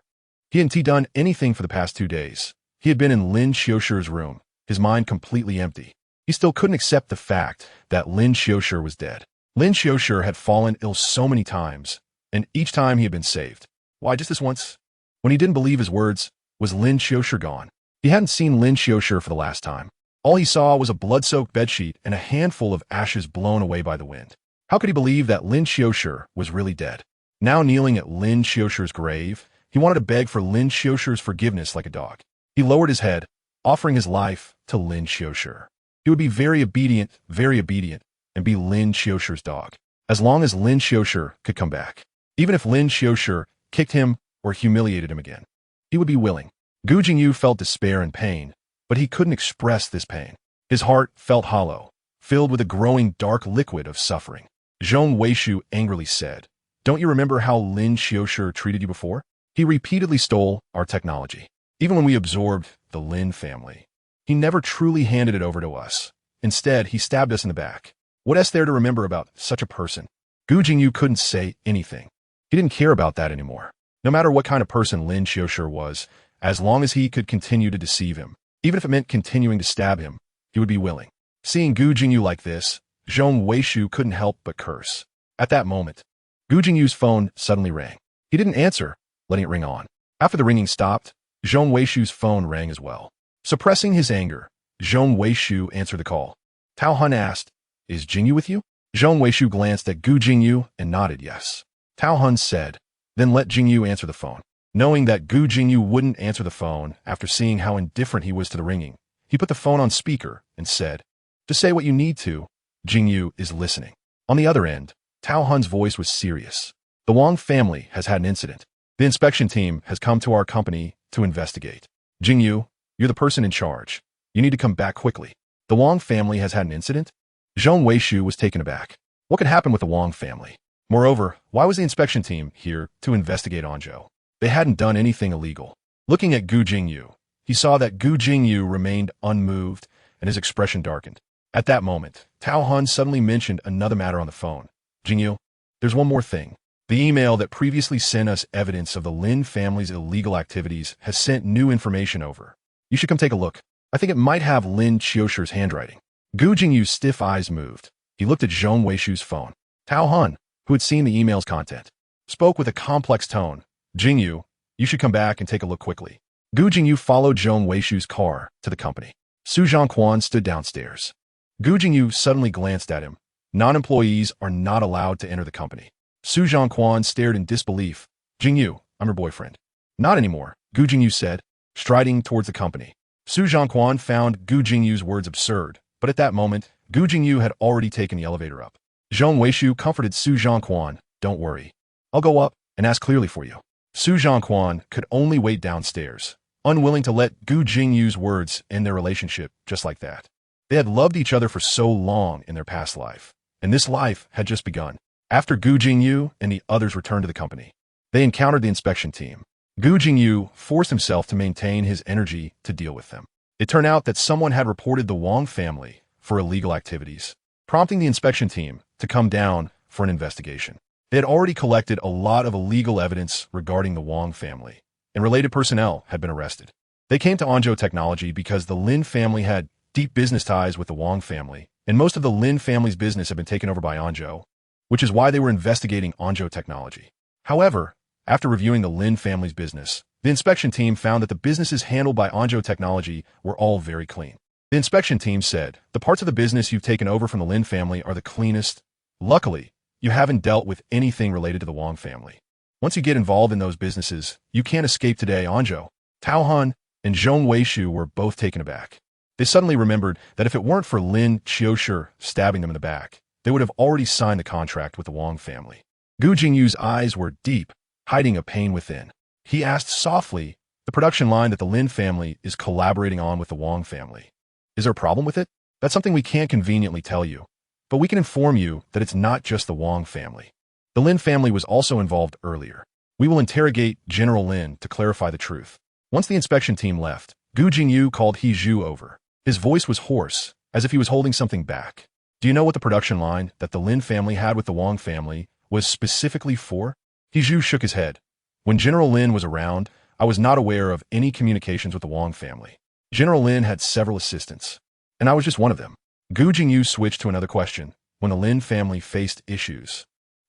He hadn't done anything for the past 2 days. He had been in Lin Qiushi's room, his mind completely empty. He still couldn't accept the fact that Lin Qiushi was dead. Lin Qiushi had fallen ill so many times, and each time he had been saved. Why, just this once? When he didn't believe his words, was Lin Qiushi gone? He hadn't seen Lin Qiushi for the last time. All he saw was a blood-soaked bedsheet and a handful of ashes blown away by the wind. How could he believe that Lin Qiushi was really dead? Now kneeling at Lin Qiushi's grave, he wanted to beg for Lin Qiushi's forgiveness like a dog. He lowered his head, offering his life to Lin Qiushi. He would be very obedient, and be Lin Qiushi's dog, as long as Lin Qiushi could come back. Even if Lin Qiushi kicked him or humiliated him again, he would be willing. Gu Jingyu felt despair and pain, but he couldn't express this pain. His heart felt hollow, filled with a growing dark liquid of suffering. Zhong Weishu angrily said, Don't you remember how Lin Qiushi treated you before? He repeatedly stole our technology. Even when we absorbed the Lin family, he never truly handed it over to us. Instead, he stabbed us in the back. What is there to remember about such a person? Gu Jingyu couldn't say anything. He didn't care about that anymore. No matter what kind of person Lin Qiushi was, as long as he could continue to deceive him, even if it meant continuing to stab him, he would be willing. Seeing Gu Jingyu like this, Zhong Weishu couldn't help but curse. At that moment, Gu Jingyu's phone suddenly rang. He didn't answer, letting it ring on. After the ringing stopped, Zhong Weishu's phone rang as well. Suppressing his anger, Zhong Weishu answered the call. Tao Han asked, "Is Jingyu with you?" Zhong Weishu glanced at Gu Jingyu and nodded yes. Tao Han said, "Then let Jingyu answer the phone." Knowing that Gu Jingyu wouldn't answer the phone after seeing how indifferent he was to the ringing, he put the phone on speaker and said, "Just say what you need to. Jingyu is listening." On the other end, Tao Han's voice was serious. "The Wang family has had an incident. The inspection team has come to our company to investigate. Jingyu, you're the person in charge. You need to come back quickly." The Wang family has had an incident? Zhong Weishu was taken aback. What could happen with the Wang family? Moreover, why was the inspection team here to investigate Anzhou? They hadn't done anything illegal. Looking at Gu Jingyu, he saw that Gu Jingyu remained unmoved and his expression darkened. At that moment, Tao Han suddenly mentioned another matter on the phone. "Jingyu, there's one more thing. The email that previously sent us evidence of the Lin family's illegal activities has sent new information over. You should come take a look. I think it might have Lin Qiushi's handwriting." Gu Jingyu's stiff eyes moved. He looked at Zhong Weishu's phone. Tao Han, who had seen the email's content, spoke with a complex tone. "Jingyu, you should come back and take a look quickly." Gu Jingyu followed Zhong Weishu's car to the company. Su Zhongquan stood downstairs. Gu Jingyu suddenly glanced at him. Non-employees are not allowed to enter the company. Su Zhongquan stared in disbelief. "Jingyu, I'm your boyfriend." "Not anymore," Gu Jingyu said, striding towards the company. Su Zhongquan found Gu Jingyu's words absurd, but at that moment, Gu Jingyu had already taken the elevator up. Zhong Weishu comforted Su Zhongquan. "Don't worry. I'll go up and ask clearly for you." Su Zhongquan could only wait downstairs, unwilling to let Gu Jingyu's words end their relationship just like that. They had loved each other for so long in their past life, and this life had just begun. After Gu Jingyu and the others returned to the company, they encountered the inspection team. Gu Jingyu forced himself to maintain his energy to deal with them. It turned out that someone had reported the Wang family for illegal activities, prompting the inspection team to come down for an investigation. They had already collected a lot of illegal evidence regarding the Wang family, and related personnel had been arrested. They came to Anzhou Technology because the Lin family had deep business ties with the Wang family, and most of the Lin family's business had been taken over by Anzhou, which is why they were investigating Anzhou Technology. However, after reviewing the Lin family's business, the inspection team found that the businesses handled by Anzhou Technology were all very clean. The inspection team said, "The parts of the business you've taken over from the Lin family are the cleanest. Luckily, you haven't dealt with anything related to the Wang family. Once you get involved in those businesses, you can't escape today, Anzhou." Tao Han and Zhong Weishu were both taken aback. They suddenly remembered that if it weren't for Lin Qiushi stabbing them in the back, they would have already signed the contract with the Wang family. Gu Jingyu's eyes were deep, hiding a pain within. He asked softly, "The production line that the Lin family is collaborating on with the Wang family, is there a problem with it?" "That's something we can't conveniently tell you, but we can inform you that it's not just the Wang family. The Lin family was also involved earlier. We will interrogate General Lin to clarify the truth." Once the inspection team left, Gu Jingyu called He Zhu over. His voice was hoarse, as if he was holding something back. "Do you know what the production line that the Lin family had with the Wang family was specifically for?" He Zhu shook his head. "When General Lin was around, I was not aware of any communications with the Wang family. General Lin had several assistants, and I was just one of them." Gu Jingyu switched to another question. When the Lin family faced issues,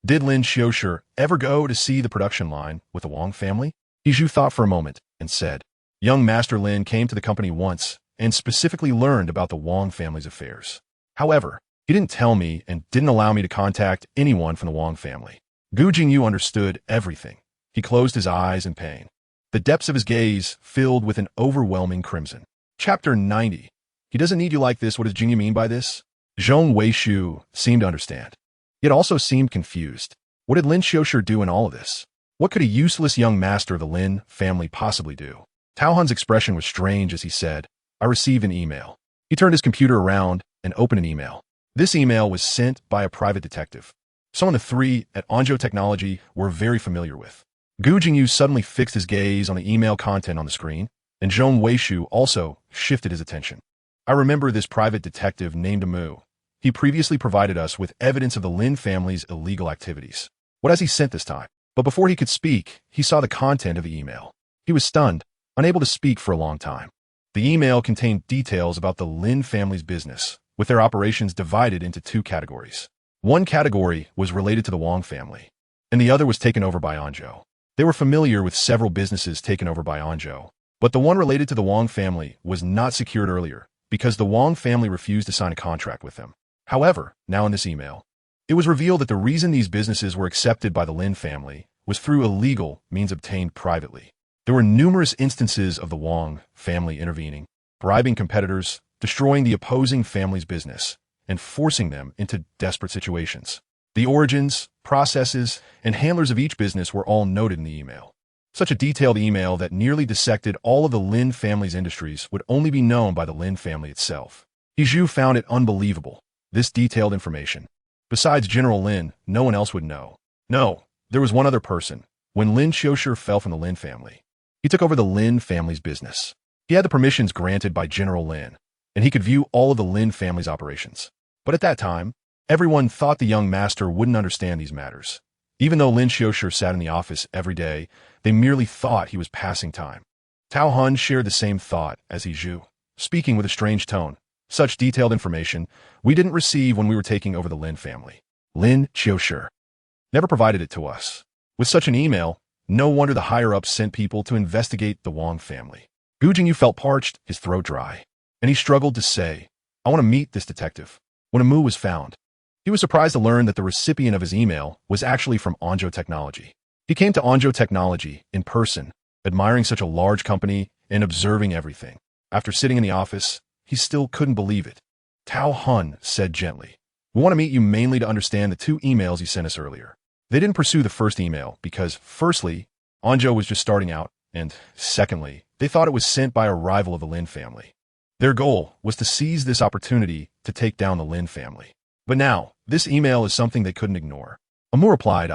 did Lin Qiushi ever go to see the production line with the Wang family? He Zhu thought for a moment and said, "Young Master Lin came to the company once and specifically learned about the Wang family's affairs. However, he didn't tell me and didn't allow me to contact anyone from the Wang family." Gu Jingyu understood everything. He closed his eyes in pain. The depths of his gaze filled with an overwhelming crimson. Chapter 90. He doesn't need you like this. What does Jingyu mean by this? Zhong Weishu seemed to understand, yet also seemed confused. What did Lin Qiushi do in all of this? What could a useless young master of the Lin family possibly do? Tao Han's expression was strange as he said, "I received an email." He turned his computer around and opened an email. This email was sent by a private detective, someone the three at Anzhou Technology were very familiar with. Gu Jingyu suddenly fixed his gaze on the email content on the screen, and Zhong Weishu also shifted his attention. "I remember this private detective named Mu. He previously provided us with evidence of the Lin family's illegal activities. What has he sent this time?" But before he could speak, he saw the content of the email. He was stunned, unable to speak for a long time. The email contained details about the Lin family's business, with their operations divided into two categories. One category was related to the Wang family, and the other was taken over by Anzhou. They were familiar with several businesses taken over by Anzhou, but the one related to the Wang family was not secured earlier because the Wang family refused to sign a contract with them. However, now in this email, it was revealed that the reason these businesses were accepted by the Lin family was through illegal means obtained privately. There were numerous instances of the Wang family intervening, bribing competitors, destroying the opposing family's business, and forcing them into desperate situations. The origins, processes, and handlers of each business were all noted in the email. Such a detailed email that nearly dissected all of the Lin family's industries would only be known by the Lin family itself. Zhu found it unbelievable, this detailed information. Besides General Lin, no one else would know. No, there was one other person. When Lin Qiushi fell from the Lin family, he took over the Lin family's business. He had the permissions granted by General Lin, and he could view all of the Lin family's operations. But at that time, everyone thought the young master wouldn't understand these matters. Even though Lin Qiushi sat in the office every day, they merely thought he was passing time. Tao Hun shared the same thought as Zhu, speaking with a strange tone. Such detailed information we didn't receive when we were taking over the Lin family. Lin Qiushi never provided it to us. With such an email, no wonder the higher-ups sent people to investigate the Wang family. Gu Jingyu felt parched, his throat dry, and he struggled to say, "I want to meet this detective." When Amu was found, he was surprised to learn that the recipient of his email was actually from Anzhou Technology. He came to Anzhou Technology in person, admiring such a large company and observing everything. After sitting in the office, he still couldn't believe it. Tao Hun said gently, "We want to meet you mainly to understand the two emails you sent us earlier." They didn't pursue the first email because, firstly, Anzhou was just starting out, and secondly, they thought it was sent by a rival of the Lin family. Their goal was to seize this opportunity to take down the Lin family. But now, this email is something they couldn't ignore. Amu replied,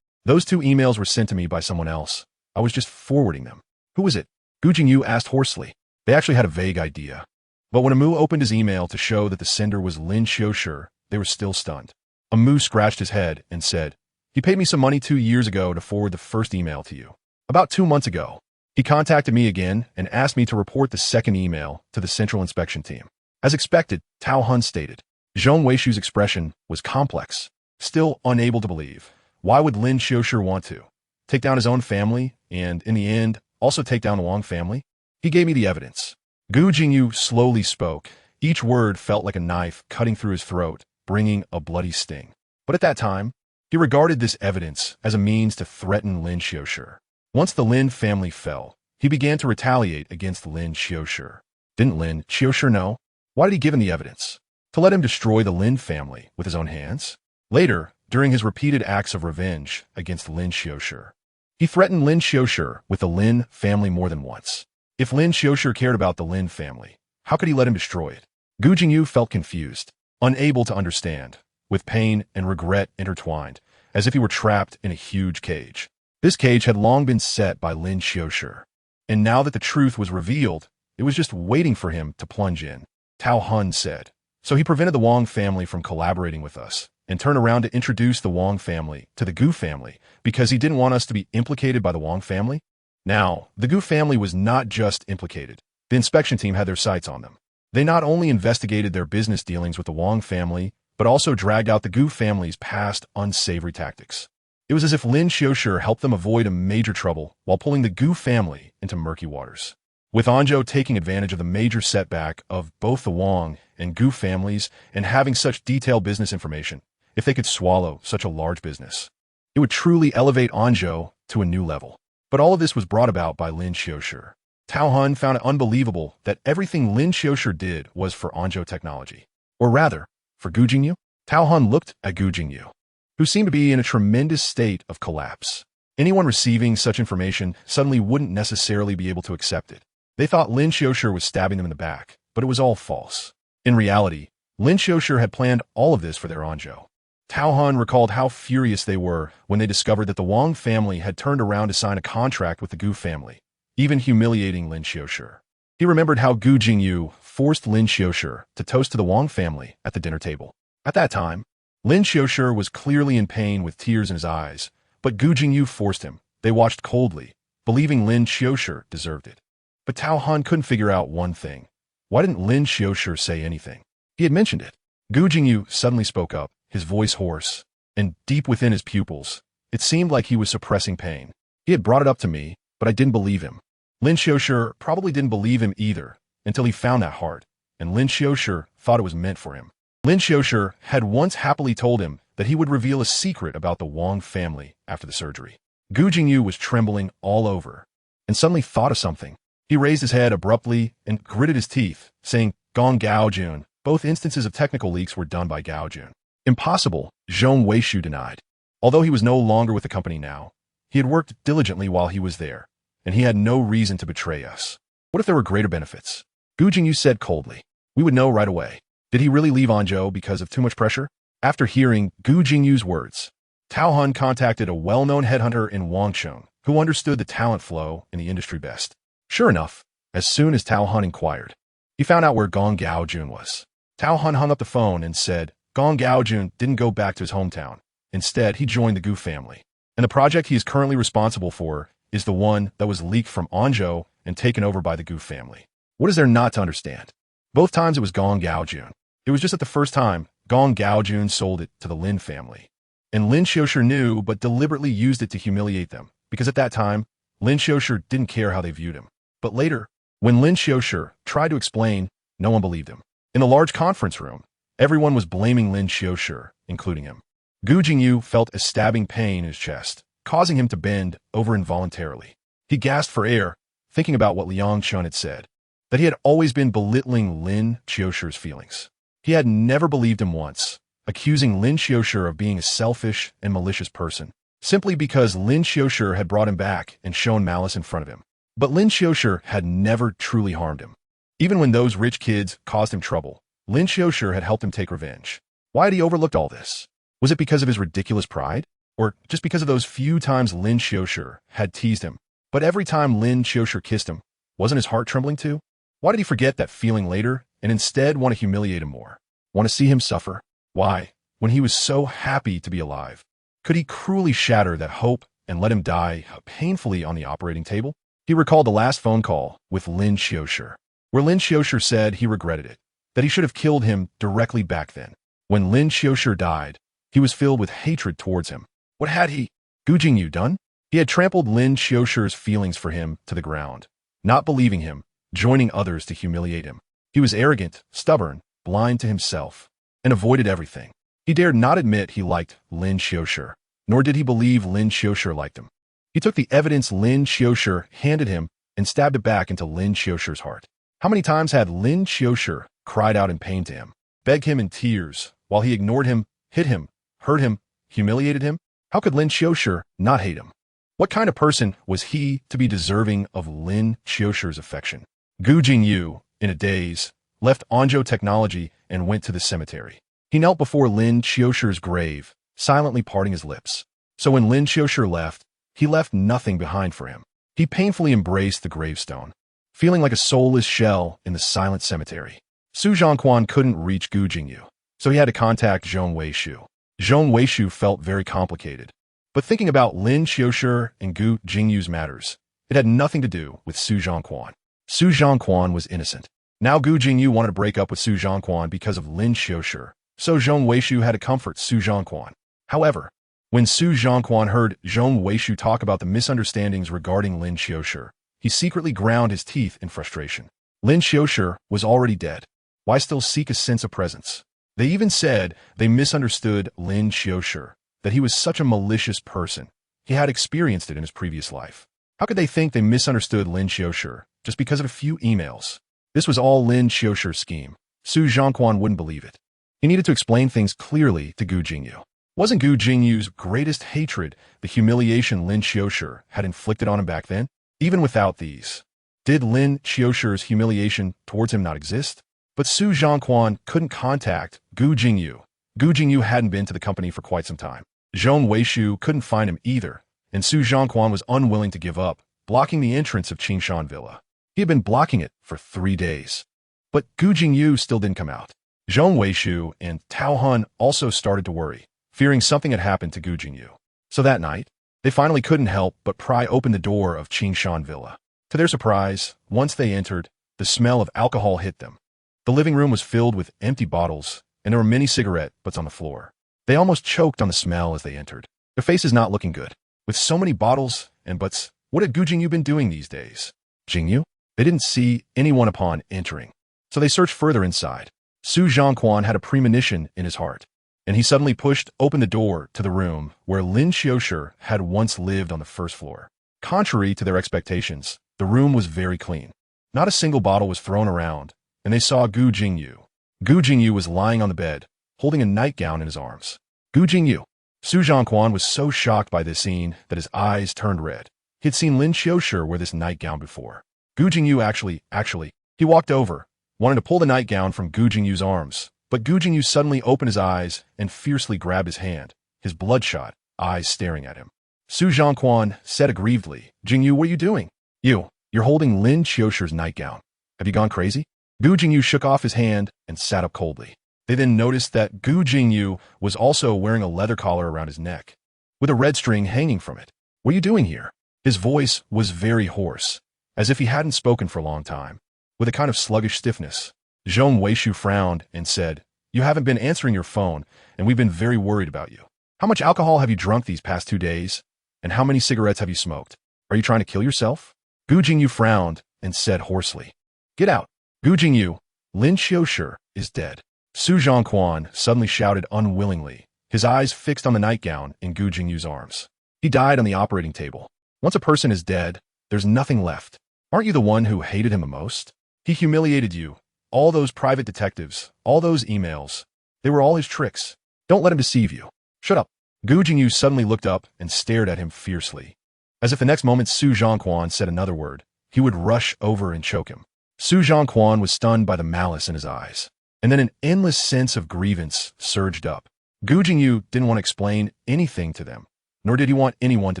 "Those two emails were sent to me by someone else. I was just forwarding them." "Who was it?" Gu Jingyu asked hoarsely. They actually had a vague idea. But when Amu opened his email to show that the sender was Lin Qiushi, they were still stunned. Amu scratched his head and said, "He paid me some money 2 years ago to forward the first email to you. About 2 months ago, he contacted me again and asked me to report the second email to the Central Inspection Team." As expected, Tao Hun stated. Zhong Weishu's expression was complex, still unable to believe. Why would Lin Qiushi want to take down his own family and, in the end, also take down the Wang family? "He gave me the evidence." Gu Jingyu slowly spoke. Each word felt like a knife cutting through his throat, bringing a bloody sting. But at that time, he regarded this evidence as a means to threaten Lin Qiushi. Once the Lin family fell, he began to retaliate against Lin Qiushi. Didn't Lin Qiushi know? Why did he give him the evidence? To let him destroy the Lin family with his own hands? Later, during his repeated acts of revenge against Lin Qiushi, he threatened Lin Qiushi with the Lin family more than once. If Lin Qiushi cared about the Lin family, how could he let him destroy it? Gu Jingyu felt confused, unable to understand, with pain and regret intertwined, as if he were trapped in a huge cage. This cage had long been set by Lin Qiushi, and now that the truth was revealed, it was just waiting for him to plunge in. Tao Hun said, "So he prevented the Wang family from collaborating with us, and turned around to introduce the Wang family to the Gu family because he didn't want us to be implicated by the Wang family?" Now, the Gu family was not just implicated. The inspection team had their sights on them. They not only investigated their business dealings with the Wang family, but also dragged out the Gu family's past unsavory tactics. It was as if Lin Qiushi helped them avoid a major trouble while pulling the Gu family into murky waters. With Anzhou taking advantage of the major setback of both the Wang and Gu families and having such detailed business information, if they could swallow such a large business, it would truly elevate Anzhou to a new level. But all of this was brought about by Lin Qiushi. Tao Hun found it unbelievable that everything Lin Qiushi did was for Anzhou Technology. Or rather, for Gu Jingyu. Tao Hun looked at Gu Jingyu, who seemed to be in a tremendous state of collapse. Anyone receiving such information suddenly wouldn't necessarily be able to accept it. They thought Lin Qiushi was stabbing them in the back, but it was all false. In reality, Lin Qiushi had planned all of this for their Anzhou. Tao Hun recalled how furious they were when they discovered that the Wang family had turned around to sign a contract with the Gu family, even humiliating Lin Qiushi. He remembered how Gu Jingyu forced Lin Qiushi to toast to the Wang family at the dinner table. At that time, Lin Qiushi was clearly in pain with tears in his eyes, but Gu Jingyu forced him. They watched coldly, believing Lin Qiushi deserved it. But Tao Hun couldn't figure out one thing. Why didn't Lin Qiushi say anything? He had mentioned it. Gu Jingyu suddenly spoke up. his voice hoarse, and deep within his pupils, it seemed like he was suppressing pain. He had brought it up to me, but I didn't believe him. Lin Qiushi probably didn't believe him either, until he found that heart, and Lin Qiushi thought it was meant for him. Lin Qiushi had once happily told him that he would reveal a secret about the Wang family after the surgery. Gu Jingyu was trembling all over, and suddenly thought of something. He raised his head abruptly and gritted his teeth, saying, "Gong Gaojun." Both instances of technical leaks were done by Gaojun. Impossible, Zhong Weishu denied. Although he was no longer with the company now, he had worked diligently while he was there, and he had no reason to betray us. What if there were greater benefits? Gu Jingyu said coldly. We would know right away. Did he really leave Anzhou because of too much pressure? After hearing Gu Jingyu's words, Tao Hun contacted a well-known headhunter in Wangcheng who understood the talent flow in the industry best. Sure enough, as soon as Tao Hun inquired, he found out where Gong Gaojun was. Tao Hun hung up the phone and said Gong Gaojun didn't go back to his hometown. Instead, he joined the Gu family. And the project he is currently responsible for is the one that was leaked from Anzhou and taken over by the Gu family. What is there not to understand? Both times it was Gong Gaojun. It was just that the first time, Gong Gaojun sold it to the Lin family. And Lin Qiushi knew but deliberately used it to humiliate them, because at that time, Lin Qiushi didn't care how they viewed him. But later, when Lin Qiushi tried to explain, no one believed him. In the large conference room, everyone was blaming Lin Qiushi, including him. Gu Jingyu felt a stabbing pain in his chest, causing him to bend over involuntarily. He gasped for air, thinking about what Liang Chun had said, that he had always been belittling Lin Qiushi's feelings. He had never believed him once, accusing Lin Qiushi of being a selfish and malicious person, simply because Lin Qiushi had brought him back and shown malice in front of him. But Lin Qiushi had never truly harmed him. Even when those rich kids caused him trouble, Lin Qiushi had helped him take revenge. Why had he overlooked all this? Was it because of his ridiculous pride? Or just because of those few times Lin Qiushi had teased him? But every time Lin Qiushi kissed him, wasn't his heart trembling too? Why did he forget that feeling later and instead want to humiliate him more? Want to see him suffer? Why, when he was so happy to be alive, could he cruelly shatter that hope and let him die painfully on the operating table? He recalled the last phone call with Lin Qiushi, where Lin Qiushi said he regretted it, that he should have killed him directly back then. When Lin Qiushi died, he was filled with hatred towards him. What had Gu Jingyu done? He had trampled Lin Qiushi's feelings for him to the ground, not believing him, joining others to humiliate him. He was arrogant, stubborn, blind to himself, and avoided everything. He dared not admit he liked Lin Qiushi, nor did he believe Lin Qiushi liked him. He took the evidence Lin Qiushi handed him and stabbed it back into Lin Qiushi's heart. How many times had Lin Qiushi cried out in pain to him, begged him in tears, while he ignored him, hit him, hurt him, humiliated him? How could Lin Qiushi not hate him? What kind of person was he to be deserving of Lin Qiushi's affection? Gu Jingyu, in a daze, left Anzhou Technology and went to the cemetery. He knelt before Lin Qiushi's grave, silently parting his lips. So when Lin Qiushi left, he left nothing behind for him. He painfully embraced the gravestone, feeling like a soulless shell in the silent cemetery. Su Zhongquan couldn't reach Gu Jingyu, so he had to contact Zhong Weishu. Zhong Weishu felt very complicated, but thinking about Lin Qiushi and Gu Jingyu's matters, it had nothing to do with Su Zhongquan. Su Zhongquan was innocent. Now Gu Jingyu wanted to break up with Su Zhongquan because of Lin Qiushi, so Zhong Weishu had to comfort Su Zhongquan. However, when Su Zhongquan heard Zhong Weishu talk about the misunderstandings regarding Lin Qiushi, he secretly ground his teeth in frustration. Lin Qiushi was already dead. Why still seek a sense of presence? They even said they misunderstood Lin Qiushi, that he was such a malicious person. He had experienced it in his previous life. How could they think they misunderstood Lin Qiushi just because of a few emails? This was all Lin Qiushi's scheme. Su Zhongquan wouldn't believe it. He needed to explain things clearly to Gu Jingyu. Wasn't Gu Jingyu's greatest hatred the humiliation Lin Qiushi had inflicted on him back then? Even without these, did Lin Qiushi's humiliation towards him not exist? But Su Zhongquan couldn't contact Gu Jingyu. Gu Jingyu hadn't been to the company for quite some time. Zhong Weishu couldn't find him either, and Su Zhongquan was unwilling to give up, blocking the entrance of Qingshan Villa. He had been blocking it for 3 days. But Gu Jingyu still didn't come out. Zhong Weishu and Tao Hun also started to worry, fearing something had happened to Gu Jingyu. So that night, they finally couldn't help but pry open the door of Qingshan Villa. To their surprise, once they entered, the smell of alcohol hit them. The living room was filled with empty bottles, and there were many cigarette butts on the floor. They almost choked on the smell as they entered. Their face is not looking good. With so many bottles and butts, what had Gu Jingyu been doing these days? Jingyu? They didn't see anyone upon entering, so they searched further inside. Su Zhongquan had a premonition in his heart, and he suddenly pushed open the door to the room where Lin Qiushi had once lived on the first floor. Contrary to their expectations, the room was very clean. Not a single bottle was thrown around, and they saw Gu Jingyu. Gu Jingyu was lying on the bed, holding a nightgown in his arms. Gu Jingyu. Su Zhongquan was so shocked by this scene that his eyes turned red. He had seen Lin Qiushi wear this nightgown before. Gu Jingyu actually, he walked over, wanted to pull the nightgown from Gu Jingyu's arms, but Gu Jingyu suddenly opened his eyes and fiercely grabbed his hand, his bloodshot eyes staring at him. Su Zhongquan said aggrievedly, Jingyu, what are you doing? You're holding Lin Qiushi's nightgown. Have you gone crazy? Gu Jingyu shook off his hand and sat up coldly. They then noticed that Gu Jingyu was also wearing a leather collar around his neck, with a red string hanging from it. What are you doing here? His voice was very hoarse, as if he hadn't spoken for a long time. With a kind of sluggish stiffness, Zhong Weishu frowned and said, You haven't been answering your phone, and we've been very worried about you. How much alcohol have you drunk these past 2 days? And how many cigarettes have you smoked? Are you trying to kill yourself? Gu Jingyu frowned and said hoarsely, Get out. Gu Jingyu, Lin Qiushi is dead. Su Zhongquan suddenly shouted unwillingly, his eyes fixed on the nightgown in Gu Jingyu's arms. He died on the operating table. Once a person is dead, there's nothing left. Aren't you the one who hated him the most? He humiliated you. All those private detectives, all those emails, they were all his tricks. Don't let him deceive you. Shut up. Gu Jingyu suddenly looked up and stared at him fiercely. As if the next moment Su Zhongquan said another word, he would rush over and choke him. Su Zhongquan was stunned by the malice in his eyes. And then an endless sense of grievance surged up. Gu Jingyu didn't want to explain anything to them, nor did he want anyone to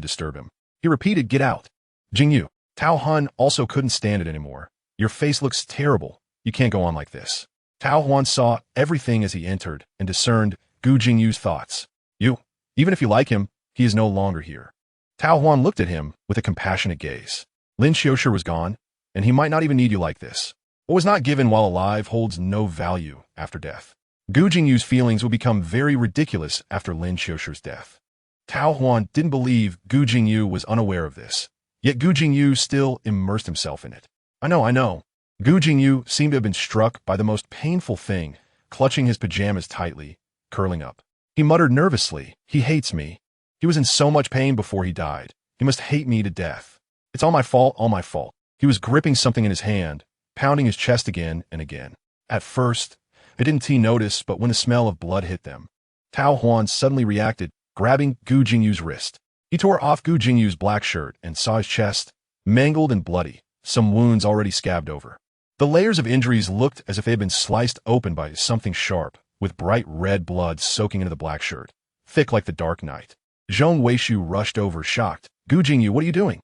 disturb him. He repeated, Get out. Jingyu. Tao Han also couldn't stand it anymore. Your face looks terrible. You can't go on like this. Tao Han saw everything as he entered and discerned Gu Jingyu's thoughts. Even if you like him, he is no longer here. Tao Han looked at him with a compassionate gaze. Lin Qiushi was gone, and he might not even need you like this. What was not given while alive holds no value after death. Gu Jingyu's feelings would become very ridiculous after Lin Qiushi's death. Tao Han didn't believe Gu Jingyu was unaware of this, yet Gu Jingyu still immersed himself in it. I know. Gu Jingyu seemed to have been struck by the most painful thing, clutching his pajamas tightly, curling up. He muttered nervously, He hates me. He was in so much pain before he died. He must hate me to death. It's all my fault. He was gripping something in his hand, pounding his chest again and again. At first, they didn't notice, but when the smell of blood hit them, Tao Han suddenly reacted, grabbing Gu Jingyu's wrist. He tore off Gu Jingyu's black shirt and saw his chest, mangled and bloody, some wounds already scabbed over. The layers of injuries looked as if they had been sliced open by something sharp, with bright red blood soaking into the black shirt, thick like the dark night. Zhong Weishu rushed over, shocked. Gu Jingyu, what are you doing?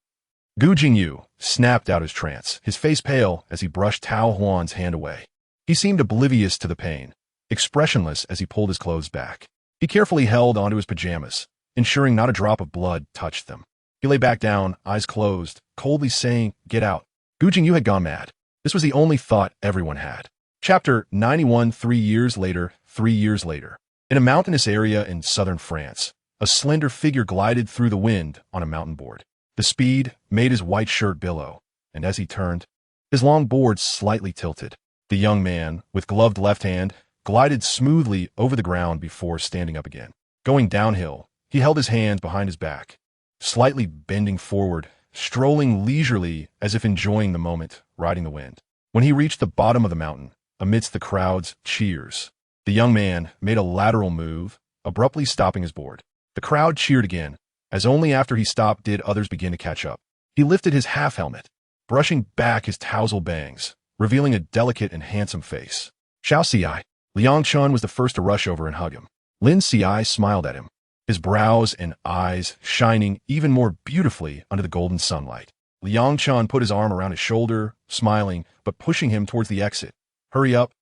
Gu Jingyu snapped out his trance, his face pale as he brushed Tao Huan's hand away. He seemed oblivious to the pain, expressionless as he pulled his clothes back. He carefully held onto his pajamas, ensuring not a drop of blood touched them. He lay back down, eyes closed, coldly saying, Get out. Gu Jingyu had gone mad. This was the only thought everyone had. Chapter 91. 3 years later. In a mountainous area in southern France, a slender figure glided through the wind on a mountain board. The speed made his white shirt billow, and as he turned, his long board slightly tilted. The young man, with gloved left hand, glided smoothly over the ground before standing up again. Going downhill, he held his hands behind his back, slightly bending forward, strolling leisurely as if enjoying the moment, riding the wind. When he reached the bottom of the mountain, amidst the crowd's cheers, the young man made a lateral move, abruptly stopping his board. The crowd cheered again, as only after he stopped did others begin to catch up. He lifted his half-helmet, brushing back his tousled bangs, revealing a delicate and handsome face. Xiao Ci. Liang Chun was the first to rush over and hug him. Lin Ci smiled at him, his brows and eyes shining even more beautifully under the golden sunlight. Liang Chun put his arm around his shoulder, smiling, but pushing him towards the exit. Hurry up,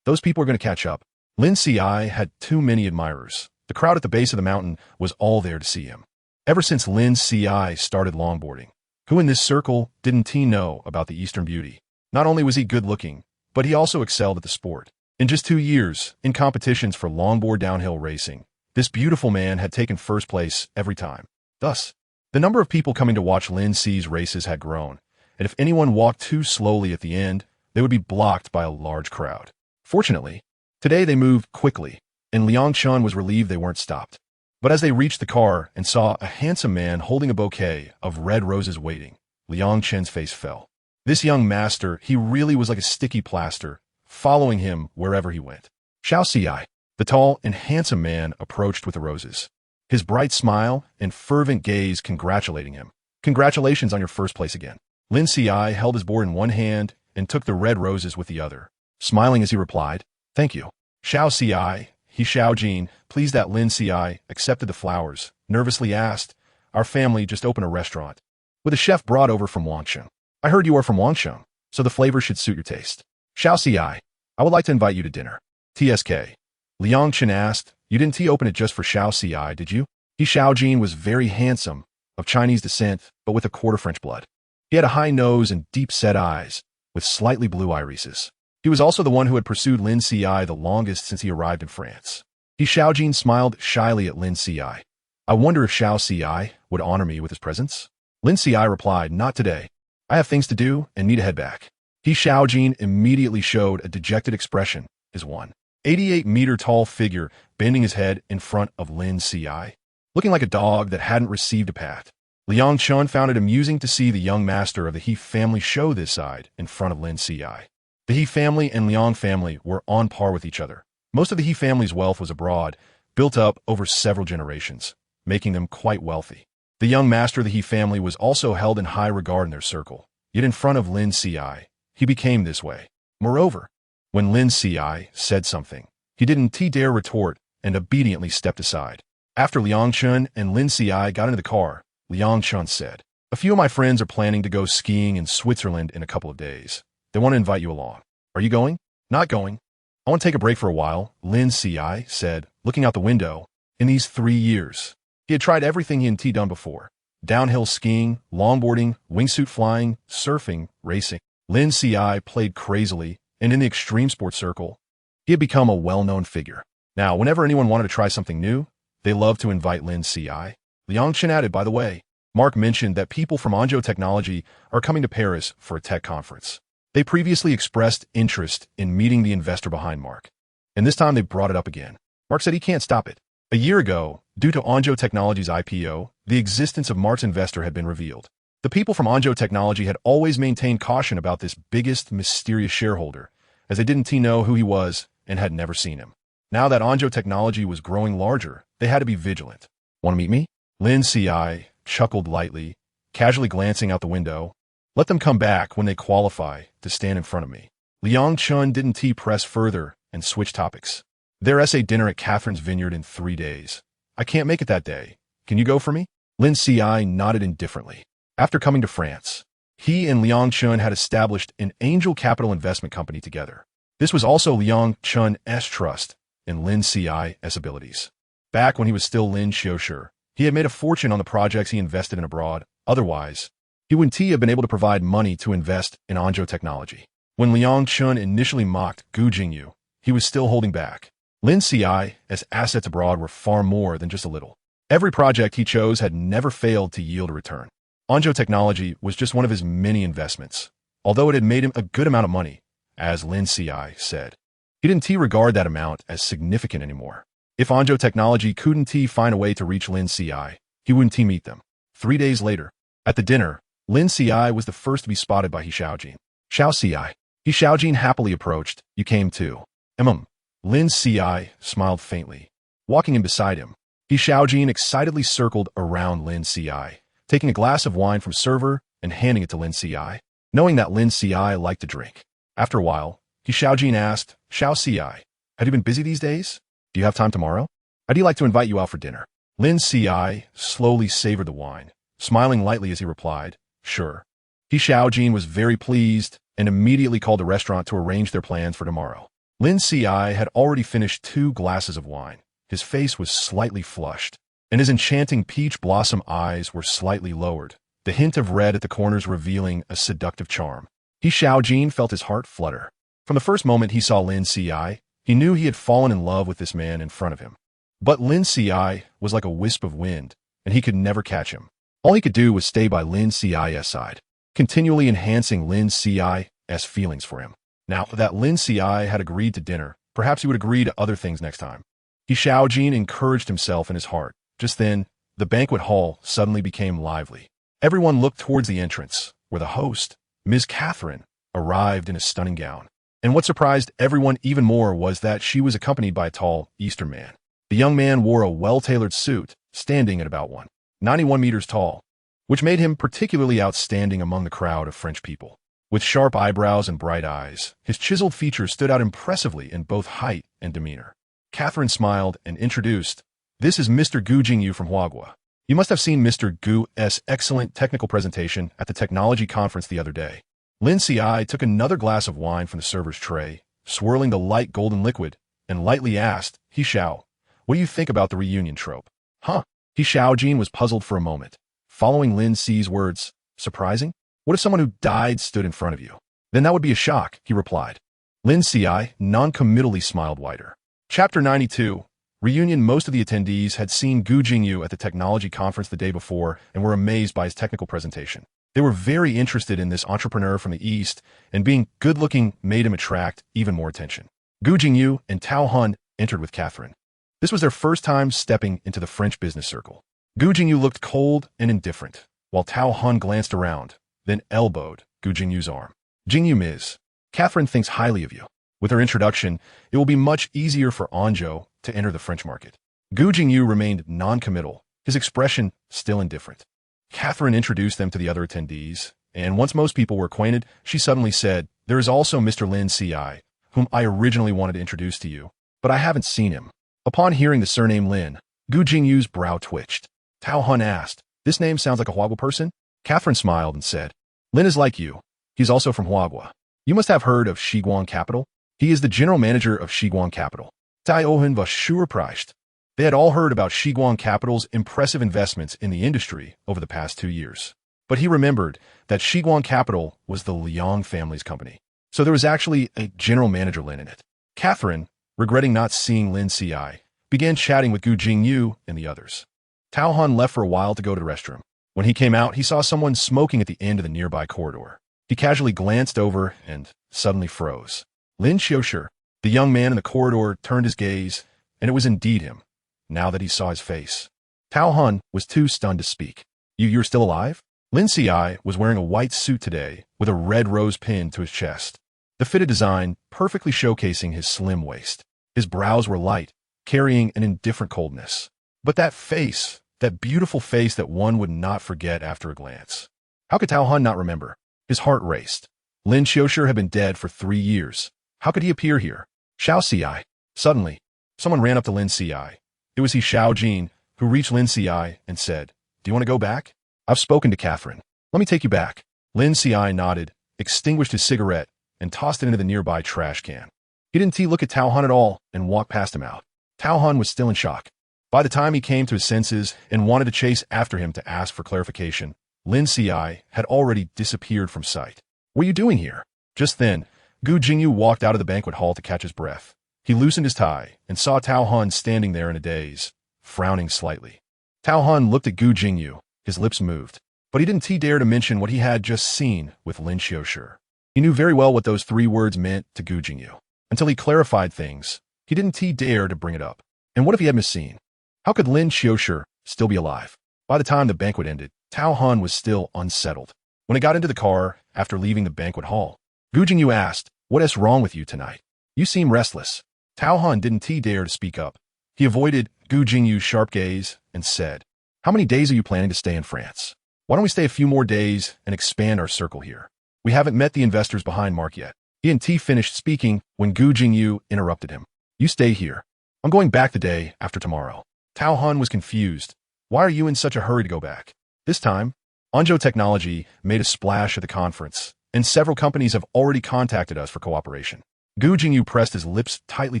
those people are going to catch up. Lin Ci had too many admirers. The crowd at the base of the mountain was all there to see him. Ever since Lin Ci started longboarding, who in this circle didn't he know about the Eastern beauty? Not only was he good-looking, but he also excelled at the sport. In just 2 years, in competitions for longboard downhill racing, This beautiful man had taken first place every time. Thus, the number of people coming to watch Lin Qi's races had grown, and if anyone walked too slowly at the end, they would be blocked by a large crowd. Fortunately, today they moved quickly, and Liang Chun was relieved they weren't stopped. But as they reached the car and saw a handsome man holding a bouquet of red roses waiting, Liang Chun's face fell. This young master, he really was like a sticky plaster, following him wherever he went. Xiao Xi, the tall and handsome man, approached with the roses, his bright smile and fervent gaze congratulating him. Congratulations on your first place again. Lin Qiu held his board in one hand and took the red roses with the other, smiling as he replied, "Thank you." Xiao Xi, he Xiaojin, pleased that Lin Qiu accepted the flowers, nervously asked, "Our family just opened a restaurant, with a chef brought over from Wangsheng. I heard you are from Wangsheng, so the flavor should suit your taste." Xiao Xi, I would like to invite you to dinner. TSK. Liang Chen asked, "You didn't open it just for Xiao Xi, did you?" He Xiaojin was very handsome, of Chinese descent, but with a quarter French blood. He had a high nose and deep-set eyes, with slightly blue irises. He was also the one who had pursued Lin Qiu the longest since he arrived in France. He Xiaojin smiled shyly at Lin Qiu. "I wonder if Xiao Xi would honor me with his presence?" Lin Qiu replied, "Not today. I have things to do and need to head back." He Xiaojin immediately showed a dejected expression, his 188-meter-tall figure bending his head in front of Lin Qiu, looking like a dog that hadn't received a pat. Liang Chun found it amusing to see the young master of the He family show this side in front of Lin Qiu. The He family and Liang family were on par with each other. Most of the He family's wealth was abroad, built up over several generations, making them quite wealthy. The young master of the He family was also held in high regard in their circle, yet in front of Lin Qiu, he became this way. Moreover, when Lin Qiu said something, he didn't dare retort and obediently stepped aside. After Liang Chun and Lin Qiu got into the car, Liang Chun said, "A few of my friends are planning to go skiing in Switzerland in a couple of days. They want to invite you along. Are you going?" "Not going. I want to take a break for a while," Lin Qiu said, looking out the window. In these 3 years, he had tried everything he had done before: downhill skiing, longboarding, wingsuit flying, surfing, racing. Lin Qiu played crazily, and in the extreme sports circle, he had become a well-known figure. Now, whenever anyone wanted to try something new, they loved to invite Lin Qiu. Liang Chen added, "By the way, Mark mentioned that people from Herointo Technology are coming to Paris for a tech conference. They previously expressed interest in meeting the investor behind Mark, and this time they brought it up again." Mark said he can't stop it. A year ago, due to Herointo Technology's IPO, the existence of Mark's investor had been revealed. The people from Herointo Technology had always maintained caution about this biggest mysterious shareholder, as they didn't know who he was and had never seen him. Now that Herointo Technology was growing larger, they had to be vigilant. "Want to meet me?" Lin Qiu chuckled lightly, casually glancing out the window. "Let them come back when they qualify to stand in front of me." Liang Chun didn't press further and switch topics. "Their SA dinner at Catherine's Vineyard in 3 days. I can't make it that day. Can you go for me?" Lin Qiu nodded indifferently. After coming to France, he and Liang Chun had established an angel capital investment company together. This was also Liang Chun's trust in Lin Qiu's abilities. Back when he was still Lin Qiushi, he had made a fortune on the projects he invested in abroad. Otherwise, he wouldn't have been able to provide money to invest in Herointo Technology. When Liang Chun initially mocked Gu Jingyu, he was still holding back. Lin Qiu's assets abroad were far more than just a little. Every project he chose had never failed to yield a return. Herointo Technology was just one of his many investments, although it had made him a good amount of money, as Lin Qiu said. He didn't regard that amount as significant anymore. If Herointo Technology couldn't find a way to reach Lin Qiu, he wouldn't meet them. 3 days later, at the dinner, Lin Qiu was the first to be spotted by He Xiaojin. "Xiao Xi." He Xiaojin happily approached. "You came too." Lin Qiu smiled faintly. Walking in beside him, He Xiaojin excitedly circled around Lin Qiu, taking a glass of wine from server and handing it to Lin Qiu, knowing that Lin Qiu liked to drink. After a while, He Xiaojin asked, "Xiao Xi, have you been busy these days? Do you have time tomorrow? I'd like to invite you out for dinner." Lin Qiu slowly savored the wine, smiling lightly as he replied, "Sure." He Xiaojin was very pleased and immediately called the restaurant to arrange their plans for tomorrow. Lin Qiu had already finished 2 glasses of wine. His face was slightly flushed, and his enchanting peach blossom eyes were slightly lowered, the hint of red at the corners revealing a seductive charm. He Xiaojin felt his heart flutter. From the first moment he saw Lin Qiu, he knew he had fallen in love with this man in front of him. But Lin Qiushi was like a wisp of wind, and he could never catch him. All he could do was stay by Lin Qiushi's side, continually enhancing Lin Qiushi's feelings for him. Now that Lin Qiushi had agreed to dinner, perhaps he would agree to other things next time. Xiaojin encouraged himself in his heart. Just then, the banquet hall suddenly became lively. Everyone looked towards the entrance, where the host, Ms. Catherine, arrived in a stunning gown. And what surprised everyone even more was that she was accompanied by a tall Eastern man. The young man wore a well-tailored suit, standing at about 191 meters tall, which made him particularly outstanding among the crowd of French people. With sharp eyebrows and bright eyes, his chiseled features stood out impressively in both height and demeanor. Catherine smiled and introduced, "This is Mr. Gu Jingyu from Huagua. You must have seen Mr. Gu's excellent technical presentation at the technology conference the other day." Lin Qiushi took another glass of wine from the server's tray, swirling the light golden liquid, and lightly asked, "Xiao, what do you think about the reunion trope?" "Huh?" Xiaojin was puzzled for a moment. Following Lin Qi's words, "Surprising? What if someone who died stood in front of you?" "Then that would be a shock," he replied. Lin Qiushi non-committally smiled wider. Chapter 92. Reunion. Most of the attendees had seen Gu Jingyu at the technology conference the day before and were amazed by his technical presentation. They were very interested in this entrepreneur from the East, and being good-looking made him attract even more attention. Gu Jingyu and Tao Hun entered with Catherine. This was their first time stepping into the French business circle. Gu Jingyu looked cold and indifferent, while Tao Hun glanced around, then elbowed Gu Jingyu's arm. "Jingyu Ms. Catherine thinks highly of you. With her introduction, it will be much easier for Anzhou to enter the French market." Gu Jingyu remained non-committal, his expression still indifferent. Catherine introduced them to the other attendees, and once most people were acquainted, she suddenly said, "There is also Mr. Lin Qiushi, whom I originally wanted to introduce to you, but I haven't seen him." Upon hearing the surname Lin, Gu Jingyu's brow twitched. Tao Hun asked, "This name sounds like a Huagua person?" Catherine smiled and said, "Lin is like you. He's also from Huagua. You must have heard of Shiguang Capital. He is the general manager of Shiguang Capital." Tai Ohen was surprised. They had all heard about Shiguang Capital's impressive investments in the industry over the past 2 years. But he remembered that Shiguang Capital was the Liang family's company. So there was actually a general manager Lin in it. Catherine, regretting not seeing Lin Qiushi, began chatting with Gu Jingyu and the others. Tao Han left for a while to go to the restroom. When he came out, he saw someone smoking at the end of the nearby corridor. He casually glanced over and suddenly froze. Lin Qiushi, the young man in the corridor, turned his gaze, and it was indeed him, now that he saw his face. Tao Han was too stunned to speak. You're still alive?" Lin Qiushi was wearing a white suit today with a red rose pinned to his chest. The fitted design perfectly showcasing his slim waist. His brows were light, carrying an indifferent coldness. But that face, that beautiful face that one would not forget after a glance. How could Tao Han not remember? His heart raced. Lin Qiushi had been dead for 3 years. How could he appear here? Xiao Qiushi. Suddenly, someone ran up to Lin Qiushi. It was Xiaojin, who reached Lin Qiushi and said, "Do you want to go back? I've spoken to Catherine. Let me take you back." Lin Qiushi nodded, extinguished his cigarette, and tossed it into the nearby trash can. He didn't look at Tao Han at all and walked past him out. Tao Han was still in shock. By the time he came to his senses and wanted to chase after him to ask for clarification, Lin Qiushi had already disappeared from sight. "What are you doing here?" Just then, Gu Jingyu walked out of the banquet hall to catch his breath. He loosened his tie and saw Tao Han standing there in a daze, frowning slightly. Tao Han looked at Gu Jingyu, his lips moved, but he didn't dare to mention what he had just seen with Lin Qiushi. He knew very well what those 3 words meant to Gu Jingyu. Until he clarified things, he didn't dare to bring it up. And what if he had misseen? How could Lin Qiushi still be alive? By the time the banquet ended, Tao Han was still unsettled. When he got into the car, after leaving the banquet hall, Gu Jingyu asked, "What is wrong with you tonight? You seem restless." Tao Han didn't dare to speak up. He avoided Gu Jingyu's sharp gaze and said, "How many days are you planning to stay in France? Why don't we stay a few more days and expand our circle here? We haven't met the investors behind Mark yet." He and finished speaking when Gu Jingyu interrupted him. "You stay here. I'm going back the day after tomorrow." Tao Han was confused. "Why are you in such a hurry to go back?" This time, Anzhou Technology made a splash at the conference, and several companies have already contacted us for cooperation. Gu Jingyu pressed his lips tightly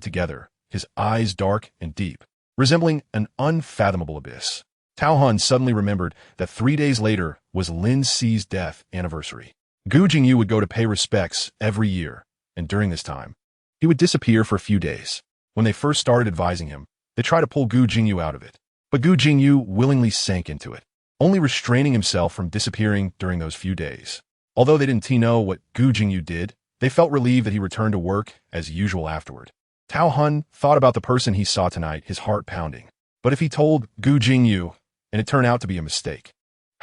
together, his eyes dark and deep, resembling an unfathomable abyss. Tao Han suddenly remembered that 3 days later was Lin Qi's death anniversary. Gu Jingyu would go to pay respects every year, and during this time, he would disappear for a few days. When they first started advising him, They tried to pull Gu Jingyu out of it, but Gu Jingyu willingly sank into it, only restraining himself from disappearing during those few days. Although they didn't know what Gu Jingyu did, they felt relieved that he returned to work as usual afterward. Tao Hun thought about the person he saw tonight, his heart pounding. But if he told Gu Jingyu, and it turned out to be a mistake,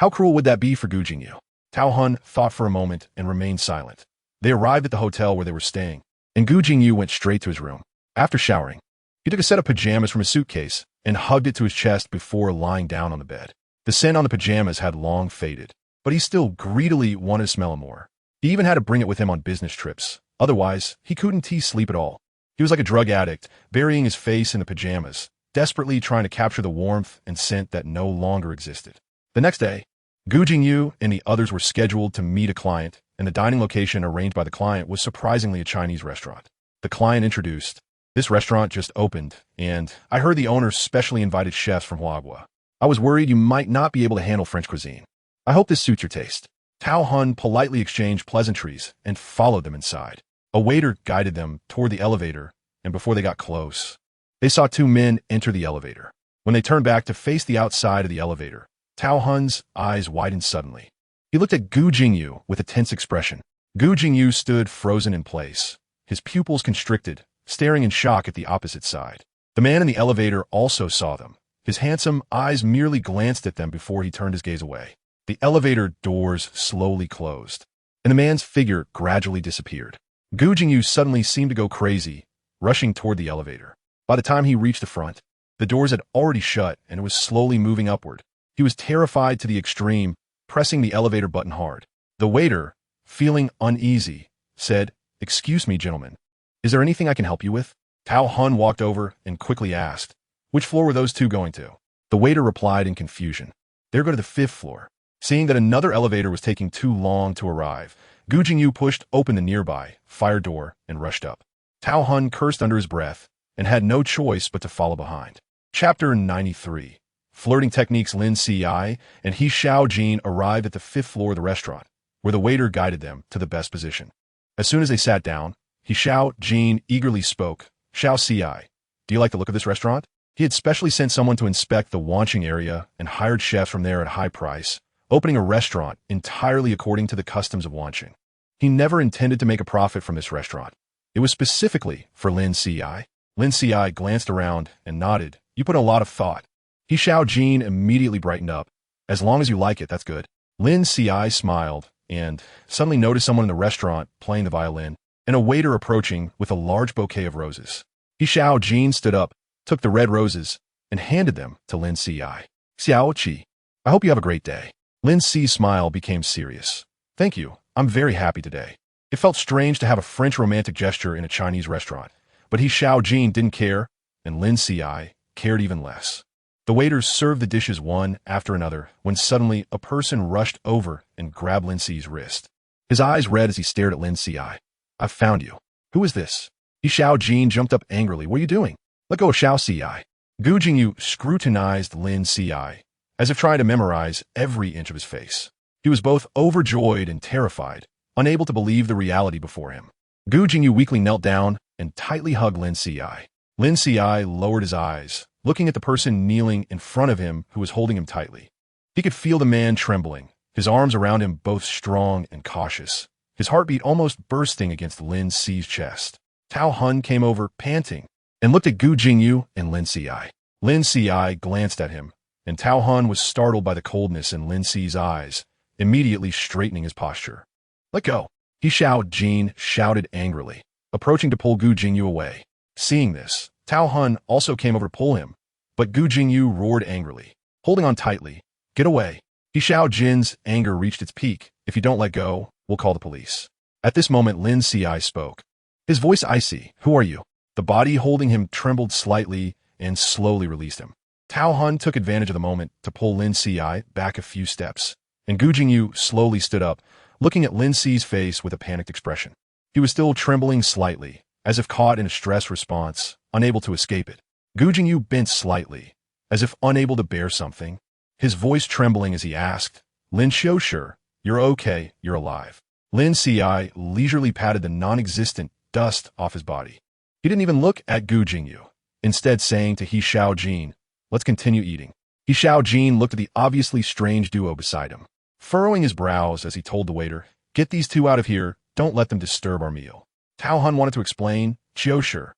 how cruel would that be for Gu Jingyu? Tao Hun thought for a moment and remained silent. They arrived at the hotel where they were staying, and Gu Jingyu went straight to his room. After showering, he took a set of pajamas from his suitcase and hugged it to his chest before lying down on the bed. The scent on the pajamas had long faded, but he still greedily wanted to smell more. He even had to bring it with him on business trips. Otherwise, he couldn't sleep at all. He was like a drug addict, burying his face in the pajamas, desperately trying to capture the warmth and scent that no longer existed. The next day, Gu Jingyu and the others were scheduled to meet a client, and the dining location arranged by the client was surprisingly a Chinese restaurant. The client introduced, "This restaurant just opened, and I heard the owner specially invited chefs from Huagua. I was worried you might not be able to handle French cuisine. I hope this suits your taste." Tao Hun politely exchanged pleasantries and followed them inside. A waiter guided them toward the elevator, and before they got close, they saw two men enter the elevator. When they turned back to face the outside of the elevator, Tao Hun's eyes widened suddenly. He looked at Gu Jingyu with a tense expression. Gu Jingyu stood frozen in place, his pupils constricted, staring in shock at the opposite side. The man in the elevator also saw them. His handsome eyes merely glanced at them before he turned his gaze away. The elevator doors slowly closed, and the man's figure gradually disappeared. Gu Jingyu suddenly seemed to go crazy, rushing toward the elevator. By the time he reached the front, the doors had already shut and it was slowly moving upward. He was terrified to the extreme, pressing the elevator button hard. The waiter, feeling uneasy, said, "Excuse me, gentlemen. Is there anything I can help you with?" Tao Hun walked over and quickly asked, "Which floor were those two going to?" The waiter replied in confusion, "They're going to the 5th floor." Seeing that another elevator was taking too long to arrive, Gu Jingyu pushed open the nearby fire door and rushed up. Tao Hun cursed under his breath and had no choice but to follow behind. Chapter 93. Flirting techniques. Lin Qiushi and He Xiaojin arrived at the 5th floor of the restaurant, where the waiter guided them to the best position. As soon as they sat down, He Xiaojin eagerly spoke, "Xiao Qiushi, do you like the look of this restaurant?" He had specially sent someone to inspect the wanching area and hired chefs from there at a high price, opening a restaurant entirely according to the customs of wanching. He never intended to make a profit from this restaurant. It was specifically for Lin Qiushi. Lin Qiushi glanced around and nodded. "You put a lot of thought." He Xiaojin immediately brightened up. "As long as you like it, that's good." Lin Qiushi smiled and suddenly noticed someone in the restaurant playing the violin and a waiter approaching with a large bouquet of roses. He Xiaojin stood up, took the red roses, and handed them to Lin Qiushi. "Xiaoqi, I hope you have a great day." Lin Qi's smile became serious. "Thank you. I'm very happy today." It felt strange to have a French romantic gesture in a Chinese restaurant, but He Xiaojin didn't care, and Lin Qiushi cared even less. The waiters served the dishes one after another when suddenly a person rushed over and grabbed Lin Qi's wrist. His eyes red as he stared at Lin Qiushi. "I've found you. Who is this?" He Xiaojin jumped up angrily. "What are you doing?" "Let go of Xiao Qiushi." Gu Jingyu scrutinized Lin Qiushi, as if trying to memorize every inch of his face. He was both overjoyed and terrified, unable to believe the reality before him. Gu Jingyu weakly knelt down and tightly hugged Lin Qiushi. Lin Qiushi lowered his eyes, looking at the person kneeling in front of him who was holding him tightly. He could feel the man trembling, his arms around him both strong and cautious, his heartbeat almost bursting against Lin Qi's chest. Tao Hun came over, panting, and looked at Gu Jingyu and Lin Qiushi. Lin Qiushi glanced at him, and Tao Hun was startled by the coldness in Lin Qi's eyes, immediately straightening his posture. "Let go!" He Xiaojin shouted angrily, approaching to pull Gu Jingyu away. Seeing this, Tao Hun also came over to pull him, but Gu Jingyu roared angrily, holding on tightly. "Get away!" He Xiaojin's anger reached its peak. "If you don't let go, we'll call the police." At this moment, Lin Qiushi spoke, his voice icy. "Who are you?" The body holding him trembled slightly and slowly released him. Tao Hun took advantage of the moment to pull Lin Qiushi back a few steps, and Gu Jingyu slowly stood up, looking at Lin Qi's face with a panicked expression. He was still trembling slightly, as if caught in a stress response, unable to escape it. Gu Jingyu bent slightly, as if unable to bear something, his voice trembling as he asked, "Lin Qiushi, you're okay, you're alive." Lin Qiushi leisurely patted the non-existent dust off his body. He didn't even look at Gu Jingyu. instead saying to He Xiaojin, "Let's continue eating." He Xiaojin looked at the obviously strange duo beside him, furrowing his brows as he told the waiter, "Get these two out of here, don't let them disturb our meal." Tao Han wanted to explain, "Qiushi,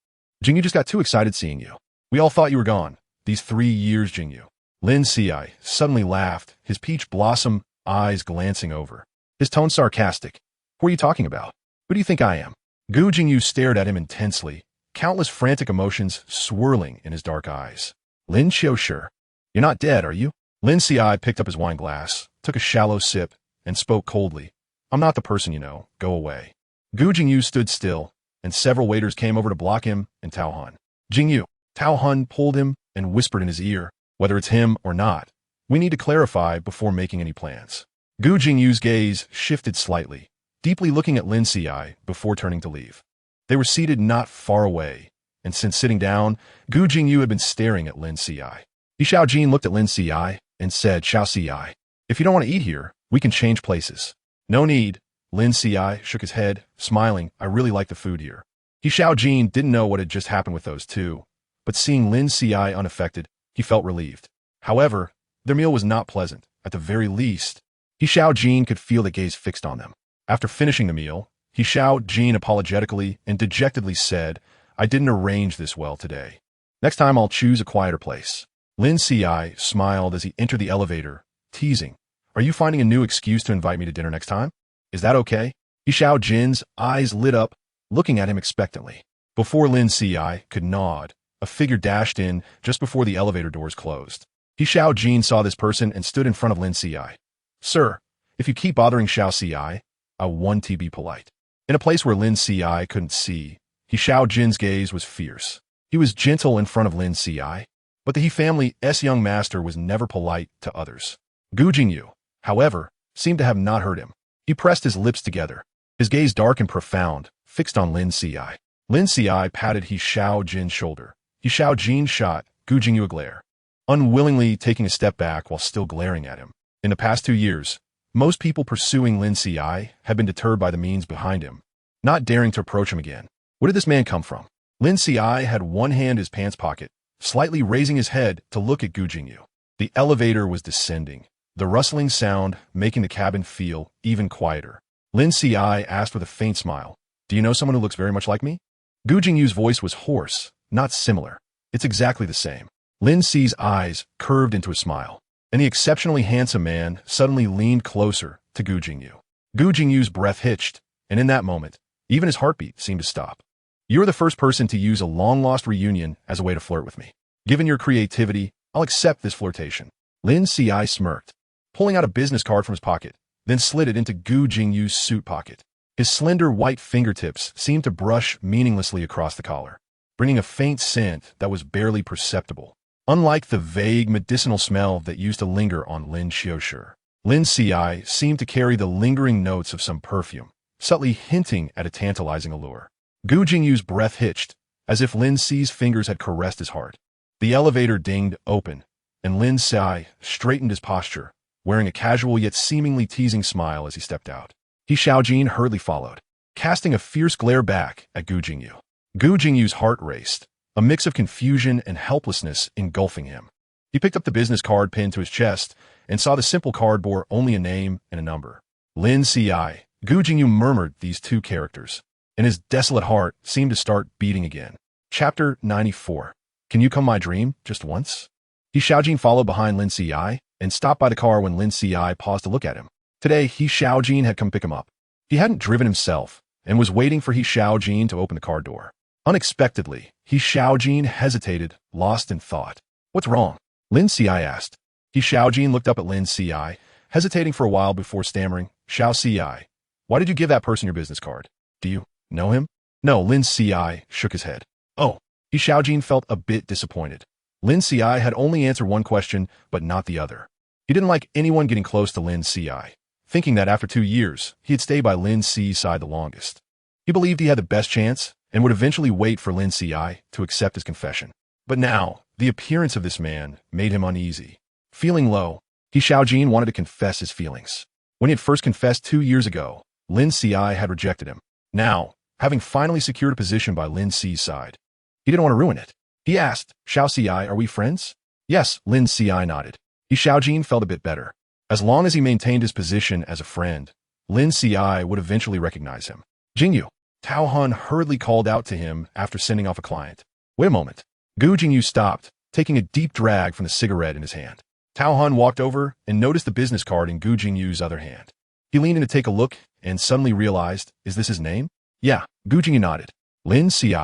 Jingyu just got too excited seeing you. We all thought you were gone. These 3 years, Jingyu." Lin Qiushi suddenly laughed, his peach blossom eyes glancing over, his tone sarcastic. "Who are you talking about? Who do you think I am?" Gu Jingyu stared at him intensely, countless frantic emotions swirling in his dark eyes. "Lin Qiushi, you're not dead, are you?" Lin Qiushi picked up his wine glass, took a shallow sip, and spoke coldly. "I'm not the person you know. Go away." Gu Jingyu stood still, and several waiters came over to block him and Tao Han. "Jingyu." Tao Han pulled him and whispered in his ear, "Whether it's him or not, we need to clarify before making any plans." Gu Jingyu's gaze shifted slightly, deeply looking at Lin Qiushi before turning to leave. They were seated not far away, and since sitting down, Gu Jingyu had been staring at Lin Qiushi. He Xiaojin looked at Lin Qiushi and said, "Xiao Qiushi, if you don't want to eat here, we can change places." "No need." Lin Qiushi shook his head, smiling. "I really like the food here." He Xiaojin didn't know what had just happened with those two, but seeing Lin Qiushi unaffected, he felt relieved. However, their meal was not pleasant. At the very least, He Xiaojin could feel the gaze fixed on them. After finishing the meal, He Xiaojin apologetically and dejectedly said, "I didn't arrange this well today. Next time I'll choose a quieter place." Lin Qiushi smiled as he entered the elevator, teasing, "Are you finding a new excuse to invite me to dinner next time? Is that okay?" He Xiaojin's eyes lit up, looking at him expectantly. Before Lin Qiushi could nod, a figure dashed in just before the elevator doors closed. He Xiaojin saw this person and stood in front of Lin Qiushi. "Sir, if you keep bothering Xiao Qiushi, I want to be polite." In a place where Lin Qiushi couldn't see, He Xiaojin's gaze was fierce. He was gentle in front of Lin Qiushi, but the He family's young master was never polite to others. Gu Jingyu, however, seemed to have not heard him. He pressed his lips together, his gaze dark and profound, fixed on Lin Qiushi. Lin Qiushi patted He Xiaojin's shoulder. He Xiaojin shot Gu Jingyu a glare, unwillingly taking a step back while still glaring at him. In the past 2 years, most people pursuing Lin Qiushi had been deterred by the means behind him, not daring to approach him again. Where did this man come from? Lin Qiushi had one hand in his pants pocket, slightly raising his head to look at Gu Jingyu. The elevator was descending, the rustling sound making the cabin feel even quieter. Lin Qiushi asked with a faint smile, "Do you know someone who looks very much like me?" Gu Jingyu's voice was hoarse, not similar. "It's exactly the same." Lin Qi's eyes curved into a smile, and the exceptionally handsome man suddenly leaned closer to Gu Jingyu. Gu Jingyu's breath hitched, and in that moment, even his heartbeat seemed to stop. "You're the first person to use a long-lost reunion as a way to flirt with me. Given your creativity, I'll accept this flirtation." Lin Qiushi smirked, pulling out a business card from his pocket, then slid it into Gu Jingyu's suit pocket. His slender white fingertips seemed to brush meaninglessly across the collar, bringing a faint scent that was barely perceptible, unlike the vague medicinal smell that used to linger on Lin Qiushi. Lin Qiushi seemed to carry the lingering notes of some perfume, subtly hinting at a tantalizing allure. Gu Jingyu's breath hitched, as if Lin Qi's fingers had caressed his heart. The elevator dinged open, and Lin Qiushi straightened his posture, wearing a casual yet seemingly teasing smile as he stepped out. He Xiaojin hurriedly followed, casting a fierce glare back at Gu Jingyu. Gu Jingyu's heart raced, a mix of confusion and helplessness engulfing him. He picked up the business card pinned to his chest and saw the simple card bore only a name and a number. Lin Qiushi. Gu Jingyu murmured these 2 characters, and his desolate heart seemed to start beating again. Chapter 94. Can you come my dream just once? He Xiaojin followed behind Lin Qiushi and stopped by the car when Lin Qiushi paused to look at him. Today, He Xiaojin had come pick him up. He hadn't driven himself and was waiting for He Xiaojin to open the car door. Unexpectedly, He Xiaojin hesitated, lost in thought. "What's wrong?" Lin Qiushi asked. He Xiaojin looked up at Lin Qiushi, hesitating for a while before stammering, "Xiao Qiushi, why did you give that person your business card? Do you know him?" "No." Lin Qiushi shook his head. "Oh." He Xiaojin felt a bit disappointed. Lin Qiushi had only answered one question, but not the other. He didn't like anyone getting close to Lin Qiushi, thinking that after 2 years, he had stayed by Lin Qi's side the longest. He believed he had the best chance and would eventually wait for Lin Qiushi to accept his confession. But now, the appearance of this man made him uneasy. Feeling low, He Xiaojin wanted to confess his feelings. When he had first confessed 2 years ago, Lin Qiushi had rejected him. Now, having finally secured a position by Lin Qi's side, he didn't want to ruin it. He asked, Xiao Ci, are we friends? Yes, Lin Ci nodded. Xiaojin felt a bit better. As long as he maintained his position as a friend, Lin Ci would eventually recognize him. Jingyu. Tao Han hurriedly called out to him after sending off a client. Wait a moment. Gu Jingyu stopped, taking a deep drag from the cigarette in his hand. Tao Han walked over and noticed the business card in Gu Jingyu's other hand. He leaned in to take a look and suddenly realized, is this his name? Yeah, Gu Jingyu nodded. Lin Ci.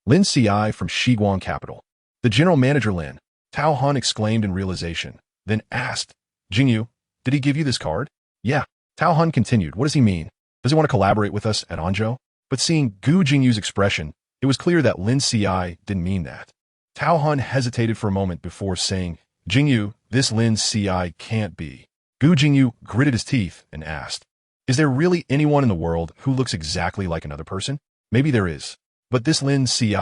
Lin Ci from Shiguang Capital. The general manager Lin. Tao Han exclaimed in realization, then asked, Jingyu, did he give you this card? Yeah. Tao Han continued, what does he mean? Does he want to collaborate with us at Anzhou? But seeing Gu Jingyu's expression, it was clear that Lin Ci didn't mean that. Tao Han hesitated for a moment before saying, Jingyu, this Lin Ci can't be. Gu Jingyu gritted his teeth and asked, is there really anyone in the world who looks exactly like another person? Maybe there is. But this Lin Ci,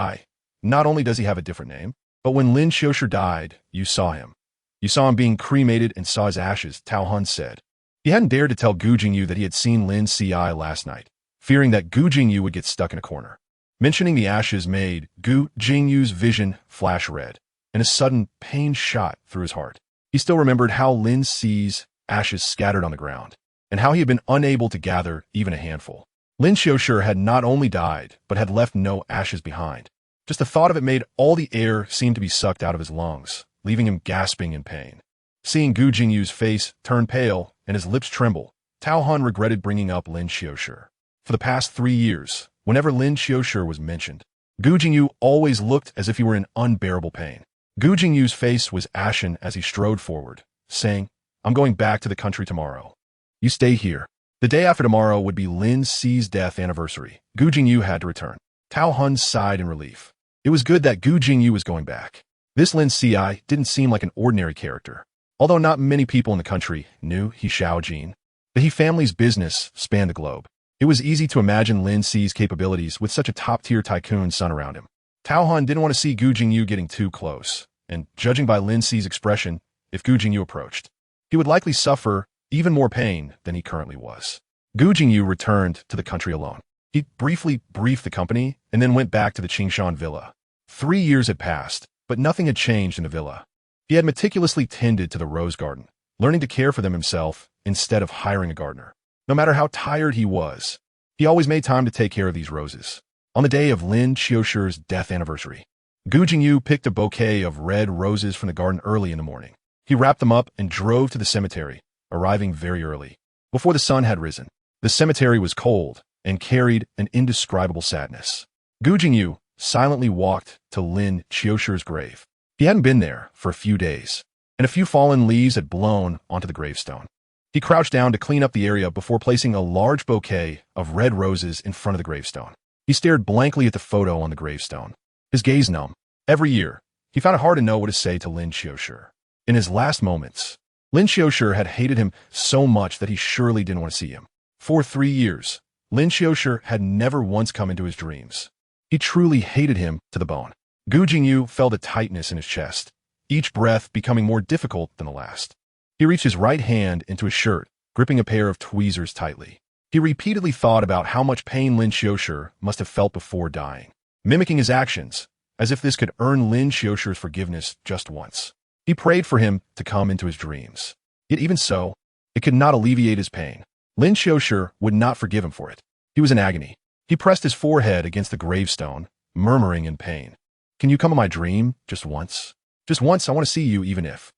not only does he have a different name, but when Lin Qiushi died, you saw him. You saw him being cremated and saw his ashes, Tao Han said. He hadn't dared to tell Gu Jingyu that he had seen Lin Ci last night, fearing that Gu Jingyu would get stuck in a corner. Mentioning the ashes made Gu Jingyu's vision flash red, and a sudden pain shot through his heart. He still remembered how Lin Ci's ashes scattered on the ground, and how he had been unable to gather even a handful. Lin Qiushi had not only died, but had left no ashes behind. Just the thought of it made all the air seem to be sucked out of his lungs, leaving him gasping in pain. Seeing Gu Jingyu's face turn pale and his lips tremble, Tao Han regretted bringing up Lin Qiushi. For the past 3 years, whenever Lin Qiushi was mentioned, Gu Jingyu always looked as if he were in unbearable pain. Gu Jingyu's face was ashen as he strode forward, saying, I'm going back to the country tomorrow. You stay here. The day after tomorrow would be Lin Ci's death anniversary. Gu Jingyu had to return. Tao Han sighed in relief. It was good that Gu Jingyu was going back. This Lin Ci didn't seem like an ordinary character. Although not many people in the country knew He Xiaojin, the He family's business spanned the globe. It was easy to imagine Lin Ci's capabilities with such a top-tier tycoon son around him. Tao Han didn't want to see Gu Jingyu getting too close, and judging by Lin Ci's expression, if Gu Jingyu approached, he would likely suffer even more pain than he currently was. Gu Jingyu returned to the country alone. He briefly briefed the company and then went back to the Qingshan villa. 3 years had passed, but nothing had changed in the villa. He had meticulously tended to the rose garden, learning to care for them himself instead of hiring a gardener. No matter how tired he was, he always made time to take care of these roses. On the day of Lin Qiushi's death anniversary, Gu Jingyu picked a bouquet of red roses from the garden early in the morning. He wrapped them up and drove to the cemetery, arriving very early, before the sun had risen. The cemetery was cold and carried an indescribable sadness. Gu Jingyu silently walked to Lin Qiushi's grave. He hadn't been there for a few days, and a few fallen leaves had blown onto the gravestone. He crouched down to clean up the area before placing a large bouquet of red roses in front of the gravestone. He stared blankly at the photo on the gravestone, his gaze numb. Every year, he found it hard to know what to say to Lin Qiushi. In his last moments, Lin Qiushi had hated him so much that he surely didn't want to see him. For 3 years, Lin Qiushi had never once come into his dreams. He truly hated him to the bone. Gu Jingyu felt a tightness in his chest, each breath becoming more difficult than the last. He reached his right hand into his shirt, gripping a pair of tweezers tightly. He repeatedly thought about how much pain Lin Qiushi must have felt before dying, mimicking his actions, as if this could earn Lin Qiushi's forgiveness just once. He prayed for him to come into his dreams. Yet even so, it could not alleviate his pain. Lin Qiushi would not forgive him for it. He was in agony. He pressed his forehead against the gravestone, murmuring in pain. Can you come in my dream just once? Just once I want to see you even if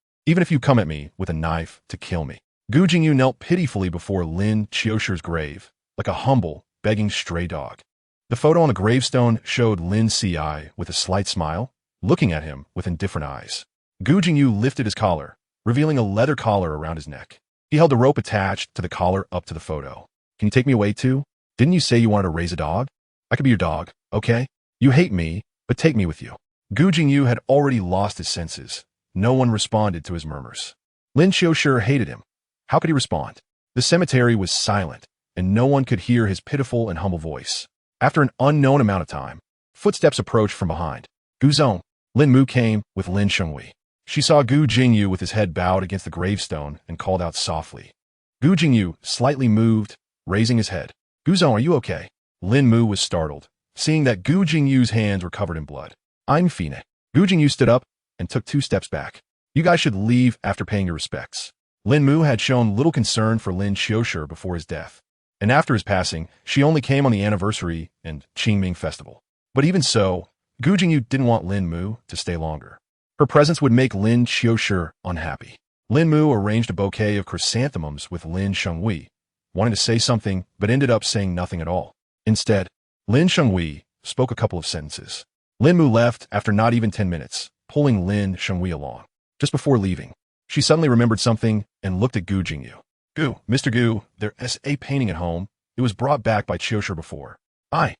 you come at me with a knife to kill me. Gu Jingyu knelt pitifully before Lin Qiushi's grave, like a humble, begging stray dog. The photo on the gravestone showed Lin Ci with a slight smile, looking at him with indifferent eyes. Gu Jingyu lifted his collar, revealing a leather collar around his neck. He held the rope attached to the collar up to the photo. Can you take me away too? Didn't you say you wanted to raise a dog? I could be your dog, okay? You hate me, but take me with you. Gu Jingyu had already lost his senses. No one responded to his murmurs. Lin Qiushi hated him. How could he respond? The cemetery was silent, and no one could hear his pitiful and humble voice. After an unknown amount of time, footsteps approached from behind. Gu Zong. Lin Mu came with Lin Shengwei. She saw Gu Jingyu with his head bowed against the gravestone and called out softly. Gu Jingyu slightly moved, raising his head. Gu Zong, are you okay? Lin Mu was startled, seeing that Gu Jingyu's hands were covered in blood. I'm fine. Gu Jingyu stood up and took 2 steps back. You guys should leave after paying your respects. Lin Mu had shown little concern for Lin Qiushi before his death, and after his passing, she only came on the anniversary and Qingming festival. But even so, Gu Jingyu didn't want Lin Mu to stay longer. Her presence would make Lin Qiushi unhappy. Lin Mu arranged a bouquet of chrysanthemums with Lin Shenghui, wanting to say something but ended up saying nothing at all. Instead, Lin Shenghui spoke a couple of sentences. Lin Mu left after not even 10 minutes, pulling Lin Shenghui along. Just before leaving, she suddenly remembered something and looked at Gu Jingyu. Gu, Mr. Gu, there's a painting at home. It was brought back by Qiushi before. I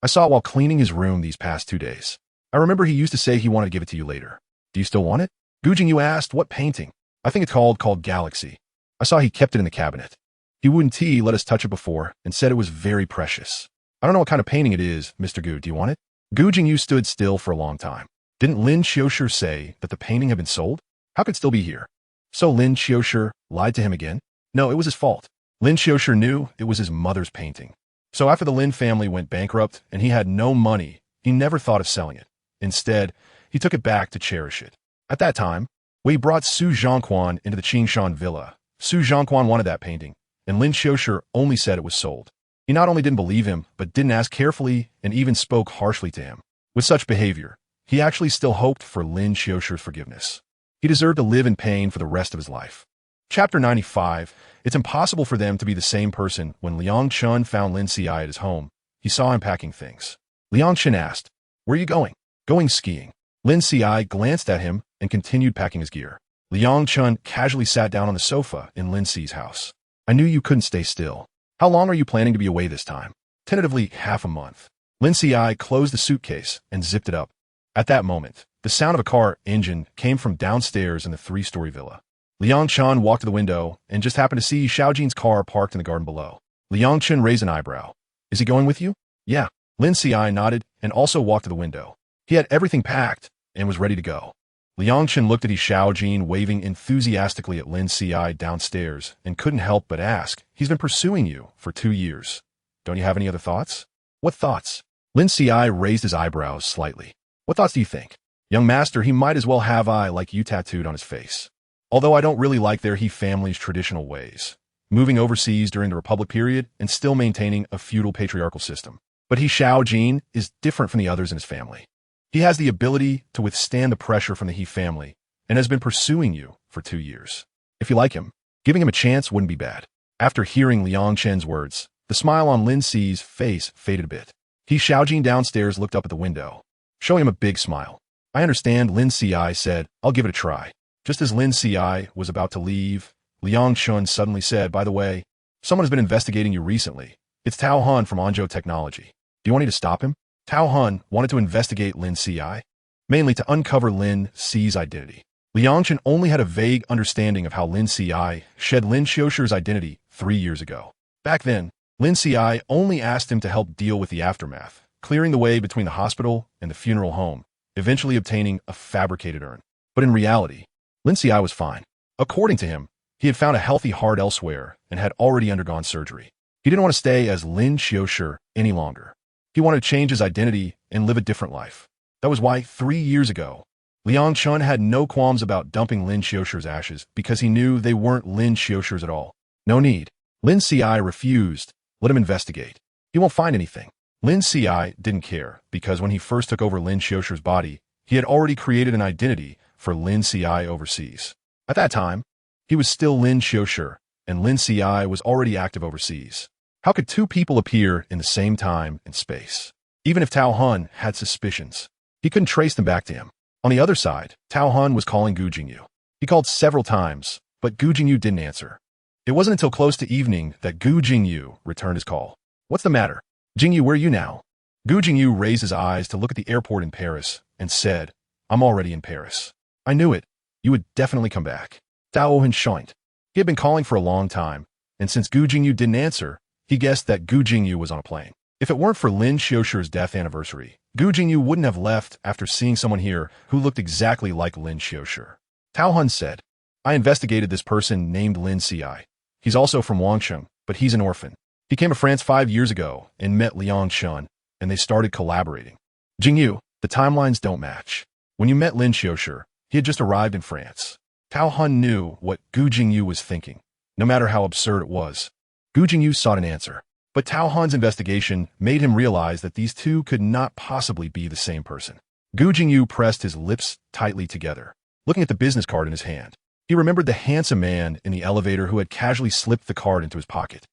saw it while cleaning his room these past 2 days. I remember he used to say he wanted to give it to you later. Do you still want it? Gu Jingyu asked, what painting? I think it's called Galaxy. I saw he kept it in the cabinet. He wouldn't let us touch it before and said it was very precious. I don't know what kind of painting it is, Mr. Gu. Do you want it? Gu Jingyu stood still for a long time. Didn't Lin Qiushi say that the painting had been sold? How could it still be here? So Lin Qiushi lied to him again? No, it was his fault. Lin Qiushi knew it was his mother's painting. So after the Lin family went bankrupt and he had no money, he never thought of selling it. Instead, he took it back to cherish it. At that time, when he brought Su Zhongquan into the Qingshan villa, Su Zhongquan wanted that painting, and Lin Qiushi only said it was sold. He not only didn't believe him, but didn't ask carefully and even spoke harshly to him. With such behavior, he actually still hoped for Lin Qiushi's forgiveness. He deserved to live in pain for the rest of his life. Chapter 95. It's impossible for them to be the same person. When Liang Chun found Lin Qiushi at his home, he saw him packing things. Liang Chun asked, where are you going? Going skiing. Lin Qiushi glanced at him and continued packing his gear. Liang Chun casually sat down on the sofa in Lin Qiu's house. I knew you couldn't stay still. How long are you planning to be away this time? Tentatively, half a month. Lin Qiushi closed the suitcase and zipped it up. At that moment, the sound of a car engine came from downstairs in the 3-story villa. Liang Chun walked to the window and just happened to see Xiaojin's car parked in the garden below. Liang Chun raised an eyebrow. Is he going with you? Yeah. Lin Qiushi nodded and also walked to the window. He had everything packed and was ready to go. Liang Chun looked at Xiaojin waving enthusiastically at Lin Qiushi downstairs and couldn't help but ask, he's been pursuing you for 2 years. Don't you have any other thoughts? What thoughts? Lin Qiushi raised his eyebrows slightly. What thoughts do you think? Young master, he might as well have I like you tattooed on his face. Although I don't really like their he family's traditional ways, moving overseas during the Republic period and still maintaining a feudal patriarchal system. But he Xiaojin is different from the others in his family. He has the ability to withstand the pressure from the he family and has been pursuing you for 2 years. If you like him, giving him a chance wouldn't be bad. After hearing Liang Chen's words, the smile on Lin Qiu's face faded a bit. He Xiaojin downstairs looked up at the window, showing him a big smile. I understand, Lin Qiushi said, I'll give it a try. Just as Lin Qiushi was about to leave, Liang Chun suddenly said, by the way, someone has been investigating you recently. It's Tao Han from Anzhou Technology. Do you want me to stop him? Tao Han wanted to investigate Lin Qiushi, mainly to uncover Lin Qiu's identity. Liang Chun only had a vague understanding of how Lin Qiushi shed Lin Qiushi's identity 3 years ago. Back then, Lin Qiushi only asked him to help deal with the aftermath, clearing the way between the hospital and the funeral home, eventually obtaining a fabricated urn. But in reality, Lin Qiushi was fine. According to him, he had found a healthy heart elsewhere and had already undergone surgery. He didn't want to stay as Lin Qiushi any longer. He wanted to change his identity and live a different life. That was why 3 years ago, Liang Chun had no qualms about dumping Lin Qiushi's ashes because he knew they weren't Lin Qiushi's at all. No need. Lin Qiushi refused. Let him investigate. He won't find anything. Lin Qiushi didn't care because when he first took over Lin Qiushi's body, he had already created an identity for Lin Qiushi overseas. At that time, he was still Lin Qiushi, and Lin Qiushi was already active overseas. How could 2 people appear in the same time and space? Even if Tao Han had suspicions, he couldn't trace them back to him. On the other side, Tao Han was calling Gu Jingyu. He called several times, but Gu Jingyu didn't answer. It wasn't until close to evening that Gu Jingyu returned his call. What's the matter? Jingyu, where are you now? Gu Jingyu raised his eyes to look at the airport in Paris and said, I'm already in Paris. I knew it. You would definitely come back. Tao Han shoined. He had been calling for a long time, and since Gu Jingyu didn't answer, he guessed that Gu Jingyu was on a plane. If it weren't for Lin Qiushi's death anniversary, Gu Jingyu wouldn't have left after seeing someone here who looked exactly like Lin Qiushi. Tao Han said, I investigated this person named Lin Qiushi. He's also from Wangcheng, but he's an orphan. He came to France 5 years ago and met Liang Chun, and they started collaborating. Jingyu, the timelines don't match. When you met Lin Qiushi, he had just arrived in France. Tao Hun knew what Gu Jingyu was thinking, no matter how absurd it was. Gu Jingyu sought an answer, but Tao Hun's investigation made him realize that these two could not possibly be the same person. Gu Jingyu pressed his lips tightly together, looking at the business card in his hand. He remembered the handsome man in the elevator who had casually slipped the card into his pocket.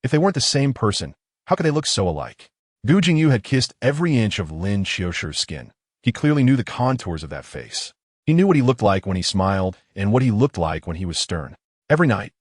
If they weren't the same person, how could they look so alike? Gu Jingyu had kissed every inch of Lin Qiushi's skin. He clearly knew the contours of that face. He knew what he looked like when he smiled and what he looked like when he was stern. Every night,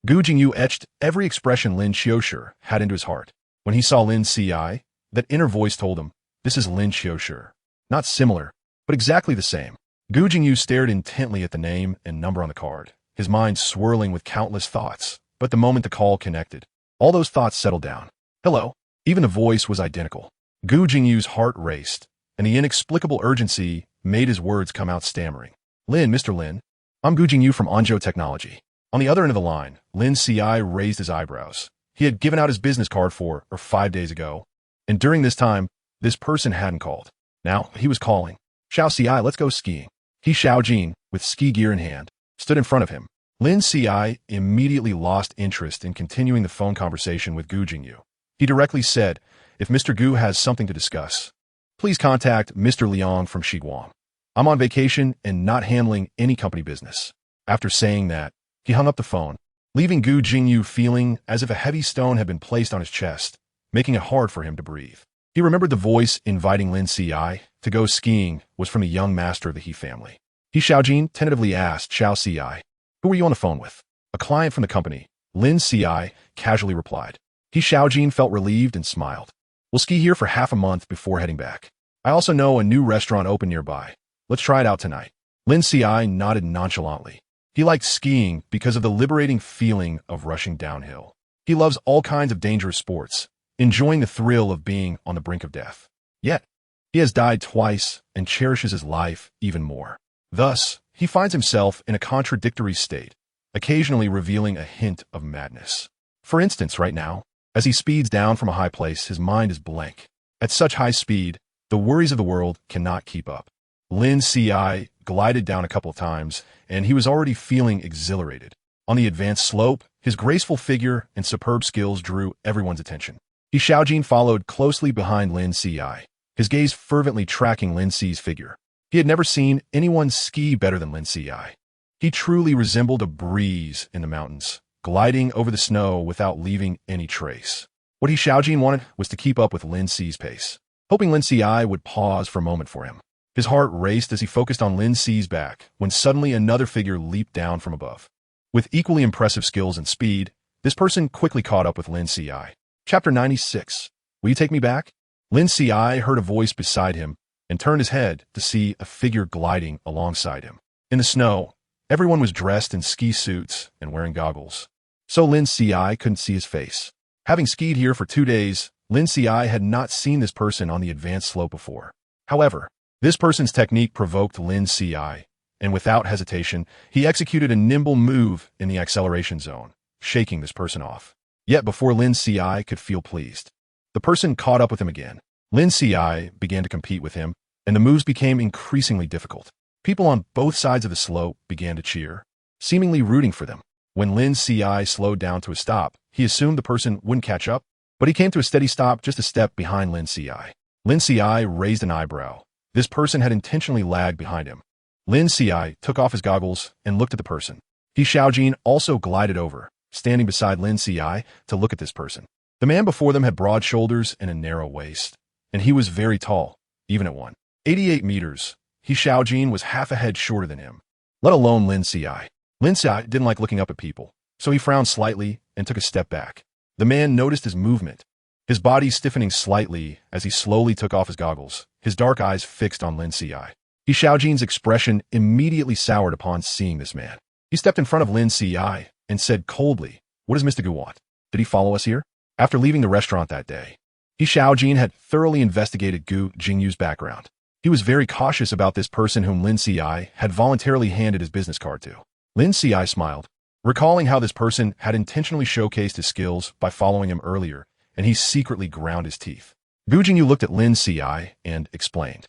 Gu Jingyu etched every expression Lin Qiushi had into his heart. When he saw Lin Ci, that inner voice told him, this is Lin Qiushi. Not similar, but exactly the same. Gu Jingyu stared intently at the name and number on the card, his mind swirling with countless thoughts. But the moment the call connected, all those thoughts settled down. Hello. Even the voice was identical. Gu Jingyu's heart raced, and the inexplicable urgency made his words come out stammering. Lin, Mr. Lin. I'm Gu Jingyu from Anzhou Technology. On the other end of the line, Lin Ci raised his eyebrows. He had given out his business card 5 days ago, and during this time, this person hadn't called. Now, he was calling. Xiao Ci, let's go skiing. He Xiaojin, with ski gear in hand, stood in front of him. Lin Ci immediately lost interest in continuing the phone conversation with Gu Jingyu. He directly said, if Mr. Gu has something to discuss, please contact Mr. Liang from Shiguang. I'm on vacation and not handling any company business. After saying that, he hung up the phone, leaving Gu Jingyu feeling as if a heavy stone had been placed on his chest, making it hard for him to breathe. He remembered the voice inviting Lin Ci to go skiing was from a young master of the He family. He Xiaojin tentatively asked Xiao Ci, who were you on the phone with? A client from the company. Lin Ci casually replied. He Xiaojin felt relieved and smiled. We'll ski here for half a month before heading back. I also know a new restaurant open nearby. Let's try it out tonight. Lin Ci nodded nonchalantly. He liked skiing because of the liberating feeling of rushing downhill. He loves all kinds of dangerous sports, enjoying the thrill of being on the brink of death. Yet, he has died twice and cherishes his life even more. Thus, he finds himself in a contradictory state, occasionally revealing a hint of madness. For instance, right now, as he speeds down from a high place, his mind is blank. At such high speed, the worries of the world cannot keep up. Lin Ci glided down a couple of times, and he was already feeling exhilarated. On the advanced slope, his graceful figure and superb skills drew everyone's attention. He Xiaojin followed closely behind Lin Ci, his gaze fervently tracking Lin Ci's figure. He had never seen anyone ski better than Lin Ci. He truly resembled a breeze in the mountains, gliding over the snow without leaving any trace. What he Xiaojin wanted was to keep up with Lin Ci's pace, hoping Lin Ci would pause for a moment for him. His heart raced as he focused on Lin Ci's back, when suddenly another figure leaped down from above. With equally impressive skills and speed, this person quickly caught up with Lin Ci. Chapter 96. Will you take me back? Lin Ci heard a voice beside him and turned his head to see a figure gliding alongside him. In the snow, everyone was dressed in ski suits and wearing goggles, so Lin Ci couldn't see his face. Having skied here for 2 days, Lin Ci had not seen this person on the advanced slope before. However, this person's technique provoked Lin Ci, and without hesitation, he executed a nimble move in the acceleration zone, shaking this person off. Yet before Lin Ci could feel pleased, the person caught up with him again. Lin Ci began to compete with him, and the moves became increasingly difficult. People on both sides of the slope began to cheer, seemingly rooting for them. When Lin Ci slowed down to a stop, he assumed the person wouldn't catch up, but he came to a steady stop just a step behind Lin Ci. Lin Ci raised an eyebrow. This person had intentionally lagged behind him. Lin Ci took off his goggles and looked at the person. He Xiaojin also glided over, standing beside Lin Ci to look at this person. The man before them had broad shoulders and a narrow waist, and he was very tall, even at 188 meters. He Xiaojin was half a head shorter than him, let alone Lin Ci. Lin Ci didn't like looking up at people, so he frowned slightly and took a step back. The man noticed his movement, his body stiffening slightly as he slowly took off his goggles, his dark eyes fixed on Lin Ci. He Xiaojin's expression immediately soured upon seeing this man. He stepped in front of Lin Ci and said coldly, "What does Mr. Gu want? Did he follow us here?" After leaving the restaurant that day, He Xiaojin had thoroughly investigated Gu Jingyu's background. He was very cautious about this person whom Lin Ci had voluntarily handed his business card to. Lin Ci smiled, recalling how this person had intentionally showcased his skills by following him earlier, and he secretly ground his teeth. Gu Jingyu looked at Lin Ci and explained,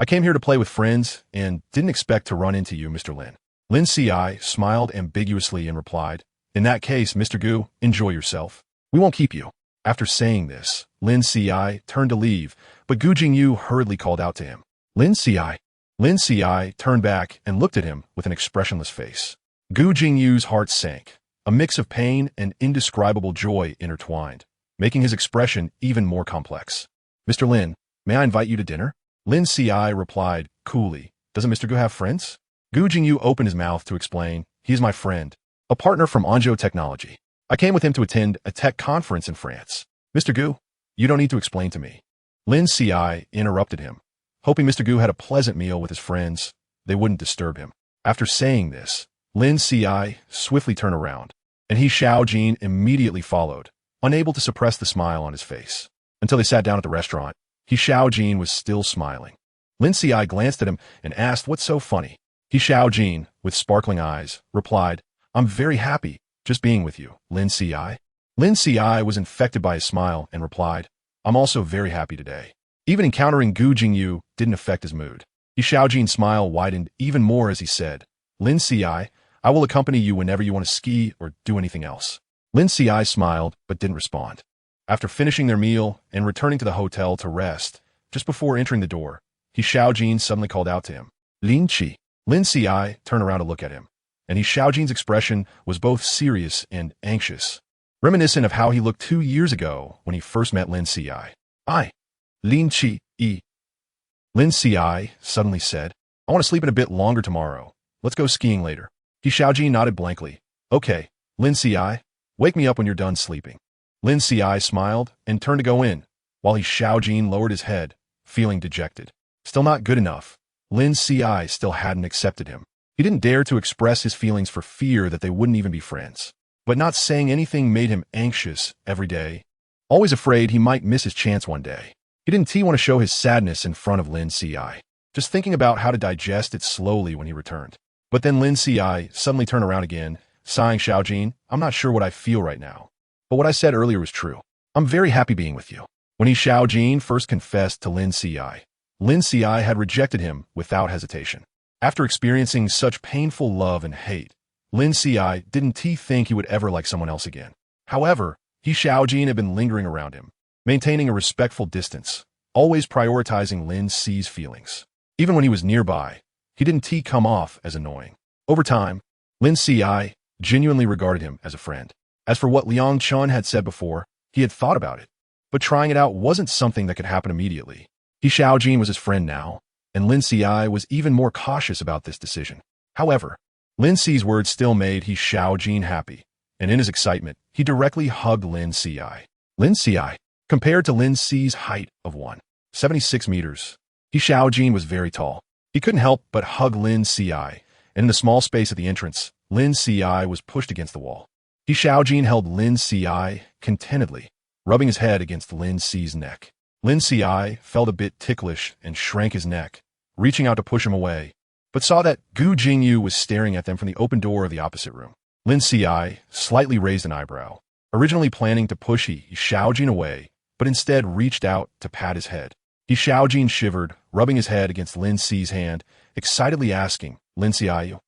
I came here to play with friends and didn't expect to run into you, Mr. Lin. Lin Qiushi smiled ambiguously and replied, in that case, Mr. Gu, enjoy yourself. We won't keep you. After saying this, Lin Qiushi turned to leave, but Gu Jingyu hurriedly called out to him. Lin Qiushi. Lin Qiushi turned back and looked at him with an expressionless face. Gu Jingyu's heart sank. A mix of pain and indescribable joy intertwined, making his expression even more complex. Mr. Lin, may I invite you to dinner? Lin Qiushi replied coolly, doesn't Mr. Gu have friends? Gu Jingyu opened his mouth to explain, he is my friend, a partner from Anzhou Technology. I came with him to attend a tech conference in France. Mr. Gu, you don't need to explain to me. Lin Qiushi interrupted him. Hoping Mr. Gu had a pleasant meal with his friends, they wouldn't disturb him. After saying this, Lin Qiushi swiftly turned around, and He Xiaojin immediately followed, unable to suppress the smile on his face. Until they sat down at the restaurant, He Xiaojin was still smiling. Lin Qiushi glanced at him and asked, what's so funny? He Xiaojin, with sparkling eyes, replied, I'm very happy just being with you, Lin Qiushi. Lin Qiushi was infected by his smile and replied, I'm also very happy today. Even encountering Gu Jingyu didn't affect his mood. He Xiaojin's smile widened even more as he said, Lin Qiushi, I will accompany you whenever you want to ski or do anything else. Lin Qiushi smiled but didn't respond. After finishing their meal and returning to the hotel to rest, just before entering the door, He Xiaojin suddenly called out to him, Lin Qi. Lin Qiushi turned around to look at him, and He Xiaojin's expression was both serious and anxious, reminiscent of how he looked 2 years ago when he first met Lin Qiushi. Lin Qi. Lin Qiushi suddenly said, I want to sleep in a bit longer tomorrow. Let's go skiing later. He Xiaojin nodded blankly. Okay, Lin Qiushi, wake me up when you're done sleeping. Lin Qiushi smiled and turned to go in, while He Xiaojin lowered his head, feeling dejected. Still not good enough. Lin Qiushi still hadn't accepted him. He didn't dare to express his feelings for fear that they wouldn't even be friends. But not saying anything made him anxious every day, always afraid he might miss his chance one day. He didn't want to show his sadness in front of Lin Qiushi, just thinking about how to digest it slowly when he returned. But then Lin Qiushi suddenly turned around again, sighing, Xiaojin, I'm not sure what I feel right now. But what I said earlier was true. I'm very happy being with you. When He Xiaojin first confessed to Lin Qiushi had rejected him without hesitation. After experiencing such painful love and hate, Lin Qiushi didn't think he would ever like someone else again. However, He Xiaojin had been lingering around him, maintaining a respectful distance, always prioritizing Lin Qi's feelings. Even when he was nearby, he didn't come off as annoying. Over time, Lin Qiushi genuinely regarded him as a friend. As for what Liang Chun had said before, he had thought about it, but trying it out wasn't something that could happen immediately. He Xiaojin was his friend now, and Lin Qiushi was even more cautious about this decision. However, Lin Qi's words still made He Xiaojin happy, and in his excitement, he directly hugged Lin Qiushi. Lin Qiushi, compared to Lin Qi's height of 176 meters, He Xiaojin was very tall. He couldn't help but hug Lin Qiushi, and in the small space at the entrance, Lin Qiushi was pushed against the wall. He Xiaojin held Lin Qiushi contentedly, rubbing his head against Lin Qi's neck. Lin Qiushi felt a bit ticklish and shrank his neck, reaching out to push him away, but saw that Gu Jingyu was staring at them from the open door of the opposite room. Lin Qiushi slightly raised an eyebrow, originally planning to push He Xiaojin away, but instead reached out to pat his head. He Xiaojin shivered, rubbing his head against Lin Qi's hand, excitedly asking, Lin Qiushi, you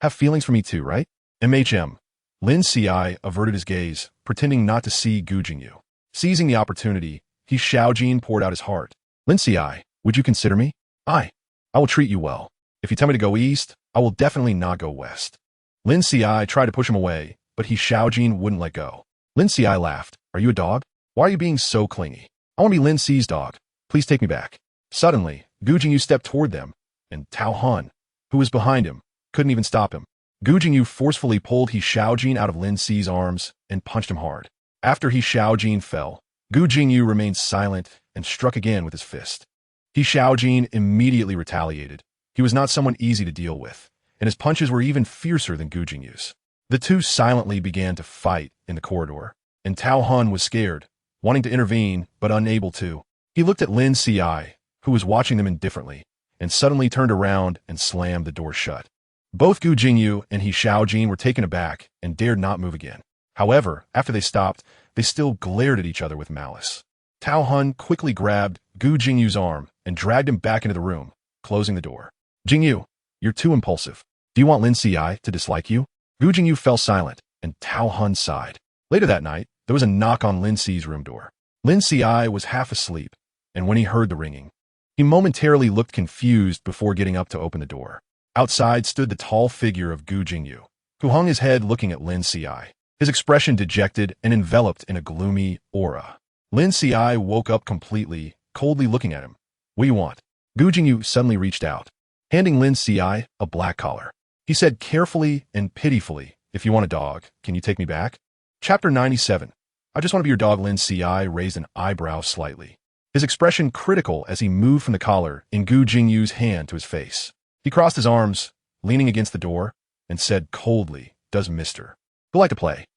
have feelings for me too, right? MHM. Lin Qiushi averted his gaze, pretending not to see Gu Jingyu. Seizing the opportunity, He Xiaojin poured out his heart. Lin Qiushi, would you consider me? I will treat you well. If you tell me to go east, I will definitely not go west. Lin Qiushi tried to push him away, but He Xiaojin wouldn't let go. Lin Qiushi laughed. Are you a dog? Why are you being so clingy? I want to be Lin Qi's dog. Please take me back. Suddenly, Gu Jingyu stepped toward them, and Tao Han, who was behind him, couldn't even stop him. Gu Jingyu forcefully pulled He Xiaojin out of Lin Qi's arms and punched him hard. After He Xiaojin fell, Gu Jingyu remained silent and struck again with his fist. He Xiaojin immediately retaliated. He was not someone easy to deal with, and his punches were even fiercer than Gu Jingyu's. The two silently began to fight in the corridor, and Tao Han was scared, wanting to intervene but unable to. He looked at Lin Qiushi, who was watching them indifferently, and suddenly turned around and slammed the door shut. Both Gu Jingyu and He Xiaojin were taken aback and dared not move again. However, after they stopped, they still glared at each other with malice. Tao Hun quickly grabbed Gu Jingyu's arm and dragged him back into the room, closing the door. Jingyu, you're too impulsive. Do you want Lin Qiushi to dislike you? Gu Jingyu fell silent, and Tao Hun sighed. Later that night, there was a knock on Lin Qiu's room door. Lin Qiushi was half asleep, and when he heard the ringing, he momentarily looked confused before getting up to open the door. Outside stood the tall figure of Gu Jingyu, who hung his head looking at Lin Qiushi, his expression dejected and enveloped in a gloomy aura. Lin Qiushi woke up completely, coldly looking at him. What do you want? Gu Jingyu suddenly reached out, handing Lin Qiushi a black collar. He said carefully and pitifully, if you want a dog, can you take me back? Chapter 97. I just want to be your dog. Lin Qiushi raised an eyebrow slightly, his expression critical as he moved from the collar in Gu Jingyu's hand to his face. He crossed his arms, leaning against the door, and said coldly, does Mr. Who like to play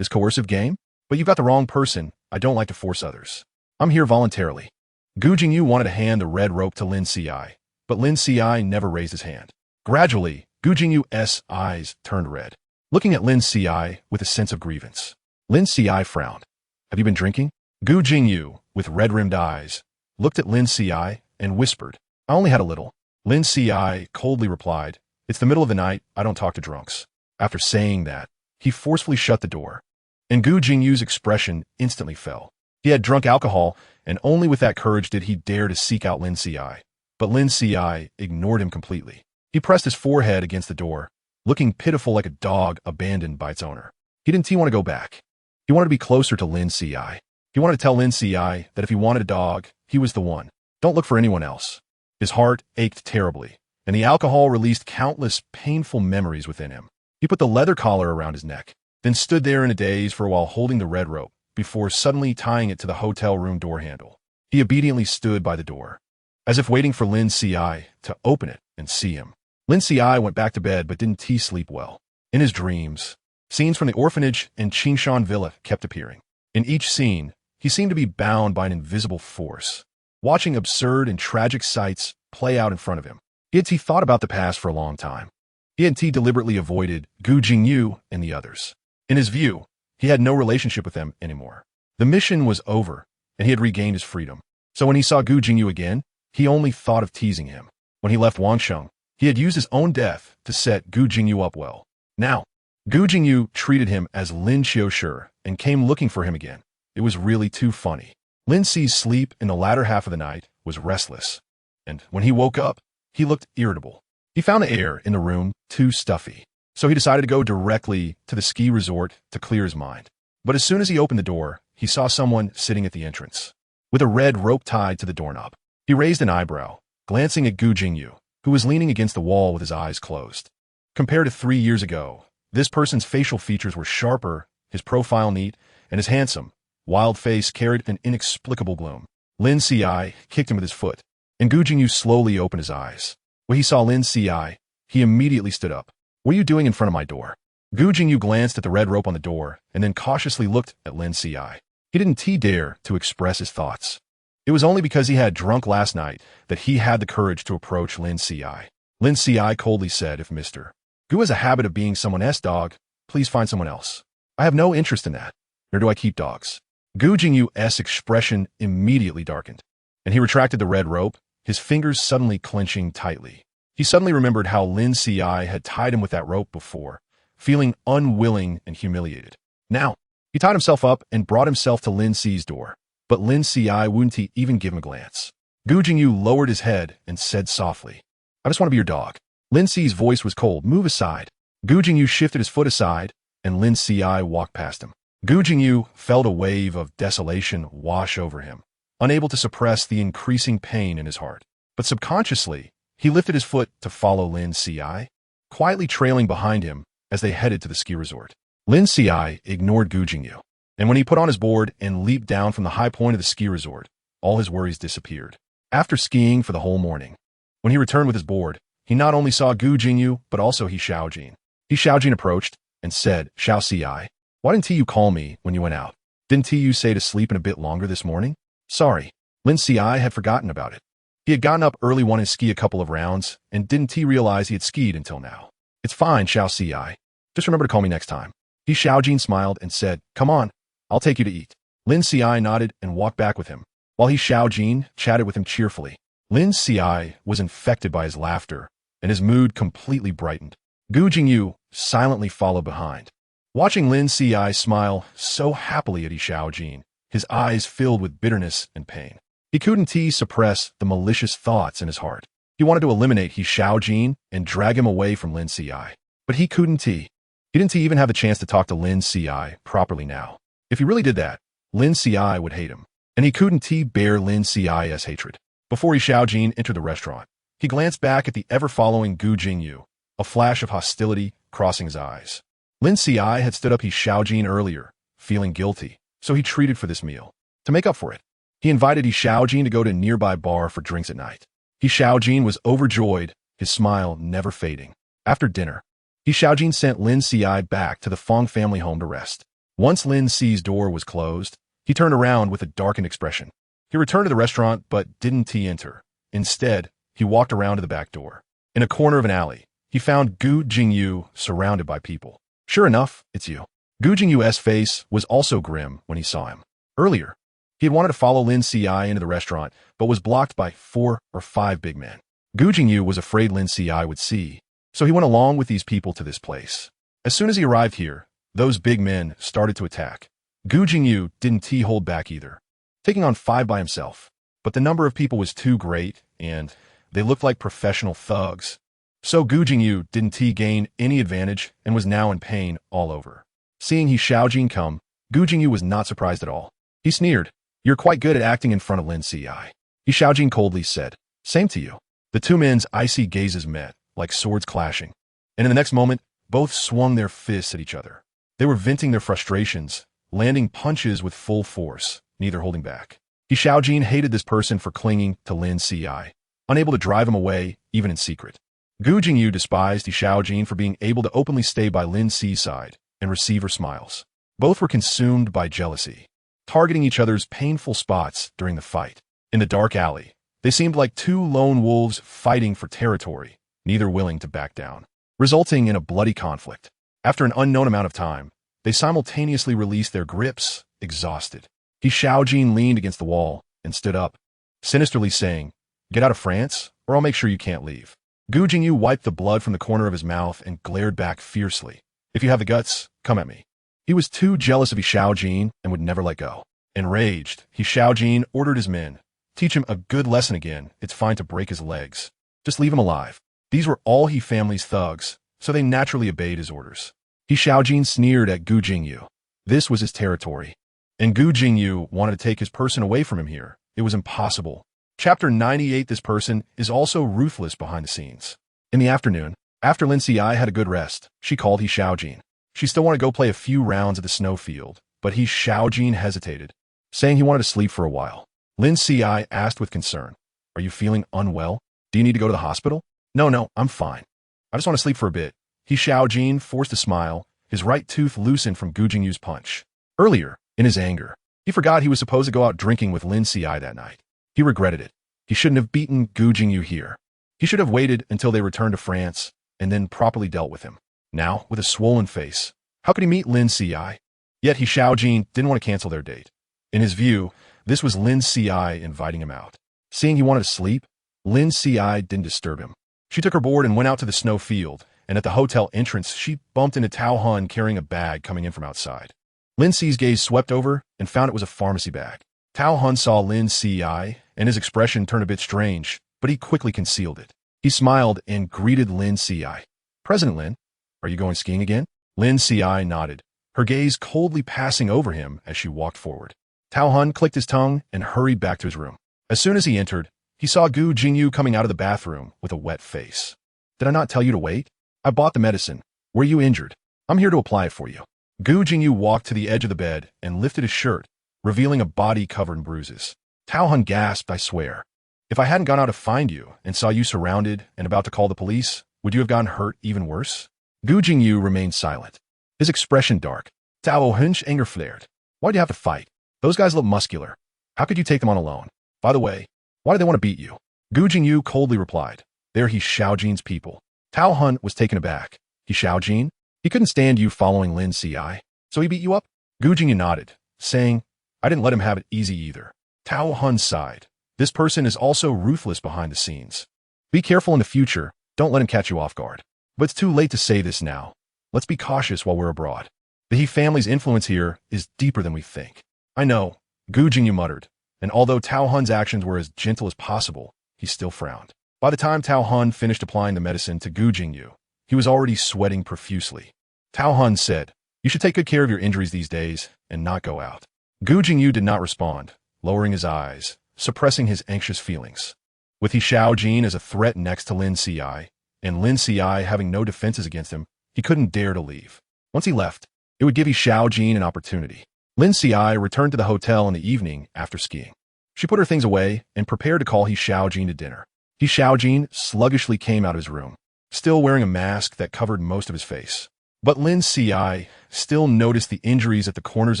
this coercive game? But you've got the wrong person. I don't like to force others. I'm here voluntarily. Gu Jingyu wanted to hand the red rope to Lin Qiushi, but Lin Qiushi never raised his hand. Gradually, Gu Jingyu's eyes turned red, looking at Lin Qiushi with a sense of grievance. Lin Qiushi frowned. Have you been drinking? Gu Jingyu, with red-rimmed eyes, looked at Lin Qiushi and whispered, I only had a little. Lin Qiushi coldly replied, it's the middle of the night, I don't talk to drunks. After saying that, he forcefully shut the door, and Gu Jingyu's expression instantly fell. He had drunk alcohol, and only with that courage did he dare to seek out Lin Qiushi. But Lin Qiushi ignored him completely. He pressed his forehead against the door, looking pitiful like a dog abandoned by its owner. He didn't want to go back. He wanted to be closer to Lin Qiushi. He wanted to tell Lin Qiushi that if he wanted a dog, he was the one. Don't look for anyone else. His heart ached terribly, and the alcohol released countless painful memories within him. He put the leather collar around his neck, then stood there in a daze for a while holding the red rope, before suddenly tying it to the hotel room door handle. He obediently stood by the door, as if waiting for Lin Qiushi to open it and see him. Lin Qiushi went back to bed but didn't sleep well. In his dreams, scenes from the orphanage and Qingshan Villa kept appearing. In each scene, he seemed to be bound by an invisible force, watching absurd and tragic sights play out in front of him. He thought about the past for a long time. He deliberately avoided Gu Jingyu and the others. In his view, he had no relationship with them anymore. The mission was over, and he had regained his freedom. So when he saw Gu Jingyu again, he only thought of teasing him. When he left Wangsheng, he had used his own death to set Gu Jingyu up well. Now, Gu Jingyu treated him as Lin Qiushi and came looking for him again. It was really too funny. Lin Qi's sleep in the latter half of the night was restless, and when he woke up, he looked irritable. He found the air in the room too stuffy, so he decided to go directly to the ski resort to clear his mind. But as soon as he opened the door, he saw someone sitting at the entrance, with a red rope tied to the doorknob. He raised an eyebrow, glancing at Gu Jingyu, who was leaning against the wall with his eyes closed. Compared to 3 years ago, this person's facial features were sharper, his profile neat, and his handsome, wild face carried an inexplicable gloom. Lin Qiushi kicked him with his foot, and Gu Jingyu slowly opened his eyes. When he saw Lin Qiushi, he immediately stood up. What are you doing in front of my door? Gu Jingyu glanced at the red rope on the door and then cautiously looked at Lin Qiushi. He didn't dare to express his thoughts. It was only because he had drunk last night that he had the courage to approach Lin Qiushi. Lin Qiushi coldly said, if Mr. Gu has a habit of being someone else's dog, please find someone else. I have no interest in that, nor do I keep dogs. Gu Jingyu's expression immediately darkened, and he retracted the red rope, his fingers suddenly clenching tightly. He suddenly remembered how Lin Qiushi had tied him with that rope before, feeling unwilling and humiliated. Now, he tied himself up and brought himself to Lin Qiu's door, but Lin Qiushi wouldn't even give him a glance. Gu Jingyu lowered his head and said softly, I just want to be your dog. Lin Qiu's voice was cold. Move aside. Gu Jingyu shifted his foot aside, and Lin Qiushi walked past him. Gu Jingyu felt a wave of desolation wash over him, unable to suppress the increasing pain in his heart. But subconsciously, he lifted his foot to follow Lin Qiushi, quietly trailing behind him as they headed to the ski resort. Lin Qiushi ignored Gu Jingyu, and when he put on his board and leaped down from the high point of the ski resort, all his worries disappeared. After skiing for the whole morning, when he returned with his board, he not only saw Gu Jingyu, but also He Xiaojin. He Xiaojin approached and said, Xiao Qiushi, why didn't you call me when you went out? Didn't you say to sleep in a bit longer this morning? Sorry. Lin Qiushi had forgotten about it. He had gotten up early wanting to ski a couple of rounds, and didn't realize he had skied until now. It's fine, Xiao Qiushi. Just remember to call me next time. He Xiaojin smiled and said, come on, I'll take you to eat. Lin Qiushi nodded and walked back with him. while He Xiaojin chatted with him cheerfully. Lin Qiushi was infected by his laughter, and his mood completely brightened. Gu Jingyu silently followed behind. Watching Lin Qiushi smile so happily at He Xiaojin, his eyes filled with bitterness and pain. He couldn't suppress the malicious thoughts in his heart. He wanted to eliminate He Xiaojin and drag him away from Lin Qiushi. But he couldn't. He didn't even have a chance to talk to Lin Qiushi properly now. If he really did that, Lin Qiushi would hate him. And he couldn't bear Lin Qiushi's hatred. Before He Xiaojin entered the restaurant, he glanced back at the ever-following Gu Jingyu, a flash of hostility crossing his eyes. Lin Qiushi had stood up He Xiaojin earlier, feeling guilty, so he treated for this meal. To make up for it, he invited He Xiaojin to go to a nearby bar for drinks at night. He Xiaojin was overjoyed, his smile never fading. After dinner, He Xiaojin sent Lin Qiushi back to the Fong family home to rest. Once Lin Qi's door was closed, he turned around with a darkened expression. He returned to the restaurant but didn't enter. Instead, he walked around to the back door. In a corner of an alley, he found Gu Jingyu surrounded by people. Sure enough, it's you. Gu Jingyu's face was also grim when he saw him. Earlier, he had wanted to follow Lin Qiushi into the restaurant, but was blocked by 4 or 5 big men. Gu Jingyu was afraid Lin Qiushi would see, so he went along with these people to this place. As soon as he arrived here, those big men started to attack. Gu Jingyu didn't hold back either, taking on 5 by himself. But the number of people was too great, and they looked like professional thugs. So Gu Jingyu didn't gain any advantage and was now in pain all over. Seeing He Xiaojin come, Gu Jingyu was not surprised at all. He sneered, "You're quite good at acting in front of Lin Qiushi." He Xiaojin coldly said, "Same to you." The two men's icy gazes met, like swords clashing. And in the next moment, both swung their fists at each other. They were venting their frustrations, landing punches with full force, neither holding back. He Xiaojin hated this person for clinging to Lin Qiushi, unable to drive him away, even in secret. Gu Jingyu despised He Xiaojin for being able to openly stay by Lin Qi's side and receive her smiles. Both were consumed by jealousy, targeting each other's painful spots during the fight. In the dark alley, they seemed like 2 lone wolves fighting for territory, neither willing to back down, resulting in a bloody conflict. After an unknown amount of time, they simultaneously released their grips, exhausted. He Xiaojin leaned against the wall and stood up, sinisterly saying, "Get out of France, or I'll make sure you can't leave." Gu Jingyu wiped the blood from the corner of his mouth and glared back fiercely. "If you have the guts, come at me." He was too jealous of He Xiaojin and would never let go. Enraged, He Xiaojin ordered his men, "Teach him a good lesson again. It's fine to break his legs. Just leave him alive." These were all He family's thugs, so they naturally obeyed his orders. He Xiaojin sneered at Gu Jingyu. This was his territory, and Gu Jingyu wanted to take his person away from him here. It was impossible. Chapter 98. This person is also ruthless behind the scenes. In the afternoon, after Lin Qiushi had a good rest, she called He Xiaojin. She still wanted to go play a few rounds at the snowfield, but He Xiaojin hesitated, saying he wanted to sleep for a while. Lin Qiushi asked with concern, "Are you feeling unwell? Do you need to go to the hospital?" No, I'm fine. I just want to sleep for a bit." He Xiaojin forced a smile, his right tooth loosened from Gu Jingyu's punch. Earlier, in his anger, he forgot he was supposed to go out drinking with Lin Qiushi that night. He regretted it. He shouldn't have beaten Gu Jingyu here. He should have waited until they returned to France and then properly dealt with him. Now, with a swollen face, how could he meet Lin Qiushi? Yet He Xiaojin didn't want to cancel their date. In his view, this was Lin Qiushi inviting him out. Seeing he wanted to sleep, Lin Qiushi didn't disturb him. She took her board and went out to the snow field, and at the hotel entrance, she bumped into Tao Hun carrying a bag coming in from outside. Lin Qi's gaze swept over and found it was a pharmacy bag. Tao Hun saw Lin Qiushi, and his expression turned a bit strange, but he quickly concealed it. He smiled and greeted Lin Qiushi. "President Lin, are you going skiing again?" Lin Qiushi nodded, her gaze coldly passing over him as she walked forward. Tao Hun clicked his tongue and hurried back to his room. As soon as he entered, he saw Gu Jingyu coming out of the bathroom with a wet face. "Did I not tell you to wait? I bought the medicine. Were you injured? I'm here to apply it for you." Gu Jingyu walked to the edge of the bed and lifted his shirt, revealing a body covered in bruises. Tao Hun gasped, "I swear. If I hadn't gone out to find you and saw you surrounded and about to call the police, would you have gotten hurt even worse?" Gu Jingyu remained silent, his expression dark. Tao Hun's anger flared. "Why'd you have to fight? Those guys look muscular. How could you take them on alone? By the way, why do they want to beat you?" Gu Jingyu coldly replied, "They're He Xiaojin's people." Tao Hun was taken aback. "He Xiaojin? He couldn't stand you following Lin Qiushi, so he beat you up?" Gu Jingyu nodded, saying, "I didn't let him have it easy either. Tao Hun sighed. This person is also ruthless behind the scenes. Be careful in the future. Don't let him catch you off guard. But it's too late to say this now. Let's be cautious while we're abroad. The He family's influence here is deeper than we think. I know, Gu Jingyu muttered, and although Tao Hun's actions were as gentle as possible, he still frowned. By the time Tao Hun finished applying the medicine to Gu Jingyu, he was already sweating profusely. Tao Hun said, "You should take good care of your injuries these days and not go out." Gu Jingyu did not respond, lowering his eyes, suppressing his anxious feelings. With He Xiaojin as a threat next to Lin Qiushi, and Lin Qiushi having no defenses against him, he couldn't dare to leave. Once he left, it would give He Xiaojin an opportunity. Lin Qiushi returned to the hotel in the evening after skiing. She put her things away and prepared to call He Xiaojin to dinner. He Xiaojin sluggishly came out of his room, still wearing a mask that covered most of his face. But Lin Qiushi still noticed the injuries at the corners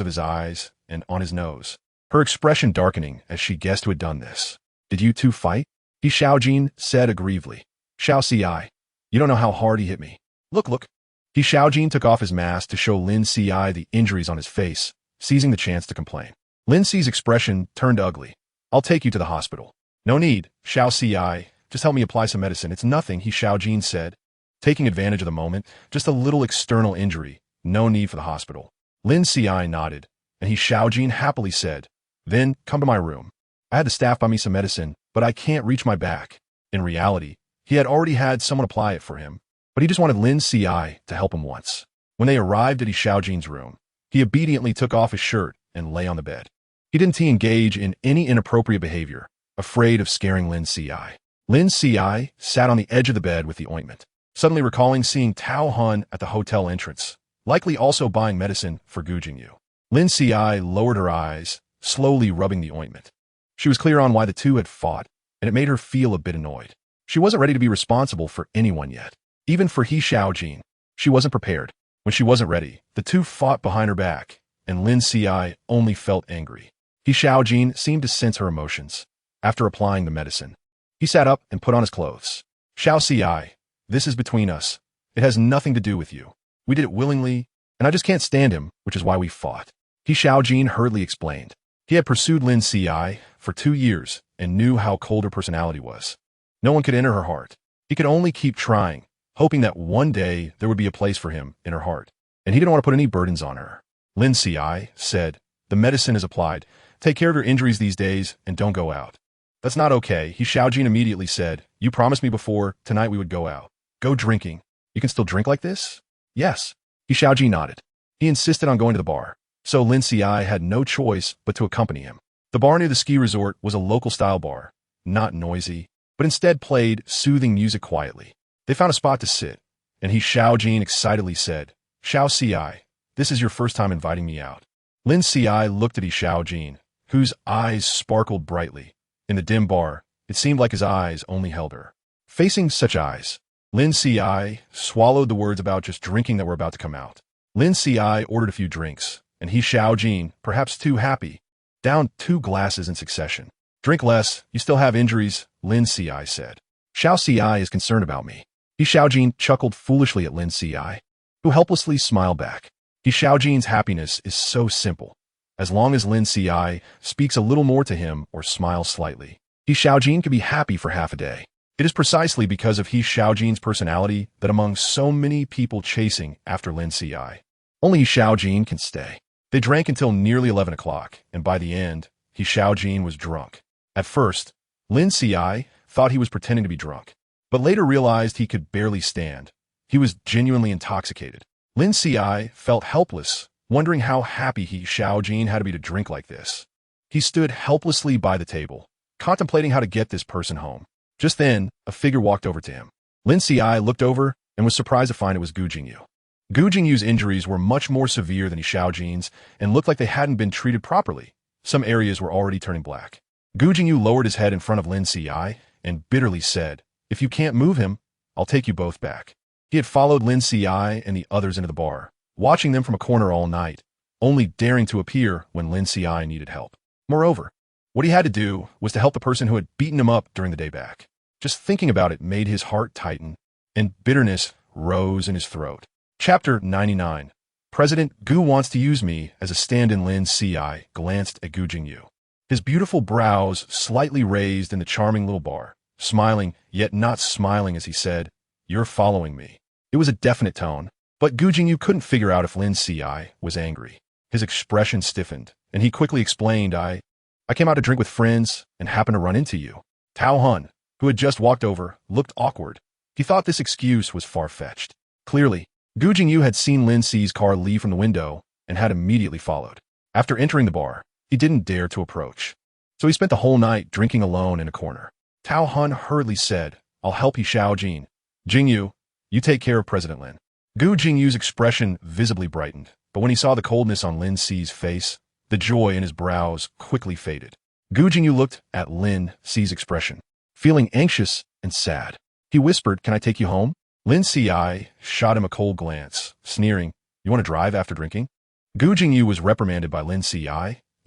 of his eyes and on his nose, her expression darkening as she guessed who had done this. "Did you two fight?" He Xiaojin said aggrievedly. "Xiao Qiushi, you don't know how hard he hit me. Look. He Xiaojin took off his mask to show Lin Qiushi the injuries on his face, seizing the chance to complain. Lin Qi's expression turned ugly. "I'll take you to the hospital." "No need, Xiao Qiushi. Just help me apply some medicine. It's nothing," He Xiaojin said, taking advantage of the moment. "Just a little external injury. No need for the hospital." Lin Qiushi nodded, and He Xiaojin happily said, "Then come to my room. I had the staff buy me some medicine, but I can't reach my back." In reality, he had already had someone apply it for him, but he just wanted Lin Qiushi to help him once. When they arrived at He Xiaojin's room, he obediently took off his shirt and lay on the bed. He didn't engage in any inappropriate behavior, afraid of scaring Lin Qiushi. Lin Qiushi sat on the edge of the bed with the ointment, suddenly recalling seeing Tao Hun at the hotel entrance, likely also buying medicine for Gu Jingyu. Lin Qiushi lowered her eyes, slowly rubbing the ointment. She was clear on why the two had fought, and it made her feel a bit annoyed. She wasn't ready to be responsible for anyone yet. Even for He Xiaojin, she wasn't prepared. When she wasn't ready, the two fought behind her back, and Lin Qiushi only felt angry. He Xiaojin seemed to sense her emotions. After applying the medicine, he sat up and put on his clothes. "Xiao Qiushi, this is between us. It has nothing to do with you. We did it willingly, and I just can't stand him, which is why we fought." He Xiaojin hurriedly explained. He had pursued Lin Qiushi for 2 years and knew how cold her personality was. No one could enter her heart. He could only keep trying, hoping that one day there would be a place for him in her heart, and he didn't want to put any burdens on her. Lin Qiushi said, "The medicine is applied. Take care of your injuries these days and don't go out." "That's not okay," He Xiaojin immediately said. "You promised me before tonight we would go out. Go drinking. You can still drink like this?" "Yes." He Xiaojin nodded. He insisted on going to the bar, so Lin Qiushi had no choice but to accompany him. The bar near the ski resort was a local-style bar, not noisy, but instead played soothing music quietly. They found a spot to sit, and He Xiaojin excitedly said, "Xiao Qiushi, this is your first time inviting me out." Lin Qiushi looked at He Xiaojin, whose eyes sparkled brightly. In the dim bar, it seemed like his eyes only held her. Facing such eyes, Lin Qiushi swallowed the words about just drinking that were about to come out. Lin Qiushi ordered a few drinks, and He Xiaojin, perhaps too happy, downed 2 glasses in succession. "Drink less, you still have injuries," Lin Qiushi said. "Xiao Qiushi is concerned about me." He Xiaojin chuckled foolishly at Lin Qiushi, who helplessly smiled back. He Xiaojin's happiness is so simple. As long as Lin Qiushi speaks a little more to him or smiles slightly, He Xiaojin can be happy for half a day. It is precisely because of He Xiaojin's personality that among so many people chasing after Lin Qiushi, only He Xiaojin can stay. They drank until nearly 11 o'clock, and by the end, He Xiaojin was drunk. At first, Lin Qiushi thought he was pretending to be drunk, but later realized he could barely stand. He was genuinely intoxicated. Lin Qiushi felt helpless, wondering how happy He Xiaojin had to be to drink like this. He stood helplessly by the table, contemplating how to get this person home. Just then, a figure walked over to him. Lin Qiushi looked over and was surprised to find it was Gu Jingyu. Gu Jingyu's injuries were much more severe than He Xiaojin's and looked like they hadn't been treated properly. Some areas were already turning black. Gu Jingyu lowered his head in front of Lin Qiushi and bitterly said, "If you can't move him, I'll take you both back." He had followed Lin Qiushi and the others into the bar, watching them from a corner all night, only daring to appear when Lin Qiushi needed help. Moreover, what he had to do was to help the person who had beaten him up during the day back. Just thinking about it made his heart tighten, and bitterness rose in his throat. Chapter 99. President Gu wants to use me as a stand-in. Lin Qiushi glanced at Gu Jingyu. his beautiful brows slightly raised in the charming little bar, smiling yet not smiling as he said, "You're following me." It was a definite tone, but Gu Jingyu couldn't figure out if Lin Ci was angry. His expression stiffened, and he quickly explained, I came out to drink with friends and happened to run into you." Tao Hun, who had just walked over, looked awkward. He thought this excuse was far-fetched. Clearly, Gu Jingyu had seen Lin Ci's car leave from the window and had immediately followed. After entering the bar, he didn't dare to approach. So he spent the whole night drinking alone in a corner. Tao Hun hurriedly said, "I'll help you, Xiao Jin. Jingyu, you take care of President Lin." Gu Jingyu's expression visibly brightened, but when he saw the coldness on Lin Ci's face, the joy in his brows quickly faded. Gu Jingyu looked at Lin Ci's expression, feeling anxious and sad. He whispered, "Can I take you home?" Lin Ci shot him a cold glance, sneering, "You want to drive after drinking?" Gu Jingyu was reprimanded by Lin Ci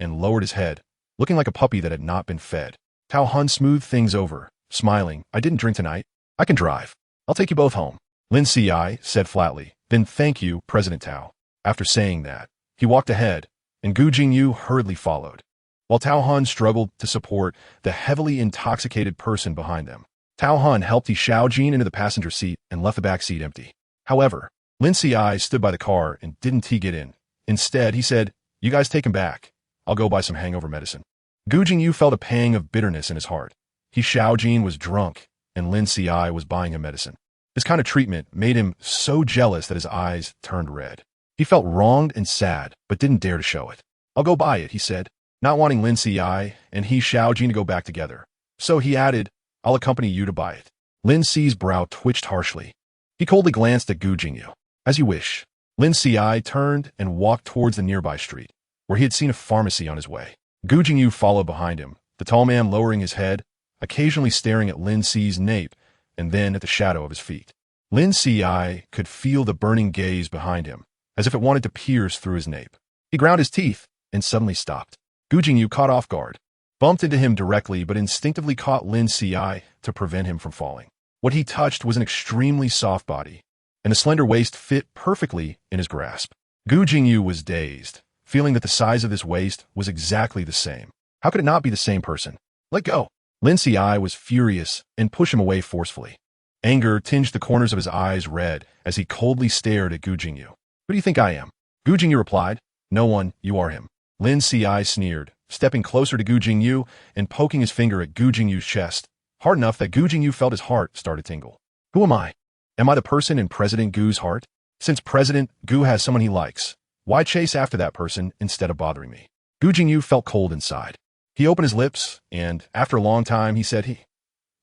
and lowered his head, looking like a puppy that had not been fed. Tao Hun smoothed things over, smiling, "I didn't drink tonight. I can drive. I'll take you both home." Lin Ci said flatly, "Then thank you, President Tao." After saying that, he walked ahead, and Gu Jingyu hurriedly followed, while Tao Hun struggled to support the heavily intoxicated person behind them. Tao Hun helped Xiao Jin into the passenger seat and left the back seat empty. However, Lin Ci stood by the car and didn't get in. Instead, he said, "You guys take him back. I'll go buy some hangover medicine." Gu Jingyu felt a pang of bitterness in his heart. Xiao Jin was drunk, and Lin Ci was buying him medicine. This kind of treatment made him so jealous that his eyes turned red. He felt wronged and sad, but didn't dare to show it. "I'll go buy it," he said, not wanting Lin Ci and Xiao Jin to go back together. So he added, "I'll accompany you to buy it." Lin Ci's brow twitched harshly. He coldly glanced at Gu Jingyu. "As you wish." Lin Ci turned and walked towards the nearby street, where he had seen a pharmacy on his way. Gu Jingyu followed behind him, the tall man lowering his head, occasionally staring at Lin Ci's nape and then at the shadow of his feet. Lin Ci could feel the burning gaze behind him, as if it wanted to pierce through his nape. He ground his teeth and suddenly stopped. Gu Jingyu, caught off guard, bumped into him directly but instinctively caught Lin Ci to prevent him from falling. What he touched was an extremely soft body, and the slender waist fit perfectly in his grasp. Gu Jingyu was dazed, feeling that the size of this waist was exactly the same. How could it not be the same person? "Let go!" Lin Ci was furious and pushed him away forcefully. Anger tinged the corners of his eyes red as he coldly stared at Gu Jingyu. "Who do you think I am?" Gu Jingyu replied, "No one, you are him." Lin Ci sneered, stepping closer to Gu Jingyu and poking his finger at Gu Jingyu's chest, hard enough that Gu Jingyu felt his heart start to tingle. "Who am I? Am I the person in President Gu's heart? Since President Gu has someone he likes, why chase after that person instead of bothering me?" Gu Jingyu felt cold inside. He opened his lips, and after a long time, he said, "He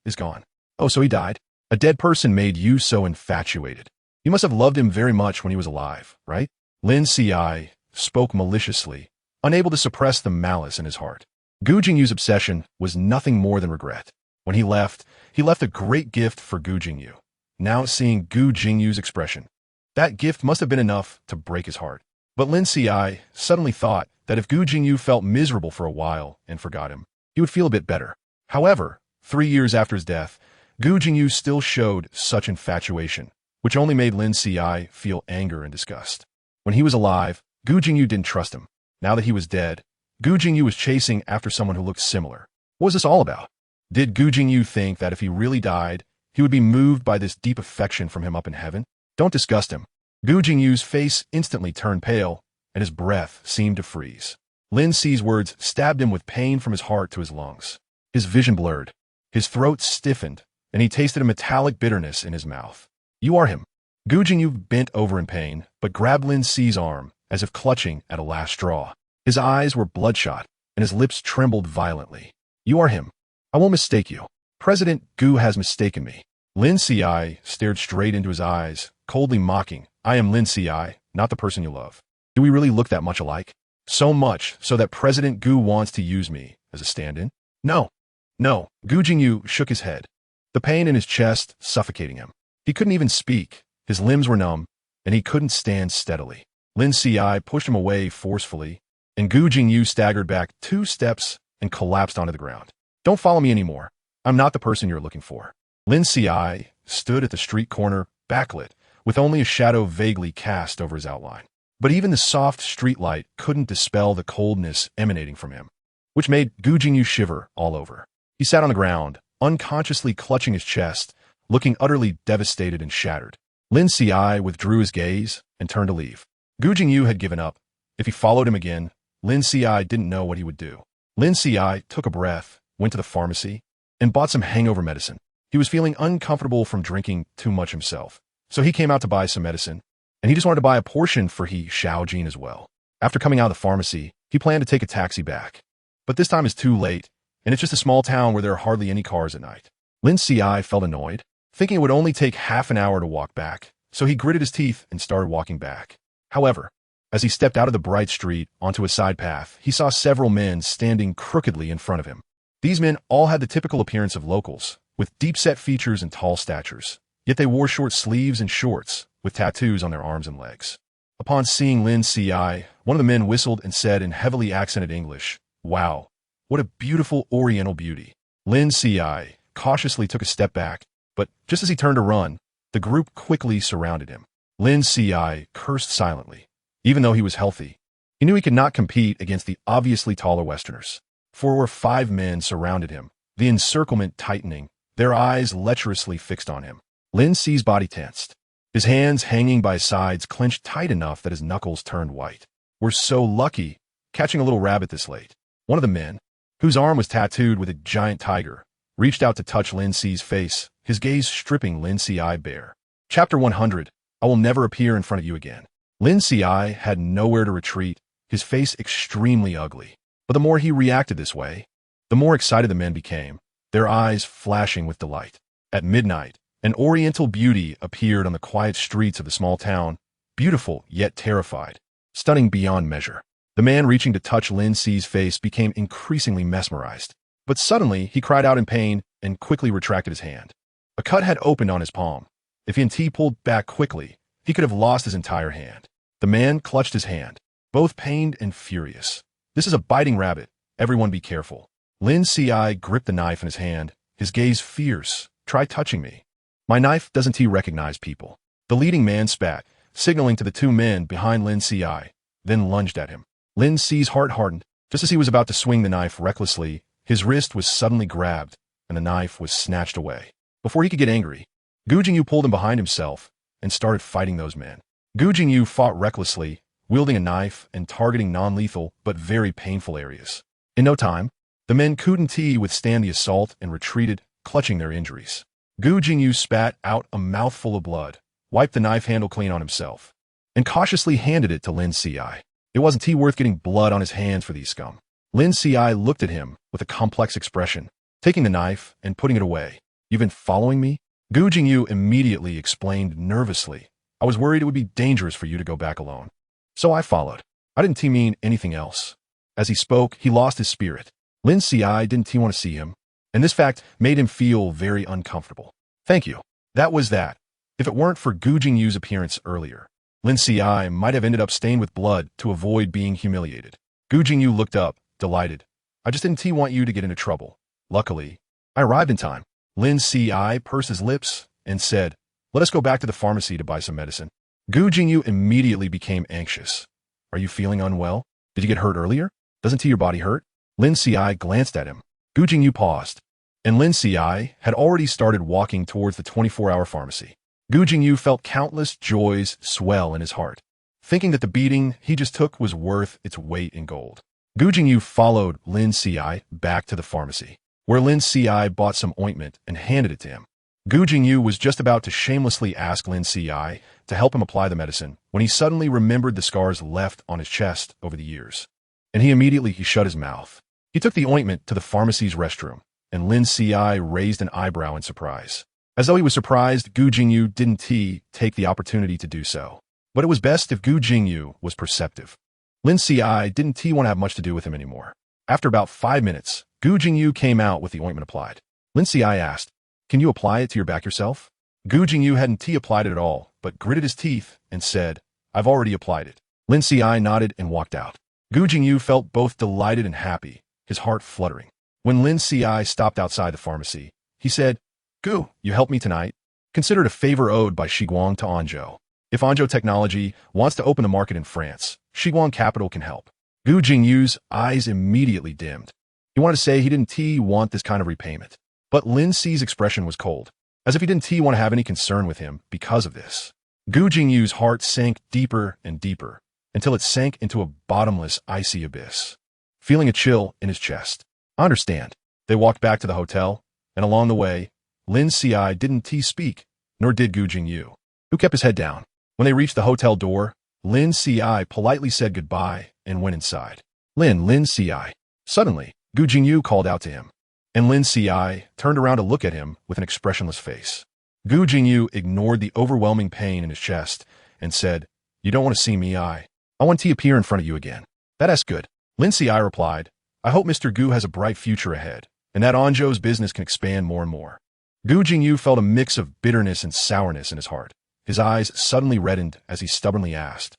is gone." "Oh, so he died? A dead person made you so infatuated. You must have loved him very much when he was alive, right?" Lin Ci spoke maliciously, unable to suppress the malice in his heart. Gu Jingyu's obsession was nothing more than regret. When he left a great gift for Gu Jingyu. Now seeing Gu Jingyu's expression, that gift must have been enough to break his heart. But Lin Ci suddenly thought that if Gu Jingyu felt miserable for a while and forgot him, he would feel a bit better. However, 3 years after his death, Gu Jingyu still showed such infatuation, which only made Lin Ci feel anger and disgust. When he was alive, Gu Jingyu didn't trust him. Now that he was dead, Gu Jingyu was chasing after someone who looked similar. What was this all about? Did Gu Jingyu think that if he really died, he would be moved by this deep affection from him up in heaven? Don't disgust him. Gu Jingyu's face instantly turned pale, and his breath seemed to freeze. Lin Ci's words stabbed him with pain from his heart to his lungs. His vision blurred. His throat stiffened, and he tasted a metallic bitterness in his mouth. "You are him." Gu Jingyu bent over in pain, but grabbed Lin Ci's arm, as if clutching at a last straw. His eyes were bloodshot, and his lips trembled violently. "You are him. I won't mistake you. President Gu has mistaken me." Lin Ci stared straight into his eyes, coldly mocking. "I am Lin Ci, not the person you love. Do we really look that much alike? So much so that President Gu wants to use me as a stand-in?" "No. No." Gu Jingyu shook his head, the pain in his chest suffocating him. He couldn't even speak. His limbs were numb, and he couldn't stand steadily. Lin Ci pushed him away forcefully, and Gu Jingyu staggered back 2 steps and collapsed onto the ground. "Don't follow me anymore. I'm not the person you're looking for." Lin Ci stood at the street corner, backlit, with only a shadow vaguely cast over his outline. But even the soft streetlight couldn't dispel the coldness emanating from him. which made Gu Jingyu shiver all over. He sat on the ground, unconsciously clutching his chest, looking utterly devastated and shattered. Lin Qiushi withdrew his gaze and turned to leave. Gu Jingyu had given up. If he followed him again, Lin Qiushi didn't know what he would do. Lin Qiushi took a breath, went to the pharmacy, and bought some hangover medicine. He was feeling uncomfortable from drinking too much himself, so he came out to buy some medicine, and he just wanted to buy a portion for Xiaojin as well. After coming out of the pharmacy, he planned to take a taxi back. But this time is too late, and it's just a small town where there are hardly any cars at night. Lin Qiushi felt annoyed, thinking it would only take half an hour to walk back, so he gritted his teeth and started walking back. However, as he stepped out of the bright street onto a side path, he saw several men standing crookedly in front of him. These men all had the typical appearance of locals, with deep-set features and tall statures, yet they wore short sleeves and shorts, with tattoos on their arms and legs. Upon seeing Lin Qiushi, one of the men whistled and said in heavily accented English, "Wow, what a beautiful Oriental beauty." Lin Qiushi cautiously took a step back, but just as he turned to run, the group quickly surrounded him. Lin Qiushi cursed silently. Even though he was healthy, he knew he could not compete against the obviously taller Westerners. 4 or 5 men surrounded him, the encirclement tightening, their eyes lecherously fixed on him. Lin Qiushi's body tensed. His hands hanging by his sides clenched tight enough that his knuckles turned white. "We're so lucky, catching a little rabbit this late." One of the men, whose arm was tattooed with a giant tiger, reached out to touch Lin Qiuhi's face, his gaze stripping Lin Qiushi bare. Chapter 100, I will never appear in front of you again. Lin Qiushi had nowhere to retreat, his face extremely ugly. But the more he reacted this way, the more excited the men became, their eyes flashing with delight. At midnight, an Oriental beauty appeared on the quiet streets of the small town, beautiful yet terrified, stunning beyond measure. The man reaching to touch Lin Qiuhi's face became increasingly mesmerized. But suddenly, he cried out in pain and quickly retracted his hand. A cut had opened on his palm. If Yin pulled back quickly, he could have lost his entire hand. The man clutched his hand, both pained and furious. "This is a biting rabbit. Everyone be careful." Lin Qiushi gripped the knife in his hand, his gaze fierce. "Try touching me." "My knife doesn't recognize people." The leading man spat, signaling to the 2 men behind Lin Qiushi, then lunged at him. Lin Qiuhi's heart hardened. Just as he was about to swing the knife recklessly, his wrist was suddenly grabbed, and the knife was snatched away. Before he could get angry, Gu Jingyu pulled him behind himself and started fighting those men. Gu Jingyu fought recklessly, wielding a knife and targeting non-lethal but very painful areas. In no time, the men couldn't withstand the assault and retreated, clutching their injuries. Gu Jingyu spat out a mouthful of blood, wiped the knife handle clean on himself, and cautiously handed it to Lin Qiushi. It wasn't worth getting blood on his hands for these scum. Lin Qiushi looked at him with a complex expression, taking the knife and putting it away. "You've been following me?" Gu Jingyu immediately explained nervously. "I was worried it would be dangerous for you to go back alone. So I followed. I didn't mean anything else." As he spoke, he lost his spirit. Lin Qiushi didn't want to see him, and this fact made him feel very uncomfortable. "Thank you. That was that. If it weren't for Gu Jingyu's appearance earlier, Lin Qiushi might have ended up stained with blood to avoid being humiliated." Gu Jingyu looked up, delighted. "I just didn't want you to get into trouble. Luckily, I arrived in time." Lin Qiushi pursed his lips and said, "Let us go back to the pharmacy to buy some medicine." Gu Jingyu immediately became anxious. "Are you feeling unwell? Did you get hurt earlier? Doesn't your body hurt?" Lin Qiushi glanced at him. Gu Jingyu paused, and Lin Qiushi had already started walking towards the 24-hour pharmacy. Gu Jingyu felt countless joys swell in his heart, thinking that the beating he just took was worth its weight in gold. Gu Jingyu followed Lin Qiushi back to the pharmacy, where Lin Qiushi bought some ointment and handed it to him. Gu Jingyu was just about to shamelessly ask Lin Qiushi to help him apply the medicine when he suddenly remembered the scars left on his chest over the years, and he immediately shut his mouth. He took the ointment to the pharmacy's restroom, and Lin Qiushi raised an eyebrow in surprise. As though he was surprised, Gu Jingyu didn't take the opportunity to do so. But it was best if Gu Jingyu was perceptive. Lin Qiushi didn't want to have much to do with him anymore. After about 5 minutes, Gu Jingyu came out with the ointment applied. Lin Qiushi asked, "Can you apply it to your back yourself?" Gu Jingyu hadn't applied it at all, but gritted his teeth and said, "I've already applied it." Lin Qiushi nodded and walked out. Gu Jingyu felt both delighted and happy, his heart fluttering. When Lin Qiushi stopped outside the pharmacy, he said, "Gu, you helped me tonight. Consider it a favor owed by Shiguang to Anzhou. If Anzhou Technology wants to open the market in France, Shiguang Capital can help." Gu Jingyu's eyes immediately dimmed. He wanted to say he didn't want this kind of repayment. But Lin Xi's expression was cold, as if he didn't want to have any concern with him because of this. Gu Jingyu's heart sank deeper and deeper, until it sank into a bottomless, icy abyss, feeling a chill in his chest. I understand. They walked back to the hotel, and along the way, Lin Qiushi didn't speak, nor did Gu Jingyu, who kept his head down. When they reached the hotel door, Lin Qiushi politely said goodbye and went inside. Lin Qiushi. Suddenly, Gu Jingyu called out to him, and Lin Qiushi turned around to look at him with an expressionless face. Gu Jingyu ignored the overwhelming pain in his chest and said, "You don't want to see me, I want to appear in front of you again." "That's good." Lin Qiushi replied, "I hope Mr. Gu has a bright future ahead, and that Anzhou's business can expand more and more." Gu Jingyu felt a mix of bitterness and sourness in his heart. His eyes suddenly reddened as he stubbornly asked,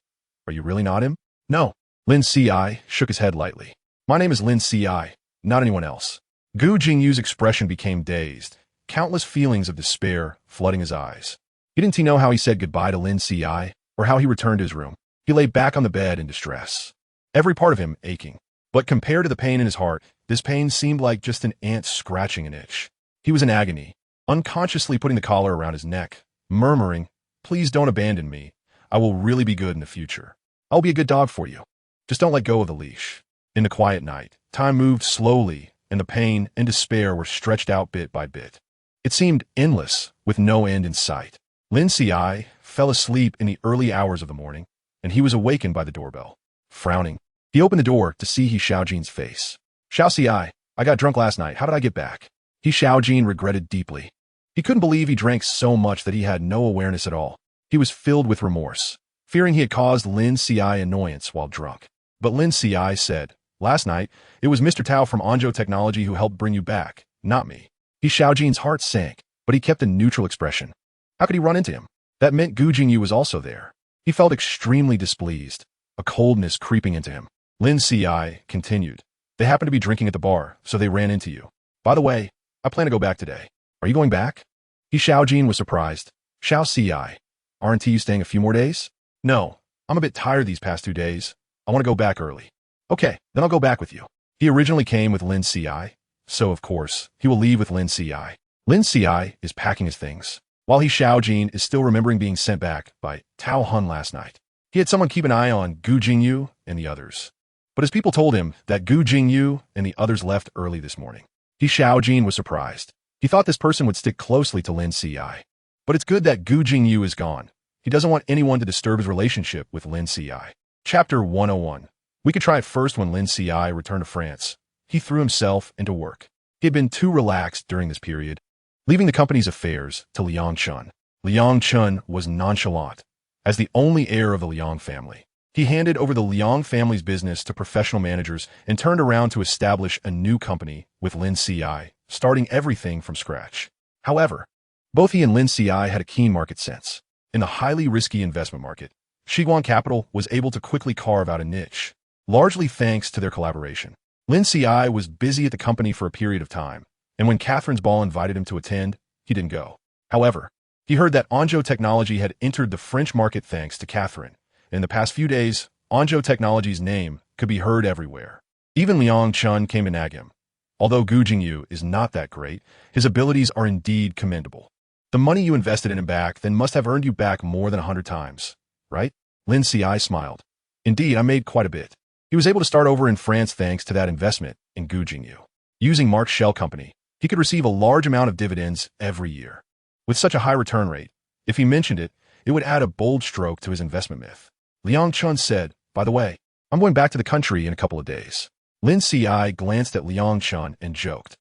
"Are you really not him?" "No." Lin Qiushi shook his head lightly. "My name is Lin Qiushi, not anyone else." Gu Jingyu's expression became dazed, countless feelings of despair flooding his eyes. He didn't know how he said goodbye to Lin Qiushi or how he returned to his room. He lay back on the bed in distress, every part of him aching. But compared to the pain in his heart, this pain seemed like just an ant scratching an itch. He was in agony, unconsciously putting the collar around his neck, murmuring, "Please don't abandon me. I will really be good in the future. I'll be a good dog for you. Just don't let go of the leash." In the quiet night, time moved slowly, and the pain and despair were stretched out bit by bit. It seemed endless, with no end in sight. Lin Qiushi fell asleep in the early hours of the morning, and he was awakened by the doorbell. Frowning, he opened the door to see He Xiaojin's face. "Xiao Qiushi, I got drunk last night. How did I get back?" He Xiaojin regretted deeply. He couldn't believe he drank so much that he had no awareness at all. He was filled with remorse, fearing he had caused Lin Qiushi annoyance while drunk. But Lin Qiushi said, "Last night, it was Mr. Tao from Anzhou Technology who helped bring you back, not me." He Xiaojin's heart sank, but he kept a neutral expression. How could he run into him? That meant Gu Jingyu was also there. He felt extremely displeased, a coldness creeping into him. Lin Qiushi continued, "They happened to be drinking at the bar, so they ran into you. By the way, I plan to go back today. Are you going back?" He Xiaojin was surprised. "Xiao Qiushi, aren't you staying a few more days?" "No, I'm a bit tired these past 2 days. I want to go back early." "Okay, then I'll go back with you." He originally came with Lin Qiushi, so of course, he will leave with Lin Qiushi. Lin Qiushi is packing his things, while He Xiaojin is still remembering being sent back by Tao Hun last night. He had someone keep an eye on Gu Jingyu and the others. But his people told him that Gu Jingyu and the others left early this morning. He Xiaojin was surprised. He thought this person would stick closely to Lin Qiushi. But it's good that Gu Jingyu is gone. He doesn't want anyone to disturb his relationship with Lin Qiushi. Chapter 101. We could try it first. When Lin Qiushi returned to France, he threw himself into work. He had been too relaxed during this period, leaving the company's affairs to Liang Chun. Liang Chun was nonchalant. As the only heir of the Liang family, he handed over the Liang family's business to professional managers and turned around to establish a new company with Lin Qiushi, starting everything from scratch. However, both he and Lin Qiushi had a keen market sense. In the highly risky investment market, Shiguan Capital was able to quickly carve out a niche, largely thanks to their collaboration. Lin Qiushi was busy at the company for a period of time, and when Catherine's ball invited him to attend, he didn't go. However, he heard that Anzhou Technology had entered the French market thanks to Catherine. In the past few days, Anzhou Technology's name could be heard everywhere. Even Liang Chun came to nag him. Although Gu Jingyu is not that great, his abilities are indeed commendable. The money you invested in him back then must have earned you back more than 100 times, right? Lin Qiushi smiled. Indeed, I made quite a bit. He was able to start over in France thanks to that investment in Gu Jingyu. Using Mark's shell company, he could receive a large amount of dividends every year. With such a high return rate, if he mentioned it, it would add a bold stroke to his investment myth. Liang Chun said, "By the way, I'm going back to the country in a couple of days." Lin Qiushi glanced at Liang Chun and joked,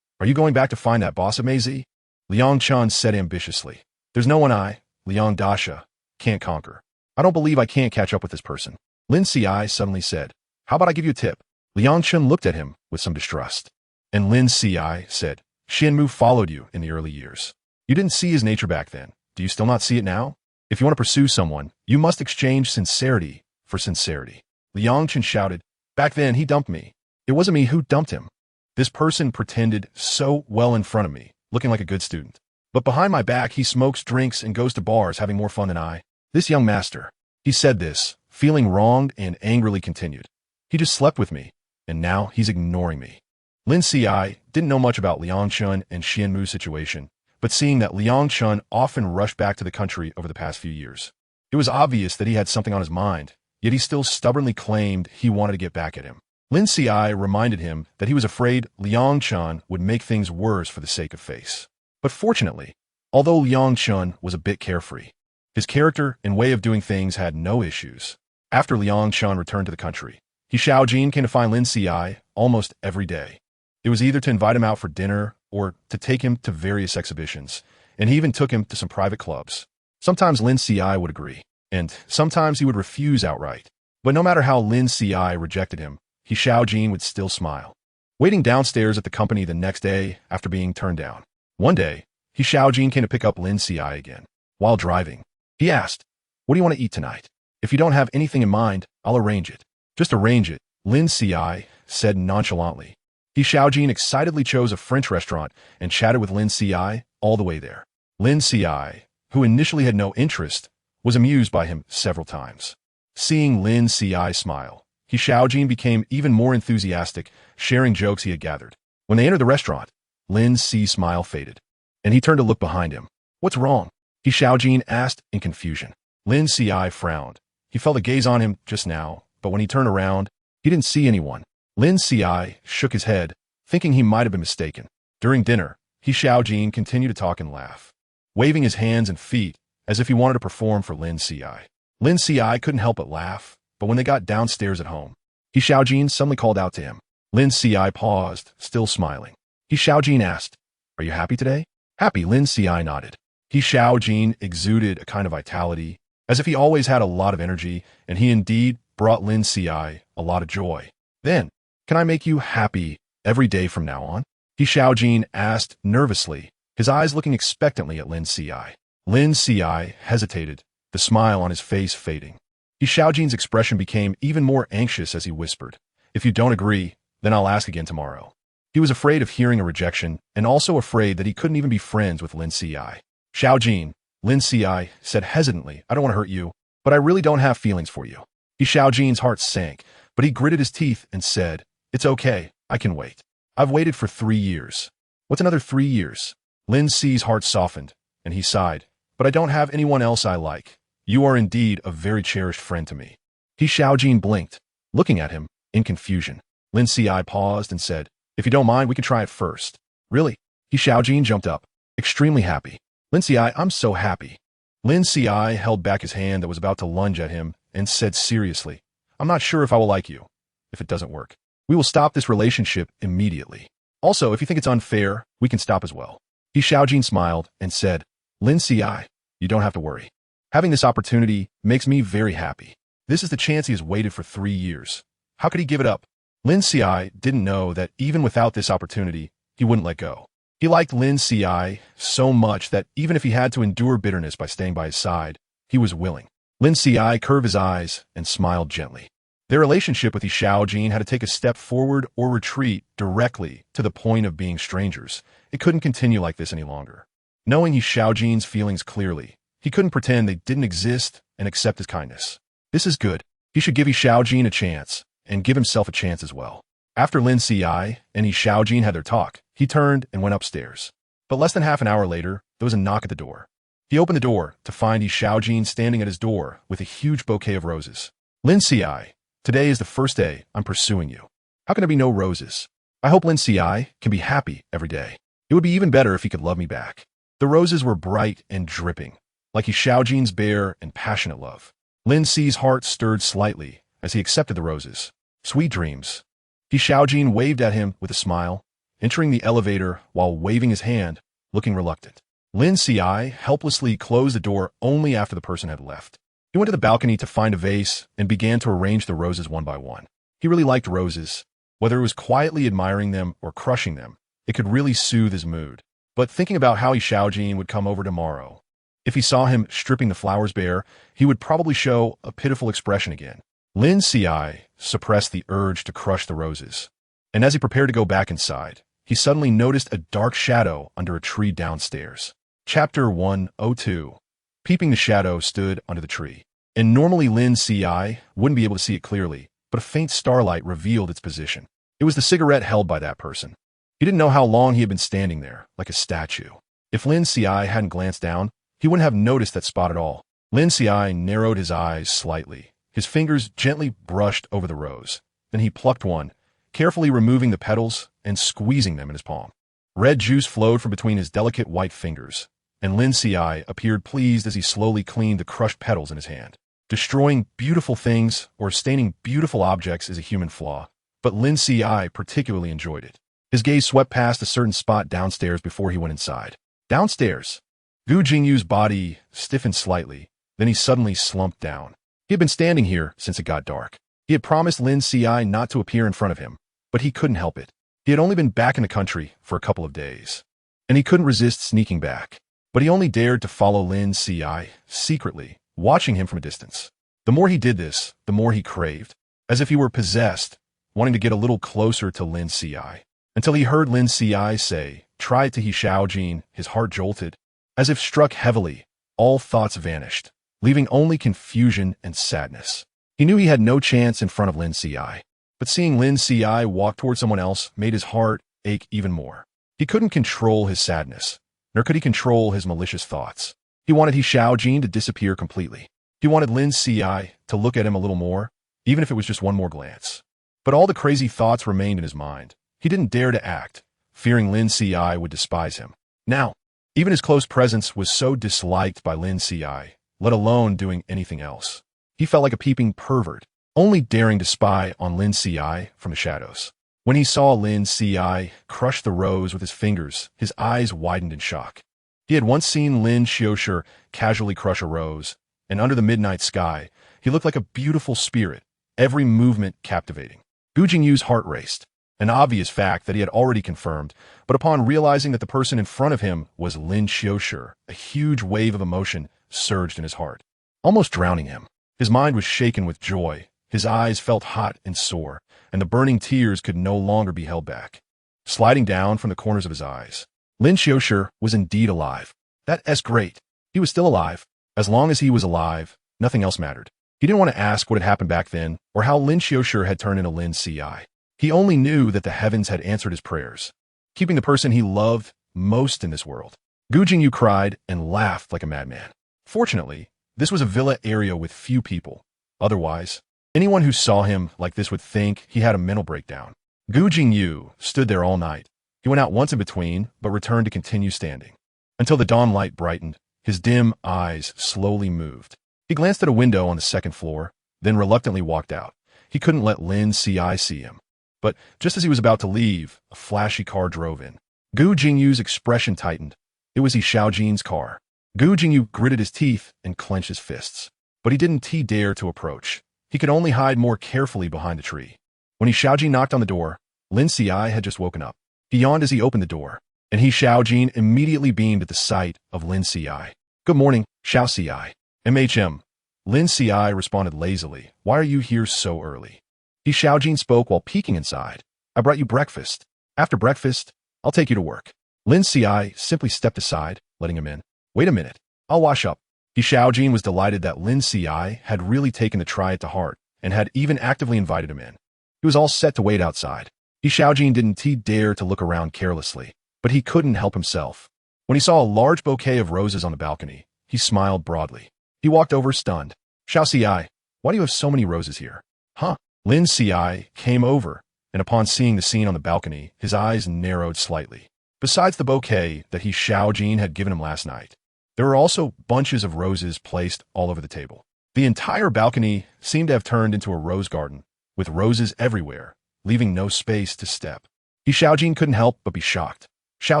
"Are you going back to find that boss of Meizi?" Liang Chun said ambitiously, "There's no one Liang Dasha, can't conquer. I don't believe I can't catch up with this person." Lin Qiushi suddenly said, "How about I give you a tip?" Liang Chun looked at him with some distrust. And Lin Qiushi said, "Xianmu followed you in the early years. You didn't see his nature back then. Do you still not see it now? If you want to pursue someone, you must exchange sincerity for sincerity." Liang Chun shouted, "Back then he dumped me. It wasn't me who dumped him. This person pretended so well in front of me, looking like a good student. But behind my back he smokes, drinks, and goes to bars having more fun than I. This young master." He said this, feeling wronged, and angrily continued, "He just slept with me, and now he's ignoring me. Lin Qiushi didn't know much about Liang Chun and Xian Mu's situation, but seeing that Liang Chun often rushed back to the country over the past few years, it was obvious that he had something on his mind, yet he still stubbornly claimed he wanted to get back at him. Lin Qiushi reminded him that he was afraid Liang Chun would make things worse for the sake of face. But fortunately, although Liang Chun was a bit carefree, his character and way of doing things had no issues. After Liang Chun returned to the country, He Xiaojin came to find Lin Qiushi almost every day. It was either to invite him out for dinner or to take him to various exhibitions, and he even took him to some private clubs. Sometimes Lin Qiushi would agree, and sometimes he would refuse outright. But no matter how Lin Qiushi rejected him, He Xiaojin would still smile. Waiting downstairs at the company the next day after being turned down. One day, He Xiaojin came to pick up Lin Qiushi again. While driving, he asked, "What do you want to eat tonight? If you don't have anything in mind, I'll arrange it." "Just arrange it," Lin Qiushi said nonchalantly. He Xiaojin excitedly chose a French restaurant and chatted with Lin Qiushi all the way there. Lin Qiushi, who initially had no interest, was amused by him several times. Seeing Lin Qiushi smile, He Xiaojin became even more enthusiastic, sharing jokes he had gathered. When they entered the restaurant, Lin Qiu's smile faded, and he turned to look behind him. "What's wrong?" He Xiaojin asked in confusion. Lin Qiushi frowned. He felt a gaze on him just now, but when he turned around, he didn't see anyone. Lin Qiushi shook his head, thinking he might have been mistaken. During dinner, He Xiaojin continued to talk and laugh, waving his hands and feet as if he wanted to perform for Lin Qiushi. Lin Qiushi couldn't help but laugh, but when they got downstairs at home, He Xiaojin suddenly called out to him. Lin Qiushi paused, still smiling. He Xiaojin asked, "Are you happy today?" "Happy," Lin Qiushi nodded. He Xiaojin exuded a kind of vitality, as if he always had a lot of energy, and he indeed brought Lin Qiushi a lot of joy. "Then, can I make you happy every day from now on?" He Xiaojin asked nervously, his eyes looking expectantly at Lin Qiushi. Lin Qiushi hesitated, the smile on his face fading. He Xiaojin's expression became even more anxious as he whispered, "If you don't agree, then I'll ask again tomorrow." He was afraid of hearing a rejection, and also afraid that he couldn't even be friends with Lin Qiushi. "Xiaojin," Lin Qiushi said hesitantly, "I don't want to hurt you, but I really don't have feelings for you." He Xiaojin's heart sank, but he gritted his teeth and said, "It's okay, I can wait. I've waited for 3 years. What's another 3 years? Lin Qiu's heart softened, and he sighed, "But I don't have anyone else I like. You are indeed a very cherished friend to me." He Xiaojin blinked, looking at him in confusion. Lin Qiushi paused and said, "If you don't mind, we can try it first." "Really?" He Xiaojin jumped up, extremely happy. "Lin Qiushi, I'm so happy." Lin Qiushi held back his hand that was about to lunge at him and said seriously, "I'm not sure if I will like you. If it doesn't work, we will stop this relationship immediately. Also, if you think it's unfair, we can stop as well." He Xiaojin smiled and said, "Lin Qiushi, you don't have to worry. Having this opportunity makes me very happy. This is the chance he has waited for 3 years. How could he give it up?" Lin Qiushi didn't know that even without this opportunity, he wouldn't let go. He liked Lin Qiushi so much that even if he had to endure bitterness by staying by his side, he was willing. Lin Qiushi curved his eyes and smiled gently. Their relationship with He Xiaojin had to take a step forward or retreat directly to the point of being strangers. It couldn't continue like this any longer. Knowing He Xiaojin's feelings clearly, he couldn't pretend they didn't exist and accept his kindness. This is good. He should give He Xiaojin a chance, and give himself a chance as well. After Lin Qiushi and He Xiaojin had their talk, he turned and went upstairs. But less than half an hour later, there was a knock at the door. He opened the door to find He Xiaojin standing at his door with a huge bouquet of roses. "Lin Qiushi, today is the first day I'm pursuing you. How can there be no roses? I hope Lin Qiushi can be happy every day. It would be even better if he could love me back." The roses were bright and dripping, like He Xiaojin's bare and passionate love. Lin Qiu's heart stirred slightly as he accepted the roses. "Sweet dreams." He Xiaojin waved at him with a smile, entering the elevator while waving his hand, looking reluctant. Lin Qiushi helplessly closed the door only after the person had left. He went to the balcony to find a vase and began to arrange the roses one by one. He really liked roses. Whether it was quietly admiring them or crushing them, it could really soothe his mood. But thinking about how He Xiaojin would come over tomorrow, if he saw him stripping the flowers bare, he would probably show a pitiful expression again. Lin Qiushi suppressed the urge to crush the roses, and as he prepared to go back inside, he suddenly noticed a dark shadow under a tree downstairs. Chapter 102. Peeping the shadow stood under the tree, and normally Lin Qiushi wouldn't be able to see it clearly, but a faint starlight revealed its position. It was the cigarette held by that person. He didn't know how long he had been standing there, like a statue. If Lin Qiushi hadn't glanced down, he wouldn't have noticed that spot at all. Lin Qiushi narrowed his eyes slightly. His fingers gently brushed over the rose. Then he plucked one, carefully removing the petals and squeezing them in his palm. Red juice flowed from between his delicate white fingers, and Lin Qiushi appeared pleased as he slowly cleaned the crushed petals in his hand. Destroying beautiful things or staining beautiful objects is a human flaw, but Lin Qiushi particularly enjoyed it. His gaze swept past a certain spot downstairs before he went inside. Downstairs, Gu Jingyu's body stiffened slightly, then he suddenly slumped down. He had been standing here since it got dark. He had promised Lin Qiushi not to appear in front of him, but he couldn't help it. He had only been back in the country for a couple of days, and he couldn't resist sneaking back. But he only dared to follow Lin Qiushi secretly, watching him from a distance. The more he did this, the more he craved, as if he were possessed, wanting to get a little closer to Lin Qiushi. Until he heard Lin Qiushi say, "Try it to He Xiaojin," his heart jolted. As if struck heavily, all thoughts vanished, leaving only confusion and sadness. He knew he had no chance in front of Lin Qiushi, but seeing Lin Qiushi walk toward someone else made his heart ache even more. He couldn't control his sadness, nor could he control his malicious thoughts. He wanted He Xiaojin to disappear completely. He wanted Lin Qiushi to look at him a little more, even if it was just one more glance. But all the crazy thoughts remained in his mind. He didn't dare to act, fearing Lin Qiushi would despise him. Now, even his close presence was so disliked by Lin Qiushi, let alone doing anything else. He felt like a peeping pervert, only daring to spy on Lin Qiushi from the shadows. When he saw Lin Qiushi crush the rose with his fingers, his eyes widened in shock. He had once seen Lin Qiushi casually crush a rose, and under the midnight sky, he looked like a beautiful spirit, every movement captivating. Gu Jingyu's heart raced, an obvious fact that he had already confirmed, but upon realizing that the person in front of him was Lin Qiushi, a huge wave of emotion surged in his heart, almost drowning him. His mind was shaken with joy, his eyes felt hot and sore, and the burning tears could no longer be held back, sliding down from the corners of his eyes. Lin Qiushi was indeed alive. That's great. He was still alive. As long as he was alive, nothing else mattered. He didn't want to ask what had happened back then, or how Lin Qiushi had turned into Lin Qiushi. He only knew that the heavens had answered his prayers, keeping the person he loved most in this world. Gu Jingyu cried and laughed like a madman. Fortunately, this was a villa area with few people. Otherwise, anyone who saw him like this would think he had a mental breakdown. Gu Jingyu stood there all night. He went out once in between, but returned to continue standing. Until the dawn light brightened, his dim eyes slowly moved. He glanced at a window on the second floor, then reluctantly walked out. He couldn't let Lin Qiushi see him. But just as he was about to leave, a flashy car drove in. Gu Jingyu's expression tightened. It was He Xiaojin's car. Gu Jingyu gritted his teeth and clenched his fists. But he didn't dare to approach. He could only hide more carefully behind a tree. When He Xiaojin knocked on the door, Lin Qiushi had just woken up. He yawned as he opened the door, and He Xiaojin immediately beamed at the sight of Lin Qiushi. "Good morning, Xiao Qiushi." "MHM." Lin Qiushi responded lazily. "Why are you here so early?" He Xiaojin spoke while peeking inside. "I brought you breakfast. After breakfast, I'll take you to work." Lin Qiushi simply stepped aside, letting him in. "Wait a minute. I'll wash up." He Xiaojin was delighted that Lin Qiushi had really taken the try to heart and had even actively invited him in. He was all set to wait outside. He Xiaojin didn't dare to look around carelessly, but he couldn't help himself. When he saw a large bouquet of roses on the balcony, he smiled broadly. He walked over stunned. "Xiao Qiushi, why do you have so many roses here?" "Huh?" Lin Qiushi came over, and upon seeing the scene on the balcony, his eyes narrowed slightly. Besides the bouquet that He Xiaojin had given him last night, there were also bunches of roses placed all over the table. The entire balcony seemed to have turned into a rose garden, with roses everywhere, leaving no space to step. He Xiaojin couldn't help but be shocked. "Xiao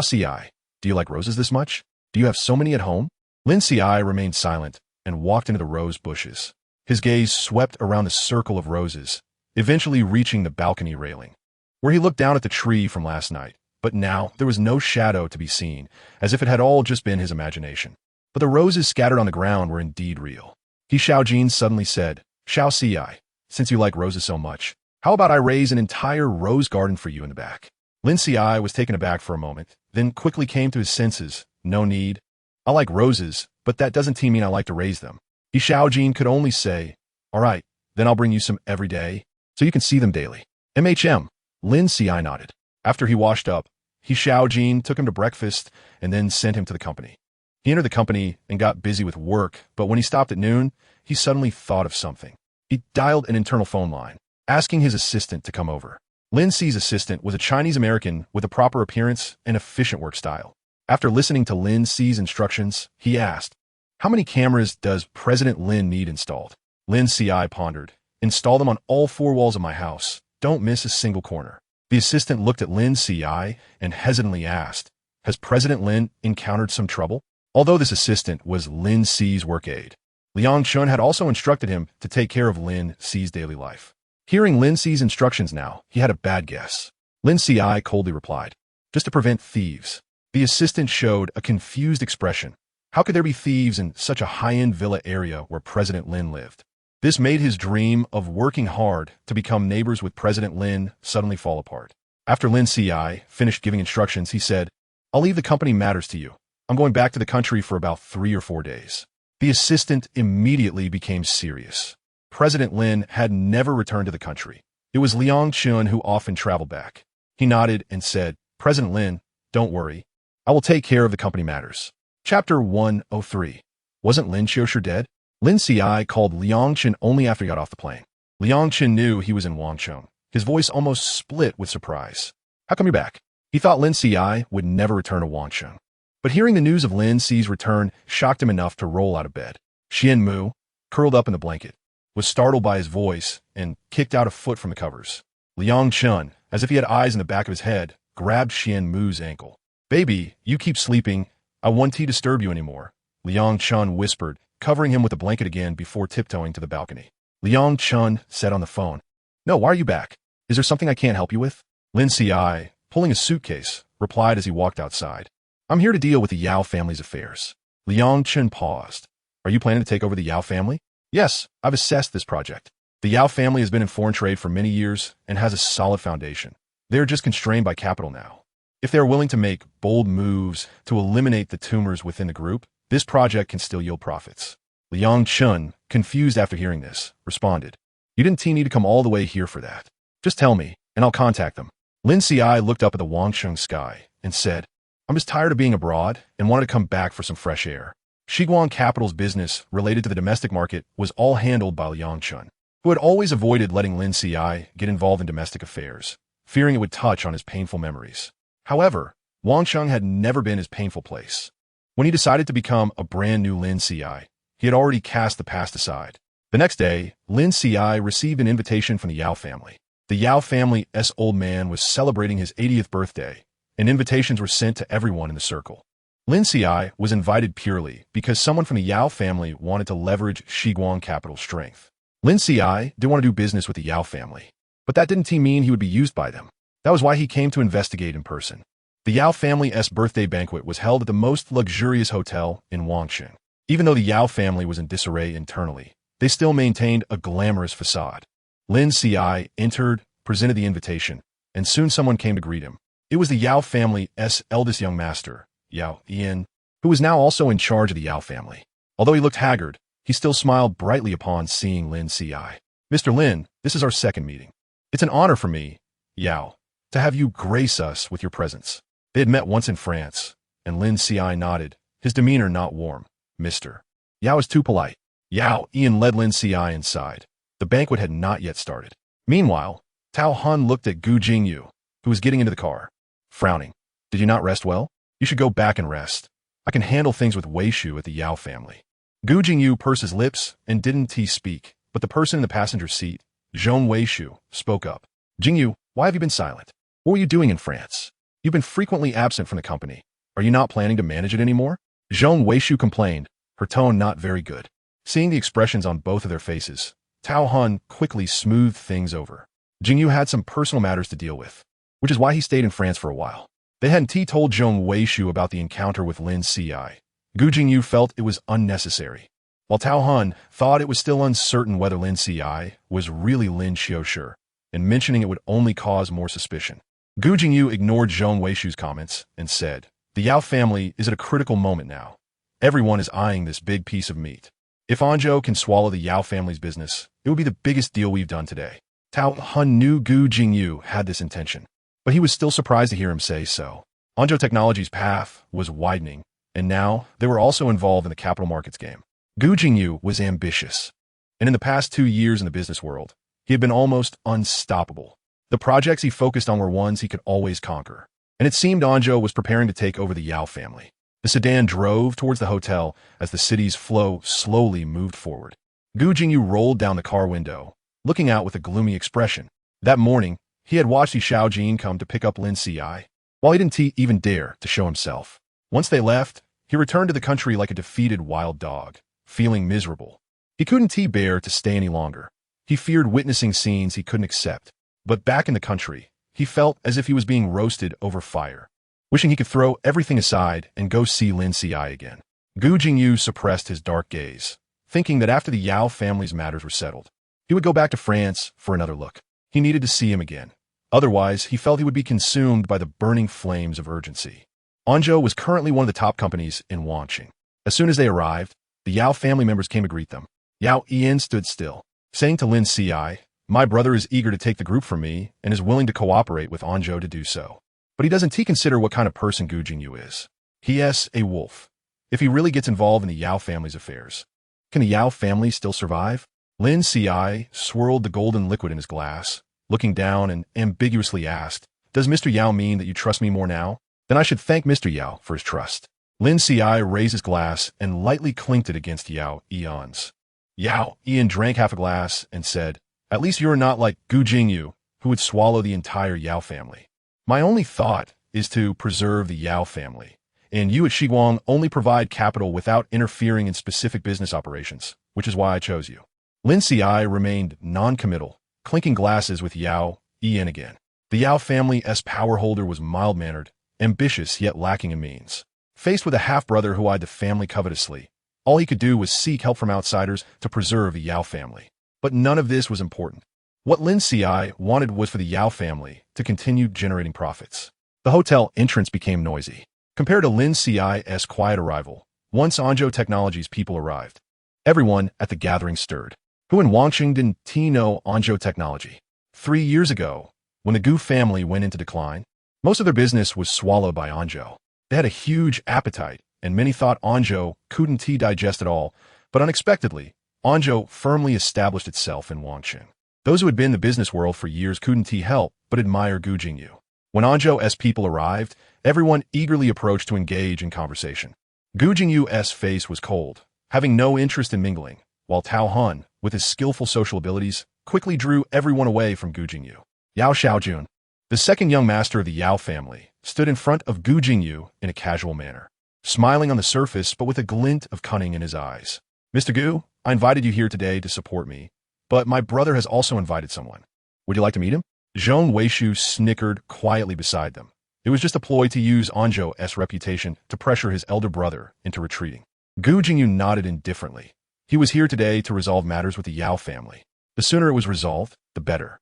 Qiushi, do you like roses this much? Do you have so many at home?" Lin Qiushi remained silent and walked into the rose bushes. His gaze swept around the circle of roses, eventually reaching the balcony railing, where he looked down at the tree from last night. But now there was no shadow to be seen, as if it had all just been his imagination. But the roses scattered on the ground were indeed real. He Xiaojin suddenly said, "Xiao Qiushi, since you like roses so much, how about I raise an entire rose garden for you in the back?" Lin Qiushi was taken aback for a moment, then quickly came to his senses. "No need. I like roses, but that doesn't mean I like to raise them." He Xiaojin could only say, "All right, then I'll bring you some every day, so you can see them daily." "MHM." Lin Qiushi nodded. After he washed up, he Xiao Jin took him to breakfast and then sent him to the company. He entered the company and got busy with work, but when he stopped at noon, he suddenly thought of something. He dialed an internal phone line, asking his assistant to come over. Lin Qi's assistant was a Chinese-American with a proper appearance and efficient work style. After listening to Lin Qi's instructions, he asked, "How many cameras does President Lin need installed?" Lin Qiushi pondered, "Install them on all 4 walls of my house. Don't miss a single corner." The assistant looked at Lin Qiushi and hesitantly asked, "Has President Lin encountered some trouble?" Although this assistant was Lin Qi's work aide, Liang Chun had also instructed him to take care of Lin Qi's daily life. Hearing Lin Qi's instructions now, he had a bad guess. Lin Qiushi coldly replied, "Just to prevent thieves." The assistant showed a confused expression. How could there be thieves in such a high-end villa area where President Lin lived? This made his dream of working hard to become neighbors with President Lin suddenly fall apart. After Lin Qiushi finished giving instructions, he said, "I'll leave the company matters to you. I'm going back to the country for about 3 or 4 days." The assistant immediately became serious. President Lin had never returned to the country. It was Liang Chun who often traveled back. He nodded and said, "President Lin, don't worry. I will take care of the company matters." Chapter 103. Wasn't Lin Qiushi dead? Lin Qiushi called Liang Chun only after he got off the plane. Liang Chun knew he was in Wangcheng. His voice almost split with surprise. "How come you're back?" He thought Lin Qiushi would never return to Wangcheng. But hearing the news of Lin Qi's return shocked him enough to roll out of bed. Xian Mu, curled up in the blanket, was startled by his voice and kicked out a foot from the covers. Liang Chun, as if he had eyes in the back of his head, grabbed Xian Mu's ankle. "Baby, you keep sleeping. I won't disturb you anymore," Liang Chun whispered, covering him with the blanket again before tiptoeing to the balcony. Liang Chun said on the phone, "No, why are you back? Is there something I can't help you with?" Lin Qiushi, pulling a suitcase, replied as he walked outside, "I'm here to deal with the Yao family's affairs." Liang Chun paused. "Are you planning to take over the Yao family?" "Yes, I've assessed this project. The Yao family has been in foreign trade for many years and has a solid foundation. They're just constrained by capital now. If they're willing to make bold moves to eliminate the tumors within the group, this project can still yield profits." Liang Chun, confused after hearing this, responded, "You didn't need to come all the way here for that. Just tell me, and I'll contact them." Lin Qiushi looked up at the Wangcheng sky and said, "I'm just tired of being abroad and wanted to come back for some fresh air." Shiguang Capital's business related to the domestic market was all handled by Liang Chun, who had always avoided letting Lin Qiushi get involved in domestic affairs, fearing it would touch on his painful memories. However, Wangcheng had never been his painful place. When he decided to become a brand new Lin Qiushi, he had already cast the past aside. The next day, Lin Qiushi received an invitation from the Yao family. The Yao family's old man was celebrating his 80th birthday, and invitations were sent to everyone in the circle. Lin Qiushi was invited purely because someone from the Yao family wanted to leverage Shiguang Capital's strength. Lin Qiushi didn't want to do business with the Yao family, but that didn't mean he would be used by them. That was why he came to investigate in person. The Yao family's birthday banquet was held at the most luxurious hotel in Wangcheng. Even though the Yao family was in disarray internally, they still maintained a glamorous facade. Lin Qiushi entered, presented the invitation, and soon someone came to greet him. It was the Yao family's eldest young master, Yao Ian, who was now also in charge of the Yao family. Although he looked haggard, he still smiled brightly upon seeing Lin Qiushi. "Mr. Lin, this is our second meeting. It's an honor for me, Yao, to have you grace us with your presence." They had met once in France, and Lin Qiushi nodded, his demeanor not warm. "Mr. Yao is too polite." Yao Ian led Lin Qiushi inside. The banquet had not yet started. Meanwhile, Tao Han looked at Gu Jingyu, who was getting into the car, frowning. "Did you not rest well? You should go back and rest. I can handle things with Wei Shu at the Yao family." Gu Jingyu pursed his lips and didn't speak, but the person in the passenger seat, Zhong Wei Shu, spoke up. "Jingyu, why have you been silent? What were you doing in France? You've been frequently absent from the company. Are you not planning to manage it anymore?" Zhong Wei Shu complained, her tone not very good. Seeing the expressions on both of their faces, Tao Han quickly smoothed things over. Jingyu had some personal matters to deal with, which is why he stayed in France for a while. They hadn't told Zhong Wei Shu about the encounter with Lin Qiushi. Gu Jingyu felt it was unnecessary, while Tao Han thought it was still uncertain whether Lin Qiushi was really Lin Qiushi, and mentioning it would only cause more suspicion. Gu Jingyu ignored Zhong Wei Shu's comments and said, "The Yao family is at a critical moment now. Everyone is eyeing this big piece of meat. If Anzhou can swallow the Yao family's business, it would be the biggest deal we've done today." Tao Hun knew Gu Jingyu had this intention, but he was still surprised to hear him say so. Anzhou Technology's path was widening, and now they were also involved in the capital markets game. Gu Jingyu was ambitious, and in the past 2 years in the business world, he had been almost unstoppable. The projects he focused on were ones he could always conquer, and it seemed Anzhou was preparing to take over the Yao family. The sedan drove towards the hotel as the city's flow slowly moved forward. Gu Jingyu rolled down the car window, looking out with a gloomy expression. That morning, he had watched Li Xiaojin come to pick up Lin Qiushi, while he didn't even dare to show himself. Once they left, he returned to the country like a defeated wild dog, feeling miserable. He couldn't bear to stay any longer. He feared witnessing scenes he couldn't accept. But back in the country, he felt as if he was being roasted over fire, wishing he could throw everything aside and go see Lin Qiushi again. Gu Jingyu suppressed his dark gaze, thinking that after the Yao family's matters were settled, he would go back to France for another look. He needed to see him again. Otherwise, he felt he would be consumed by the burning flames of urgency. Anzhou was currently one of the top companies in Wanqing. As soon as they arrived, the Yao family members came to greet them. Yao Ian stood still, saying to Lin Qiushi, "My brother is eager to take the group from me and is willing to cooperate with Anzhou to do so. But he doesn't consider what kind of person Gu Jingyu is. He is a wolf. If he really gets involved in the Yao family's affairs, can the Yao family still survive?" Lin Qiushi swirled the golden liquid in his glass, looking down and ambiguously asked, "Does Mr. Yao mean that you trust me more now? Then I should thank Mr. Yao for his trust." Lin Qiushi raised his glass and lightly clinked it against Yao Ian's. Yao Ian drank half a glass and said, "At least you are not like Gu Jingyu, who would swallow the entire Yao family. My only thought is to preserve the Yao family, and you at Shiguang only provide capital without interfering in specific business operations, which is why I chose you." Lin Qiushi remained non-committal, clinking glasses with Yao Ian again. The Yao family's power holder was mild-mannered, ambitious yet lacking in means. Faced with a half-brother who eyed the family covetously, all he could do was seek help from outsiders to preserve the Yao family. But none of this was important. What Lin Qiushi wanted was for the Yao family to continue generating profits. The hotel entrance became noisy. Compared to Lin Qiushi's quiet arrival, once Anzhou Technology's people arrived, everyone at the gathering stirred. Who in Wanqing didn't know Anzhou Technology? 3 years ago, when the Gu family went into decline, most of their business was swallowed by Anzhou. They had a huge appetite, and many thought Anzhou couldn't digest it all, but unexpectedly, Anzhou firmly established itself in Wanqing. Those who had been in the business world for years couldn't help but admire Gu Jingyu. When Anzhou's people arrived, everyone eagerly approached to engage in conversation. Gu Jingyu's face was cold, having no interest in mingling, while Tao Hun, with his skillful social abilities, quickly drew everyone away from Gu Jingyu. Yao Xiaojun, the second young master of the Yao family, stood in front of Gu Jingyu in a casual manner, smiling on the surface but with a glint of cunning in his eyes. "Mr. Gu, I invited you here today to support me, but my brother has also invited someone. Would you like to meet him?" Zhong Weishu snickered quietly beside them. It was just a ploy to use Anzhou's reputation to pressure his elder brother into retreating. Gu Jingyu nodded indifferently. He was here today to resolve matters with the Yao family. The sooner it was resolved, the better.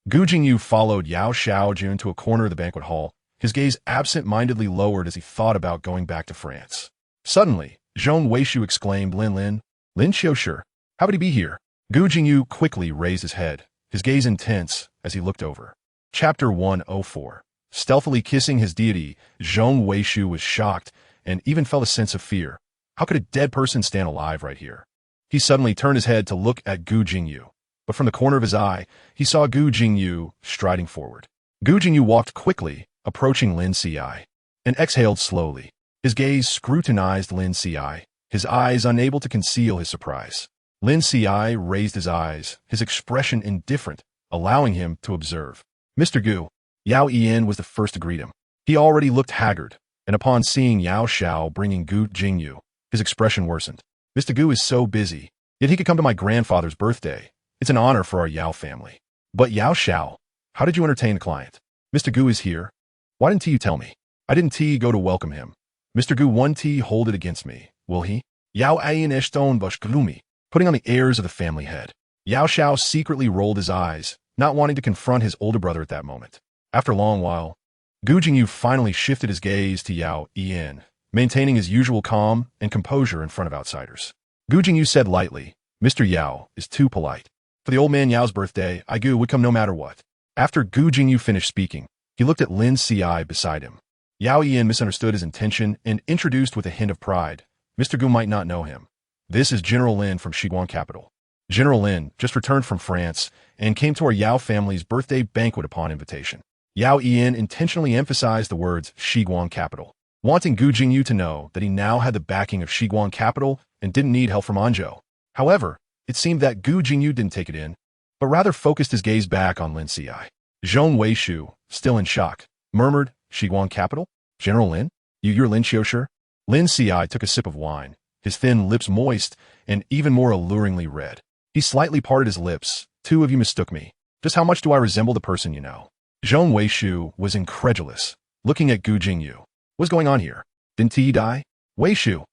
Gu Jingyu followed Yao Xiaojun to a corner of the banquet hall, his gaze absent-mindedly lowered as he thought about going back to France. Suddenly, Zhong Weishu exclaimed, Lin Qiushi, how would he be here?" Gu Jingyu quickly raised his head, his gaze intense as he looked over. Chapter 104. Stealthily kissing his deity, Zhong Weishu was shocked and even felt a sense of fear. How could a dead person stand alive right here? He suddenly turned his head to look at Gu Jingyu, but from the corner of his eye, he saw Gu Jingyu striding forward. Gu Jingyu walked quickly, approaching Lin Qiushi, and exhaled slowly. His gaze scrutinized Lin Qiushi, his eyes unable to conceal his surprise. Lin Qiushi raised his eyes, his expression indifferent, allowing him to observe. "Mr. Gu." Yao Ian was the first to greet him. He already looked haggard, and upon seeing Yao Xiao bringing Gu Jingyu, his expression worsened. "Mr. Gu is so busy, yet he could come to my grandfather's birthday. It's an honor for our Yao family." "But Yao Xiao, how did you entertain the client? Mr. Gu is here. Why didn't you tell me?" "I didn't go to welcome him. Mr. Gu won't hold it against me, will he?" Yao Ian Eshton was gloomy, putting on the airs of the family head. Yao Xiao secretly rolled his eyes, not wanting to confront his older brother at that moment. After a long while, Gu Jingyu finally shifted his gaze to Yao Ian, maintaining his usual calm and composure in front of outsiders. Gu Jingyu said lightly, "Mr. Yao is too polite. For the old man Yao's birthday, Gu would come no matter what. After Gu Jingyu finished speaking, he looked at Lin Qiushi beside him. Yao Yan misunderstood his intention and introduced with a hint of pride. Mr. Gu might not know him. This is General Lin from Shiguan capital. General Lin just returned from France and came to our Yao family's birthday banquet upon invitation. Yao Yan intentionally emphasized the words Shiguan capital, wanting Gu Jingyu to know that he now had the backing of Shiguan capital and didn't need help from Anzhou. However, it seemed that Gu Jingyu didn't take it in, but rather focused his gaze back on Lin Qiushi. Zhong Weishu, still in shock, murmured, Shiguan capital? General Lin? You're Lin Qiushi? Lin Qiushi took a sip of wine, his thin lips moist and even more alluringly red. He slightly parted his lips. Two of you mistook me. Just how much do I resemble the person you know? Zhong Weishu was incredulous, looking at Gu Jingyu. What's going on here? Didn't he die? Weishu.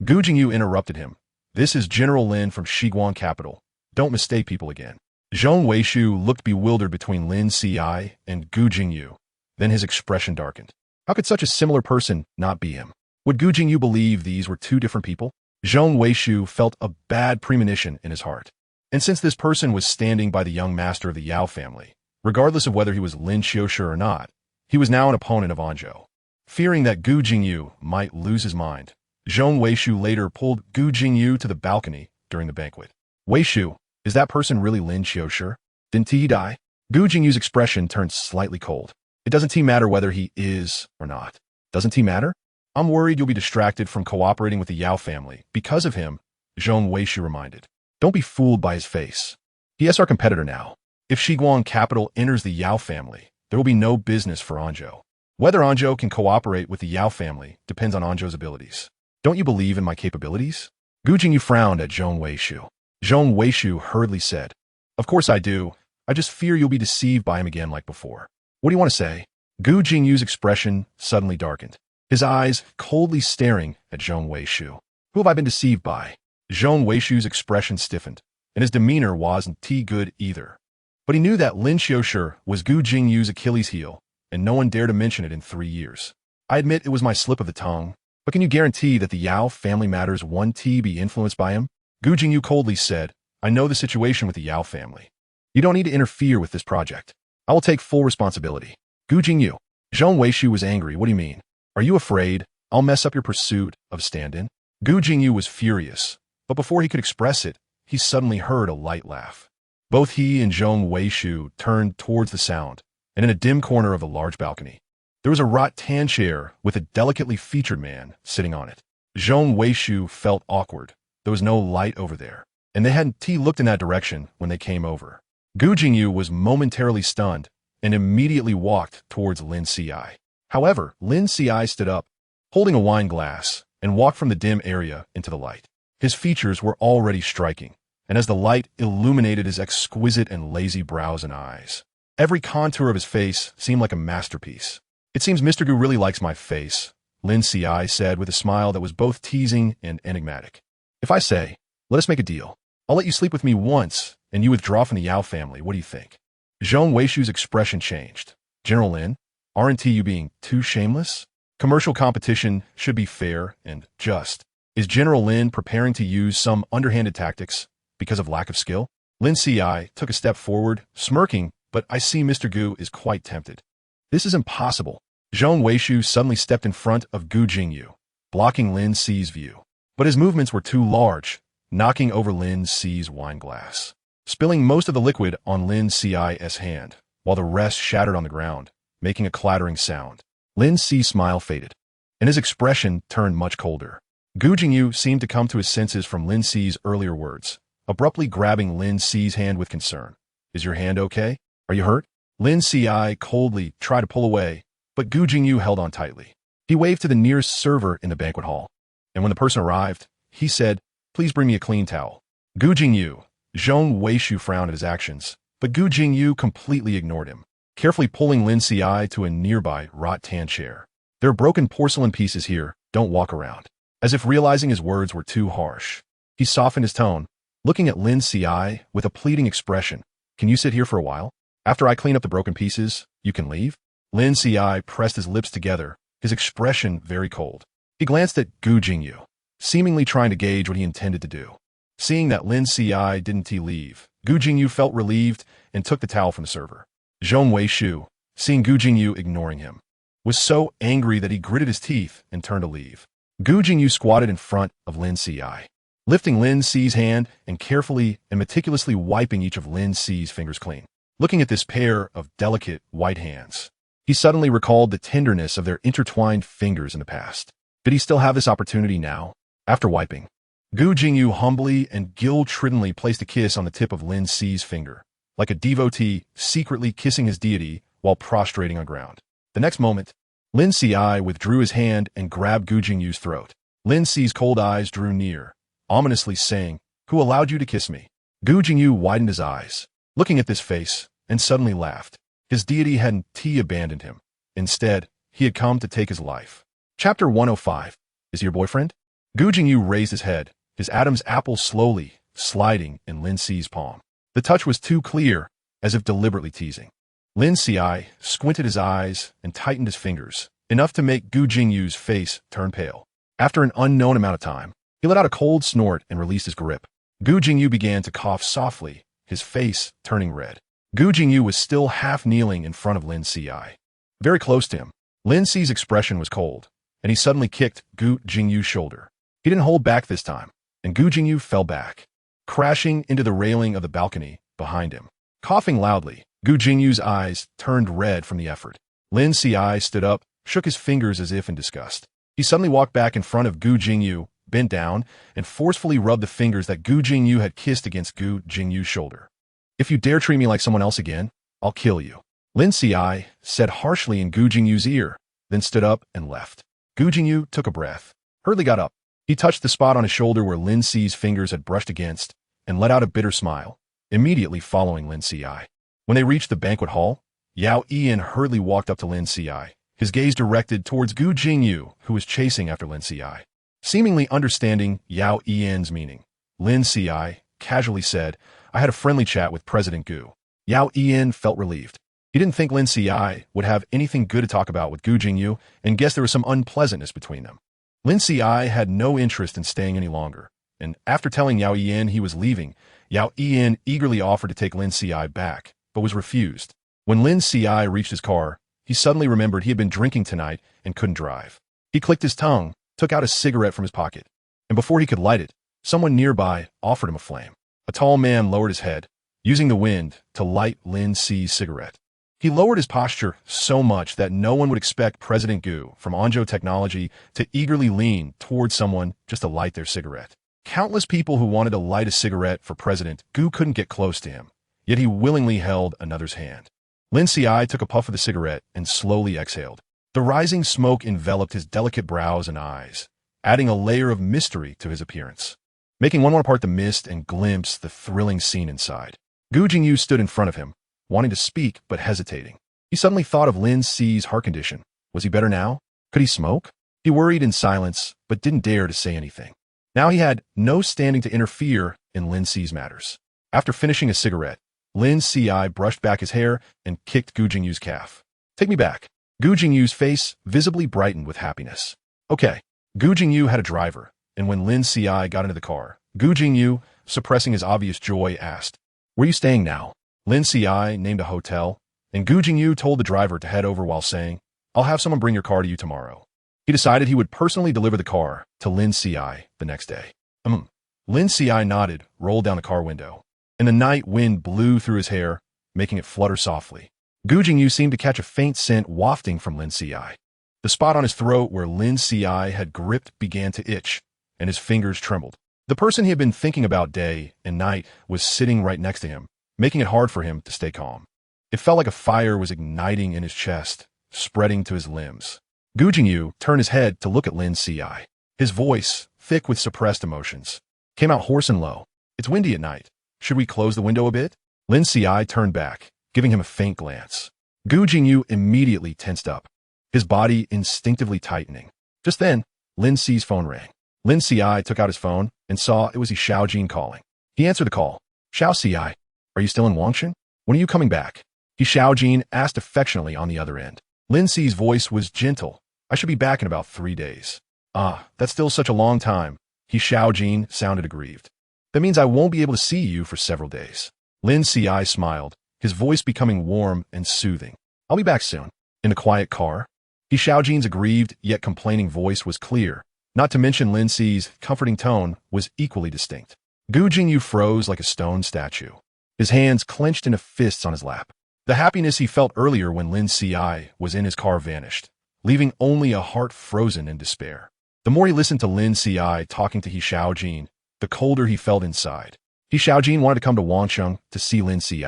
Gu Jingyu interrupted him. This is General Lin from Shiguan capital. Don't mistake people again. Zhong Weishu looked bewildered between Lin Qiushi and Gu Jingyu. Then his expression darkened. How could such a similar person not be him? Would Gu Jingyu believe these were two different people? Zhong Weishu felt a bad premonition in his heart. And since this person was standing by the young master of the Yao family, regardless of whether he was Lin Qiushi or not, he was now an opponent of Anzhou. Fearing that Gu Jingyu might lose his mind, Zhong Weishu later pulled Gu Jingyu to the balcony during the banquet. Weishu, is that person really Lin Qiushi? Didn't he die? Gu Jingyu's expression turned slightly cold. It doesn't matter whether he is or not. Doesn't he matter? I'm worried you'll be distracted from cooperating with the Yao family because of him, Zhong Weishu reminded. Don't be fooled by his face. He is our competitor now. If Shiguan capital enters the Yao family, there will be no business for Anzhou. Whether Anzhou can cooperate with the Yao family depends on Anzhou's abilities. Don't you believe in my capabilities? Gu Jingyu frowned at Zhong Weishu. Zhong Weishu hurriedly said, Of course I do. I just fear you'll be deceived by him again like before. What do you want to say? Gu Jingyu's expression suddenly darkened, his eyes coldly staring at Zhong Weishu. Who have I been deceived by? Zhong Weishu's expression stiffened, and his demeanor wasn't too good either. But he knew that Lin Qiushi was Gu Jingyu's Achilles heel, and no one dared to mention it in 3 years. I admit it was my slip of the tongue, but can you guarantee that the Yao family matters won't be influenced by him? Gu Jingyu coldly said, I know the situation with the Yao family. You don't need to interfere with this project. I will take full responsibility. Gu Jingyu. Zhong Weishu was angry. What do you mean? Are you afraid I'll mess up your pursuit of stand-in? Gu Jingyu was furious, but before he could express it, he suddenly heard a light laugh. Both he and Zhong Weishu turned towards the sound, and in a dim corner of the large balcony, there was a rattan chair with a delicately featured man sitting on it. Zhong Weishu felt awkward. There was no light over there, and they hadn't looked in that direction when they came over. Gu Jingyu was momentarily stunned and immediately walked towards Lin Qiushi. However, Lin Qiushi stood up, holding a wine glass, and walked from the dim area into the light. His features were already striking, and as the light illuminated his exquisite and lazy brows and eyes, every contour of his face seemed like a masterpiece. It seems Mr. Gu really likes my face, Lin Qiushi said with a smile that was both teasing and enigmatic. If I say, let us make a deal, I'll let you sleep with me once, and you withdraw from the Yao family, what do you think? Zhong Weishu's expression changed. General Lin, aren't you being too shameless? Commercial competition should be fair and just. Is General Lin preparing to use some underhanded tactics because of lack of skill? Lin Qiushi took a step forward, smirking, but I see Mr. Gu is quite tempted. This is impossible. Zhong Weishu suddenly stepped in front of Gu Jingyu, blocking Lin Qiu's view. But his movements were too large, knocking over Lin Qiu's wine glass, spilling most of the liquid on Lin Qiu's hand, while the rest shattered on the ground, making a clattering sound. Lin Qiu's smile faded, and his expression turned much colder. Gu Jingyu seemed to come to his senses from Lin Qiu's earlier words, abruptly grabbing Lin Qiu's hand with concern. Is your hand okay? Are you hurt? Lin Qiu coldly tried to pull away, but Gu Jingyu held on tightly. He waved to the nearest server in the banquet hall, and when the person arrived, he said, Please bring me a clean towel. Gu Jingyu. Zhong Weishu frowned at his actions, but Gu Jingyu completely ignored him, carefully pulling Lin Qiu to a nearby rattan chair. There are broken porcelain pieces here, don't walk around. As if realizing his words were too harsh, he softened his tone, looking at Lin Qiu with a pleading expression. Can you sit here for a while? After I clean up the broken pieces, you can leave? Lin Qiu pressed his lips together, his expression very cold. He glanced at Gu Jingyu, seemingly trying to gauge what he intended to do. Seeing that Lin Qiu didn't leave, Gu Jingyu felt relieved and took the towel from the server. Zhong Weishu, seeing Gu Jingyu ignoring him, was so angry that he gritted his teeth and turned to leave. Gu Jingyu squatted in front of Lin Qiushi, lifting Lin Qi's hand and carefully and meticulously wiping each of Lin Qi's fingers clean. Looking at this pair of delicate white hands, he suddenly recalled the tenderness of their intertwined fingers in the past. Did he still have this opportunity now? After wiping, Gu Jingyu humbly and guilt-riddenly placed a kiss on the tip of Lin Qi's finger, like a devotee secretly kissing his deity while prostrating on ground. The next moment, Lin Qiushi withdrew his hand and grabbed Gu Jingyu's throat. Lin Qi's cold eyes drew near, ominously saying, "Who allowed you to kiss me?" Gu Jingyu widened his eyes, looking at this face, and suddenly laughed. His deity hadn't abandoned him. Instead, he had come to take his life. Chapter 105. Is he your boyfriend? Gu Jingyu raised his head, his Adam's apple slowly sliding in Lin Qi's palm. The touch was too clear, as if deliberately teasing. Lin Qiushi squinted his eyes and tightened his fingers, enough to make Gu Jingyu's face turn pale. After an unknown amount of time, he let out a cold snort and released his grip. Gu Jingyu began to cough softly, his face turning red. Gu Jingyu was still half kneeling in front of Lin Qiushi. Very close to him, Lin Qi's expression was cold, and he suddenly kicked Gu Jingyu's shoulder. He didn't hold back this time, and Gu Jingyu fell back, crashing into the railing of the balcony behind him. Coughing loudly, Gu Jingyu's eyes turned red from the effort. Lin Qiushi stood up, shook his fingers as if in disgust. He suddenly walked back in front of Gu Jingyu, bent down, and forcefully rubbed the fingers that Gu Jingyu had kissed against Gu Jingyu's shoulder. "If you dare treat me like someone else again, I'll kill you," Lin Qiushi said harshly in Gu Jingyu's ear, then stood up and left. Gu Jingyu took a breath, hurriedly got up. He touched the spot on his shoulder where Lin Qi's fingers had brushed against, and let out a bitter smile, immediately following Lin Qiushi. When they reached the banquet hall, Yao Ian hurriedly walked up to Lin Qiushi, his gaze directed towards Gu Jingyu, who was chasing after Lin Qiushi. Seemingly understanding Yao Ian's meaning, Lin Qiushi casually said, "I had a friendly chat with President Gu." Yao Ian felt relieved. He didn't think Lin Qiushi would have anything good to talk about with Gu Jingyu, and guessed there was some unpleasantness between them. Lin Qiushi had no interest in staying any longer, and after telling Yao Ian he was leaving, Yao Ian eagerly offered to take Lin Qiushi back, but was refused. When Lin Qiushi reached his car, he suddenly remembered he had been drinking tonight and couldn't drive. He clicked his tongue, took out a cigarette from his pocket, and before he could light it, someone nearby offered him a flame. A tall man lowered his head, using the wind to light Lin Qi's cigarette. He lowered his posture so much that no one would expect President Gu from Anzhou Technology to eagerly lean towards someone just to light their cigarette. Countless people who wanted to light a cigarette for President Gu couldn't get close to him, yet he willingly held another's hand. Lin Qiushi took a puff of the cigarette and slowly exhaled. The rising smoke enveloped his delicate brows and eyes, adding a layer of mystery to his appearance, making one more part the mist and glimpse the thrilling scene inside. Gu Jingyu stood in front of him, wanting to speak but hesitating. He suddenly thought of Lin Qi's heart condition. Was he better now? Could he smoke? He worried in silence, but didn't dare to say anything. Now he had no standing to interfere in Lin Qi's matters. After finishing a cigarette, Lin Qiushi brushed back his hair and kicked Gu Jingyu's calf. "Take me back." Gu Jingyu's face visibly brightened with happiness. "Okay." Gu Jingyu had a driver, and when Lin Qiushi got into the car, Gu Jingyu, suppressing his obvious joy, asked, "Where are you staying now?" Lin Qiushi named a hotel, and Gu Jingyu told the driver to head over while saying, "I'll have someone bring your car to you tomorrow." He decided he would personally deliver the car to Lin Qiushi the next day. Lin Qiushi nodded, rolled down the car window, and the night wind blew through his hair, making it flutter softly. Gu Jingyu seemed to catch a faint scent wafting from Lin Qiushi. The spot on his throat where Lin Qiushi had gripped began to itch, and his fingers trembled. The person he had been thinking about day and night was sitting right next to him, making it hard for him to stay calm. It felt like a fire was igniting in his chest, spreading to his limbs. Gu Jingyu turned his head to look at Lin Qiushi. His voice, thick with suppressed emotions, came out hoarse and low. "It's windy at night. Should we close the window a bit?" Lin Qiushi turned back, giving him a faint glance. Gu Jingyu immediately tensed up, his body instinctively tightening. Just then, Lin Qi's phone rang. Lin Qiushi took out his phone and saw it was Xiaojin calling. He answered the call. "Xiao Qiushi, are you still in Wangshan? When are you coming back?" Xiaojin asked affectionately on the other end. Lin Qi's voice was gentle. "I should be back in about 3 days." "Ah, that's still such a long time." Xiaojin sounded aggrieved. "That means I won't be able to see you for several days." Lin Ci smiled, his voice becoming warm and soothing. I'll be back soon. In the quiet car, He Xiaojin's aggrieved yet complaining voice was clear, not to mention Lin Ci's comforting tone was equally distinct. Gu Jingyu froze like a stone statue, his hands clenched into fists on his lap. The happiness he felt earlier when Lin Ci was in his car vanished, leaving only a heart frozen in despair. The more he listened to Lin Ci talking to He Xiaojin, the colder he felt inside. He Xiaojin wanted to come to Wancheng to see Lin Ci,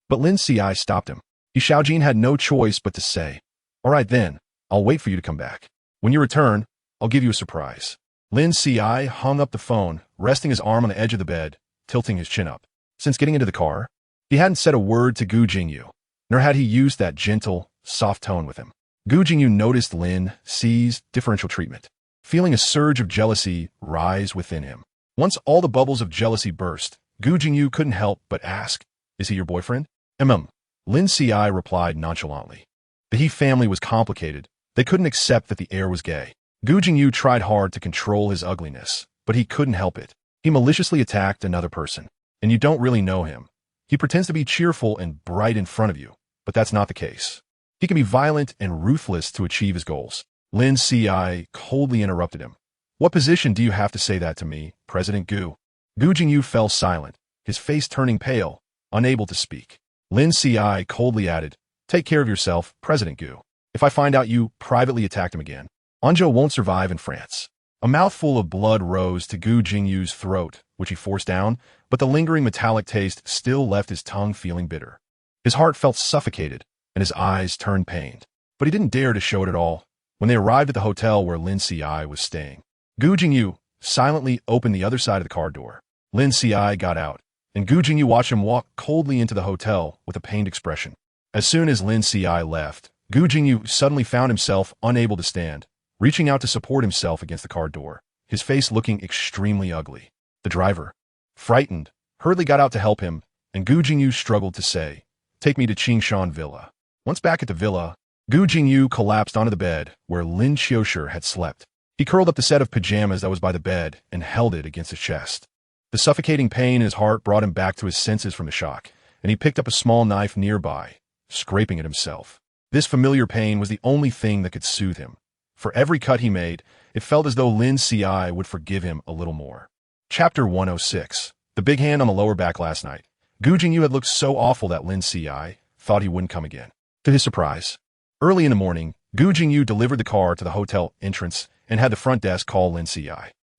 but Lin Ci stopped him. He Xiaojin had no choice but to say, "All right then, I'll wait for you to come back. When you return, I'll give you a surprise." Lin Ci hung up the phone, resting his arm on the edge of the bed, tilting his chin up. Since getting into the car, he hadn't said a word to Gu Jingyu, nor had he used that gentle, soft tone with him. Gu Jingyu noticed Lin Ci's differential treatment, feeling a surge of jealousy rise within him. Once all the bubbles of jealousy burst, Gu Jingyu couldn't help but ask, "Is he your boyfriend?" Lin Ci replied nonchalantly. The He family was complicated. They couldn't accept that the heir was gay. Gu Jingyu tried hard to control his ugliness, but he couldn't help it. He maliciously attacked another person, and you don't really know him. He pretends to be cheerful and bright in front of you, but that's not the case. He can be violent and ruthless to achieve his goals. Lin Ci coldly interrupted him. "What position do you have to say that to me, President Gu?" Gu Jingyu fell silent, his face turning pale, unable to speak. Lin Ci coldly added, "Take care of yourself, President Gu. If I find out you privately attacked him again, Anzhou won't survive in France." A mouthful of blood rose to Gu Jingyu's throat, which he forced down, but the lingering metallic taste still left his tongue feeling bitter. His heart felt suffocated, and his eyes turned pained. But he didn't dare to show it at all. When they arrived at the hotel where Lin Ci was staying, Gu Jingyu silently opened the other side of the car door. Lin Ci got out, and Gu Jingyu watched him walk coldly into the hotel with a pained expression. As soon as Lin Ci left, Gu Jingyu suddenly found himself unable to stand, reaching out to support himself against the car door, his face looking extremely ugly. The driver, frightened, hurriedly got out to help him, and Gu Jingyu struggled to say, "Take me to Qingshan Villa." Once back at the villa, Gu Jingyu collapsed onto the bed where Lin Qiushi had slept. He curled up the set of pajamas that was by the bed and held it against his chest. The suffocating pain in his heart brought him back to his senses from the shock, and he picked up a small knife nearby, scraping at himself. This familiar pain was the only thing that could soothe him. For every cut he made, it felt as though Lin Ci would forgive him a little more. Chapter 106. The big hand on the lower back last night. Gu Jingyu had looked so awful that Lin Ci thought he wouldn't come again. To his surprise, early in the morning, Gu Jingyu delivered the car to the hotel entrance and had the front desk call Lin Ci.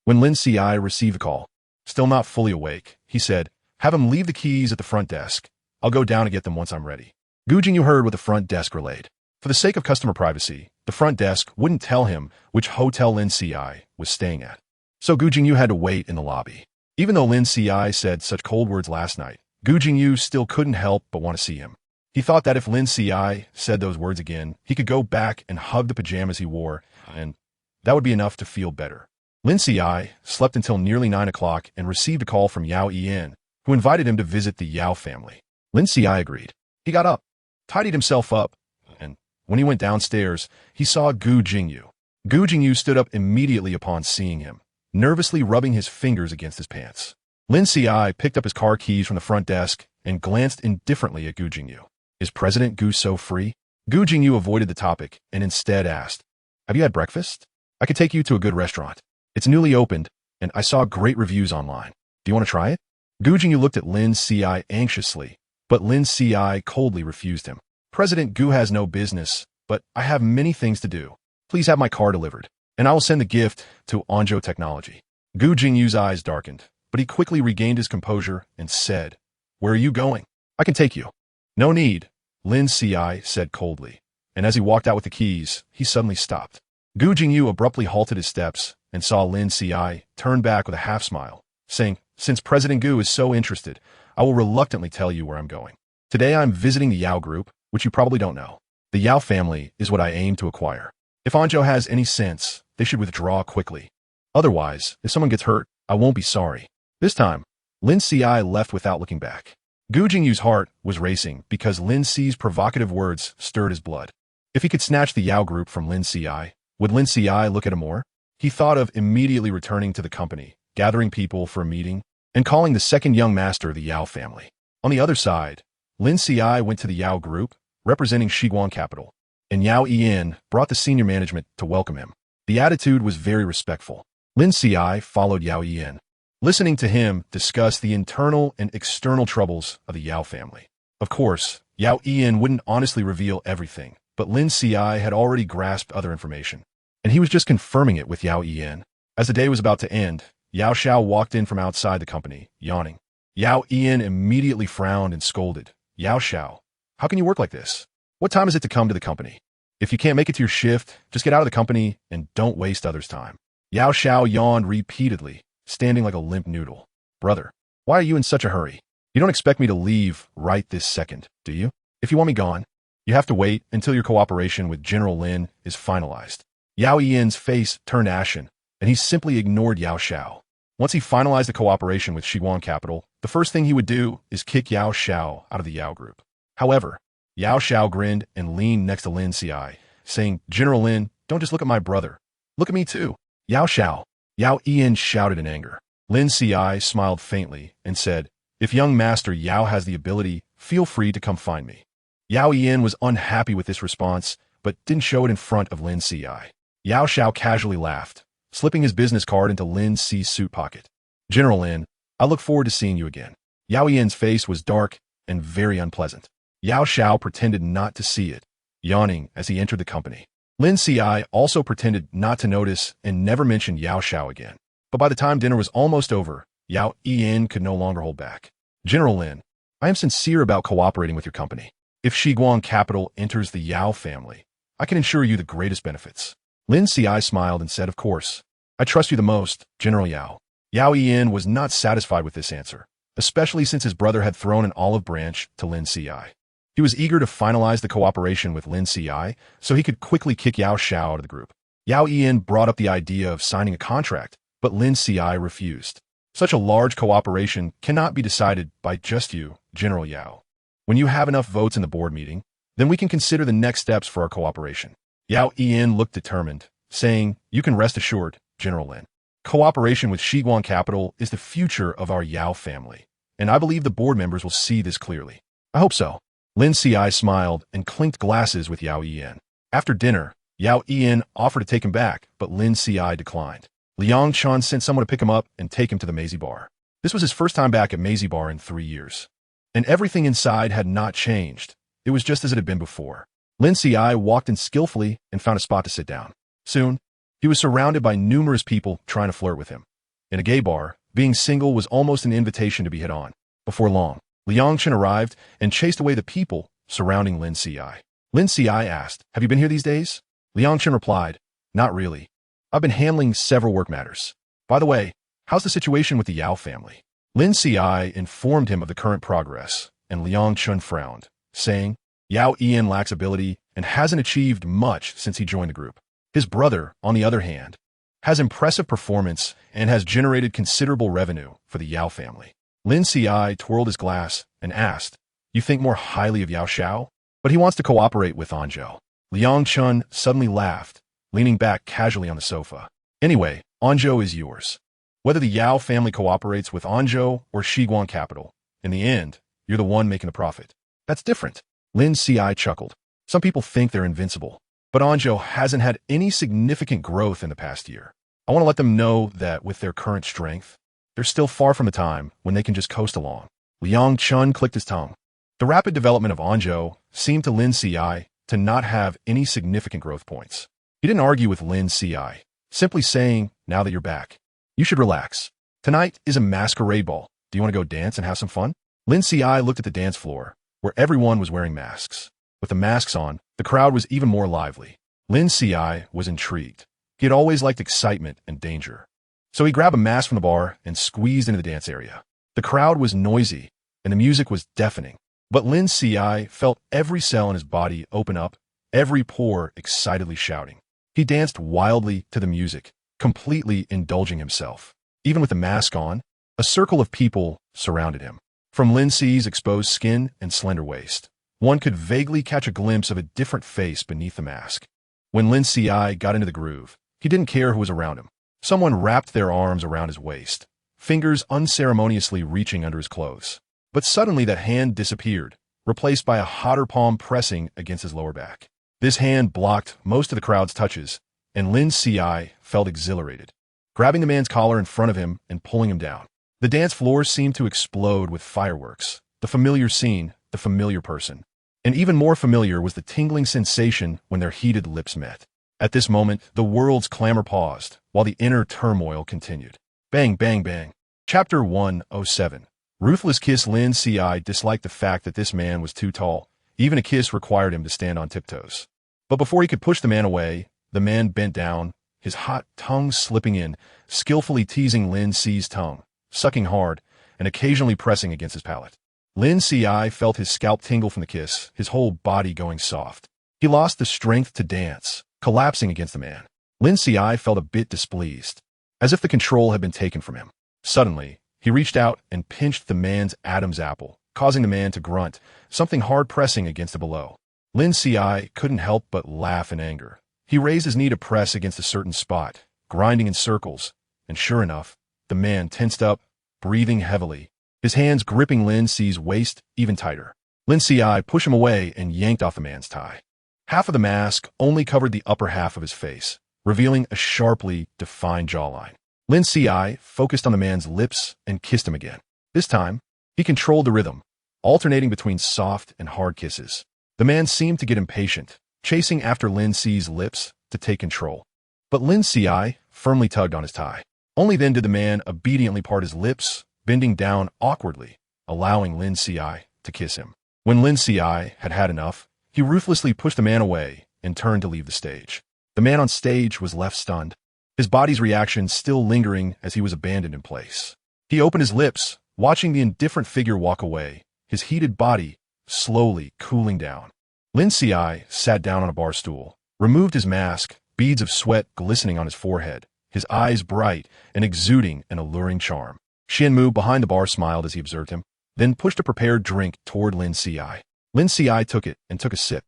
When Lin Ci received the call, still not fully awake, he said, "Have him leave the keys at the front desk. I'll go down to get them once I'm ready." Gu Jingyu heard what the front desk relayed. For the sake of customer privacy, the front desk wouldn't tell him which hotel Lin Ci was staying at. So Gu Jingyu had to wait in the lobby. Even though Lin Ci said such cold words last night, Gu Jingyu still couldn't help but want to see him. He thought that if Lin Ci said those words again, he could go back and hug the pajamas he wore, and that would be enough to feel better. Lin Ci slept until nearly 9 o'clock and received a call from Yao Yian, who invited him to visit the Yao family. Lin Ci agreed. He got up, tidied himself up, and when he went downstairs, he saw Gu Jingyu. Gu Jingyu stood up immediately upon seeing him, nervously rubbing his fingers against his pants. Lin Ci picked up his car keys from the front desk and glanced indifferently at Gu Jingyu. Is President Gu so free? Gu Jingyu avoided the topic and instead asked, "Have you had breakfast? I could take you to a good restaurant. It's newly opened, and I saw great reviews online. Do you want to try it?" Gu Jingyu looked at Lin Ci anxiously, but Lin Ci coldly refused him. "President Gu has no business, but I have many things to do. Please have my car delivered, and I will send the gift to Anzhou Technology." Gu Jingyu's eyes darkened, but he quickly regained his composure and said, "Where are you going? I can take you." "No need," Lin Ci said coldly, and as he walked out with the keys, he suddenly stopped. Gu Jingyu abruptly halted his steps and saw Lin Ci turn back with a half-smile, saying, "Since President Gu is so interested, I will reluctantly tell you where I'm going. Today I'm visiting the Yao Group, which you probably don't know. The Yao family is what I aim to acquire. If Anzhou has any sense, they should withdraw quickly. Otherwise, if someone gets hurt, I won't be sorry." This time, Lin Ci left without looking back. Gu Jingyu's heart was racing because Lin Ci's provocative words stirred his blood. If he could snatch the Yao Group from Lin Ci, would Lin Ci look at him more? He thought of immediately returning to the company, gathering people for a meeting, and calling the second young master of the Yao family. On the other side, Lin Qiushi went to the Yao group, representing Shiguan Capital, and Yao Yian brought the senior management to welcome him. The attitude was very respectful. Lin Qiushi followed Yao Yian, listening to him discuss the internal and external troubles of the Yao family. Of course, Yao Yian wouldn't honestly reveal everything, but Lin Qiushi had already grasped other information, and he was just confirming it with Yao Yian. As the day was about to end, Yao Xiao walked in from outside the company, yawning. Yao Yian immediately frowned and scolded. Yao Xiao, how can you work like this? What time is it to come to the company? If you can't make it to your shift, just get out of the company and don't waste others' time. Yao Xiao yawned repeatedly, standing like a limp noodle. Brother, why are you in such a hurry? You don't expect me to leave right this second, do you? If you want me gone, you have to wait until your cooperation with General Lin is finalized. Yao Yian's face turned ashen, and he simply ignored Yao Xiao. Once he finalized the cooperation with Shiguan Capital, the first thing he would do is kick Yao Xiao out of the Yao group. However, Yao Xiao grinned and leaned next to Lin Qiushi, saying, General Lin, don't just look at my brother. Look at me too. Yao Xiao. Yao Yian shouted in anger. Lin Qiushi smiled faintly and said, if young master Yao has the ability, feel free to come find me. Yao Yian was unhappy with this response, but didn't show it in front of Lin Qiushi. Yao Xiao casually laughed, slipping his business card into Lin Qi's suit pocket. General Lin, I look forward to seeing you again. Yao Yian's face was dark and very unpleasant. Yao Xiao pretended not to see it, yawning as he entered the company. Lin Qiushi also pretended not to notice and never mentioned Yao Xiao again. But by the time dinner was almost over, Yao Yian could no longer hold back. General Lin, I am sincere about cooperating with your company. If Shiguan Capital enters the Yao family, I can ensure you the greatest benefits. Lin Qiushi smiled and said, of course. I trust you the most, General Yao. Yao Yian was not satisfied with this answer, especially since his brother had thrown an olive branch to Lin Qiushi. He was eager to finalize the cooperation with Lin Qiushi so he could quickly kick Yao Xiao out of the group. Yao Yian brought up the idea of signing a contract, but Lin Qiushi refused. Such a large cooperation cannot be decided by just you, General Yao. When you have enough votes in the board meeting, then we can consider the next steps for our cooperation. Yao Yian looked determined, saying, you can rest assured, General Lin. Cooperation with Shiguan Capital is the future of our Yao family, and I believe the board members will see this clearly. I hope so. Lin Qiushi smiled and clinked glasses with Yao Yian. After dinner, Yao Yian offered to take him back, but Lin Qiushi declined. Liang Chun sent someone to pick him up and take him to the Maisie Bar. This was his first time back at Maisie Bar in 3 years. And everything inside had not changed. It was just as it had been before. Lin Qiushi walked in skillfully and found a spot to sit down. Soon, he was surrounded by numerous people trying to flirt with him. In a gay bar, being single was almost an invitation to be hit on. Before long, Liang Chun arrived and chased away the people surrounding Lin Qiushi. Lin Qiushi asked, have you been here these days? Liang Chun replied, not really. I've been handling several work matters. By the way, how's the situation with the Yao family? Lin Qiushi informed him of the current progress, and Liang Chun frowned, saying, Yao Yian lacks ability and hasn't achieved much since he joined the group. His brother, on the other hand, has impressive performance and has generated considerable revenue for the Yao family. Lin Qiushi twirled his glass and asked, you think more highly of Yao Xiao? But he wants to cooperate with Anzhou. Liang Chun suddenly laughed, leaning back casually on the sofa. Anyway, Anzhou is yours. Whether the Yao family cooperates with Anzhou or Shiguan Capital, in the end, you're the one making the profit. That's different. Lin Qiushi chuckled. Some people think they're invincible, but Anzhou hasn't had any significant growth in the past year. I want to let them know that with their current strength, they're still far from the time when they can just coast along. Liang Chun clicked his tongue. The rapid development of Anzhou seemed to Lin Qiushi to not have any significant growth points. He didn't argue with Lin Qiushi, simply saying, now that you're back, you should relax. Tonight is a masquerade ball. Do you want to go dance and have some fun? Lin Qiushi looked at the dance floor, where everyone was wearing masks. With the masks on, the crowd was even more lively. Lin Qiushi was intrigued. He had always liked excitement and danger. So he grabbed a mask from the bar and squeezed into the dance area. The crowd was noisy, and the music was deafening. But Lin Qiushi felt every cell in his body open up, every pore excitedly shouting. He danced wildly to the music, completely indulging himself. Even with the mask on, a circle of people surrounded him. From Lin Qi's exposed skin and slender waist, one could vaguely catch a glimpse of a different face beneath the mask. When Lin Qiushi got into the groove, he didn't care who was around him. Someone wrapped their arms around his waist, fingers unceremoniously reaching under his clothes. But suddenly that hand disappeared, replaced by a hotter palm pressing against his lower back. This hand blocked most of the crowd's touches, and Lin Qiushi felt exhilarated, grabbing the man's collar in front of him and pulling him down. The dance floor seemed to explode with fireworks. The familiar scene, the familiar person. And even more familiar was the tingling sensation when their heated lips met. At this moment, the world's clamor paused, while the inner turmoil continued. Bang, bang, bang. Chapter 107. Ruthless Kiss. Lin Qiushi disliked the fact that this man was too tall. Even a kiss required him to stand on tiptoes. But before he could push the man away, the man bent down, his hot tongue slipping in, skillfully teasing Lin Qiushi's tongue, sucking hard, and occasionally pressing against his palate. Lin Qiushi felt his scalp tingle from the kiss, his whole body going soft. He lost the strength to dance, collapsing against the man. Lin Qiushi felt a bit displeased, as if the control had been taken from him. Suddenly, he reached out and pinched the man's Adam's apple, causing the man to grunt, something hard pressing against the below. Lin Qiushi couldn't help but laugh in anger. He raised his knee to press against a certain spot, grinding in circles, and sure enough, the man tensed up, breathing heavily, his hands gripping Lin Qiushi's waist even tighter. Lin Qiushi pushed him away and yanked off the man's tie. Half of the mask only covered the upper half of his face, revealing a sharply defined jawline. Lin Qiushi focused on the man's lips and kissed him again. This time, he controlled the rhythm, alternating between soft and hard kisses. The man seemed to get impatient, chasing after Lin Qiushi's lips to take control. But Lin Qiushi firmly tugged on his tie. Only then did the man obediently part his lips, bending down awkwardly, allowing Lin Qiushi to kiss him. When Lin Qiushi had had enough, he ruthlessly pushed the man away and turned to leave the stage. The man on stage was left stunned, his body's reaction still lingering as he was abandoned in place. He opened his lips, watching the indifferent figure walk away, his heated body slowly cooling down. Lin Qiushi sat down on a bar stool, removed his mask, beads of sweat glistening on his forehead, his eyes bright and exuding an alluring charm. Qianmu behind the bar smiled as he observed him, then pushed a prepared drink toward Lin Qiushi. Lin Qiushi took it and took a sip.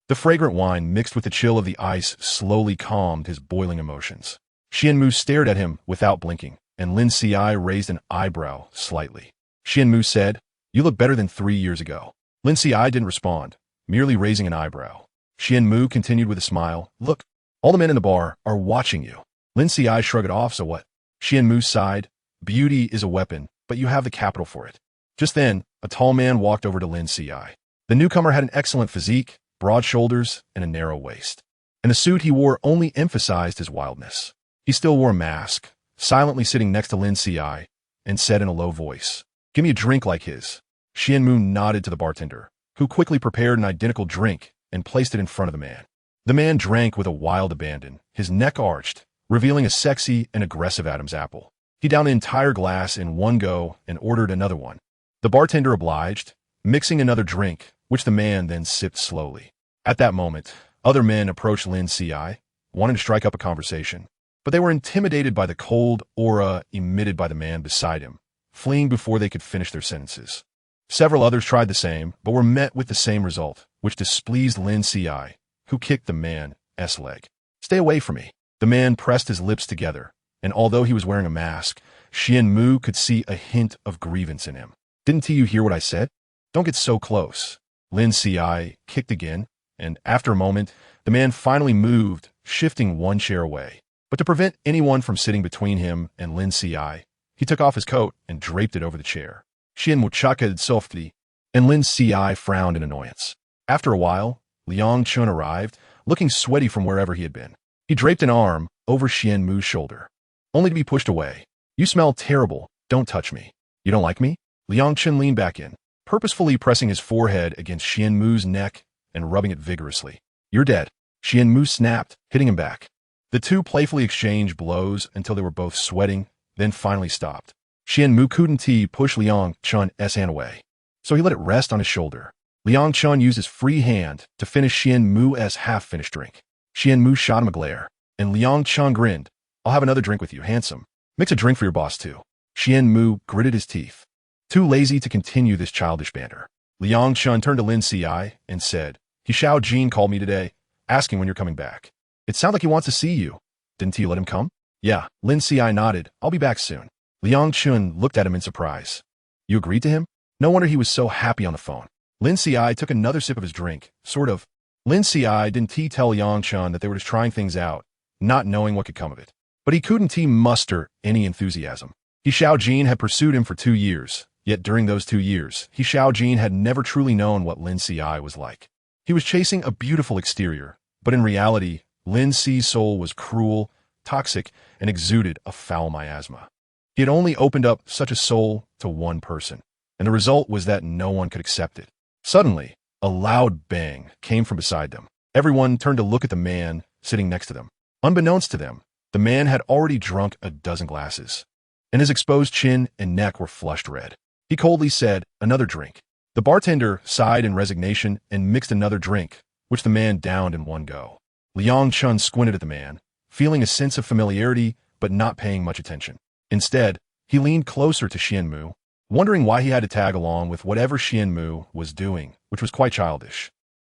The fragrant wine mixed with the chill of the ice slowly calmed his boiling emotions. Qianmu stared at him without blinking, and Lin Qiushi raised an eyebrow slightly. Qianmu said, "You look better than 3 years ago." Lin Qiushi didn't respond, merely raising an eyebrow. Qianmu continued with a smile, "Look, all the men in the bar are watching you." Lin Qiushi shrugged it off, "So what?" Qianmu sighed, "Beauty is a weapon, but you have the capital for it." Just then, a tall man walked over to Lin Qiushi. The newcomer had an excellent physique, broad shoulders, and a narrow waist. And the suit he wore only emphasized his wildness. He still wore a mask, silently sitting next to Lin Qiushi, and said in a low voice, "Give me a drink like his." Qianmu nodded to the bartender, who quickly prepared an identical drink and placed it in front of the man. The man drank with a wild abandon, his neck arched, revealing a sexy and aggressive Adam's apple. He downed the entire glass in one go and ordered another one. The bartender obliged, mixing another drink, which the man then sipped slowly. At that moment, other men approached Lin Qiushi, wanting to strike up a conversation, but they were intimidated by the cold aura emitted by the man beside him, fleeing before they could finish their sentences. Several others tried the same, but were met with the same result, which displeased Lin Qiushi, who kicked the man's leg. "Stay away from me." The man pressed his lips together, and although he was wearing a mask, Qianmu could see a hint of grievance in him. "Didn't you hear what I said? Don't get so close." Lin Qiushi kicked again, and after a moment, the man finally moved, shifting one chair away. But to prevent anyone from sitting between him and Lin Qiushi, he took off his coat and draped it over the chair. Qianmu chuckled softly, and Lin Qiushi frowned in annoyance. After a while, Liang Chun arrived, looking sweaty from wherever he had been. He draped an arm over Qianmu's shoulder, only to be pushed away. "You smell terrible. Don't touch me." "You don't like me?" Liang Chun leaned back in, purposefully pressing his forehead against Qianmu's neck and rubbing it vigorously. "You're dead." Qianmu snapped, hitting him back. The two playfully exchanged blows until they were both sweating, then finally stopped. Qianmu couldn't push Liang Chun's hand away, so he let it rest on his shoulder. Liang Chun used his free hand to finish Qianmu's half-finished drink. Qianmu shot him a glare, and Liang Chun grinned. "I'll have another drink with you, handsome. Mix a drink for your boss, too." Qianmu gritted his teeth, too lazy to continue this childish banter. Liang Chun turned to Lin Qiushi and said, "Xiao Jin called me today, asking when you're coming back. It sounds like he wants to see you. Didn't you let him come?" "Yeah." Lin Qiushi nodded. "I'll be back soon." Liang Chun looked at him in surprise. "You agreed to him?" No wonder he was so happy on the phone. Lin Qiushi took another sip of his drink, sort of. Lin Qiushi didn't tell Yang Chun that they were just trying things out, not knowing what could come of it. But he couldn't muster any enthusiasm. He Xiaojin had pursued him for 2 years, yet during those 2 years, he Xiaojin had never truly known what Lin Qiushi was like. He was chasing a beautiful exterior, but in reality, Lin Qi's soul was cruel, toxic, and exuded a foul miasma. He had only opened up such a soul to one person, and the result was that no one could accept it. Suddenly, a loud bang came from beside them. Everyone turned to look at the man sitting next to them. Unbeknownst to them, the man had already drunk a dozen glasses, and his exposed chin and neck were flushed red. He coldly said, "Another drink." The bartender sighed in resignation and mixed another drink, which the man downed in one go. Liang Chun squinted at the man, feeling a sense of familiarity but not paying much attention. Instead, he leaned closer to Xianmu, wondering why he had to tag along with whatever Xianmu was doing, which was quite childish.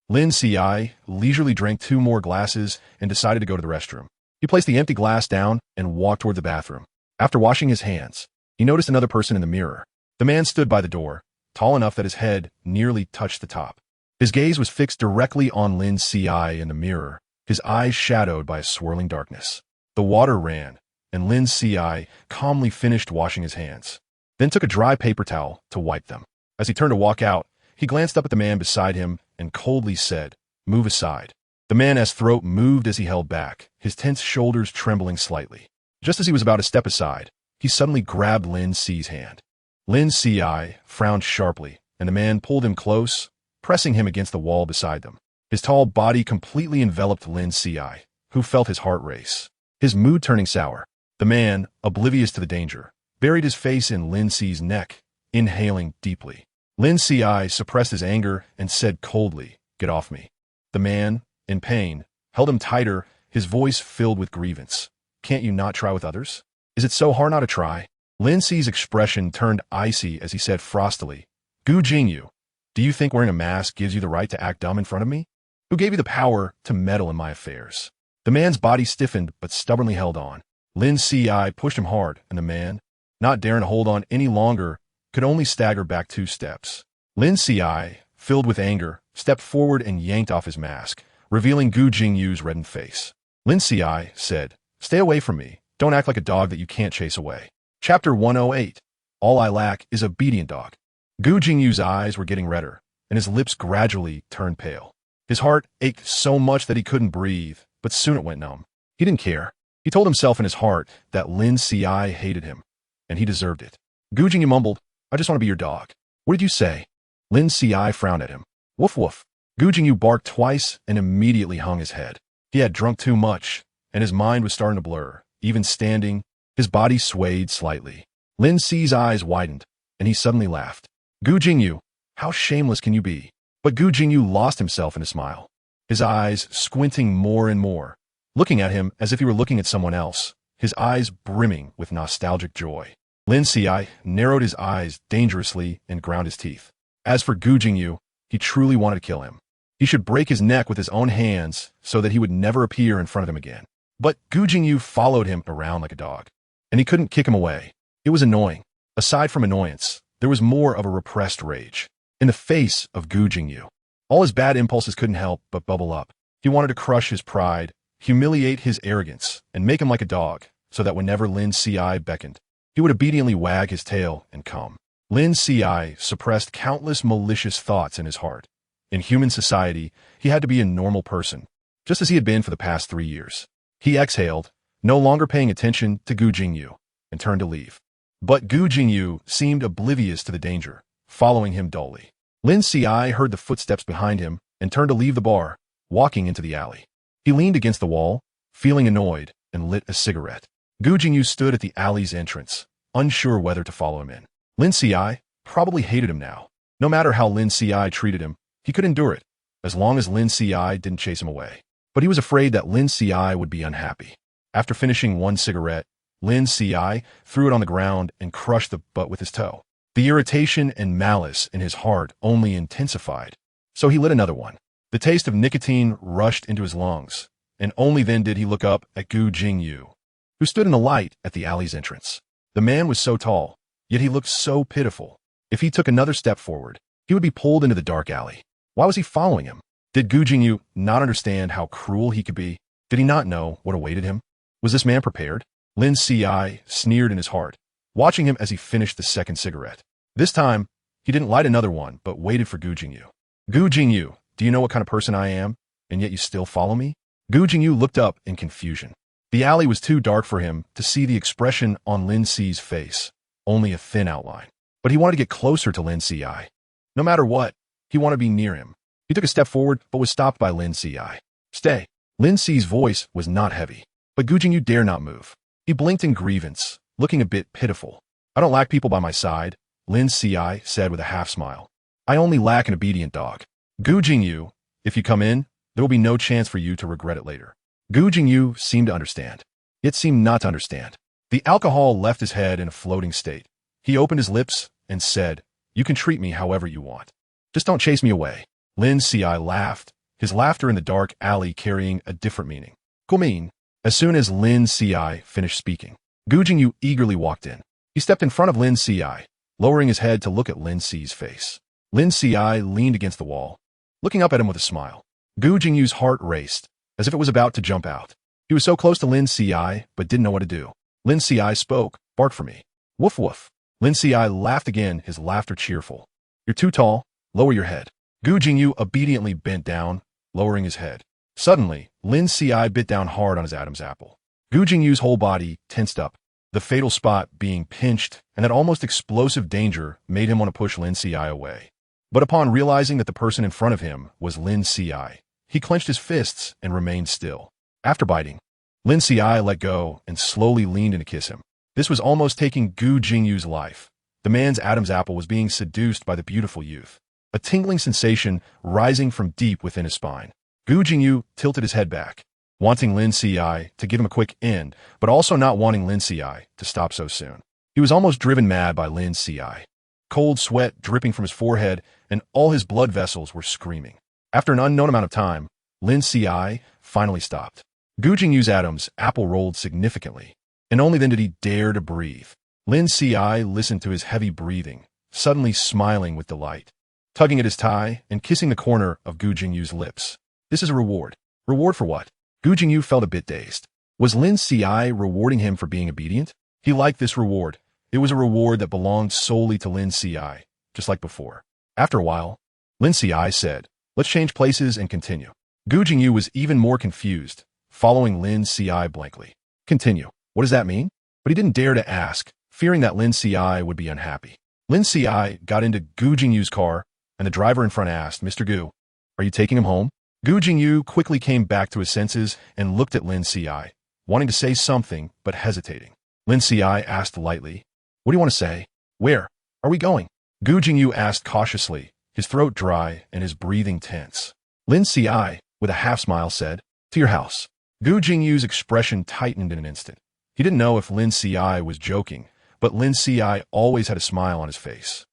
Lin Qiushi leisurely drank 2 more glasses and decided to go to the restroom. He placed the empty glass down and walked toward the bathroom. After washing his hands, he noticed another person in the mirror. The man stood by the door, tall enough that his head nearly touched the top. His gaze was fixed directly on Lin Qiushi in the mirror, his eyes shadowed by a swirling darkness. The water ran, and Lin Qiushi calmly finished washing his hands, then took a dry paper towel to wipe them. As he turned to walk out, he glanced up at the man beside him and coldly said, "Move aside." The man's throat moved as he held back, his tense shoulders trembling slightly. Just as he was about to step aside, he suddenly grabbed Lin Qi's hand. Lin Qiushi frowned sharply, and the man pulled him close, pressing him against the wall beside them. His tall body completely enveloped Lin Qiushi, who felt his heart race, his mood turning sour. The man, oblivious to the danger, buried his face in Lin Qi's neck, inhaling deeply. Lin Qiushi suppressed his anger and said coldly, "Get off me." The man, in pain, held him tighter, his voice filled with grievance. "Can't you not try with others? Is it so hard not to try?" Lin Qi's expression turned icy as he said frostily, "Gu Jingyu, do you think wearing a mask gives you the right to act dumb in front of me? Who gave you the power to meddle in my affairs?" The man's body stiffened but stubbornly held on. Lin Qiushi pushed him hard, and the man, not daring to hold on any longer, could only stagger back 2 steps. Lin Qiushi, filled with anger, stepped forward and yanked off his mask, revealing Gu Jingyu's reddened face. Lin Qiushi said, "Stay away from me. Don't act like a dog that you can't chase away." Chapter 108. All I lack is obedient dog. Gu Jingyu's eyes were getting redder, and his lips gradually turned pale. His heart ached so much that he couldn't breathe, but soon it went numb. He didn't care. He told himself in his heart that Lin Qiushi hated him, and he deserved it. Gu Jingyu mumbled, "I just want to be your dog." "What did you say?" Lin Qiushi frowned at him. "Woof woof." Gu Jingyu barked twice and immediately hung his head. He had drunk too much, and his mind was starting to blur. Even standing, his body swayed slightly. Lin Qi's eyes widened, and he suddenly laughed. "Gu Jingyu, how shameless can you be?" But Gu Jingyu lost himself in a smile, his eyes squinting more and more, looking at him as if he were looking at someone else, his eyes brimming with nostalgic joy. Lin Qiushi narrowed his eyes dangerously and ground his teeth. As for Gu Jingyu, he truly wanted to kill him. He should break his neck with his own hands so that he would never appear in front of him again. But Gu Jingyu followed him around like a dog, and he couldn't kick him away. It was annoying. Aside from annoyance, there was more of a repressed rage in the face of Gu Jingyu. All his bad impulses couldn't help but bubble up. He wanted to crush his pride, humiliate his arrogance, and make him like a dog, so that whenever Lin Qiushi beckoned, he would obediently wag his tail and come. Lin Qiushi suppressed countless malicious thoughts in his heart. In human society, he had to be a normal person, just as he had been for the past 3 years. He exhaled, no longer paying attention to Gu Jingyu, and turned to leave. But Gu Jingyu seemed oblivious to the danger, following him dully. Lin Qiushi heard the footsteps behind him and turned to leave the bar, walking into the alley. He leaned against the wall, feeling annoyed, and lit a cigarette. Gu Jingyu stood at the alley's entrance, unsure whether to follow him in. Lin Qiushi probably hated him now. No matter how Lin Qiushi treated him, he could endure it, as long as Lin Qiushi didn't chase him away. But he was afraid that Lin Qiushi would be unhappy. After finishing one cigarette, Lin Qiushi threw it on the ground and crushed the butt with his toe. The irritation and malice in his heart only intensified, so he lit another one. The taste of nicotine rushed into his lungs, and only then did he look up at Gu Jingyu, who stood in the light at the alley's entrance. The man was so tall, yet he looked so pitiful. If he took another step forward, he would be pulled into the dark alley. Why was he following him? Did Gu Jingyu not understand how cruel he could be? Did he not know what awaited him? Was this man prepared? Lin Qiushi sneered in his heart, watching him as he finished the second cigarette. This time, he didn't light another one, but waited for Gu Jingyu. Gu Jingyu, do you know what kind of person I am, and yet you still follow me? Gu Jingyu looked up in confusion. The alley was too dark for him to see the expression on Lin Qi's face, only a thin outline. But he wanted to get closer to Lin Qiushi. No matter what, he wanted to be near him. He took a step forward, but was stopped by Lin Qiushi. Stay. Lin Qi's voice was not heavy, but Gu Jingyu dare not move. He blinked in grievance, looking a bit pitiful. I don't lack people by my side, Lin Qiushi said with a half-smile. I only lack an obedient dog. Gu Jingyu, if you come in, there will be no chance for you to regret it later. Gu Jingyu seemed to understand, yet seemed not to understand. The alcohol left his head in a floating state. He opened his lips and said, you can treat me however you want. Just don't chase me away. Lin Qiushi laughed, his laughter in the dark alley carrying a different meaning. Cool mean. As soon as Lin Qiushi finished speaking, Gu Jingyu eagerly walked in. He stepped in front of Lin Qiushi, lowering his head to look at Lin Qi's face. Lin Qiushi leaned against the wall, looking up at him with a smile. Gu Jingyu's heart raced, as if it was about to jump out. He was so close to Lin Qiushi, but didn't know what to do. Lin Qiushi spoke, bark for me. Woof woof. Lin Qiushi laughed again, his laughter cheerful. You're too tall, lower your head. Gu Jingyu obediently bent down, lowering his head. Suddenly, Lin Qiushi bit down hard on his Adam's apple. Gu Jingyu's whole body tensed up, the fatal spot being pinched, and that almost explosive danger made him want to push Lin Qiushi away. But upon realizing that the person in front of him was Lin Qiushi, he clenched his fists and remained still. After biting, Lin Qiushi let go and slowly leaned in to kiss him. This was almost taking Gu Jingyu's life. The man's Adam's apple was being seduced by the beautiful youth. A tingling sensation rising from deep within his spine. Gu Jingyu tilted his head back, wanting Lin Qiushi to give him a quick end, but also not wanting Lin Qiushi to stop so soon. He was almost driven mad by Lin Qiushi. Cold sweat dripping from his forehead, and all his blood vessels were screaming. After an unknown amount of time, Lin Qiushi finally stopped. Gu Jingyu's Adam's apple rolled significantly, and only then did he dare to breathe. Lin Qiushi listened to his heavy breathing, suddenly smiling with delight, tugging at his tie and kissing the corner of Gu Jingyu's lips. This is a reward. Reward for what? Gu Jingyu felt a bit dazed. Was Lin Qiushi rewarding him for being obedient? He liked this reward. It was a reward that belonged solely to Lin Qiushi, just like before. After a while, Lin Qiushi said, let's change places and continue. Gu Jingyu was even more confused, following Lin Qiushi blankly. Continue. What does that mean? But he didn't dare to ask, fearing that Lin Qiushi would be unhappy. Lin Qiushi got into Gu Jingyu's car, and the driver in front asked, Mr. Gu, are you taking him home? Gu Jingyu quickly came back to his senses and looked at Lin Qiushi, wanting to say something, but hesitating. Lin Qiushi asked lightly, what do you want to say? Where are we going? Gu Jingyu asked cautiously, his throat dry and his breathing tense. Lin Qiushi, with a half-smile, said, to your house. Gu Jingyu's expression tightened in an instant. He didn't know if Lin Qiushi was joking, but Lin Qiushi always had a smile on his face.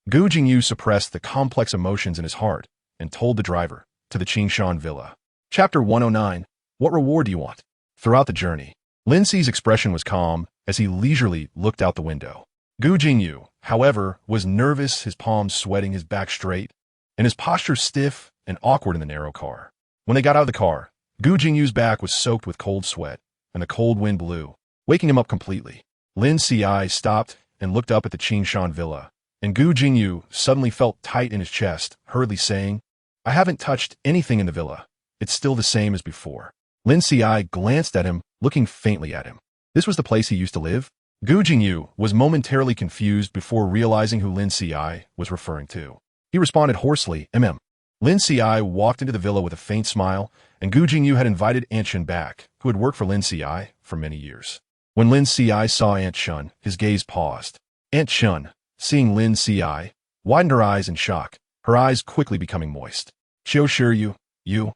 Gu Jingyu suppressed the complex emotions in his heart and told the driver, to the Qingshan Villa. Chapter 109. What reward do you want? Throughout the journey, Lin Qi's expression was calm as he leisurely looked out the window. Gu Jingyu, however, was nervous, his palms sweating, his back straight, and his posture stiff and awkward in the narrow car. When they got out of the car, Gu Jingyu's back was soaked with cold sweat, and the cold wind blew, waking him up completely. Lin Qiushi stopped and looked up at the Qingshan Villa, and Gu Jingyu suddenly felt tight in his chest, hurriedly saying, I haven't touched anything in the villa. It's still the same as before. Lin Qiushi glanced at him, looking faintly at him. This was the place he used to live? Gu Jingyu was momentarily confused before realizing who Lin Qiushi was referring to. He responded hoarsely, mm. Lin Qiushi walked into the villa with a faint smile, and Gu Jingyu had invited Aunt Shun back, who had worked for Lin Qiushi for many years. When Lin Qiushi saw Aunt Shun, his gaze paused. Aunt Shun, seeing Lin Qiushi, widened her eyes in shock, her eyes quickly becoming moist. Qiushi, you?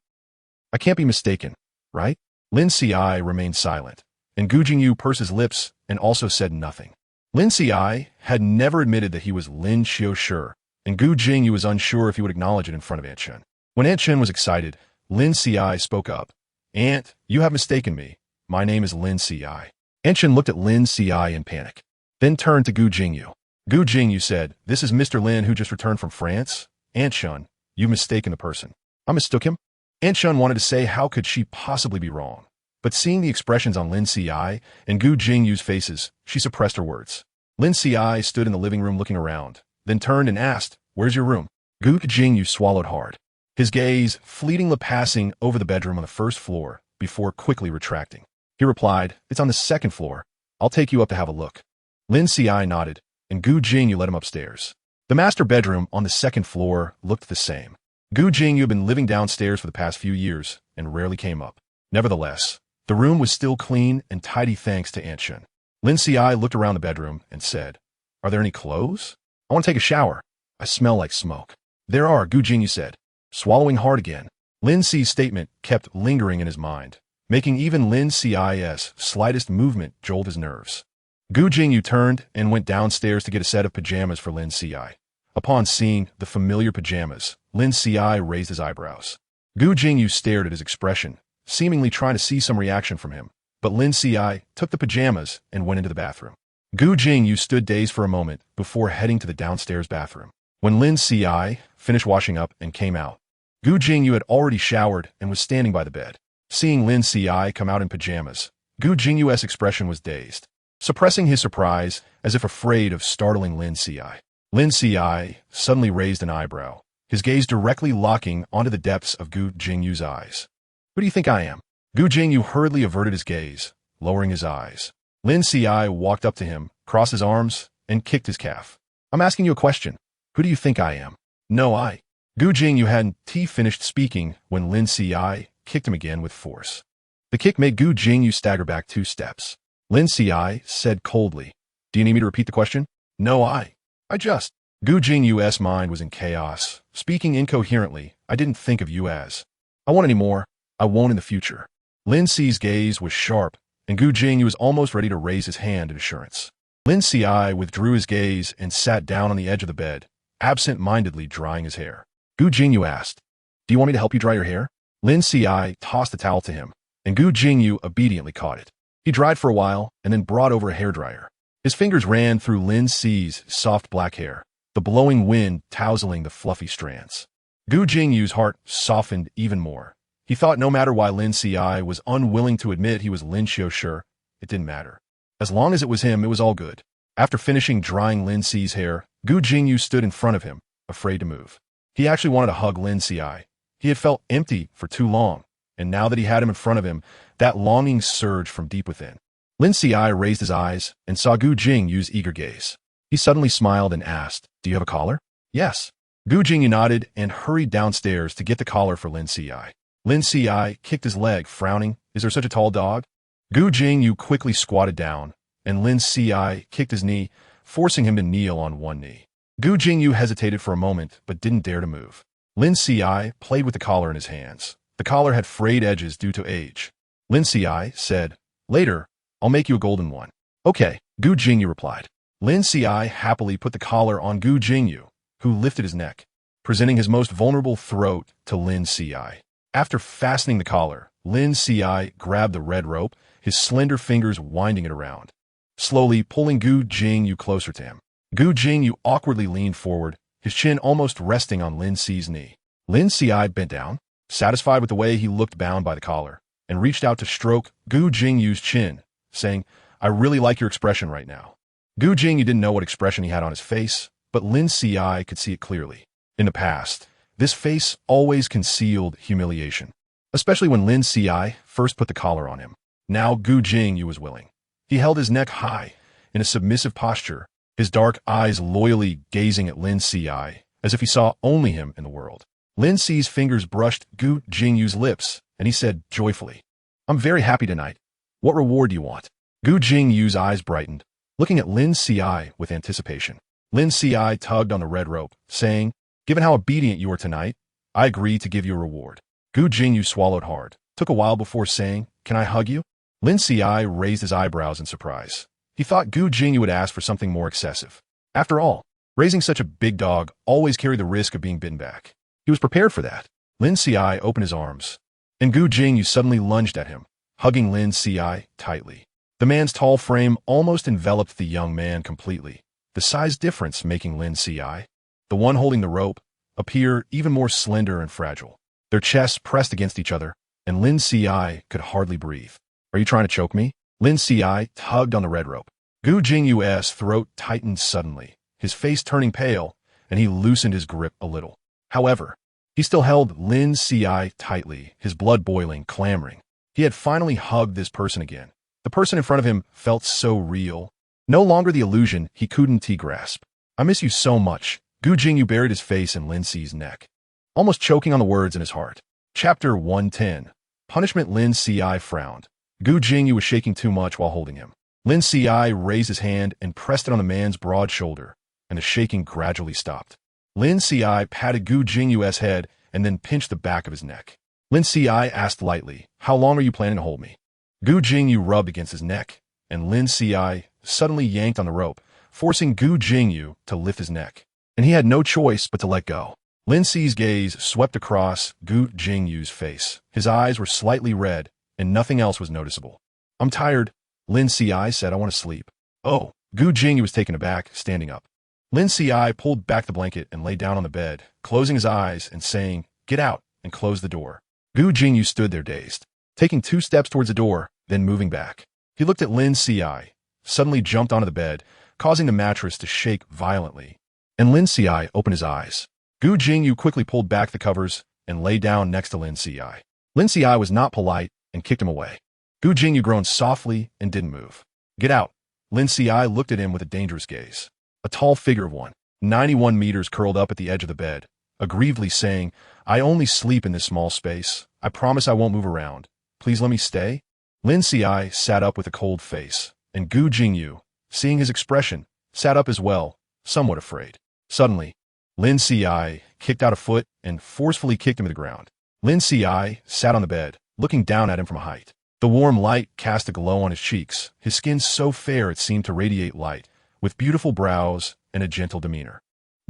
I can't be mistaken, right? Lin Qiushi remained silent, and Gu Jingyu pursed his lips and also said nothing. Lin Qiushi had never admitted that he was Lin Qiushi, and Gu Jingyu was unsure if he would acknowledge it in front of Aunt Shun. When Aunt Shun was excited, Lin Qiushi spoke up. Aunt, you have mistaken me. My name is Lin Qiushi. Aunt Shun looked at Lin Qiushi in panic, then turned to Gu Jingyu. Gu Jingyu said, "This is Mr. Lin who just returned from France? Aunt Shun, you've mistaken the person." "I mistook him?" Aunt Shun wanted to say how could she possibly be wrong. But seeing the expressions on Lin Qiushi and Gu Jingyu's faces, she suppressed her words. Lin Qiushi stood in the living room looking around, then turned and asked, "Where's your room?" Gu Jingyu swallowed hard, his gaze fleetingly passing over the bedroom on the first floor before quickly retracting. He replied, "It's on the second floor. I'll take you up to have a look." Lin Qiushi nodded, and Gu Jingyu led him upstairs. The master bedroom on the second floor looked the same. Gu Jingyu had been living downstairs for the past few years and rarely came up. Nevertheless, the room was still clean and tidy thanks to Aunt Shun. Lin Qiushi looked around the bedroom and said, "Are there any clothes? I want to take a shower. I smell like smoke." "There are," Gu Jingyu said, swallowing hard again. Lin Qi's statement kept lingering in his mind, making even Lin Qi's slightest movement jolt his nerves. Gu Jingyu turned and went downstairs to get a set of pajamas for Lin Qiushi. Upon seeing the familiar pajamas, Lin Qiushi raised his eyebrows. Gu Jingyu stared at his expression, seemingly trying to see some reaction from him, but Lin Qiushi took the pajamas and went into the bathroom. Gu Jingyu stood dazed for a moment before heading to the downstairs bathroom. When Lin Qiushi finished washing up and came out, Gu Jingyu had already showered and was standing by the bed. Seeing Lin Qiushi come out in pajamas, Gu Jingyu's expression was dazed, suppressing his surprise as if afraid of startling Lin Qiushi. Lin Qiushi suddenly raised an eyebrow, his gaze directly locking onto the depths of Gu Jingyu's eyes. "Who do you think I am?" Gu Jingyu hurriedly averted his gaze, lowering his eyes. Lin Qiushi walked up to him, crossed his arms, and kicked his calf. "I'm asking you a question. Who do you think I am?" "No, I." Gu Jingyu hadn't finished speaking when Lin Qiushi kicked him again with force. The kick made Gu Jingyu stagger back 2 steps. Lin Qiushi said coldly, "Do you need me to repeat the question?" "No, I just..." Gu Jingyu's mind was in chaos, speaking incoherently. "I didn't think of you as. I want any more. I won't in the future." Lin Qi's gaze was sharp, and Gu Jingyu was almost ready to raise his hand in assurance. Lin Qiushi withdrew his gaze and sat down on the edge of the bed, absent-mindedly drying his hair. Gu Jingyu asked, "Do you want me to help you dry your hair?" Lin Qiushi tossed the towel to him, and Gu Jingyu obediently caught it. He dried for a while and then brought over a hairdryer. His fingers ran through Lin Qi's soft black hair, the blowing wind tousling the fluffy strands. Gu Jingyu's heart softened even more. He thought no matter why Lin Qiushi was unwilling to admit he was Lin Qiushi, it didn't matter. As long as it was him, it was all good. After finishing drying Lin Qi's hair, Gu Jingyu stood in front of him, afraid to move. He actually wanted to hug Lin Qiushi. He had felt empty for too long, and now that he had him in front of him, that longing surged from deep within. Lin Qiushi raised his eyes and saw Gu Jingyu's eager gaze. He suddenly smiled and asked, "Do you have a collar?" "Yes." Gu Jingyu nodded and hurried downstairs to get the collar for Lin Qiushi. Lin Qiushi kicked his leg, frowning. "Is there such a tall dog?" Gu Jingyu quickly squatted down, and Lin Qiushi kicked his knee, forcing him to kneel on one knee. Gu Jingyu hesitated for a moment, but didn't dare to move. Lin Qiushi played with the collar in his hands. The collar had frayed edges due to age. Lin Qiushi said, "Later, I'll make you a golden one." "Okay," Gu Jingyu replied. Lin Qiushi happily put the collar on Gu Jingyu, who lifted his neck, presenting his most vulnerable throat to Lin Qiushi. After fastening the collar, Lin Qiushi grabbed the red rope, his slender fingers winding it around, slowly pulling Gu Jingyu closer to him. Gu Jingyu awkwardly leaned forward, his chin almost resting on Lin Qi's knee. Lin Qiushi bent down, satisfied with the way he looked bound by the collar, and reached out to stroke Gu Jingyu's chin, saying, "I really like your expression right now." Gu Jingyu didn't know what expression he had on his face, but Lin Qiushi could see it clearly. In the past, this face always concealed humiliation, especially when Lin Qiushi first put the collar on him. Now Gu Jingyu was willing. He held his neck high, in a submissive posture, his dark eyes loyally gazing at Lin Qiushi, as if he saw only him in the world. Lin Qi's fingers brushed Gu Jingyu's lips, and he said joyfully, "I'm very happy tonight. What reward do you want?" Gu Jingyu's eyes brightened, looking at Lin Qiushi with anticipation. Lin Qiushi tugged on the red rope, saying, "Given how obedient you are tonight, I agree to give you a reward." Gu Jingyu swallowed hard, took a while before saying, "Can I hug you?" Lin Qiushi raised his eyebrows in surprise. He thought Gu Jingyu would ask for something more excessive. After all, raising such a big dog always carried the risk of being bitten back. He was prepared for that. Lin Qiushi opened his arms, and Gu Jingyu suddenly lunged at him, hugging Lin Qiushi tightly. The man's tall frame almost enveloped the young man completely, the size difference making Lin Qiushi, the one holding the rope, appear even more slender and fragile. Their chests pressed against each other, and Lin Qiushi could hardly breathe. "Are you trying to choke me?" Lin Qiushi tugged on the red rope. Gu Jingyu's throat tightened suddenly, his face turning pale, and he loosened his grip a little. However, he still held Lin Qiushi tightly, his blood boiling, clamoring. He had finally hugged this person again. The person in front of him felt so real. No longer the illusion he couldn't grasp. "I miss you so much." Gu Jingyu buried his face in Lin Qiu's neck, almost choking on the words in his heart. Chapter 110. Punishment. Lin Qiushi frowned. Gu Jingyu was shaking too much while holding him. Lin Qiushi raised his hand and pressed it on the man's broad shoulder, and the shaking gradually stopped. Lin Qiushi patted Gu Jingyu's head and then pinched the back of his neck. Lin Qiushi asked lightly, "How long are you planning to hold me?" Gu Jingyu rubbed against his neck, and Lin Qiushi suddenly yanked on the rope, forcing Gu Jingyu to lift his neck. And he had no choice but to let go. Lin Qiu's gaze swept across Gu Jingyu's face. His eyes were slightly red, and nothing else was noticeable. "I'm tired," Lin Qiushi said. "I want to sleep." "Oh." Gu Jingyu was taken aback, standing up. Lin Qiushi pulled back the blanket and lay down on the bed, closing his eyes and saying, "Get out," and closed the door. Gu Jingyu stood there dazed, taking 2 steps towards the door, then moving back. He looked at Lin Qiushi, suddenly jumped onto the bed, causing the mattress to shake violently. And Lin Qiushi opened his eyes. Gu Jingyu quickly pulled back the covers and lay down next to Lin Qiushi. Lin Qiushi was not polite and kicked him away. Gu Jingyu groaned softly and didn't move. "Get out." Lin Qiushi looked at him with a dangerous gaze. A tall figure of 191 meters curled up at the edge of the bed, aggrievedly saying, "I only sleep in this small space. I promise I won't move around. Please let me stay." Lin Qiushi sat up with a cold face, and Gu Jingyu, seeing his expression, sat up as well, somewhat afraid. Suddenly, Lin Qiushi kicked out a foot and forcefully kicked him to the ground. Lin Qiushi sat on the bed, looking down at him from a height. The warm light cast a glow on his cheeks, his skin so fair it seemed to radiate light, with beautiful brows and a gentle demeanor.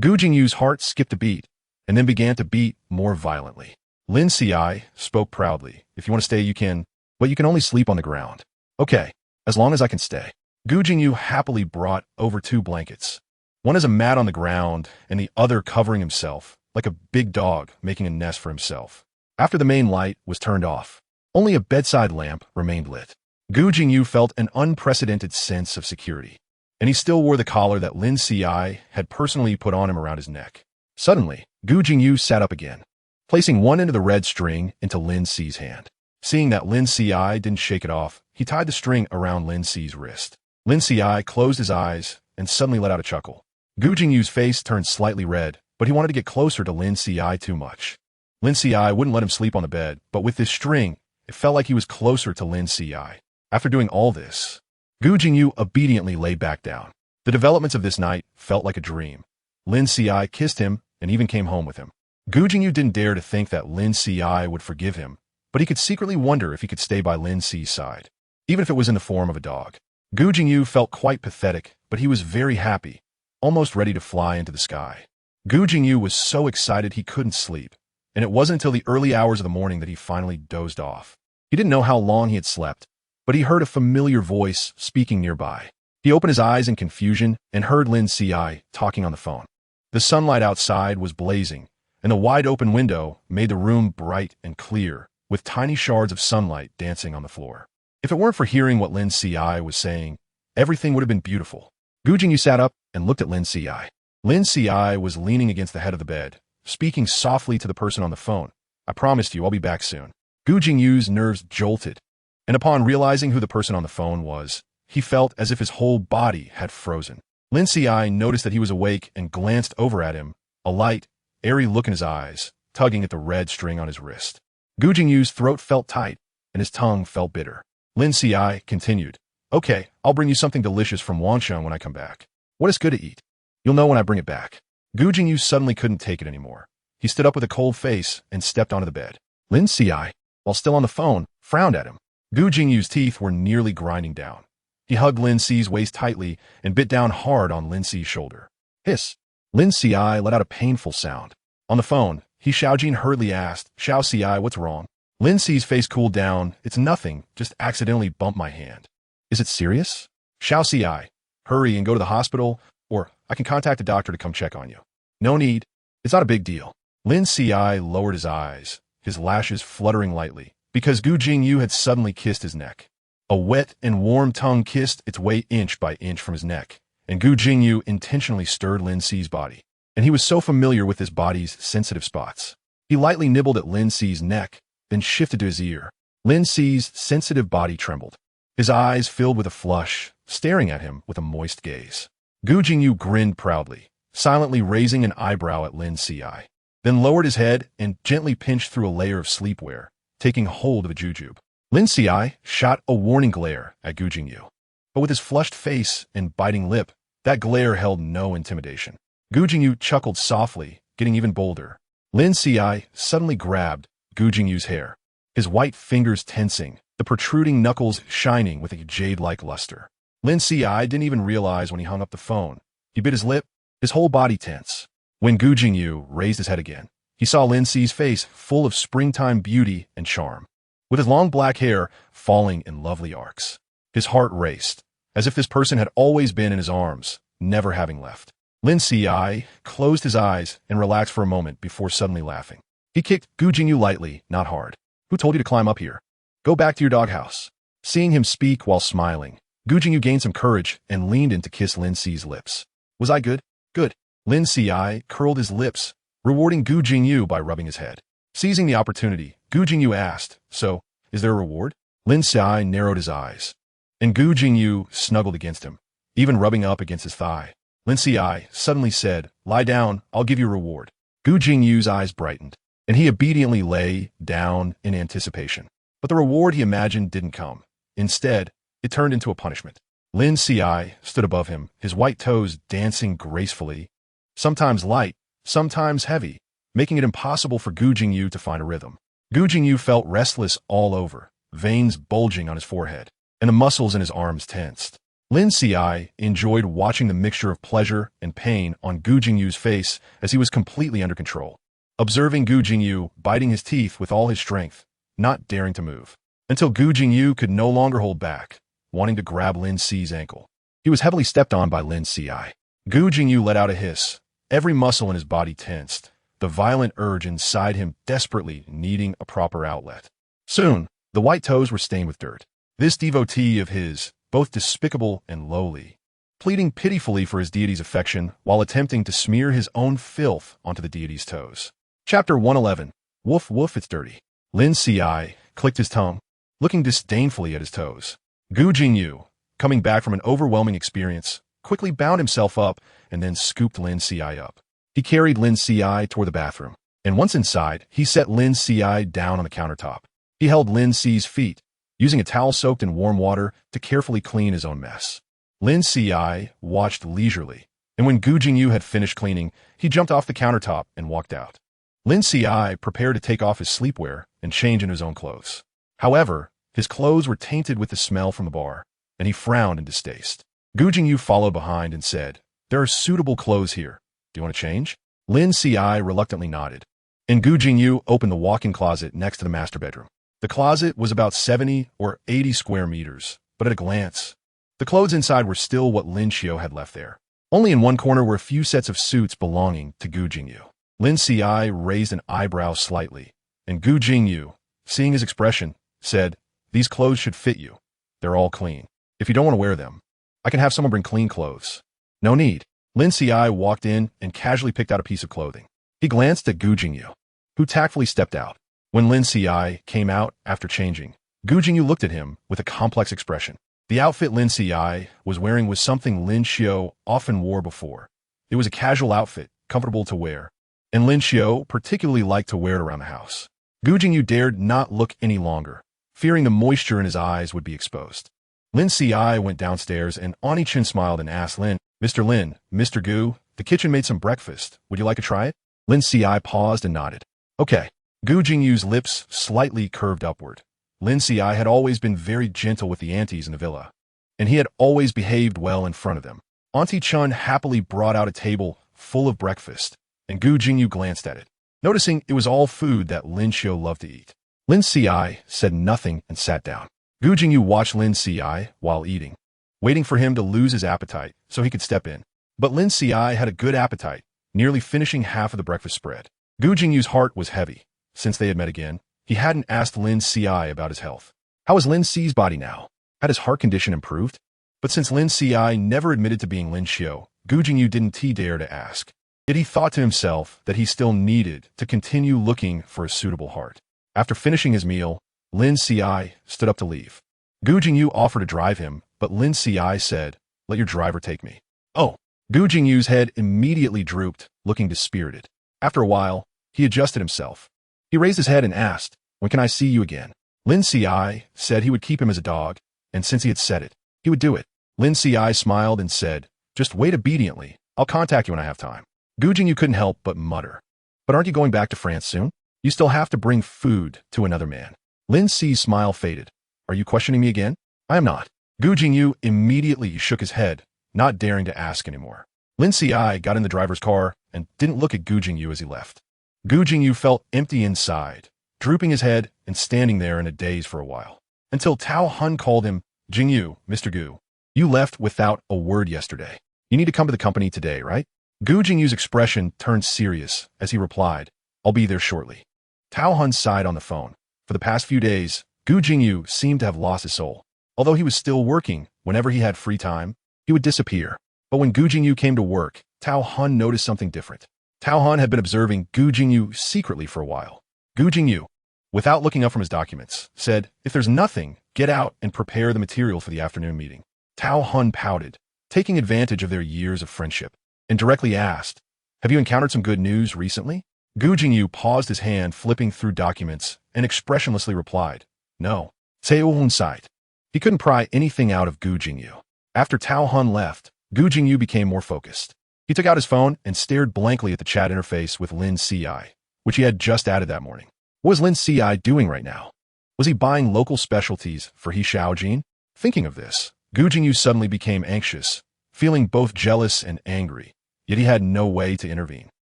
Gu Jingyu's heart skipped a beat, and then began to beat more violently. Lin Qiushi spoke proudly. "If you want to stay, you can, but you can only sleep on the ground." "Okay, as long as I can stay." Gu Jingyu happily brought over 2 blankets. One as a mat on the ground, and the other covering himself, like a big dog making a nest for himself. After the main light was turned off, only a bedside lamp remained lit. Gu Jingyu felt an unprecedented sense of security, and he still wore the collar that Lin Qiushi had personally put on him around his neck. Suddenly, Gu Jingyu sat up again, placing one end of the red string into Lin Qiu's hand. Seeing that Lin Qiushi didn't shake it off, he tied the string around Lin Qiu's wrist. Lin Qiushi closed his eyes and suddenly let out a chuckle. Gu Jingyu's face turned slightly red, but he wanted to get closer to Lin Qiushi too much. Lin Qiushi wouldn't let him sleep on the bed, but with this string, it felt like he was closer to Lin Qiushi. After doing all this, Gu Jingyu obediently lay back down. The developments of this night felt like a dream. Lin Qiushi kissed him and even came home with him. Gu Jingyu didn't dare to think that Lin Qiushi would forgive him, but he could secretly wonder if he could stay by Lin Qiu's side, even if it was in the form of a dog. Gu Jingyu felt quite pathetic, but he was very happy, almost ready to fly into the sky. Gu Jingyu was so excited he couldn't sleep, and it wasn't until the early hours of the morning that he finally dozed off. He didn't know how long he had slept, but he heard a familiar voice speaking nearby. He opened his eyes in confusion and heard Lin Qiushi talking on the phone. The sunlight outside was blazing, and the wide-open window made the room bright and clear, with tiny shards of sunlight dancing on the floor. If it weren't for hearing what Lin Qiushi was saying, everything would have been beautiful. Gu Jingyu sat up and looked at Lin Qiushi. Lin Qiushi was leaning against the head of the bed, speaking softly to the person on the phone. "I promised you I'll be back soon." Gu Jingyu's nerves jolted, and upon realizing who the person on the phone was, he felt as if his whole body had frozen. Lin Qiushi noticed that he was awake and glanced over at him, a light, airy look in his eyes, tugging at the red string on his wrist. Gu Jingyu's throat felt tight, and his tongue felt bitter. Lin Qiushi continued, "Okay, I'll bring you something delicious from Wansheng when I come back. What is good to eat? You'll know when I bring it back." Gu Jingyu suddenly couldn't take it anymore. He stood up with a cold face and stepped onto the bed. Lin Qiushi, while still on the phone, frowned at him. Gu Jingyu's teeth were nearly grinding down. He hugged Lin Qiu's waist tightly and bit down hard on Lin Qiu's shoulder. Hiss! Lin Qiushi let out a painful sound. On the phone, He Xiaojin hurriedly asked, "Xiao Ci, what's wrong?" Lin Qi's face cooled down. "It's nothing, just accidentally bumped my hand." "Is it serious?" "Xiao Ci, hurry and go to the hospital. Or, I can contact a doctor to come check on you. No need. It's not a big deal. Lin Qiushi lowered his eyes, his lashes fluttering lightly, because Gu Jingyu had suddenly kissed his neck. A wet and warm tongue kissed its way inch by inch from his neck, and Gu Jingyu intentionally stirred Lin Qi's body. And he was so familiar with his body's sensitive spots. He lightly nibbled at Lin Qi's neck, then shifted to his ear. Lin Qi's sensitive body trembled. His eyes filled with a flush, staring at him with a moist gaze. Gu Jingyu grinned proudly, silently raising an eyebrow at Lin Qiushi, then lowered his head and gently pinched through a layer of sleepwear, taking hold of a jujube. Lin Qiushi shot a warning glare at Gu Jingyu. But with his flushed face and biting lip, that glare held no intimidation. Gu Jingyu chuckled softly, getting even bolder. Lin Qiushi suddenly grabbed Gu Jingyu's hair, his white fingers tensing, the protruding knuckles shining with a jade-like luster. Lin Qiushi didn't even realize when he hung up the phone. He bit his lip, his whole body tense. When Gu Jingyu raised his head again, he saw Lin Qiu's face full of springtime beauty and charm, with his long black hair falling in lovely arcs. His heart raced, as if this person had always been in his arms, never having left. Lin Qiushi closed his eyes and relaxed for a moment before suddenly laughing. He kicked Gu Jingyu lightly, not hard. Who told you to climb up here? Go back to your doghouse. Seeing him speak while smiling, Gu Jingyu gained some courage and leaned in to kiss Lin Qiu's lips. Was I good? Good. Lin Qiushi curled his lips, rewarding Gu Jingyu by rubbing his head. Seizing the opportunity, Gu Jingyu asked, so, is there a reward? Lin Qiushi narrowed his eyes, and Gu Jingyu snuggled against him, even rubbing up against his thigh. Lin Qiushi suddenly said, lie down, I'll give you a reward. Gu Jingyu's eyes brightened, and he obediently lay down in anticipation. But the reward he imagined didn't come. Instead, it turned into a punishment. Lin Qiushi stood above him, his white toes dancing gracefully, sometimes light, sometimes heavy, making it impossible for Gu Jingyu to find a rhythm. Gu Jingyu felt restless all over, veins bulging on his forehead, and the muscles in his arms tensed. Lin Qiushi enjoyed watching the mixture of pleasure and pain on Gu Jingyu's face as he was completely under control, observing Gu Jingyu biting his teeth with all his strength, not daring to move, until Gu Jingyu could no longer hold back, wanting to grab Lin Qiu's ankle. He was heavily stepped on by Lin Qiushi. Gu Jingyu let out a hiss, every muscle in his body tensed, the violent urge inside him desperately needing a proper outlet. Soon, the white toes were stained with dirt. This devotee of his, both despicable and lowly, pleading pitifully for his deity's affection while attempting to smear his own filth onto the deity's toes. Chapter 111. Woof woof, it's dirty. Lin Qiushi clicked his tongue, looking disdainfully at his toes. Gu Jingyu, coming back from an overwhelming experience, quickly bound himself up and then scooped Lin Qiushi up. He carried Lin Qiushi toward the bathroom, and once inside, he set Lin Qiushi down on the countertop. He held Lin Qiu's feet, using a towel soaked in warm water to carefully clean his own mess. Lin Qiushi watched leisurely, and when Gu Jingyu had finished cleaning, he jumped off the countertop and walked out. Lin Qiushi prepared to take off his sleepwear and change into his own clothes. However, his clothes were tainted with the smell from the bar, and he frowned in distaste. Gu Jingyu followed behind and said, there are suitable clothes here. Do you want to change? Lin Qiushi reluctantly nodded, and Gu Jingyu opened the walk-in closet next to the master bedroom. The closet was about 70 or 80 square meters, but at a glance, the clothes inside were still what Lin Qiushi had left there. Only in one corner were a few sets of suits belonging to Gu Jingyu. Lin Qiushi raised an eyebrow slightly, and Gu Jingyu, seeing his expression, said, these clothes should fit you. They're all clean. If you don't want to wear them, I can have someone bring clean clothes. No need. Lin Qiushi walked in and casually picked out a piece of clothing. He glanced at Gu Jingyu, who tactfully stepped out. When Lin Qiushi came out after changing, Gu Jingyu looked at him with a complex expression. The outfit Lin Qiushi was wearing was something Lin Qiushi often wore before. It was a casual outfit, comfortable to wear, and Lin Qiushi particularly liked to wear it around the house. Gu Jingyu dared not look any longer, fearing the moisture in his eyes would be exposed. Lin Qiushi went downstairs and Oni-chan smiled and asked Lin, Mr. Gu, the kitchen made some breakfast. Would you like to try it? Lin Qiushi paused and nodded. Okay. Gu Jingyu's lips slightly curved upward. Lin Qiushi had always been very gentle with the aunties in the villa, and he had always behaved well in front of them. Auntie Chun happily brought out a table full of breakfast, and Gu Jingyu glanced at it, noticing it was all food that Lin Qiushi loved to eat. Lin Qiushi said nothing and sat down. Gu Jingyu watched Lin Qiushi while eating, waiting for him to lose his appetite so he could step in. But Lin Qiushi had a good appetite, nearly finishing half of the breakfast spread. Gu Jingyu's heart was heavy. Since they had met again, he hadn't asked Lin Qiushi about his health. How was Lin Qiu's body now? Had his heart condition improved? But since Lin Qiushi never admitted to being Lin Qiu, Gu Jingyu didn't dare to ask. Yet he thought to himself that he still needed to continue looking for a suitable heart. After finishing his meal, Lin Qiushi stood up to leave. Gu Jingyu offered to drive him, but Lin Qiushi said, "Let your driver take me." Oh! Gu Jingyu's head immediately drooped, looking dispirited. After a while, he adjusted himself. He raised his head and asked, "When can I see you again?" Lin Qiushi said he would keep him as a dog, and since he had said it, he would do it. Lin Qiushi smiled and said, "Just wait obediently. I'll contact you when I have time." Gu Jingyu couldn't help but mutter, "But aren't you going back to France soon? You still have to bring food to another man." Lin Qi's smile faded. "Are you questioning me again?" "I am not." Gu Jingyu immediately shook his head, not daring to ask anymore. Lin Qiushi got in the driver's car and didn't look at Gu Jingyu as he left. Gu Jingyu felt empty inside, drooping his head and standing there in a daze for a while. Until Tao Hun called him, "Jingyu, Mr. Gu, you left without a word yesterday. You need to come to the company today, right?" Gu Jingyu's expression turned serious as he replied, "I'll be there shortly." Tao Hun sighed on the phone. For the past few days, Gu Jingyu seemed to have lost his soul. Although he was still working, whenever he had free time, he would disappear. But when Gu Jingyu came to work, Tao Hun noticed something different. Tao Hun had been observing Gu Jingyu secretly for a while. Gu Jingyu, without looking up from his documents, said, "If there's nothing, get out and prepare the material for the afternoon meeting." Tao Hun pouted, taking advantage of their years of friendship, and directly asked, "Have you encountered some good news recently?" Gu Jingyu paused his hand flipping through documents and expressionlessly replied, "No." Tao Hun sighed. He couldn't pry anything out of Gu Jingyu. After Tao Hun left, Gu Jingyu became more focused. He took out his phone and stared blankly at the chat interface with Lin Qiushi, which he had just added that morning. What was Lin Qiushi doing right now? Was he buying local specialties for He Xiaojin? Thinking of this, Gu Jingyu suddenly became anxious, feeling both jealous and angry, yet he had no way to intervene.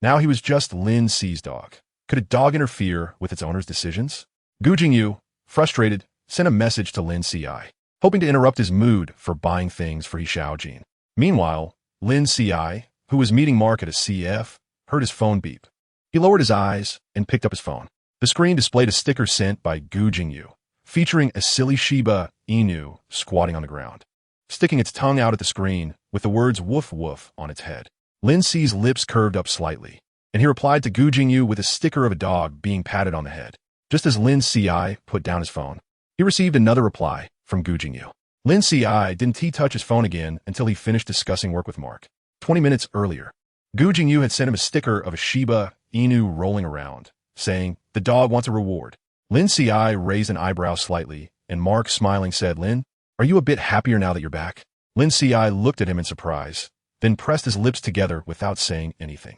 Now he was just Lin Qiu's dog. Could a dog interfere with its owner's decisions? Gu Jingyu, frustrated, sent a message to Lin Qiushi, hoping to interrupt his mood for buying things for He Xiaojin. Meanwhile, Lin Qiushi, who was meeting Mark at a CF, heard his phone beep. He lowered his eyes and picked up his phone. The screen displayed a sticker sent by Gu Jingyu, featuring a silly Shiba Inu squatting on the ground, sticking its tongue out at the screen with the words "woof woof" on its head. Lin Qi's lips curved up slightly, and he replied to Gu Jingyu with a sticker of a dog being patted on the head. Just as Lin Qiushi put down his phone, he received another reply from Gu Jingyu. Lin Qiushi didn't touch his phone again until he finished discussing work with Mark. 20 minutes earlier, Gu Jingyu had sent him a sticker of a Shiba Inu rolling around, saying, "The dog wants a reward." Lin Qiushi raised an eyebrow slightly, and Mark, smiling, said, "Lin, are you a bit happier now that you're back?" Lin Qiushi looked at him in surprise, then pressed his lips together without saying anything.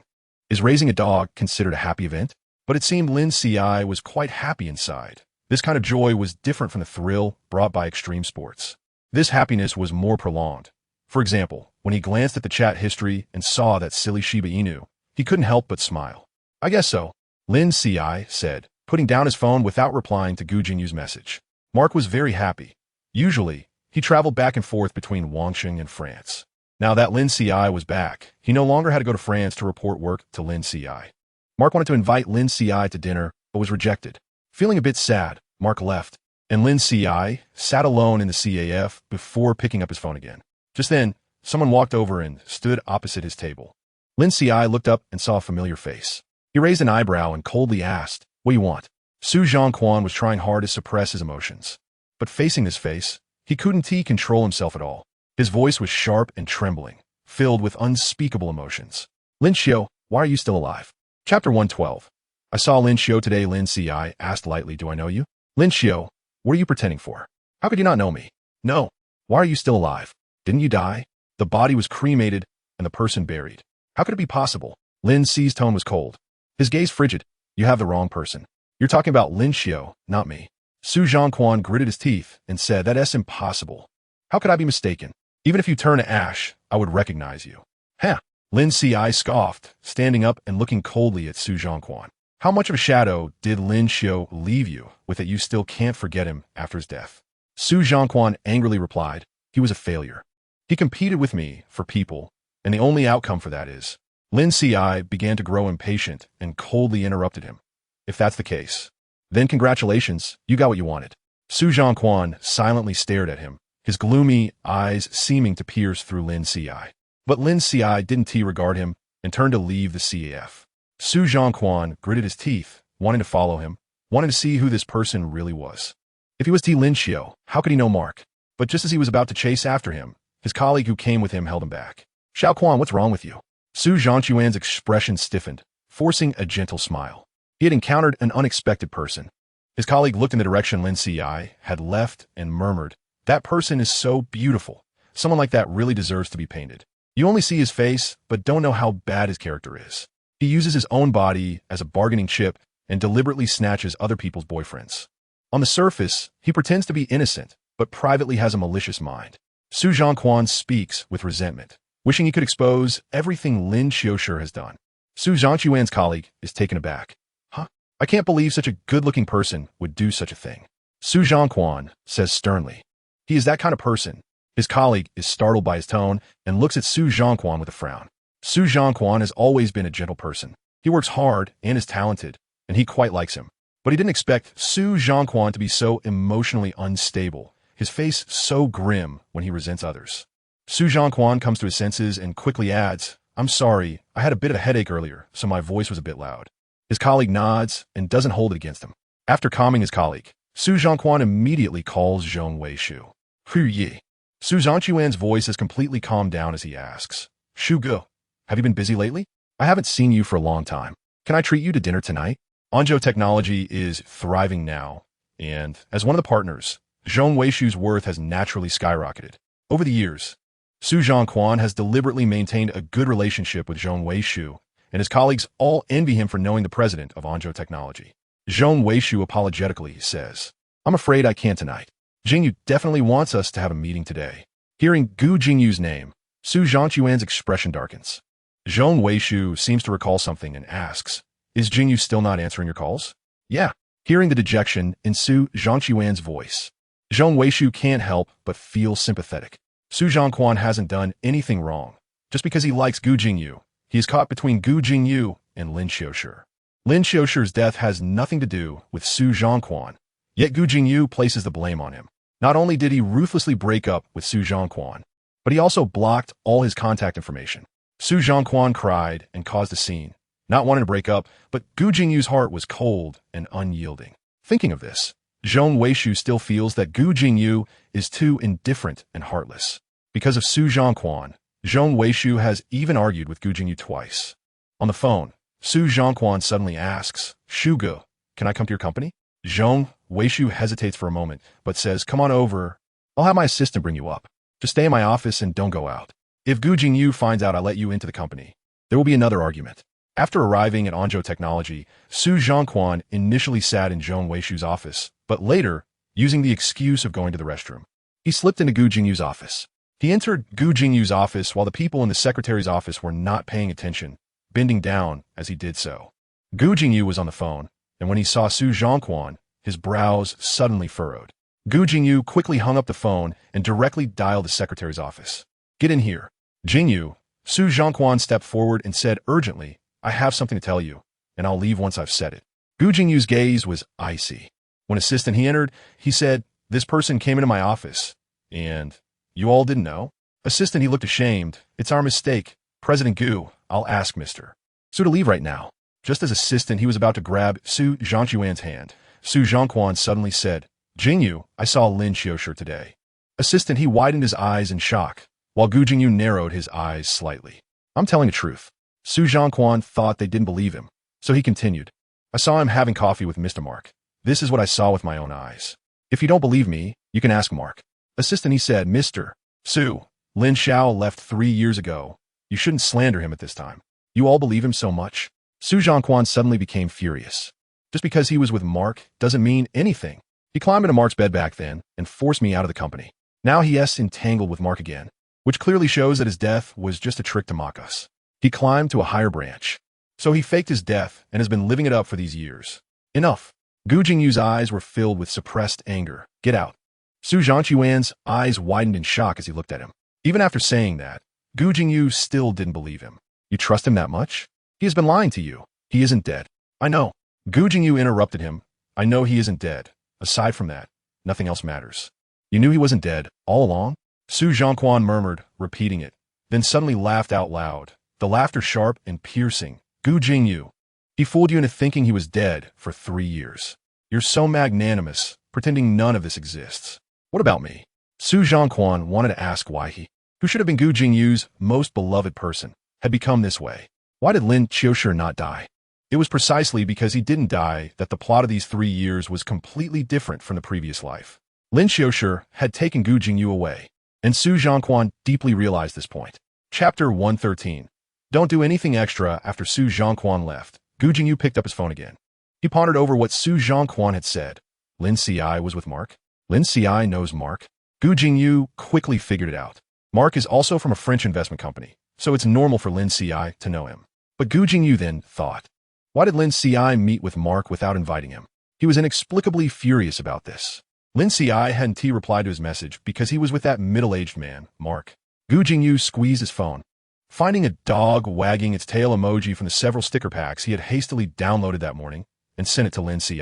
Is raising a dog considered a happy event? But it seemed Lin Qiushi was quite happy inside. This kind of joy was different from the thrill brought by extreme sports. This happiness was more prolonged. For example, when he glanced at the chat history and saw that silly Shiba Inu, he couldn't help but smile. "I guess so," Lin Qiushi said, putting down his phone without replying to Gu Jingyu's message. Mark was very happy. Usually, he traveled back and forth between Wangsheng and France. Now that Lin Qiushi was back, he no longer had to go to France to report work to Lin Qiushi. Mark wanted to invite Lin Qiushi to dinner, but was rejected. Feeling a bit sad, Mark left, and Lin Qiushi sat alone in the CAF before picking up his phone again. Just then, someone walked over and stood opposite his table. Lin Qiushi looked up and saw a familiar face. He raised an eyebrow and coldly asked, "What do you want?" Su Zhongquan was trying hard to suppress his emotions. But facing this face, he couldn't control himself at all. His voice was sharp and trembling, filled with unspeakable emotions. "Lin Qiu, why are you still alive?" Chapter 112. "I saw Lin Qiu today," Lin Qiushi asked lightly. "Do I know you?" "Lin Qiu, what are you pretending for? How could you not know me?" "No. Why are you still alive? Didn't you die? The body was cremated and the person buried. How could it be possible?" Lin Qi's tone was cold, his gaze frigid. "You have the wrong person. You're talking about Lin Qiu, not me." Su Zhongquan gritted his teeth and said, "That's impossible. How could I be mistaken? Even if you turn to ash, I would recognize you." "Huh." Lin Qiushi scoffed, standing up and looking coldly at Su Zhongquan. "How much of a shadow did Lin Qiu leave you with that you still can't forget him after his death?" Su Zhongquan angrily replied, "He was a failure. He competed with me for people, And the only outcome for that is, Lin Qiushi began to grow impatient and coldly interrupted him. If that's the case, then congratulations, you got what you wanted. Su Zhongquan silently stared at him, his gloomy eyes seeming to pierce through Lin Qiushi. But Lin Qiushi didn't regard him and turned to leave the CAF. Su Zhongquan gritted his teeth, wanting to follow him, wanting to see who this person really was. If he was Lin Qiushi, how could he know Mark? But just as he was about to chase after him, his colleague who came with him held him back. Xiao Quan, what's wrong with you? Su Zhongquan's expression stiffened, forcing a gentle smile. He had encountered an unexpected person. His colleague looked in the direction Lin Qiushi had left and murmured, "That person is so beautiful. Someone like that really deserves to be painted. You only see his face, but don't know how bad his character is. He uses his own body as a bargaining chip and deliberately snatches other people's boyfriends. On the surface, he pretends to be innocent, but privately has a malicious mind." Su Zhongquan speaks with resentment, wishing he could expose everything Lin Qiushi has done. Su Zhongquan's colleague is taken aback. Huh? I can't believe such a good-looking person would do such a thing. Su Zhongquan says sternly. He is that kind of person. His colleague is startled by his tone and looks at Su Zhongquan with a frown. Su Zhongquan has always been a gentle person. He works hard and is talented, and he quite likes him. But he didn't expect Su Zhongquan to be so emotionally unstable, his face so grim when he resents others. Su Zhongquan comes to his senses and quickly adds, "I'm sorry, I had a bit of a headache earlier, so my voice was a bit loud." His colleague nods and doesn't hold it against him. After calming his colleague, Su Zhongquan immediately calls Zhong Weishu. "Hu Yi." Su Zhongquan's voice has completely calmed down as he asks, "Shu Ge, have you been busy lately? I haven't seen you for a long time. Can I treat you to dinner tonight?" Anzhou Technology is thriving now, and as one of the partners, Zhong Weishu's worth has naturally skyrocketed. Over the years, Su Zhongquan has deliberately maintained a good relationship with Zhong Weishu, and his colleagues all envy him for knowing the president of Anzhou Technology. Zhong Weishu apologetically says, "I'm afraid I can't tonight. Jingyu definitely wants us to have a meeting today." Hearing Gu Jingyu's name, Su Zhongquan's expression darkens. Zhong Weishu seems to recall something and asks, "Is Jingyu still not answering your calls?" "Yeah." Hearing the dejection in Su Zhongquan's voice, Zhong Weishu can't help but feel sympathetic. Su Zhongquan hasn't done anything wrong. Just because he likes Gu Jingyu, he is caught between Gu Jingyu and Lin Qiushi. Lin Qiushi's death has nothing to do with Su Zhongquan, yet Gu Jingyu places the blame on him. Not only did he ruthlessly break up with Su Zhongquan, but he also blocked all his contact information. Su Zhongquan cried and caused a scene, not wanting to break up, but Gu Jingyu's heart was cold and unyielding. Thinking of this, Zhong Weishu still feels that Gu Jingyu is too indifferent and heartless. Because of Su Zhongquan, Zhong Weishu has even argued with Gu Jingyu twice. On the phone, Su Zhongquan suddenly asks, "Shu Ge, can I come to your company?" Zhong Weishu hesitates for a moment, but says, "Come on over. I'll have my assistant bring you up. Just stay in my office and don't go out. If Gu Jingyu finds out I let you into the company, there will be another argument." After arriving at Anzhou Technology, Su Zhongquan initially sat in Zhong Weishu's office, but later, using the excuse of going to the restroom, he slipped into Gu Jingyu's office. He entered Gu Jingyu's office while the people in the secretary's office were not paying attention, bending down as he did so. Gu Jingyu was on the phone, and when he saw Su Zhongquan, his brows suddenly furrowed. Gu Jingyu quickly hung up the phone and directly dialed the secretary's office. "Get in here." "Jingyu," Su Zhongquan stepped forward and said urgently, "I have something to tell you, and I'll leave once I've said it." Gu Jingyu's gaze was icy. When assistant he entered, he said, "This person came into my office, and you all didn't know?" Assistant, he looked ashamed. "It's our mistake. President Gu, I'll ask Mr. Su to leave right now." Just as assistant he was about to grab Su Zhongquan's hand, Su Zhongquan suddenly said, "Jingyu, I saw Lin Qiushi today." Assistant, he widened his eyes in shock, while Gu Jingyu narrowed his eyes slightly. "I'm telling the truth." Su Zhongquan thought they didn't believe him, so he continued, "I saw him having coffee with Mr. Mark. This is what I saw with my own eyes. If you don't believe me, you can ask Mark." Assistant, he said, "Mr. Su, Lin Xiao left 3 years ago. You shouldn't slander him at this time. You all believe him so much?" Su Zhongquan suddenly became furious. Just because he was with Mark doesn't mean anything. He climbed into Mark's bed back then and forced me out of the company. Now he is entangled with Mark again, which clearly shows that his death was just a trick to mock us. He climbed to a higher branch. So he faked his death and has been living it up for these years. Enough. Gu Jingyu's eyes were filled with suppressed anger. "Get out." Su Zhongquan's eyes widened in shock as he looked at him. Even after saying that, Gu Jingyu still didn't believe him. You trust him that much? He has been lying to you. He isn't dead. I know. Gu Jingyu interrupted him. I know he isn't dead. Aside from that, nothing else matters. You knew he wasn't dead all along? Su Zhongquan murmured, repeating it, then suddenly laughed out loud, the laughter sharp and piercing. Gu Jingyu. He fooled you into thinking he was dead for 3 years. You're so magnanimous, pretending none of this exists. What about me? Su Zhongquan wanted to ask why he, who should have been Gu Jingyu's most beloved person, had become this way. Why did Lin Qiushi not die? It was precisely because he didn't die that the plot of these 3 years was completely different from the previous life. Lin Qiushi had taken Gu Jingyu away, and Su Zhongquan deeply realized this point. Chapter 113. Don't do anything extra. After Su Zhongquan left, Gu Jingyu picked up his phone again. He pondered over what Su Zhongquan had said. Lin Ci was with Mark? Lin Ci knows Mark? Gu Jingyu quickly figured it out. Mark is also from a French investment company, so it's normal for Lin Ci to know him. But Gu Jingyu then thought, why did Lin Ci meet with Mark without inviting him? He was inexplicably furious about this. Lin Ci hadn't replied to his message because he was with that middle-aged man, Mark. Gu Jingyu squeezed his phone. Finding a dog wagging its tail emoji from the several sticker packs he had hastily downloaded that morning and sent it to Lin Ci.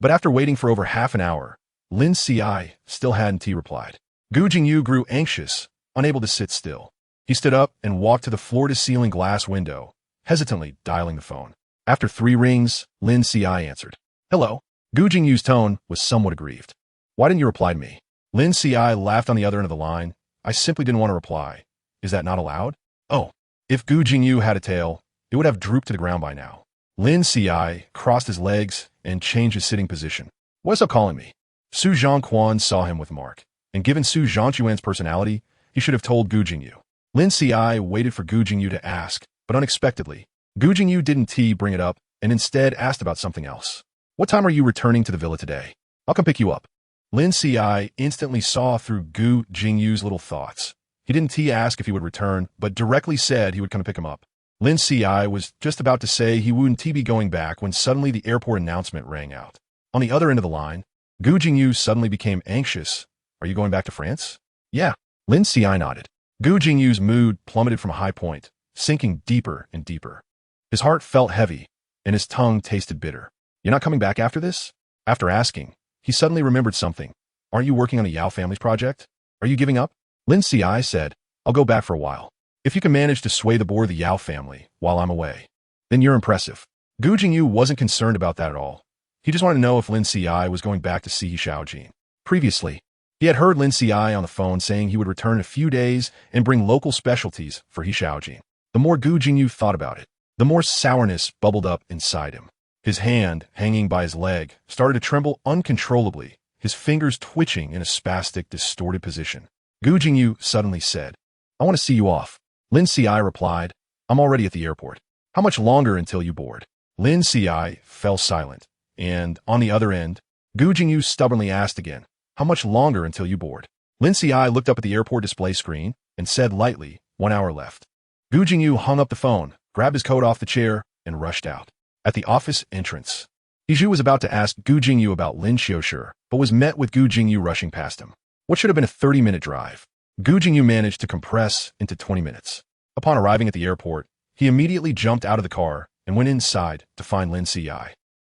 But after waiting for over half an hour, Lin Ci still hadn't replied. Gu Jingyu grew anxious, unable to sit still. He stood up and walked to the floor-to-ceiling glass window, hesitantly dialing the phone. After 3 rings, Lin Ci answered. Hello. Gu Jingyu's tone was somewhat aggrieved. Why didn't you reply to me? Lin Ci laughed on the other end of the line. I simply didn't want to reply. Is that not allowed? Oh, if Gu Jingyu had a tail, it would have drooped to the ground by now. Lin Ci crossed his legs and changed his sitting position. What's up calling me? Su Zhongquan saw him with Mark, and given Su Zhongquan's personality, he should have told Gu Jingyu. Lin Ci waited for Gu Jingyu to ask, but unexpectedly, Gu Jingyu didn't bring it up and instead asked about something else. What time are you returning to the villa today? I'll come pick you up. Lin Ci instantly saw through Gu Jingyu's little thoughts. He didn't ask if he would return, but directly said he would come pick him up. Lin Ci was just about to say he wouldn't be going back when suddenly the airport announcement rang out. On the other end of the line, Gu Jingyu suddenly became anxious. Are you going back to France? Yeah. Lin Ci nodded. Gu Jingyu's mood plummeted from a high point, sinking deeper and deeper. His heart felt heavy, and his tongue tasted bitter. You're not coming back after this? After asking, he suddenly remembered something. Aren't you working on the Yao family's project? Are you giving up? Lin Ci said, I'll go back for a while. If you can manage to sway the board of the Yao family while I'm away, then you're impressive. Gu Jingyu wasn't concerned about that at all. He just wanted to know if Lin Ci was going back to see Xiaojin. Previously, he had heard Lin Ci on the phone saying he would return in a few days and bring local specialties for Xiaojin. The more Gu Jingyu thought about it, the more sourness bubbled up inside him. His hand, hanging by his leg, started to tremble uncontrollably, his fingers twitching in a spastic, distorted position. Gu Jingyu suddenly said, I want to see you off. Lin Ci replied, I'm already at the airport. How much longer until you board? Lin Ci fell silent, and, on the other end, Gu Jingyu stubbornly asked again, how much longer until you board? Lin Ci looked up at the airport display screen and said lightly, 1 hour left. Gu Jingyu hung up the phone, grabbed his coat off the chair, and rushed out. At the office entrance, Iju was about to ask Gu Jingyu about Lin Qiushi, but was met with Gu Jingyu rushing past him. What should have been a 30-minute drive, Gu Jingyu managed to compress into 20 minutes. Upon arriving at the airport, he immediately jumped out of the car and went inside to find Lin Ci.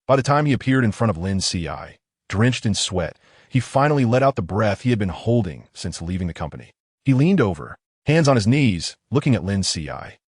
By the time he appeared in front of Lin Ci, drenched in sweat, he finally let out the breath he had been holding since leaving the company. He leaned over, hands on his knees, looking at Lin Ci.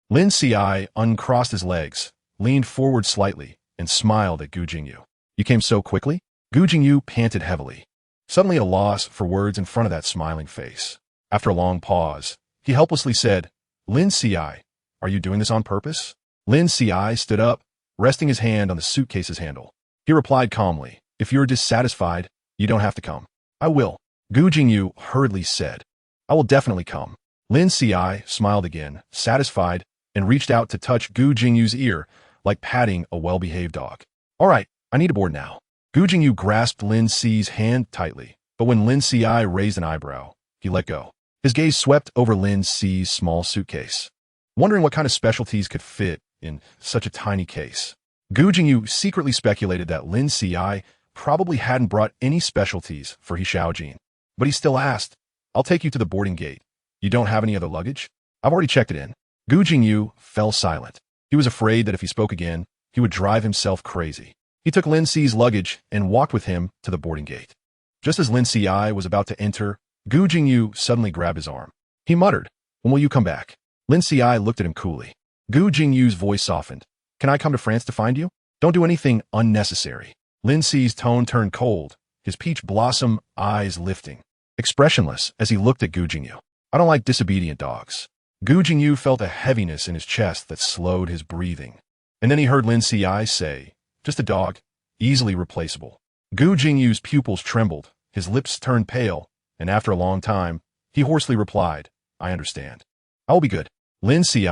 Lin Ci uncrossed his legs, leaned forward slightly, and smiled at Gu Jingyu. You came so quickly? Gu Jingyu panted heavily, suddenly at a loss for words in front of that smiling face. After a long pause, he helplessly said, Lin Ci, are you doing this on purpose? Lin Ci stood up, resting his hand on the suitcase's handle. He replied calmly, if you're dissatisfied, you don't have to come. I will. Gu Jingyu hurriedly said, I will definitely come. Lin Ci smiled again, satisfied, and reached out to touch Gu Jingyu's ear, like patting a well-behaved dog. All right, I need to board now. Gu Jingyu grasped Lin Ci's hand tightly, but when Lin Ci raised an eyebrow, he let go. His gaze swept over Lin Ci's small suitcase, wondering what kind of specialties could fit in such a tiny case. Gu Jingyu secretly speculated that Lin Ci probably hadn't brought any specialties for Xiaojin, but he still asked, I'll take you to the boarding gate. You don't have any other luggage? I've already checked it in. Gu Jingyu fell silent. He was afraid that if he spoke again, he would drive himself crazy. He took Lin Xi's luggage and walked with him to the boarding gate. Just as Lin Xi was about to enter, Gu Jingyu suddenly grabbed his arm. He muttered, "When will you come back?" Lin Xi looked at him coolly. Gu Jingyu's voice softened. "Can I come to France to find you? Don't do anything unnecessary." Lin Xi's tone turned cold, his peach blossom eyes lifting, expressionless as he looked at Gu Jingyu. "I don't like disobedient dogs." Gu Jingyu felt a heaviness in his chest that slowed his breathing. And then he heard Lin Xi say, "Just a dog, easily replaceable." Gu Jingyu's pupils trembled, his lips turned pale, and after a long time, he hoarsely replied, "I understand. I will be good." Lin Xi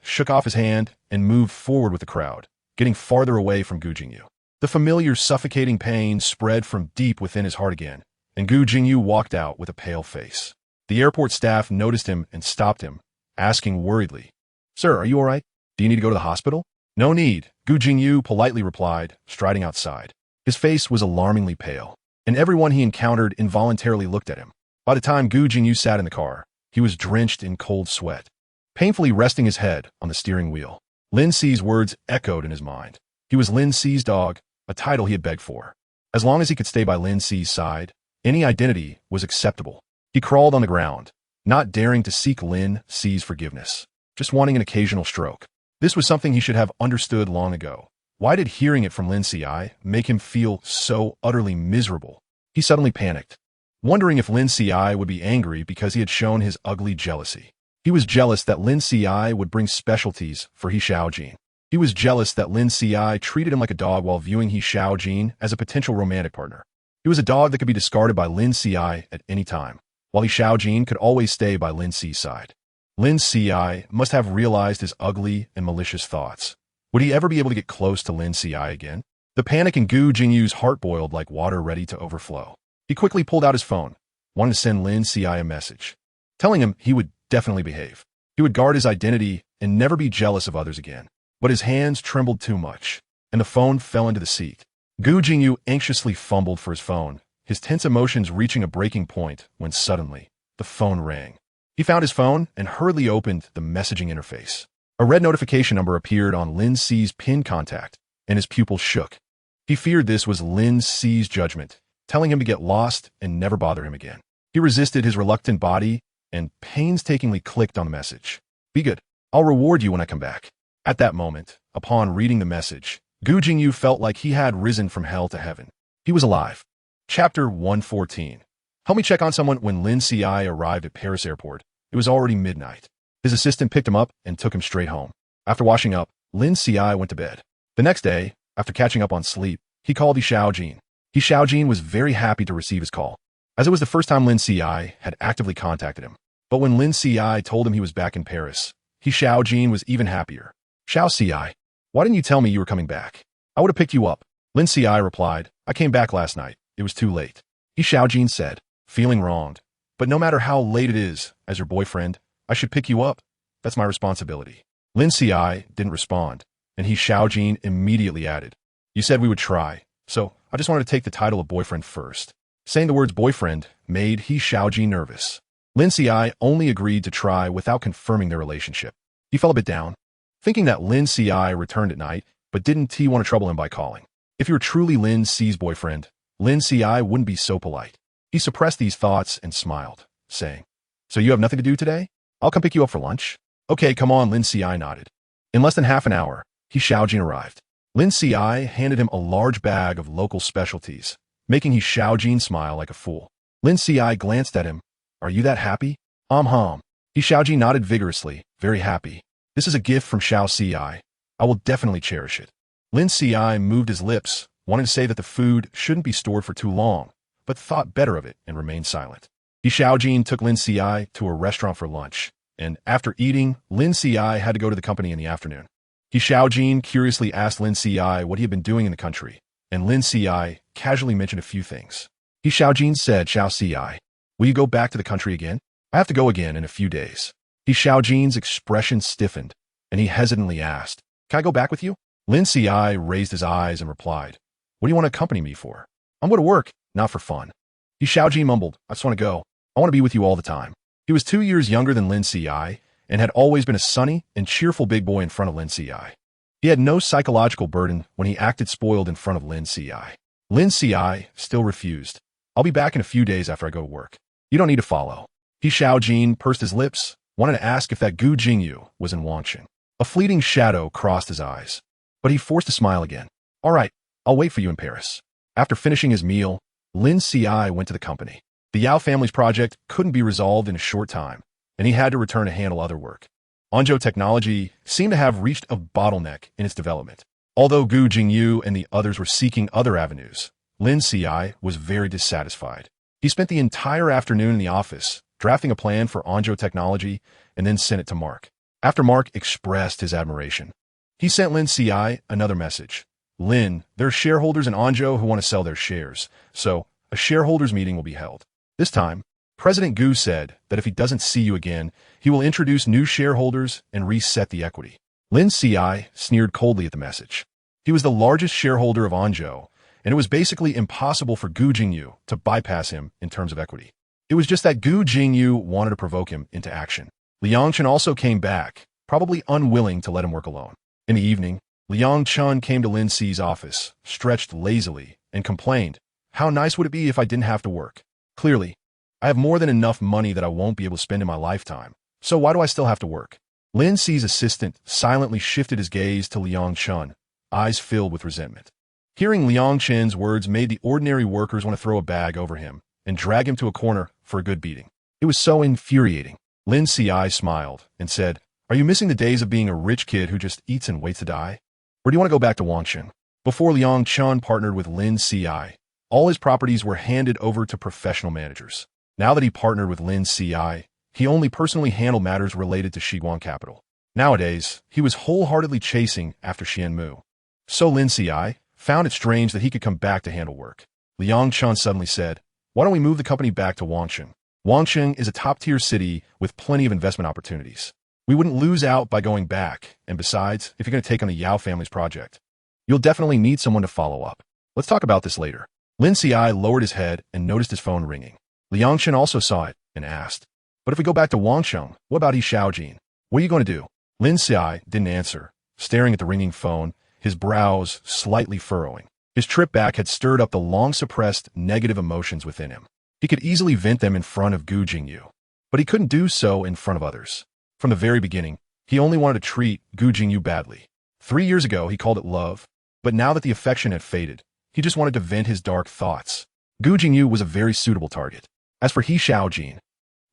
shook off his hand and moved forward with the crowd, getting farther away from Gu Jingyu. The familiar suffocating pain spread from deep within his heart again, and Gu Jingyu walked out with a pale face. The airport staff noticed him and stopped him, asking worriedly, "Sir, are you all right? Do you need to go to the hospital?" "No need," Gu Jingyu politely replied, striding outside. His face was alarmingly pale, and everyone he encountered involuntarily looked at him. By the time Gu Jingyu sat in the car, he was drenched in cold sweat, painfully resting his head on the steering wheel. Lin Xi's words echoed in his mind. He was Lin Xi's dog, a title he had begged for. As long as he could stay by Lin Xi's side, any identity was acceptable. He crawled on the ground, not daring to seek Lin Xi's forgiveness, just wanting an occasional stroke. This was something he should have understood long ago. Why did hearing it from Lin Xi make him feel so utterly miserable? He suddenly panicked, wondering if Lin Xi would be angry because he had shown his ugly jealousy. He was jealous that Lin Xi would bring specialties for He Xiaojin. He was jealous that Lin Xi treated him like a dog while viewing He Xiaojin as a potential romantic partner. He was a dog that could be discarded by Lin Xi at any time, while He Xiaojin could always stay by Lin Xi's side. Lin Xi must have realized his ugly and malicious thoughts. Would he ever be able to get close to Lin Xi again? The panic in Gu Jingyu's heart boiled like water ready to overflow. He quickly pulled out his phone, wanted to send Lin Xi a message, telling him he would definitely behave. He would guard his identity and never be jealous of others again. But his hands trembled too much, and the phone fell into the seat. Gu Jingyu anxiously fumbled for his phone, his tense emotions reaching a breaking point when suddenly, the phone rang. He found his phone and hurriedly opened the messaging interface. A red notification number appeared on Lin Xi's pinned contact, and his pupils shook. He feared this was Lin Xi's judgment, telling him to get lost and never bother him again. He resisted his reluctant body and painstakingly clicked on the message. "Be good. I'll reward you when I come back." At that moment, upon reading the message, Gu Jingyu felt like he had risen from hell to heaven. He was alive. Chapter 114. Help me check on someone. When Lin Xi arrived at Paris airport, it was already midnight. His assistant picked him up and took him straight home. After washing up, Lin Xi went to bed. The next day, after catching up on sleep, he called He Xiaojin. He Xiaojin was very happy to receive his call, as it was the first time Lin Xi had actively contacted him. But when Lin Xi told him he was back in Paris, He Xiaojin was even happier. "Xiao Ci, why didn't you tell me you were coming back? I would have picked you up." Lin Xi replied, "I came back last night. It was too late." He Xiaojin said, feeling wronged, "But no matter how late it is, as your boyfriend, I should pick you up. That's my responsibility." Lin Xi didn't respond, and He Xiaojin immediately added, "You said we would try, so I just wanted to take the title of boyfriend first." Saying the words boyfriend made He Xiaojin nervous. Lin Xi only agreed to try without confirming their relationship. He felt a bit down, thinking that Lin Xi returned at night, but didn't he want to trouble him by calling? If he were truly Lin Xi's boyfriend, Lin Xi wouldn't be so polite. He suppressed these thoughts and smiled, saying, "So you have nothing to do today? I'll come pick you up for lunch." "Okay, come on," Lin Xi nodded. In less than half an hour, He Xiaojin arrived. Lin Xi handed him a large bag of local specialties, making He Xiaojin smile like a fool. Lin Xi glanced at him. "Are you that happy?" He Xiaojin nodded vigorously, very happy. "This is a gift from Xiao Ci. I will definitely cherish it." Lin Xi moved his lips, wanting to say that the food shouldn't be stored for too long, but thought better of it and remained silent. He Xiaojin took Lin Xi to a restaurant for lunch, and after eating, Lin Xi had to go to the company in the afternoon. He Xiaojin curiously asked Lin Xi what he had been doing in the country, and Lin Xi casually mentioned a few things. He Xiaojin said, "Xiao Ci, will you go back to the country again?" "I have to go again in a few days." He Xiaojin's expression stiffened, and he hesitantly asked, "Can I go back with you?" Lin Xi raised his eyes and replied, "What do you want to accompany me for?" "I'm going to work, not for fun." He Xiaojin mumbled, "I just want to go. I want to be with you all the time." He was 2 years younger than Lin Xi, and and had always been a sunny and cheerful big boy in front of Lin Qiushi. He had no psychological burden when he acted spoiled in front of Lin Qiushi. Lin Qiushi still refused. I'll be back in a few days after I go to work. You don't need to follow. He Xiaojin pursed his lips, wanted to ask if that Gu Jingyu was in Wanqing. A fleeting shadow crossed his eyes, but he forced a smile again. All right, I'll wait for you in Paris. After finishing his meal, Lin Qiushi went to the company. The Yao family's project couldn't be resolved in a short time, and he had to return to handle other work. Anzhou Technology seemed to have reached a bottleneck in its development. Although Gu Jingyu and the others were seeking other avenues, Lin Qiushi was very dissatisfied. He spent the entire afternoon in the office, drafting a plan for Anzhou Technology, and then sent it to Mark. After Mark expressed his admiration, he sent Lin Qiushi another message. Lin, there are shareholders in Anzhou who want to sell their shares, so a shareholders meeting will be held. This time, President Gu said that if he doesn't see you again, he will introduce new shareholders and reset the equity. Lin Qiushi sneered coldly at the message. He was the largest shareholder of Anzhou, and it was basically impossible for Gu Jingyu to bypass him in terms of equity. It was just that Gu Jingyu wanted to provoke him into action. Liang Chen also came back, probably unwilling to let him work alone. In the evening, Liang Chen came to Lin Xi's office, stretched lazily, and complained, "How nice would it be if I didn't have to work? Clearly, I have more than enough money that I won't be able to spend in my lifetime, so why do I still have to work?" Lin Xi's assistant silently shifted his gaze to Liang Chen, eyes filled with resentment. Hearing Liang Chen's words made the ordinary workers want to throw a bag over him and drag him to a corner for a good beating. It was so infuriating. Lin Qiushi smiled and said, "Are you missing the days of being a rich kid who just eats and waits to die? Or do you want to go back to Wanqing?" Before Liang Chen partnered with Lin Qiushi, all his properties were handed over to professional managers. Now that he partnered with Lin Qiushi, he only personally handled matters related to Shiguan Capital. Nowadays, he was wholeheartedly chasing after Xianmu. So Lin Qiushi found it strange that he could come back to handle work. Liang Chen suddenly said, "Why don't we move the company back to Wanqing? Wanqing is a top-tier city with plenty of investment opportunities. We wouldn't lose out by going back, and besides, if you're going to take on the Yao family's project, you'll definitely need someone to follow up. Let's talk about this later." Lin Qiushi lowered his head and noticed his phone ringing. Liang Chen also saw it and asked, "But if we go back to Wanqing, what about Xiaojin? What are you going to do?" Lin Qiushi didn't answer, staring at the ringing phone, his brows slightly furrowing. His trip back had stirred up the long-suppressed negative emotions within him. He could easily vent them in front of Gu Jingyu, but he couldn't do so in front of others. From the very beginning, he only wanted to treat Gu Jingyu badly. 3 years ago, he called it love, but now that the affection had faded, he just wanted to vent his dark thoughts. Gu Jingyu was a very suitable target. As for He Xiaojin,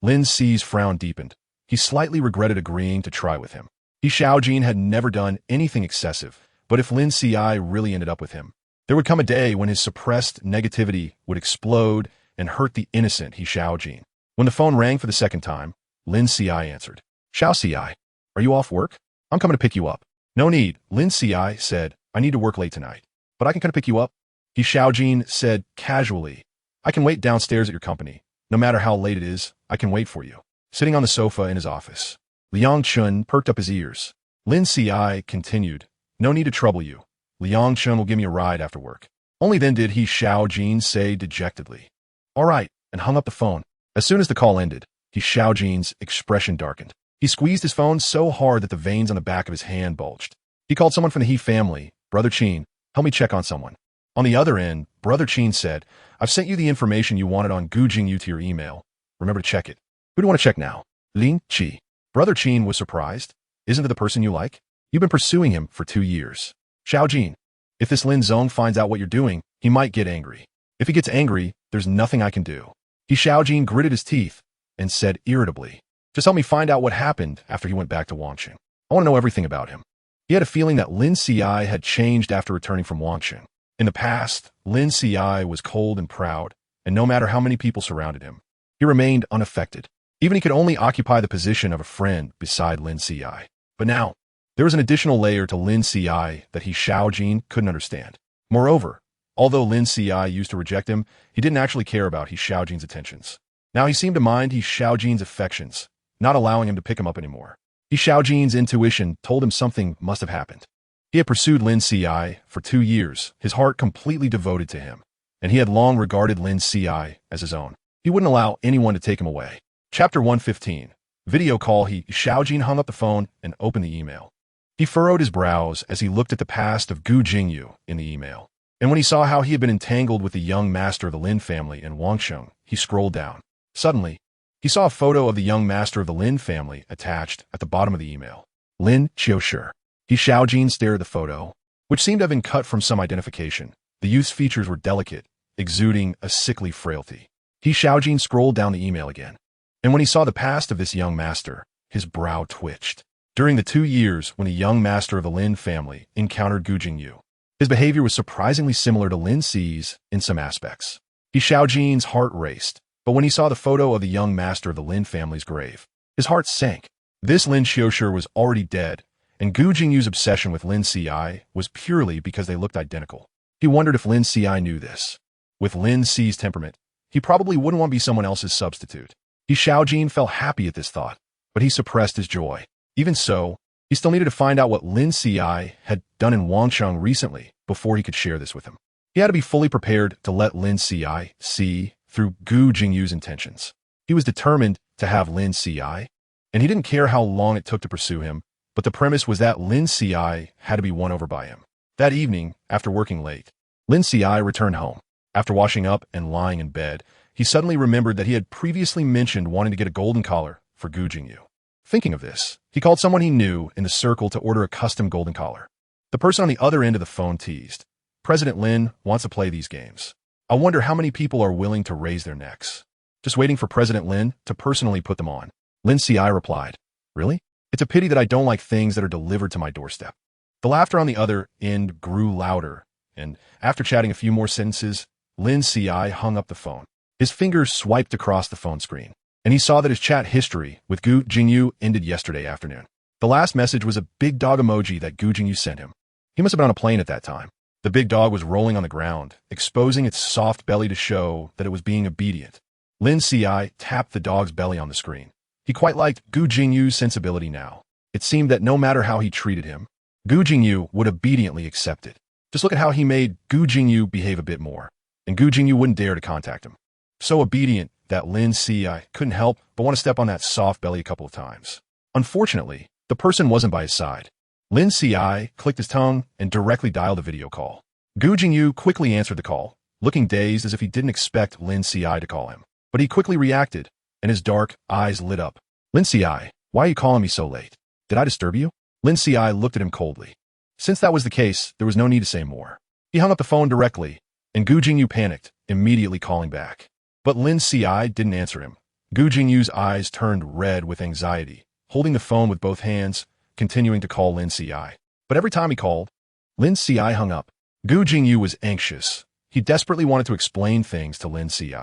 Lin Xi's frown deepened. He slightly regretted agreeing to try with him. He Xiaojin had never done anything excessive, but if Lin Qiushi really ended up with him, there would come a day when his suppressed negativity would explode and hurt the innocent He Xiaojin. When the phone rang for the second time, Lin Qiushi answered. "Xiao Qiushi, are you off work? I'm coming to pick you up." "No need," Lin Qiushi said. "I need to work late tonight, but I can come to pick you up." He Xiaojin said casually, "I can wait downstairs at your company. No matter how late it is, I can wait for you." Sitting on the sofa in his office, Liang Chen perked up his ears. Lin Qiushi continued, "No need to trouble you. Liang Chen will give me a ride after work." Only then did He Xiaojin say dejectedly, "All right," and hung up the phone. As soon as the call ended, He Xiaojin's expression darkened. He squeezed his phone so hard that the veins on the back of his hand bulged. He called someone from the He family. "Brother Qin, help me check on someone." On the other end, Brother Qin said, "I've sent you the information you wanted on Gu Jingyu to your email. Remember to check it." "Who do you want to check now?" "Lin Qiushi." Brother Qin was surprised. "Isn't it the person you like? You've been pursuing him for 2 years." "Xiaojin, if this Lin Zong finds out what you're doing, he might get angry. If he gets angry, there's nothing I can do." He Xiaojin gritted his teeth and said irritably, "Just help me find out what happened after he went back to Wanqing. I want to know everything about him." He had a feeling that Lin Qiushi had changed after returning from Wanqing. In the past, Lin Qiushi was cold and proud, and no matter how many people surrounded him, he remained unaffected. Even he could only occupy the position of a friend beside Lin Qiushi. But now, there was an additional layer to Lin Qiushi that He Xiaojin couldn't understand. Moreover, although Lin Qiushi used to reject him, he didn't actually care about He Xiaojin's attentions. Now he seemed to mind He Xiaojin's affections, not allowing him to pick him up anymore. He Xiaojin's intuition told him something must have happened. He had pursued Lin Qiushi for 2 years, his heart completely devoted to him, and he had long regarded Lin Qiushi as his own. He wouldn't allow anyone to take him away. Chapter 115. Video call. Xiaojin hung up the phone and opened the email. He furrowed his brows as he looked at the past of Gu Jingyu in the email. And when he saw how he had been entangled with the young master of the Lin family in Wangsheng, he scrolled down. Suddenly, he saw a photo of the young master of the Lin family attached at the bottom of the email. Lin Qiushi. Xiaojin stared at the photo, which seemed to have been cut from some identification. The youth's features were delicate, exuding a sickly frailty. Xiaojin scrolled down the email again. And when he saw the past of this young master, his brow twitched. During the 2 years when the young master of the Lin family encountered Gu Jingyu, his behavior was surprisingly similar to Lin Xi's in some aspects. Xiaojin's heart raced, but when he saw the photo of the young master of the Lin family's grave, his heart sank. This Lin Qiushi was already dead, and Gu Jingyu's obsession with Lin Xi was purely because they looked identical. He wondered if Lin Xi knew this. With Lin Xi's temperament, he probably wouldn't want to be someone else's substitute. Xiaojin felt happy at this thought, but he suppressed his joy. Even so, he still needed to find out what Lin Xi had done in Wangsheng recently before he could share this with him. He had to be fully prepared to let Lin Xi see through Gu Jingyu's intentions. He was determined to have Lin Xi, and he didn't care how long it took to pursue him, but the premise was that Lin Xi had to be won over by him. That evening, after working late, Lin Xi returned home. After washing up and lying in bed, he suddenly remembered that he had previously mentioned wanting to get a golden collar for Gu Jingyu. Thinking of this, he called someone he knew in the circle to order a custom golden collar. The person on the other end of the phone teased, "President Lin wants to play these games. I wonder how many people are willing to raise their necks. Just waiting for President Lin to personally put them on." Lin Xi replied, "Really? It's a pity that I don't like things that are delivered to my doorstep." The laughter on the other end grew louder, and after chatting a few more sentences, Lin Xi hung up the phone. His fingers swiped across the phone screen, and he saw that his chat history with Gu Jingyu ended yesterday afternoon. The last message was a big dog emoji that Gu Jingyu sent him. He must have been on a plane at that time. The big dog was rolling on the ground, exposing its soft belly to show that it was being obedient. Lin Xi tapped the dog's belly on the screen. He quite liked Gu Jingyu's sensibility now. It seemed that no matter how he treated him, Gu Jingyu would obediently accept it. Just look at how he made Gu Jingyu behave a bit more, and Gu Jingyu wouldn't dare to contact him. So obedient that Lin Xi couldn't help but want to step on that soft belly a couple of times. Unfortunately, the person wasn't by his side. Lin Xi clicked his tongue and directly dialed a video call. Gu Jingyu quickly answered the call, looking dazed as if he didn't expect Lin Xi to call him. But he quickly reacted, and his dark eyes lit up. "Lin Xi, why are you calling me so late? Did I disturb you?" Lin Xi looked at him coldly. Since that was the case, there was no need to say more. He hung up the phone directly, and Gu Jingyu panicked, immediately calling back. But Lin Xi didn't answer him. Gu Jingyu's eyes turned red with anxiety, holding the phone with both hands, continuing to call Lin Xi. But every time he called, Lin Xi hung up. Gu Jingyu was anxious. He desperately wanted to explain things to Lin Xi.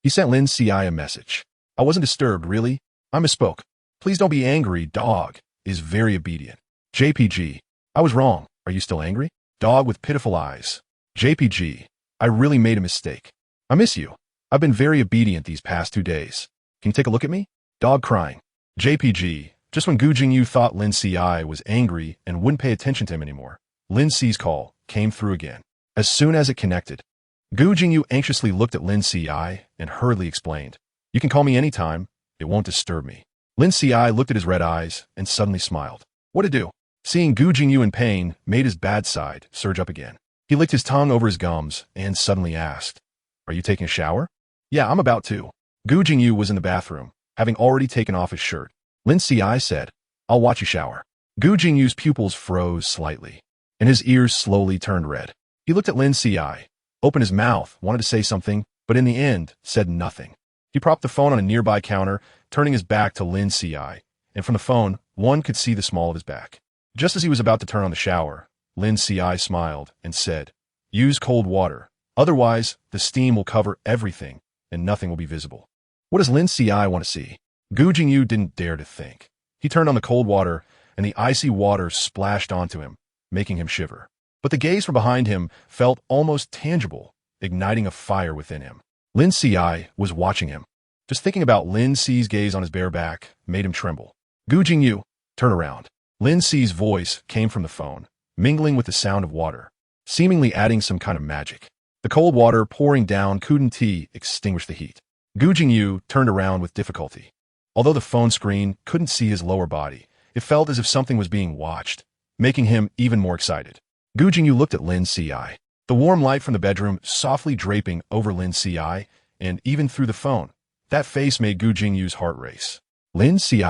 He sent Lin Xi a message. "I wasn't disturbed, really. I misspoke. Please don't be angry. Dog is very obedient. JPG. I was wrong. Are you still angry? Dog with pitiful eyes. JPG. I really made a mistake. I miss you. I've been very obedient these past 2 days. Can you take a look at me? Dog crying. JPG. Just when Gu Jingyu thought Lin Xi was angry and wouldn't pay attention to him anymore, Lin Xi's call came through again. As soon as it connected, Gu Jingyu anxiously looked at Lin Xi and hurriedly explained, "You can call me anytime. It won't disturb me." Lin Xi looked at his red eyes and suddenly smiled. What to do? Seeing Gu Jingyu in pain made his bad side surge up again. He licked his tongue over his gums and suddenly asked, "Are you taking a shower?" "Yeah, I'm about to." Gu Jingyu was in the bathroom, having already taken off his shirt. Lin Xi said, "I'll watch you shower." Gu Jingyu's pupils froze slightly, and his ears slowly turned red. He looked at Lin Xi, opened his mouth, wanted to say something, but in the end, said nothing. He propped the phone on a nearby counter, turning his back to Lin Xi, and from the phone, one could see the small of his back. Just as he was about to turn on the shower, Lin Xi smiled and said, "Use cold water. Otherwise, the steam will cover everything, and nothing will be visible." What does Lin Xi want to see? Gu Jingyu didn't dare to think. He turned on the cold water, and the icy water splashed onto him, making him shiver. But the gaze from behind him felt almost tangible, igniting a fire within him. Lin Xi was watching him. Just thinking about Lin Xi's gaze on his bare back made him tremble. "Gu Jingyu, turn around." Lin Xi's voice came from the phone, mingling with the sound of water, seemingly adding some kind of magic. The cold water pouring down couldn't extinguish the heat. Gu Jingyu turned around with difficulty. Although the phone screen couldn't see his lower body, it felt as if something was being watched, making him even more excited. Gu Jingyu looked at Lin Ci. The warm light from the bedroom softly draping over Lin Ci, and even through the phone, that face made Gu Jingyu's heart race. Lin Ci.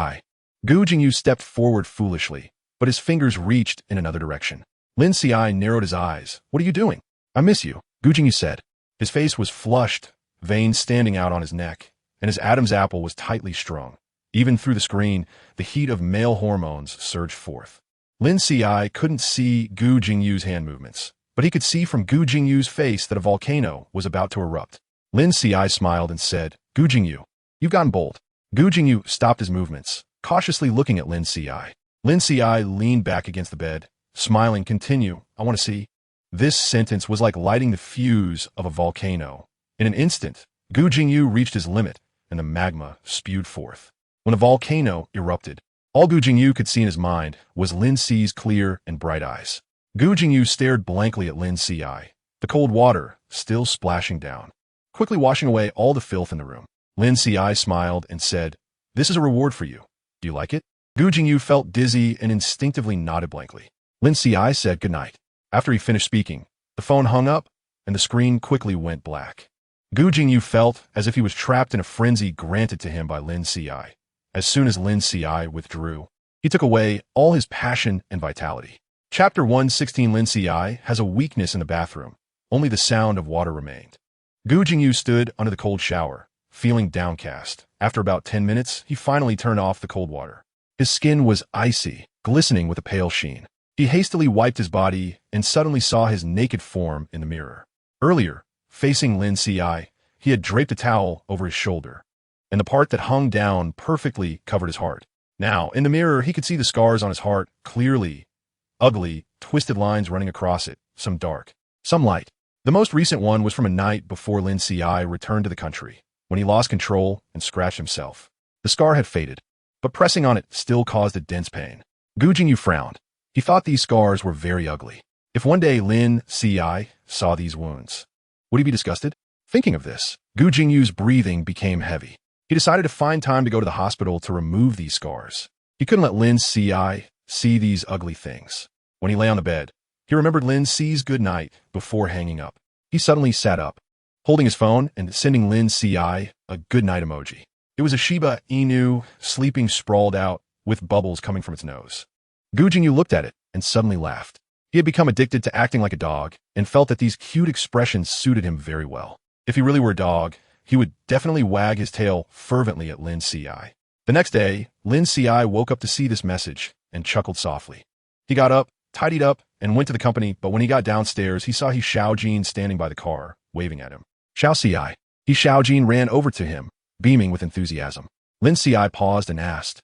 Gu Jingyu stepped forward foolishly, but his fingers reached in another direction. Lin Ci narrowed his eyes. What are you doing? I miss you, Gu Jingyu said. His face was flushed, veins standing out on his neck, and his Adam's apple was tightly strung. Even through the screen, the heat of male hormones surged forth. Lin Ci couldn't see Gu Jingyu's hand movements, but he could see from Gu Jingyu's face that a volcano was about to erupt. Lin Ci smiled and said, Gu Jingyu, you've gotten bold. Gu Jingyu stopped his movements, cautiously looking at Lin Ci. Lin Ci leaned back against the bed, smiling. Continue, I want to see. This sentence was like lighting the fuse of a volcano. In an instant, Gu Jingyu reached his limit, and the magma spewed forth. When the volcano erupted, all Gu Jingyu could see in his mind was Lin Ci's clear and bright eyes. Gu Jingyu stared blankly at Lin Ci, the cold water still splashing down, quickly washing away all the filth in the room. Lin Ci smiled and said, This is a reward for you. Do you like it? Gu Jingyu felt dizzy and instinctively nodded blankly. Lin Ci said good night. After he finished speaking, the phone hung up, and the screen quickly went black. Gu Jingyu felt as if he was trapped in a frenzy granted to him by Lin Ci. As soon as Lin Ci withdrew, he took away all his passion and vitality. Chapter 116. Lin Ci has a weakness in the bathroom. Only the sound of water remained. Gu Jingyu stood under the cold shower, feeling downcast. After about 10 minutes, he finally turned off the cold water. His skin was icy, glistening with a pale sheen. He hastily wiped his body and suddenly saw his naked form in the mirror. Earlier, facing Lin Ci, he had draped a towel over his shoulder, and the part that hung down perfectly covered his heart. Now, in the mirror, he could see the scars on his heart clearly. Ugly, twisted lines running across it, some dark, some light. The most recent one was from a night before Lin Ci returned to the country, when he lost control and scratched himself. The scar had faded, but pressing on it still caused a dense pain. Gu Jingyu frowned. He thought these scars were very ugly. If one day Lin Ci saw these wounds, would he be disgusted? Thinking of this, Gu Jingyu's breathing became heavy. He decided to find time to go to the hospital to remove these scars. He couldn't let Lin Ci see these ugly things. When he lay on the bed, he remembered Lin Ci's good night before hanging up. He suddenly sat up, holding his phone and sending Lin Ci a good night emoji. It was a Shiba Inu sleeping sprawled out with bubbles coming from its nose. Gu Jingyu looked at it and suddenly laughed. He had become addicted to acting like a dog and felt that these cute expressions suited him very well. If he really were a dog, he would definitely wag his tail fervently at Lin Ci. The next day, Lin Ci woke up to see this message and chuckled softly. He got up, tidied up, and went to the company, but when he got downstairs, he saw He Xiaojin standing by the car, waving at him. Xiao Ci. He Xiaojin ran over to him, beaming with enthusiasm. Lin Ci paused and asked,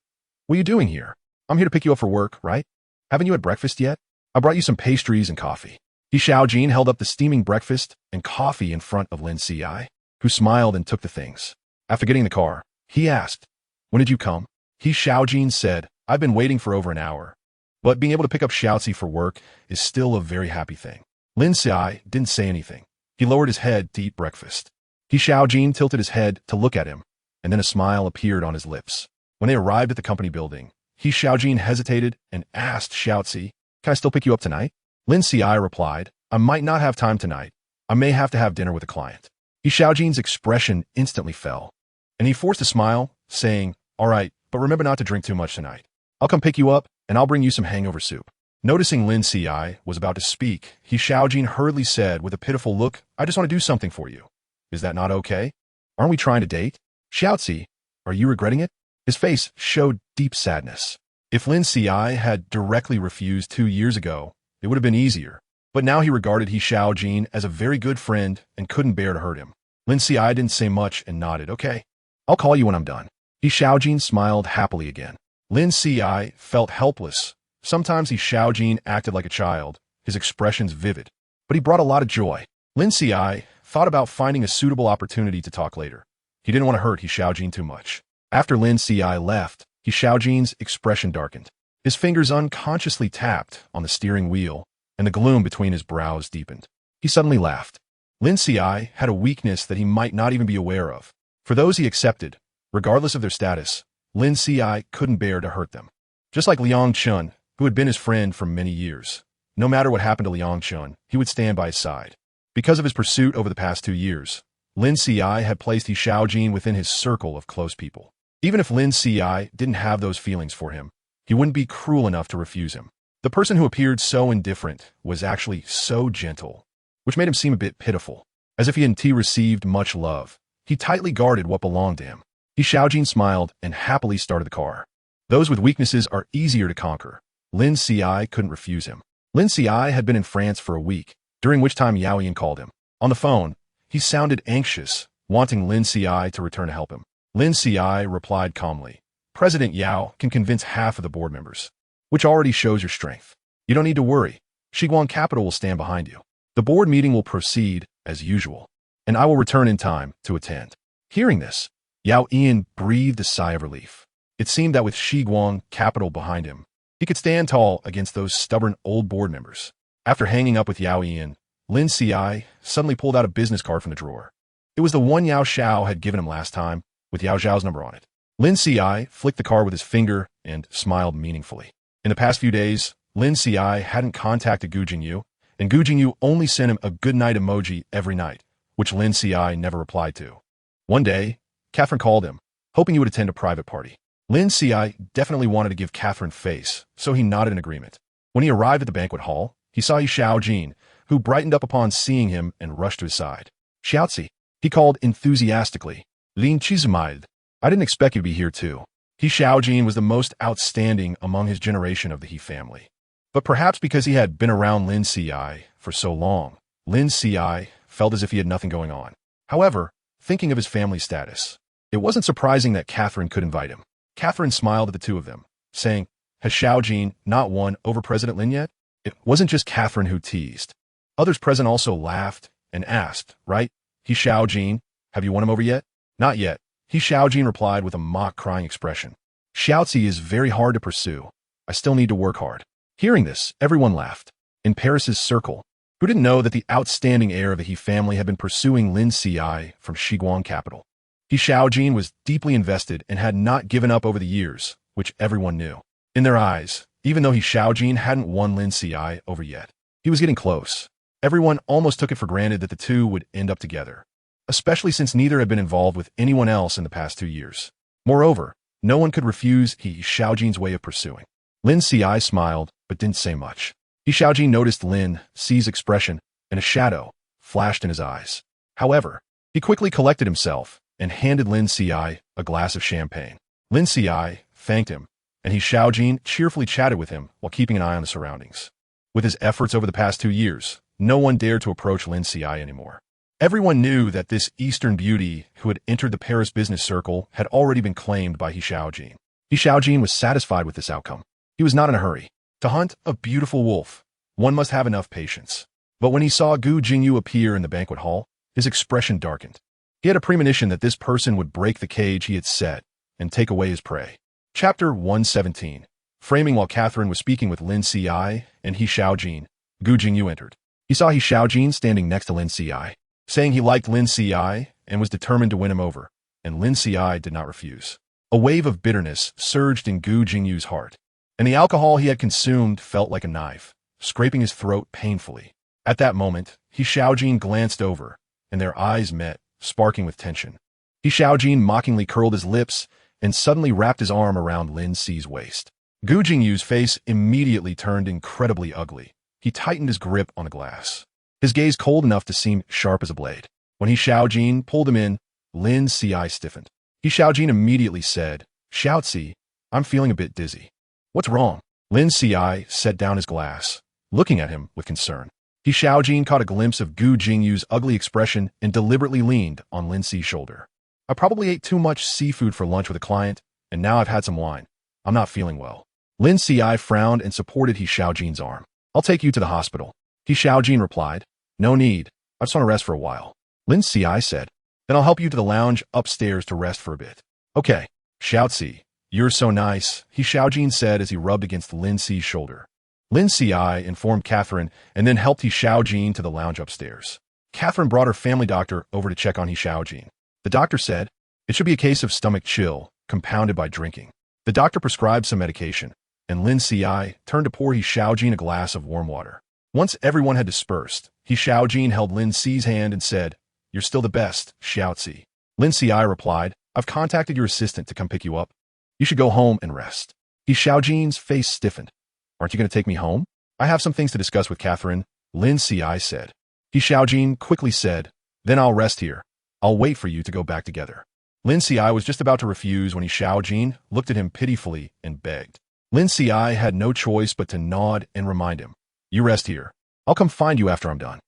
What are you doing here? I'm here to pick you up for work, right? Haven't you had breakfast yet? I brought you some pastries and coffee. He Xiaojin held up the steaming breakfast and coffee in front of Lin Ci, who smiled and took the things. After getting in the car, he asked, When did you come? He Xiaojin said, I've been waiting for over an hour. But being able to pick up Xiaozi for work is still a very happy thing. Lin Ci didn't say anything. He lowered his head to eat breakfast. He Xiaojin tilted his head to look at him, and then a smile appeared on his lips. When they arrived at the company building, He Xiaojin hesitated and asked Xiaozi, Can I still pick you up tonight? Lin Ci replied, I might not have time tonight. I may have to have dinner with a client. He Xiaojin's expression instantly fell, and he forced a smile, saying, All right, but remember not to drink too much tonight. I'll come pick you up, and I'll bring you some hangover soup. Noticing Lin Ci was about to speak, He Xiaojin hurriedly said with a pitiful look, I just want to do something for you. Is that not okay? Aren't we trying to date? Xiaozi, are you regretting it? His face showed deep sadness. If Lin Ci had directly refused 2 years ago, it would have been easier. But now he regarded He Xiaojin as a very good friend and couldn't bear to hurt him. Lin Ci didn't say much and nodded, Okay, I'll call you when I'm done. He Xiaojin smiled happily again. Lin Ci felt helpless. Sometimes He Xiaojin acted like a child, his expressions vivid, but he brought a lot of joy. Lin Ci thought about finding a suitable opportunity to talk later. He didn't want to hurt He Xiaojin too much. After Lin Ci left, He Xiaojin's expression darkened. His fingers unconsciously tapped on the steering wheel, and the gloom between his brows deepened. He suddenly laughed. Lin Ci had a weakness that he might not even be aware of. For those he accepted, regardless of their status, Lin Qiushi couldn't bear to hurt them. Just like Liang Chun, who had been his friend for many years. No matter what happened to Liang Chun, he would stand by his side. Because of his pursuit over the past 2 years, Lin Qiushi had placed He Xiaojin within his circle of close people. Even if Lin Qiushi didn't have those feelings for him, he wouldn't be cruel enough to refuse him. The person who appeared so indifferent was actually so gentle, which made him seem a bit pitiful. As if he hadn't received much love, he tightly guarded what belonged to him. He Xiaojin smiled and happily started the car. Those with weaknesses are easier to conquer. Lin Qiushi couldn't refuse him. Lin Qiushi had been in France for a week, during which time Yao Yin called him. On the phone, he sounded anxious, wanting Lin Qiushi to return to help him. Lin Qiushi replied calmly, "President Yao can convince half of the board members, which already shows your strength. You don't need to worry. Shiguang Capital will stand behind you. The board meeting will proceed as usual, and I will return in time to attend." Hearing this, Yao Yin breathed a sigh of relief. It seemed that with Shiguang Capital behind him, he could stand tall against those stubborn old board members. After hanging up with Yao Yin, Lin Qiushi suddenly pulled out a business card from the drawer. It was the one Yao Xiao had given him last time, with Yao Xiao's number on it. Lin Qiushi flicked the card with his finger and smiled meaningfully. In the past few days, Lin Qiushi hadn't contacted Gu Jingyu, and Gu Jingyu only sent him a good night emoji every night, which Lin Qiushi never replied to. One day, Catherine called him, hoping he would attend a private party. Lin Qiushi definitely wanted to give Catherine face, so he nodded in agreement. When he arrived at the banquet hall, he saw He Xiaojin, who brightened up upon seeing him and rushed to his side. "Xiaozi," he called enthusiastically. "Lin Qiushi, I didn't expect you to be here too." He Xiaojin was the most outstanding among his generation of the He family. But perhaps because he had been around Lin Qiushi for so long, Lin Qiushi felt as if he had nothing going on. However, thinking of his family status, it wasn't surprising that Catherine could invite him. Catherine smiled at the two of them, saying, "Has Xiaojin not won over President Lin yet?" It wasn't just Catherine who teased. Others present also laughed and asked, "Right, He Xiaojin, have you won him over yet?" "Not yet," He Xiaojin replied with a mock-crying expression. "Xiaozi is very hard to pursue. I still need to work hard." Hearing this, everyone laughed. In Paris's circle, who didn't know that the outstanding heir of the He family had been pursuing Lin Qiushi from Shiguang Capital. He Xiaojin was deeply invested and had not given up over the years, which everyone knew. In their eyes, even though He Xiaojin hadn't won Lin Qiushi over yet, he was getting close. Everyone almost took it for granted that the two would end up together, especially since neither had been involved with anyone else in the past 2 years. Moreover, no one could refuse He Xiaojin's way of pursuing. Lin Qiushi smiled, but didn't say much. He Xiaojin noticed Lin Qi's expression, and a shadow flashed in his eyes. However, he quickly collected himself and handed Lin Qiushi a glass of champagne. Lin Qiushi thanked him, and He Xiaojin cheerfully chatted with him while keeping an eye on the surroundings. With his efforts over the past 2 years, no one dared to approach Lin Qiushi anymore. Everyone knew that this Eastern beauty who had entered the Paris business circle had already been claimed by He Xiaojin. He Xiaojin was satisfied with this outcome. He was not in a hurry. To hunt a beautiful wolf, one must have enough patience. But when he saw Gu Jingyu appear in the banquet hall, his expression darkened. He had a premonition that this person would break the cage he had set and take away his prey. Chapter 117. Framing. While Catherine was speaking with Lin Qiushi and He Xiaojin, Gu Jingyu entered. He saw He Xiaojin standing next to Lin Qiushi, saying he liked Lin Qiushi and was determined to win him over, and Lin Qiushi did not refuse. A wave of bitterness surged in Gu Jingyu's heart, and the alcohol he had consumed felt like a knife, scraping his throat painfully. At that moment, He Xiaojin glanced over, and their eyes met, sparking with tension. He Xiaojin mockingly curled his lips and suddenly wrapped his arm around Lin Qi's waist. Gu Jingyu's face immediately turned incredibly ugly. He tightened his grip on the glass, his gaze cold enough to seem sharp as a blade. When He Xiaojin pulled him in, Lin Qiushi stiffened. He Xiaojin immediately said, "Xiaozi, I'm feeling a bit dizzy." "What's wrong?" Lin Qiushi set down his glass, looking at him with concern. He Xiaojin caught a glimpse of Gu Jingyu's ugly expression and deliberately leaned on Lin Qi's shoulder. "I probably ate too much seafood for lunch with a client, and now I've had some wine. I'm not feeling well." Lin Qiushi frowned and supported He Xiaojin's arm. "I'll take you to the hospital." He Xiaojin replied, "No need. I just want to rest for a while." Lin Qiushi said, "Then I'll help you to the lounge upstairs to rest for a bit." "Okay." "Xiaozi, you're so nice," He Xiaojin said as he rubbed against Lin Qi's shoulder. Lin Qiushi informed Catherine and then helped He Xiaojin to the lounge upstairs. Catherine brought her family doctor over to check on He Xiaojin. The doctor said, "It should be a case of stomach chill, compounded by drinking. The doctor prescribed some medication, and Lin Qiushi turned to pour He Xiaojin a glass of warm water. Once everyone had dispersed, He Xiaojin held Lin Qi's hand and said, "You're still the best, Xiaozi." Lin Qiushi replied, "I've contacted your assistant to come pick you up. You should go home and rest." He Xiaojin's face stiffened. "Aren't you going to take me home?" "I have some things to discuss with Catherine," Lin Qiushi said. He Xiaojin quickly said, "Then I'll rest here. I'll wait for you to go back together." Lin Qiushi was just about to refuse when He Xiaojin looked at him pitifully and begged. Lin Qiushi had no choice but to nod and remind him, "You rest here. I'll come find you after I'm done."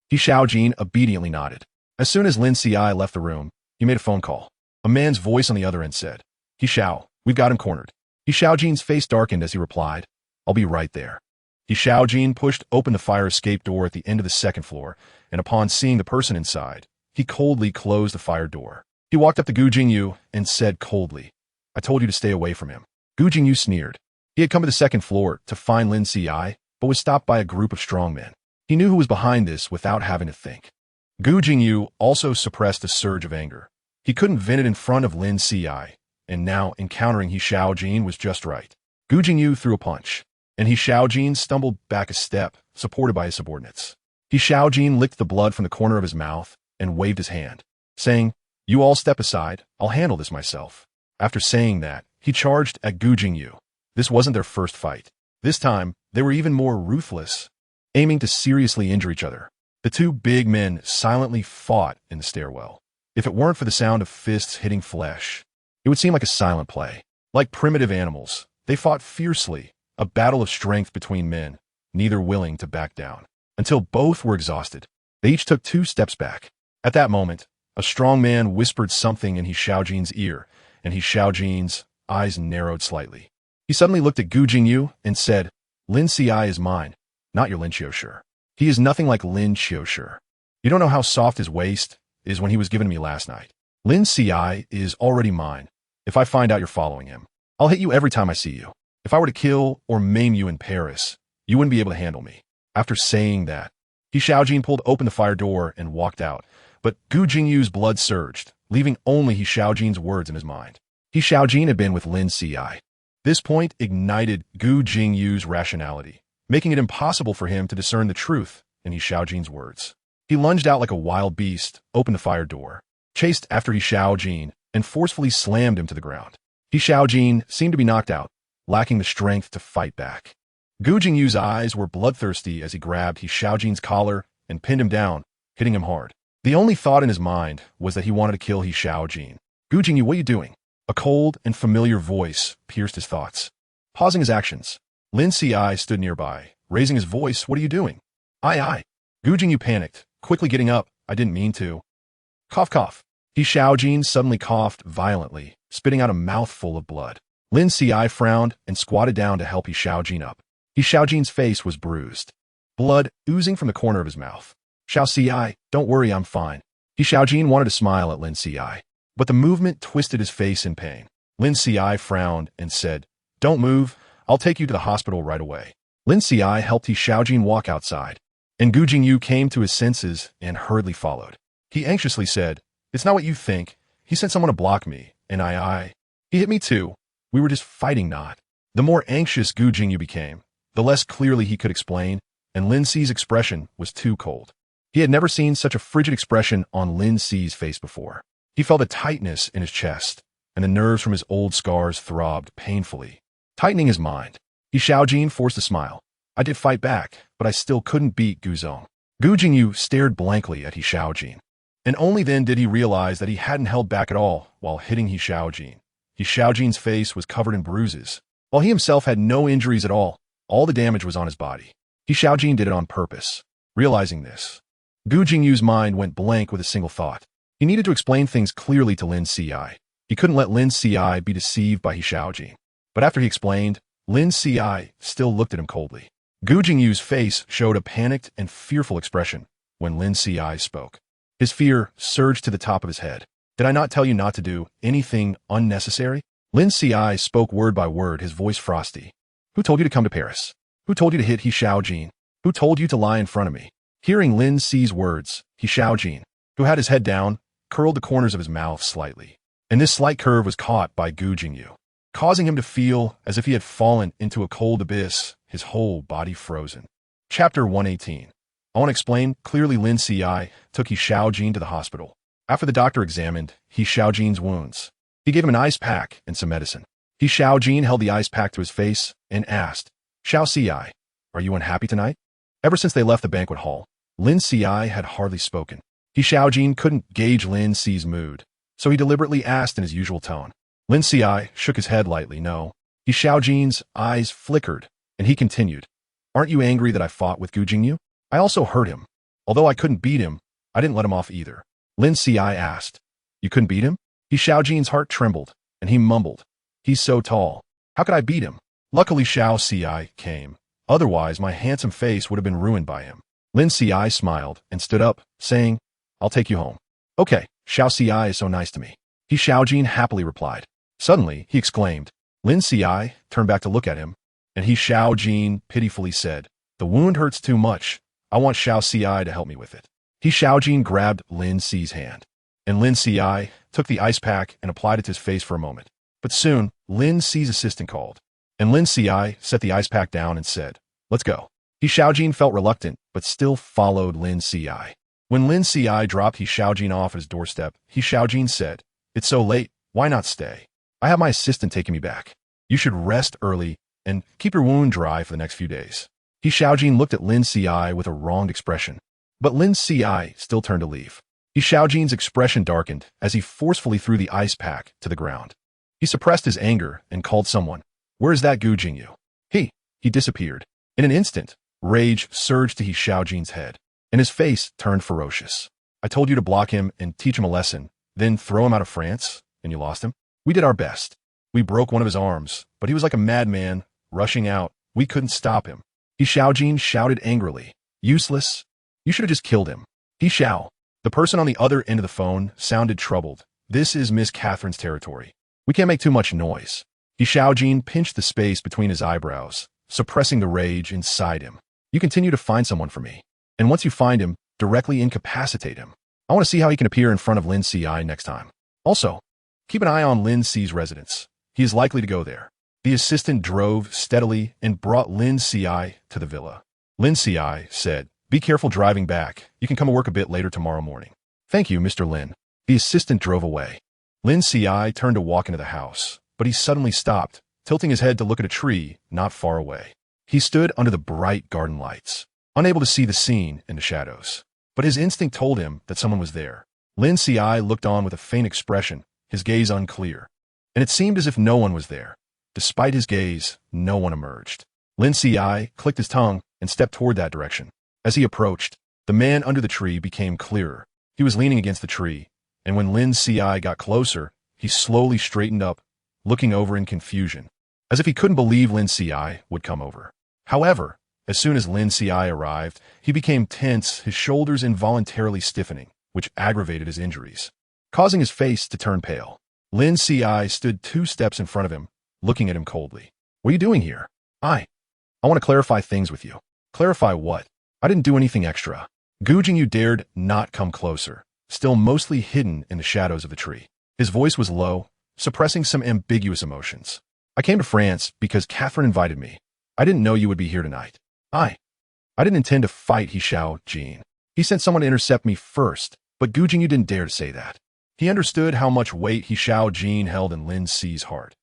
He Xiaojin obediently nodded. As soon as Lin Qiushi left the room, he made a phone call. A man's voice on the other end said, "He Xiao, we've got him cornered." He Xiaojin's face darkened as he replied, "I'll be right there." He Xiaojin pushed open the fire escape door at the end of the second floor, and upon seeing the person inside, he coldly closed the fire door. He walked up to Gu Jingyu and said coldly, "I told you to stay away from him." Gu Jingyu sneered. He had come to the second floor to find Lin Qiushi, but was stopped by a group of strong men. He knew who was behind this without having to think. Gu Jingyu also suppressed a surge of anger. He couldn't vent it in front of Lin Qiushi, and now encountering He Xiaojin was just right. Gu Jingyu threw a punch, and He Xiaojin stumbled back a step, supported by his subordinates. He Xiaojin licked the blood from the corner of his mouth and waved his hand, saying, "You all step aside, I'll handle this myself." After saying that, he charged at Gu Jingyu. This wasn't their first fight. This time, they were even more ruthless, aiming to seriously injure each other. The two big men silently fought in the stairwell. If it weren't for the sound of fists hitting flesh, it would seem like a silent play. Like primitive animals, they fought fiercely, a battle of strength between men, neither willing to back down. Until both were exhausted, they each took 2 steps back. At that moment, a strong man whispered something in He Xiaojin's ear, and He Xiaojin's eyes narrowed slightly. He suddenly looked at Gu Jingyu and said, "Lin Qiushi is mine, not your Lin Qiushi. He is nothing like Lin Qiushi. You don't know how soft his waist is when he was given to me last night. Lin Qiushi is already mine. If I find out you're following him, I'll hit you every time I see you. If I were to kill or maim you in Paris, you wouldn't be able to handle me." After saying that, He Xiaojin pulled open the fire door and walked out, but Gu Jingyu's blood surged, leaving only He Xiaojin's words in his mind. He Xiaojin had been with Lin Qiushi. This point ignited Gu Jingyu's rationality, making it impossible for him to discern the truth in He Xiaojin's words. He lunged out like a wild beast, opened the fire door, chased after He Xiaojin, and forcefully slammed him to the ground. He Xiaojin seemed to be knocked out, lacking the strength to fight back. Gu Jingyu's eyes were bloodthirsty as he grabbed He Xiaojin's collar and pinned him down, hitting him hard. The only thought in his mind was that he wanted to kill He Xiaojin. "Gu Jingyu, what are you doing?" A cold and familiar voice pierced his thoughts. Pausing his actions, Lin Qiushi stood nearby, raising his voice, "What are you doing?" "I. Gu Jingyu panicked, quickly getting up. "I didn't mean to." Cough, cough. He Xiaojin suddenly coughed violently, spitting out a mouthful of blood. Lin Qiushi frowned and squatted down to help He Xiaojin up. He Xiaojin's face was bruised, blood oozing from the corner of his mouth. "Xiao, don't worry, I'm fine." He Xiaojin wanted to smile at Lin Qiushi, but the movement twisted his face in pain. Lin Qiushi frowned and said, "Don't move. I'll take you to the hospital right away." Lin Qiushi helped He Xiaojin walk outside, and Gu Jingyu came to his senses and hurriedly followed. He anxiously said, "It's not what you think. He sent someone to block me, and he hit me too. We were just fighting, not." The more anxious Gu Jingyu became, the less clearly he could explain, and Lin Qi's expression was too cold. He had never seen such a frigid expression on Lin Qi's face before. He felt a tightness in his chest, and the nerves from his old scars throbbed painfully, tightening his mind. He Xiaojin forced a smile. "I did fight back, but I still couldn't beat Guzong." Gu Jingyu stared blankly at He Xiaojin, and only then did he realize that he hadn't held back at all while hitting He Xiaojin. He Xiaojin's face was covered in bruises, while he himself had no injuries at all. All the damage was on his body. He Xiaojin did it on purpose. Realizing this, Gu Jingyu's mind went blank with a single thought. He needed to explain things clearly to Lin Qiushi. He couldn't let Lin Qiushi be deceived by He Xiaojin. But after he explained, Lin Qiushi still looked at him coldly. Gu Jingyu's face showed a panicked and fearful expression when Lin Qiushi spoke. His fear surged to the top of his head. "Did I not tell you not to do anything unnecessary?" Lin Qiushi spoke word by word, his voice frosty. "Who told you to come to Paris? Who told you to hit He Xiaojin? Who told you to lie in front of me?" Hearing Lin Qi's words, He Xiaojin, who had his head down, curled the corners of his mouth slightly. and this slight curve was caught by Gu Jingyu, causing him to feel as if he had fallen into a cold abyss, his whole body frozen. Chapter 118. I want to explain. Clearly, Lin Qiushi took He Xiaojin to the hospital. After the doctor examined He Xiaojin's wounds, he gave him an ice pack and some medicine. He Xiaojin held the ice pack to his face and asked, "Xiao Qiushi, are you unhappy tonight?" Ever since they left the banquet hall, Lin Qiushi had hardly spoken. He Xiaojin couldn't gauge Lin Qi's mood, so he deliberately asked in his usual tone. Lin Qiushi shook his head lightly. No. He Xiaojin's eyes flickered, and he continued, "Aren't you angry that I fought with Gu Jingyu? I also hurt him. Although I couldn't beat him, I didn't let him off either." Lin Qiushi asked, "You couldn't beat him?" He Xiaojin's heart trembled, and he mumbled, "He's so tall. How could I beat him?" Luckily Xiao Qiushi came. Otherwise, my handsome face would have been ruined by him. Lin Qiushi smiled and stood up, saying, "I'll take you home." "Okay, Xiao Qiushi is so nice to me." He Xiaojin happily replied. Suddenly, he exclaimed. Lin Qiushi turned back to look at him, and He Xiaojin pitifully said, "The wound hurts too much. I want Xiao Qiushi to help me with it." He Xiaojin grabbed Lin Qi's hand, and Lin Qiushi took the ice pack and applied it to his face for a moment. But soon, Lin Qi's assistant called, and Lin Qiushi set the ice pack down and said, "Let's go." He Xiaojin felt reluctant, but still followed Lin Qiushi. When Lin Qiushi dropped He Xiaojin off at his doorstep, He Xiaojin said, "It's so late, why not stay? I have my assistant taking me back. You should rest early and keep your wound dry for the next few days." He Xiaojin looked at Lin Qiushi with a wronged expression, but Lin Qiushi still turned to leave. He Xiaojin's expression darkened as he forcefully threw the ice pack to the ground. He suppressed his anger and called someone. "Where is that Gu Jingyu?" He disappeared. In an instant, rage surged to He Xiaojin's head, and his face turned ferocious. "I told you to block him and teach him a lesson, then throw him out of France, and you lost him? We did our best. We broke one of his arms, but he was like a madman, rushing out. We couldn't stop him." He Xiaojin shouted angrily, "Useless! You should have just killed him." He Xiao. The person on the other end of the phone sounded troubled. "This is Miss Catherine's territory. We can't make too much noise." He Xiaojin pinched the space between his eyebrows, suppressing the rage inside him. "You continue to find someone for me, and once you find him, directly incapacitate him. I want to see how he can appear in front of Lin Qiushi next time. Also, keep an eye on Lin Qi's residence. He is likely to go there." The assistant drove steadily and brought Lin Qiushi to the villa. Lin Qiushi said, "Be careful driving back. You can come and work a bit later tomorrow morning." "Thank you, Mr. Lin." The assistant drove away. Lin Qiushi turned to walk into the house, but he suddenly stopped, tilting his head to look at a tree not far away. He stood under the bright garden lights, unable to see the scene in the shadows. But his instinct told him that someone was there. Lin Qiushi looked on with a faint expression, his gaze unclear, and it seemed as if no one was there. Despite his gaze, no one emerged. Lin Qiushi clicked his tongue and stepped toward that direction. As he approached, the man under the tree became clearer. He was leaning against the tree, and when Lin Qiushi got closer, he slowly straightened up, looking over in confusion, as if he couldn't believe Lin Qiushi would come over. However, as soon as Lin Qiushi arrived, he became tense, his shoulders involuntarily stiffening, which aggravated his injuries, causing his face to turn pale. Lin Qiushi stood 2 steps in front of him, looking at him coldly. "What are you doing here?" I want to clarify things with you." "Clarify what?" "I didn't do anything extra." Gu Jingyu dared not come closer, still mostly hidden in the shadows of the tree. His voice was low, suppressing some ambiguous emotions. "I came to France because Catherine invited me. I didn't know you would be here tonight." I didn't intend to fight He Xiaojin. He sent someone to intercept me first, but Gu Jingyu didn't dare to say that. He understood how much weight He Xiaojin held in Lin Qi's heart.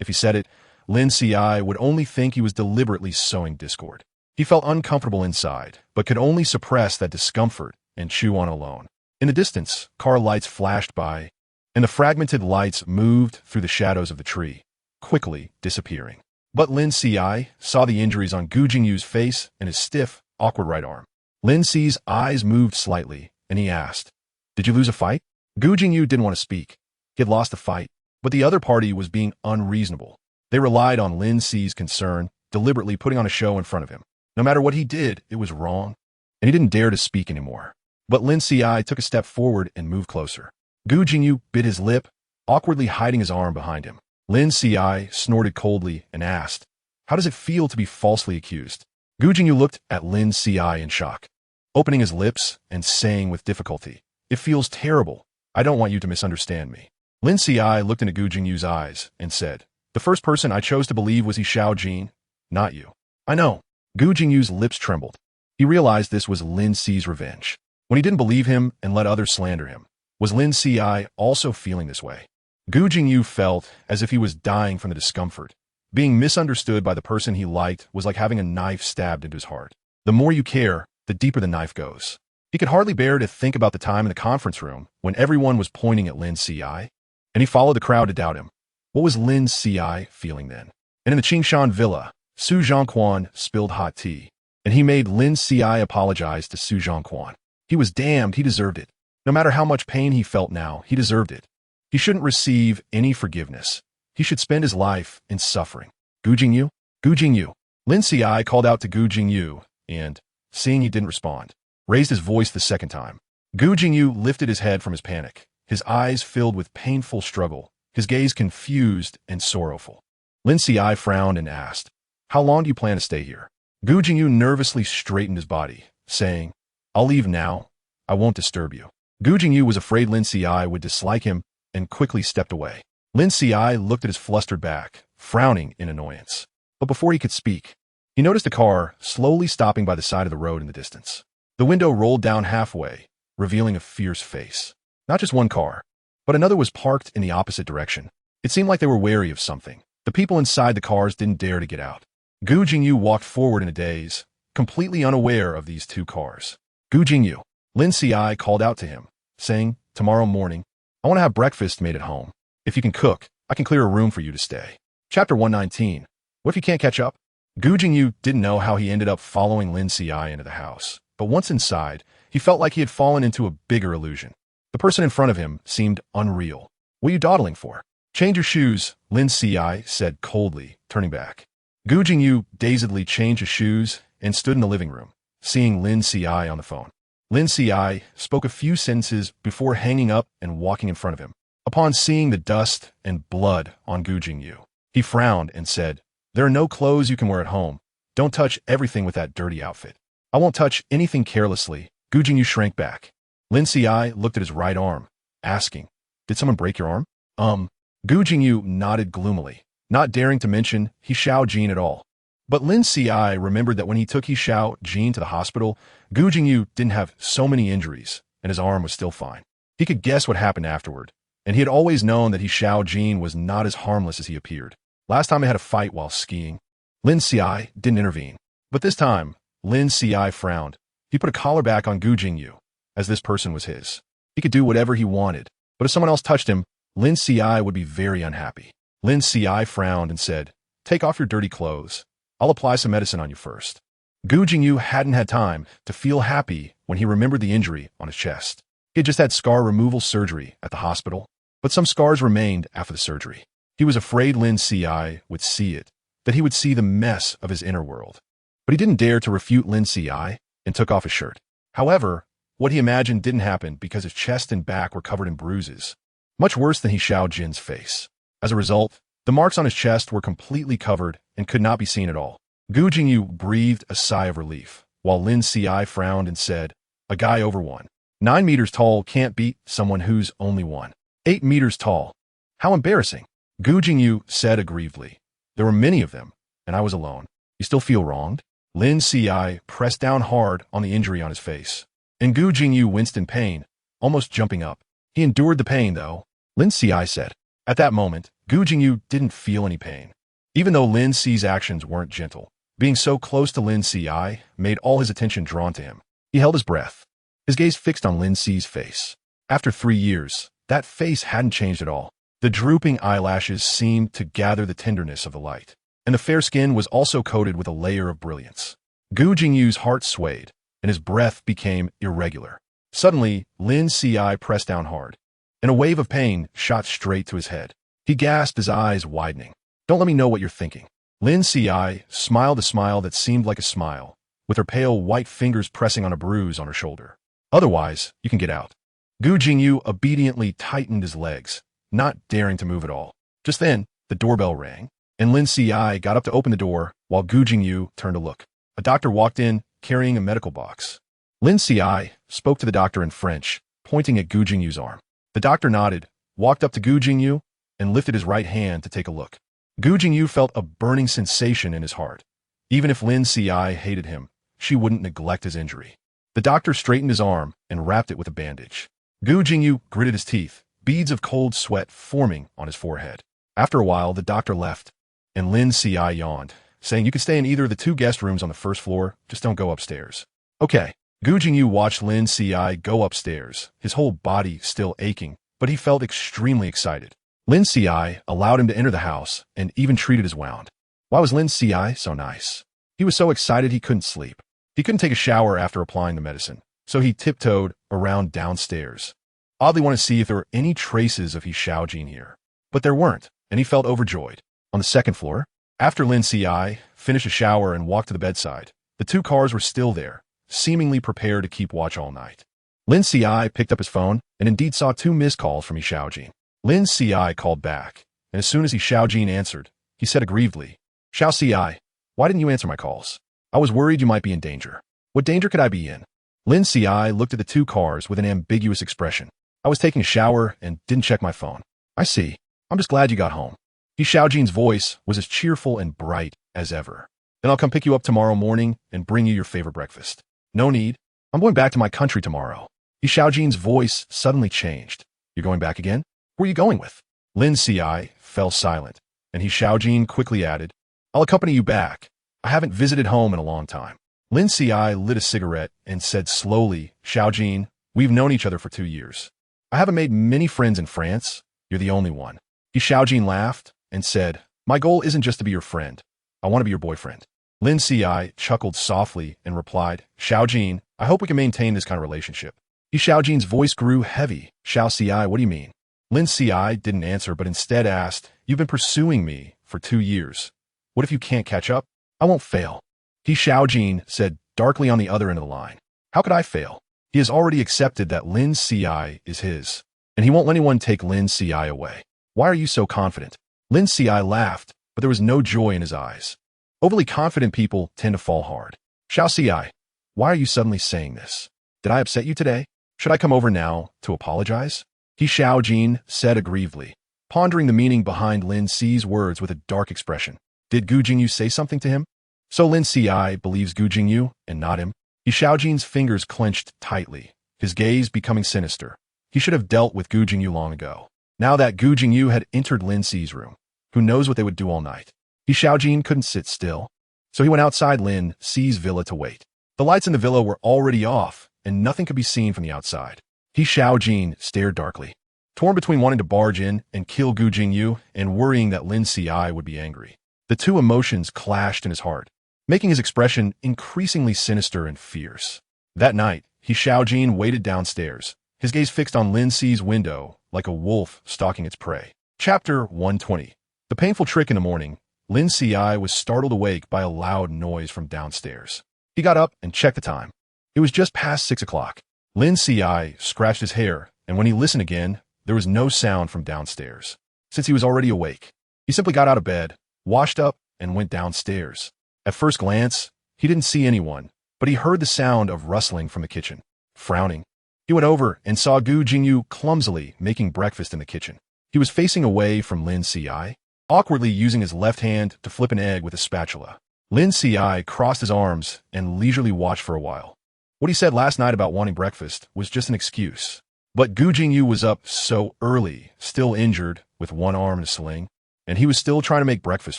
If he said it, Lin Qiushi would only think he was deliberately sowing discord. He felt uncomfortable inside, but could only suppress that discomfort and chew on alone. In the distance, car lights flashed by, and the fragmented lights moved through the shadows of the tree, quickly disappearing. But Lin Qiushi saw the injuries on Gu Jingyu's face and his stiff, awkward right arm. Lin Qi's eyes moved slightly, and he asked, "Did you lose a fight?" Gu Jingyu didn't want to speak. He had lost a fight, but the other party was being unreasonable. They relied on Lin Qi's concern, deliberately putting on a show in front of him. No matter what he did, it was wrong, and he didn't dare to speak anymore. But Lin Qiushi took a step forward and moved closer. Gu Jingyu bit his lip, awkwardly hiding his arm behind him. Lin Qiushi snorted coldly and asked, "How does it feel to be falsely accused?" Gu Jingyu looked at Lin Qiushi in shock, opening his lips and saying with difficulty, "It feels terrible. I don't want you to misunderstand me." Lin Qiushi looked into Gu Jingyu's eyes and said, "The first person I chose to believe was He Xiaojin, not you." "I know." Gu Jingyu's lips trembled. He realized this was Lin Qi's revenge. When he didn't believe him and let others slander him, was Lin Qiushi also feeling this way? Gu Jingyu felt as if he was dying from the discomfort. Being misunderstood by the person he liked was like having a knife stabbed into his heart. The more you care, the deeper the knife goes. He could hardly bear to think about the time in the conference room when everyone was pointing at Lin Qiushi, and he followed the crowd to doubt him. What was Lin Qiushi feeling then? And in the Qingshan villa, Su Zhongquan spilled hot tea, and he made Lin Qiushi apologize to Su Zhongquan. He was damned, he deserved it. No matter how much pain he felt now, he deserved it. He shouldn't receive any forgiveness. He should spend his life in suffering. Gu Jingyu? Gu Jingyu. Lin Qiushi called out to Gu Jingyu, and, seeing he didn't respond, raised his voice the second time. Gu Jingyu lifted his head from his panic, his eyes filled with painful struggle, his gaze confused and sorrowful. Lin Qiushi frowned and asked, "How long do you plan to stay here?" Gu Jingyu nervously straightened his body, saying, "I'll leave now. I won't disturb you." Gu Jingyu was afraid Lin Qiushi would dislike him and quickly stepped away. Lin Qiushi looked at his flustered back, frowning in annoyance. But before he could speak, he noticed a car slowly stopping by the side of the road in the distance. The window rolled down halfway, revealing a fierce face. Not just one car, but another was parked in the opposite direction. It seemed like they were wary of something. The people inside the cars didn't dare to get out. Gu Jingyu walked forward in a daze, completely unaware of these two cars. "Gu Jingyu." Lin Qiushi called out to him, saying, "Tomorrow morning, I want to have breakfast made at home. If you can cook, I can clear a room for you to stay." Chapter 119. What if you can't catch up? Gu Jingyu didn't know how he ended up following Lin Qiushi into the house, but once inside, he felt like he had fallen into a bigger illusion. The person in front of him seemed unreal. "What are you dawdling for?" "Change your shoes," Lin Qiushi said coldly, turning back. Gu Jingyu dazedly changed his shoes and stood in the living room, seeing Lin Qiushi on the phone. Lin Qiushi spoke a few sentences before hanging up and walking in front of him. Upon seeing the dust and blood on Gu Jingyu, he frowned and said, "There are no clothes you can wear at home. Don't touch everything with that dirty outfit." "I won't touch anything carelessly." Gu Jingyu shrank back. Lin Qiushi looked at his right arm, asking, "Did someone break your arm?" Gu Jingyu nodded gloomily, not daring to mention He Xiaojin at all. But Lin Qiushi remembered that when he took He Xiaojin to the hospital, Gu Jingyu didn't have so many injuries, and his arm was still fine. He could guess what happened afterward, and he had always known that He Xiaojin was not as harmless as he appeared. Last time they had a fight while skiing, Lin Qiushi didn't intervene. But this time, Lin Qiushi frowned. He put a collar back on Gu Jingyu, as this person was his. He could do whatever he wanted, but if someone else touched him, Lin Qiushi would be very unhappy. Lin Qiushi frowned and said, "Take off your dirty clothes. I'll apply some medicine on you first." Gu Jingyu hadn't had time to feel happy when he remembered the injury on his chest. He had just had scar removal surgery at the hospital, but some scars remained after the surgery. He was afraid Lin Qiushi would see it, that he would see the mess of his inner world. But he didn't dare to refute Lin Qiushi and took off his shirt. However, what he imagined didn't happen because his chest and back were covered in bruises, much worse than He Xiaojin's face. As a result, the marks on his chest were completely covered and could not be seen at all. Gu Jingyu breathed a sigh of relief, while Lin Qiushi frowned and said, "A guy over 1.9 meters tall can't beat someone who's only 1.8 meters tall. How embarrassing." Gu Jingyu said aggrievedly, "There were many of them, and I was alone. You still feel wronged?" Lin Qiushi pressed down hard on the injury on his face, and Gu Jingyu winced in pain, almost jumping up. "He endured the pain, though," Lin Qiushi said. At that moment, Gu Jingyu didn't feel any pain. Even though Lin Qi's actions weren't gentle, being so close to Lin Qiushi made all his attention drawn to him. He held his breath, his gaze fixed on Lin Qi's face. After 3 years, that face hadn't changed at all. The drooping eyelashes seemed to gather the tenderness of the light, and the fair skin was also coated with a layer of brilliance. Gu Jingyu's heart swayed, and his breath became irregular. Suddenly, Lin Qiushi pressed down hard, and a wave of pain shot straight to his head. He gasped, his eyes widening. "Don't let me know what you're thinking." Lin Qiushi smiled a smile that seemed like a smile, with her pale white fingers pressing on a bruise on her shoulder. "Otherwise, you can get out." Gu Jingyu obediently tightened his legs, not daring to move at all. Just then, the doorbell rang, and Lin Qiushi got up to open the door while Gu Jingyu turned to look. A doctor walked in, carrying a medical box. Lin Qiushi spoke to the doctor in French, pointing at Gu Jingyu's arm. The doctor nodded, walked up to Gu Jingyu and lifted his right hand to take a look. Gu Jingyu felt a burning sensation in his heart. Even if Lin Qiushi hated him, she wouldn't neglect his injury. The doctor straightened his arm and wrapped it with a bandage. Gu Jingyu gritted his teeth, beads of cold sweat forming on his forehead. After a while, the doctor left, and Lin Qiushi yawned, saying, "You can stay in either of the 2 guest rooms on the first floor, just don't go upstairs." Okay. Gu Jingyu watched Lin Qiushi go upstairs, his whole body still aching, but he felt extremely excited. Lin Qiushi allowed him to enter the house and even treated his wound. Why was Lin Qiushi so nice? He was so excited he couldn't sleep. He couldn't take a shower after applying the medicine, so he tiptoed around downstairs. Oddly wanted to see if there were any traces of He Xiaojin here. But there weren't, and he felt overjoyed. On the second floor, after Lin Qiushi finished a shower and walked to the bedside, the 2 cars were still there, seemingly prepared to keep watch all night. Lin Qiushi picked up his phone and indeed saw 2 missed calls from He Xiaojin. Lin Qiushi called back, and as soon as He Xiaojin answered, he said aggrievedly, "Xiao Qiushi, why didn't you answer my calls? I was worried you might be in danger." "What danger could I be in?" Lin Qiushi looked at the 2 cars with an ambiguous expression. "I was taking a shower and didn't check my phone." "I see. I'm just glad you got home." He Xiaojin's voice was as cheerful and bright as ever. "Then I'll come pick you up tomorrow morning and bring you your favorite breakfast." "No need. I'm going back to my country tomorrow." He Xiaojin's voice suddenly changed. "You're going back again? Who are you going with?" Lin Qiushi fell silent, and He Xiaojin quickly added, "I'll accompany you back. I haven't visited home in a long time." Lin Qiushi lit a cigarette and said slowly, "Xiaojin, we've known each other for 2 years. I haven't made many friends in France. You're the only one." He Xiaojin laughed and said, "My goal isn't just to be your friend. I want to be your boyfriend." Lin Qiushi chuckled softly and replied, "Xiaojin, I hope we can maintain this kind of relationship." He Xiaojin's voice grew heavy. "Xiao Qiushi, what do you mean?" Lin Qiushi didn't answer but instead asked, "You've been pursuing me for 2 years. What if you can't catch up?" "I won't fail." He Xiaojin said darkly on the other end of the line. "How could I fail? He has already accepted that Lin Qiushi is his, and he won't let anyone take Lin Qiushi away. Why are you so confident?" Lin Qiushi laughed, but there was no joy in his eyes. Overly confident people tend to fall hard. "Xiao Qiushi, why are you suddenly saying this? Did I upset you today? Should I come over now to apologize?" He Xiaojin said aggrievedly, pondering the meaning behind Lin Qiushi's words with a dark expression. Did Gu Jingyu say something to him? So Lin Qiushi believes Gu Jingyu and not him? He Xiaojin's fingers clenched tightly, his gaze becoming sinister. He should have dealt with Gu Jingyu long ago. Now that Gu Jingyu had entered Lin Qiushi's room, who knows what they would do all night? He Xiaojin couldn't sit still, so he went outside Lin Qiushi's villa to wait. The lights in the villa were already off, and nothing could be seen from the outside. He Xiaojin stared darkly, torn between wanting to barge in and kill Gu Jingyu and worrying that Lin Qiushi would be angry. The 2 emotions clashed in his heart, making his expression increasingly sinister and fierce. That night, He Xiaojin waited downstairs, his gaze fixed on Lin Qiushi's window like a wolf stalking its prey. Chapter 120. The painful trick in the morning. Lin Qiushi was startled awake by a loud noise from downstairs. He got up and checked the time. It was just past 6 o'clock. Lin Qiushi scratched his hair, and when he listened again, there was no sound from downstairs. Since he was already awake, he simply got out of bed, washed up, and went downstairs. At first glance, he didn't see anyone, but he heard the sound of rustling from the kitchen. Frowning, he went over and saw Gu Jingyu clumsily making breakfast in the kitchen. He was facing away from Lin Qiushi, awkwardly using his left hand to flip an egg with a spatula. Lin Qiushi crossed his arms and leisurely watched for a while. What he said last night about wanting breakfast was just an excuse. But Gu Jingyu was up so early, still injured, with one arm in a sling, and he was still trying to make breakfast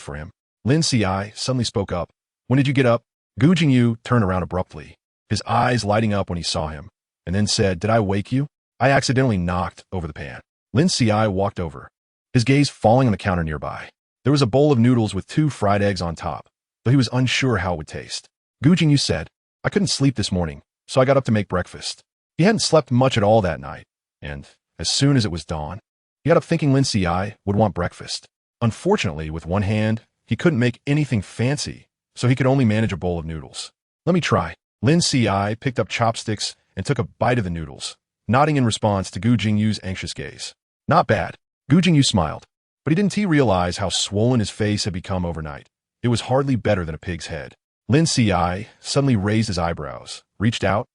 for him. Lin Qiushi suddenly spoke up. "When did you get up?" Gu Jingyu turned around abruptly, his eyes lighting up when he saw him, and then said, "Did I wake you?" "I accidentally knocked over the pan." Lin Qiushi walked over, his gaze falling on the counter nearby. There was a bowl of noodles with 2 fried eggs on top, though he was unsure how it would taste. Gu Jingyu said, "I couldn't sleep this morning, so I got up to make breakfast." He hadn't slept much at all that night, and as soon as it was dawn, he got up thinking Lin Qiushi would want breakfast. Unfortunately, with one hand, he couldn't make anything fancy, so he could only manage a bowl of noodles. "Let me try." Lin Qiushi picked up chopsticks and took a bite of the noodles, nodding in response to Gu Jingyu's anxious gaze. "Not bad." Gu Jingyu smiled, but he didn't realize how swollen his face had become overnight. It was hardly better than a pig's head. Lin Qiushi suddenly raised his eyebrows, reached out,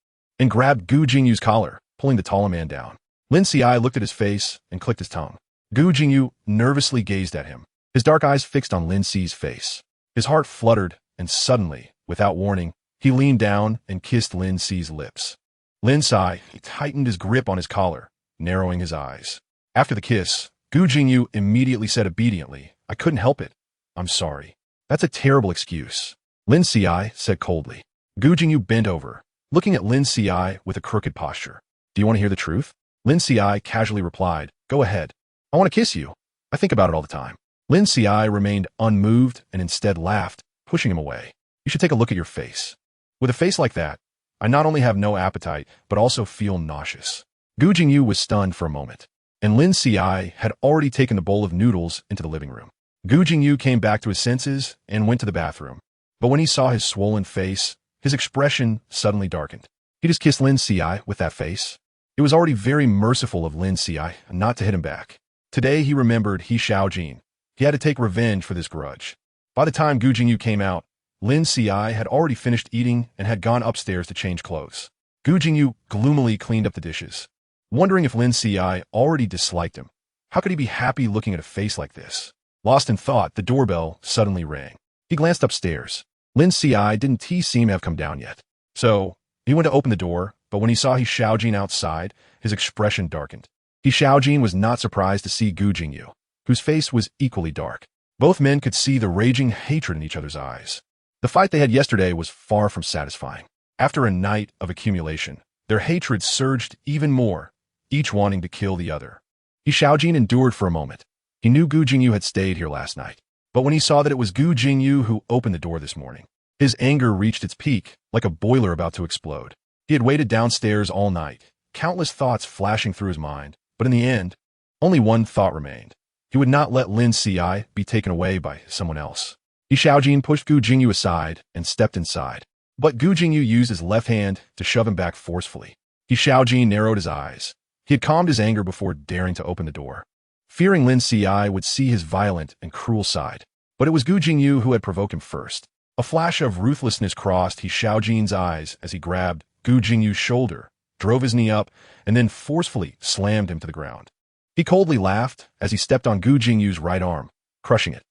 and grabbed Gu Jingyu's collar, pulling the taller man down. Lin Qiushi looked at his face and clicked his tongue. Gu Jingyu nervously gazed at him, his dark eyes fixed on Lin Qiushi's face. His heart fluttered, and suddenly, without warning, he leaned down and kissed Lin Qiushi's lips. Lin Qiushi tightened his grip on his collar, narrowing his eyes. After the kiss, Gu Jingyu immediately said obediently, "I couldn't help it. I'm sorry." "That's a terrible excuse," Lin Qiushi said coldly. Gu Jingyu bent over, looking at Lin Qiushi with a crooked posture. "Do you want to hear the truth?" Lin Qiushi casually replied, "Go ahead. I want to kiss you. I think about it all the time." Lin Qiushi remained unmoved and instead laughed, pushing him away. "You should take a look at your face. With a face like that, I not only have no appetite, but also feel nauseous." Gu Jingyu was stunned for a moment, and Lin Qiushi had already taken the bowl of noodles into the living room. Gu Jingyu came back to his senses and went to the bathroom. But when he saw his swollen face, his expression suddenly darkened. He just kissed Lin Qiushi with that face. It was already very merciful of Lin Qiushi not to hit him back. Today he remembered He Xiaojin. He had to take revenge for this grudge. By the time Gu Jingyu came out, Lin Qiushi had already finished eating and had gone upstairs to change clothes. Gu Jingyu gloomily cleaned up the dishes, wondering if Lin Qiushi already disliked him. How could he be happy looking at a face like this? Lost in thought, the doorbell suddenly rang. He glanced upstairs. Lin Qiushi didn't seem to have come down yet. So, he went to open the door, but when he saw He Xiaojin outside, his expression darkened. He Xiaojin was not surprised to see Gu Jingyu, whose face was equally dark. Both men could see the raging hatred in each other's eyes. The fight they had yesterday was far from satisfying. After a night of accumulation, their hatred surged even more, each wanting to kill the other. He Xiaojin endured for a moment. He knew Gu Jingyu had stayed here last night. But when he saw that it was Gu Jingyu who opened the door this morning, his anger reached its peak, like a boiler about to explode. He had waited downstairs all night, countless thoughts flashing through his mind, but in the end, only one thought remained. He would not let Lin Qiushi be taken away by someone else. He Xiaojin pushed Gu Jingyu aside and stepped inside. But Gu Jingyu used his left hand to shove him back forcefully. He Xiaojin narrowed his eyes. He had calmed his anger before daring to open the door, fearing Lin Qiushi would see his violent and cruel side. But it was Gu Jingyu who had provoked him first. A flash of ruthlessness crossed He Xiaojin's eyes as he grabbed Gu Jingyu's shoulder, drove his knee up, and then forcefully slammed him to the ground. He coldly laughed as he stepped on Gu Jingyu's right arm, crushing it.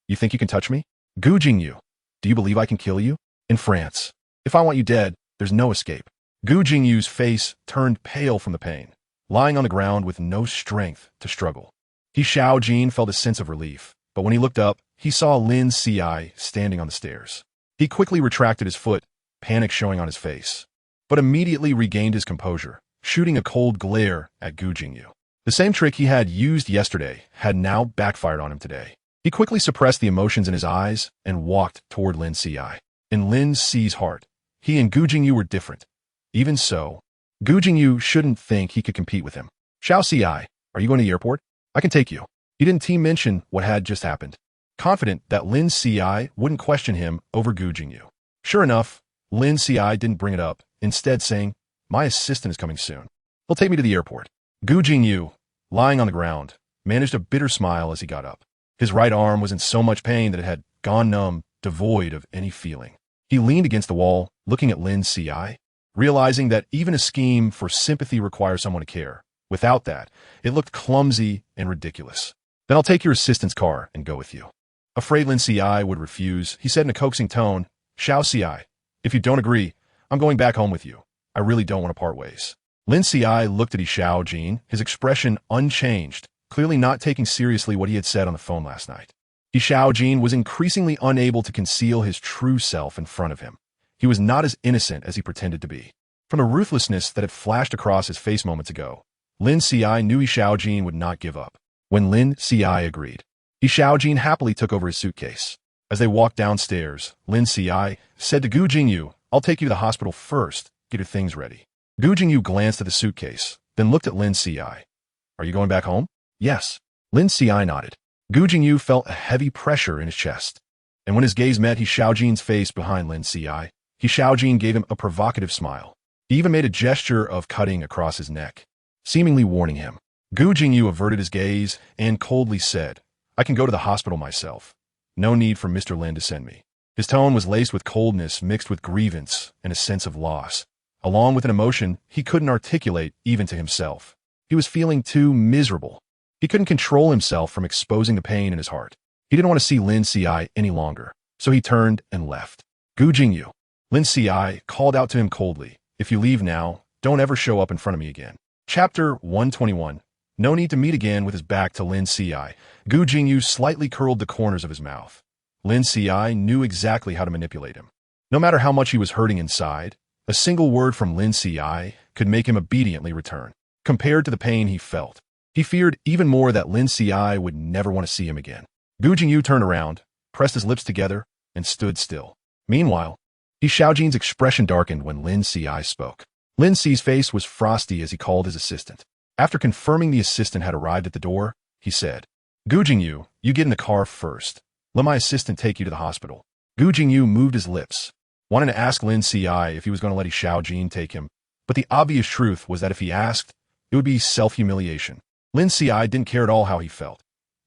"You think you can touch me? Gu Jingyu, do you believe I can kill you? In France, if I want you dead, there's no escape." Gu Jingyu's face turned pale from the pain, lying on the ground with no strength to struggle. He Xiaojin felt a sense of relief, but when he looked up, he saw Lin Qiushi standing on the stairs. He quickly retracted his foot, panic showing on his face, but immediately regained his composure, shooting a cold glare at Gu Jingyu. The same trick he had used yesterday had now backfired on him today. He quickly suppressed the emotions in his eyes and walked toward Lin Qiushi. In Lin Qiushi's heart, he and Gu Jingyu were different. Even so, Gu Jingyu shouldn't think he could compete with him. "Xiao Qiushi, are you going to the airport? I can take you." He didn't mention what had just happened, confident that Lin Qiushi wouldn't question him over Gu Jingyu. Sure enough, Lin Qiushi didn't bring it up, instead saying, "My assistant is coming soon. He'll take me to the airport." Gu Jingyu, lying on the ground, managed a bitter smile as he got up. His right arm was in so much pain that it had gone numb, devoid of any feeling. He leaned against the wall, looking at Lin Qiushi, realizing that even a scheme for sympathy requires someone to care. Without that, it looked clumsy and ridiculous. "Then I'll take your assistant's car and go with you." Afraid Lin Qiushi would refuse, he said in a coaxing tone, "Xiao Qiushi, if you don't agree, I'm going back home with you. I really don't want to part ways." Lin Qiushi looked at He Xiaojin, his expression unchanged, clearly not taking seriously what he had said on the phone last night. He Xiaojin was increasingly unable to conceal his true self in front of him. He was not as innocent as he pretended to be. From the ruthlessness that had flashed across his face moments ago, Lin Qiushi knew He Xiaojin would not give up. When Lin Qiushi agreed, He Xiaojin happily took over his suitcase. As they walked downstairs, Lin Qiushi said to Gu Jingyu, "I'll take you to the hospital first. Get your things ready." Gu Jingyu glanced at the suitcase, then looked at Lin Qiushi. "Are you going back home?" "Yes." Lin Qiushi nodded. Gu Jingyu felt a heavy pressure in his chest, and when his gaze met He Xiaojin's face behind Lin Qiushi, He Xiaojin gave him a provocative smile. He even made a gesture of cutting across his neck, seemingly warning him. Gu Jingyu averted his gaze and coldly said, "I can go to the hospital myself. No need for Mr. Lin to send me." His tone was laced with coldness mixed with grievance and a sense of loss, along with an emotion he couldn't articulate even to himself. He was feeling too miserable. He couldn't control himself from exposing the pain in his heart. He didn't want to see Lin Qiushi any longer, so he turned and left. Gu Jingyu. Lin Qiushi called out to him coldly, "If you leave now, don't ever show up in front of me again." Chapter 121. No need to meet again. With his back to Lin Qiushi, Gu Jingyu slightly curled the corners of his mouth. Lin Qiushi knew exactly how to manipulate him. No matter how much he was hurting inside, a single word from Lin Qiushi could make him obediently return. Compared to the pain he felt, he feared even more that Lin Qiushi would never want to see him again. Gu Jingyu turned around, pressed his lips together, and stood still. Meanwhile, He Xiaojin's expression darkened when Lin Qiushi spoke. Lin Qi's face was frosty as he called his assistant. After confirming the assistant had arrived at the door, he said, "Gu Jingyu, you get in the car first. Let my assistant take you to the hospital." Gu Jingyu moved his lips, wanting to ask Lin Qiushi if he was going to let Xiaojin take him, but the obvious truth was that if he asked, it would be self-humiliation. Lin Qiushi didn't care at all how he felt.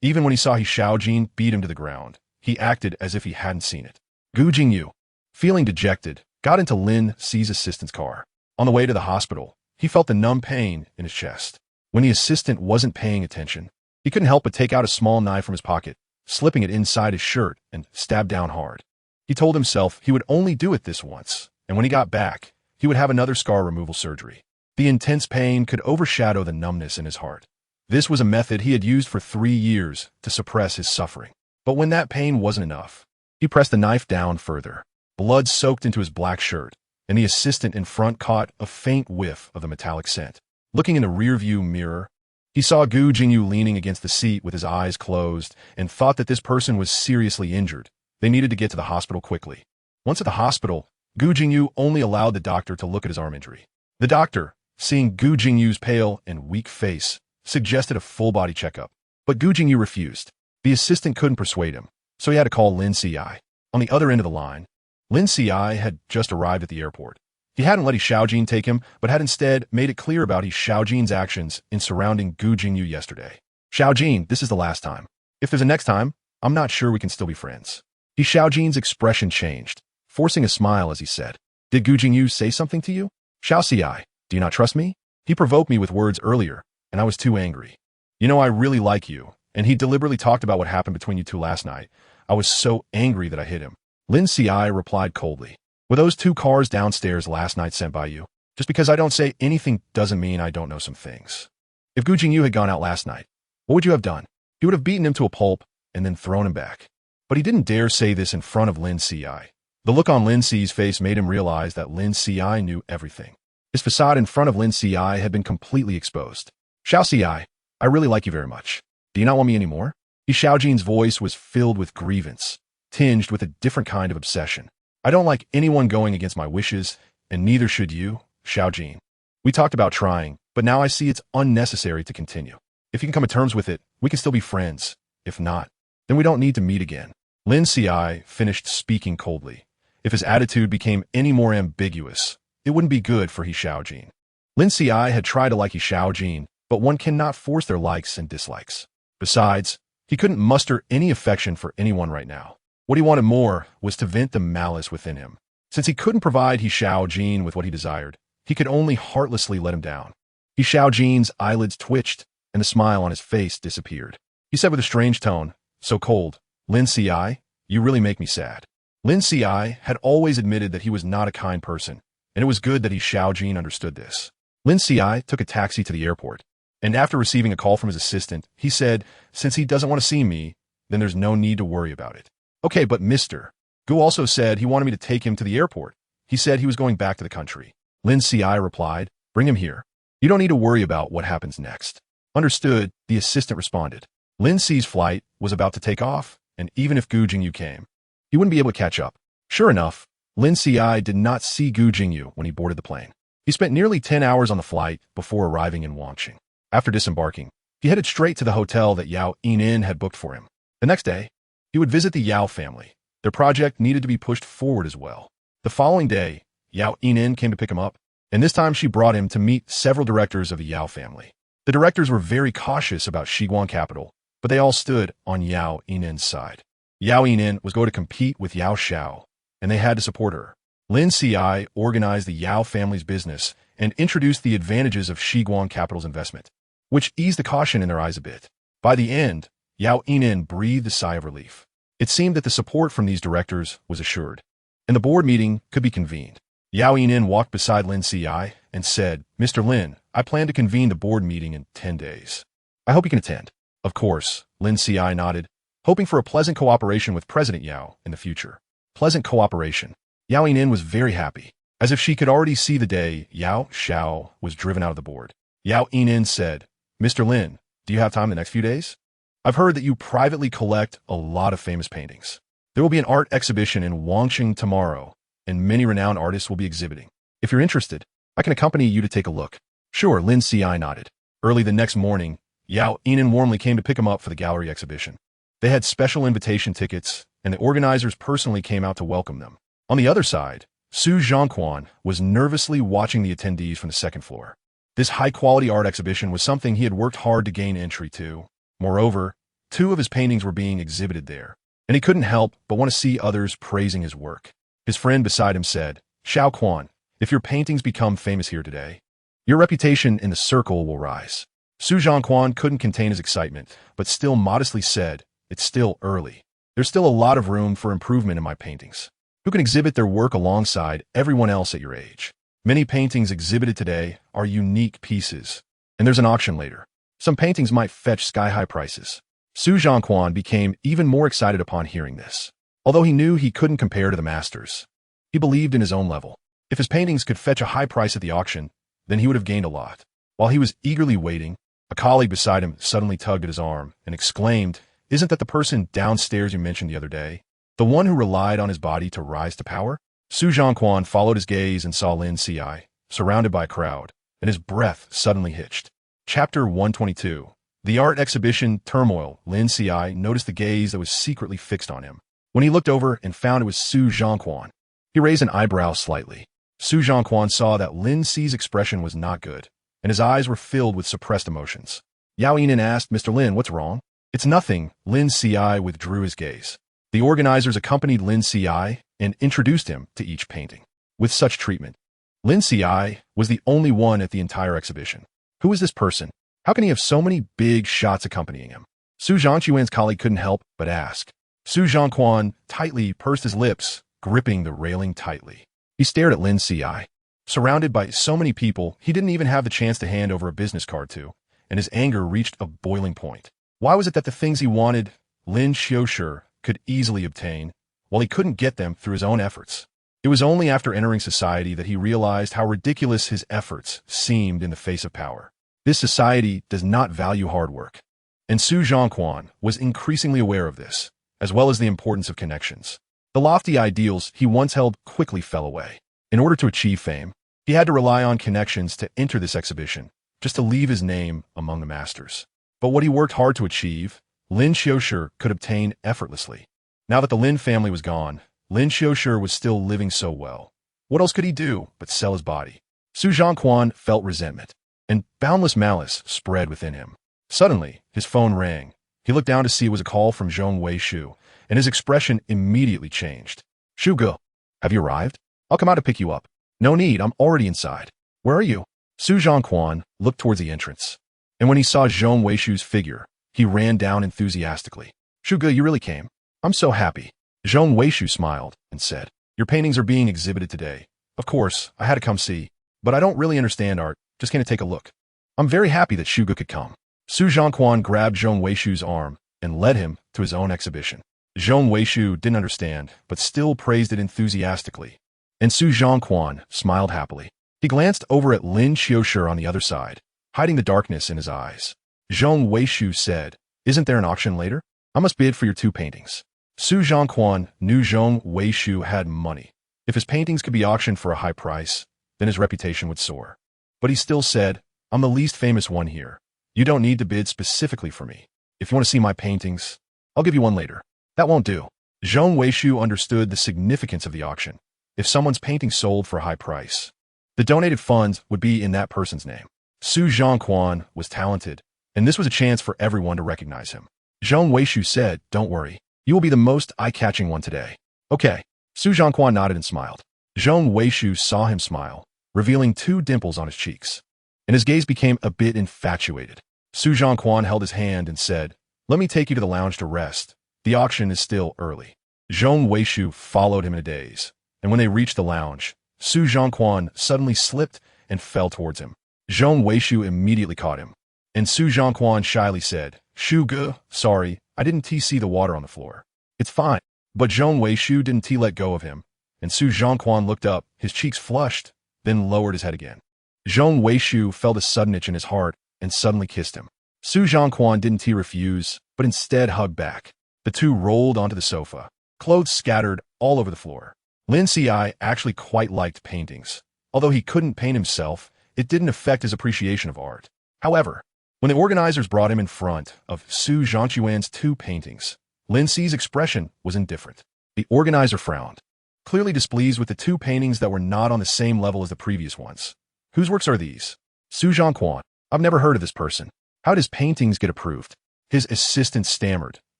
Even when he saw Xiaojin beat him to the ground, he acted as if he hadn't seen it. Gu Jingyu, feeling dejected, got into Lin Qi's assistant's car. On the way to the hospital, he felt the numb pain in his chest. When the assistant wasn't paying attention, he couldn't help but take out a small knife from his pocket, slipping it inside his shirt and stab down hard. He told himself he would only do it this once, and when he got back, he would have another scar removal surgery. The intense pain could overshadow the numbness in his heart. This was a method he had used for 3 years to suppress his suffering. But when that pain wasn't enough, he pressed the knife down further. Blood soaked into his black shirt, and the assistant in front caught a faint whiff of the metallic scent. Looking in the rearview mirror, he saw Gu Jingyu leaning against the seat with his eyes closed and thought that this person was seriously injured. They needed to get to the hospital quickly. Once at the hospital, Gu Jingyu only allowed the doctor to look at his arm injury. The doctor, seeing Gu Jingyu's pale and weak face, suggested a full-body checkup. But Gu Jingyu refused. The assistant couldn't persuade him, so he had to call Lin Qiushi. On the other end of the line, Lin Qiushi had just arrived at the airport. He hadn't let Xiaojin take him, but had instead made it clear about Xiaojin's actions in surrounding Gu Jingyu yesterday. "Xiaojin, this is the last time. If there's a next time, I'm not sure we can still be friends." Xiaojin's expression changed, forcing a smile as he said, "Did Gu Jingyu say something to you? Xiaoxiai, do you not trust me? He provoked me with words earlier, and I was too angry. You know I really like you, and he deliberately talked about what happened between you two last night. I was so angry that I hit him." Lin Qiushi replied coldly, "Were those 2 cars downstairs last night sent by you? Just because I don't say anything doesn't mean I don't know some things. If Gu Jingyu had gone out last night, what would you have done? You would have beaten him to a pulp and then thrown him back." But he didn't dare say this in front of Lin Qiushi. The look on Lin Qi's face made him realize that Lin Qiushi knew everything. His facade in front of Lin Qiushi had been completely exposed. "Xiaoxiai, I really like you very much. Do you not want me anymore?" Xiaojin's voice was filled with grievance, tinged with a different kind of obsession. "I don't like anyone going against my wishes, and neither should you, Xiaojin. We talked about trying, but now I see it's unnecessary to continue. If you can come to terms with it, we can still be friends. If not, then we don't need to meet again." Lin Qiushi finished speaking coldly. If his attitude became any more ambiguous, it wouldn't be good for Xiaojin. Lin Qiushi had tried to like Xiaojin, but one cannot force their likes and dislikes. Besides, he couldn't muster any affection for anyone right now. What he wanted more was to vent the malice within him. Since he couldn't provide Xiaojin with what he desired, he could only heartlessly let him down. Xiaojin's eyelids twitched, and the smile on his face disappeared. He said with a strange tone, so cold, "Lin Qiushi, you really make me sad." Lin Qiushi had always admitted that he was not a kind person, and it was good that Xiaojin understood this. Lin Qiushi took a taxi to the airport, and after receiving a call from his assistant, he said, "Since he doesn't want to see me, then there's no need to worry about it." "Okay, but Mr. Gu also said he wanted me to take him to the airport. He said he was going back to the country." Lin Qiushi replied, "Bring him here. You don't need to worry about what happens next." "Understood," the assistant responded. Lin Qi's flight was about to take off, and even if Gu Jingyu came, he wouldn't be able to catch up. Sure enough, Lin Qiushi did not see Gu Jingyu when he boarded the plane. He spent nearly 10 hours on the flight before arriving in Wangqing. After disembarking, he headed straight to the hotel that Yao Yinin had booked for him. The next day, he would visit the Yao family. Their project needed to be pushed forward as well. The following day, Yao Yinin came to pick him up, and this time she brought him to meet several directors of the Yao family. The directors were very cautious about Shiguang Capital, but they all stood on Yao Yinin's side. Yao Yinin was going to compete with Yao Xiao, and they had to support her. Lin Qiushi organized the Yao family's business and introduced the advantages of Shiguang Capital's investment. which eased the caution in their eyes a bit. By the end, Yao Yinan breathed a sigh of relief. It seemed that the support from these directors was assured, and the board meeting could be convened. Yao Yinan walked beside Lin Qiushi and said, "Mr. Lin, I plan to convene the board meeting in 10 days. I hope you can attend." Of course, Lin Qiushi nodded, hoping for a pleasant cooperation with President Yao in the future. Pleasant cooperation. Yao Yinan was very happy, as if she could already see the day Yao Xiao was driven out of the board. Yao Yinan said, "Mr. Lin, do you have time the next few days? I've heard that you privately collect a lot of famous paintings. There will be an art exhibition in Wangqing tomorrow, and many renowned artists will be exhibiting. If you're interested, I can accompany you to take a look." Sure, Lin Qiushi nodded. Early the next morning, Yao Yinan warmly came to pick him up for the gallery exhibition. They had special invitation tickets, and the organizers personally came out to welcome them. On the other side, Su Zhongquan was nervously watching the attendees from the second floor. This high-quality art exhibition was something he had worked hard to gain entry to. Moreover, 2 of his paintings were being exhibited there, and he couldn't help but want to see others praising his work. His friend beside him said, "Xiao Quan, if your paintings become famous here today, your reputation in the circle will rise." Su Zhongquan couldn't contain his excitement, but still modestly said, "It's still early. There's still a lot of room for improvement in my paintings. Who can exhibit their work alongside everyone else at your age? Many paintings exhibited today are unique pieces, and there's an auction later. Some paintings might fetch sky-high prices." Su Zhongquan became even more excited upon hearing this. Although he knew he couldn't compare to the masters, he believed in his own level. If his paintings could fetch a high price at the auction, then he would have gained a lot. While he was eagerly waiting, a colleague beside him suddenly tugged at his arm and exclaimed, "Isn't that the person downstairs you mentioned the other day? The one who relied on his body to rise to power?" Su Zhongquan followed his gaze and saw Lin Qiushi, surrounded by a crowd, and his breath suddenly hitched. Chapter 122. The art exhibition turmoil. Lin Qiushi noticed the gaze that was secretly fixed on him. When he looked over and found it was Su Zhongquan, he raised an eyebrow slightly. Su Zhongquan saw that Lin Qi's expression was not good, and his eyes were filled with suppressed emotions. Yao Yinan asked, "Mr. Lin, what's wrong?" "It's nothing." Lin Qiushi withdrew his gaze. The organizers accompanied Lin Qiushi and introduced him to each painting. With such treatment, Lin Qiushi was the only one at the entire exhibition. Who is this person? How can he have so many big shots accompanying him? Su Zhongquan's colleague couldn't help but ask. Su Zhongquan tightly pursed his lips, gripping the railing tightly. He stared at Lin Qiushi. Surrounded by so many people, he didn't even have the chance to hand over a business card to, and his anger reached a boiling point. Why was it that the things he wanted, Lin Qiushi could easily obtain, while he couldn't get them through his own efforts? It was only after entering society that he realized how ridiculous his efforts seemed in the face of power. This society does not value hard work, and Su Zhongquan was increasingly aware of this, as well as the importance of connections. The lofty ideals he once held quickly fell away. In order to achieve fame, he had to rely on connections to enter this exhibition, just to leave his name among the masters. But what he worked hard to achieve, Lin Qiushi could obtain effortlessly. Now that the Lin family was gone, Lin Qiushi was still living so well. What else could he do but sell his body? Su Zhongquan felt resentment, and boundless malice spread within him. Suddenly, his phone rang. He looked down to see it was a call from Zhong Weishu, and his expression immediately changed. "Shugo, have you arrived? I'll come out to pick you up." "No need, I'm already inside." "Where are you?" Su Zhongquan looked towards the entrance, and when he saw Zhong Weishu's figure, he ran down enthusiastically. "Shugo, you really came? I'm so happy." Zhong Weishu smiled and said, "Your paintings are being exhibited today. Of course, I had to come see, but I don't really understand art, just came to take a look." "I'm very happy that Shugo could come." Su Zhongquan grabbed Zhong Weishu's arm and led him to his own exhibition. Zhong Weishu didn't understand, but still praised it enthusiastically, and Su Zhongquan smiled happily. He glanced over at Lin Qiushi on the other side, hiding the darkness in his eyes. Zhong Weishu said, "Isn't there an auction later? I must bid for your 2 paintings." Su Zhongquan knew Zhong Weishu had money. If his paintings could be auctioned for a high price, then his reputation would soar. But he still said, "I'm the least famous one here. You don't need to bid specifically for me. If you want to see my paintings, I'll give you one later." "That won't do." Zhong Weishu understood the significance of the auction. If someone's painting sold for a high price, the donated funds would be in that person's name. Su Zhongquan was talented, and this was a chance for everyone to recognize him. Zhong Weishu said, "Don't worry. You will be the most eye-catching one today." "Okay." Su Zhongquan nodded and smiled. Zhong Weishu saw him smile, revealing 2 dimples on his cheeks, and his gaze became a bit infatuated. Su Zhongquan held his hand and said, "Let me take you to the lounge to rest. The auction is still early." Zhong Weishu followed him in a daze, and when they reached the lounge, Su Zhongquan suddenly slipped and fell towards him. Zhong Weishu immediately caught him, and Su Zhongquan shyly said, "Shu Ge, sorry, I didn't see the water on the floor." "It's fine." But Zhong Weishu didn't let go of him, and Su Zhongquan looked up, his cheeks flushed, then lowered his head again. Zhong Weishu felt a sudden itch in his heart and suddenly kissed him. Su Zhongquan didn't refuse, but instead hugged back. The two rolled onto the sofa, clothes scattered all over the floor. Lin Qiushi actually quite liked paintings. Although he couldn't paint himself, it didn't affect his appreciation of art. However, when the organizers brought him in front of Su Zhongquan's two paintings, Lin Qiushi's expression was indifferent. The organizer frowned, clearly displeased with the two paintings that were not on the same level as the previous ones. "Whose works are these?" "Su Zhongquan. I've never heard of this person. How did his paintings get approved?" His assistant stammered,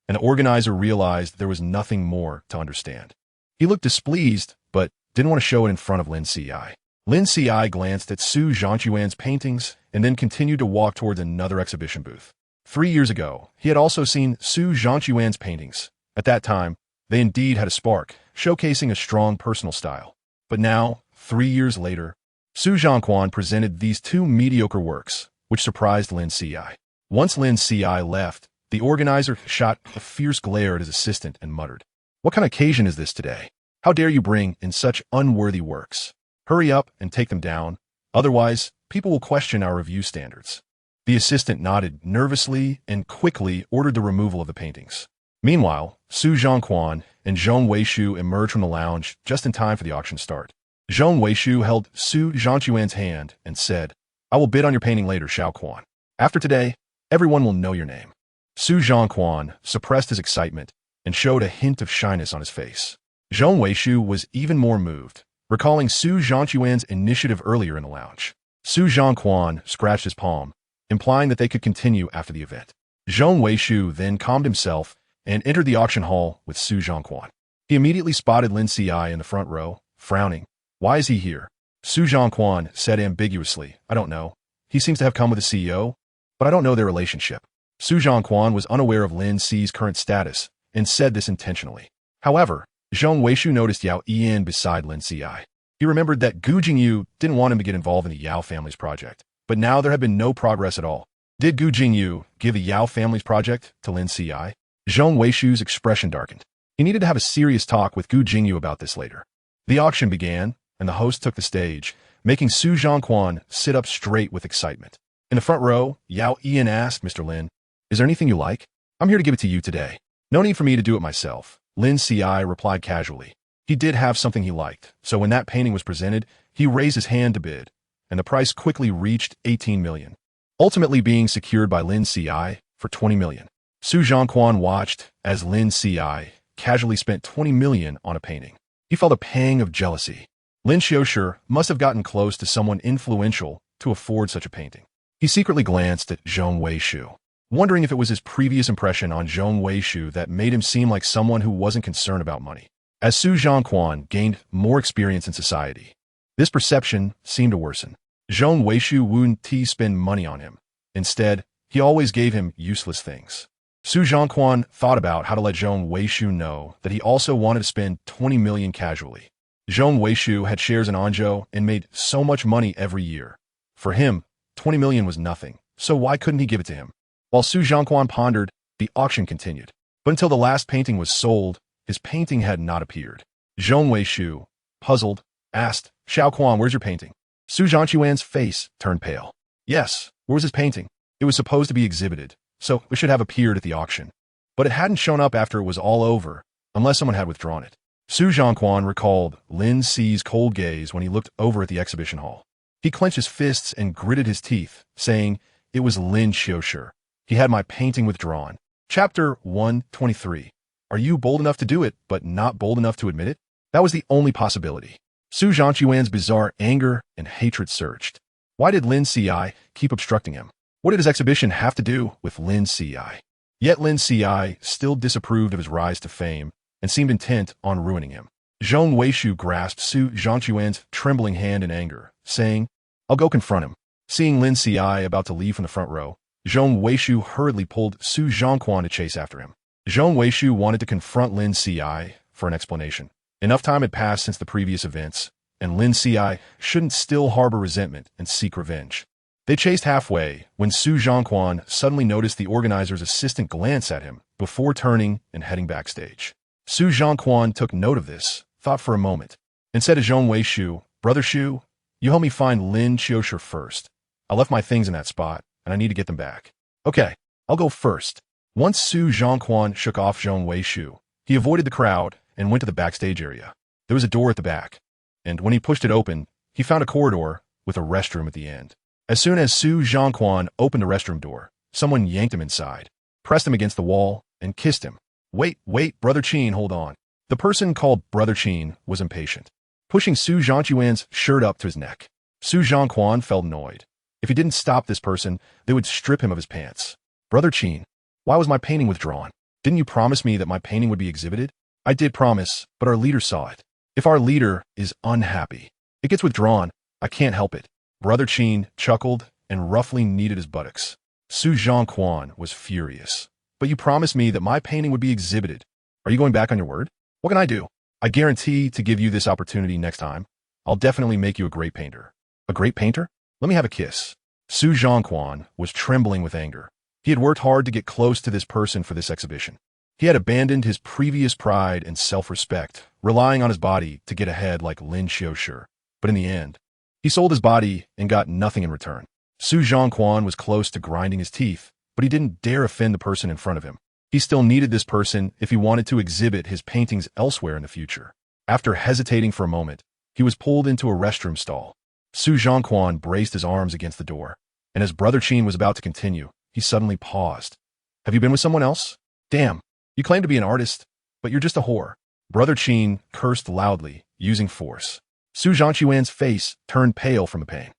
and the organizer realized there was nothing more to understand. He looked displeased, but didn't want to show it in front of Lin Qiushi. Lin Qiushi glanced at Su Zhongquan's paintings and then continued to walk towards another exhibition booth. 3 years ago, he had also seen Su Zhongquan's paintings. At that time, they indeed had a spark, showcasing a strong personal style. But now, 3 years later, Su Zhongquan presented these two mediocre works, which surprised Lin Qiushi. Once Lin Qiushi left, the organizer shot a fierce glare at his assistant and muttered, "What kind of occasion is this today? How dare you bring in such unworthy works? Hurry up and take them down, otherwise people will question our review standards." The assistant nodded nervously and quickly ordered the removal of the paintings. Meanwhile, Su Zhongquan and Zhong Weishu emerged from the lounge just in time for the auction start. Zhong Weishu held Su Zhongquan's hand and said, "I will bid on your painting later, Xiao Quan. After today, everyone will know your name." Su Zhongquan suppressed his excitement and showed a hint of shyness on his face. Zhong Weishu was even more moved, recalling Su Zhongquan's initiative earlier in the lounge. Su Zhongquan scratched his palm, implying that they could continue after the event. Zhong Weishu then calmed himself and entered the auction hall with Su Zhongquan. He immediately spotted Lin Qiushi in the front row, frowning. "Why is he here?" Su Zhongquan said ambiguously, "I don't know. He seems to have come with the CEO, but I don't know their relationship." Su Zhongquan was unaware of Lin Qiushi's current status and said this intentionally. However, Zhong Weishu noticed Yao Ian beside Lin Qiushi. He remembered that Gu Jingyu didn't want him to get involved in the Yao family's project, but now there had been no progress at all. Did Gu Jingyu give the Yao family's project to Lin Qiushi? Zhong Weishu's expression darkened. He needed to have a serious talk with Gu Jingyu about this later. The auction began, and the host took the stage, making Su Zhongquan sit up straight with excitement. In the front row, Yao Ian asked Mr. Lin, "Is there anything you like? I'm here to give it to you today. No need for me to do it myself." Lin Qiushi replied casually. He did have something he liked, so when that painting was presented, he raised his hand to bid, and the price quickly reached 18 million, ultimately being secured by Lin Qiushi for 20 million. Su Zhongquan watched as Lin Qiushi casually spent 20 million on a painting. He felt a pang of jealousy. Lin Qiushi must have gotten close to someone influential to afford such a painting. He secretly glanced at Zhong Weishu, wondering if it was his previous impression on Zhong Weishu that made him seem like someone who wasn't concerned about money. As Su Zhongquan gained more experience in society, this perception seemed to worsen. Zhong Weishu wouldn't spend money on him. Instead, he always gave him useless things. Su Zhongquan thought about how to let Zhong Weishu know that he also wanted to spend 20 million casually. Zhong Weishu had shares in Anzhou and made so much money every year. For him, 20 million was nothing, so why couldn't he give it to him? While Su Zhongquan pondered, the auction continued. But until the last painting was sold, his painting had not appeared. Zhong Weishu, puzzled, asked, "Xiao Quan, where's your painting?" Su Zhongquan's face turned pale. Yes, where was his painting? It was supposed to be exhibited, so it should have appeared at the auction. But it hadn't shown up after it was all over, unless someone had withdrawn it. Su Zhongquan recalled Lin Qiushi's cold gaze when he looked over at the exhibition hall. He clenched his fists and gritted his teeth, saying, "It was Lin Qiushi. He had my painting withdrawn." Chapter 123. Are you bold enough to do it, but not bold enough to admit it? That was the only possibility. Su Zhongquan's bizarre anger and hatred surged. Why did Lin Qiushi keep obstructing him? What did his exhibition have to do with Lin Qiushi? Yet Lin Qiushi still disapproved of his rise to fame and seemed intent on ruining him. Zhong Weishu grasped Su Zhongquan's trembling hand in anger, saying, "I'll go confront him." Seeing Lin Qiushi about to leave from the front row, Zhong Weishu hurriedly pulled Su Zhongquan to chase after him. Zhong Weishu wanted to confront Lin Qiushi for an explanation. Enough time had passed since the previous events, and Lin Qiushi shouldn't still harbor resentment and seek revenge. They chased halfway when Su Zhongquan suddenly noticed the organizer's assistant glance at him before turning and heading backstage. Su Zhongquan took note of this, thought for a moment, and said to Zhong Weishu, "Brother Shu, you help me find Lin Qiushi first. I left my things in that spot, and I need to get them back." "Okay, I'll go first." Once Su Zhongquan shook off Zhong Weishu, he avoided the crowd and went to the backstage area. There was a door at the back, and when he pushed it open, he found a corridor with a restroom at the end. As soon as Su Zhongquan opened the restroom door, someone yanked him inside, pressed him against the wall, and kissed him. Wait, Brother Qin, hold on." The person called Brother Qin was impatient, pushing Su Zhongquan's shirt up to his neck. Su Zhongquan felt annoyed. If he didn't stop this person, they would strip him of his pants. "Brother Qin, why was my painting withdrawn? Didn't you promise me that my painting would be exhibited?" "I did promise, but our leader saw it. If our leader is unhappy, it gets withdrawn. I can't help it." Brother Qin chuckled and roughly kneaded his buttocks. Su Zhongquan was furious. "But you promised me that my painting would be exhibited. Are you going back on your word? What can I do? I guarantee to give you this opportunity next time. I'll definitely make you a great painter." "A great painter? Let me have a kiss." Su Zhongquan was trembling with anger. He had worked hard to get close to this person for this exhibition. He had abandoned his previous pride and self-respect, relying on his body to get ahead like Lin Qiushi. But in the end, he sold his body and got nothing in return. Su Zhongquan was close to grinding his teeth, but he didn't dare offend the person in front of him. He still needed this person if he wanted to exhibit his paintings elsewhere in the future. After hesitating for a moment, he was pulled into a restroom stall. Su Zhongquan braced his arms against the door, and as Brother Qin was about to continue, he suddenly paused. "Have you been with someone else? Damn, you claim to be an artist, but you're just a whore." Brother Qin cursed loudly, using force. Su Zhongquan's face turned pale from the pain.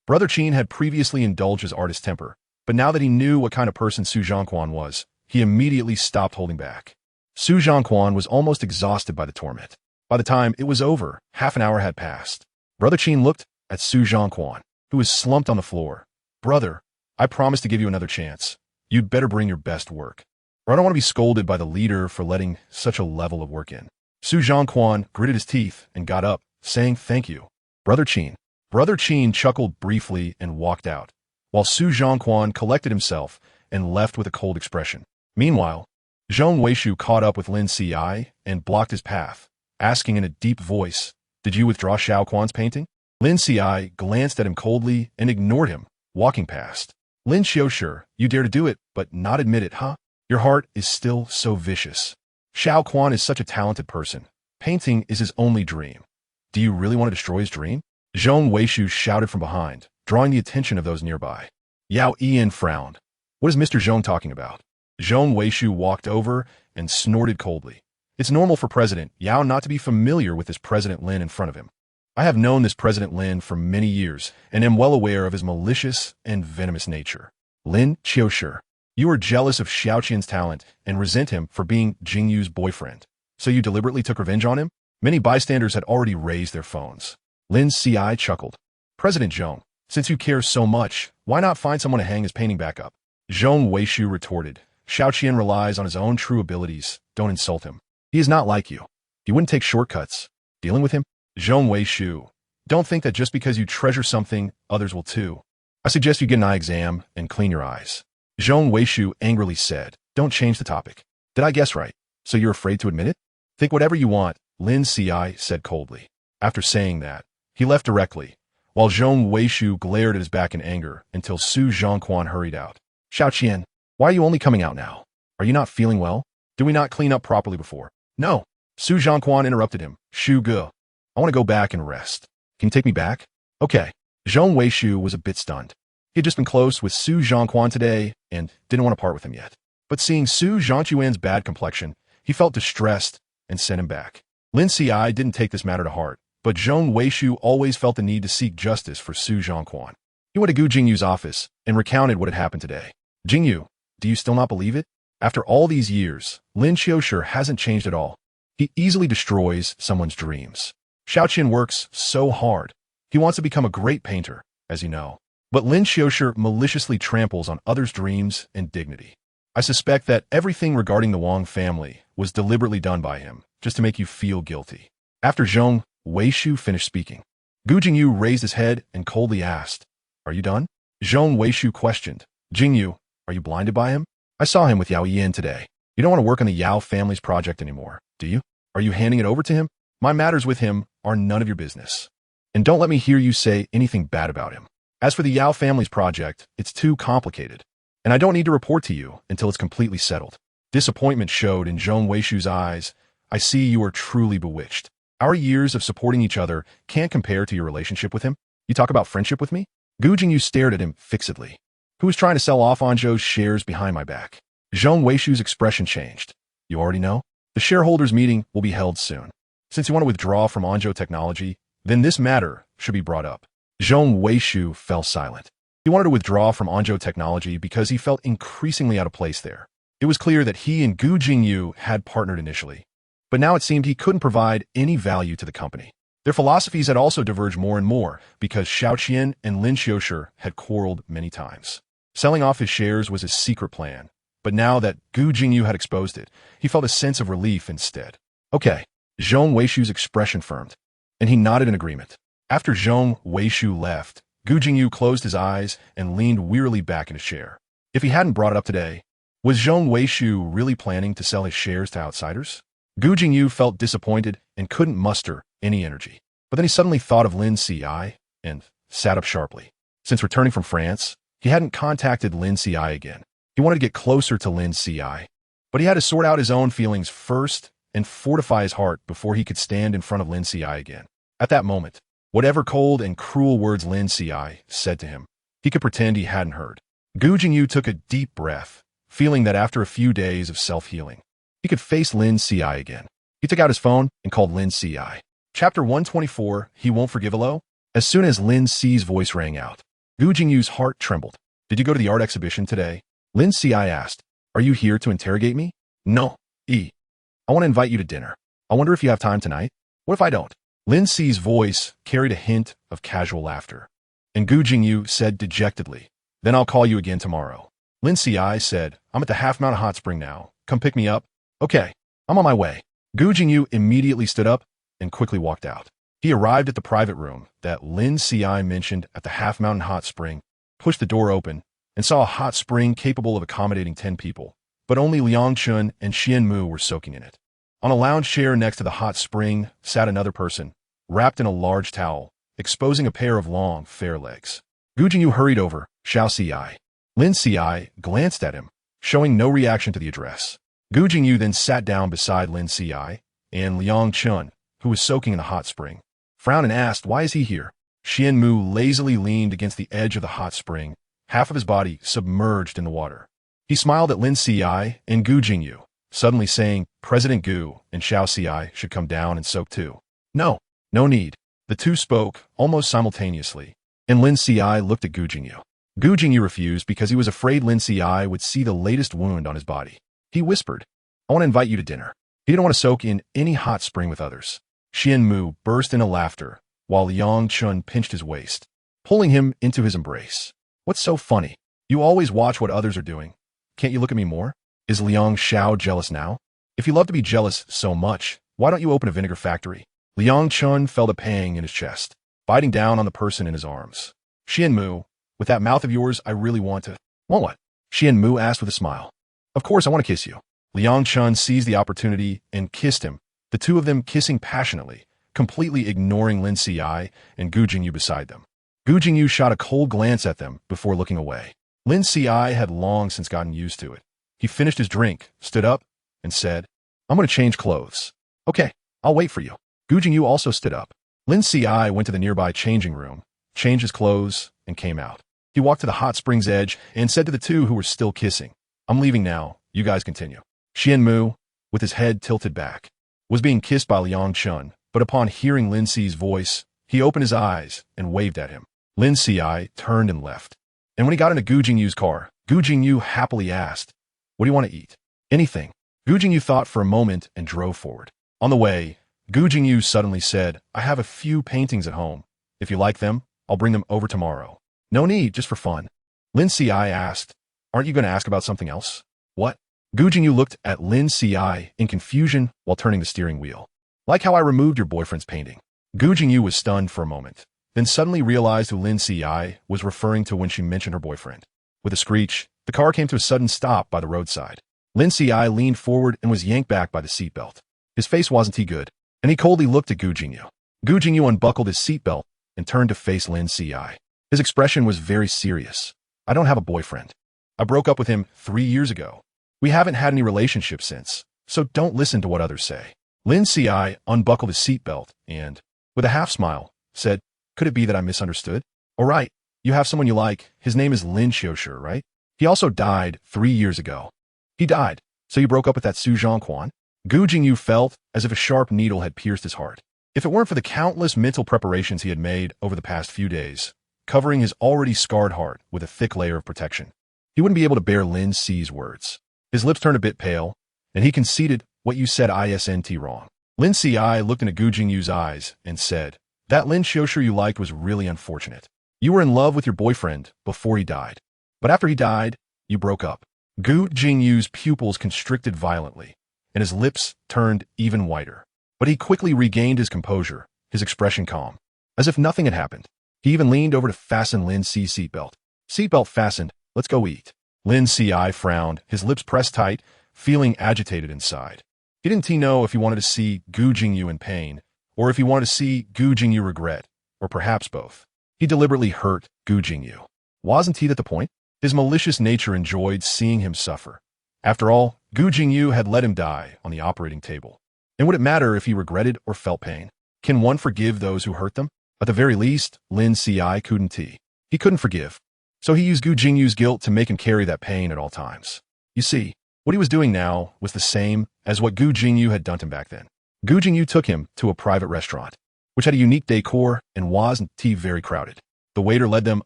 Brother Qin had previously indulged his artist temper, but now that he knew what kind of person Su Zhongquan was, he immediately stopped holding back. Su Zhongquan was almost exhausted by the torment. By the time it was over, half an hour had passed. Brother Qin looked at Su Zhongquan, who was slumped on the floor. "Brother, I promise to give you another chance. You'd better bring your best work, or I don't want to be scolded by the leader for letting such a level of work in." Su Zhongquan gritted his teeth and got up, saying thank you. Brother Qin chuckled briefly and walked out, while Su Zhongquan collected himself and left with a cold expression. Meanwhile, Zhong Weishu caught up with Lin Qiushi and blocked his path, asking in a deep voice, "Did you withdraw Xiao Quan's painting?" Lin Qiushi glanced at him coldly and ignored him, walking past. "Lin Qiushi, you dare to do it, but not admit it, huh? Your heart is still so vicious. Xiao Quan is such a talented person. Painting is his only dream. Do you really want to destroy his dream?" Zhong Weishu shouted from behind, drawing the attention of those nearby. Yao Ian frowned. "What is Mr. Zhong talking about?" Zhong Weishu walked over and snorted coldly. "It's normal for President Yao not to be familiar with this President Lin in front of him. I have known this President Lin for many years and am well aware of his malicious and venomous nature. Lin Qiushi, you are jealous of Xiao Qian's talent and resent him for being Jingyu's boyfriend. So you deliberately took revenge on him?" Many bystanders had already raised their phones. Lin Qiushi chuckled. "President Zhong, since you care so much, why not find someone to hang his painting back up?" Zhong Weishu retorted. "Xiao Qian relies on his own true abilities. Don't insult him. He is not like you. He wouldn't take shortcuts. Dealing with him?" Zhong Weishu, don't think that just because you treasure something, others will too. I suggest you get an eye exam and clean your eyes. Zhong Weishu angrily said. "Don't change the topic." "Did I guess right? So you're afraid to admit it?" "Think whatever you want," Lin Qiushi said coldly. After saying that, he left directly, while Zhong Weishu glared at his back in anger until Su Zhongquan hurried out. "Xiao Qian, why are you only coming out now? Are you not feeling well? Did we not clean up properly before?" "No." Su Zhongquan interrupted him. "Shu Ge, I want to go back and rest. Can you take me back?" "Okay." Zhong Weishu was a bit stunned. He had just been close with Su Zhongquan today and didn't want to part with him yet. But seeing Su Zhongquan's bad complexion, he felt distressed and sent him back. Lin Qiushi didn't take this matter to heart, but Zhong Weishu always felt the need to seek justice for Su Zhongquan. He went to Gu Jingyu's office and recounted what had happened today. "Jingyu, do you still not believe it? After all these years, Lin Qiushi hasn't changed at all. He easily destroys someone's dreams. Xiao Qian works so hard. He wants to become a great painter, as you know. But Lin Qiushi maliciously tramples on others' dreams and dignity. I suspect that everything regarding the Wang family was deliberately done by him, just to make you feel guilty. After Zhong Weishu finished speaking, Gu Jingyu raised his head and coldly asked, "Are you done?" Zhong Weishu questioned, "Jingyu, are you blinded by him? I saw him with Yao Yin today. You don't want to work on the Yao family's project anymore, do you? Are you handing it over to him? My matters with him are none of your business. And don't let me hear you say anything bad about him. As for the Yao family's project, it's too complicated, and I don't need to report to you until it's completely settled." Disappointment showed in Zhong Weishu's eyes. "I see you are truly bewitched. Our years of supporting each other can't compare to your relationship with him. You talk about friendship with me?" Gu Jingyu stared at him fixedly. "Who is trying to sell off Anzhou's shares behind my back?" Zhong Weishu's expression changed. "You already know? The shareholders' meeting will be held soon. Since you want to withdraw from Anzhou Technology, then this matter should be brought up." Zhong Weishu fell silent. He wanted to withdraw from Anzhou Technology because he felt increasingly out of place there. It was clear that he and Gu Jingyu had partnered initially, but now it seemed he couldn't provide any value to the company. Their philosophies had also diverged more and more because Xiaoqian and Lin Qiushi had quarreled many times. Selling off his shares was his secret plan, but now that Gu Jingyu had exposed it, he felt a sense of relief instead. "Okay." Zhong Weishu's expression firmed, and he nodded in agreement. After Zhong Weishu left, Gu Jingyu closed his eyes and leaned wearily back in his chair. If he hadn't brought it up today, was Zhong Weishu really planning to sell his shares to outsiders? Gu Jingyu felt disappointed and couldn't muster any energy. But then he suddenly thought of Lin Qiushi and sat up sharply. Since returning from France, he hadn't contacted Lin Qiushi again. He wanted to get closer to Lin Qiushi, but he had to sort out his own feelings first and fortify his heart before he could stand in front of Lin Qiushi again. At that moment, whatever cold and cruel words Lin Qiushi said to him, he could pretend he hadn't heard. Gu Jingyu took a deep breath, feeling that after a few days of self-healing, he could face Lin Qiushi again. He took out his phone and called Lin Qiushi. Chapter 124, He Won't Forgive Alo? As soon as Lin Qi's voice rang out, Gu Jingyu's heart trembled. "Did you go to the art exhibition today?" Lin Qiushi asked. "Are you here to interrogate me?" "No, I want to invite you to dinner. I wonder if you have time tonight? What if I don't?" Lin Qi's voice carried a hint of casual laughter, and Gu Jingyu said dejectedly, "Then I'll call you again tomorrow." Lin Qiushi said, "I'm at the Half Mountain Hot Spring now. Come pick me up." "Okay, I'm on my way." Gu Jingyu immediately stood up and quickly walked out. He arrived at the private room that Lin Qiushi mentioned at the Half Mountain Hot Spring, pushed the door open, and saw a hot spring capable of accommodating 10 people, but only Liang Chun and Xian Mu were soaking in it. On a lounge chair next to the hot spring sat another person, wrapped in a large towel, exposing a pair of long, fair legs. Gu Jingyu hurried over, "Xiao Qiushi." Lin Qiushi glanced at him, showing no reaction to the address. Gu Jingyu then sat down beside Lin Qiushi and Liang Chun, who was soaking in the hot spring, frowned and asked, "Why is he here?" Xian Mu lazily leaned against the edge of the hot spring, half of his body submerged in the water. He smiled at Lin Qiushi and Gu Jingyu, suddenly saying President Gu and Xiao Qiushi should come down and soak too. No need. The two spoke almost simultaneously, and Lin Qiushi looked at Gu Jingyu. Gu Jingyu refused because he was afraid Lin Qiushi would see the latest wound on his body. He whispered, "I want to invite you to dinner." He didn't want to soak in any hot spring with others. Xian Mu burst into laughter, while Liang Chun pinched his waist, pulling him into his embrace. "What's so funny? You always watch what others are doing. Can't you look at me more? Is Liang Xiao jealous now? If you love to be jealous so much, why don't you open a vinegar factory?" Liang Chun felt a pang in his chest, biting down on the person in his arms. "Xian Mu, with that mouth of yours, I really want to..." "Want what?" Xian Mu asked with a smile. "Of course, I want to kiss you." Liang Chun seized the opportunity and kissed him, the two of them kissing passionately, completely ignoring Lin Qiushi and Gu Jingyu beside them. Gu Jingyu shot a cold glance at them before looking away. Lin Qiushi had long since gotten used to it. He finished his drink, stood up, and said, "I'm going to change clothes." "Okay, I'll wait for you." Gu Jingyu also stood up. Lin Qiushi went to the nearby changing room, changed his clothes, and came out. He walked to the hot spring's edge and said to the two who were still kissing, "I'm leaving now. You guys continue." Xian Mu, with his head tilted back, was being kissed by Liang Chun, but upon hearing Lin Qi's voice, he opened his eyes and waved at him. Lin Qiushi turned and left. And when he got into Gu Jingyu's car, Gu Jingyu happily asked, "What do you want to eat?" "Anything." Gu Jingyu thought for a moment and drove forward. On the way, Gu Jingyu suddenly said, "I have a few paintings at home. If you like them, I'll bring them over tomorrow." No need, just for fun. Lin Qiushi asked, aren't you going to ask about something else? What? Gu Jingyu looked at Lin Qiushi in confusion while turning the steering wheel. Like how I removed your boyfriend's painting. Gu Jingyu was stunned for a moment, then suddenly realized who Lin Qiushi was referring to when she mentioned her boyfriend. With a screech, the car came to a sudden stop by the roadside. Lin Qiushi leaned forward and was yanked back by the seatbelt. His face wasn't too good, and he coldly looked at Gu Jingyu. Gu Jingyu unbuckled his seatbelt and turned to face Lin Qiushi. His expression was very serious. I don't have a boyfriend. I broke up with him 3 years ago. We haven't had any relationship since, so don't listen to what others say. Lin Qiushi unbuckled his seatbelt and, with a half smile, said, could it be that I misunderstood? All right, you have someone you like. His name is Lin Qiushi, right? He also died 3 years ago. He died, so you broke up with that Su Zhongquan? Gu Jingyu felt as if a sharp needle had pierced his heart. If it weren't for the countless mental preparations he had made over the past few days, covering his already scarred heart with a thick layer of protection, he wouldn't be able to bear Lin Qi's words. His lips turned a bit pale, and he conceded, what you said isn't wrong. Lin Qiushi looked into Gu Jingyu's eyes and said, that Lin Qiushi you liked was really unfortunate. You were in love with your boyfriend before he died. But after he died, you broke up. Gu Jingyu's pupils constricted violently, and his lips turned even whiter. But he quickly regained his composure, his expression calm, as if nothing had happened. He even leaned over to fasten Lin Qi's seatbelt. Seatbelt fastened, let's go eat. Lin Qiushi frowned, his lips pressed tight, feeling agitated inside. He didn't know if he wanted to see Gu Jingyu in pain, or if he wanted to see Gu Jingyu regret, or perhaps both. He deliberately hurt Gu Jingyu. Wasn't he at the point? His malicious nature enjoyed seeing him suffer. After all, Gu Jingyu had let him die on the operating table. And would it matter if he regretted or felt pain? Can one forgive those who hurt them? At the very least, Lin Qiushi couldn't. He couldn't forgive. So he used Gu Jingyu's guilt to make him carry that pain at all times. You see, what he was doing now was the same as what Gu Jingyu had done to him back then. Gu Jingyu took him to a private restaurant, which had a unique decor and wasn't very crowded. The waiter led them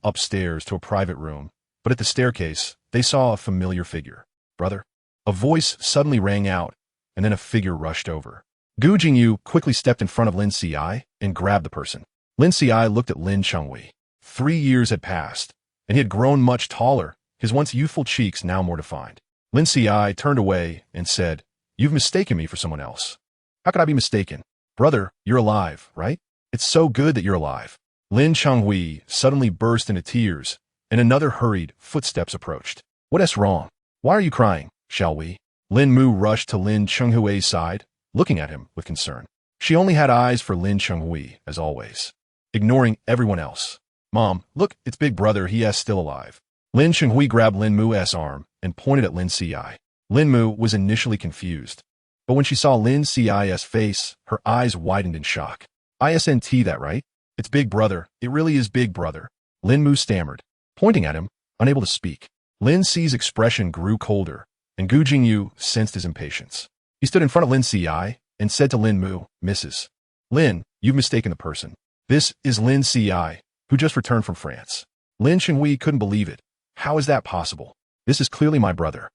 upstairs to a private room, but at the staircase, they saw a familiar figure. Brother? A voice suddenly rang out, and then a figure rushed over. Gu Jingyu quickly stepped in front of Lin Qiushi and grabbed the person. Lin Qiushi looked at Lin Qiushi. 3 years had passed, and he had grown much taller, his once youthful cheeks now more defined. Lin Qiushi turned away and said, you've mistaken me for someone else. How could I be mistaken? Brother, you're alive, right? It's so good that you're alive. Lin Qiushi suddenly burst into tears, and another hurried footsteps approached. What's wrong? Why are you crying, shall we? Lin Mu rushed to Lin Qiuhi's side, looking at him with concern. She only had eyes for Lin Qiuhi, as always, ignoring everyone else. Mom, look, it's Big Brother, he is still alive. Lin Qiuhi grabbed Lin Mu's arm and pointed at Lin Qiushi. Lin Mu was initially confused, but when she saw Lin Qiuhi's face, her eyes widened in shock. Isn't that right? It's Big Brother, it really is Big Brother. Lin Mu stammered, pointing at him, unable to speak. Lin Qi's expression grew colder, and Gu Jingyu sensed his impatience. He stood in front of Lin Qiushi and said to Lin Mu, Mrs. Lin, you've mistaken the person. This is Lin Qiushi, who just returned from France. Lin Qiuhi couldn't believe it. How is that possible? This is clearly my brother.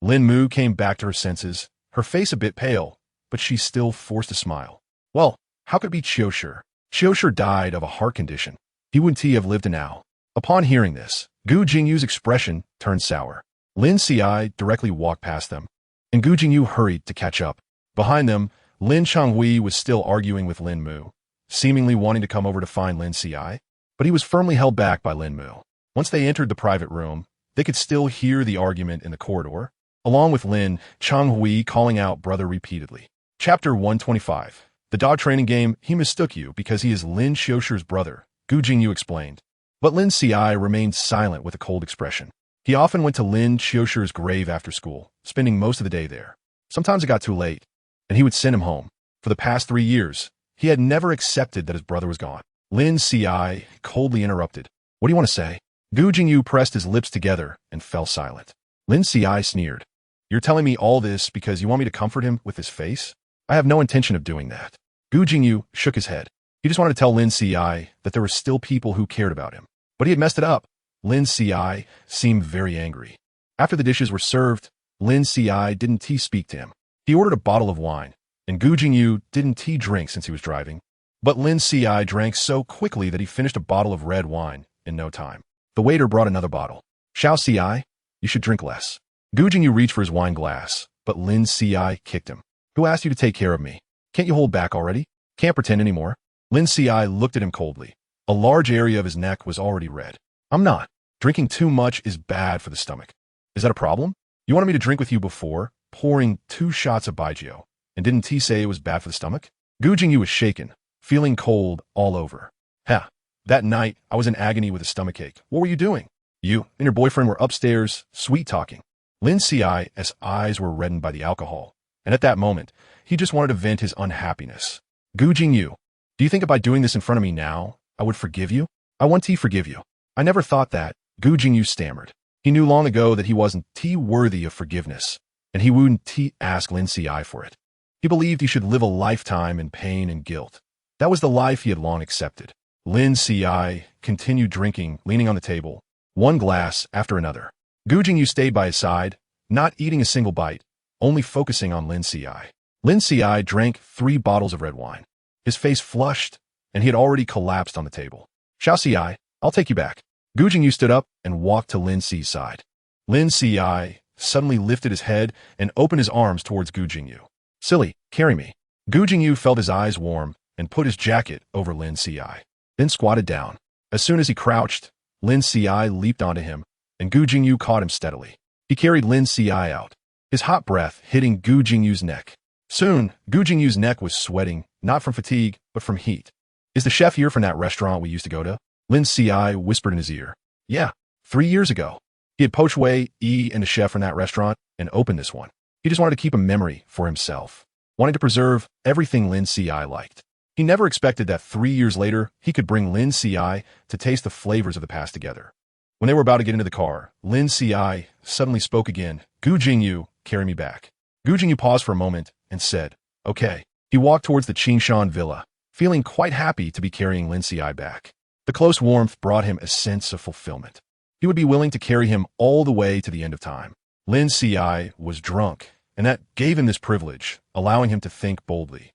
Lin Mu came back to her senses, her face a bit pale, but she still forced a smile. Well, how could it be Qiushi? Qiushi died of a heart condition. He wouldn't have lived an hour. Upon hearing this, Gu Jingyu's expression turned sour. Lin Qiushi directly walked past them, and Gu Jingyu hurried to catch up. Behind them, Lin Qiuhi was still arguing with Lin Mu, seemingly wanting to come over to find Lin Qiushi, but he was firmly held back by Lin Mu. Once they entered the private room, they could still hear the argument in the corridor, along with Lin Qiuhi calling out brother repeatedly. Chapter 125. The dog training game, he mistook you because he is Lin Qiushi's brother, Gu Jingyu explained. But Lin Qiushi remained silent with a cold expression. He often went to Lin Qiushi's grave after school, spending most of the day there. Sometimes it got too late, and he would send him home. For the past 3 years, he had never accepted that his brother was gone. Lin Qiushi coldly interrupted. What do you want to say? Gu Jingyu pressed his lips together and fell silent. Lin Qiushi sneered. You're telling me all this because you want me to comfort him with his face? I have no intention of doing that. Gu Jingyu shook his head. He just wanted to tell Lin Qiushi that there were still people who cared about him. But he had messed it up. Lin Qiushi seemed very angry. After the dishes were served, Lin Qiushi didn't speak to him. He ordered a bottle of wine, and Gu Jingyu didn't drink since he was driving. But Lin Qiushi drank so quickly that he finished a bottle of red wine in no time. The waiter brought another bottle. Xiao Ci, you should drink less. Gu Jingyu reached for his wine glass, but Lin Ci kicked him. Who asked you to take care of me? Can't you hold back already? Can't pretend anymore? Lin Ci looked at him coldly. A large area of his neck was already red. I'm not. Drinking too much is bad for the stomach. Is that a problem? You wanted me to drink with you before, pouring 2 shots of Baijiu, and didn't T say it was bad for the stomach? Gu Jingyu was shaken, feeling cold all over. That night, I was in agony with a stomachache. What were you doing? You and your boyfriend were upstairs, sweet-talking. Lin Ci's eyes were reddened by the alcohol, and at that moment, he just wanted to vent his unhappiness. Gu Jingyu, do you think by doing this in front of me now, I would forgive you? I want to forgive you. I never thought that, Gu Jingyu stammered. He knew long ago that he wasn't worthy of forgiveness, and he wouldn't ask Lin Ci for it. He believed he should live a lifetime in pain and guilt. That was the life he had long accepted. Lin Ci continued drinking, leaning on the table, one glass after another. Gu Jingyu stayed by his side, not eating a single bite, only focusing on Lin Ci. Lin Ci drank 3 bottles of red wine. His face flushed, and he had already collapsed on the table. Xiao Ci, I'll take you back. Gu Jingyu stood up and walked to Lin Ci's side. Lin Ci suddenly lifted his head and opened his arms towards Gu Jingyu. Silly, carry me. Gu Jingyu felt his eyes warm and put his jacket over Lin Ci, then squatted down. As soon as he crouched, Lin Ci leaped onto him, and Gu Jingyu caught him steadily. He carried Lin Ci out, his hot breath hitting Gu Jingyu's neck. Soon, Gu Jingyu's neck was sweating, not from fatigue, but from heat. Is the chef here from that restaurant we used to go to? Lin Ci whispered in his ear. Yeah, 3 years ago. He had poached Wei Yi and a chef from that restaurant and opened this one. He just wanted to keep a memory for himself, wanting to preserve everything Lin Ci liked. He never expected that 3 years later, he could bring Lin Ci to taste the flavors of the past together. When they were about to get into the car, Lin Ci suddenly spoke again. Gu Jingyu, carry me back. Gu Jingyu paused for a moment and said, okay. He walked towards the Qingshan villa, feeling quite happy to be carrying Lin Ci back. The close warmth brought him a sense of fulfillment. He would be willing to carry him all the way to the end of time. Lin Ci was drunk, and that gave him this privilege, allowing him to think boldly.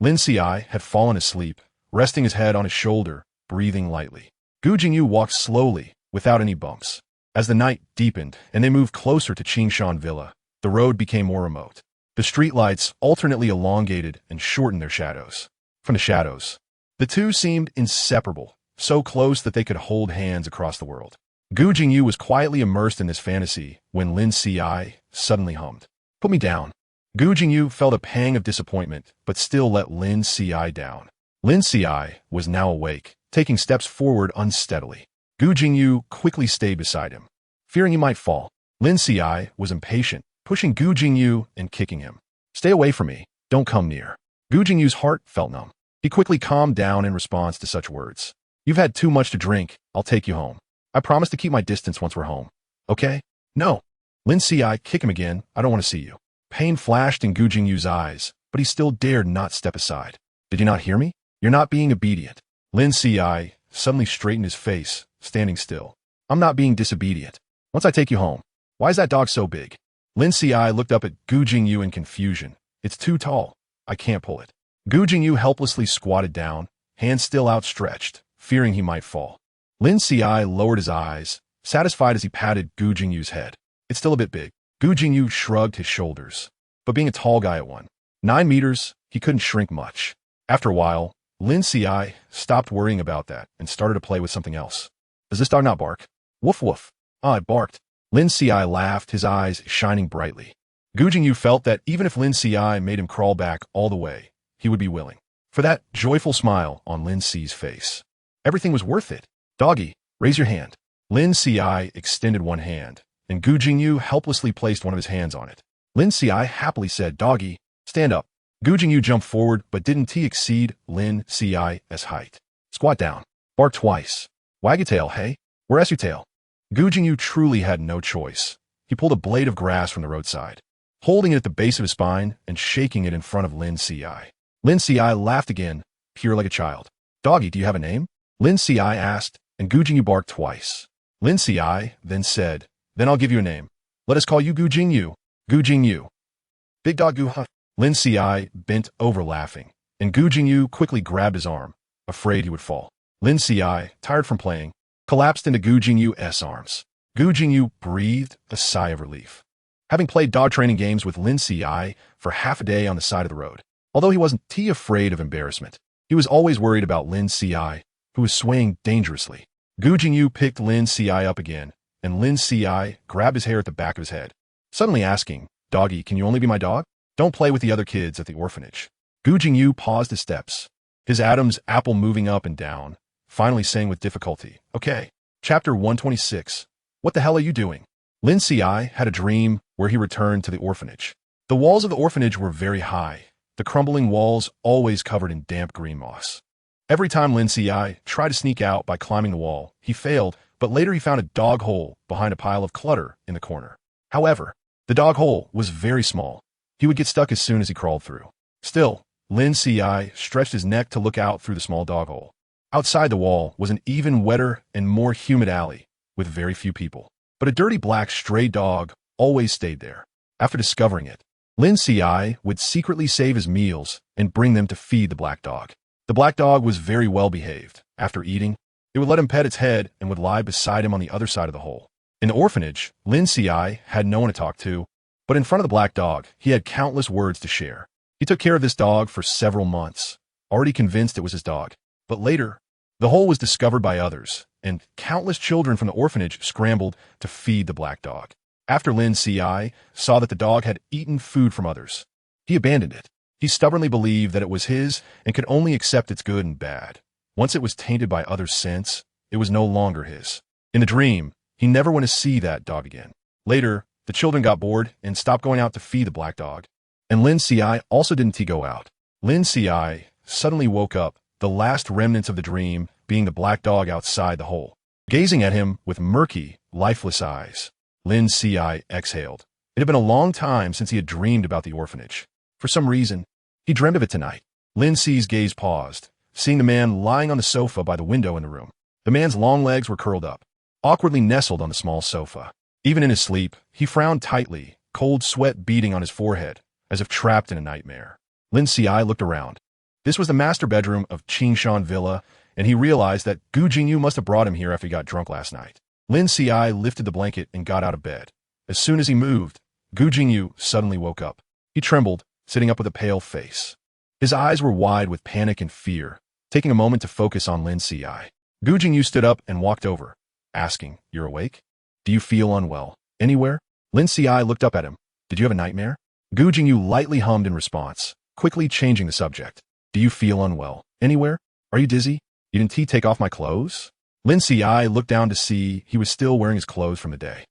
Lin Ci had fallen asleep, resting his head on his shoulder, breathing lightly. Gu Jingyu walked slowly, without any bumps. As the night deepened and they moved closer to Qingshan Villa, the road became more remote. The streetlights alternately elongated and shortened their shadows. From the shadows, the two seemed inseparable, so close that they could hold hands across the world. Gu Jingyu was quietly immersed in this fantasy when Lin Ci suddenly hummed. Put me down. Gu Jingyu felt a pang of disappointment, but still let Lin Ci down. Lin Ci was now awake, taking steps forward unsteadily. Gu Jingyu quickly stayed beside him, fearing he might fall. Lin Ci was impatient, pushing Gu Jingyu and kicking him. Stay away from me. Don't come near. Gu Jingyu's heart felt numb. He quickly calmed down in response to such words. You've had too much to drink. I'll take you home. I promise to keep my distance once we're home. Okay? No. Lin Ci kicked him again. I don't want to see you. Pain flashed in Gu Jingyu's eyes, but he still dared not step aside. Did you not hear me? You're not being obedient. Lin Ci suddenly straightened his face, standing still. I'm not being disobedient. Once I take you home. Why is that dog so big? Lin Ci looked up at Gu Jingyu in confusion. It's too tall. I can't pull it. Gu Jingyu helplessly squatted down, hands still outstretched, fearing he might fall. Lin Ci lowered his eyes, satisfied as he patted Gu Jingyu's head. It's still a bit big. Gu Jingyu shrugged his shoulders. But being a tall guy at 1.9 meters, he couldn't shrink much. After a while, Lin Ci stopped worrying about that and started to play with something else. Does this dog not bark? Woof woof. Ah, it barked. Lin Ci laughed, his eyes shining brightly. Gu Jingyu felt that even if Lin Ci made him crawl back all the way, he would be willing. For that joyful smile on Lin Ci's face. Everything was worth it. Doggy, raise your hand. Lin Ci extended one hand, and Gu Jingyu helplessly placed one of his hands on it. Lin Ci happily said, Doggy, stand up. Gu Jingyu jumped forward, but didn't exceed Lin Ci's height. Squat down. Bark twice. Wag your tail, hey? Where's your tail? Gu Jingyu truly had no choice. He pulled a blade of grass from the roadside, holding it at the base of his spine and shaking it in front of Lin Ci. Lin Ci laughed again, pure like a child. Doggy, do you have a name? Lin Ci asked, and Gu Jingyu barked twice. Lin Ci then said, Then I'll give you a name. Let us call you Gu Jingyu. Gu Jingyu. Big dog Gu huh? Lin Ci bent over laughing, and Gu Jingyu quickly grabbed his arm, afraid he would fall. Lin Ci, tired from playing, collapsed into Gu Jingyu's arms. Gu Jingyu breathed a sigh of relief. Having played dog training games with Lin Qiushi for half a day on the side of the road, although he wasn't too afraid of embarrassment, he was always worried about Lin Qiushi, who was swaying dangerously. Gu Jingyu picked Lin Qiushi up again, and Lin Qiushi grabbed his hair at the back of his head, suddenly asking, "Doggy, can you only be my dog? Don't play with the other kids at the orphanage." Gu Jingyu paused his steps, his Adam's apple moving up and down, finally saying with difficulty, "Okay." Chapter 126. What the hell are you doing? Lin Qiushi had a dream where he returned to the orphanage. The walls of the orphanage were very high, the crumbling walls always covered in damp green moss. Every time Lin Qiushi tried to sneak out by climbing the wall, he failed, but later he found a dog hole behind a pile of clutter in the corner. However, the dog hole was very small. He would get stuck as soon as he crawled through. Still, Lin Qiushi stretched his neck to look out through the small dog hole. Outside the wall was an even wetter and more humid alley with very few people. But a dirty black stray dog always stayed there. After discovering it, Lin Qiushi would secretly save his meals and bring them to feed the black dog. The black dog was very well behaved. After eating, it would let him pet its head and would lie beside him on the other side of the hole. In the orphanage, Lin Qiushi had no one to talk to, but in front of the black dog, he had countless words to share. He took care of this dog for several months, already convinced it was his dog. But later, the hole was discovered by others, and countless children from the orphanage scrambled to feed the black dog. After Lin Qiushi saw that the dog had eaten food from others, he abandoned it. He stubbornly believed that it was his and could only accept its good and bad. Once it was tainted by others' scents, it was no longer his. In the dream, he never went to see that dog again. Later, the children got bored and stopped going out to feed the black dog. And Lin Qiushi also didn't go out. Lin Qiushi suddenly woke up, the last remnants of the dream being the black dog outside the hole, gazing at him with murky, lifeless eyes. Lin Qiushi exhaled. It had been a long time since he had dreamed about the orphanage. For some reason, he dreamed of it tonight. Lin Qiushi's gaze paused, seeing the man lying on the sofa by the window in the room. The man's long legs were curled up, awkwardly nestled on the small sofa. Even in his sleep, he frowned tightly, cold sweat beading on his forehead, as if trapped in a nightmare. Lin Qiushi looked around. This was the master bedroom of Qingshan Villa, and he realized that Gu Jingyu must have brought him here after he got drunk last night. Lin Qiushi lifted the blanket and got out of bed. As soon as he moved, Gu Jingyu suddenly woke up. He trembled, sitting up with a pale face. His eyes were wide with panic and fear, taking a moment to focus on Lin Qiushi. Gu Jingyu stood up and walked over, asking, "You're awake? Do you feel unwell? Anywhere?" Lin Qiushi looked up at him. "Did you have a nightmare?" Gu Jingyu lightly hummed in response, quickly changing the subject. "Do you feel unwell? Anywhere? Are you dizzy? You didn't take off my clothes?" Lin Qiushi looked down to see he was still wearing his clothes from the day.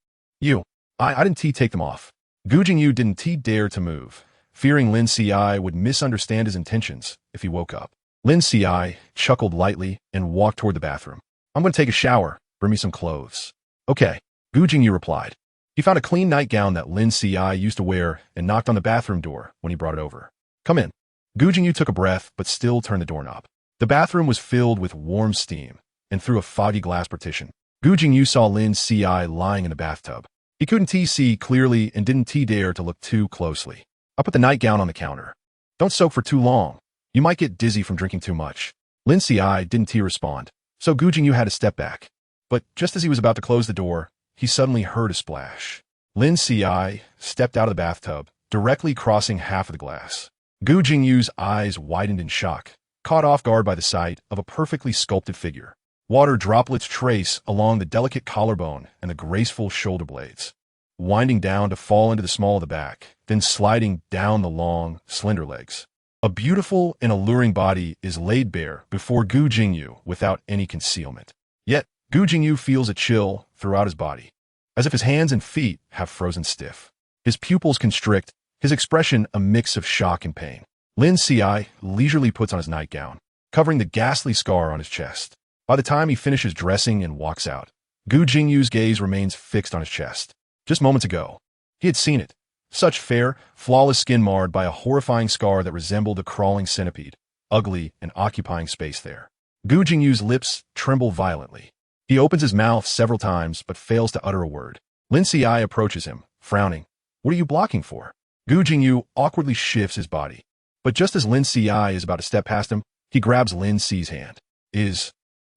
I didn't take them off." Gu Jingyu didn't dare to move, fearing Lin Qiushi would misunderstand his intentions if he woke up. Lin Qiushi chuckled lightly and walked toward the bathroom. "I'm going to take a shower. Bring me some clothes." "Okay," Gu Jingyu replied. He found a clean nightgown that Lin Qiushi used to wear and knocked on the bathroom door when he brought it over. "Come in." Gu Jingyu took a breath but still turned the doorknob. The bathroom was filled with warm steam, and through a foggy glass partition, Gu Jingyu saw Lin Qiushi lying in the bathtub. He couldn't see clearly and didn't dare to look too closely. "I'll put the nightgown on the counter. Don't soak for too long. You might get dizzy from drinking too much." Lin Qiushi didn't respond, so Gu Jingyu had to step back. But just as he was about to close the door, he suddenly heard a splash. Lin Qiushi stepped out of the bathtub, directly crossing half of the glass. Gu Jingyu's eyes widened in shock, caught off guard by the sight of a perfectly sculpted figure. Water droplets trace along the delicate collarbone and the graceful shoulder blades, winding down to fall into the small of the back, then sliding down the long, slender legs. A beautiful and alluring body is laid bare before Gu Jingyu without any concealment. Yet, Gu Jingyu feels a chill throughout his body, as if his hands and feet have frozen stiff. His pupils constrict, his expression a mix of shock and pain. Lin Qiushi leisurely puts on his nightgown, covering the ghastly scar on his chest. By the time he finishes dressing and walks out, Gu Jingyu's gaze remains fixed on his chest. Just moments ago, he had seen it. Such fair, flawless skin marred by a horrifying scar that resembled a crawling centipede, ugly and occupying space there. Gu Jingyu's lips tremble violently. He opens his mouth several times but fails to utter a word. Lin Qiushi approaches him, frowning. "What are you blocking for?" Gu Jingyu awkwardly shifts his body. But just as Lin Qiushi is about to step past him, he grabs Lin Qiushi's hand. Is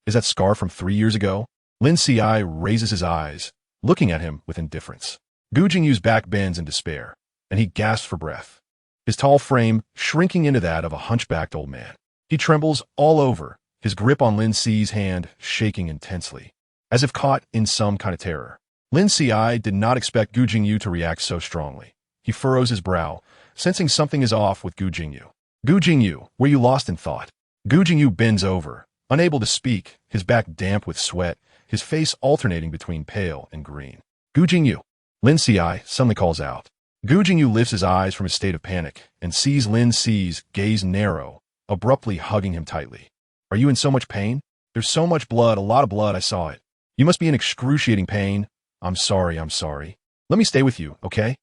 that scar from 3 years ago?" Lin Qiushi raises his eyes, looking at him with indifference. Gu Jingyu's back bends in despair, and he gasps for breath, his tall frame shrinking into that of a hunchbacked old man. He trembles all over, his grip on Lin Qiu's hand shaking intensely, as if caught in some kind of terror. Lin Qiushi did not expect Gu Jingyu to react so strongly. He furrows his brow, sensing something is off with Gu Jingyu. Gu Jingyu, were you lost in thought? Gu Jingyu bends over, unable to speak, his back damp with sweat, his face alternating between pale and green. Gu Jingyu. Lin Qiushi suddenly calls out. Gu Jingyu lifts his eyes from his state of panic and sees Lin Qiu's gaze narrow, abruptly hugging him tightly. Are you in so much pain? There's so much blood, a lot of blood, I saw it. You must be in excruciating pain. I'm sorry. Let me stay with you, okay?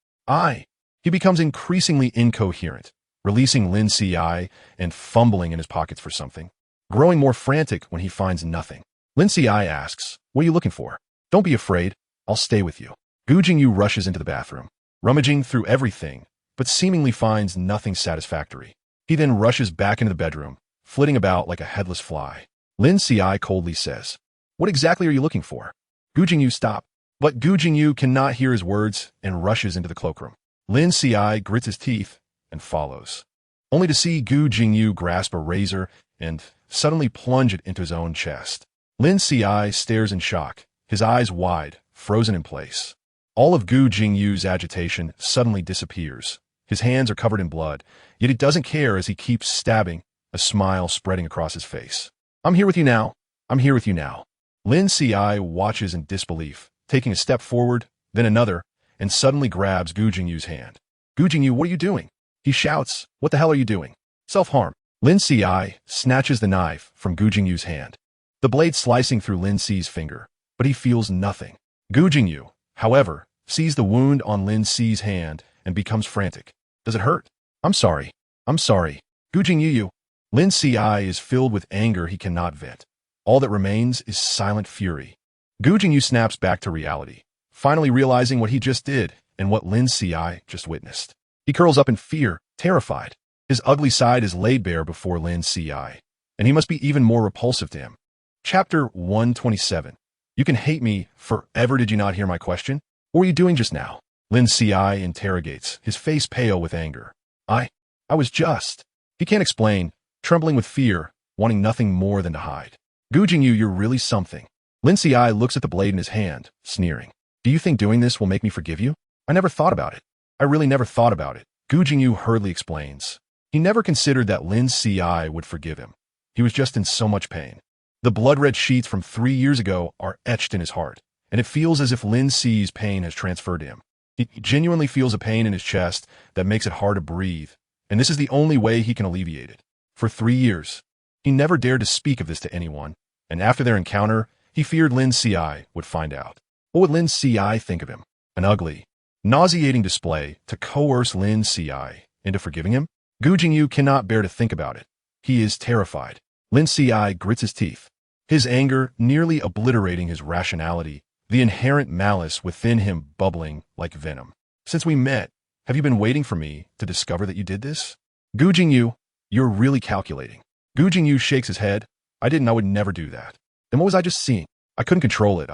He becomes increasingly incoherent, releasing Lin Qiushi and fumbling in his pockets for something, growing more frantic when he finds nothing. Lin Qiushi asks, what are you looking for? Don't be afraid. I'll stay with you. Gu Jingyu rushes into the bathroom, rummaging through everything, but seemingly finds nothing satisfactory. He then rushes back into the bedroom, flitting about like a headless fly. Lin Qiushi coldly says, what exactly are you looking for? Gu Jingyu, stop. But Gu Jingyu cannot hear his words and rushes into the cloakroom. Lin Qiushi grits his teeth and follows, only to see Gu Jingyu grasp a razor and suddenly plunge it into his own chest. Lin Qiushi stares in shock, his eyes wide, frozen in place. All of Gu Jingyu's agitation suddenly disappears. His hands are covered in blood, yet he doesn't care as he keeps stabbing, a smile spreading across his face. I'm here with you now. Lin Qiushi watches in disbelief, taking a step forward, then another, and suddenly grabs Gu Jingyu's hand. Gu Jingyu, what are you doing? He shouts, what the hell are you doing? Self-harm. Lin Qiushi snatches the knife from Gu Jingyu's hand, the blade slicing through Lin Qiu's finger, but he feels nothing. Gu Jingyu, however, sees the wound on Lin Qiu's hand and becomes frantic. Does it hurt? I'm sorry. Gu Jingyu. Lin Qiushi is filled with anger he cannot vent. All that remains is silent fury. Gu Jingyu snaps back to reality, finally realizing what he just did and what Lin Qiushi just witnessed. He curls up in fear, terrified. His ugly side is laid bare before Lin Qiushi, and he must be even more repulsive to him. Chapter 127. You can hate me forever. Did you not hear my question? What were you doing just now? Lin Qiushi interrogates, his face pale with anger. I was just... He can't explain, trembling with fear, wanting nothing more than to hide. Gu Jingyu, you're really something. Lin Qiushi looks at the blade in his hand, sneering. Do you think doing this will make me forgive you? I never thought about it. I really never thought about it. Gu Jingyu hurriedly explains. He never considered that Lin Qiushi would forgive him. He was just in so much pain. The blood-red sheets from 3 years ago are etched in his heart, and it feels as if Lin Qiu's pain has transferred to him. He genuinely feels a pain in his chest that makes it hard to breathe, and this is the only way he can alleviate it. For 3 years, he never dared to speak of this to anyone, and after their encounter, he feared Lin Qiushi would find out. What would Lin Qiushi think of him? An ugly, nauseating display to coerce Lin Qiushi into forgiving him? Gu Jingyu cannot bear to think about it. He is terrified. Lin Qiushi grits his teeth, his anger nearly obliterating his rationality, the inherent malice within him bubbling like venom. Since we met, have you been waiting for me to discover that you did this? Gu Jingyu, you're really calculating. Gu Jingyu shakes his head. I would never do that. Then what was I just seeing? I couldn't control it.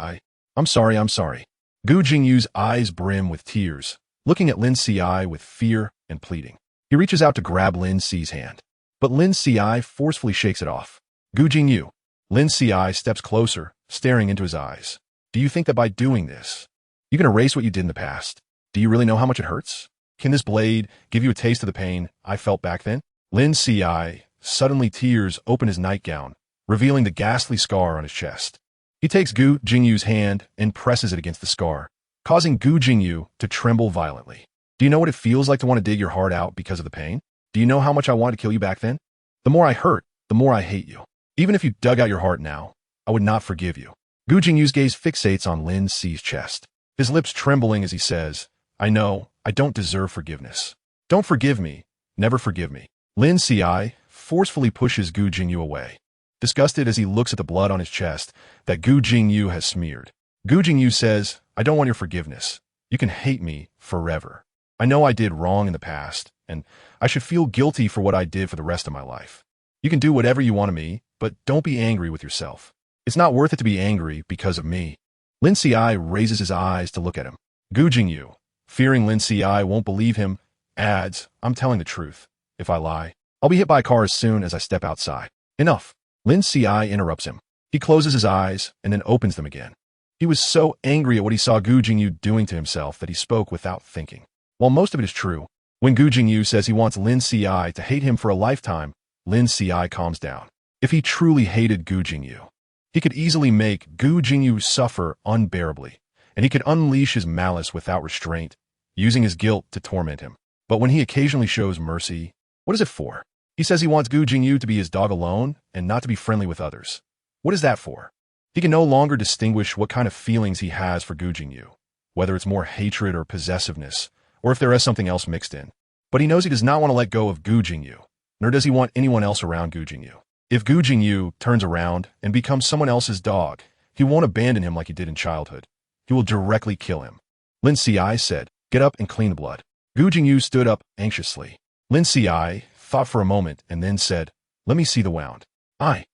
I'm sorry. Gu Jingyu's eyes brim with tears, looking at Lin Qiushi with fear and pleading. He reaches out to grab Lin Qiu's hand, but Lin Qiushi forcefully shakes it off. Gu Jingyu. Lin Qiushi steps closer, staring into his eyes. Do you think that by doing this, you can erase what you did in the past? Do you really know how much it hurts? Can this blade give you a taste of the pain I felt back then? Lin Qiushi, suddenly tears open his nightgown, revealing the ghastly scar on his chest. He takes Gu Jingyu's hand and presses it against the scar, causing Gu Jingyu to tremble violently. Do you know what it feels like to want to dig your heart out because of the pain? Do you know how much I wanted to kill you back then? The more I hurt, the more I hate you. Even if you dug out your heart now, I would not forgive you. Gu Jingyu's gaze fixates on Lin Qiu's chest, his lips trembling as he says, I know, I don't deserve forgiveness. Don't forgive me. Never forgive me. Lin Qiushi forcefully pushes Gu Jingyu away, disgusted as he looks at the blood on his chest that Gu Jingyu has smeared. Gu Jingyu says, I don't want your forgiveness. You can hate me forever. I know I did wrong in the past, and I should feel guilty for what I did for the rest of my life. You can do whatever you want to me, but don't be angry with yourself. It's not worth it to be angry because of me. Lin Qiushi raises his eyes to look at him. Gu Jingyu, fearing Lin Qiushi won't believe him, adds, I'm telling the truth. If I lie, I'll be hit by a car as soon as I step outside. Enough. Lin Qiushi interrupts him. He closes his eyes and then opens them again. He was so angry at what he saw Gu Jingyu doing to himself that he spoke without thinking. While most of it is true, when Gu Jingyu says he wants Lin Qiushi to hate him for a lifetime, Lin Qiushi calms down. If he truly hated Gu Jingyu, he could easily make Gu Jingyu suffer unbearably, and he could unleash his malice without restraint, using his guilt to torment him. But when he occasionally shows mercy, what is it for? He says he wants Gu Jingyu to be his dog alone and not to be friendly with others. What is that for? He can no longer distinguish what kind of feelings he has for Gu Jingyu, whether it's more hatred or possessiveness, or if there is something else mixed in. But he knows he does not want to let go of Gu Jingyu, nor does he want anyone else around Gu Jingyu. If Gu Jingyu turns around and becomes someone else's dog, he won't abandon him like he did in childhood. He will directly kill him. Lin Qiushi said, get up and clean the blood. Gu Jingyu stood up anxiously. Lin Qiushi thought for a moment and then said, let me see the wound. I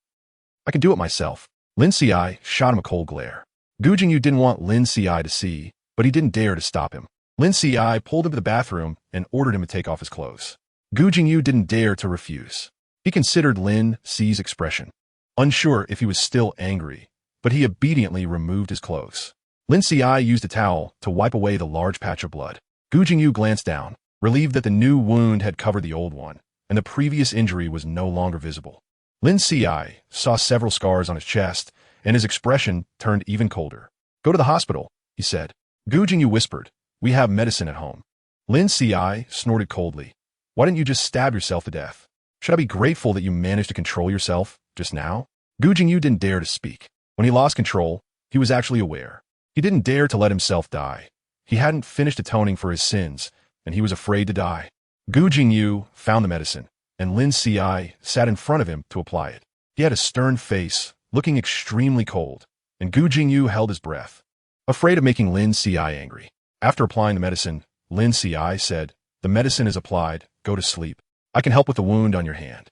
can do it myself. Lin Qiushi shot him a cold glare. Gu Jingyu didn't want Lin Qiushi to see, but he didn't dare to stop him. Lin Qiushi pulled him to the bathroom and ordered him to take off his clothes. Gu Jingyu didn't dare to refuse. He considered Lin Qiushi's expression, unsure if he was still angry, but he obediently removed his clothes. Lin Qiushi used a towel to wipe away the large patch of blood. Gu Jingyu glanced down, relieved that the new wound had covered the old one, and the previous injury was no longer visible. Lin Qiushi saw several scars on his chest, and his expression turned even colder. Go to the hospital, he said. Gu Jingyu whispered, we have medicine at home. Lin Qiushi snorted coldly. Why didn't you just stab yourself to death? Should I be grateful that you managed to control yourself just now? Gu Jingyu didn't dare to speak. When he lost control, he was actually aware. He didn't dare to let himself die. He hadn't finished atoning for his sins, and he was afraid to die. Gu Jingyu found the medicine, and Lin Qiushi sat in front of him to apply it. He had a stern face, looking extremely cold, and Gu Jingyu held his breath, afraid of making Lin Qiushi angry. After applying the medicine, Lin Qiushi said, the medicine is applied, go to sleep. I can help with the wound on your hand.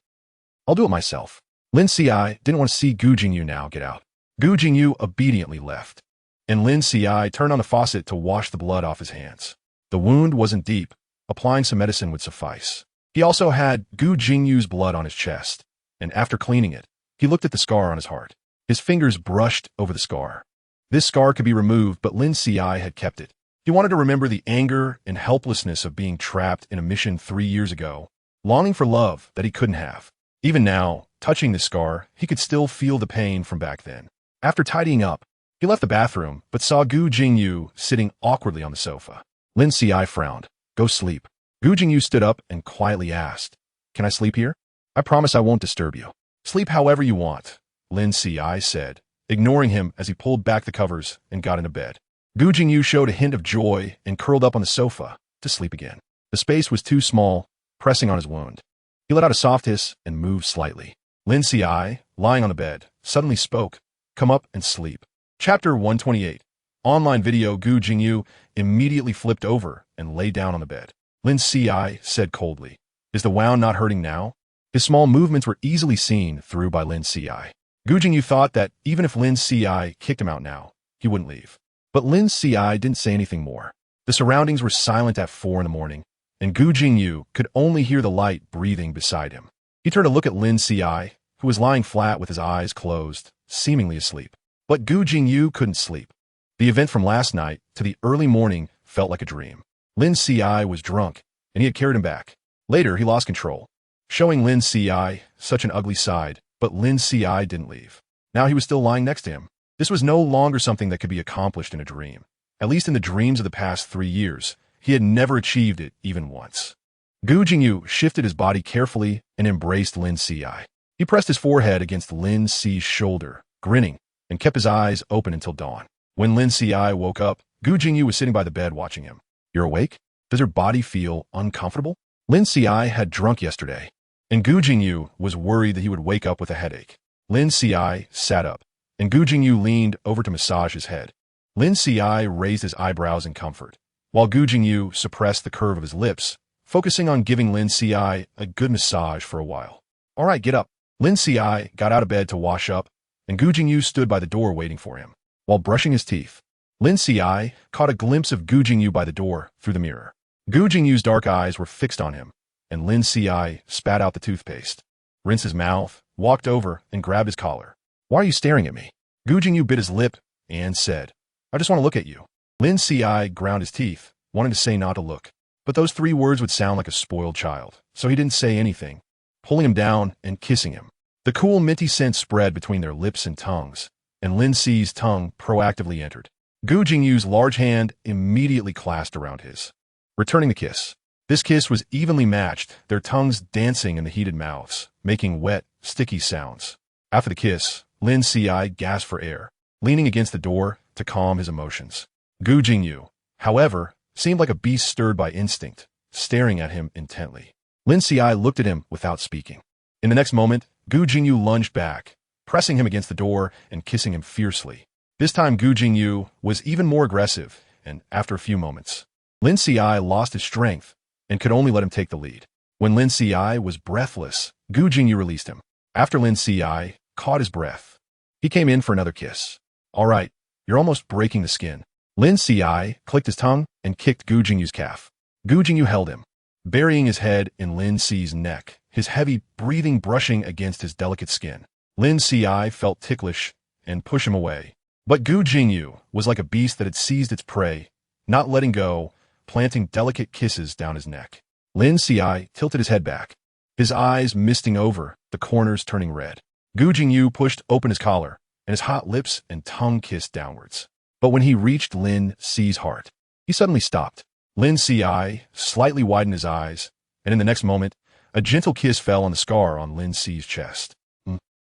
I'll do it myself. Lin Qiushi didn't want to see Gu Jingyu now get out. Gu Jingyu obediently left, and Lin Qiushi turned on the faucet to wash the blood off his hands. The wound wasn't deep. Applying some medicine would suffice. He also had Gu Jingyu's blood on his chest, and after cleaning it, he looked at the scar on his heart. His fingers brushed over the scar. This scar could be removed, but Lin Qiushi had kept it. He wanted to remember the anger and helplessness of being trapped in a mission 3 years ago, longing for love that he couldn't have. Even now, touching this scar, he could still feel the pain from back then. After tidying up, he left the bathroom, but saw Gu Jingyu sitting awkwardly on the sofa. Lin Qiushi frowned. Go sleep. Gu Jingyu stood up and quietly asked, can I sleep here? I promise I won't disturb you. Sleep however you want, Lin Qiushi said, ignoring him as he pulled back the covers and got into bed. Gu Jingyu showed a hint of joy and curled up on the sofa to sleep again. The space was too small, pressing on his wound. He let out a soft hiss and moved slightly. Lin Qiushi, lying on the bed, suddenly spoke, come up and sleep. Chapter 128. Online video. Gu Jingyu immediately flipped over and lay down on the bed. Lin Qiushi said coldly, is the wound not hurting now? His small movements were easily seen through by Lin Qiushi. Gu Jingyu thought that even if Lin Qiushi kicked him out now, he wouldn't leave. But Lin Qiushi didn't say anything more. The surroundings were silent at 4 in the morning, and Gu Jingyu could only hear the light breathing beside him. He turned to look at Lin Qiushi, who was lying flat with his eyes closed, seemingly asleep. But Gu Jingyu couldn't sleep. The event from last night to the early morning felt like a dream. Lin Qiushi was drunk, and he had carried him back. Later, he lost control, showing Lin Qiushi such an ugly side, but Lin Qiushi didn't leave. Now he was still lying next to him. This was no longer something that could be accomplished in a dream. At least in the dreams of the past 3 years, he had never achieved it even once. Gu Jingyu shifted his body carefully and embraced Lin Qiushi. He pressed his forehead against Lin Qiushi's shoulder, grinning, and kept his eyes open until dawn. When Lin Qiushi woke up, Gu Jingyu was sitting by the bed watching him. You're awake? Does your body feel uncomfortable? Lin Qiushi had drunk yesterday, and Gu Jingyu was worried that he would wake up with a headache. Lin Qiushi sat up, and Gu Jingyu leaned over to massage his head. Lin Qiushi raised his eyebrows in comfort, while Gu Jingyu suppressed the curve of his lips, focusing on giving Lin Qiushi a good massage for a while. All right, get up. Lin Qiushi got out of bed to wash up and Gu Jingyu stood by the door waiting for him. While brushing his teeth, Lin Qiushi caught a glimpse of Gu Jingyu by the door through the mirror. Gu Jingyu's dark eyes were fixed on him, and Lin Qiushi spat out the toothpaste, rinsed his mouth, walked over, and grabbed his collar. "Why are you staring at me?" Gu Jingyu bit his lip and said, "I just want to look at you." Lin Qiushi ground his teeth, wanting to say not to look, but those 3 words would sound like a spoiled child, so he didn't say anything, pulling him down and kissing him. The cool minty scent spread between their lips and tongues, and Lin Qi's tongue proactively entered. Gu Jingyu's large hand immediately clasped around his, returning the kiss. This kiss was evenly matched, their tongues dancing in the heated mouths, making wet, sticky sounds. After the kiss, Lin Qiushi gasped for air, leaning against the door to calm his emotions. Gu Jingyu, however, seemed like a beast stirred by instinct, staring at him intently. Lin Qiushi looked at him without speaking. In the next moment, Gu Jingyu lunged back, pressing him against the door and kissing him fiercely. This time Gu Jingyu was even more aggressive, and after a few moments, Lin Qiushi lost his strength and could only let him take the lead. When Lin Qiushi was breathless, Gu Jingyu released him. After Lin Qiushi caught his breath, he came in for another kiss. "All right, you're almost breaking the skin." Lin Qiushi clicked his tongue and kicked Gu Jingyu's calf. Gu Jingyu held him, burying his head in Lin Qi's neck, his heavy breathing brushing against his delicate skin. Lin Qiushi felt ticklish and pushed him away. But Gu Jingyu was like a beast that had seized its prey, not letting go, planting delicate kisses down his neck. Lin Qiushi tilted his head back, his eyes misting over, the corners turning red. Gu Jingyu pushed open his collar, and his hot lips and tongue kissed downwards. But when he reached Lin Qi's heart, he suddenly stopped. Lin Qiushi slightly widened his eyes, and in the next moment, a gentle kiss fell on the scar on Lin Qi's chest.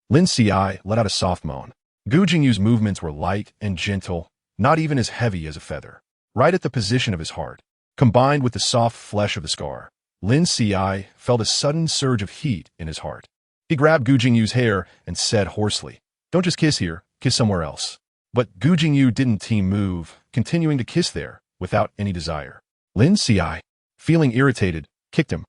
Lin Qiushi let out a soft moan. Gu Jingyu's movements were light and gentle, not even as heavy as a feather, right at the position of his heart. Combined with the soft flesh of the scar, Lin Qiushi felt a sudden surge of heat in his heart. He grabbed Gu Jingyu's hair and said hoarsely, "Don't just kiss here, kiss somewhere else." But Gu Jingyu didn't move, continuing to kiss there, without any desire. Lin Qiushi, feeling irritated, kicked him.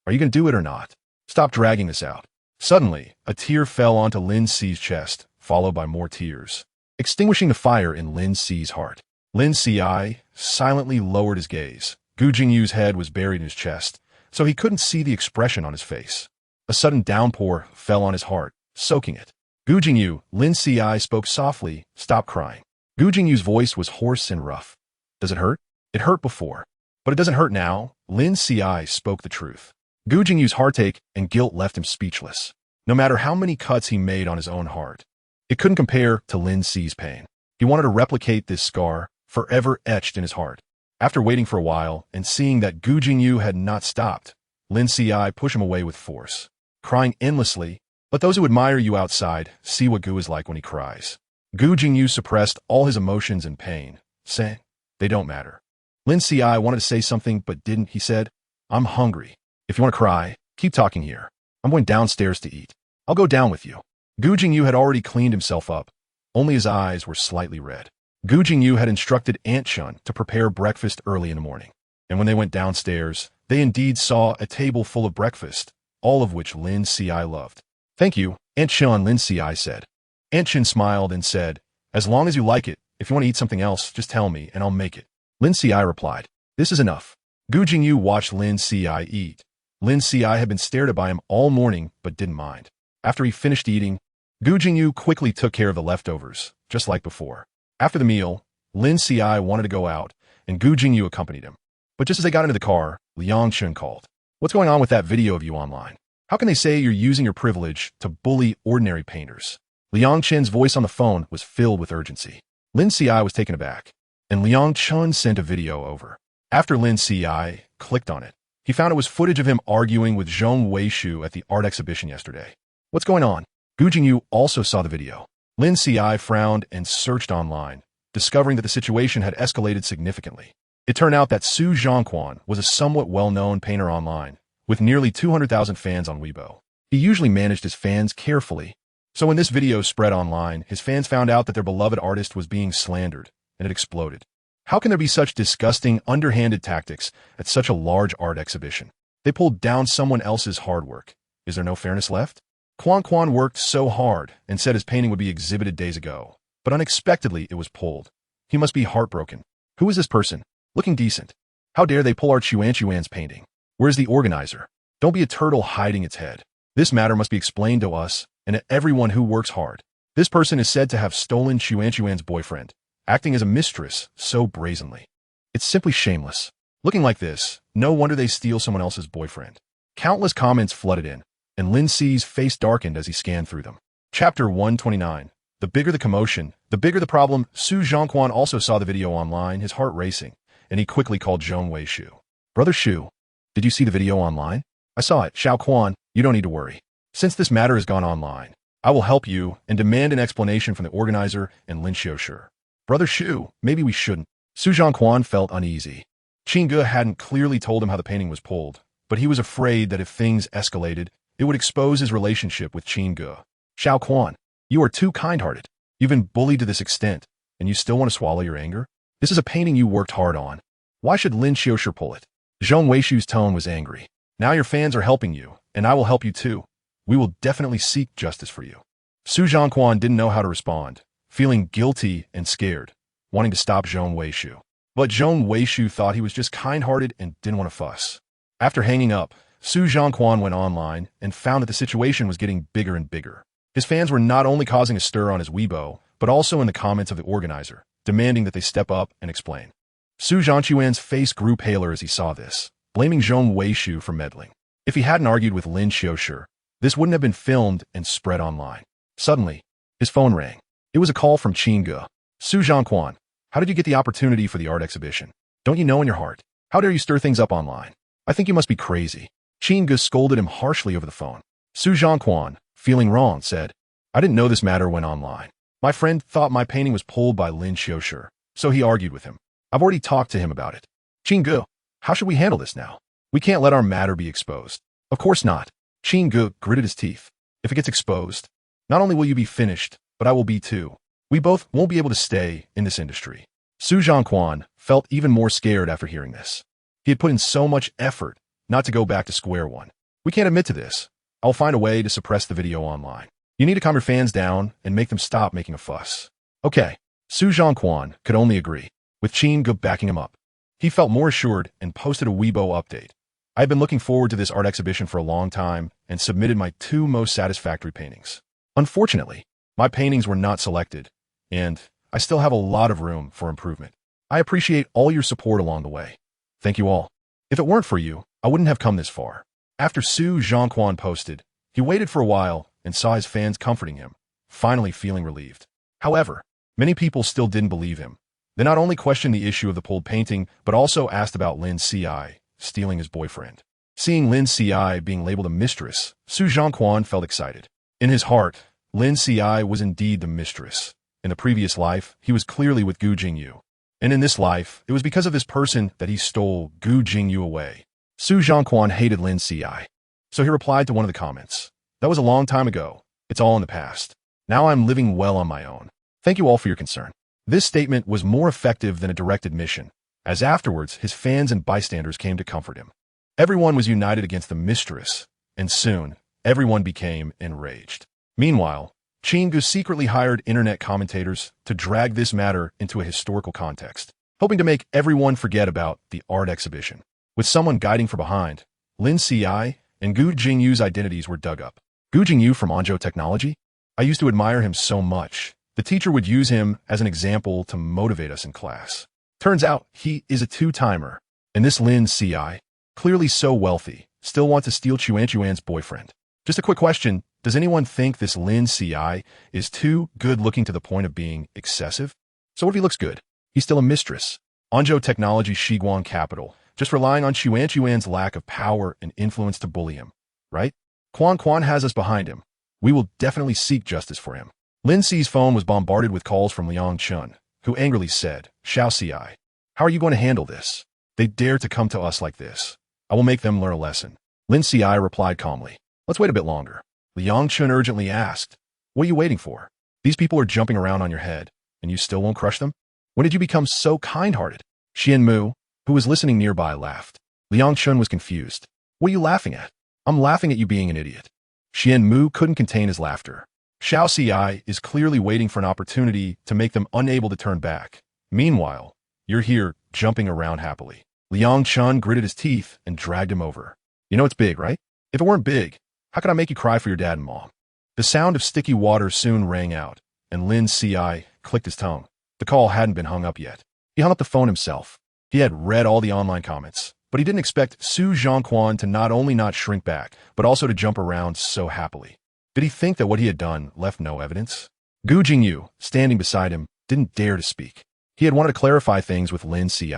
"Are you going to do it or not? Stop dragging this out." Suddenly, a tear fell onto Lin Qi's chest, followed by more tears, extinguishing the fire in Lin Qi's heart. Lin Qiushi silently lowered his gaze. Gu Jingyu's head was buried in his chest, so he couldn't see the expression on his face. A sudden downpour fell on his heart, soaking it. "Gu Jingyu," Lin Qiushi spoke softly, "stop crying." Gu Jingyu's voice was hoarse and rough. "Does it hurt?" "It hurt before, but it doesn't hurt now." Lin Qiushi spoke the truth. Gu Jingyu's heartache and guilt left him speechless. No matter how many cuts he made on his own heart, it couldn't compare to Lin Qi's pain. He wanted to replicate this scar, forever etched in his heart. After waiting for a while and seeing that Gu Jingyu had not stopped, Lin Qiushi pushed him away with force, crying endlessly. "Let those who admire you outside see what Gu is like when he cries." Gu Jingyu suppressed all his emotions and pain, saying, "They don't matter." Lin Qiushi wanted to say something but didn't. He said, "I'm hungry. If you want to cry, keep talking here. I'm going downstairs to eat. I'll go down with you." Gu Jingyu had already cleaned himself up. Only his eyes were slightly red. Gu Jingyu had instructed Aunt Chun to prepare breakfast early in the morning. And when they went downstairs, they indeed saw a table full of breakfast, all of which Lin Qiushi loved. "Thank you, Aunt Chun," Lin Qiushi said. Aunt Chun smiled and said, "As long as you like it, if you want to eat something else, just tell me and I'll make it." Lin Qiushi replied, "This is enough." Gu Jingyu watched Lin Qiushi eat. Lin Qiushi had been stared at by him all morning but didn't mind. After he finished eating, Gu Jingyu quickly took care of the leftovers, just like before. After the meal, Lin Qiushi wanted to go out, and Gu Jingyu accompanied him. But just as they got into the car, Liang Chun called. "What's going on with that video of you online? How can they say you're using your privilege to bully ordinary painters?" Liang Chun's voice on the phone was filled with urgency. Lin Qiushi was taken aback, and Liang Chun sent a video over. After Lin Qiushi clicked on it, he found it was footage of him arguing with Zhong Weishu at the art exhibition yesterday. "What's going on?" Gu Jingyu also saw the video. Lin Qiushi frowned and searched online, discovering that the situation had escalated significantly. It turned out that Su Zhongquan was a somewhat well-known painter online, with nearly 200,000 fans on Weibo. He usually managed his fans carefully. So when this video spread online, his fans found out that their beloved artist was being slandered, and it exploded. How can there be such disgusting, underhanded tactics at such a large art exhibition? They pulled down someone else's hard work. Is there no fairness left? Quan worked so hard and said his painting would be exhibited days ago, but unexpectedly it was pulled. He must be heartbroken. Who is this person? Looking decent. How dare they pull our Chuan's painting? Where's the organizer? Don't be a turtle hiding its head. This matter must be explained to us and to everyone who works hard. This person is said to have stolen Chuan's boyfriend, acting as a mistress so brazenly. It's simply shameless. Looking like this, no wonder they steal someone else's boyfriend. Countless comments flooded in, and Lin Qi's face darkened as he scanned through them. Chapter 129. The bigger the commotion, the bigger the problem. Su Zhongquan also saw the video online, his heart racing, and he quickly called Zhong Weishu. Brother Shu, did you see the video online? I saw it. Xiao Quan, you don't need to worry. Since this matter has gone online, I will help you and demand an explanation from the organizer and Lin Qiushi. Brother Shu, maybe we shouldn't. Su Zhongquan felt uneasy. Qin Ge hadn't clearly told him how the painting was pulled, but he was afraid that if things escalated, it would expose his relationship with Qin Ge. Xiao Quan, you are too kind-hearted. You've been bullied to this extent, and you still want to swallow your anger? This is a painting you worked hard on. Why should Lin Qiushi pull it? Zhong Weishu's tone was angry. Now your fans are helping you, and I will help you too. We will definitely seek justice for you. Su Zhongquan didn't know how to respond, feeling guilty and scared, wanting to stop Zhong Weishu. But Zhong Weishu thought he was just kind-hearted and didn't want to fuss. After hanging up, Su Zhongquan went online and found that the situation was getting bigger and bigger. His fans were not only causing a stir on his Weibo, but also in the comments of the organizer, demanding that they step up and explain. Su Zhongquan's face grew paler as he saw this, blaming Zhong Weishu for meddling. If he hadn't argued with Lin Qiushi, this wouldn't have been filmed and spread online. Suddenly, his phone rang. It was a call from Qin Ge. Su Zhongquan, how did you get the opportunity for the art exhibition? Don't you know in your heart? How dare you stir things up online? I think you must be crazy. Qin Ge scolded him harshly over the phone. Su Zhongquan, feeling wrong, said, I didn't know this matter went online. My friend thought my painting was pulled by Lin Qiushi, so he argued with him. I've already talked to him about it. Qin Ge, how should we handle this now? We can't let our matter be exposed. Of course not. Qin Ge gritted his teeth. If it gets exposed, not only will you be finished, but I will be too. We both won't be able to stay in this industry. Su Zhongquan felt even more scared after hearing this. He had put in so much effort not to go back to square one. We can't admit to this. I'll find a way to suppress the video online. You need to calm your fans down and make them stop making a fuss. Okay. Su Zhongquan could only agree, with Qin Ge backing him up. He felt more assured and posted a Weibo update. I have been looking forward to this art exhibition for a long time and submitted my 2 most satisfactory paintings. Unfortunately, my paintings were not selected, and I still have a lot of room for improvement. I appreciate all your support along the way. Thank you all. If it weren't for you, I wouldn't have come this far. After Su Zhongquan posted, he waited for a while and saw his fans comforting him, finally feeling relieved. However, many people still didn't believe him. They not only questioned the issue of the pulled painting, but also asked about Lin Qi stealing his boyfriend. Seeing Lin Qiushi being labeled a mistress, Su Zhongquan felt excited. In his heart, Lin Qiushi was indeed the mistress. In the previous life, he was clearly with Gu Jingyu. And in this life, it was because of this person that he stole Gu Jingyu away. Su Zhongquan hated Lin Qiushi. So he replied to one of the comments. That was a long time ago. It's all in the past. Now I'm living well on my own. Thank you all for your concern. This statement was more effective than a direct admission, as afterwards his fans and bystanders came to comfort him. Everyone was united against the mistress, and soon, everyone became enraged. Meanwhile, Qin Ge secretly hired internet commentators to drag this matter into a historical context, hoping to make everyone forget about the art exhibition. With someone guiding from behind, Lin Qiushi and Gu Jingyu's identities were dug up. Gu Jingyu from Anzhou Technology? I used to admire him so much. The teacher would use him as an example to motivate us in class. Turns out he is a two-timer, and this Lin Qiushi, clearly so wealthy, still wants to steal Chuan's boyfriend. Just a quick question, does anyone think this Lin Qiushi is too good-looking to the point of being excessive? So what if he looks good? He's still a mistress. Anzhou Technology Shiguang Capital, just relying on Chuan's lack of power and influence to bully him, right? Quan has us behind him. We will definitely seek justice for him. Lin Qi's phone was bombarded with calls from Liang Chun, who angrily said, Xiao Qiai, how are you going to handle this? They dare to come to us like this. I will make them learn a lesson. Lin Qiushi replied calmly, let's wait a bit longer. Liang Chun urgently asked, what are you waiting for? These people are jumping around on your head, and you still won't crush them? When did you become so kind-hearted? Xian Mu, who was listening nearby, laughed. Liang Chun was confused. What are you laughing at? I'm laughing at you being an idiot. Xian Mu couldn't contain his laughter. Xiao Ci is clearly waiting for an opportunity to make them unable to turn back. Meanwhile, you're here, jumping around happily. Liang Chun gritted his teeth and dragged him over. You know it's big, right? If it weren't big, how could I make you cry for your dad and mom? The sound of sticky water soon rang out, and Lin Ci clicked his tongue. The call hadn't been hung up yet. He hung up the phone himself. He had read all the online comments, but he didn't expect Su Zhongquan to not only not shrink back, but also to jump around so happily. Did he think that what he had done left no evidence? Gu Jingyu, standing beside him, didn't dare to speak. He had wanted to clarify things with Lin Ci,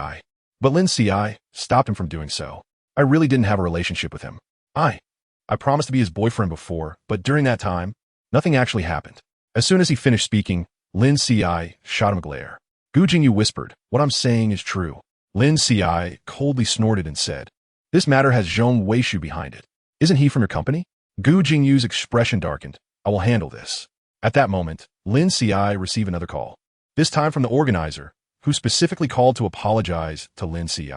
but Lin Ci stopped him from doing so. I really didn't have a relationship with him. I promised to be his boyfriend before, but during that time, nothing actually happened. As soon as he finished speaking, Lin Ci shot him a glare. Gu Jingyu whispered, "What I'm saying is true." Lin Ci coldly snorted and said, "This matter has Zhong Weishu behind it. Isn't he from your company?" Gu Jingyu's expression darkened. "I will handle this." At that moment, Lin Ci received another call. This time from the organizer, who specifically called to apologize to Lin Ci.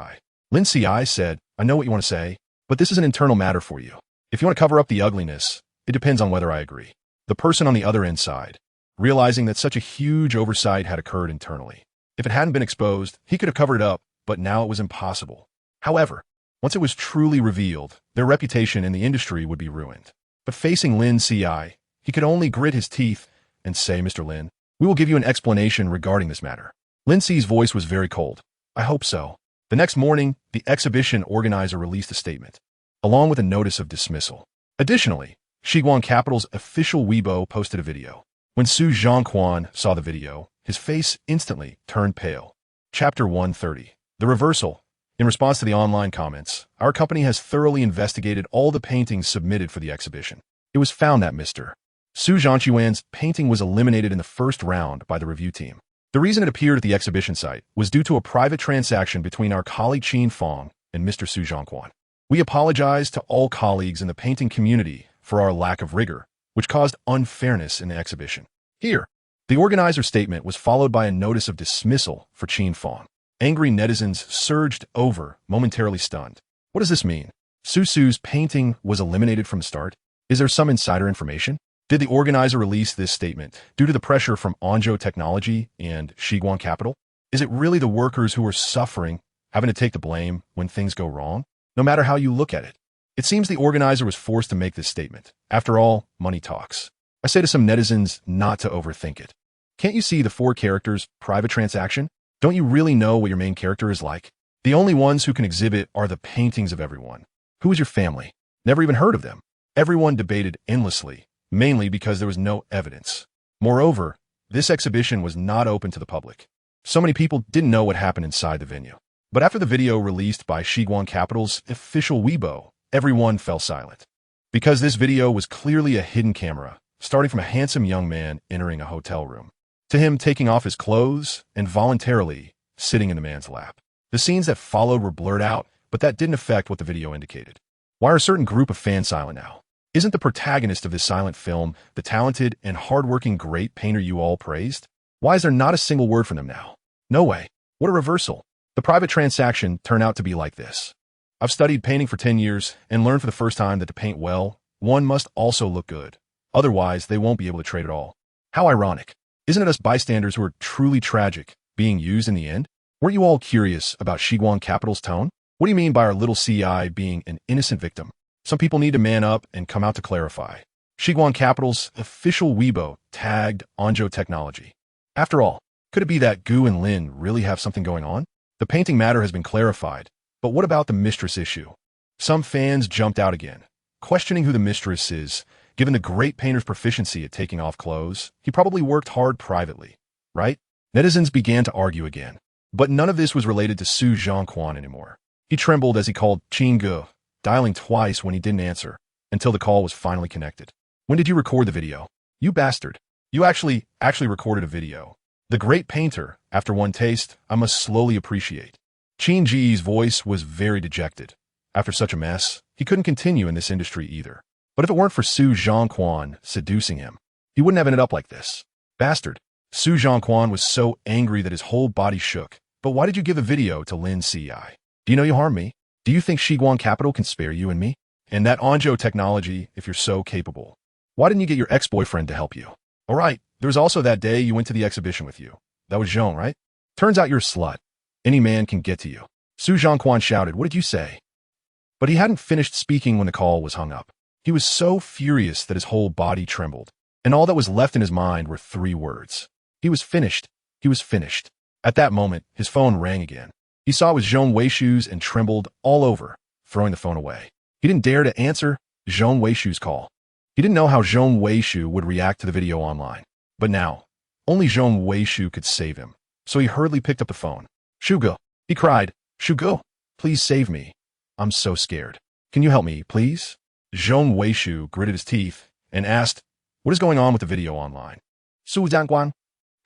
Lin Ci said, "I know what you want to say, but this is an internal matter for you. If you want to cover up the ugliness, it depends on whether I agree." The person on the other end sighed, realizing that such a huge oversight had occurred internally. If it hadn't been exposed, he could have covered it up, but now it was impossible. However, once it was truly revealed, their reputation in the industry would be ruined. But facing Lin Ci, he could only grit his teeth and say, "Mr. Lin, we will give you an explanation regarding this matter." Lin Ci's voice was very cold. "I hope so." The next morning, the exhibition organizer released a statement, along with a notice of dismissal. Additionally, Shiguan Capital's official Weibo posted a video. When Su Zhongquan saw the video, his face instantly turned pale. Chapter 130. The Reversal. In response to the online comments, our company has thoroughly investigated all the paintings submitted for the exhibition. It was found that Mr. Su Zhongquan's painting was eliminated in the first round by the review team. The reason it appeared at the exhibition site was due to a private transaction between our colleague Qin Fong and Mr. Su Zhongquan. We apologize to all colleagues in the painting community for our lack of rigor, which caused unfairness in the exhibition. Here, the organizer's statement was followed by a notice of dismissal for Qin Fong. Angry netizens surged over, momentarily stunned. What does this mean? Su's painting was eliminated from the start? Is there some insider information? Did the organizer release this statement due to the pressure from Onjo Technology and Shiguan Capital? Is it really the workers who are suffering, having to take the blame when things go wrong? No matter how you look at it, it seems the organizer was forced to make this statement. After all, money talks. I say to some netizens not to overthink it. Can't you see the 4 characters, private transaction? Don't you really know what your main character is like? The only ones who can exhibit are the paintings of everyone. Who is your family? Never even heard of them. Everyone debated endlessly, mainly because there was no evidence. Moreover, this exhibition was not open to the public. So many people didn't know what happened inside the venue. But after the video released by Shiguan Capital's official Weibo, everyone fell silent. Because this video was clearly a hidden camera, starting from a handsome young man entering a hotel room, to him taking off his clothes and voluntarily sitting in the man's lap. The scenes that followed were blurred out, but that didn't affect what the video indicated. Why are a certain group of fans silent now? Isn't the protagonist of this silent film the talented and hardworking great painter you all praised? Why is there not a single word from them now? No way. What a reversal. The private transaction turned out to be like this. I've studied painting for 10 years and learned for the first time that to paint well, one must also look good. Otherwise, they won't be able to trade at all. How ironic. Isn't it us bystanders who are truly tragic being used in the end? Weren't you all curious about Shiguan Capital's tone? What do you mean by our little CI being an innocent victim? Some people need to man up and come out to clarify. Shiguan Capital's official Weibo tagged Onjo Technology. After all, could it be that Gu and Lin really have something going on? The painting matter has been clarified, but what about the mistress issue? Some fans jumped out again, questioning who the mistress is. Given the great painter's proficiency at taking off clothes, he probably worked hard privately, right? Netizens began to argue again, but none of this was related to Su Zhongquan anymore. He trembled as he called Qin Gu, dialing twice when he didn't answer, until the call was finally connected. When did you record the video? You bastard. You actually recorded a video. The great painter, after one taste, I must slowly appreciate. Qin Ji's voice was very dejected. After such a mess, he couldn't continue in this industry either. But if it weren't for Su Zhongquan seducing him, he wouldn't have ended up like this. Bastard. Su Zhongquan was so angry that his whole body shook. But why did you give a video to Lin Ci? Do you know you harmed me? Do you think Shiguan Capital can spare you and me? And that Onjo technology, if you're so capable. Why didn't you get your ex-boyfriend to help you? All right, there was also that day you went to the exhibition with you. That was Zhong, right? Turns out you're a slut. Any man can get to you. Su Zhongquan shouted, what did you say? But he hadn't finished speaking when the call was hung up. He was so furious that his whole body trembled, and all that was left in his mind were 3 words. He was finished. He was finished. At that moment, his phone rang again. He saw it was Zhong Weishu's and trembled all over, throwing the phone away. He didn't dare to answer Zhong Weishu's call. He didn't know how Zhong Weishu would react to the video online. But now, only Zhong Weishu could save him. So he hurriedly picked up the phone. Shugo, he cried, Shugo, please save me. I'm so scared. Can you help me, please? Zhong Weishu gritted his teeth and asked, what is going on with the video online? Su Zhangguan?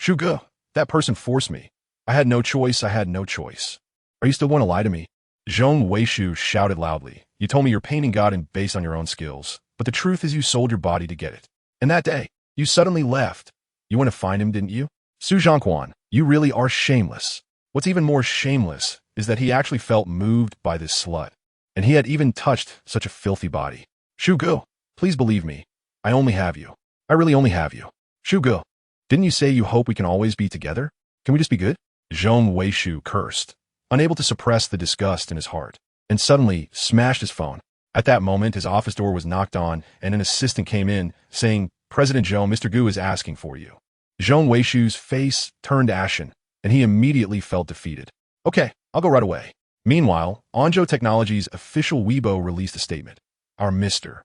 Shugo, that person forced me. I had no choice, I had no choice. Are you still going to lie to me? Zhong Weishu shouted loudly. You told me you're painting God and based on your own skills, but the truth is you sold your body to get it. And that day, you suddenly left. You went to find him, didn't you? Su Zhangquan, you really are shameless. What's even more shameless is that he actually felt moved by this slut, and he had even touched such a filthy body. Shugo, please believe me. I only have you. I really only have you. Shugo, didn't you say you hope we can always be together? Can we just be good? Zhong Weishu cursed, unable to suppress the disgust in his heart, and suddenly smashed his phone. At that moment, his office door was knocked on, and an assistant came in, saying, President Zhong, Mr. Gu is asking for you. Zhong Weishu's face turned ashen, and he immediately felt defeated. Okay, I'll go right away. Meanwhile, Onjo Technology's official Weibo released a statement. Our Mr.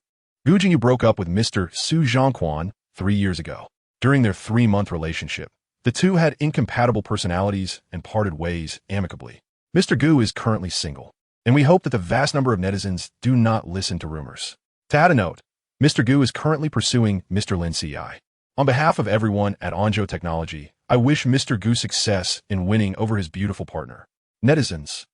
Gu Jingyu broke up with Mr. Su Zhongquan 3 years ago. During their 3-month relationship, the two had incompatible personalities and parted ways amicably. Mr. Gu is currently single, and we hope that the vast number of netizens do not listen to rumors. To add a note, Mr. Gu is currently pursuing Mr. Lin Qiushi. On behalf of everyone at Onjo Technology, I wish Mr. Gu success in winning over his beautiful partner. Netizens.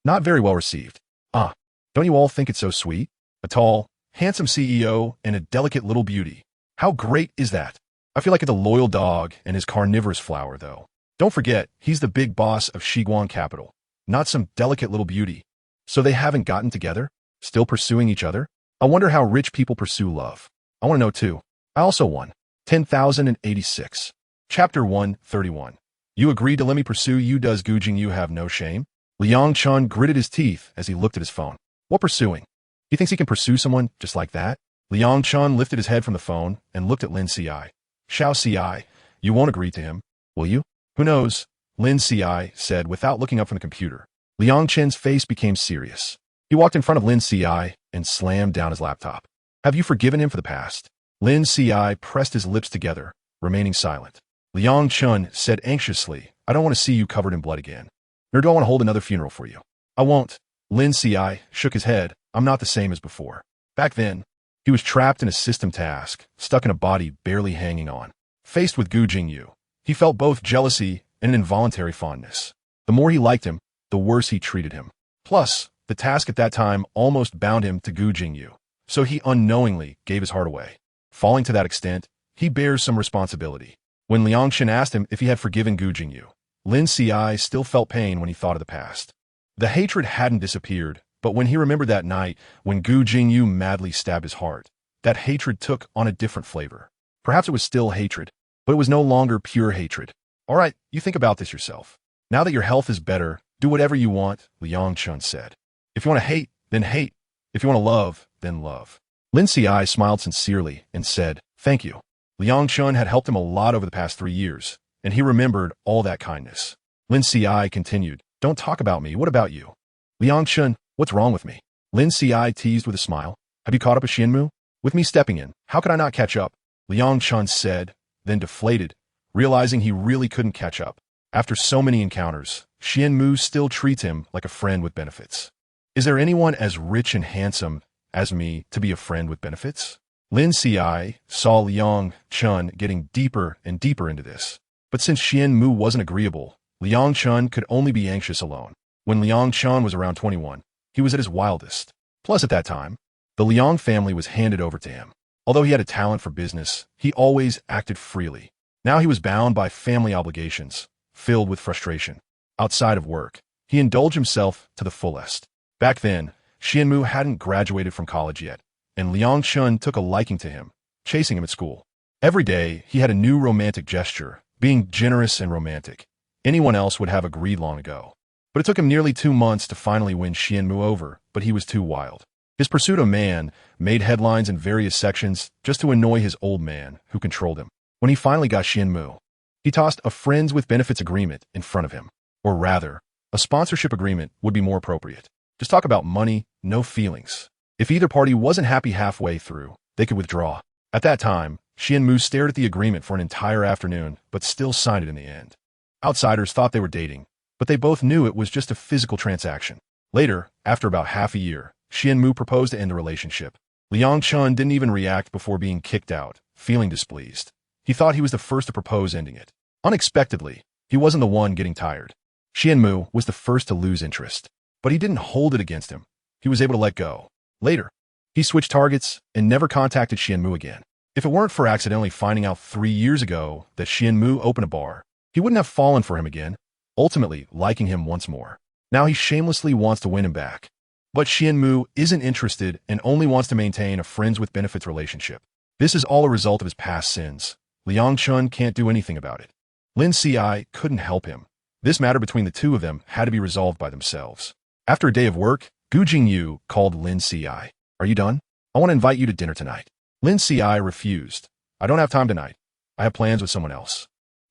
Not very well received. Don't you all think it's so sweet? A tall, handsome CEO and a delicate little beauty. How great is that? I feel like it's a loyal dog and his carnivorous flower, though. Don't forget, he's the big boss of Shiguan Capital, not some delicate little beauty. So they haven't gotten together? Still pursuing each other? I wonder how rich people pursue love. I want to know too. I also won. 10,086. Chapter 131. You agreed to let me pursue you, does Gu Jingyu have no shame? Liang Chun gritted his teeth as he looked at his phone. What pursuing? He thinks he can pursue someone just like that? Liang Chun lifted his head from the phone and looked at Lin Qiushi. Xiao Xiai, you won't agree to him, will you? Who knows? Lin Qiushi said without looking up from the computer. Liang Chen's face became serious. He walked in front of Lin Qiushi and slammed down his laptop. Have you forgiven him for the past? Lin Qiushi pressed his lips together, remaining silent. Liang Chun said anxiously, I don't want to see you covered in blood again. Nor do I want to hold another funeral for you. I won't. Lin Qiushi shook his head. I'm not the same as before. Back then, he was trapped in a system task, stuck in a body barely hanging on. Faced with Gu Jingyu, he felt both jealousy and an involuntary fondness. The more he liked him, the worse he treated him. Plus, the task at that time almost bound him to Gu Jingyu, so he unknowingly gave his heart away. Falling to that extent, he bears some responsibility. When Liang Chen asked him if he had forgiven Gu Jingyu, Lin Qiushi still felt pain when he thought of the past. The hatred hadn't disappeared, but when he remembered that night when Gu Jingyu madly stabbed his heart, that hatred took on a different flavor. Perhaps it was still hatred, but it was no longer pure hatred. All right, you think about this yourself. Now that your health is better, do whatever you want, Liang Chun said. If you want to hate, then hate. If you want to love, then love. Lin Qiushi smiled sincerely and said, thank you. Liang Chun had helped him a lot over the past 3 years, and he remembered all that kindness. Lin Qiushi continued, don't talk about me, what about you? Liang Chun, what's wrong with me? Lin Qiushi teased with a smile. Have you caught up with Xianmu? With me stepping in, how could I not catch up? Liang Chun said, then deflated, realizing he really couldn't catch up. After so many encounters, Xianmu still treats him like a friend with benefits. Is there anyone as rich and handsome as me to be a friend with benefits? Lin Qiushi saw Liang Chun getting deeper and deeper into this. But since Xianmu wasn't agreeable, Liang Chun could only be anxious alone. When Liang Chun was around 21, he was at his wildest. Plus at that time, the Liang family was handed over to him. Although he had a talent for business, he always acted freely. Now he was bound by family obligations, filled with frustration. Outside of work, he indulged himself to the fullest. Back then, Xianmu hadn't graduated from college yet, and Liang Chun took a liking to him, chasing him at school. Every day, he had a new romantic gesture, being generous and romantic. Anyone else would have agreed long ago. But it took him nearly 2 months to finally win Xianmu over, but he was too wild. His pursuit of man made headlines in various sections just to annoy his old man, who controlled him. When he finally got Xianmu, he tossed a friends with benefits agreement in front of him. Or rather, a sponsorship agreement would be more appropriate. Just talk about money, no feelings. If either party wasn't happy halfway through, they could withdraw. At that time, Xianmu stared at the agreement for an entire afternoon, but still signed it in the end. Outsiders thought they were dating, but they both knew it was just a physical transaction. Later, after about half a year, Xianmu proposed to end the relationship. Liang Chun didn't even react before being kicked out, feeling displeased. He thought he was the first to propose ending it. Unexpectedly, he wasn't the one getting tired. Xianmu was the first to lose interest, but he didn't hold it against him. He was able to let go. Later, he switched targets and never contacted Xianmu again. If it weren't for accidentally finding out 3 years ago that Xianmu opened a bar, he wouldn't have fallen for him again, ultimately liking him once more. Now he shamelessly wants to win him back. But Xianmu isn't interested and only wants to maintain a friends with benefits relationship. This is all a result of his past sins. Liang Chun can't do anything about it. Lin Qiushi couldn't help him. This matter between the two of them had to be resolved by themselves. After a day of work, Gu Jingyu called Lin Qiushi. Are you done? I want to invite you to dinner tonight. Lin Qiushi refused. I don't have time tonight. I have plans with someone else.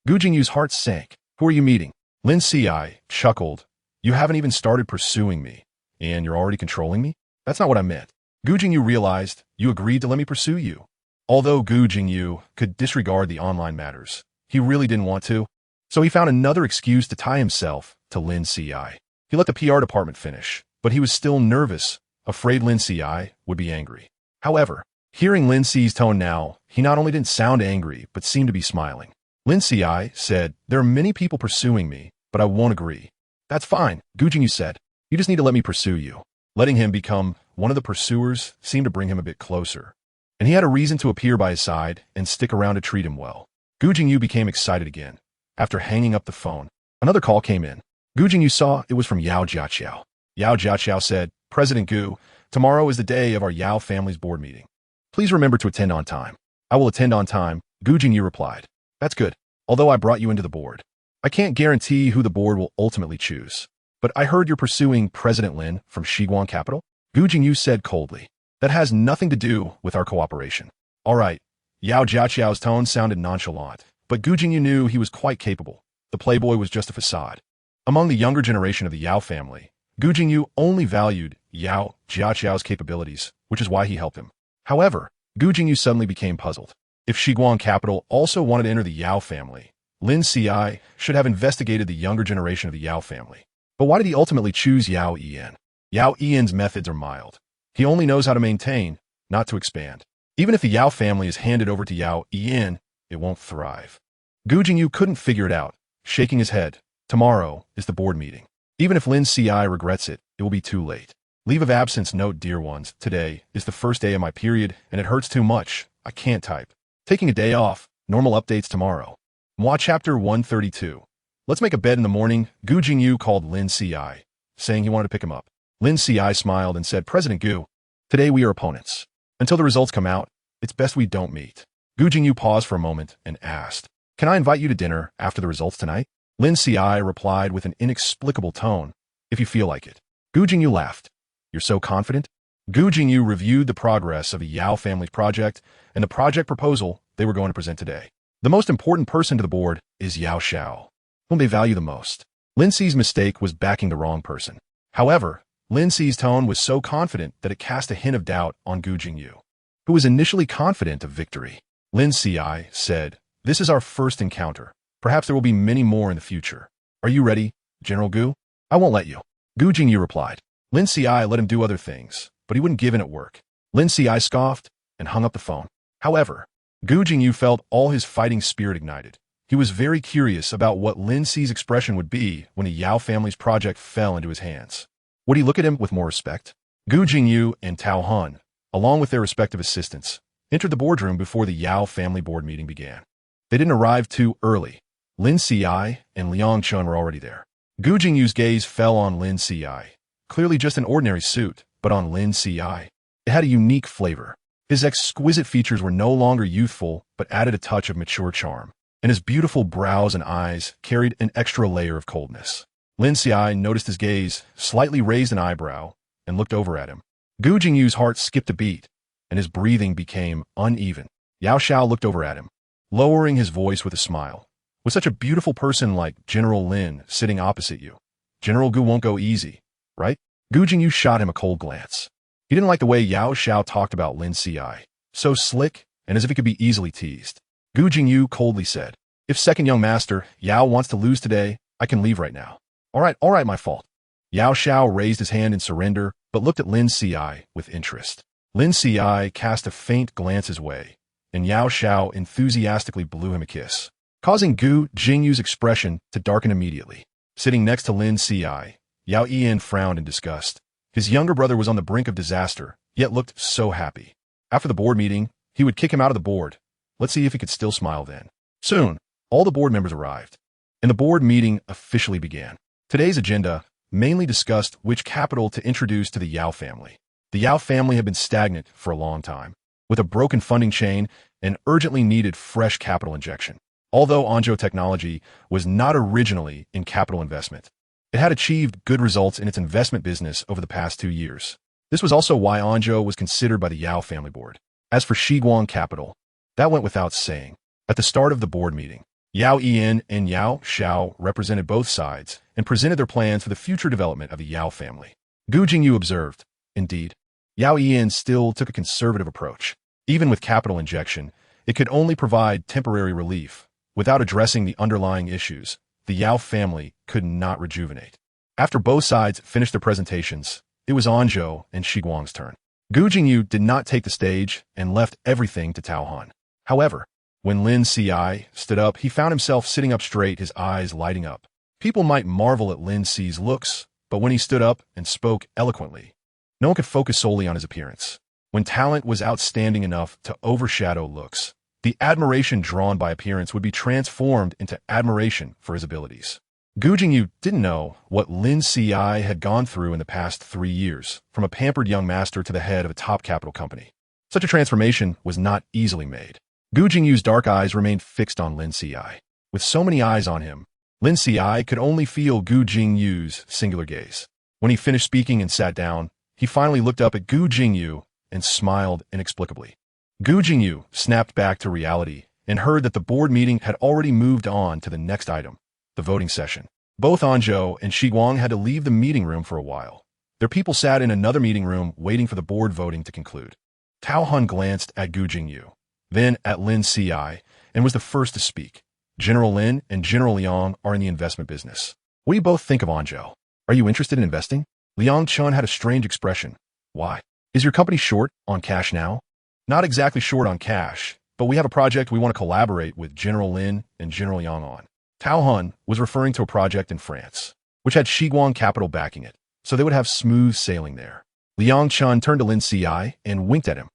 Gu Jingyu's heart sank. Who are you meeting? Lin Qiushi chuckled. You haven't even started pursuing me, and you're already controlling me? That's not what I meant. Gu Jingyu realized you agreed to let me pursue you. Although Gu Jingyu could disregard the online matters, he really didn't want to, so he found another excuse to tie himself to Lin Qiushi. He let the PR department finish, but he was still nervous, afraid Lin Qiushi would be angry. However, hearing Lin Qiushi's tone now, he not only didn't sound angry, but seemed to be smiling. Lin Qiushi said, there are many people pursuing me, but I won't agree. That's fine, Gu Jingyu said. You just need to let me pursue you. Letting him become one of the pursuers seemed to bring him a bit closer, and he had a reason to appear by his side and stick around to treat him well. Gu Jingyu became excited again. After hanging up the phone, another call came in. Gu Jingyu saw it was from Yao Jiaqiao. Yao Jiaqiao said, President Gu, tomorrow is the day of our Yao family's board meeting. Please remember to attend on time. I will attend on time, Gu Jingyu replied. That's good, although I brought you into the board. I can't guarantee who the board will ultimately choose. But I heard you're pursuing President Lin from Shiguan Capital? Gu Jingyu said coldly. That has nothing to do with our cooperation. All right. Yao Jiaqiao's tone sounded nonchalant, but Gu Jingyu knew he was quite capable. The playboy was just a facade. Among the younger generation of the Yao family, Gu Jingyu only valued Yao Jiaqiao's capabilities, which is why he helped him. However, Gu Jingyu suddenly became puzzled. If Shiguan Capital also wanted to enter the Yao family, Lin Qiushi should have investigated the younger generation of the Yao family. But why did he ultimately choose Yao Yian? Yao Yian's methods are mild. He only knows how to maintain, not to expand. Even if the Yao family is handed over to Yao Yian, it won't thrive. Gu Jingyu couldn't figure it out, shaking his head. Tomorrow is the board meeting. Even if Lin Qiushi regrets it, it will be too late. Leave of absence note, dear ones. Today is the first day of my period, and it hurts too much. I can't type. Taking a day off. Normal updates tomorrow. Moi chapter 132. Let's make a bed in the morning. Gu Jingyu called Lin Qiushi, saying he wanted to pick him up. Lin Qiushi smiled and said, President Gu, today we are opponents. Until the results come out, it's best we don't meet. Gu Jingyu paused for a moment and asked, Can I invite you to dinner after the results tonight? Lin Qiushi replied with an inexplicable tone, If you feel like it. Gu Jingyu laughed. You're so confident? Gu Jingyu reviewed the progress of the Yao family's project and the project proposal they were going to present today. The most important person to the board is Yao Xiao, whom they value the most. Lin Qi's mistake was backing the wrong person. However, Lin Qi's tone was so confident that it cast a hint of doubt on Gu Jingyu, who was initially confident of victory. Lin Qiushi said, This is our first encounter. Perhaps there will be many more in the future. Are you ready, General Gu? I won't let you. Gu Jingyu replied. Lin Qiushi let him do other things, but he wouldn't give in at work. Lin Qiushi scoffed and hung up the phone. However, Gu Jingyu felt all his fighting spirit ignited. He was very curious about what Lin Qi's expression would be when the Yao family's project fell into his hands. Would he look at him with more respect? Gu Jingyu and Tao Han, along with their respective assistants, entered the boardroom before the Yao family board meeting began. They didn't arrive too early. Lin Qiushi and Liang Chun were already there. Gu Jingyu's gaze fell on Lin Qiushi. Clearly just an ordinary suit, but on Lin Qiushi, it had a unique flavor. His exquisite features were no longer youthful, but added a touch of mature charm, and his beautiful brows and eyes carried an extra layer of coldness. Lin Qiushi noticed his gaze, slightly raised an eyebrow, and looked over at him. Gu Jingyu's heart skipped a beat, and his breathing became uneven. Yao Xiao looked over at him, lowering his voice with a smile. With such a beautiful person like General Lin sitting opposite you, General Gu won't go easy, right? Gu Jingyu shot him a cold glance. He didn't like the way Yao Xiao talked about Lin Qiushi, so slick and as if he could be easily teased. Gu Jingyu coldly said, "If second young master Yao wants to lose today, I can leave right now." All right, my fault." Yao Xiao raised his hand in surrender, but looked at Lin Qiushi with interest. Lin Qiushi cast a faint glance his way, and Yao Xiao enthusiastically blew him a kiss, causing Gu Jingyu's expression to darken immediately. Sitting next to Lin Qiushi, Yao Yian frowned in disgust. His younger brother was on the brink of disaster, yet looked so happy. After the board meeting, he would kick him out of the board. Let's see if he could still smile then. Soon, all the board members arrived, and the board meeting officially began. Today's agenda mainly discussed which capital to introduce to the Yao family. The Yao family had been stagnant for a long time, with a broken funding chain and urgently needed fresh capital injection. Although Anzhou Technology was not originally in capital investment, it had achieved good results in its investment business over the past 2 years. This was also why Anzhou was considered by the Yao family board. As for Shiguang Capital, that went without saying. At the start of the board meeting, Yao Yian and Yao Xiao represented both sides and presented their plans for the future development of the Yao family. Gu Jingyu observed, indeed, Yao Yian still took a conservative approach. Even with capital injection, it could only provide temporary relief. Without addressing the underlying issues, the Yao family could not rejuvenate. After both sides finished their presentations, it was Anzhou and Shiguang's turn. Gu Jingyu did not take the stage and left everything to Tao Han. However, when Lin Qiushi stood up, he found himself sitting up straight, his eyes lighting up. People might marvel at Lin Qi's looks, but when he stood up and spoke eloquently, no one could focus solely on his appearance. When talent was outstanding enough to overshadow looks, the admiration drawn by appearance would be transformed into admiration for his abilities. Gu Jingyu didn't know what Lin Qiushi had gone through in the past 3 years, from a pampered young master to the head of a top capital company. Such a transformation was not easily made. Gu Jingyu's dark eyes remained fixed on Lin Qiushi. With so many eyes on him, Lin Qiushi could only feel Gu Jingyu's singular gaze. When he finished speaking and sat down, he finally looked up at Gu Jingyu and smiled inexplicably. Gu Jingyu snapped back to reality and heard that the board meeting had already moved on to the next item, the voting session. Both Anzhou and Shiguang had to leave the meeting room for a while. Their people sat in another meeting room waiting for the board voting to conclude. Tao Han glanced at Gu Jingyu, then at Lin Qiushi, and was the first to speak. General Lin and General Liang are in the investment business. What do you both think of Anzhou? Are you interested in investing? Liang Chun had a strange expression. Why? Is your company short on cash now? Not exactly short on cash, but we have a project we want to collaborate with General Lin and General Yang on. Tao Han was referring to a project in France, which had Shiguang Capital backing it, so they would have smooth sailing there. Liang Chun turned to Lin Qiushi and winked at him.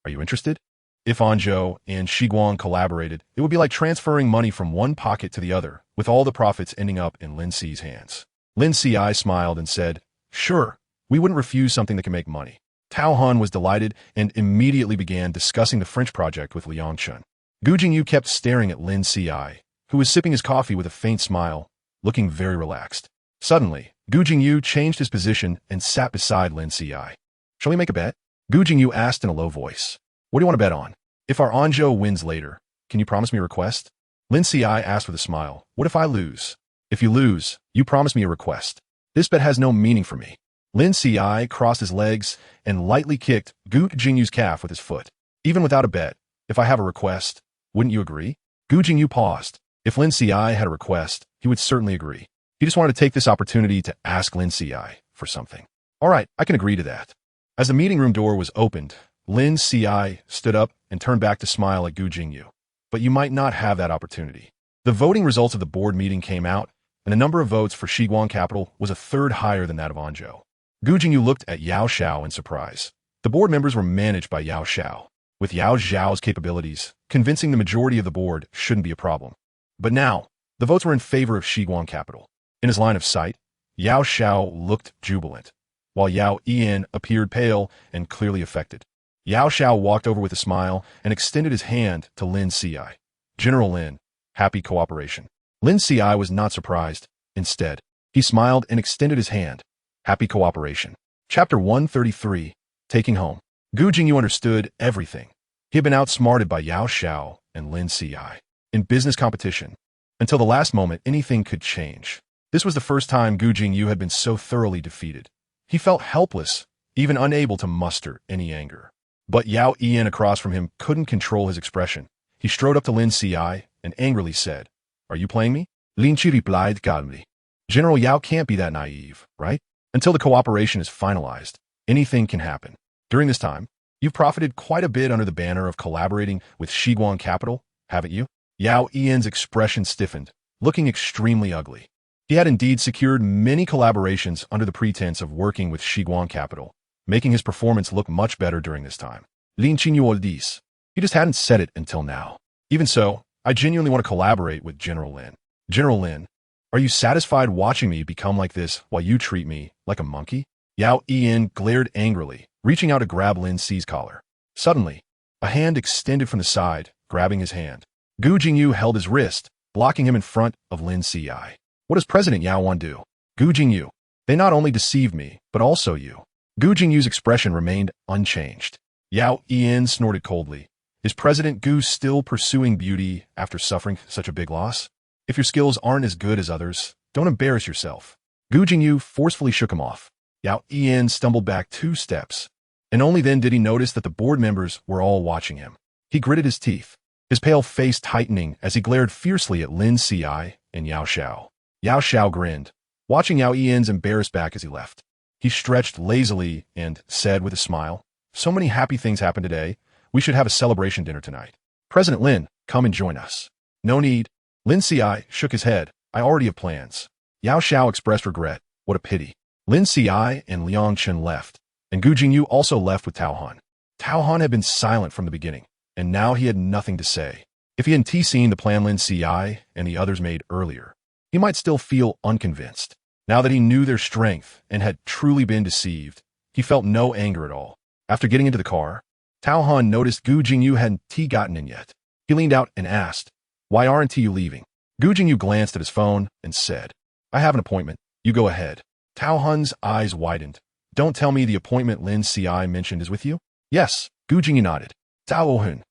Are you interested? If Anzhou and Shiguang collaborated, it would be like transferring money from one pocket to the other, with all the profits ending up in Lin Qi's hands. Lin Qiushi smiled and said, "Sure, we wouldn't refuse something that can make money." Tao Han was delighted and immediately began discussing the French project with Liang Chun. Gu Jingyu kept staring at Lin Qiushi, who was sipping his coffee with a faint smile, looking very relaxed. Suddenly, Gu Jingyu changed his position and sat beside Lin Qiushi. "Shall we make a bet?" Gu Jingyu asked in a low voice. "What do you want to bet on? If our Anzhou wins later, can you promise me a request?" Lin Qiushi asked with a smile. "What if I lose?" "If you lose, you promise me a request." "This bet has no meaning for me." Lin Qiushi crossed his legs and lightly kicked Gu Jingyu's calf with his foot. "Even without a bet, if I have a request, wouldn't you agree?" Gu Jingyu paused. If Lin Qiushi had a request, he would certainly agree. He just wanted to take this opportunity to ask Lin Qiushi for something. "All right, I can agree to that." As the meeting room door was opened, Lin Qiushi stood up and turned back to smile at Gu Jingyu. "But you might not have that opportunity." The voting results of the board meeting came out, and the number of votes for Shiguang Capital was a third higher than that of Anzhou. Gu Jingyu looked at Yao Xiao in surprise. The board members were managed by Yao Xiao. With Yao Xiao's capabilities, convincing the majority of the board shouldn't be a problem. But now, the votes were in favor of Shiguang Capital. In his line of sight, Yao Xiao looked jubilant. while Yao Ian appeared pale and clearly affected. Yao Xiao walked over with a smile and extended his hand to Lin Qiushi. General Lin, happy cooperation. Lin Qiushi was not surprised. Instead, he smiled and extended his hand. Happy cooperation. Chapter 133, Taking Home. Gu Jingyu understood everything. He had been outsmarted by Yao Xiao and Lin Qiushi in business competition. Until the last moment, anything could change. This was the first time Gu Jingyu had been so thoroughly defeated. He felt helpless, even unable to muster any anger. But Yao Ian across from him couldn't control his expression. He strode up to Lin Qiushi and angrily said, "Are you playing me?" Lin Qiushi replied calmly, "General Yao can't be that naive, right? Until the cooperation is finalized, anything can happen. During this time, you've profited quite a bit under the banner of collaborating with Shiguang Capital, haven't you?" Yao Ian's expression stiffened, looking extremely ugly. He had indeed secured many collaborations under the pretense of working with Shiguang Capital, making his performance look much better during this time. Lin Qiushi dis. He just hadn't said it until now. Even so, I genuinely want to collaborate with General Lin. General Lin, are you satisfied watching me become like this while you treat me like a monkey? Yao Ian glared angrily, reaching out to grab Lin Qi's collar. Suddenly, a hand extended from the side, grabbing his hand. Gu Jingyu held his wrist, blocking him in front of Lin Qiushi. What does President Yao want to do? Gu Jingyu, they not only deceived me, but also you. Gu Jingyu's expression remained unchanged. Yao Ian snorted coldly. Is President Gu still pursuing beauty after suffering such a big loss? If your skills aren't as good as others, don't embarrass yourself. Gu Jingyu forcefully shook him off. Yao Ian stumbled back 2 steps, and only then did he notice that the board members were all watching him. He gritted his teeth, his pale face tightening as he glared fiercely at Lin Qiushi and Yao Xiao. Yao Xiao grinned, watching Yao Ian's embarrassed back as he left. He stretched lazily and said with a smile, "So many happy things happened today. We should have a celebration dinner tonight. President Lin, come and join us." "No need." Lin Qiushi shook his head. "I already have plans." Yao Xiao expressed regret. What a pity. Lin Qiushi and Liang Chen left, and Gu Jingyu also left with Tao Han. Tao Han had been silent from the beginning, and now he had nothing to say. If he hadn't seen the plan Lin Qiushi and the others made earlier, he might still feel unconvinced. Now that he knew their strength and had truly been deceived, he felt no anger at all. After getting into the car, Tao Han noticed Gu Jingyu hadn't gotten in yet. He leaned out and asked, "Why aren't you leaving?" Gu Jingyu glanced at his phone and said, "I have an appointment. You go ahead." Tao Han's eyes widened. "Don't tell me the appointment Lin Qiushi mentioned is with you?" "Yes." Gu Jingyu nodded. "Tao Han,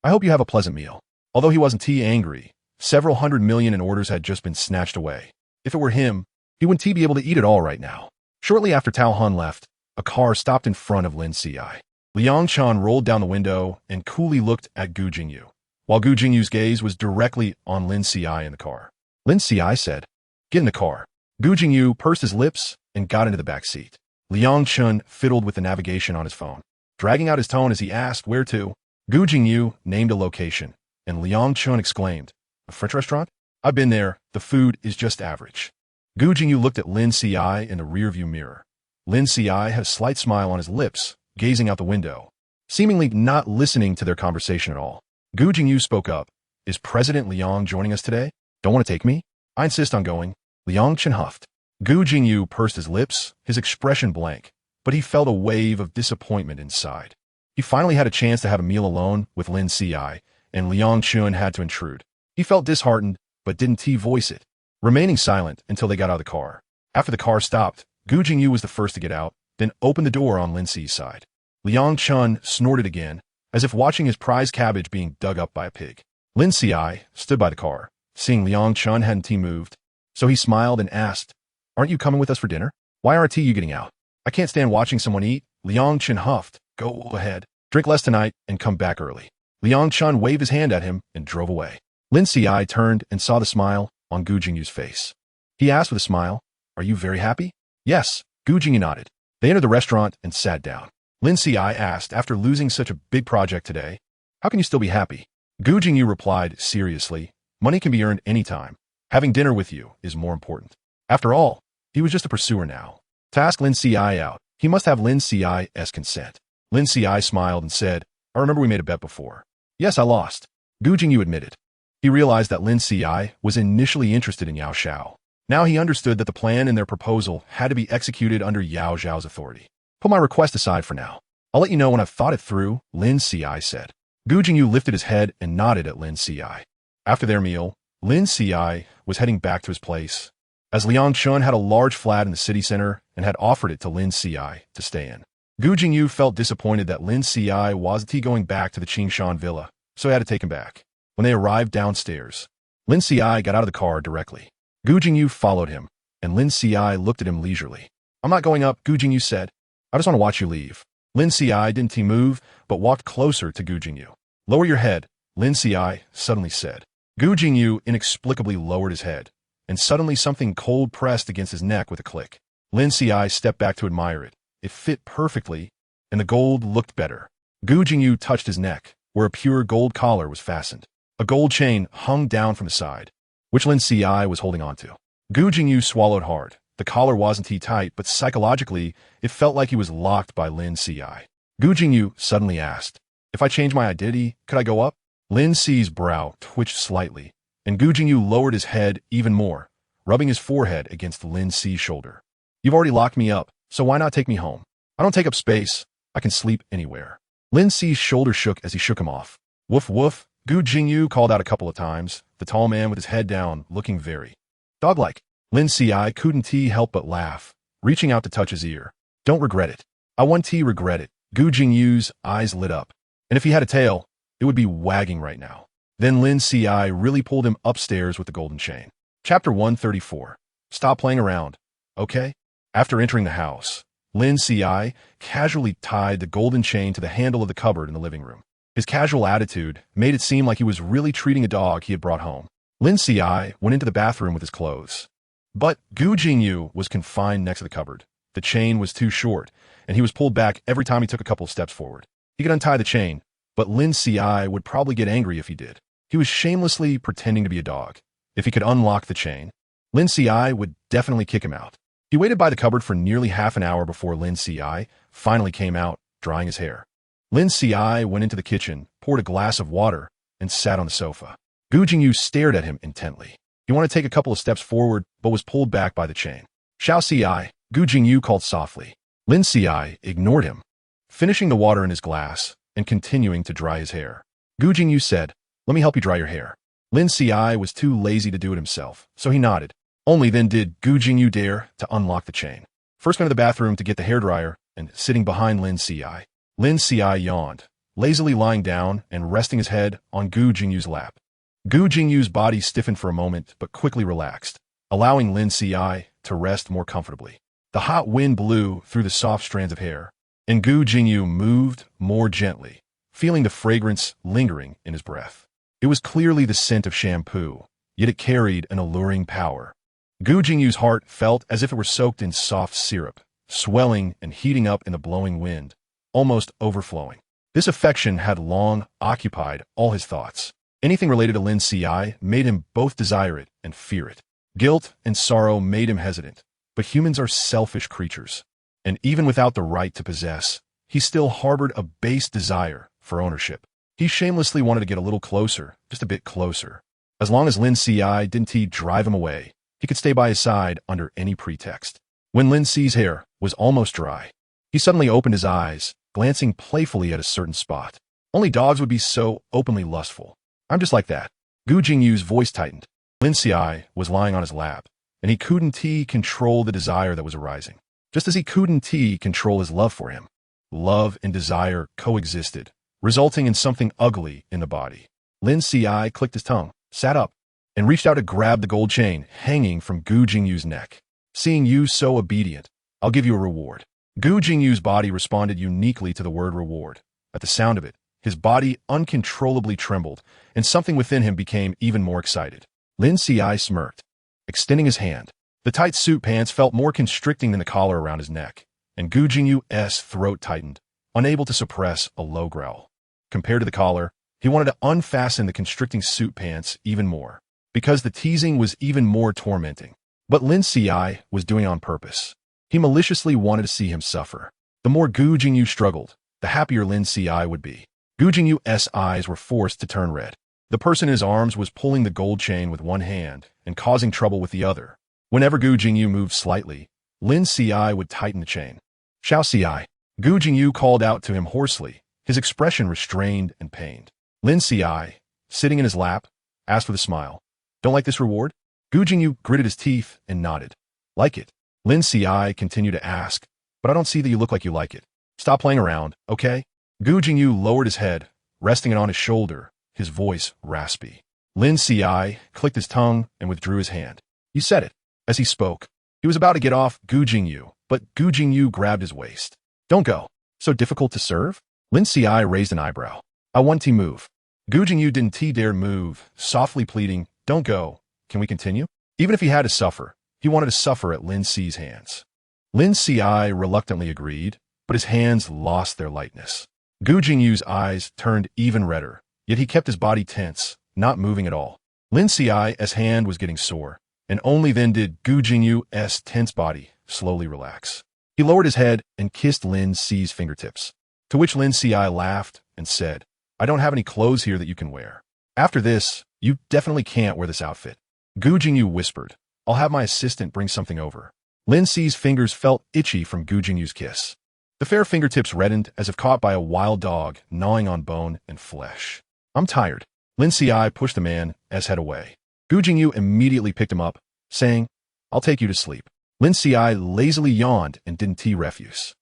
I hope you have a pleasant meal." Although he wasn't angry, several hundred million in orders had just been snatched away. If it were him, he wouldn't be able to eat it all right now. Shortly after Tao Han left, a car stopped in front of Lin Qiushi. Liang Chen rolled down the window and coolly looked at Gu Jingyu, while Gu Jingyu's gaze was directly on Lin Qiushi in the car. Lin Qiushi said, "Get in the car." Gu Jingyu pursed his lips and got into the back seat. Liang Chen fiddled with the navigation on his phone, dragging out his tone as he asked where to. Gu Jingyu named a location, and Liang Chen exclaimed, "A French restaurant? I've been there. The food is just average." Gu Jingyu looked at Lin Qiushi in the rearview mirror. Lin Qiushi had a slight smile on his lips, gazing out the window, seemingly not listening to their conversation at all. Gu Jingyu spoke up. "Is President Liang joining us today? Don't want to take me? I insist on going." Liang Chen huffed. Gu Jingyu pursed his lips, his expression blank, but he felt a wave of disappointment inside. He finally had a chance to have a meal alone with Lin Qiushi, and Liang Chen had to intrude. He felt disheartened, but didn't voice it, remaining silent until they got out of the car. After the car stopped, Gu Jingyu was the first to get out, then opened the door on Lin Qi's side. Liang Chen snorted again, as if watching his prize cabbage being dug up by a pig. Lin Qiushi stood by the car, seeing Liang Chen hadn't moved, so he smiled and asked, "Aren't you coming with us for dinner? Why aren't you getting out?" "I can't stand watching someone eat." Liang Chen huffed. "Go ahead. Drink less tonight and come back early." Liang Chen waved his hand at him and drove away. Lin Qiushi turned and saw the smile on Gu Jingyu's face. He asked with a smile, "Are you very happy?" "Yes." Gu Jingyu nodded. They entered the restaurant and sat down. Lin Qiushi asked, after losing such a big project today, "How can you still be happy?" Gu Jingyu replied seriously, "Money can be earned any time. Having dinner with you is more important." After all, he was just a pursuer now. To ask Lin Qiushi out, he must have Lin Qiushi's consent. Lin Qiushi smiled and said, "I remember we made a bet before." "Yes, I lost." Gu Jingyu admitted. He realized that Lin Qiushi was initially interested in Yao Xiao. Now he understood that the plan in their proposal had to be executed under Yao Zhao's authority. Put my request aside for now. I'll let you know when I've thought it through, Lin Qiushi said. Gu Jingyu lifted his head and nodded at Lin Qiushi. After their meal, Lin Qiushi was heading back to his place, as Liang Chun had a large flat in the city center and had offered it to Lin Qiushi to stay in. Gu Jingyu felt disappointed that Lin Qiushi wasn't going back to the Qingshan villa, so he had to take him back. When they arrived downstairs, Lin Qiushi got out of the car directly. Gu Jingyu followed him, and Lin Qiushi looked at him leisurely. I'm not going up, Gu Jingyu said. I just want to watch you leave. Lin Qiushi didn't move, but walked closer to Gu Jingyu. Lower your head, Lin Qiushi suddenly said. Gu Jingyu inexplicably lowered his head, and suddenly something cold pressed against his neck with a click. Lin Qiushi stepped back to admire it. It fit perfectly, and the gold looked better. Gu Jingyu touched his neck, where a pure gold collar was fastened. A gold chain hung down from the side, which Lin Qiushi was holding onto. Gu Jingyu swallowed hard. The collar wasn't tight, but psychologically, it felt like he was locked by Lin Qiushi. Gu Jingyu suddenly asked, if I change my identity, could I go up? Lin Qiushi's brow twitched slightly, and Gu Jingyu lowered his head even more, rubbing his forehead against Lin Qiushi's shoulder. You've already locked me up, so why not take me home? I don't take up space. I can sleep anywhere. Lin Qiushi's shoulder shook as he shook him off. Woof woof, Gu Jingyu called out a couple of times, the tall man with his head down, looking very dog-like. Lin Qiushi couldn't help but laugh, reaching out to touch his ear. Don't regret it. I won't regret it. Gu Jingyu's eyes lit up. And if he had a tail, it would be wagging right now. Then Lin Qiushi really pulled him upstairs with the golden chain. Chapter 134. Stop playing around, okay? After entering the house, Lin Qiushi casually tied the golden chain to the handle of the cupboard in the living room. His casual attitude made it seem like he was really treating a dog he had brought home. Lin Qiushi went into the bathroom with his clothes. But Gu Jingyu was confined next to the cupboard. The chain was too short, and he was pulled back every time he took a couple of steps forward. He could untie the chain, but Lin Qiushi would probably get angry if he did. He was shamelessly pretending to be a dog. If he could unlock the chain, Lin Qiushi would definitely kick him out. He waited by the cupboard for nearly half an hour before Lin Qiushi finally came out, drying his hair. Lin Qiushi went into the kitchen, poured a glass of water, and sat on the sofa. Gu Jingyu stared at him intently. He wanted to take a couple of steps forward, but was pulled back by the chain. Xiao Qiushi, Gu Jingyu called softly. Lin Qiushi ignored him, finishing the water in his glass and continuing to dry his hair. Gu Jingyu said, let me help you dry your hair. Lin Qiushi was too lazy to do it himself, so he nodded. Only then did Gu Jingyu dare to unlock the chain. First went to the bathroom to get the hairdryer, and sitting behind Lin Qiushi. Lin Qiushi yawned, lazily lying down and resting his head on Gu Jingyu's lap. Gu Jingyu's body stiffened for a moment, but quickly relaxed, allowing Lin Qiushi to rest more comfortably. The hot wind blew through the soft strands of hair, and Gu Jingyu moved more gently, feeling the fragrance lingering in his breath. It was clearly the scent of shampoo, yet it carried an alluring power. Gu Jingyu's heart felt as if it were soaked in soft syrup, swelling and heating up in the blowing wind, almost overflowing. This affection had long occupied all his thoughts. Anything related to Lin Qiushi made him both desire it and fear it. Guilt and sorrow made him hesitant, but humans are selfish creatures. And even without the right to possess, he still harbored a base desire for ownership. He shamelessly wanted to get a little closer, just a bit closer. As long as Lin Qiushi didn't drive him away, he could stay by his side under any pretext. When Lin Qiushi's hair was almost dry, he suddenly opened his eyes, glancing playfully at a certain spot. Only dogs would be so openly lustful. I'm just like that. Gu Jingyu's voice tightened. Lin Qiushi was lying on his lap, and he couldn't control the desire that was arising, just as he couldn't control his love for him. Love and desire coexisted, resulting in something ugly in the body. Lin Qiushi clicked his tongue, sat up, and reached out to grab the gold chain hanging from Gu Jingyu's neck. Seeing you so obedient, I'll give you a reward. Gu Jingyu's body responded uniquely to the word reward. At the sound of it, his body uncontrollably trembled, and something within him became even more excited. Lin Qiushi smirked, extending his hand. The tight suit pants felt more constricting than the collar around his neck, and Gu Jingyu's throat tightened, unable to suppress a low growl. Compared to the collar, he wanted to unfasten the constricting suit pants even more, because the teasing was even more tormenting. But Lin Qiushi was doing it on purpose. He maliciously wanted to see him suffer. The more Gu Jingyu struggled, the happier Lin Qiushi would be. Gu Jingyu's eyes were forced to turn red. The person in his arms was pulling the gold chain with one hand and causing trouble with the other. Whenever Gu Jingyu moved slightly, Lin Qiushi would tighten the chain. Xiao Qiushi. Gu Jingyu called out to him hoarsely, his expression restrained and pained. Lin Qiushi, sitting in his lap, asked with a smile, "Don't like this reward?" Gu Jingyu gritted his teeth and nodded. "Like it?" Lin Qiushi continued to ask, "But I don't see that you look like you like it. Stop playing around, okay?" Gu Jingyu lowered his head, resting it on his shoulder, his voice raspy. Lin Qiushi clicked his tongue and withdrew his hand. "You said it." As he spoke, he was about to get off Gu Jingyu, but Gu Jingyu grabbed his waist. "Don't go. So difficult to serve?" Lin Qiushi raised an eyebrow. "I want to move." Gu Jingyu didn't dare move, softly pleading, "Don't go. Can we continue?" Even if he had to suffer, he wanted to suffer at Lin Qi's hands. Lin Qiushi reluctantly agreed, but his hands lost their lightness. Gu Jingyu's eyes turned even redder, yet he kept his body tense, not moving at all. Lin Qiu's hand was getting sore, and only then did Gu Jingyu's tense body slowly relax. He lowered his head and kissed Lin Qi's fingertips, to which Lin Qiushi laughed and said, "I don't have any clothes here that you can wear. After this, you definitely can't wear this outfit." Gu Jingyu whispered, "I'll have my assistant bring something over." Lin Qi's fingers felt itchy from Gu Jingyu's kiss. The fair fingertips reddened as if caught by a wild dog gnawing on bone and flesh. "I'm tired." Lin Qiushi pushed the man's head away. Gu Jingyu immediately picked him up, saying, "I'll take you to sleep." Lin Qiushi lazily yawned and didn't refuse.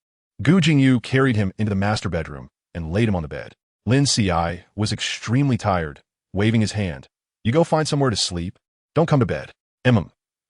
Gu Jingyu carried him into the master bedroom and laid him on the bed. Lin Qiushi was extremely tired, waving his hand. "You go find somewhere to sleep. Don't come to bed."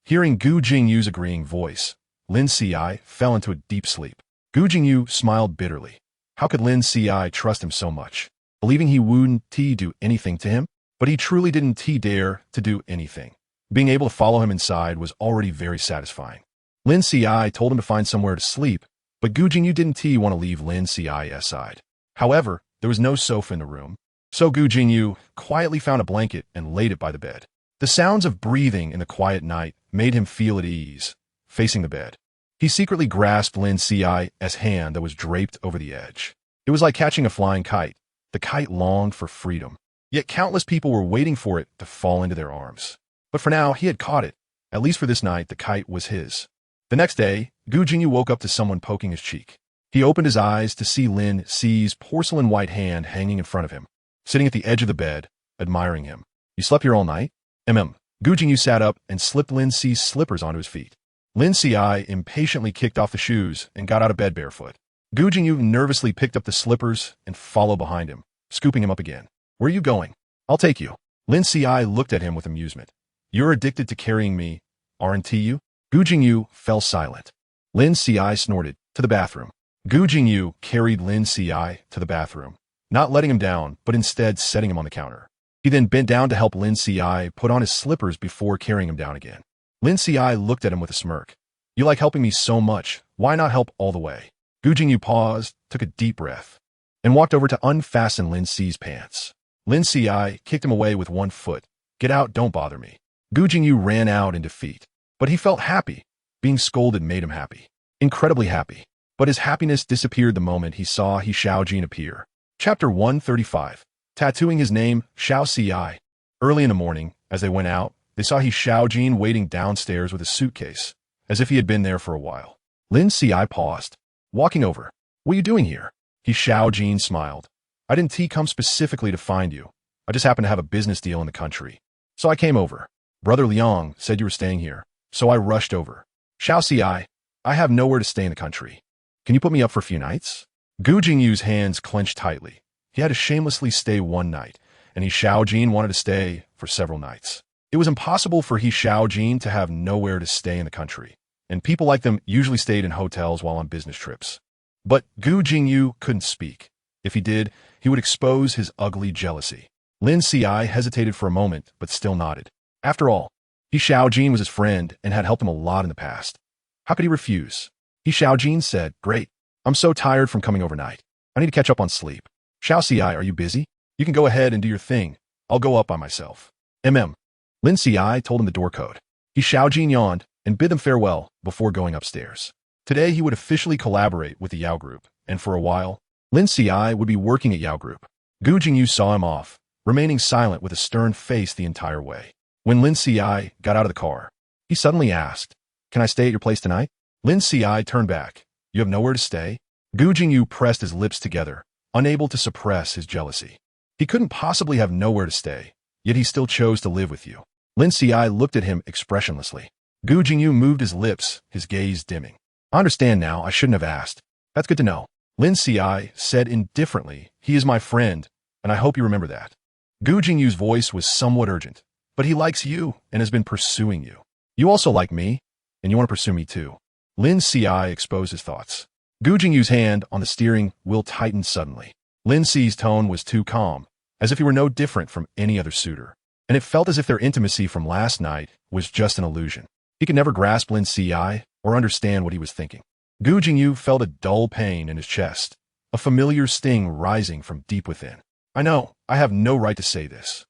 Hearing Gu Jingyu's agreeing voice, Lin Qiushi fell into a deep sleep. Gu Jingyu smiled bitterly. How could Lin Qiushi trust him so much, believing he wouldn't do anything to him? But he truly didn't dare to do anything. Being able to follow him inside was already very satisfying. Lin Qiushi told him to find somewhere to sleep, but Gu Jingyu didn't want to leave Lin Qiu's side. However, there was no sofa in the room, so Gu Jingyu quietly found a blanket and laid it by the bed. The sounds of breathing in the quiet night made him feel at ease, facing the bed. He secretly grasped Lin Qiu's hand that was draped over the edge. It was like catching a flying kite. The kite longed for freedom, yet countless people were waiting for it to fall into their arms. But for now, he had caught it. At least for this night, the kite was his. The next day, Gu Jingyu woke up to someone poking his cheek. He opened his eyes to see Lin Qi's porcelain white hand hanging in front of him, sitting at the edge of the bed, admiring him. "You slept here all night?" Gu Jingyu sat up and slipped Lin Qi's slippers onto his feet. Lin Qiushi impatiently kicked off the shoes and got out of bed barefoot. Gu Jingyu nervously picked up the slippers and followed behind him, scooping him up again. "Where are you going?" "I'll take you." Lin Qiushi looked at him with amusement. "You're addicted to carrying me, aren't you?" Gu Jingyu fell silent. Lin Qiushi snorted, "To the bathroom." Gu Jingyu carried Lin Qiushi to the bathroom, not letting him down, but instead setting him on the counter. He then bent down to help Lin Qiushi put on his slippers before carrying him down again. Lin Qiushi looked at him with a smirk. "You like helping me so much, why not help all the way?" Gu Jingyu paused, took a deep breath, and walked over to unfasten Lin Qi's pants. Lin Qiushi kicked him away with one foot. "Get out, don't bother me." Gu Jingyu ran out in defeat. But he felt happy. Being scolded made him happy. Incredibly happy. But his happiness disappeared the moment he saw He Xiaojin appear. Chapter 135. Tattooing his name, Xiao Qiushi. Early in the morning, as they went out, they saw He Xiaojin waiting downstairs with a suitcase, as if he had been there for a while. Lin Qiushi paused, walking over. "What are you doing here?" He Xiaojin smiled. "I didn't come specifically to find you. I just happened to have a business deal in the country. So I came over. Brother Liang said you were staying here, so I rushed over." "Xiao Qiushi, I have nowhere to stay in the country. Can you put me up for a few nights?" Gu Jingyu's hands clenched tightly. He had to shamelessly stay one night, and He Xiaojin wanted to stay for several nights. It was impossible for He Xiaojin to have nowhere to stay in the country, and people like them usually stayed in hotels while on business trips. But Gu Jingyu couldn't speak. If he did, he would expose his ugly jealousy. Lin Qiushi hesitated for a moment, but still nodded. After all, He Xiaojin was his friend and had helped him a lot in the past. How could he refuse? He Xiaojin said, "Great. I'm so tired from coming overnight. I need to catch up on sleep. Xiao Qiushi, are you busy? You can go ahead and do your thing. I'll go up by myself." Lin Qiushi told him the door code. He Xiaojin yawned and bid them farewell before going upstairs. Today he would officially collaborate with the Yao Group, and for a while, Lin Qiushi would be working at Yao Group. Gu Jingyu saw him off, remaining silent with a stern face the entire way. When Lin Qiushi got out of the car, He suddenly asked, "Can I stay at your place tonight?" Lin Qiushi turned back. "You have nowhere to stay?" Gu Jingyu pressed his lips together, unable to suppress his jealousy. He couldn't possibly have nowhere to stay, yet he still chose to live with you. Lin Qiushi looked at him expressionlessly. Gu Jingyu moved his lips, his gaze dimming. "I understand now. I shouldn't have asked. That's good to know." Lin Qiushi said indifferently, "He is my friend, and I hope you remember that." Gu Jingyu's voice was somewhat urgent. "But he likes you and has been pursuing you. You also like me, and you want to pursue me too." Lin Qiushi exposed his thoughts. Gu Jingyu's hand on the steering wheel tightened suddenly. Lin Qi's tone was too calm, as if he were no different from any other suitor, and it felt as if their intimacy from last night was just an illusion. He could never grasp Lin Qiushi or understand what he was thinking. Gu Jingyu felt a dull pain in his chest, a familiar sting rising from deep within. "I know, I have no right to say this,"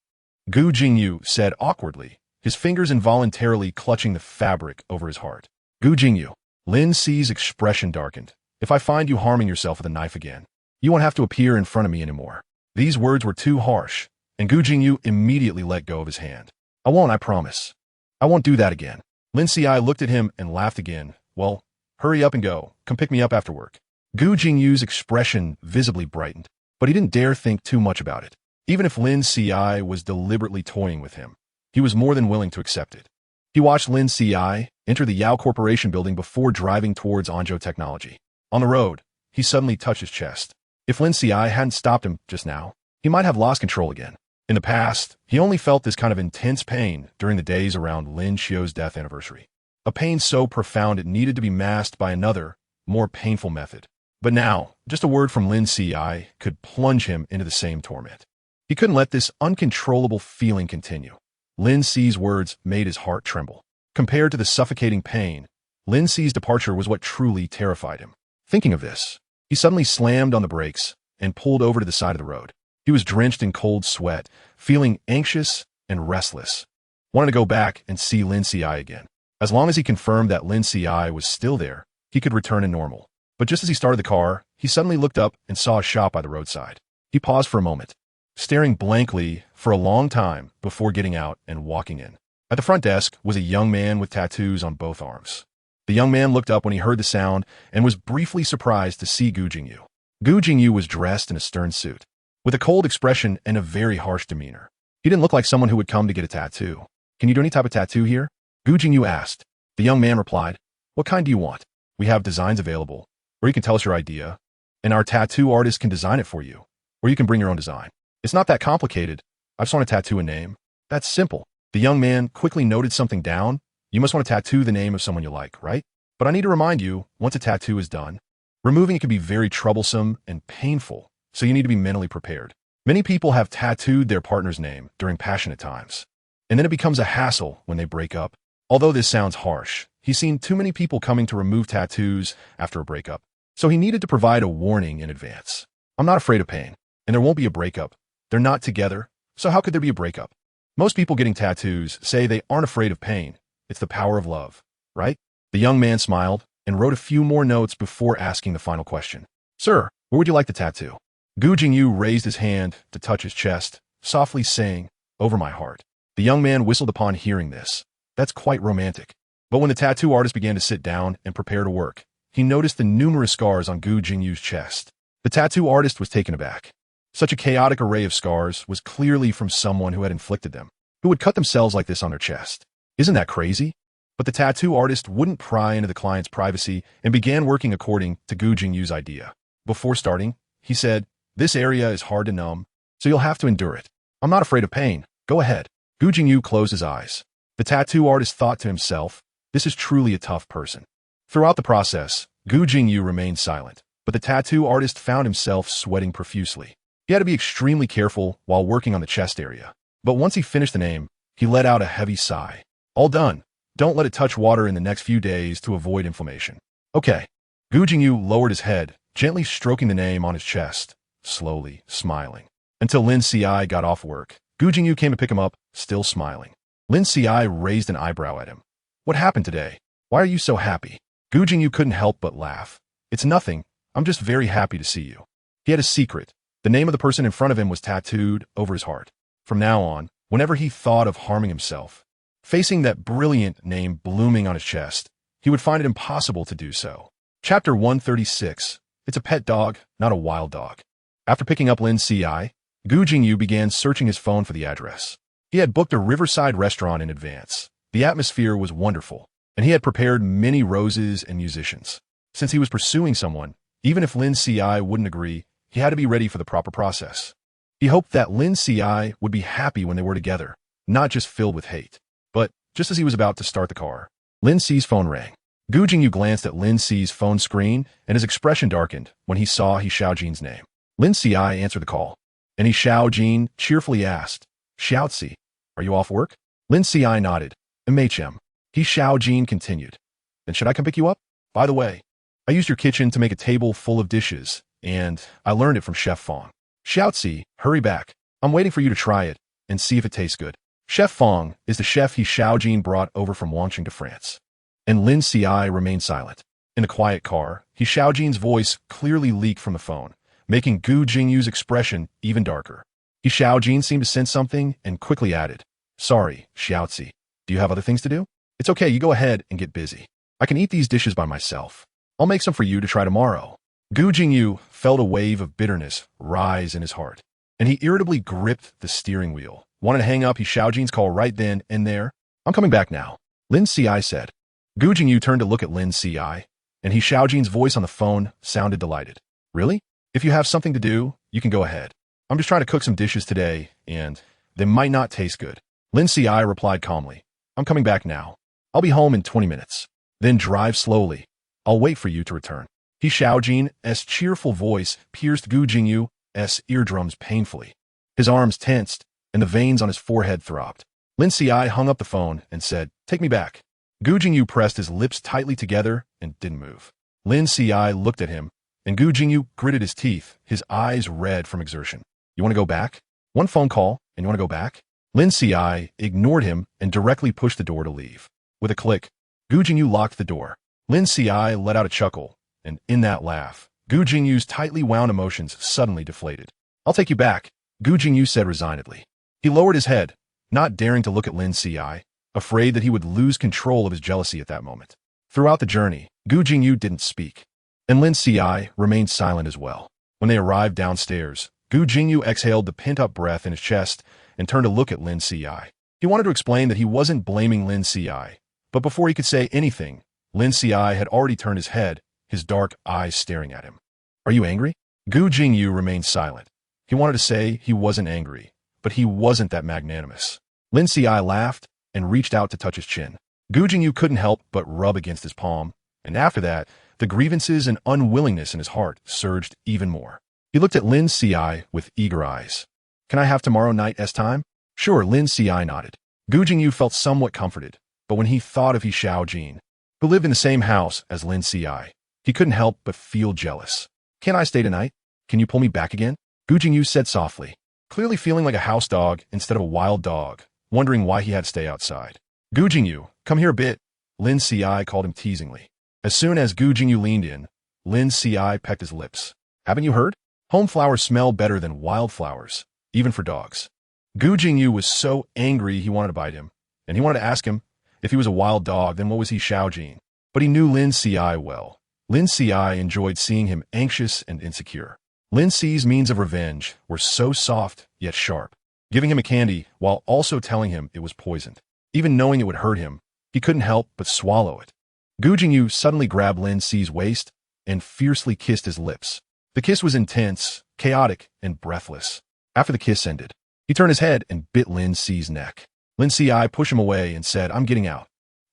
Gu Jingyu said awkwardly, his fingers involuntarily clutching the fabric over his heart. "Gu Jingyu." Lin Qi's expression darkened. "If I find you harming yourself with a knife again, you won't have to appear in front of me anymore." These words were too harsh, and Gu Jingyu immediately let go of his hand. "I won't, I promise. I won't do that again." Lin Qiushi looked at him and laughed again. "Well, hurry up and go. Come pick me up after work." Gu Jingyu's expression visibly brightened, but he didn't dare think too much about it. Even if Lin Qiushi was deliberately toying with him, he was more than willing to accept it. He watched Lin Qiushi enter the Yao Corporation building before driving towards Anzhou Technology. On the road, he suddenly touched his chest. If Lin Qiushi hadn't stopped him just now, he might have lost control again. In the past, he only felt this kind of intense pain during the days around Lin Qiu's death anniversary. A pain so profound it needed to be masked by another, more painful method. But now, just a word from Lin Qiushi could plunge him into the same torment. He couldn't let this uncontrollable feeling continue. Lin Qi's words made his heart tremble. Compared to the suffocating pain, Lin Qi's departure was what truly terrified him. Thinking of this, he suddenly slammed on the brakes and pulled over to the side of the road. He was drenched in cold sweat, feeling anxious and restless. Wanted to go back and see Lin Qiushi again. As long as he confirmed that Lin Qiushi was still there, he could return to normal. But just as he started the car, he suddenly looked up and saw a shop by the roadside. He paused for a moment, staring blankly for a long time before getting out and walking in. At the front desk was a young man with tattoos on both arms. The young man looked up when he heard the sound and was briefly surprised to see Gu Jingyu. Gu Jingyu was dressed in a stern suit, with a cold expression and a very harsh demeanor. He didn't look like someone who would come to get a tattoo. "Can you do any type of tattoo here?" Gu Jingyu asked. The young man replied, "What kind do you want? We have designs available, or you can tell us your idea, and our tattoo artist can design it for you, or you can bring your own design. It's not that complicated. I just want to tattoo a name. That's simple." The young man quickly noted something down. "You must want to tattoo the name of someone you like, right? But I need to remind you, once a tattoo is done, removing it can be very troublesome and painful, so you need to be mentally prepared. Many people have tattooed their partner's name during passionate times, and then it becomes a hassle when they break up." Although this sounds harsh, he's seen too many people coming to remove tattoos after a breakup, so he needed to provide a warning in advance. "I'm not afraid of pain, and there won't be a breakup. They're not together, so how could there be a breakup? Most people getting tattoos say they aren't afraid of pain. It's the power of love, right?" The young man smiled and wrote a few more notes before asking the final question. "Sir, where would you like the tattoo?" Gu Jingyu raised his hand to touch his chest, softly saying, "Over my heart." The young man whistled upon hearing this. That's quite romantic. But when the tattoo artist began to sit down and prepare to work, he noticed the numerous scars on Gu Jingyu's chest. The tattoo artist was taken aback. Such a chaotic array of scars was clearly from someone who had inflicted them, who would cut themselves like this on their chest. Isn't that crazy? But the tattoo artist wouldn't pry into the client's privacy and began working according to Gu Jingyu's idea. Before starting, he said, "This area is hard to numb, so you'll have to endure it. I'm not afraid of pain. Go ahead." Gu Jingyu closed his eyes. The tattoo artist thought to himself, this is truly a tough person. Throughout the process, Gu Jingyu remained silent, but the tattoo artist found himself sweating profusely. He had to be extremely careful while working on the chest area. But once he finished the name, he let out a heavy sigh. "All done. Don't let it touch water in the next few days to avoid inflammation." "Okay." Gu Jingyu lowered his head, gently stroking the name on his chest, slowly, smiling. Until Lin Qiushi got off work, Gu Jingyu came to pick him up, still smiling. Lin Qiushi raised an eyebrow at him. "What happened today? Why are you so happy?" Gu Jingyu couldn't help but laugh. "It's nothing. I'm just very happy to see you." He had a secret. The name of the person in front of him was tattooed over his heart. From now on, whenever he thought of harming himself, Facing that brilliant name blooming on his chest, he would find it impossible to do so. Chapter 136. It's a pet dog, not a wild dog. After picking up Lin Qiushi, Gu Jingyu began searching his phone for the address. He had booked a riverside restaurant in advance. The atmosphere was wonderful, and he had prepared many roses and musicians. Since he was pursuing someone, even if Lin Qiushi wouldn't agree, he had to be ready for the proper process. He hoped that Lin Qiushi would be happy when they were together, not just filled with hate. But just as he was about to start the car, Lin Qiushi's phone rang. Gu Jingyu glanced at Lin Qiushi's phone screen, and his expression darkened when he saw He Xiaojin's name. Lin Qiushi answered the call, and He Xiaojin cheerfully asked, "Xiaozi, are you off work?" Lin Qiushi nodded. "MHM." He Xiaojin continued, "Then should I come pick you up? By the way, I used your kitchen to make a table full of dishes, and I learned it from Chef Fong. Xiaozi, hurry back. I'm waiting for you to try it and see if it tastes good." Chef Fong is the chef He Xiaojin brought over from Wangqing to France. And Lin Qiushi remained silent. In the quiet car, He Xiaojin's voice clearly leaked from the phone, making Gu Jingyu's expression even darker. He Xiaojin seemed to sense something and quickly added, "Sorry, Xiaozi. Do you have other things to do? It's okay, you go ahead and get busy. I can eat these dishes by myself. I'll make some for you to try tomorrow." Gu Jingyu felt a wave of bitterness rise in his heart, and he irritably gripped the steering wheel, wanted to hang up He Xiaojin's call right then and there. "I'm coming back now," Lin Qiushi said. Gu Jingyu turned to look at Lin Qiushi, and He Xiaojin's voice on the phone sounded delighted. "Really? If you have something to do, you can go ahead. I'm just trying to cook some dishes today, and they might not taste good." Lin Qiushi replied calmly, "I'm coming back now. I'll be home in 20 minutes. Then drive slowly. I'll wait for you to return." He Xiaojin's cheerful voice pierced Gu Jingyu's eardrums painfully. His arms tensed, and the veins on his forehead throbbed. Lin Qiushi hung up the phone and said, "Take me back." Gu Jingyu pressed his lips tightly together and didn't move. Lin Qiushi looked at him, and Gu Jingyu gritted his teeth, his eyes red from exertion. "You want to go back? One phone call, and you want to go back?" Lin Qiushi ignored him and directly pushed the door to leave. With a click, Gu Jingyu locked the door. Lin Qiushi let out a chuckle, and in that laugh, Gu Jingyu's tightly wound emotions suddenly deflated. "I'll take you back," Gu Jingyu said resignedly. He lowered his head, not daring to look at Lin Qiushi, afraid that he would lose control of his jealousy at that moment. Throughout the journey, Gu Jingyu didn't speak, and Lin Qiushi remained silent as well. When they arrived downstairs, Gu Jingyu exhaled the pent-up breath in his chest and turned to look at Lin Qiushi. He wanted to explain that he wasn't blaming Lin Qiushi, but before he could say anything, Lin Qiushi had already turned his head, his dark eyes staring at him. "Are you angry?" Gu Jingyu remained silent. He wanted to say he wasn't angry, but he wasn't that magnanimous. Lin Qiushi laughed and reached out to touch his chin. Gu Jingyu couldn't help but rub against his palm, and after that, the grievances and unwillingness in his heart surged even more. He looked at Lin Qiushi with eager eyes. "Can I have tomorrow night's time?" "Sure," Lin Qiushi nodded. Gu Jingyu felt somewhat comforted, but when he thought of He Xiaojin, who lived in the same house as Lin Qiushi, he couldn't help but feel jealous. "Can I stay tonight? Can you pull me back again?" Gu Jingyu said softly, clearly feeling like a house dog instead of a wild dog, wondering why he had to stay outside. "Gu Jingyu, come here a bit," Lin Qiushi called him teasingly. As soon as Gu Jingyu leaned in, Lin Qiushi pecked his lips. "Haven't you heard? Home flowers smell better than wild flowers, even for dogs." Gu Jingyu was so angry he wanted to bite him, and he wanted to ask him, if he was a wild dog, then what was He Xiaojin? But he knew Lin Qiushi well. Lin Qiushi enjoyed seeing him anxious and insecure. Lin Qiushi's means of revenge were so soft yet sharp, giving him a candy while also telling him it was poisoned. Even knowing it would hurt him, he couldn't help but swallow it. Gu Jingyu suddenly grabbed Lin Qiushi's waist and fiercely kissed his lips. The kiss was intense, chaotic, and breathless. After the kiss ended, he turned his head and bit Lin Qiushi's neck. Lin Qiushi pushed him away and said, "I'm getting out."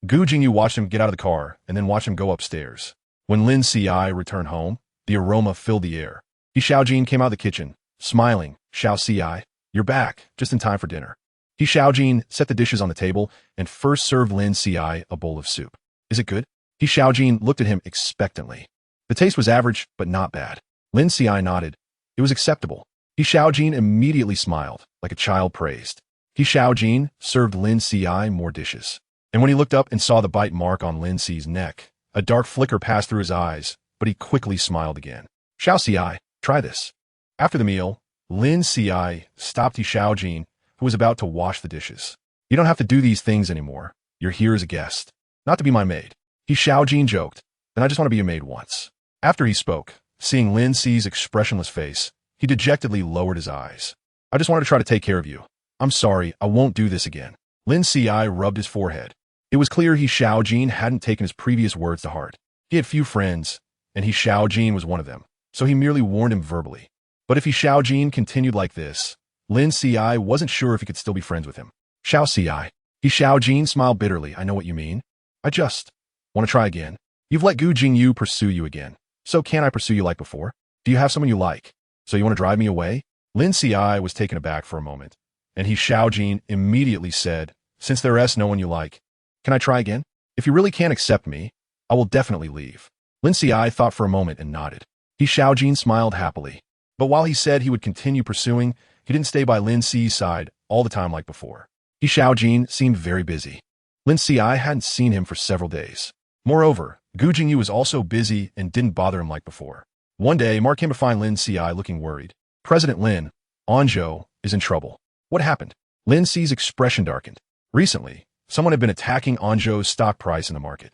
Gu Jingyu watched him get out of the car and then watched him go upstairs. When Lin Qiushi returned home, the aroma filled the air. He Xiaojin came out of the kitchen, smiling. "Xiao Qiushi, you're back, just in time for dinner." He Xiaojin set the dishes on the table and first served Lin Qiushi a bowl of soup. "Is it good?" He Xiaojin looked at him expectantly. The taste was average, but not bad. Lin Qiushi nodded. It was acceptable. He Xiaojin immediately smiled, like a child praised. He Xiaojin served Lin Qiushi more dishes. And when he looked up and saw the bite mark on Lin Qiushi's neck, a dark flicker passed through his eyes, but he quickly smiled again. "Xiao Qiushi, try this." After the meal, Lin Qiushi stopped He Xiaojin, who was about to wash the dishes. You don't have to do these things anymore. You're here as a guest, not to be my maid. He Xiaojin joked, then I just want to be your maid once. After he spoke, seeing Lin Xi's expressionless face, he dejectedly lowered his eyes. I just wanted to try to take care of you. I'm sorry, I won't do this again. Lin Qiushi rubbed his forehead. It was clear he Xiaojin hadn't taken his previous words to heart. He had few friends, and he Xiaojin was one of them, so he merely warned him verbally. But if he Xiaojin continued like this, Lin Qiushi wasn't sure if he could still be friends with him. Xiao Qiushi. He Xiaojin smiled bitterly. I know what you mean. I just want to try again. You've let Gu Jingyu pursue you again. So can I pursue you like before? Do you have someone you like? So you want to drive me away? Lin Qiushi was taken aback for a moment, and he Xiaojin immediately said, since there's no one you like, can I try again? If you really can't accept me, I will definitely leave. Lin Qiushi thought for a moment and nodded. He Xiaojin smiled happily. But while he said he would continue pursuing, he didn't stay by Lin Qi's side all the time like before. He Xiaojin seemed very busy. Lin Qiushi hadn't seen him for several days. Moreover, Gu Jingyu was also busy and didn't bother him like before. One day, Mark came to find Lin Qiushi looking worried. President Lin, Anzhou is in trouble. What happened? Lin Qi's expression darkened. Recently, someone had been attacking Anzhou's stock price in the market,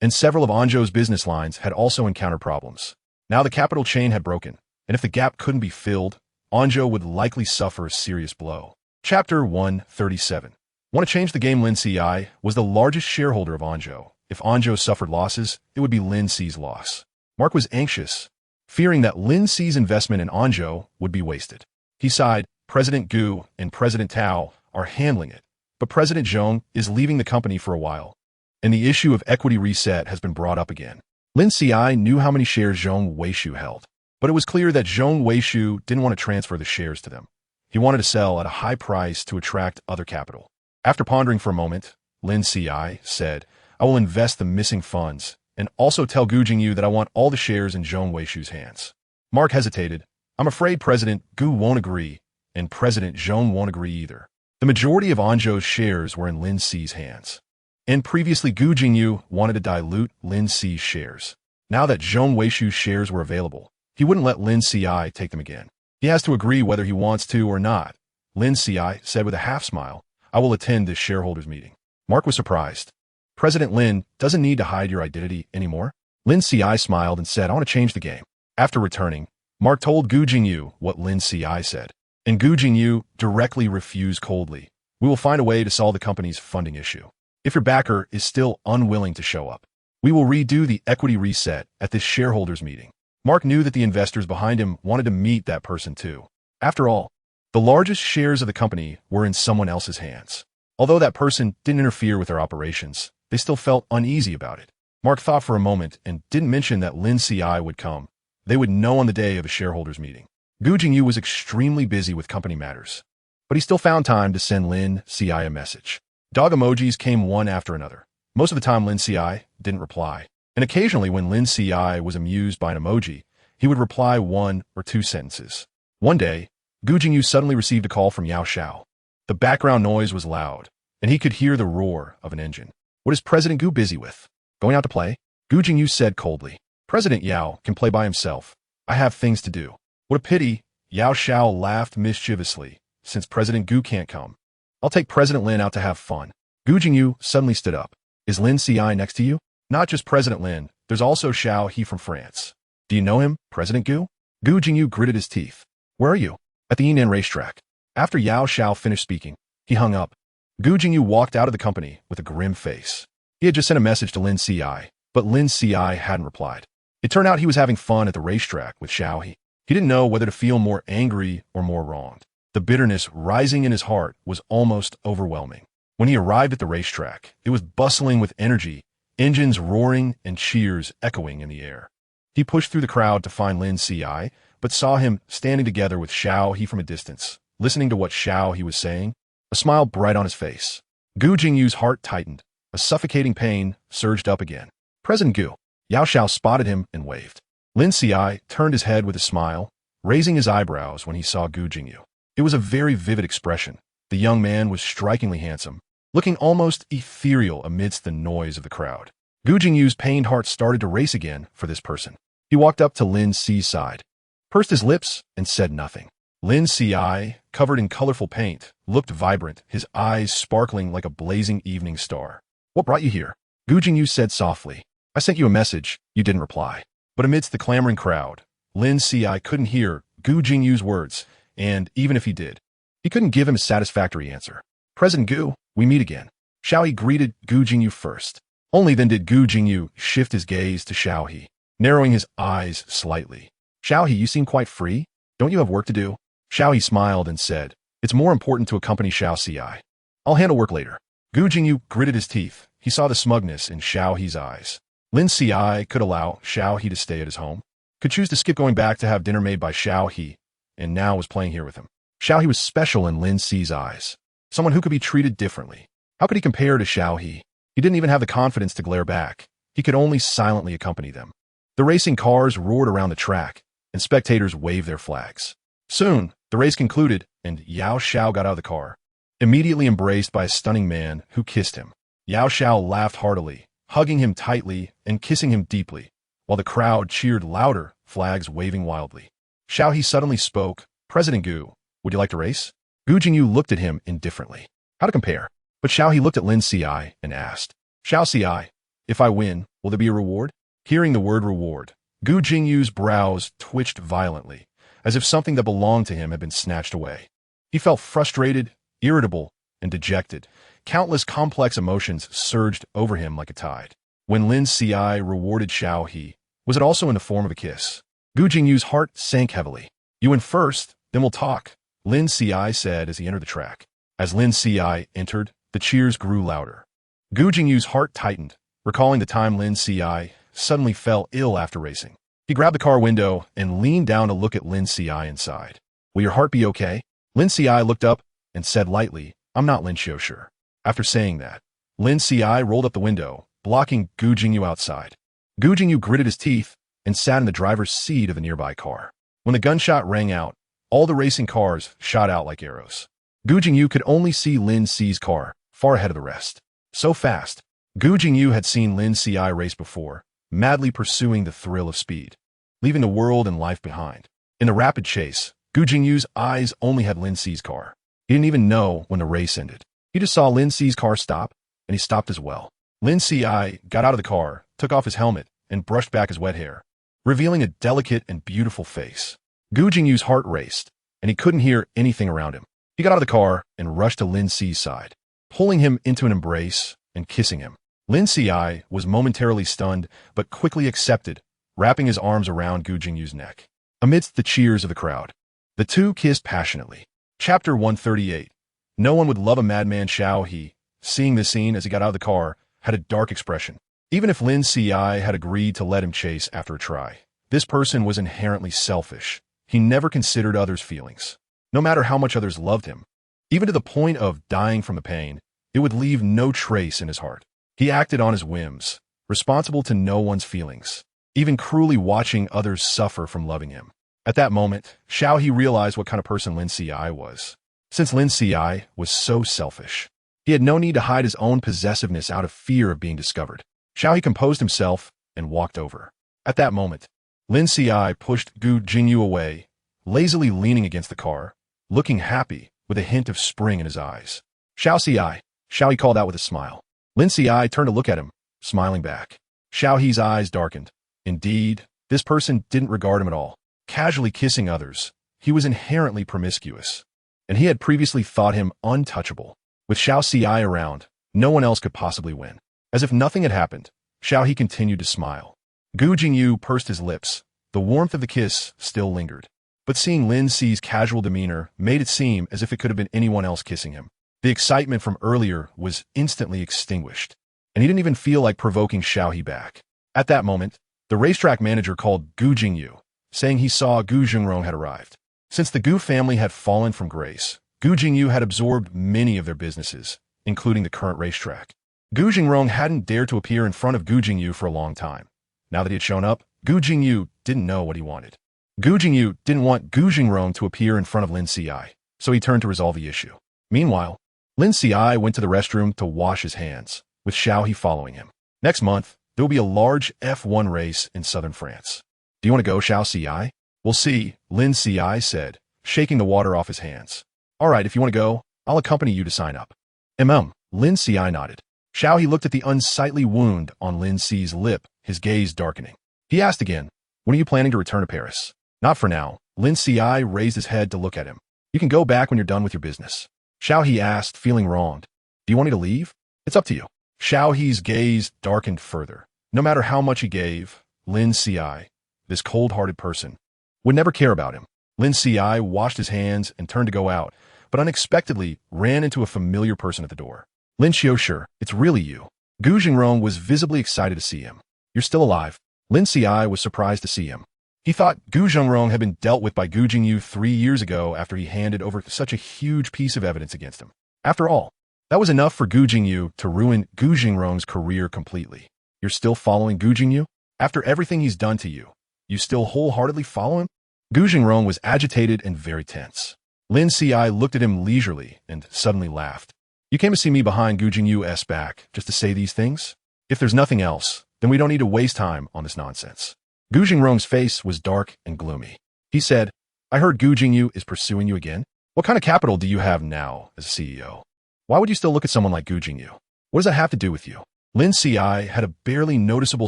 and several of Anzhou's business lines had also encountered problems. Now the capital chain had broken, and if the gap couldn't be filled, Anzhou would likely suffer a serious blow. Chapter 137. Want to change the game? Lin Qiushi was the largest shareholder of Anzhou. If Anzhou suffered losses, it would be Lin Qi's loss. Mark was anxious, fearing that Lin Qi's investment in Anzhou would be wasted. He sighed. President Gu and President Tao are handling it, but President Zhong is leaving the company for a while, and the issue of equity reset has been brought up again. Lin Qiushi knew how many shares Zhong Weishu held, but it was clear that Zhong Weishu didn't want to transfer the shares to them. He wanted to sell at a high price to attract other capital. After pondering for a moment, Lin Qiushi said, I will invest the missing funds and also tell Gu Jingyu that I want all the shares in Zhong Weishu's hands. Mark hesitated. I'm afraid President Gu won't agree, and President Zhong won't agree either. The majority of Anzhou's shares were in Lin Qi's hands, and previously Gu Jingyu wanted to dilute Lin Qi's shares. Now that Zhong Weishu's shares were available, he wouldn't let Lin Qiushi take them again. He has to agree whether he wants to or not. Lin Qiushi said with a half smile, I will attend this shareholders meeting. Mark was surprised. President Lin doesn't need to hide your identity anymore. Lin Qiushi smiled and said, I want to change the game. After returning, Mark told Gu Jingyu what Lin Qiushi said, and Gu Jingyu directly refused coldly. We will find a way to solve the company's funding issue. If your backer is still unwilling to show up, we will redo the equity reset at this shareholders meeting. Mark knew that the investors behind him wanted to meet that person too. After all, the largest shares of the company were in someone else's hands. Although that person didn't interfere with their operations, they still felt uneasy about it. Mark thought for a moment and didn't mention that Lin Qiushi would come. They would know on the day of the shareholders meeting. Gu Jingyu was extremely busy with company matters, but he still found time to send Lin Qiushi a message. Dog emojis came one after another. Most of the time Lin Qiushi didn't reply, and occasionally when Lin Qiushi was amused by an emoji, he would reply 1 or 2 sentences. One day, Gu Jingyu suddenly received a call from Yao Xiao. The background noise was loud, and he could hear the roar of an engine. What is President Gu busy with? Going out to play? Gu Jingyu said coldly. President Yao can play by himself. I have things to do. What a pity. Yao Xiao laughed mischievously. Since President Gu can't come, I'll take President Lin out to have fun. Gu Jingyu suddenly stood up. Is Lin Qiushi next to you? Not just President Lin, there's also Xiao He from France. Do you know him, President Gu? Gu Jingyu gritted his teeth. Where are you? At the Yinan racetrack. After Yao Xiao finished speaking, he hung up. Gu Jingyu walked out of the company with a grim face. He had just sent a message to Lin Qiushi, but Lin Qiushi hadn't replied. It turned out he was having fun at the racetrack with Xiao He. He didn't know whether to feel more angry or more wronged. The bitterness rising in his heart was almost overwhelming. When he arrived at the racetrack, it was bustling with energy, engines roaring and cheers echoing in the air. He pushed through the crowd to find Lin Qiushi, but saw him standing together with Xiao He from a distance, listening to what Xiao He was saying, a smile bright on his face. Gu Jingyu's heart tightened. A suffocating pain surged up again. President Gu. Yao Xiao spotted him and waved. Lin Qiushi turned his head with a smile, raising his eyebrows when he saw Gu Jingyu. It was a very vivid expression. The young man was strikingly handsome, looking almost ethereal amidst the noise of the crowd. Gu Jingyu's pained heart started to race again for this person. He walked up to Lin Qi's side, pursed his lips, and said nothing. Lin Qiushi, covered in colorful paint, looked vibrant, his eyes sparkling like a blazing evening star. "What brought you here?" Gu Jingyu said softly. "I sent you a message. You didn't reply." But amidst the clamoring crowd, Lin Qiushi couldn't hear Gu Jingyu's words, and even if he did, he couldn't give him a satisfactory answer. "President Gu, we meet again." Xiaohe greeted Gu Jingyu first. Only then did Gu Jingyu shift his gaze to Xiaohe, narrowing his eyes slightly. "Xiaohe, you seem quite free. Don't you have work to do?" Xiaohe smiled and said, "It's more important to accompany Xiao Qiushi. I'll handle work later." Gu Jingyu gritted his teeth. He saw the smugness in Xiaohe's eyes. Lin Qiushi could allow Xiaohe to stay at his home, could choose to skip going back to have dinner made by Xiaohe, and now was playing here with him. Xiaohe was special in Lin Qi's eyes, someone who could be treated differently. How could he compare to Xiaohe? He didn't even have the confidence to glare back. He could only silently accompany them. The racing cars roared around the track, and spectators waved their flags. Soon, the race concluded, and Yao Xiao got out of the car, immediately embraced by a stunning man who kissed him. Yao Xiao laughed heartily, hugging him tightly and kissing him deeply, while the crowd cheered louder, flags waving wildly. Xiaohe suddenly spoke, "President Gu, would you like to race?" Gu Jingyu looked at him indifferently. How to compare? But Xiaohe looked at Lin Qiushi and asked, "Xiao Qiushi, if I win, will there be a reward?" Hearing the word reward, Gu Jingyu's brows twitched violently, as if something that belonged to him had been snatched away. He felt frustrated, irritable, and dejected. Countless complex emotions surged over him like a tide. When Lin Qiushi rewarded Xiaohe, was it also in the form of a kiss? Gu Jingyu's heart sank heavily. "You win first, then we'll talk," Lin Qiushi said as he entered the track. As Lin Qiushi entered, the cheers grew louder. Gu Jingyu's heart tightened, recalling the time Lin Qiushi suddenly fell ill after racing. He grabbed the car window and leaned down to look at Lin Qiushi inside. "Will your heart be okay?" Lin Qiushi looked up and said lightly, "I'm not Lin Qiushi." After saying that, Lin Qiushi rolled up the window, blocking Gu Jingyu outside. Gu Jingyu gritted his teeth and sat in the driver's seat of the nearby car. When the gunshot rang out, all the racing cars shot out like arrows. Gu Jingyu could only see Lin Qi's car, far ahead of the rest. So fast, Gu Jingyu had seen Lin Qiushi race before, madly pursuing the thrill of speed, leaving the world and life behind. In the rapid chase, Gu Jingyu's eyes only had Lin Qi's car. He didn't even know when the race ended. He just saw Lin Qi's car stop, and he stopped as well. Lin Qiushi got out of the car, took off his helmet, and brushed back his wet hair, revealing a delicate and beautiful face. Gu Jingyu's heart raced, and he couldn't hear anything around him. He got out of the car and rushed to Lin Qi's side, pulling him into an embrace and kissing him. Lin Qiushi was momentarily stunned, but quickly accepted, wrapping his arms around Gu Jingyu's neck. Amidst the cheers of the crowd, the two kissed passionately. Chapter 138. No one would love a madman. Xiaohe, seeing this scene as he got out of the car, had a dark expression. Even if Lin Qiushi had agreed to let him chase after a try, this person was inherently selfish. He never considered others' feelings, no matter how much others loved him. Even to the point of dying from the pain, it would leave no trace in his heart. He acted on his whims, responsible to no one's feelings, even cruelly watching others suffer from loving him. At that moment, Xiaohe realized what kind of person Lin Qiushi was. Since Lin Qiushi was so selfish, he had no need to hide his own possessiveness out of fear of being discovered. Xiaohe composed himself and walked over. At that moment, Lin Qiushi pushed Gu Jingyu away, lazily leaning against the car, looking happy with a hint of spring in his eyes. "Xiao Qiushi," Xiaohe called out with a smile. Lin Qiushi turned to look at him, smiling back. Xiaohe's eyes darkened. Indeed, this person didn't regard him at all. Casually kissing others, he was inherently promiscuous, and he had previously thought him untouchable. With Xiao Qiushi around, no one else could possibly win. As if nothing had happened, Xiaohe continued to smile. Gu Jingyu pursed his lips. The warmth of the kiss still lingered. But seeing Lin Qi's casual demeanor made it seem as if it could have been anyone else kissing him. The excitement from earlier was instantly extinguished, and he didn't even feel like provoking Xiaohe back. At that moment, the racetrack manager called Gu Jingyu, saying he saw Gu Jingrong had arrived. Since the Gu family had fallen from grace, Gu Jingyu had absorbed many of their businesses, including the current racetrack. Gu Jingrong hadn't dared to appear in front of Gu Jingyu for a long time. Now that he had shown up, Gu Jingyu didn't know what he wanted. Gu Jingyu didn't want Gu Jingrong to appear in front of Lin Qiushi, so he turned to resolve the issue. Meanwhile, Lin Qiushi went to the restroom to wash his hands, with Xiaohe following him. Next month, there will be a large F1 race in southern France. "Do you want to go, Xiao Qiushi?" "We'll see," Lin Qiushi said, shaking the water off his hands. All right, if you want to go, I'll accompany you to sign up. Lin Qiushi nodded. Xiao He looked at the unsightly wound on Lin Qi's lip, his gaze darkening. He asked again, when are you planning to return to Paris? Not for now. Lin Qiushi raised his head to look at him. You can go back when you're done with your business. Xiao He asked, feeling wronged. Do you want me to leave? It's up to you. Xiao He's gaze darkened further. No matter how much he gave, Lin Qiushi, this cold-hearted person, would never care about him. Lin Qiushi washed his hands and turned to go out, but unexpectedly ran into a familiar person at the door. Lin Qiushi, it's really you. Gu Jingrong was visibly excited to see him. You're still alive. Lin Qiushi was surprised to see him. He thought Gu Jingrong had been dealt with by Gu Jingyu 3 years ago after he handed over such a huge piece of evidence against him. After all, that was enough for Gu Jingyu to ruin Gu Jingrong's career completely. You're still following Gu Jingyu? After everything he's done to you, you still wholeheartedly follow him? Gu Jingrong was agitated and very tense. Lin Qiushi looked at him leisurely and suddenly laughed. You came to see me behind Gu Jingyu's back just to say these things? If there's nothing else, then we don't need to waste time on this nonsense. Gu Jingrong's face was dark and gloomy. He said, I heard Gu Jingyu is pursuing you again? What kind of capital do you have now as a CEO? Why would you still look at someone like Gu Jingyu? What does that have to do with you? Lin Qiushi had a barely noticeable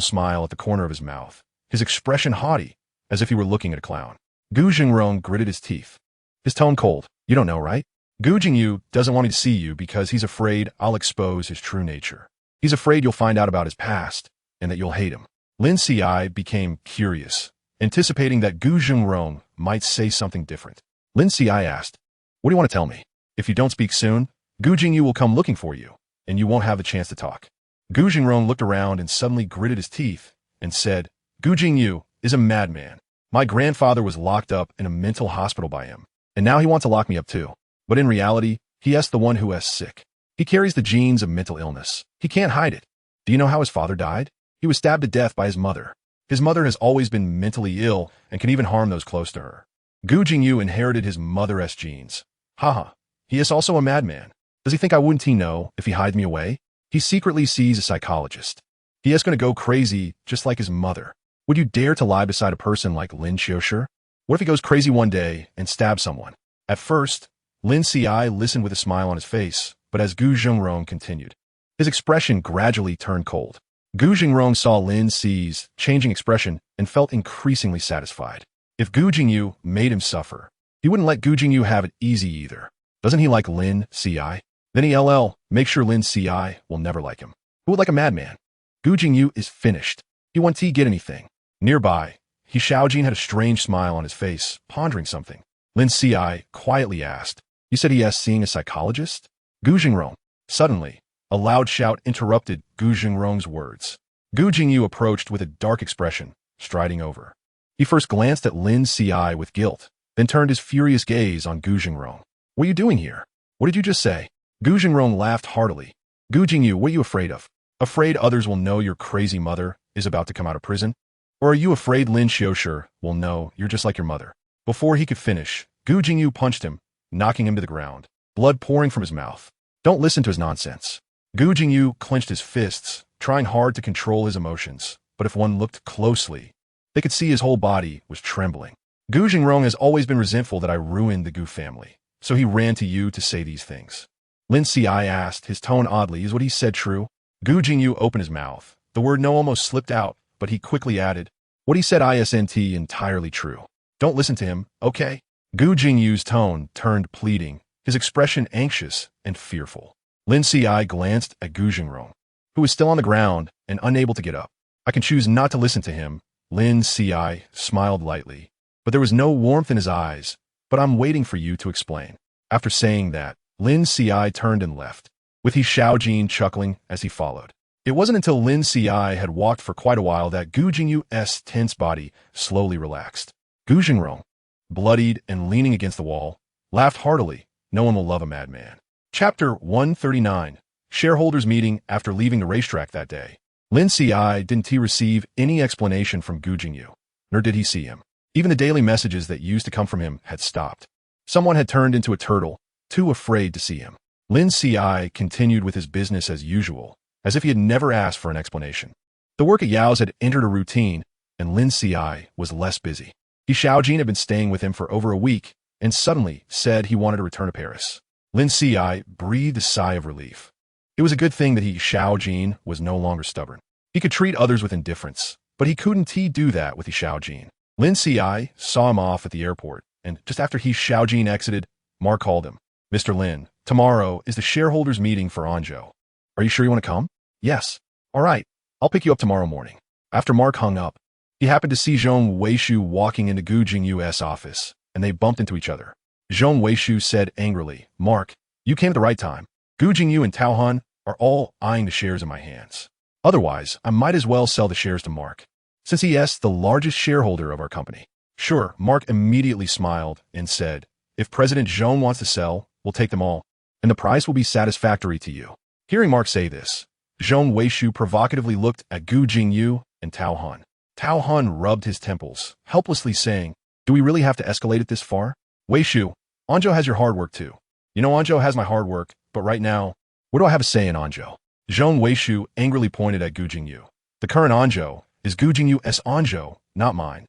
smile at the corner of his mouth, his expression haughty, as if he were looking at a clown. Gu Jingrong gritted his teeth, his tone cold. You don't know, right? Gu Jingyu doesn't want me to see you because he's afraid I'll expose his true nature. He's afraid you'll find out about his past and that you'll hate him. Lin Qiushi became curious, anticipating that Gu Jingrong might say something different. Lin Qiushi asked, what do you want to tell me? If you don't speak soon, Gu Jingyu will come looking for you, and you won't have the chance to talk. Gu Jingrong looked around and suddenly gritted his teeth and said, Gu Jingyu is a madman. My grandfather was locked up in a mental hospital by him, and now he wants to lock me up too. But in reality, he is the one who is sick. He carries the genes of mental illness. He can't hide it. Do you know how his father died? He was stabbed to death by his mother. His mother has always been mentally ill and can even harm those close to her. Gu Jingyu inherited his mother's genes. Haha, he is also a madman. Does he think I wouldn't know if he hid me away? He secretly sees a psychologist. He is going to go crazy just like his mother. Would you dare to lie beside a person like Lin Qiushi? What if he goes crazy one day and stabs someone? At first, Lin Qiushi listened with a smile on his face, but as Gu Jingrong continued, his expression gradually turned cold. Gu Jingrong saw Lin Qiushi's changing expression and felt increasingly satisfied. If Gu Jingyu made him suffer, he wouldn't let Gu Jingyu have it easy either. Doesn't he like Lin Qiushi? Then he'll make sure Lin Qiushi will never like him. Who would like a madman? Gu Jingyu is finished. He won't get anything. Nearby, He Xiaojin had a strange smile on his face, pondering something. Lin Qiushi quietly asked, You said he is seeing a psychologist? Gu Jingrong. Suddenly, a loud shout interrupted Gu Jingrong's words. Gu Jingyu approached with a dark expression, striding over. He first glanced at Lin Qiushi with guilt, then turned his furious gaze on Gu Jingrong. What are you doing here? What did you just say? Gu Jingrong laughed heartily. Gu Jingyu, what are you afraid of? Afraid others will know your crazy mother is about to come out of prison? Or are you afraid Lin Qiushi will know you're just like your mother? Before he could finish, Gu Jingyu punched him, knocking him to the ground, blood pouring from his mouth. Don't listen to his nonsense. Gu Jingyu clenched his fists, trying hard to control his emotions, but if one looked closely, they could see his whole body was trembling. Gu Jingrong has always been resentful that I ruined the Gu family, so he ran to you to say these things. Lin Qiushi asked, his tone oddly, is what he said true? Gu Jingyu opened his mouth. The word no almost slipped out, but he quickly added, what he said isn't entirely true. Don't listen to him, okay? Gu Jingyu's tone turned pleading, his expression anxious and fearful. Lin Qiushi glanced at Gu Jingrong, who was still on the ground and unable to get up. I can choose not to listen to him. Lin Qiushi smiled lightly, but there was no warmth in his eyes. But I'm waiting for you to explain. After saying that, Lin Qiushi turned and left, with He Xiaojin chuckling as he followed. It wasn't until Lin Qiushi had walked for quite a while that Gu Jingyu's tense body slowly relaxed. Gu Jingrong, bloodied and leaning against the wall, laughed heartily. No one will love a madman. Chapter 139. Shareholders meeting after leaving the racetrack that day. Lin Qiushi didn't receive any explanation from Gu Jingyu, nor did he see him. Even the daily messages that used to come from him had stopped. Someone had turned into a turtle, too afraid to see him. Lin Qiushi continued with his business as usual, as if he had never asked for an explanation. The work at Yao's had entered a routine, and Lin Qiushi was less busy. He Xiaojin had been staying with him for over a week, and suddenly said he wanted to return to Paris. Lin Qiushi breathed a sigh of relief. It was a good thing that Xiaojin was no longer stubborn. He could treat others with indifference, but he couldn't do that with Xiaojin. Lin Qiushi saw him off at the airport, and just after Xiaojin exited, Mark called him. Mr. Lin, tomorrow is the shareholders' meeting for Anzhou. Are you sure you want to come? Yes. All right, I'll pick you up tomorrow morning. After Mark hung up, he happened to see Zhong Weishu walking into Gu Jingyu's office, and they bumped into each other. Zhong Weishu said angrily, Mark, you came at the right time. Gu Jingyu and Tao Han are all eyeing the shares in my hands. Otherwise, I might as well sell the shares to Mark, since he is the largest shareholder of our company. Sure, Mark immediately smiled and said, if President Zhong wants to sell, we'll take them all, and the price will be satisfactory to you. Hearing Mark say this, Zhong Weishu provocatively looked at Gu Jingyu and Tao Han. Tao Han rubbed his temples, helplessly saying, do we really have to escalate it this far? Weishu, Anzhou has your hard work too. You know Anzhou has my hard work, but right now, what do I have a say in Anzhou? Zhong Weishu angrily pointed at Gu Jingyu. The current Anzhou is Gu Jingyu's Anzhou, not mine.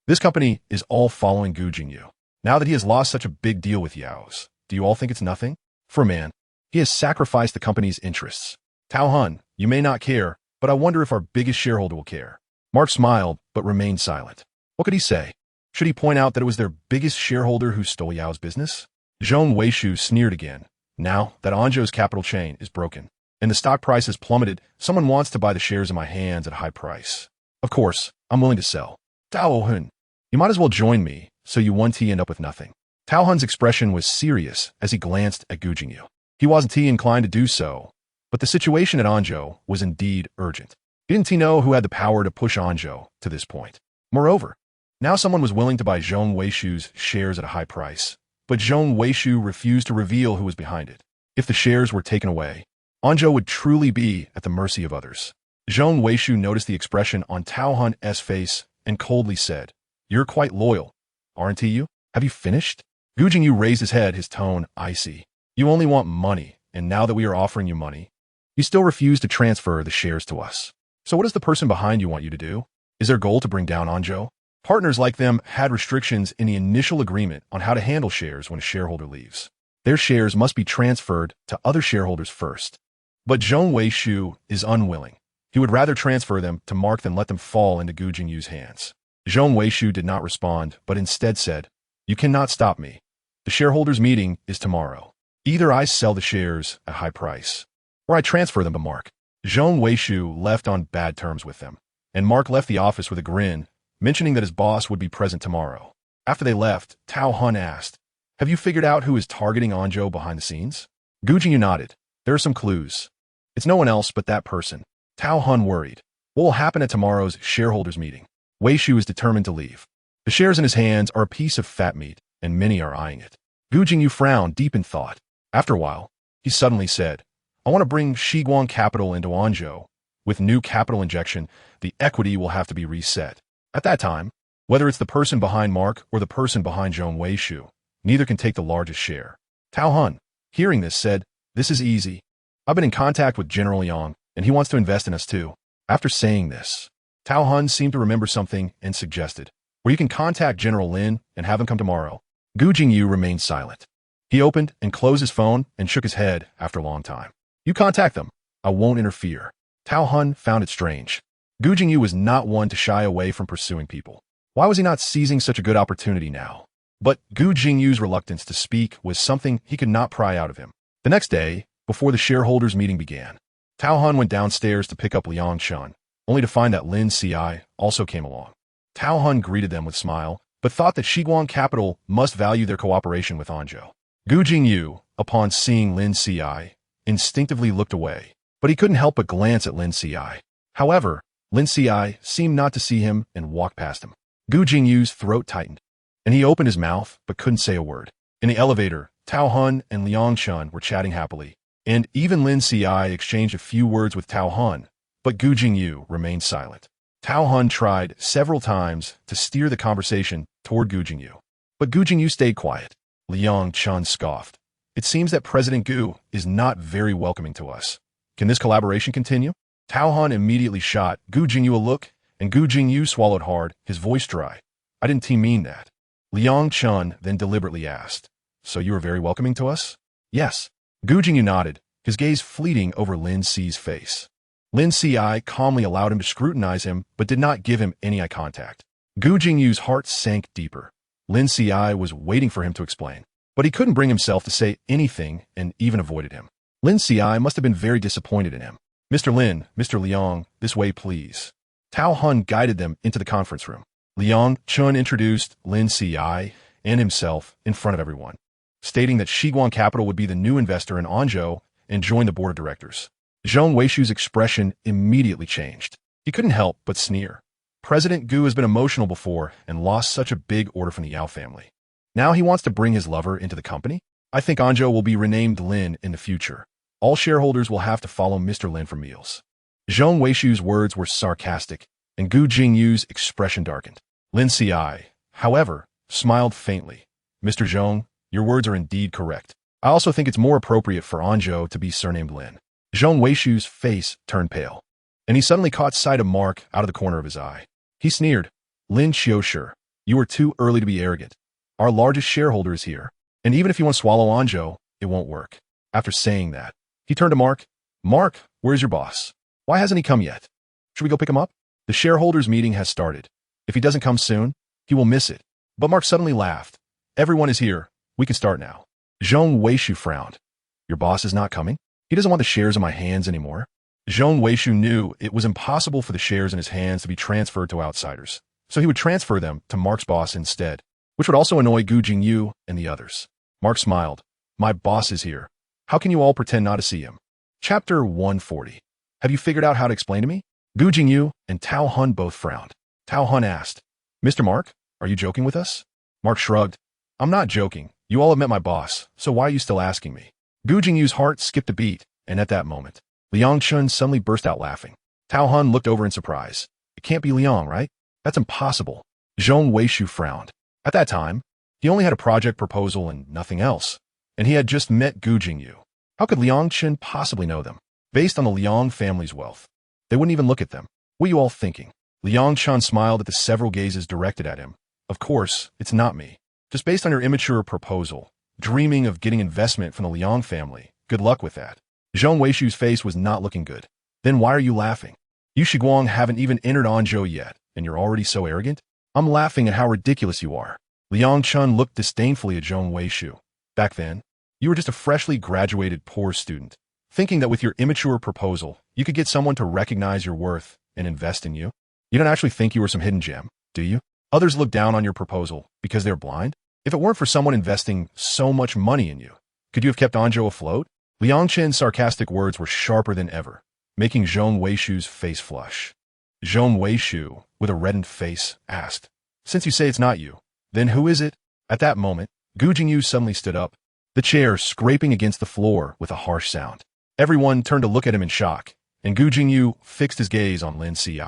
This company is all following Gu Jingyu. Now that he has lost such a big deal with Yao's, do you all think it's nothing? For a man, he has sacrificed the company's interests. Tao Han, you may not care, but I wonder if our biggest shareholder will care. Mark smiled, but remained silent. What could he say? Should he point out that it was their biggest shareholder who stole Yao's business? Zhong Weishu sneered again. Now that Anzhou's capital chain is broken, and the stock price has plummeted, someone wants to buy the shares in my hands at a high price. Of course, I'm willing to sell. Tao Han, you might as well join me, so you won't end up with nothing. Tao Han's expression was serious as he glanced at Gu Jingyu. He wasn't inclined to do so, but the situation at Anzhou was indeed urgent. Didn't he know who had the power to push Anzhou to this point? Moreover, now someone was willing to buy Zhong Weishu's shares at a high price, but Zhong Weishu refused to reveal who was behind it. If the shares were taken away, Anzhou would truly be at the mercy of others. Zhong Weishu noticed the expression on Tao Han's face and coldly said, you're quite loyal, aren't you? Have you finished? Gu Jingyu raised his head, his tone icy. You only want money, and now that we are offering you money, you still refuse to transfer the shares to us. So what does the person behind you want you to do? Is their goal to bring down Anzhou? Partners like them had restrictions in the initial agreement on how to handle shares when a shareholder leaves. Their shares must be transferred to other shareholders first. But Zhong Weishu is unwilling. He would rather transfer them to Mark than let them fall into Gu Jingyu's hands. Zhong Weishu did not respond, but instead said, you cannot stop me. The shareholders' meeting is tomorrow. Either I sell the shares at a high price, or I transfer them to Mark. Zhong Weishu left on bad terms with them, and Mark left the office with a grin, mentioning that his boss would be present tomorrow. After they left, Tao Han asked, have you figured out who is targeting Anzhou behind the scenes? Gu Jingyu nodded. There are some clues. It's no one else but that person. Tao Han worried. What will happen at tomorrow's shareholders' meeting? Weishu is determined to leave. The shares in his hands are a piece of fat meat, and many are eyeing it. Gu Jingyu frowned deep in thought. After a while, he suddenly said, I want to bring Shiguang capital into Anzhou. With new capital injection, the equity will have to be reset. At that time, whether it's the person behind Mark or the person behind Zhong Weishu, neither can take the largest share. Tao Han, hearing this, said, this is easy. I've been in contact with General Yang, and he wants to invest in us too. After saying this, Tao Han seemed to remember something and suggested, where you can contact General Lin and have him come tomorrow. Gu Jingyu remained silent. He opened and closed his phone and shook his head after a long time. You contact them. I won't interfere. Tao Han found it strange. Gu Jingyu was not one to shy away from pursuing people. Why was he not seizing such a good opportunity now? But Gu Jingyu's reluctance to speak was something he could not pry out of him. The next day, before the shareholders' meeting began, Tao Han went downstairs to pick up Liang Chun, only to find that Lin Qiushi also came along. Tao Han greeted them with a smile, but thought that Shiguang Capital must value their cooperation with Anzhou. Gu Jingyu, upon seeing Lin Qiushi, instinctively looked away, but he couldn't help but glance at Lin Qiushi. However, Lin Qiushi seemed not to see him and walked past him. Gu Jingyu's throat tightened, and he opened his mouth but couldn't say a word. In the elevator, Tao Han and Liang Chun were chatting happily, and even Lin Qiushi exchanged a few words with Tao Han, but Gu Jingyu remained silent. Tao Han tried several times to steer the conversation toward Gu Jingyu, but Gu Jingyu stayed quiet. Liang Chun scoffed. It seems that President Gu is not very welcoming to us. Can this collaboration continue? Tao Han immediately shot Gu Jingyu a look, and Gu Jingyu swallowed hard, his voice dry. I didn't mean that. Liang Chun then deliberately asked, "So you are very welcoming to us?" "Yes." Gu Jingyu nodded, his gaze fleeting over Lin Ci's face. Lin Ci calmly allowed him to scrutinize him, but did not give him any eye contact. Gu Jingyu's heart sank deeper. Lin Ci was waiting for him to explain, but he couldn't bring himself to say anything and even avoided him. Lin Ci must have been very disappointed in him. "Mr. Lin, Mr. Liang, this way please." Tao Hun guided them into the conference room. Liang Chun introduced Lin Ci and himself in front of everyone, stating that Shiguang Capital would be the new investor in Anzhou and join the board of directors. Zhong Weishu's expression immediately changed. He couldn't help but sneer. President Gu has been emotional before and lost such a big order from the Yao family. Now he wants to bring his lover into the company? I think Anzhou will be renamed Lin in the future. All shareholders will have to follow Mr. Lin for meals. Zhong Weishu's words were sarcastic, and Gu Jingyu's expression darkened. Lin Ci, however, smiled faintly. "Mr. Zhong, your words are indeed correct. I also think it's more appropriate for Anzhou to be surnamed Lin." Zhong Weishu's face turned pale, and he suddenly caught sight of Mark out of the corner of his eye. He sneered, "Lin Qiushi, you are too early to be arrogant. Our largest shareholder is here, and even if you want to swallow Anzhou, it won't work." After saying that, he turned to Mark. "Mark, where's your boss? Why hasn't he come yet? Should we go pick him up? The shareholders' meeting has started. If he doesn't come soon, he will miss it." But Mark suddenly laughed. "Everyone is here. We can start now." Zhong Weishu frowned. "Your boss is not coming? He doesn't want the shares in my hands anymore." Zhong Weishu knew it was impossible for the shares in his hands to be transferred to outsiders, so he would transfer them to Mark's boss instead, which would also annoy Gu Jingyu and the others. Mark smiled. "My boss is here. How can you all pretend not to see him?" Chapter 140. Have you figured out how to explain to me? Gu Jingyu and Tao Hun both frowned. Tao Hun asked, "Mr. Mark, are you joking with us?" Mark shrugged. "I'm not joking. You all have met my boss, so why are you still asking me?" Gu Jingyu's heart skipped a beat, and at that moment, Liang Chun suddenly burst out laughing. Tao Hun looked over in surprise. "It can't be Liang, right? That's impossible." Zhong Weishu frowned. At that time, he only had a project proposal and nothing else, and he had just met Gu Jingyu. How could Liang Chun possibly know them? Based on the Liang family's wealth, they wouldn't even look at them. "What are you all thinking?" Liang Chun smiled at the several gazes directed at him. "Of course, it's not me. Just based on your immature proposal, dreaming of getting investment from the Liang family, good luck with that." Zhong Weishu's face was not looking good. "Then why are you laughing? You Shiguang haven't even entered Anzhou yet, and you're already so arrogant?" "I'm laughing at how ridiculous you are." Liang Chun looked disdainfully at Zhong Weishu. "Back then, you were just a freshly graduated poor student, thinking that with your immature proposal, you could get someone to recognize your worth and invest in you. You don't actually think you were some hidden gem, do you? Others look down on your proposal because they're blind? If it weren't for someone investing so much money in you, could you have kept Anzhou afloat?" Liang Chen's sarcastic words were sharper than ever, making Zhong Weishu's face flush. Zhong Weishu, with a reddened face, asked, "Since you say it's not you, then who is it?" At that moment, Gu Jingyu suddenly stood up, the chair scraping against the floor with a harsh sound. Everyone turned to look at him in shock, and Gu Jingyu fixed his gaze on Lin Ci,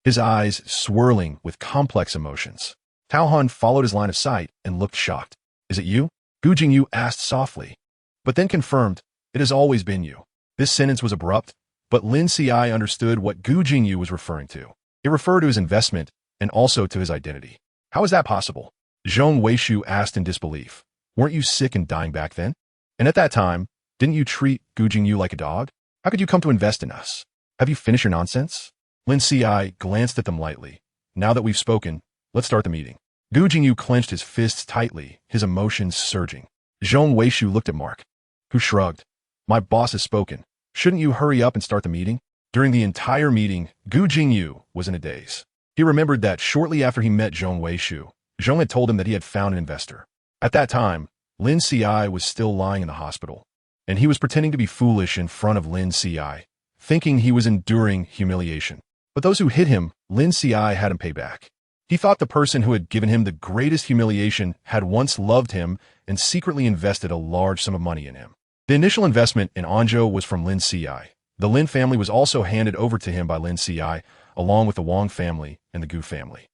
his eyes swirling with complex emotions. Tao Hun followed his line of sight and looked shocked. "Is it you?" Gu Jingyu asked softly, but then confirmed, "It has always been you." This sentence was abrupt, but Lin Ci understood what Gu Jingyu was referring to. It referred to his investment and also to his identity. "How is that possible?" Zhong Weishu asked in disbelief. "Weren't you sick and dying back then? And at that time, didn't you treat Gu Jingyu like a dog? How could you come to invest in us? Have you finished your nonsense?" Lin Ci glanced at them lightly. "Now that we've spoken, let's start the meeting." Gu Jingyu clenched his fists tightly, his emotions surging. Zhong Weishu looked at Mark, who shrugged. "My boss has spoken. Shouldn't you hurry up and start the meeting?" During the entire meeting, Gu Jingyu was in a daze. He remembered that shortly after he met Zhong Weishu, Zhong had told him that he had found an investor. At that time, Lin Ci was still lying in the hospital, and he was pretending to be foolish in front of Lin Ci, thinking he was enduring humiliation. But those who hit him, Lin Ci had him pay back. He thought the person who had given him the greatest humiliation had once loved him and secretly invested a large sum of money in him. The initial investment in Anzhou was from Lin Ci. The Lin family was also handed over to him by Lin Ci, along with the Wang family and the Gu family.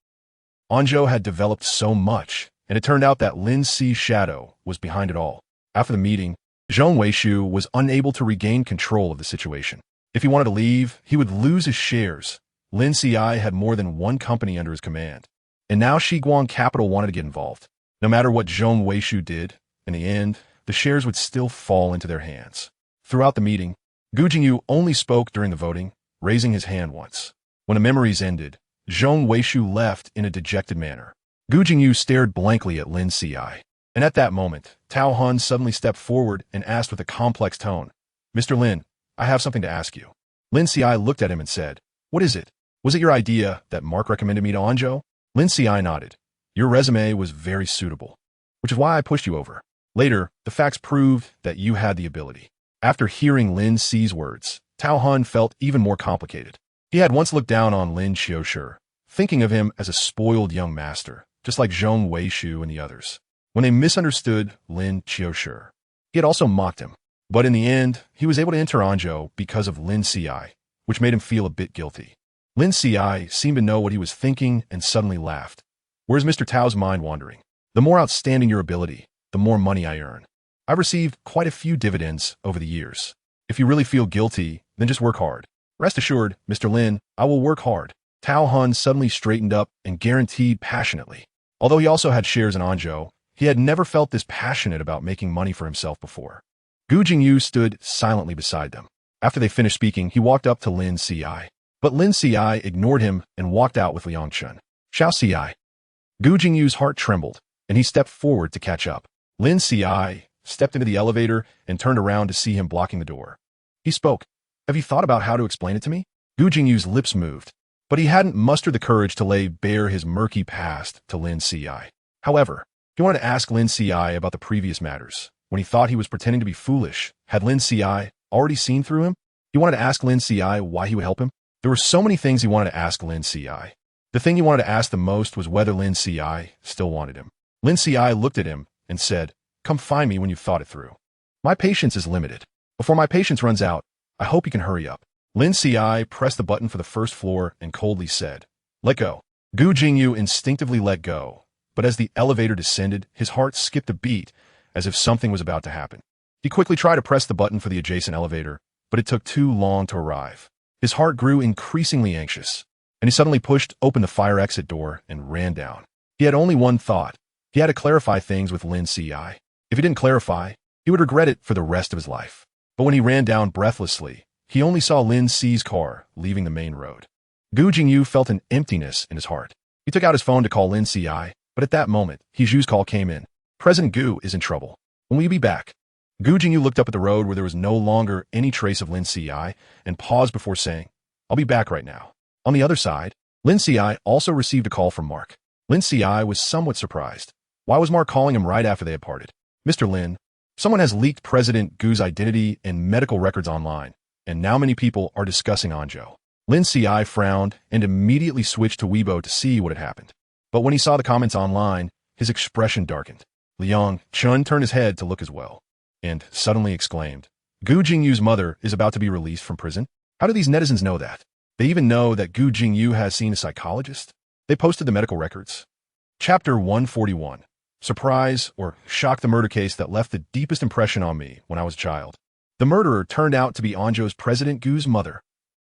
Anzhou had developed so much, and it turned out that Lin Ci's shadow was behind it all. After the meeting, Zhong Weishu was unable to regain control of the situation. If he wanted to leave, he would lose his shares. Lin Ci had more than one company under his command, and now Shiguang Capital wanted to get involved. No matter what Zhong Weishu did, in the end, the shares would still fall into their hands. Throughout the meeting, Gu Jingyu only spoke during the voting, raising his hand once. When the memories ended, Zhong Weishu left in a dejected manner. Gu Jingyu stared blankly at Lin Qiushi. And at that moment, Tao Han suddenly stepped forward and asked with a complex tone, "Mr. Lin, I have something to ask you." Lin Qiushi looked at him and said, "What is it? Was it your idea that Mark recommended me to Anzhou?" Lin Qiushi nodded. "Your resume was very suitable, which is why I pushed you over. Later, the facts proved that you had the ability." After hearing Lin Qiushi's words, Tao Han felt even more complicated. He had once looked down on Lin Qiushi, thinking of him as a spoiled young master, just like Zhong Weishu and the others. When they misunderstood Lin Qiushi, he had also mocked him. But in the end, he was able to enter Anzhou because of Lin Qiushi, which made him feel a bit guilty. Lin Qiushi seemed to know what he was thinking and suddenly laughed. "Where's Mr. Tao's mind wandering? The more outstanding your ability, the more money I earn. I've received quite a few dividends over the years. If you really feel guilty, then just work hard." "Rest assured, Mr. Lin, I will work hard." Tao Han suddenly straightened up and guaranteed passionately. Although he also had shares in Anzhou, he had never felt this passionate about making money for himself before. Gu Jingyu stood silently beside them. After they finished speaking, he walked up to Lin Qiushi. But Lin Qiushi ignored him and walked out with Liang Chun. "Xiao Qiushi." Gu Jingyu's heart trembled, and he stepped forward to catch up. Lin Qiushi stepped into the elevator and turned around to see him blocking the door. He spoke, "Have you thought about how to explain it to me?" Gu Jingyu's lips moved, but he hadn't mustered the courage to lay bare his murky past to Lin Qiushi. However, he wanted to ask Lin Qiushi about the previous matters. When he thought he was pretending to be foolish, had Lin Qiushi already seen through him? He wanted to ask Lin Qiushi why he would help him. There were so many things he wanted to ask Lin Qiushi. The thing he wanted to ask the most was whether Lin Qiushi still wanted him. Lin Qiushi looked at him and said, "Come find me when you've thought it through. My patience is limited. Before my patience runs out, I hope you can hurry up." Lin Qiushi pressed the button for the first floor and coldly said, "Let go." Gu Jingyu instinctively let go, but as the elevator descended, his heart skipped a beat as if something was about to happen. He quickly tried to press the button for the adjacent elevator, but it took too long to arrive. His heart grew increasingly anxious, and he suddenly pushed open the fire exit door and ran down. He had only one thought. He had to clarify things with Lin Qiushi. If he didn't clarify, he would regret it for the rest of his life. But when he ran down breathlessly, he only saw Lin Qiushi's car leaving the main road. Gu Jingyu felt an emptiness in his heart. He took out his phone to call Lin Qiushi, but at that moment, Heju's call came in. "President Gu is in trouble. When will you be back?" Gu Jingyu looked up at the road where there was no longer any trace of Lin Qiushi and paused before saying, "I'll be back right now." On the other side, Lin Qiushi also received a call from Mark. Lin Qiushi was somewhat surprised. Why was Mark calling him right after they had parted? "Mr. Lin, someone has leaked President Gu's identity and medical records online, and now many people are discussing Anzhou." Lin Qiushi frowned and immediately switched to Weibo to see what had happened. But when he saw the comments online, his expression darkened. Liang Chun turned his head to look as well, and suddenly exclaimed, "Gu Jingyu's mother is about to be released from prison? How do these netizens know that? They even know that Gu Jingyu has seen a psychologist? They posted the medical records." Chapter 141. Surprise or shock, the murder case that left the deepest impression on me when I was a child. The murderer turned out to be Anzhou's President Gu's mother.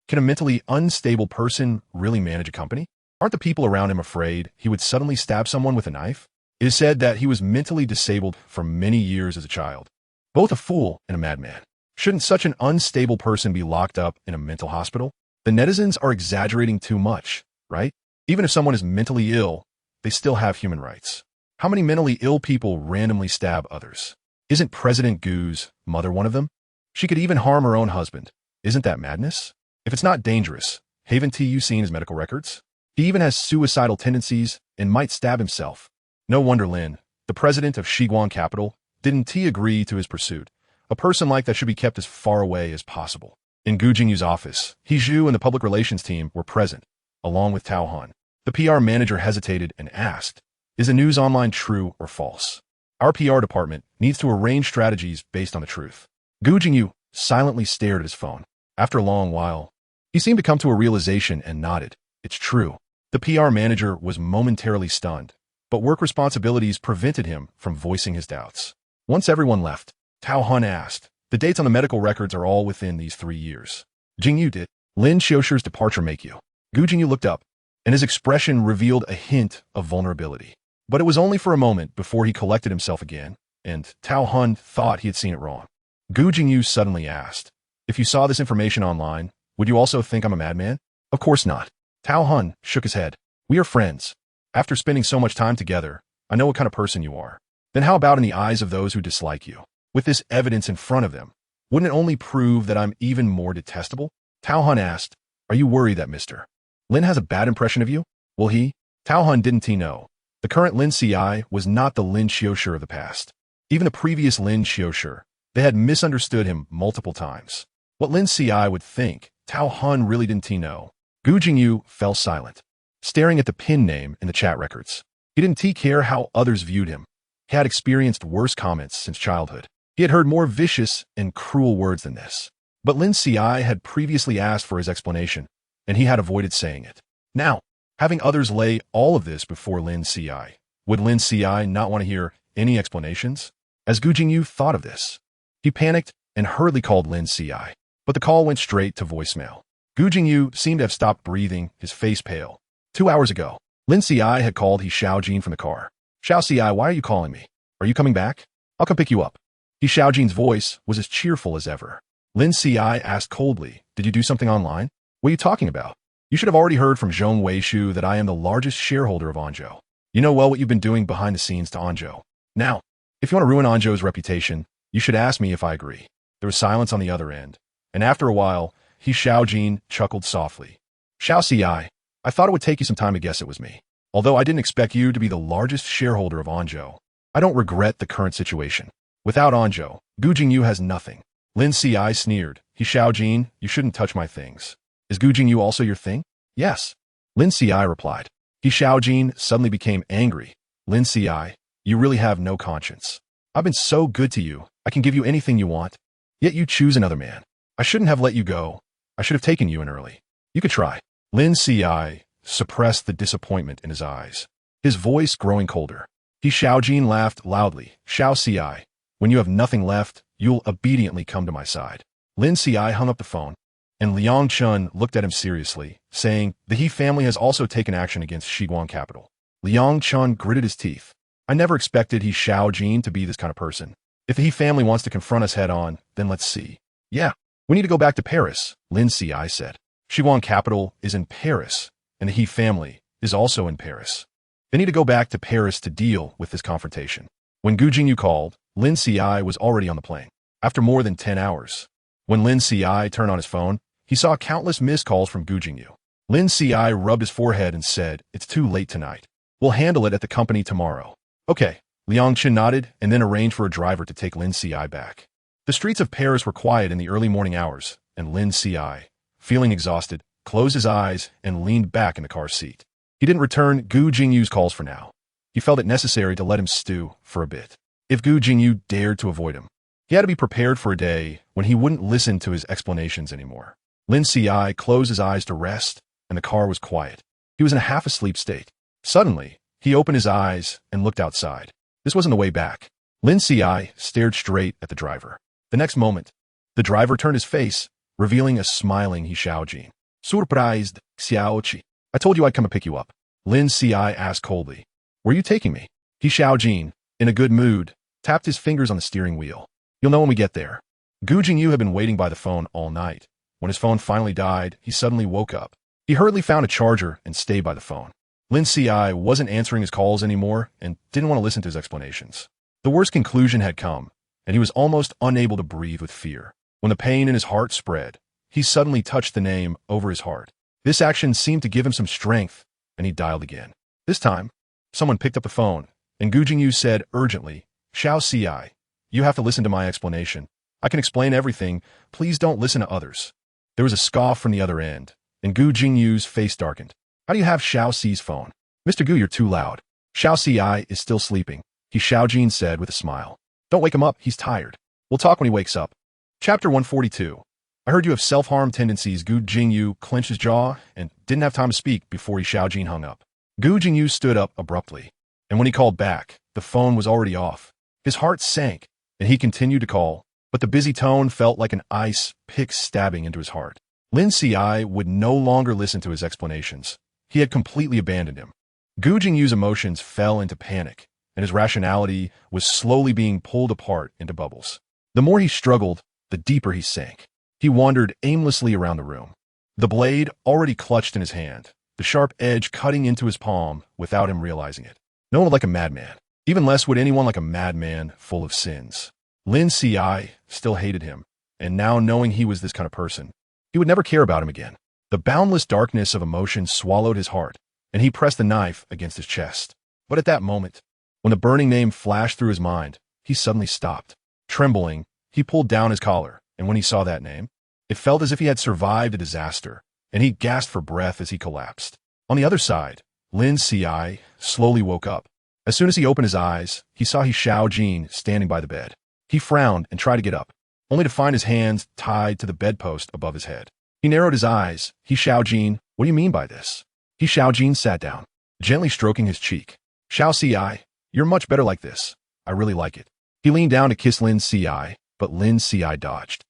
Can a mentally unstable person really manage a company? Aren't the people around him afraid he would suddenly stab someone with a knife? It is said that he was mentally disabled for many years as a child. Both a fool and a madman. Shouldn't such an unstable person be locked up in a mental hospital? The netizens are exaggerating too much, right? Even if someone is mentally ill, they still have human rights. How many mentally ill people randomly stab others? Isn't President Gu's mother one of them? She could even harm her own husband. Isn't that madness? If it's not dangerous, haven't you seen his medical records? He even has suicidal tendencies and might stab himself. No wonder Lin, the president of Shiguan capital, didn't agree to his pursuit. A person like that should be kept as far away as possible. In Gu Jingyu's office, Heju and the public relations team were present, along with Tao Han. The PR manager hesitated and asked, "Is the news online true or false? Our PR department needs to arrange strategies based on the truth." Gu Jingyu silently stared at his phone. After a long while, he seemed to come to a realization and nodded. "It's true." The PR manager was momentarily stunned, but work responsibilities prevented him from voicing his doubts. Once everyone left, Tao Han asked, "The dates on the medical records are all within these 3 years. Jingyu did Lin Qiushi's departure make you?" Gu Jingyu looked up, and his expression revealed a hint of vulnerability. But it was only for a moment before he collected himself again, and Tao Hun thought he had seen it wrong. Gu Jingyu suddenly asked, "If you saw this information online, would you also think I'm a madman?" "Of course not." Tao Hun shook his head. "We are friends. After spending so much time together, I know what kind of person you are. Then how about in the eyes of those who dislike you? With this evidence in front of them, wouldn't it only prove that I'm even more detestable?" Tao Hun asked, "Are you worried that Mr. Lin has a bad impression of you? Will he?" Tao Hun didn't he know. The current Lin Qiushi was not the Lin Qiushi of the past. Even the previous Lin Qiushi, they had misunderstood him multiple times. What Lin Qiushi would think, Tao Hun really didn't he know. Gu Jingyu fell silent, staring at the pin name in the chat records. He didn't he care how others viewed him. He had experienced worse comments since childhood. He had heard more vicious and cruel words than this. But Lin Qiushi had previously asked for his explanation, and he had avoided saying it. Now, having others lay all of this before Lin Qiushi, would Lin Qiushi not want to hear any explanations? As Gu Jingyu thought of this, he panicked and hurriedly called Lin Qiushi, but the call went straight to voicemail. Gu Jingyu seemed to have stopped breathing, his face pale. 2 hours ago, Lin Qiushi had called He Xiaojin from the car. "Xiao Qiushi, why are you calling me? Are you coming back? I'll come pick you up." He Xiaojin's voice was as cheerful as ever. Lin Qiushi asked coldly, "Did you do something online? What are you talking about? You should have already heard from Zhong Weishu that I am the largest shareholder of Anzhou. You know well what you've been doing behind the scenes to Anzhou. Now, if you want to ruin Anzhou's reputation, you should ask me if I agree." There was silence on the other end, and after a while, He Xiaojin chuckled softly. "Xiao Qiushi, I thought it would take you some time to guess it was me. Although I didn't expect you to be the largest shareholder of Anzhou, I don't regret the current situation. Without Anzhou, Gu Jingyu has nothing." Lin Qiushi sneered. "He Xiaojin, you shouldn't touch my things. Is Gu Jingyu also your thing?" "Yes." Lin Qiushi replied. He Xiaojin suddenly became angry. "Lin Qiushi, you really have no conscience. I've been so good to you, I can give you anything you want. Yet you choose another man. I shouldn't have let you go. I should have taken you in early. You could try." Lin Qiushi suppressed the disappointment in his eyes, his voice growing colder. He Xiaojin laughed loudly. "Xiao Qiushi, when you have nothing left, you'll obediently come to my side." Lin Qiushi hung up the phone, and Liang Chun looked at him seriously, saying, "The He family has also taken action against Shiguang Capital." Liang Chun gritted his teeth. "I never expected He Xiaojin to be this kind of person. If the He family wants to confront us head-on, then let's see." "Yeah, we need to go back to Paris," Lin Qiushi said. "Shiguang Capital is in Paris, and the He family is also in Paris. They need to go back to Paris to deal with this confrontation." When Gu Jingyu called, Lin Qiushi was already on the plane. After more than 10 hours, when Lin Qiushi turned on his phone, he saw countless missed calls from Gu Jingyu. Lin Qiushi rubbed his forehead and said, "It's too late tonight. We'll handle it at the company tomorrow." "Okay." Liang Chen nodded and then arranged for a driver to take Lin Qiushi back. The streets of Paris were quiet in the early morning hours, and Lin Qiushi, feeling exhausted, closed his eyes and leaned back in the car seat. He didn't return Gu Jingyu's calls for now. He felt it necessary to let him stew for a bit. If Gu Jingyu dared to avoid him, he had to be prepared for a day when he wouldn't listen to his explanations anymore. Lin Qiushi closed his eyes to rest, and the car was quiet. He was in a half-asleep state. Suddenly, he opened his eyes and looked outside. This wasn't the way back. Lin Qiushi stared straight at the driver. The next moment, the driver turned his face, revealing a smiling He Xiaojin. "Surprised, Xiaoqi. I told you I'd come and pick you up." Lin Qiushi asked coldly. "Where are you taking me?" He Xiaojin, in a good mood, tapped his fingers on the steering wheel. "You'll know when we get there." Gu Jingyu had been waiting by the phone all night. When his phone finally died, he suddenly woke up. He hurriedly found a charger and stayed by the phone. Lin Qiushi wasn't answering his calls anymore and didn't want to listen to his explanations. The worst conclusion had come, and he was almost unable to breathe with fear. When the pain in his heart spread, he suddenly touched the name over his heart. This action seemed to give him some strength, and he dialed again. This time, someone picked up the phone, and Gu Jingyu said urgently, "Xiao Qiushi, you have to listen to my explanation. I can explain everything. Please don't listen to others." There was a scoff from the other end, and Gu Jingyu's face darkened. "How do you have Xiao Xi's phone?" "Mr. Gu, you're too loud. Xiao Qiushi is still sleeping," He Xiaojin said with a smile. "Don't wake him up, he's tired. We'll talk when he wakes up." Chapter 142. "I heard you have self-harm tendencies." Gu Jingyu clenched his jaw and didn't have time to speak before He Xiaojin hung up. Gu Jingyu stood up abruptly, and when he called back, the phone was already off. His heart sank, and he continued to call, but the busy tone felt like an ice pick stabbing into his heart. Lin Qiushi would no longer listen to his explanations. He had completely abandoned him. Gu Jingyu's emotions fell into panic, and his rationality was slowly being pulled apart into bubbles. The more he struggled, the deeper he sank. He wandered aimlessly around the room, the blade already clutched in his hand, the sharp edge cutting into his palm without him realizing it. No one would like a madman. Even less would anyone like a madman full of sins. Lin Qiushi still hated him, and now knowing he was this kind of person, he would never care about him again. The boundless darkness of emotion swallowed his heart, and he pressed the knife against his chest. But at that moment, when the burning name flashed through his mind, he suddenly stopped. Trembling, he pulled down his collar, and when he saw that name, it felt as if he had survived a disaster, and he gasped for breath as he collapsed. On the other side, Lin Qiushi slowly woke up. As soon as he opened his eyes, he saw Xiaojin standing by the bed. He frowned and tried to get up, only to find his hands tied to the bedpost above his head. He narrowed his eyes. Xiaojin, what do you mean by this? Xiaojin sat down, gently stroking his cheek. Xiaojin, you're much better like this. I really like it. He leaned down to kiss Lin Qiushi, but Lin Qiushi dodged.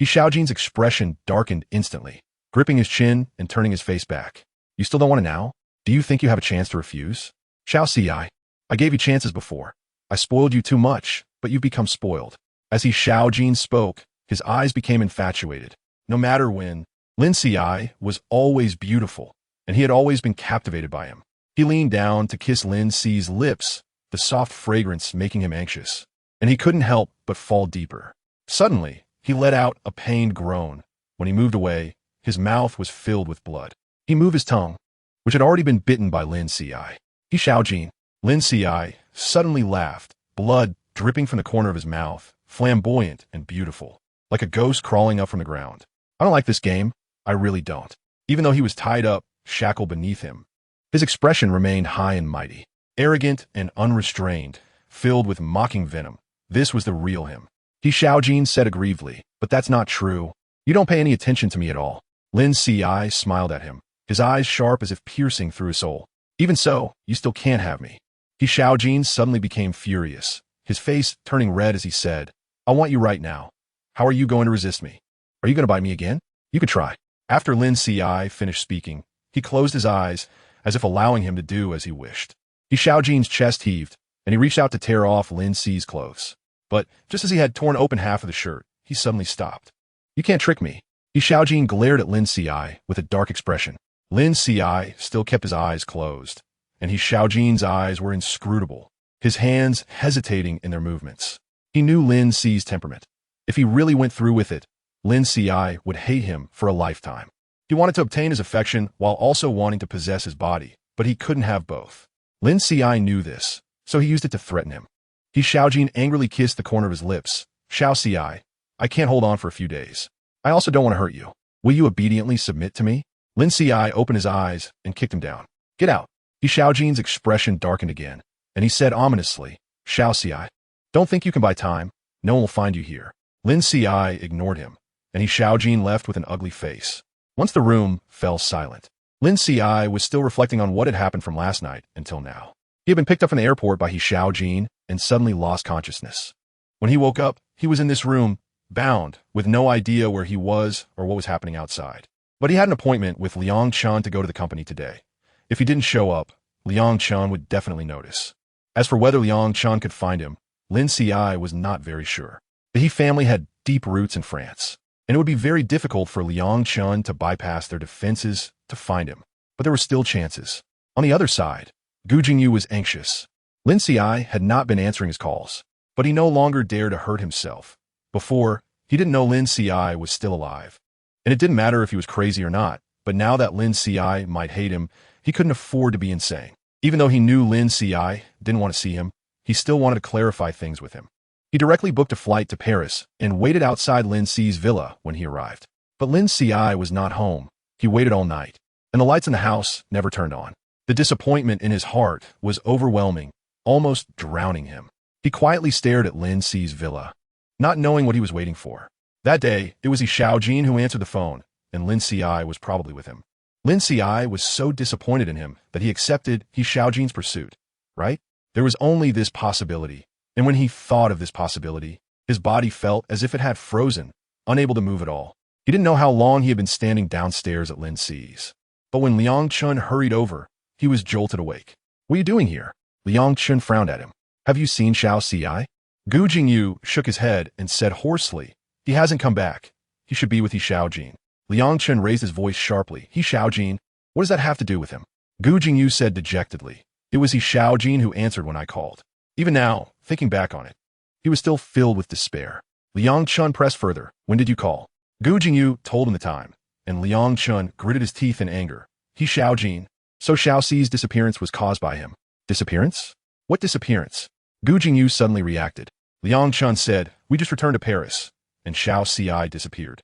Xiaojin's expression darkened instantly, gripping his chin and turning his face back. You still don't want to now? Do you think you have a chance to refuse? Xiaojin, I gave you chances before. I spoiled you too much, but you've become spoiled. As Xiaojin spoke, his eyes became infatuated. No matter when, Lin Qiushi was always beautiful, and he had always been captivated by him. He leaned down to kiss Lin Qiushi's lips, the soft fragrance making him anxious, and he couldn't help but fall deeper. Suddenly, he let out a pained groan. When he moved away, his mouth was filled with blood. He moved his tongue, which had already been bitten by Lin Qiushi. Xiaojin. Lin Qiushi suddenly laughed, blood dripping from the corner of his mouth, flamboyant and beautiful, like a ghost crawling up from the ground. I don't like this game. I really don't. Even though he was tied up, shackled beneath him, his expression remained high and mighty, arrogant and unrestrained, filled with mocking venom. This was the real him. Xiaojin said aggrievedly, but that's not true. You don't pay any attention to me at all. Lin Qiushi smiled at him, his eyes sharp as if piercing through his soul. Even so, you still can't have me. Xiaojin suddenly became furious, his face turning red as he said, I want you right now. How are you going to resist me? Are you going to bite me again? You could try. After Lin Qiushi finished speaking, he closed his eyes, as if allowing him to do as he wished. Xiaojin's chest heaved, and he reached out to tear off Lin Qiushi's clothes. But just as he had torn open half of the shirt, he suddenly stopped. You can't trick me. Xiaojin glared at Lin Qiushi with a dark expression. Lin Qiushi still kept his eyes closed, and Xiaojin's eyes were inscrutable, his hands hesitating in their movements. He knew Lin Qiushi's temperament. If he really went through with it, Lin Qiushi would hate him for a lifetime. He wanted to obtain his affection while also wanting to possess his body, but he couldn't have both. Lin Qiushi knew this, so he used it to threaten him. Xiaojin angrily kissed the corner of his lips. Xiaojin, I can't hold on for a few days. I also don't want to hurt you. Will you obediently submit to me? Lin Qiushi opened his eyes and kicked him down. Get out. Xiaojin's expression darkened again, and he said ominously, Xiaojin, don't think you can buy time. No one will find you here. Lin Qiushi ignored him, and Xiaojin left with an ugly face. Once the room fell silent, Lin Qiushi was still reflecting on what had happened from last night until now. He had been picked up from the airport by Xiaojin and suddenly lost consciousness. When he woke up, he was in this room, bound, with no idea where he was or what was happening outside. But he had an appointment with Liang Qiushi to go to the company today. If he didn't show up, Liang Qiushi would definitely notice. As for whether Liang Qiushi could find him, Lin Qiushi was not very sure. The He family had deep roots in France, and it would be very difficult for Liang Qiushi to bypass their defenses to find him. But there were still chances. On the other side, Gu Jingyu was anxious. Lin Qiushi had not been answering his calls, but he no longer dared to hurt himself. Before, he didn't know Lin Qiushi was still alive. And it didn't matter if he was crazy or not, but now that Lin Qiushi might hate him, he couldn't afford to be insane. Even though he knew Lin Qiushi didn't want to see him, he still wanted to clarify things with him. He directly booked a flight to Paris and waited outside Lin Qiushi's villa when he arrived. But Lin Qiushi was not home. He waited all night, and the lights in the house never turned on. The disappointment in his heart was overwhelming, almost drowning him. He quietly stared at Lin Qiushi's villa, not knowing what he was waiting for. That day, it was Xiaojin who answered the phone, and Lin Qiushi was probably with him. Lin Qiushi was so disappointed in him that he accepted Xiaojin's pursuit, right? There was only this possibility, and when he thought of this possibility, his body felt as if it had frozen, unable to move at all. He didn't know how long he had been standing downstairs at Lin Qiushi's. But when Liang Qiushi hurried over, he was jolted awake. What are you doing here? Liang Chun frowned at him. Have you seen Xiao Ci? Gu Jingyu shook his head and said hoarsely, he hasn't come back. He should be with He Xiaojin. Liang Chun raised his voice sharply. He Xiaojin? What does that have to do with him? Gu Jingyu said dejectedly. It was He Xiaojin who answered when I called. Even now, thinking back on it, he was still filled with despair. Liang Chun pressed further. When did you call? Gu Jingyu told him the time, and Liang Chun gritted his teeth in anger. He Xiaojin. So Xiao Ci's disappearance was caused by him. Disappearance? What disappearance? Gu Jingyu suddenly reacted. Liang Chun said, we just returned to Paris, and Xiao Ci disappeared.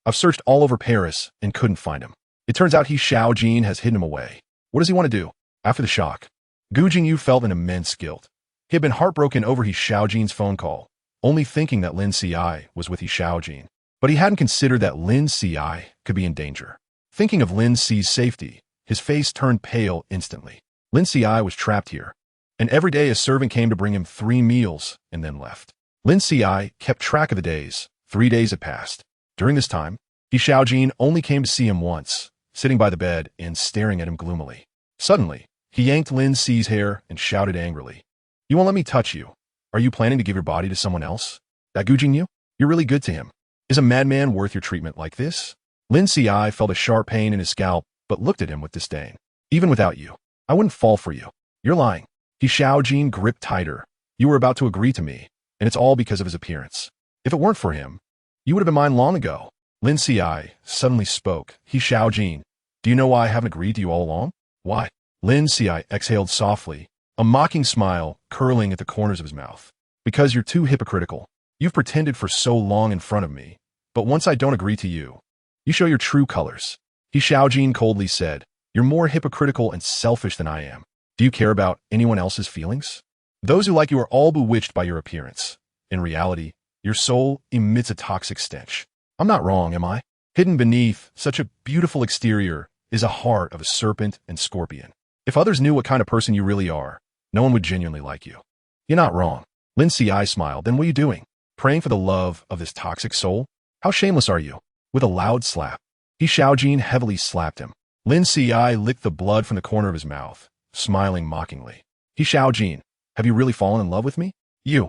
I've searched all over Paris and couldn't find him. It turns out He Xiaojin has hidden him away. What does he want to do? After the shock, Gu Jingyu felt an immense guilt. He had been heartbroken over He Xiaojin's phone call, only thinking that Lin Ci was with He Xiaojin. But he hadn't considered that Lin Ci could be in danger. Thinking of Lin Ci's safety, his face turned pale instantly. Lin Ci was trapped here, and every day a servant came to bring him 3 meals and then left. Lin Ci kept track of the days. 3 days had passed. During this time, He Xiaojin only came to see him once, sitting by the bed and staring at him gloomily. Suddenly, he yanked Lin Ci's hair and shouted angrily, you won't let me touch you. Are you planning to give your body to someone else? That Gu Jingyu? You're really good to him. Is a madman worth your treatment like this? Lin Ci felt a sharp pain in his scalp, but looked at him with disdain. Even without you, I wouldn't fall for you. You're lying. He Xiaojin gripped tighter. You were about to agree to me, and it's all because of his appearance. If it weren't for him, you would have been mine long ago. Lin Ci suddenly spoke. He Xiaojin, do you know why I haven't agreed to you all along? Why? Lin Ci exhaled softly, a mocking smile curling at the corners of his mouth. Because you're too hypocritical. You've pretended for so long in front of me, but once I don't agree to you, you show your true colors. He Xiaojin coldly said, you're more hypocritical and selfish than I am. Do you care about anyone else's feelings? Those who like you are all bewitched by your appearance. In reality, your soul emits a toxic stench. I'm not wrong, am I? Hidden beneath such a beautiful exterior is a heart of a serpent and scorpion. If others knew what kind of person you really are, no one would genuinely like you. You're not wrong. Lin Ci smiled. Then what are you doing? Praying for the love of this toxic soul? How shameless are you? With a loud slap, He Xiaojin heavily slapped him. Lin Ci licked the blood from the corner of his mouth, smiling mockingly. He Xiaojin, have you really fallen in love with me? You.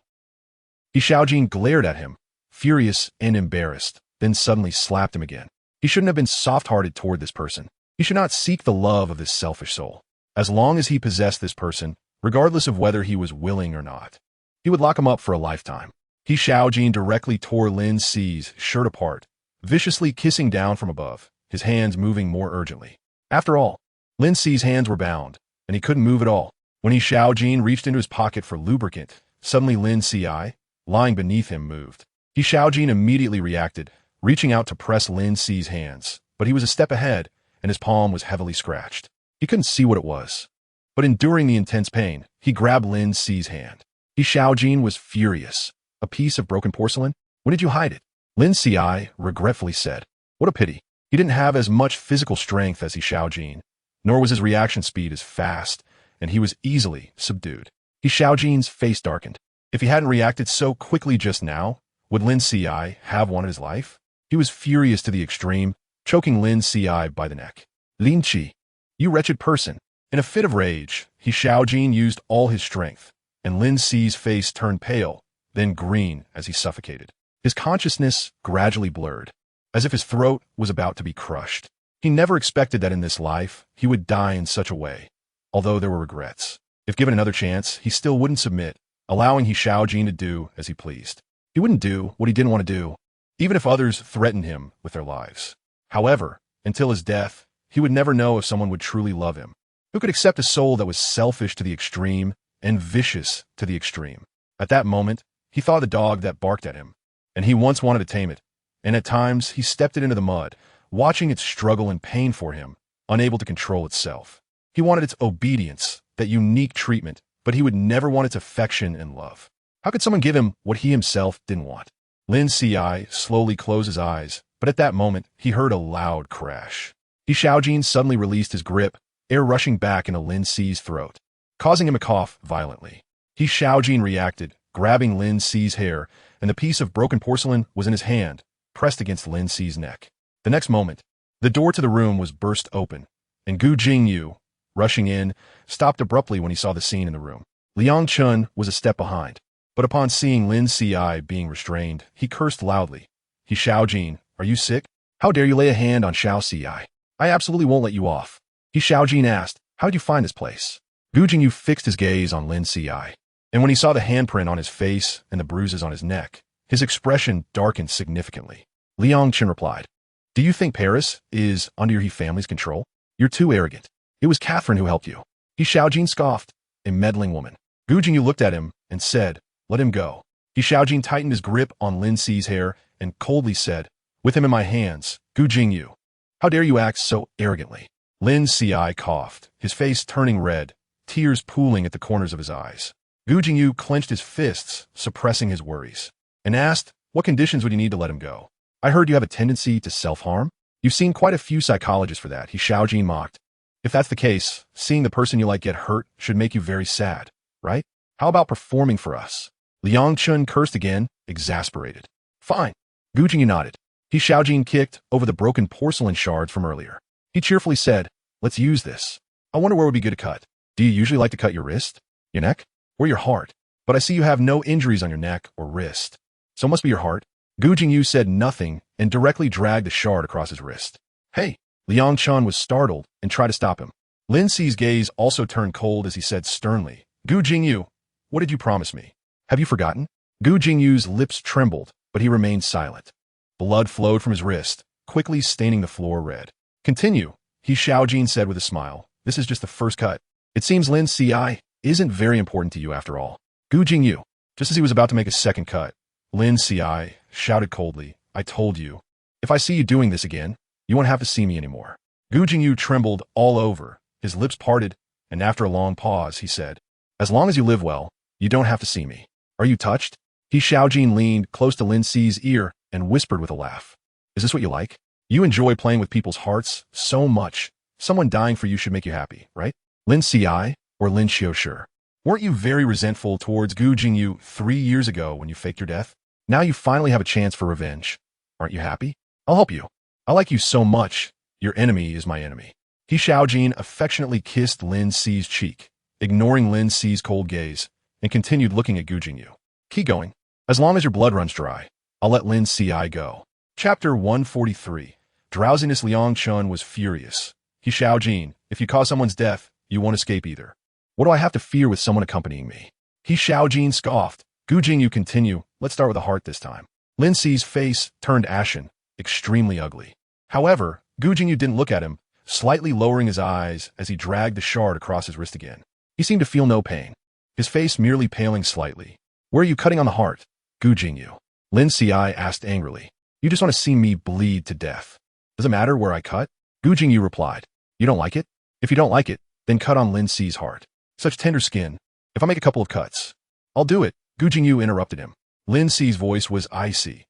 He Xiaojin glared at him, furious and embarrassed, then suddenly slapped him again. He shouldn't have been soft-hearted toward this person. He should not seek the love of this selfish soul. As long as he possessed this person, regardless of whether he was willing or not, he would lock him up for a lifetime. He Xiaojin directly tore Lin Ci's shirt apart, viciously kissing down from above, his hands moving more urgently. After all, Lin Ci's hands were bound, and he couldn't move at all. When He Xiaojin reached into his pocket for lubricant, suddenly Lin Ci, lying beneath him, moved. He Xiaojin immediately reacted, reaching out to press Lin Ci's hands, but he was a step ahead, and his palm was heavily scratched. He couldn't see what it was, but enduring the intense pain, he grabbed Lin Ci's hand. He Xiaojin was furious. A piece of broken porcelain? When did you hide it? Lin Ci regretfully said. What a pity. He didn't have as much physical strength as He Xiaojin, nor was his reaction speed as fast, and he was easily subdued. He Xiaojin's face darkened. If he hadn't reacted so quickly just now, would Lin Ci have wanted his life? He was furious to the extreme, choking Lin Ci by the neck. Lin Qi, you wretched person. In a fit of rage, He Xiaojin used all his strength, and Lin Ci's face turned pale, then green as he suffocated. His consciousness gradually blurred, as if his throat was about to be crushed. He never expected that in this life, he would die in such a way, although there were regrets. If given another chance, he still wouldn't submit, allowing He Xiaojin to do as he pleased. He wouldn't do what he didn't want to do, even if others threatened him with their lives. However, until his death, he would never know if someone would truly love him, who could accept a soul that was selfish to the extreme and vicious to the extreme. At that moment, he thought of the dog that barked at him, and he once wanted to tame it, and at times he stepped it into the mud, watching it struggle in pain for him, unable to control itself. He wanted its obedience, that unique treatment, but he would never want its affection and love. How could someone give him what he himself didn't want? Lin Ci slowly closed his eyes, but at that moment, he heard a loud crash. He Xiaojin suddenly released his grip, air rushing back into Lin Ci's throat, causing him to cough violently. He Xiaojin reacted, grabbing Lin Ci's hair, and the piece of broken porcelain was in his hand, pressed against Lin Ci's neck. The next moment, the door to the room was burst open, and Gu Jingyu, rushing in, stopped abruptly when he saw the scene in the room. Liang Chun was a step behind, but upon seeing Lin Qiushi being restrained, he cursed loudly. He Xiaojin, are you sick? How dare you lay a hand on Xiao Qiushi? I absolutely won't let you off. He Xiaojin asked, how did you find this place? Gu Jingyu fixed his gaze on Lin Qiushi, and when he saw the handprint on his face and the bruises on his neck, his expression darkened significantly. Liang Chun replied, do you think Paris is under your He family's control? You're too arrogant. It was Catherine who helped you. He Xiaojin scoffed, a meddling woman. Gu Jingyu looked at him and said, let him go. He Xiaojin tightened his grip on Lin Qi's hair and coldly said, with him in my hands, Gu Jingyu, how dare you act so arrogantly? Lin Qiushi coughed, his face turning red, tears pooling at the corners of his eyes. Gu Jingyu clenched his fists, suppressing his worries, and asked, what conditions would you need to let him go? I heard you have a tendency to self-harm? You've seen quite a few psychologists for that, he Xiaojin mocked. If that's the case, seeing the person you like get hurt should make you very sad, right? How about performing for us? Liang Chun cursed again, exasperated. Fine. Gu Jingyu nodded. He Xiaojin kicked over the broken porcelain shards from earlier. He cheerfully said, let's use this. I wonder where would be good to cut. Do you usually like to cut your wrist, your neck, or your heart? But I see you have no injuries on your neck or wrist. So it must be your heart. Gu Jingyu said nothing and directly dragged the shard across his wrist. Hey! Liang Chun was startled and tried to stop him. Lin Qi's gaze also turned cold as he said sternly, Gu Jingyu, what did you promise me? Have you forgotten? Gu Jingyu's lips trembled, but he remained silent. Blood flowed from his wrist, quickly staining the floor red. Continue, he Xiaojin said with a smile. This is just the first cut. It seems Lin Qiushi isn't very important to you after all. Gu Jingyu, just as he was about to make a second cut, Lin Qiushi shouted coldly, I told you. If I see you doing this again, you won't have to see me anymore. Gu Jingyu trembled all over, his lips parted, and after a long pause, he said, as long as you live well, you don't have to see me. Are you touched? He Xiaojin leaned close to Lin Qi's ear and whispered with a laugh. Is this what you like? You enjoy playing with people's hearts so much. Someone dying for you should make you happy, right? Lin Qiushi or Lin Qiushi? Weren't you very resentful towards Gu Jingyu 3 years ago when you faked your death? Now you finally have a chance for revenge. Aren't you happy? I'll help you. I like you so much. Your enemy is my enemy. He Xiaojin affectionately kissed Lin Qi's cheek, ignoring Lin Qi's cold gaze, and continued looking at Gu Jingyu. Keep going. As long as your blood runs dry, I'll let Lin Qiushi go. Chapter 143. Drowsiness. Liang Chun was furious. He Xiaojin, if you cause someone's death, you won't escape either. What do I have to fear with someone accompanying me? He Xiaojin scoffed. Gu Jingyu, continue. Let's start with the heart this time. Lin Qi's face turned ashen, extremely ugly. However, Gu Jingyu didn't look at him, slightly lowering his eyes as he dragged the shard across his wrist again. He seemed to feel no pain, his face merely paling slightly. Where are you cutting on the heart? Gu Jingyu. Lin Qiushi asked angrily. You just want to see me bleed to death. Does it matter where I cut? Gu Jingyu replied. You don't like it? If you don't like it, then cut on Lin Qi's heart. Such tender skin. If I make a couple of cuts, I'll do it. Gu Jingyu interrupted him. Lin Qi's voice was icy.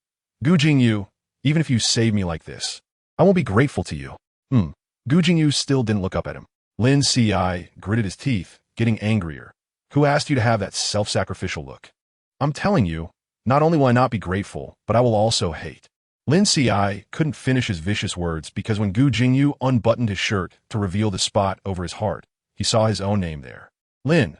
Gu Jingyu, even if you save me like this, I won't be grateful to you. Gu Jingyu still didn't look up at him. Lin Qiushi gritted his teeth, getting angrier. Who asked you to have that self-sacrificial look? I'm telling you, not only will I not be grateful, but I will also hate. Lin Qiushi couldn't finish his vicious words because when Gu Jingyu unbuttoned his shirt to reveal the spot over his heart, he saw his own name there. Lin.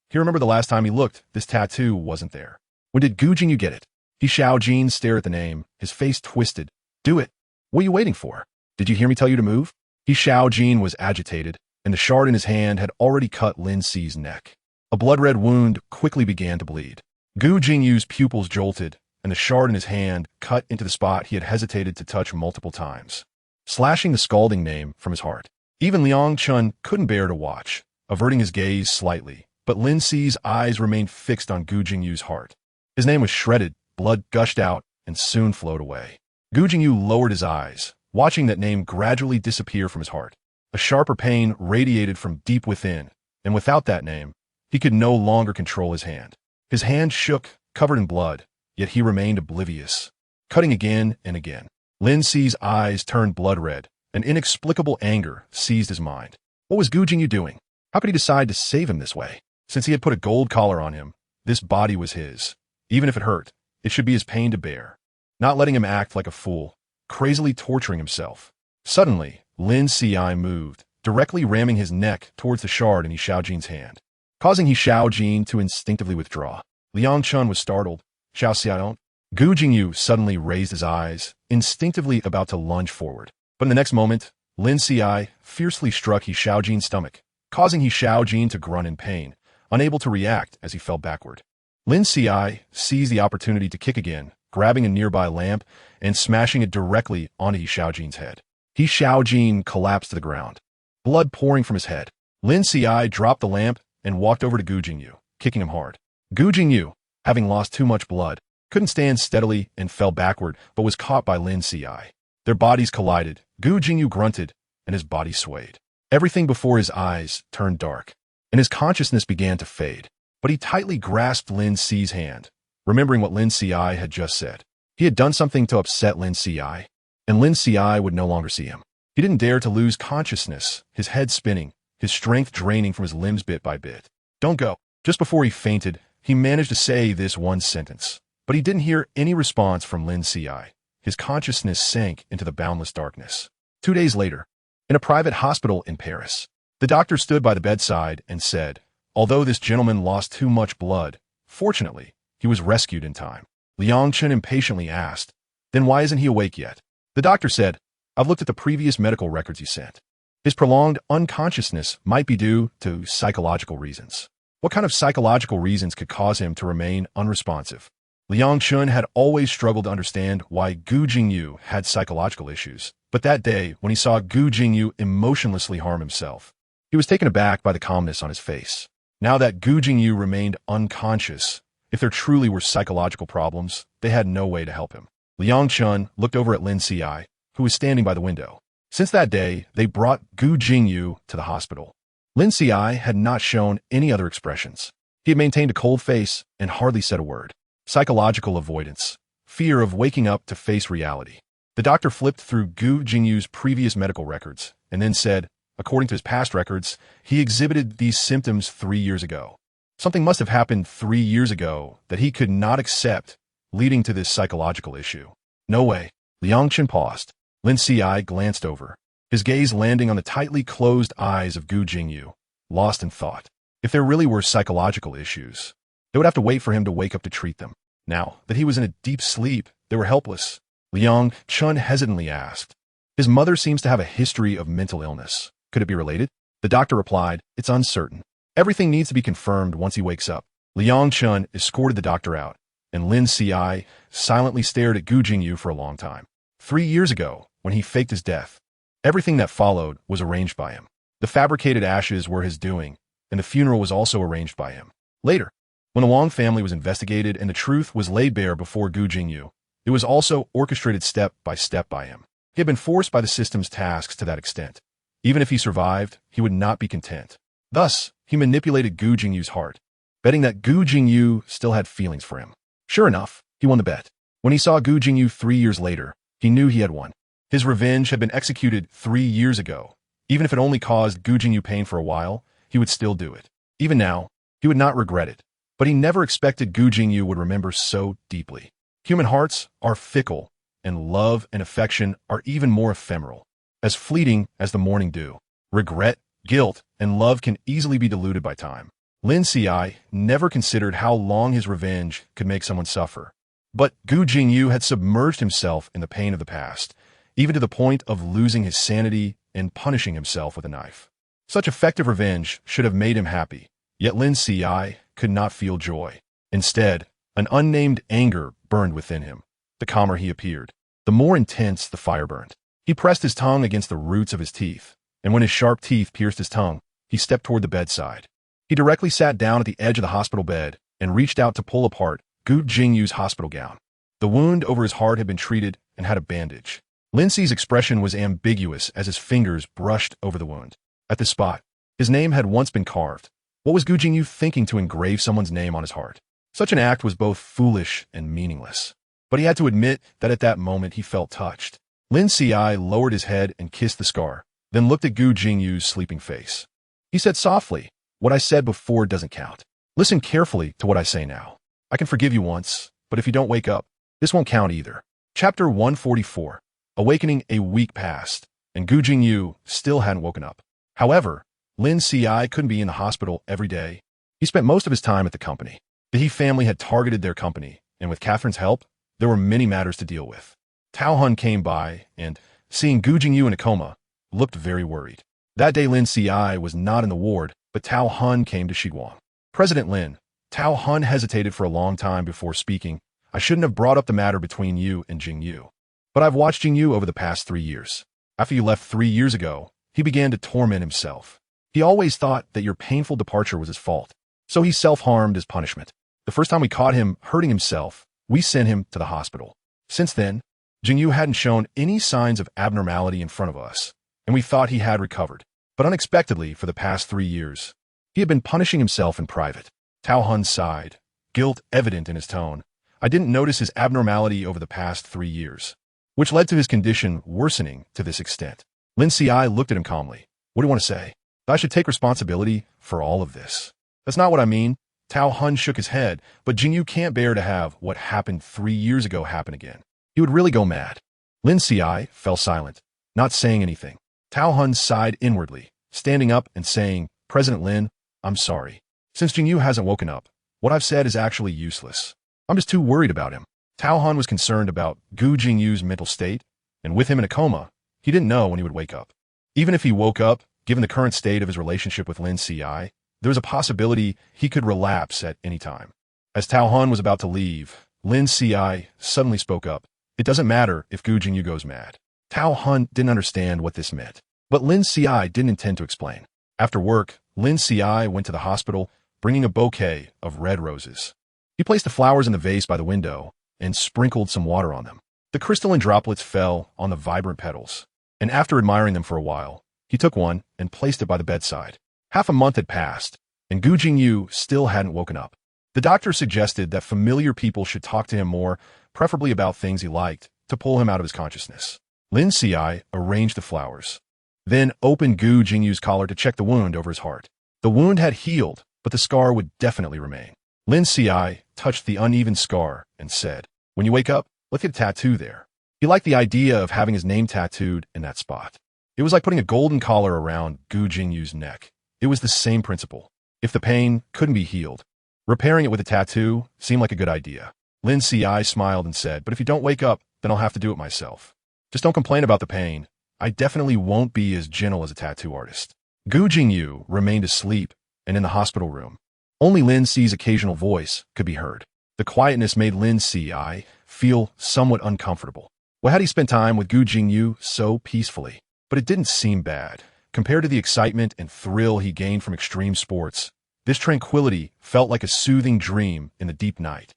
He remembered the last time he looked, this tattoo wasn't there. When did Gu Jingyu get it? He Xiaojin stared at the name, his face twisted. Do it. What are you waiting for? Did you hear me tell you to move? He Xiaojin was agitated, and the shard in his hand had already cut Lin Qi's neck. A blood-red wound quickly began to bleed. Gu Jingyu's pupils jolted, and the shard in his hand cut into the spot he had hesitated to touch multiple times, slashing the scalding name from his heart. Even Liang Chun couldn't bear to watch, averting his gaze slightly, but Lin Qi's eyes remained fixed on Gu Jingyu's heart. His name was shredded, blood gushed out, and soon flowed away. Gu Jingyu lowered his eyes, watching that name gradually disappear from his heart. A sharper pain radiated from deep within, and without that name, he could no longer control his hand. His hand shook, covered in blood, yet he remained oblivious, cutting again and again. Lin Qi's eyes turned blood red. An inexplicable anger seized his mind. What was Gu Jingyu doing? How could he decide to save him this way? Since he had put a gold collar on him, this body was his. Even if it hurt, it should be his pain to bear. Not letting him act like a fool, crazily torturing himself. Suddenly, Lin Qiushi moved, directly ramming his neck towards the shard in He Xiaojin's hand, causing He Xiaojin to instinctively withdraw. Liang Chun was startled. Xiao Xiaodong? Gu Jingyu suddenly raised his eyes, instinctively about to lunge forward. But in the next moment, Lin Qiushi fiercely struck He Xiaojin's stomach, causing He Xiaojin to grunt in pain, unable to react as he fell backward. Lin Qiushi seized the opportunity to kick again, grabbing a nearby lamp and smashing it directly onto He Xiaojin's head. He Xiaojin collapsed to the ground, blood pouring from his head. Lin Qiushi dropped the lamp and walked over to Gu Jingyu, kicking him hard. Gu Jingyu, having lost too much blood, couldn't stand steadily and fell backward, but was caught by Lin Qiushi. Their bodies collided. Gu Jingyu grunted, and his body swayed. Everything before his eyes turned dark, and his consciousness began to fade. But he tightly grasped Lin Qi's hand, remembering what Lin Qiushi had just said. He had done something to upset Lin Qiushi, and Lin Qiushi would no longer see him. He didn't dare to lose consciousness, his head spinning, his strength draining from his limbs bit by bit. Don't go. Just before he fainted, he managed to say this one sentence, but he didn't hear any response from Lin Qiushi. His consciousness sank into the boundless darkness. 2 days later, in a private hospital in Paris, the doctor stood by the bedside and said, although this gentleman lost too much blood, fortunately, he was rescued in time. Liang Chun impatiently asked, then why isn't he awake yet? The doctor said, I've looked at the previous medical records you sent. His prolonged unconsciousness might be due to psychological reasons. What kind of psychological reasons could cause him to remain unresponsive? Liang Chun had always struggled to understand why Gu Jingyu had psychological issues, but that day, when he saw Gu Jingyu emotionlessly harm himself, he was taken aback by the calmness on his face. Now that Gu Jingyu remained unconscious, if there truly were psychological problems, they had no way to help him. Liang Chun looked over at Lin Qiushi, who was standing by the window. Since that day, they brought Gu Jingyu to the hospital. Lin Qiushi had not shown any other expressions. He had maintained a cold face and hardly said a word. Psychological avoidance. Fear of waking up to face reality. The doctor flipped through Gu Jingyu's previous medical records and then said, according to his past records, he exhibited these symptoms 3 years ago. Something must have happened 3 years ago that he could not accept, leading to this psychological issue. No way. Liang Chun paused. Lin Qiushi glanced over, his gaze landing on the tightly closed eyes of Gu Jingyu, lost in thought. If there really were psychological issues, they would have to wait for him to wake up to treat them. Now that he was in a deep sleep, they were helpless. Liang Chun hesitantly asked, his mother seems to have a history of mental illness. Could it be related? The doctor replied, it's uncertain. Everything needs to be confirmed once he wakes up. Liang Chun escorted the doctor out, and Lin Qiushi silently stared at Gu Jingyu for a long time. 3 years ago, when he faked his death, everything that followed was arranged by him. The fabricated ashes were his doing, and the funeral was also arranged by him. Later, when the Wang family was investigated and the truth was laid bare before Gu Jingyu, it was also orchestrated step by step by him. He had been forced by the system's tasks to that extent. Even if he survived, he would not be content. Thus, he manipulated Gu Jingyu's heart, betting that Gu Jingyu still had feelings for him. Sure enough, he won the bet. When he saw Gu Jingyu 3 years later, he knew he had won. His revenge had been executed 3 years ago. Even if it only caused Gu Jingyu pain for a while, he would still do it. Even now, he would not regret it. But he never expected Gu Jingyu would remember so deeply. Human hearts are fickle, and love and affection are even more ephemeral, as fleeting as the morning dew. Regret, guilt, and love can easily be diluted by time. Lin Qiushi never considered how long his revenge could make someone suffer. But Gu Jingyu had submerged himself in the pain of the past, even to the point of losing his sanity and punishing himself with a knife. Such effective revenge should have made him happy, yet Lin Qiushi could not feel joy. Instead, an unnamed anger burned within him. The calmer he appeared, the more intense the fire burned. He pressed his tongue against the roots of his teeth, and when his sharp teeth pierced his tongue, he stepped toward the bedside. He directly sat down at the edge of the hospital bed and reached out to pull apart Gu Jingyu's hospital gown. The wound over his heart had been treated and had a bandage. Lin Qi's expression was ambiguous as his fingers brushed over the wound. At the spot, his name had once been carved. What was Gu Jingyu thinking to engrave someone's name on his heart? Such an act was both foolish and meaningless. But he had to admit that at that moment he felt touched. Lin Qiushi lowered his head and kissed the scar, then looked at Gu Jingyu's sleeping face. He said softly, what I said before doesn't count. Listen carefully to what I say now. I can forgive you once, but if you don't wake up, this won't count either. Chapter 144. Awakening. A week passed, and Gu Jingyu still hadn't woken up. However, Lin Qiushi couldn't be in the hospital every day. He spent most of his time at the company. The He family had targeted their company, and with Catherine's help, there were many matters to deal with. Tao Hun came by and, seeing Gu Jingyu in a coma, looked very worried. That day Lin Qiushi was not in the ward, but Tao Hun came to Shiguang. President Lin, Tao Hun hesitated for a long time before speaking. I shouldn't have brought up the matter between you and Jingyu. But I've watched Jingyu over the past 3 years. After you left 3 years ago, he began to torment himself. He always thought that your painful departure was his fault, so he self-harmed as punishment. The first time we caught him hurting himself, we sent him to the hospital. Since then, Jingyu hadn't shown any signs of abnormality in front of us, and we thought he had recovered. But unexpectedly, for the past 3 years, he had been punishing himself in private. Tao Hun sighed, guilt evident in his tone. I didn't notice his abnormality over the past 3 years, which led to his condition worsening to this extent. Lin Qiushi looked at him calmly. What do you want to say? I should take responsibility for all of this. That's not what I mean. Tao Hun shook his head, but Jingyu can't bear to have what happened 3 years ago happen again. He would really go mad. Lin Qiushi fell silent, not saying anything. Tao Hun sighed inwardly, standing up and saying, President Lin, I'm sorry. Since Jingyu hasn't woken up, what I've said is actually useless. I'm just too worried about him. Tao Hun was concerned about Gu Jingyu's mental state, and with him in a coma, he didn't know when he would wake up. Even if he woke up, given the current state of his relationship with Lin Qiushi, there was a possibility he could relapse at any time. As Tao Hun was about to leave, Lin Qiushi suddenly spoke up. It doesn't matter if Gu Jingyu goes mad. Tao Hun didn't understand what this meant, but Lin Qiushi didn't intend to explain. After work, Lin Qiushi went to the hospital, bringing a bouquet of red roses. He placed the flowers in the vase by the window and sprinkled some water on them. The crystalline droplets fell on the vibrant petals, and after admiring them for a while, he took one and placed it by the bedside. Half a month had passed, and Gu Jingyu still hadn't woken up. The doctor suggested that familiar people should talk to him more, preferably about things he liked, to pull him out of his consciousness. Lin Qiushi arranged the flowers, then opened Gu Jingyu's collar to check the wound over his heart. The wound had healed, but the scar would definitely remain. Lin Qiushi touched the uneven scar and said, When you wake up, let's get a tattoo there. He liked the idea of having his name tattooed in that spot. It was like putting a golden collar around Gu Jingyu's neck. It was the same principle. If the pain couldn't be healed, repairing it with a tattoo seemed like a good idea. Lin Qiushi smiled and said, But if you don't wake up, then I'll have to do it myself. Just don't complain about the pain. I definitely won't be as gentle as a tattoo artist. Gu Jingyu remained asleep and in the hospital room. Only Lin Qiushi's occasional voice could be heard. The quietness made Lin Qiushi feel somewhat uncomfortable. Why had he spent time with Gu Jingyu so peacefully? But it didn't seem bad. Compared to the excitement and thrill he gained from extreme sports, this tranquility felt like a soothing dream in the deep night,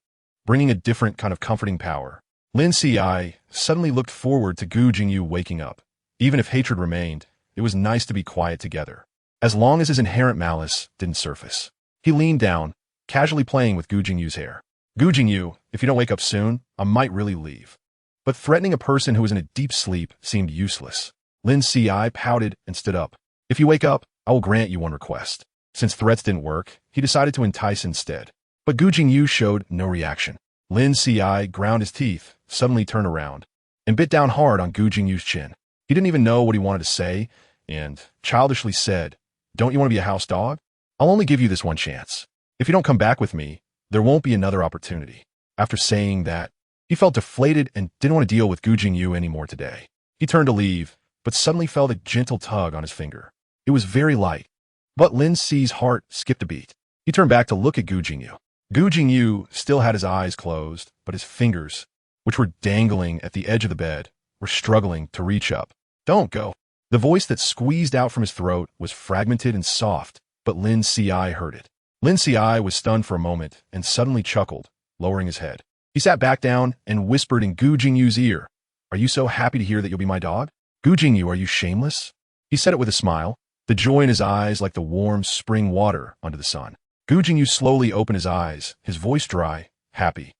bringing a different kind of comforting power. Lin Qiushi suddenly looked forward to Gu Jingyu waking up. Even if hatred remained, it was nice to be quiet together, as long as his inherent malice didn't surface. He leaned down, casually playing with Gu Jingyu's hair. Gu Jingyu, if you don't wake up soon, I might really leave. But threatening a person who was in a deep sleep seemed useless. Lin Qiushi pouted and stood up. If you wake up, I will grant you one request. Since threats didn't work, he decided to entice instead. But Gu Jingyu showed no reaction. Lin Qiushi ground his teeth, suddenly turned around, and bit down hard on Gu Jingyu's chin. He didn't even know what he wanted to say, and childishly said, Don't you want to be a house dog? I'll only give you this one chance. If you don't come back with me, there won't be another opportunity. After saying that, he felt deflated and didn't want to deal with Gu Jingyu anymore today. He turned to leave, but suddenly felt a gentle tug on his finger. It was very light, but Lin Qiushi's heart skipped a beat. He turned back to look at Gu Jingyu. Gu Jingyu still had his eyes closed, but his fingers, which were dangling at the edge of the bed, were struggling to reach up. Don't go. The voice that squeezed out from his throat was fragmented and soft, but Lin Qiushi heard it. Lin Qiushi was stunned for a moment and suddenly chuckled, lowering his head. He sat back down and whispered in Gu Jingyu's ear, Are you so happy to hear that you'll be my dog? Gu Jingyu, are you shameless? He said it with a smile, the joy in his eyes like the warm spring water under the sun. Gu Jingyu slowly opened his eyes, his voice dry, happy.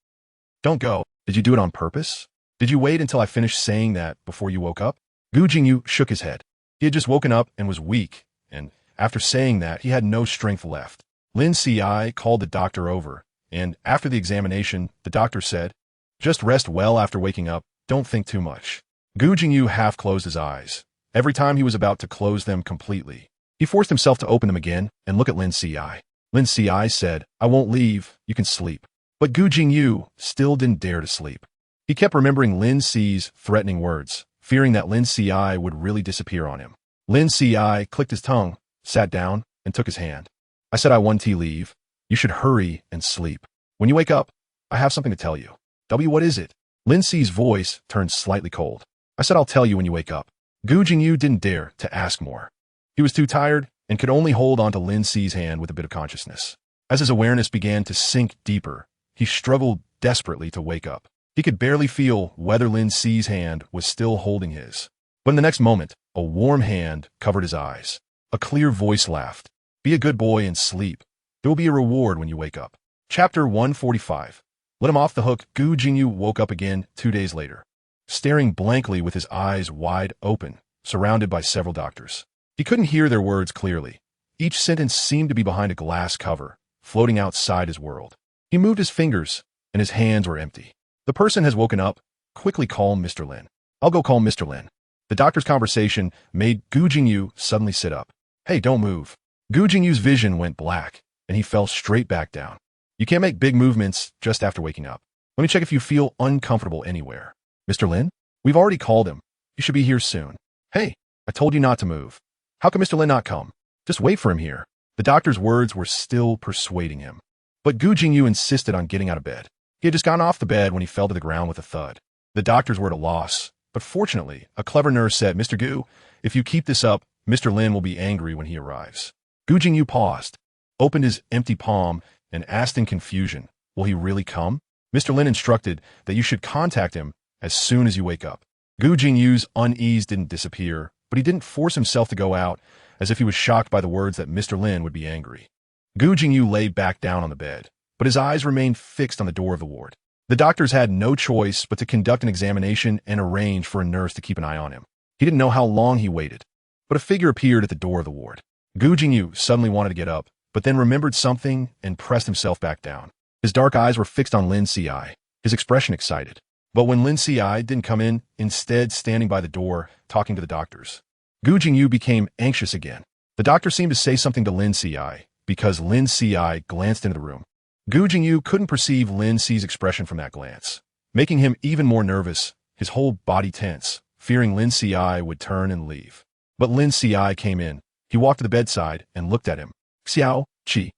Don't go. Did you do it on purpose? Did you wait until I finished saying that before you woke up? Gu Jingyu shook his head. He had just woken up and was weak, and after saying that, he had no strength left. Lin Qiushi called the doctor over, and after the examination, the doctor said, Just rest well after waking up, don't think too much. Gu Jingyu half closed his eyes. Every time he was about to close them completely, He forced himself to open them again and look at Lin Qiushi. Lin Qiushi said, "I won't leave, you can sleep." But Gu Jingyu still didn't dare to sleep. He kept remembering Lin Qi's threatening words, fearing that Lin Qiushi would really disappear on him. Lin Qiushi clicked his tongue, sat down, and took his hand. "I said I want to leave. You should hurry and sleep. When you wake up, I have something to tell you." What is it?" Lin Qi's voice turned slightly cold. "I said I'll tell you when you wake up." Gu Jingyu didn't dare to ask more. He was too tired and could only hold onto Lin Qi's hand with a bit of consciousness. As his awareness began to sink deeper, he struggled desperately to wake up. He could barely feel whether Lin Qi's hand was still holding his. But in the next moment, a warm hand covered his eyes. A clear voice laughed. "Be a good boy and sleep. There will be a reward when you wake up." Chapter 145. Let him off the hook. Gu Jingyu woke up again 2 days later, staring blankly with his eyes wide open, surrounded by several doctors. He couldn't hear their words clearly. Each sentence seemed to be behind a glass cover, floating outside his world. He moved his fingers, and his hands were empty. "The person has woken up. Quickly call Mr. Lin." "I'll go call Mr. Lin." The doctor's conversation made Gu Jingyu suddenly sit up. "Hey, don't move." Gu Jingyu's vision went black, and he fell straight back down. "You can't make big movements just after waking up. Let me check if you feel uncomfortable anywhere." "Mr. Lin? We've already called him. He should be here soon." "Hey, I told you not to move. How can Mr. Lin not come? Just wait for him here." The doctor's words were still persuading him. But Gu Jingyu insisted on getting out of bed. He had just gone off the bed when he fell to the ground with a thud. The doctors were at a loss, but fortunately, a clever nurse said, "Mr. Gu, if you keep this up, Mr. Lin will be angry when he arrives." Gu Jingyu paused, opened his empty palm, and asked in confusion, "Will he really come?" Mr. Lin instructed that you should contact him as soon as you wake up. Gu Jingyu's unease didn't disappear, but he didn't force himself to go out, as if he was shocked by the words that Mr. Lin would be angry. Gu Jingyu lay back down on the bed, but his eyes remained fixed on the door of the ward. The doctors had no choice but to conduct an examination and arrange for a nurse to keep an eye on him. He didn't know how long he waited, but a figure appeared at the door of the ward. Gu Jingyu suddenly wanted to get up, but then remembered something and pressed himself back down. His dark eyes were fixed on Lin Qiushi, his expression excited. But when Lin Qiushi didn't come in, instead standing by the door, talking to the doctors, Gu Jingyu became anxious again. The doctor seemed to say something to Lin Qiushi, because Lin Qiushi glanced into the room. Gu Jingyu couldn't perceive Lin Qi's expression from that glance, making him even more nervous, his whole body tense, fearing Lin Qiushi would turn and leave. But Lin Qiushi came in. He walked to the bedside and looked at him. "Xiao, Qi."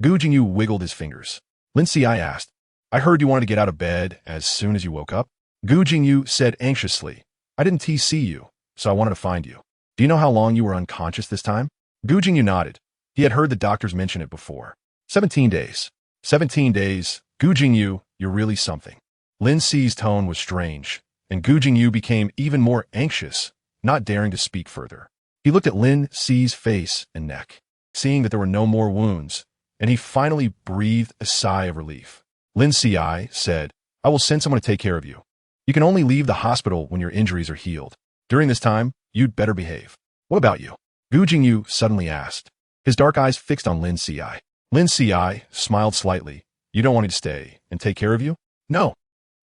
Gu Jingyu wiggled his fingers. Lin Qiushi asked, "I heard you wanted to get out of bed as soon as you woke up?" Gu Jingyu said anxiously, "I didn't see you, so I wanted to find you. Do you know how long you were unconscious this time?" Gu Jingyu nodded. He had heard the doctors mention it before. 17 days. 17 days. Gu Jingyu, you're really something. Lin Qi's tone was strange, and Gu Jingyu became even more anxious, not daring to speak further. He looked at Lin Qi's face and neck, seeing that there were no more wounds, and he finally breathed a sigh of relief. Lin Qiushi said, "I will send someone to take care of you. You can only leave the hospital when your injuries are healed. During this time, you'd better behave." "What about you?" Gu Jingyu suddenly asked, his dark eyes fixed on Lin Qiushi. Lin Qiushi smiled slightly. "You don't want me to stay and take care of you?" "No."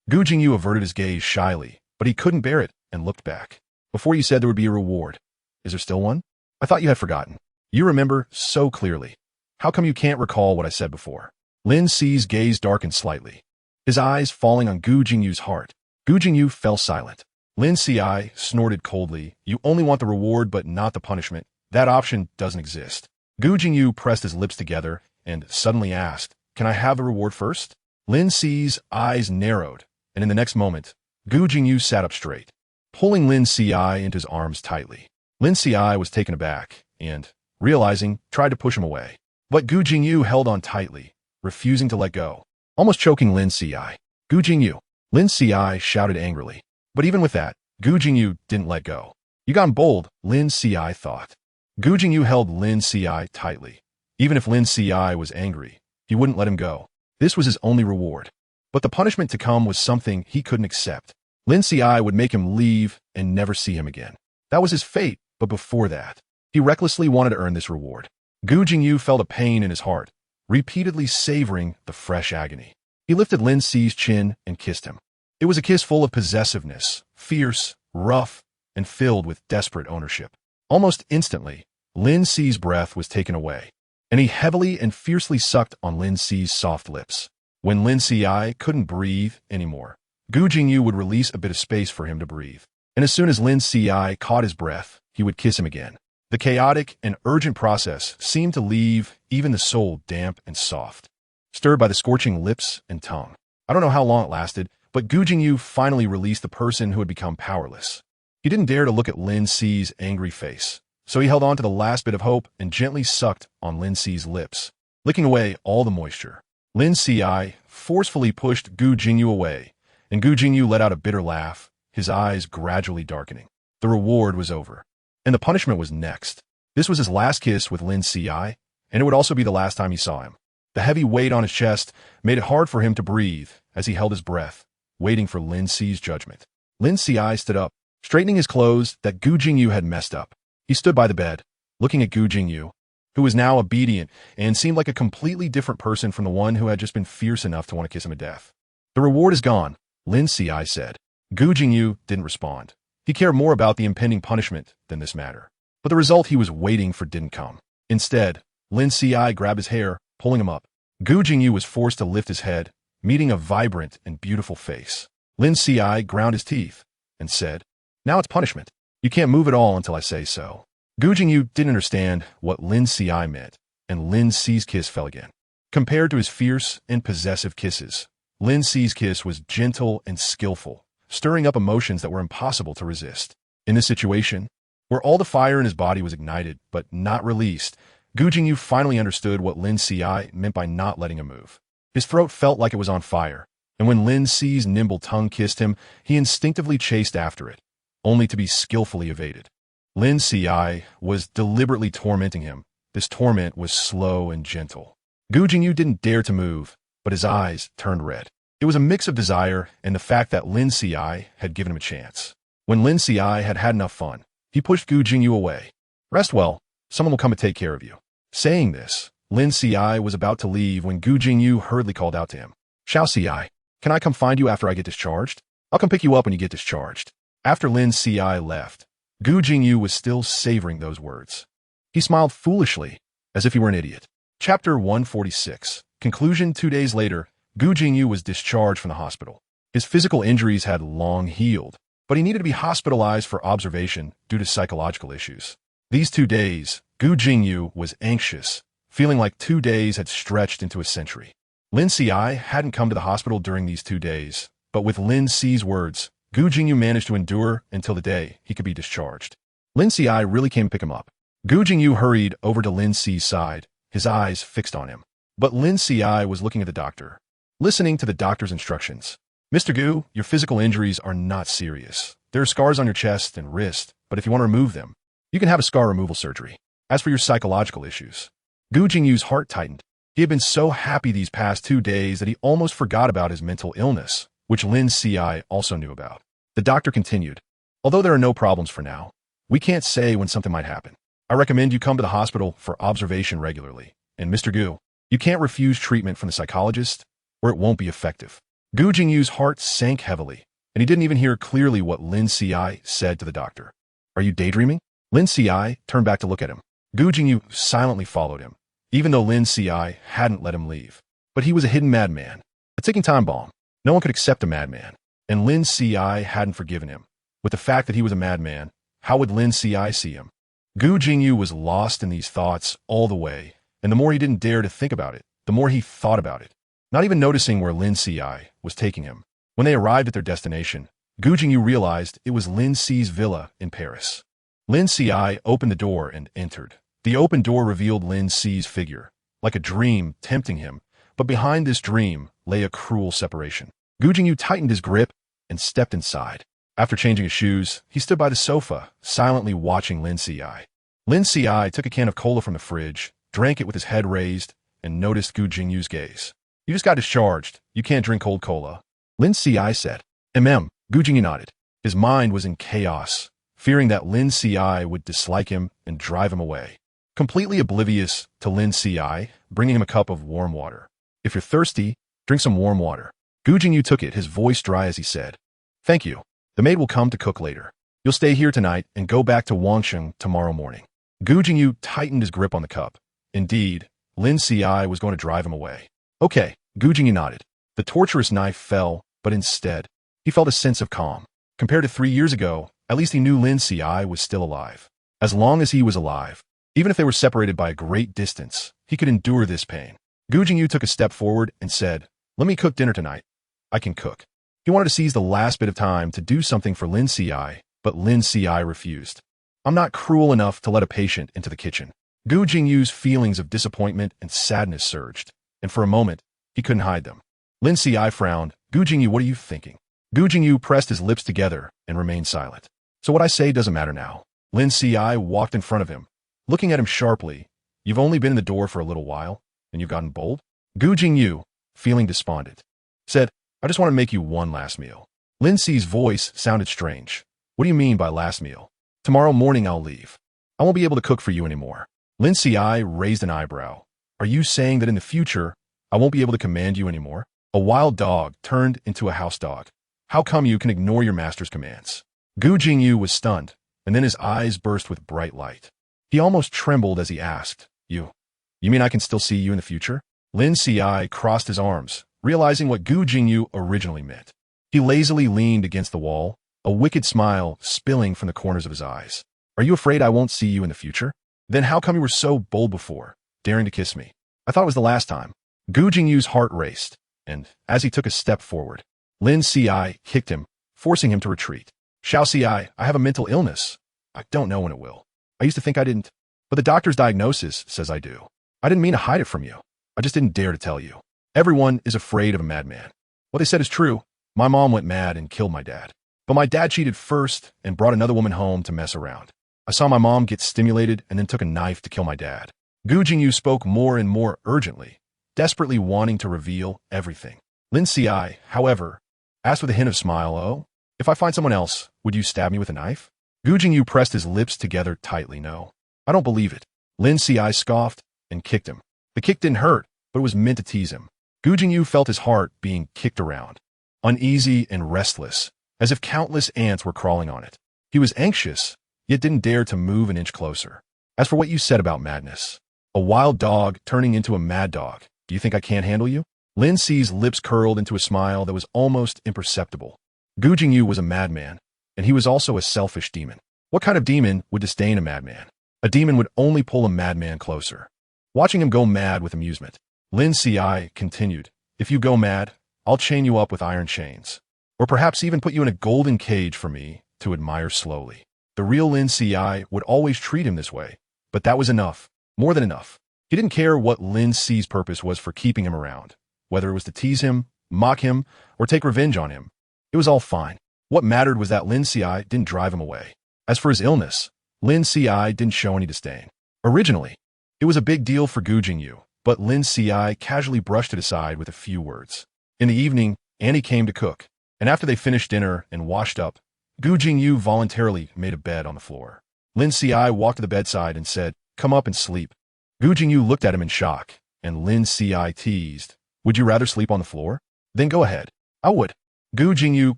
Gu Jingyu averted his gaze shyly, but he couldn't bear it and looked back. "Before you said there would be a reward. Is there still one? I thought you had forgotten. You remember so clearly. How come you can't recall what I said before?" Lin Qi's gaze darkened slightly, his eyes falling on Gu Jingyu's heart. Gu Jingyu fell silent. Lin Qiushi snorted coldly. "You only want the reward but not the punishment. That option doesn't exist." Gu Jingyu pressed his lips together and suddenly asked, "Can I have the reward first?" Lin Qi's eyes narrowed, and in the next moment, Gu Jingyu sat up straight, pulling Lin Qiushi into his arms tightly. Lin Qiushi was taken aback and, realizing, tried to push him away. But Gu Jingyu held on tightly, refusing to let go, almost choking Lin Qiushi. "Gu Jingyu!" Lin Qiushi shouted angrily. But even with that, Gu Jingyu didn't let go. "You got bold," Lin Qiushi thought. Gu Jingyu held Lin Qiushi tightly. Even if Lin Qiushi was angry, he wouldn't let him go. This was his only reward. But the punishment to come was something he couldn't accept. Lin Qiushi would make him leave and never see him again. That was his fate, but before that, he recklessly wanted to earn this reward. Gu Jingyu felt a pain in his heart, repeatedly savoring the fresh agony. He lifted Lin Qi's chin and kissed him. It was a kiss full of possessiveness, fierce, rough, and filled with desperate ownership. Almost instantly, Lin Qi's breath was taken away, and he heavily and fiercely sucked on Lin Qi's soft lips. When Lin Qiu couldn't breathe anymore, Gu Jingyu would release a bit of space for him to breathe. And as soon as Lin Qiu caught his breath, he would kiss him again. The chaotic and urgent process seemed to leave even the soul damp and soft, stirred by the scorching lips and tongue. I don't know how long it lasted, but Gu Jingyu finally released the person who had become powerless. He didn't dare to look at Lin Qi's angry face, so he held on to the last bit of hope and gently sucked on Lin Qi's lips, licking away all the moisture. Lin Qiu forcefully pushed Gu Jingyu away, and Gu Jingyu let out a bitter laugh, his eyes gradually darkening. The reward was over, and the punishment was next. This was his last kiss with Lin Qiu, and it would also be the last time he saw him. The heavy weight on his chest made it hard for him to breathe as he held his breath, waiting for Lin Qi's judgment. Lin Qiu stood up, straightening his clothes that Gu Jingyu had messed up. He stood by the bed, looking at Gu Jingyu, who was now obedient and seemed like a completely different person from the one who had just been fierce enough to want to kiss him to death. The reward is gone, Lin Qiu said. Gu Jingyu didn't respond. He cared more about the impending punishment than this matter. But the result he was waiting for didn't come. Instead, Lin Qiu grabbed his hair, pulling him up. Gu Jingyu was forced to lift his head, meeting a vibrant and beautiful face. Lin Qiu ground his teeth and said, "Now it's punishment. You can't move at all until I say so." Gu Jingyu didn't understand what Lin Qiu meant, and Lin Qi's kiss fell again. Compared to his fierce and possessive kisses, Lin Qi's kiss was gentle and skillful, stirring up emotions that were impossible to resist. In this situation, where all the fire in his body was ignited but not released, Gu Jingyu finally understood what Lin Qiu meant by not letting him move. His throat felt like it was on fire, and when Lin Qi's nimble tongue kissed him, he instinctively chased after it, only to be skillfully evaded. Lin Qiu was deliberately tormenting him. This torment was slow and gentle. Gu Jingyu didn't dare to move, but his eyes turned red. It was a mix of desire and the fact that Lin Qiu had given him a chance. When Lin Qiu had had enough fun, he pushed Gu Jingyu away. "Rest well. Someone will come and take care of you." Saying this, Lin Qiu was about to leave when Gu Jingyu hurriedly called out to him. "Xiao Qiu, can I come find you after I get discharged? I'll come pick you up when you get discharged." After Lin Qiu left, Gu Jingyu was still savoring those words. He smiled foolishly, as if he were an idiot. Chapter 146. Conclusion. 2 days later, Gu Jingyu was discharged from the hospital. His physical injuries had long healed, but he needed to be hospitalized for observation due to psychological issues. These 2 days, Gu Jingyu was anxious, feeling like 2 days had stretched into a century. Lin Qiu hadn't come to the hospital during these 2 days, but with Lin Qi's words, Gu Jingyu managed to endure until the day he could be discharged. Lin Qiu really came to pick him up. Gu Jingyu hurried over to Lin Qi's side, his eyes fixed on him. But Lin Qiu was looking at the doctor, listening to the doctor's instructions. "Mr. Gu, your physical injuries are not serious. There are scars on your chest and wrist, but if you want to remove them, you can have a scar removal surgery. As for your psychological issues..." Gu Jingyu's heart tightened. He had been so happy these past 2 days that he almost forgot about his mental illness, which Lin Qiu also knew about. The doctor continued, "Although there are no problems for now, we can't say when something might happen. I recommend you come to the hospital for observation regularly. And Mr. Gu, you can't refuse treatment from the psychologist, or it won't be effective." Gu Jingyu's heart sank heavily, and he didn't even hear clearly what Lin Qiu said to the doctor. "Are you daydreaming?" Lin Qiu turned back to look at him. Gu Jingyu silently followed him, even though Lin Qiu hadn't let him leave. But he was a hidden madman, a ticking time bomb. No one could accept a madman, and Lin Qiu hadn't forgiven him. With the fact that he was a madman, how would Lin Qiu see him? Gu Jingyu was lost in these thoughts all the way, and the more he didn't dare to think about it, the more he thought about it, not even noticing where Lin Qiu was taking him. When they arrived at their destination, Gu Jingyu realized it was Lin Qi's villa in Paris. Lin Qiu opened the door and entered. The open door revealed Lin Qi's figure, like a dream tempting him, but behind this dream lay a cruel separation. Gu Jingyu tightened his grip and stepped inside. After changing his shoes, he stood by the sofa, silently watching Lin Qiu. Lin Qiu took a can of cola from the fridge, drank it with his head raised, and noticed Gu Jingyu's gaze. "You just got discharged. You can't drink cold cola," Lin Qiu said. Gu Jingyu nodded. His mind was in chaos, fearing that Lin Qiu would dislike him and drive him away. Completely oblivious to Lin Qiu, bringing him a cup of warm water. "If you're thirsty, drink some warm water." Gu Jingyu took it, his voice dry as he said, "Thank you. The maid will come to cook later. You'll stay here tonight and go back to Wangsheng tomorrow morning." Gu Jingyu tightened his grip on the cup. Indeed, Lin Ci was going to drive him away. Okay, Gu Jingyu nodded. The torturous knife fell, but instead, he felt a sense of calm. Compared to 3 years ago, at least he knew Lin Ci was still alive. As long as he was alive, even if they were separated by a great distance, he could endure this pain. Gu Jingyu took a step forward and said, "Let me cook dinner tonight. I can cook." He wanted to seize the last bit of time to do something for Lin Ci, but Lin Ci refused. "I'm not cruel enough to let a patient into the kitchen." Gu Jingyu's feelings of disappointment and sadness surged, and for a moment, he couldn't hide them. Lin Ci frowned. "Gu Jingyu, what are you thinking?" Gu Jingyu pressed his lips together and remained silent. "So what I say doesn't matter now." Lin Ci walked in front of him, looking at him sharply. "You've only been in the door for a little while, and you've gotten bold?" Gu Jingyu, feeling despondent, said, "I just want to make you one last meal." Lin Ci's voice sounded strange. "What do you mean by last meal?" "Tomorrow morning I'll leave. I won't be able to cook for you anymore." Lin Ci raised an eyebrow. "Are you saying that in the future, I won't be able to command you anymore?" A wild dog turned into a house dog. "How come you can ignore your master's commands?" Gu Jingyu was stunned, and then his eyes burst with bright light. He almost trembled as he asked, You mean I can still see you in the future?" Lin Ci crossed his arms, realizing what Gu Jingyu originally meant. He lazily leaned against the wall, a wicked smile spilling from the corners of his eyes. "Are you afraid I won't see you in the future? Then how come you were so bold before, daring to kiss me? I thought it was the last time." Gu Jingyu's heart raced, and as he took a step forward, Lin Ci kicked him, forcing him to retreat. "Xiao Ci, I have a mental illness. I don't know when it will. I used to think I didn't, but the doctor's diagnosis says I do. I didn't mean to hide it from you. I just didn't dare to tell you. Everyone is afraid of a madman. What they said is true. My mom went mad and killed my dad. But my dad cheated first and brought another woman home to mess around. I saw my mom get stimulated and then took a knife to kill my dad." Gu Jingyu spoke more and more urgently, desperately wanting to reveal everything. Lin Ci, however, asked with a hint of smile, "Oh, if I find someone else, would you stab me with a knife?" Gu Jingyu pressed his lips together tightly. "No, I don't believe it." Lin Ci scoffed and kicked him. The kick didn't hurt, but it was meant to tease him. Gu Jingyu felt his heart being kicked around, uneasy and restless, as if countless ants were crawling on it. He was anxious, yet didn't dare to move an inch closer. "As for what you said about madness, a wild dog turning into a mad dog, do you think I can't handle you?" Lin Ci's lips curled into a smile that was almost imperceptible. Gu Jingyu was a madman, and he was also a selfish demon. What kind of demon would disdain a madman? A demon would only pull a madman closer, watching him go mad with amusement. Lin Ci continued, "If you go mad, I'll chain you up with iron chains, or perhaps even put you in a golden cage for me to admire slowly." The real Lin Ci would always treat him this way, but that was enough, more than enough. He didn't care what Lin Ci's purpose was for keeping him around, whether it was to tease him, mock him, or take revenge on him. It was all fine. What mattered was that Lin Ci didn't drive him away. As for his illness, Lin Ci didn't show any disdain. Originally, it was a big deal for Gu Jingyu, but Lin Ci casually brushed it aside with a few words. In the evening, Annie came to cook, and after they finished dinner and washed up, Gu Jingyu voluntarily made a bed on the floor. Lin Ci walked to the bedside and said, "Come up and sleep." Gu Jingyu looked at him in shock, and Lin Ci teased, "Would you rather sleep on the floor? Then go ahead." "I would." Gu Jingyu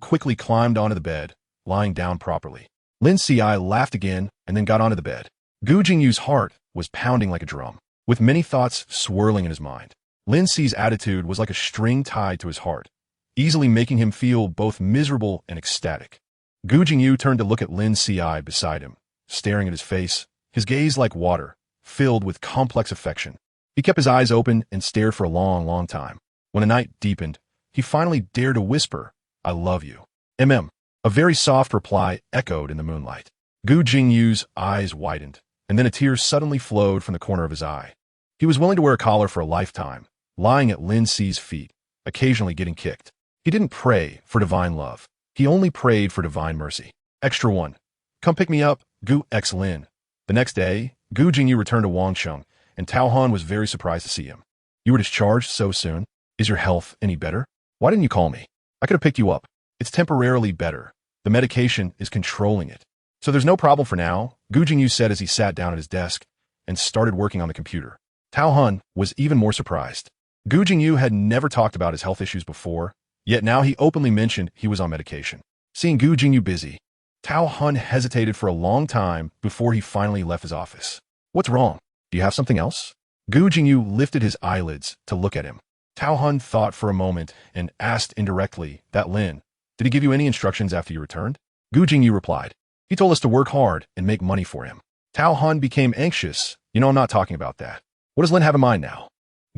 quickly climbed onto the bed, lying down properly. Lin Ci laughed again and then got onto the bed. Gu Jingyu's heart was pounding like a drum, with many thoughts swirling in his mind. Lin Ci's attitude was like a string tied to his heart, easily making him feel both miserable and ecstatic. Gu Jingyu turned to look at Lin Ci beside him, staring at his face, his gaze like water, filled with complex affection. He kept his eyes open and stared for a long, long time. When the night deepened, he finally dared to whisper, "I love you." A very soft reply echoed in the moonlight. Gu Jingyu's eyes widened, and then a tear suddenly flowed from the corner of his eye. He was willing to wear a collar for a lifetime, lying at Lin Ci's feet, occasionally getting kicked. He didn't pray for divine love. He only prayed for divine mercy. Extra 1. Come pick me up, Gu X Lin. The next day, Gu Jingyu returned to Wangcheng, and Tao Han was very surprised to see him. "You were discharged so soon? Is your health any better? Why didn't you call me? I could have picked you up." "It's temporarily better. The medication is controlling it. So there's no problem for now," Gu Jingyu said as he sat down at his desk and started working on the computer. Tao Han was even more surprised. Gu Jingyu had never talked about his health issues before, yet now he openly mentioned he was on medication. Seeing Gu Jingyu busy, Tao Han hesitated for a long time before he finally left his office. What's wrong? Do you have something else? Gu Jingyu lifted his eyelids to look at him. Tao Hun thought for a moment and asked indirectly, that Lin, did he give you any instructions after you returned? Gu Jingyu replied, he told us to work hard and make money for him. Tao Hun became anxious. I'm not talking about that. What does Lin have in mind now?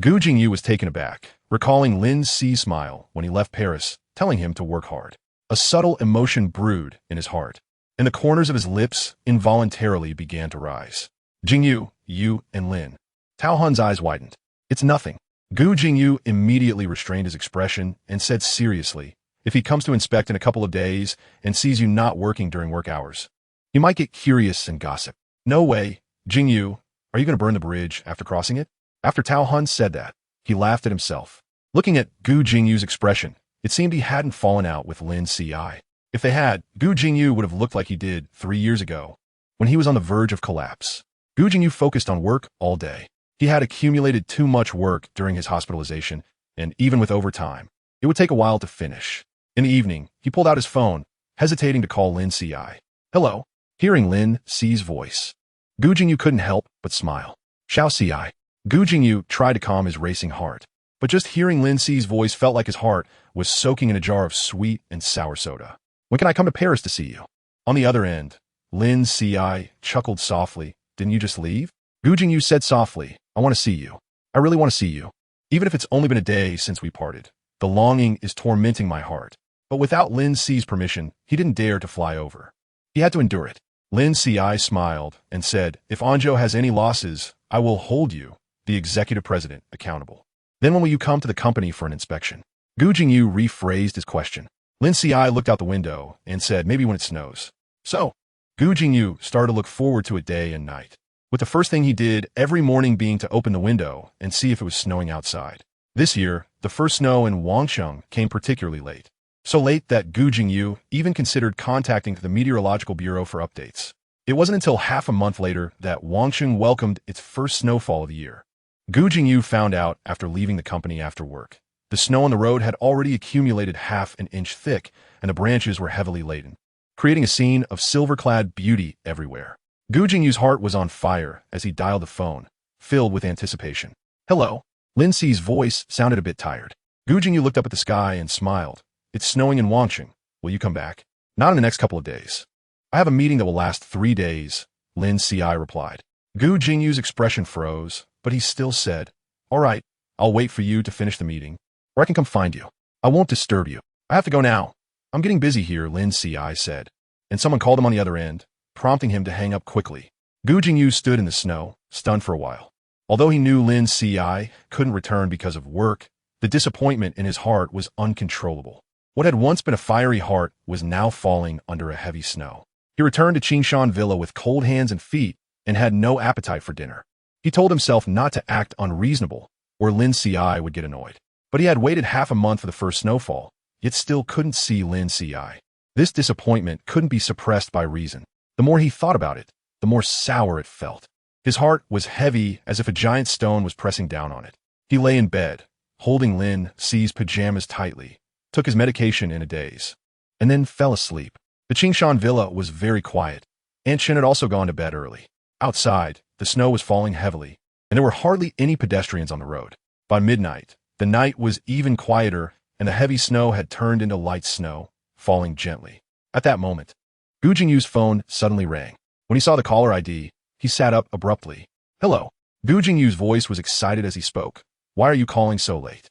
Gu Jingyu was taken aback, recalling Lin Qiushi's smile when he left Paris, telling him to work hard. A subtle emotion brewed in his heart, and the corners of his lips involuntarily began to rise. Jingyu, you and Lin. Tao Hun's eyes widened. It's nothing. Gu Jingyu immediately restrained his expression and said seriously, if he comes to inspect in a couple of days and sees you not working during work hours, he might get curious and gossip. No way. Jingyu, are you going to burn the bridge after crossing it? After Tao Hun said that, he laughed at himself. Looking at Gu Jingyu's expression, it seemed he hadn't fallen out with Lin Qiushi. If they had, Gu Jingyu would have looked like he did 3 years ago, when he was on the verge of collapse. Gu Jingyu focused on work all day. He had accumulated too much work during his hospitalization, and even with overtime, it would take a while to finish. In the evening, he pulled out his phone, hesitating to call Lin Qiushi. Hello. Hearing Lin Qiushi's voice, Gu Jingyu couldn't help but smile. Xiao Qiushi. Gu Jingyu tried to calm his racing heart, but just hearing Lin Qiushi's voice felt like his heart was soaking in a jar of sweet and sour soda. When can I come to Paris to see you? On the other end, Lin Qiushi chuckled softly. Didn't you just leave? Gu Jingyu said softly, I want to see you. I really want to see you. Even if it's only been a day since we parted. The longing is tormenting my heart. But without Lin Qiushi's permission, he didn't dare to fly over. He had to endure it. Lin Qiushi smiled and said, if Anzhou has any losses, I will hold you, the executive president, accountable. Then when will you come to the company for an inspection? Gu Jingyu rephrased his question. Lin Qiushi looked out the window and said, maybe when it snows. So, Gu Jingyu started to look forward to it day and night, with the first thing he did every morning being to open the window and see if it was snowing outside. This year, the first snow in Wangcheng came particularly late. So late that Gu Jingyu even considered contacting the Meteorological Bureau for updates. It wasn't until half a month later that Wangcheng welcomed its first snowfall of the year. Gu Jingyu found out after leaving the company after work. The snow on the road had already accumulated half an inch thick, and the branches were heavily laden, creating a scene of silver-clad beauty everywhere. Gu Jingyu's heart was on fire as he dialed the phone, filled with anticipation. Hello. Lin Qiu's voice sounded a bit tired. Gu Jingyu looked up at the sky and smiled. It's snowing in Wangcheng. Will you come back? Not in the next couple of days. I have a meeting that will last 3 days, Lin Qiushi replied. Gu Jingyu's expression froze, but he still said, all right, I'll wait for you to finish the meeting, or I can come find you. I won't disturb you. I have to go now. I'm getting busy here, Lin Qiushi said, and someone called him on the other end, prompting him to hang up quickly. Gu Jingyu stood in the snow, stunned for a while. Although he knew Lin Qiushi couldn't return because of work, the disappointment in his heart was uncontrollable. What had once been a fiery heart was now falling under a heavy snow. He returned to Qingshan Villa with cold hands and feet and had no appetite for dinner. He told himself not to act unreasonable, or Lin Qiushi would get annoyed. But he had waited half a month for the first snowfall, yet still couldn't see Lin Qiushi. This disappointment couldn't be suppressed by reason. The more he thought about it, the more sour it felt. His heart was heavy as if a giant stone was pressing down on it. He lay in bed, holding Lin Qiu's pajamas tightly, took his medication in a daze, and then fell asleep. The Qingshan Villa was very quiet. Aunt Chen had also gone to bed early. Outside, the snow was falling heavily, and there were hardly any pedestrians on the road. By midnight, the night was even quieter, and the heavy snow had turned into light snow, falling gently. At that moment, Gu Jingyu's phone suddenly rang. When he saw the caller ID, he sat up abruptly. Hello. Gu Jingyu's voice was excited as he spoke. Why are you calling so late?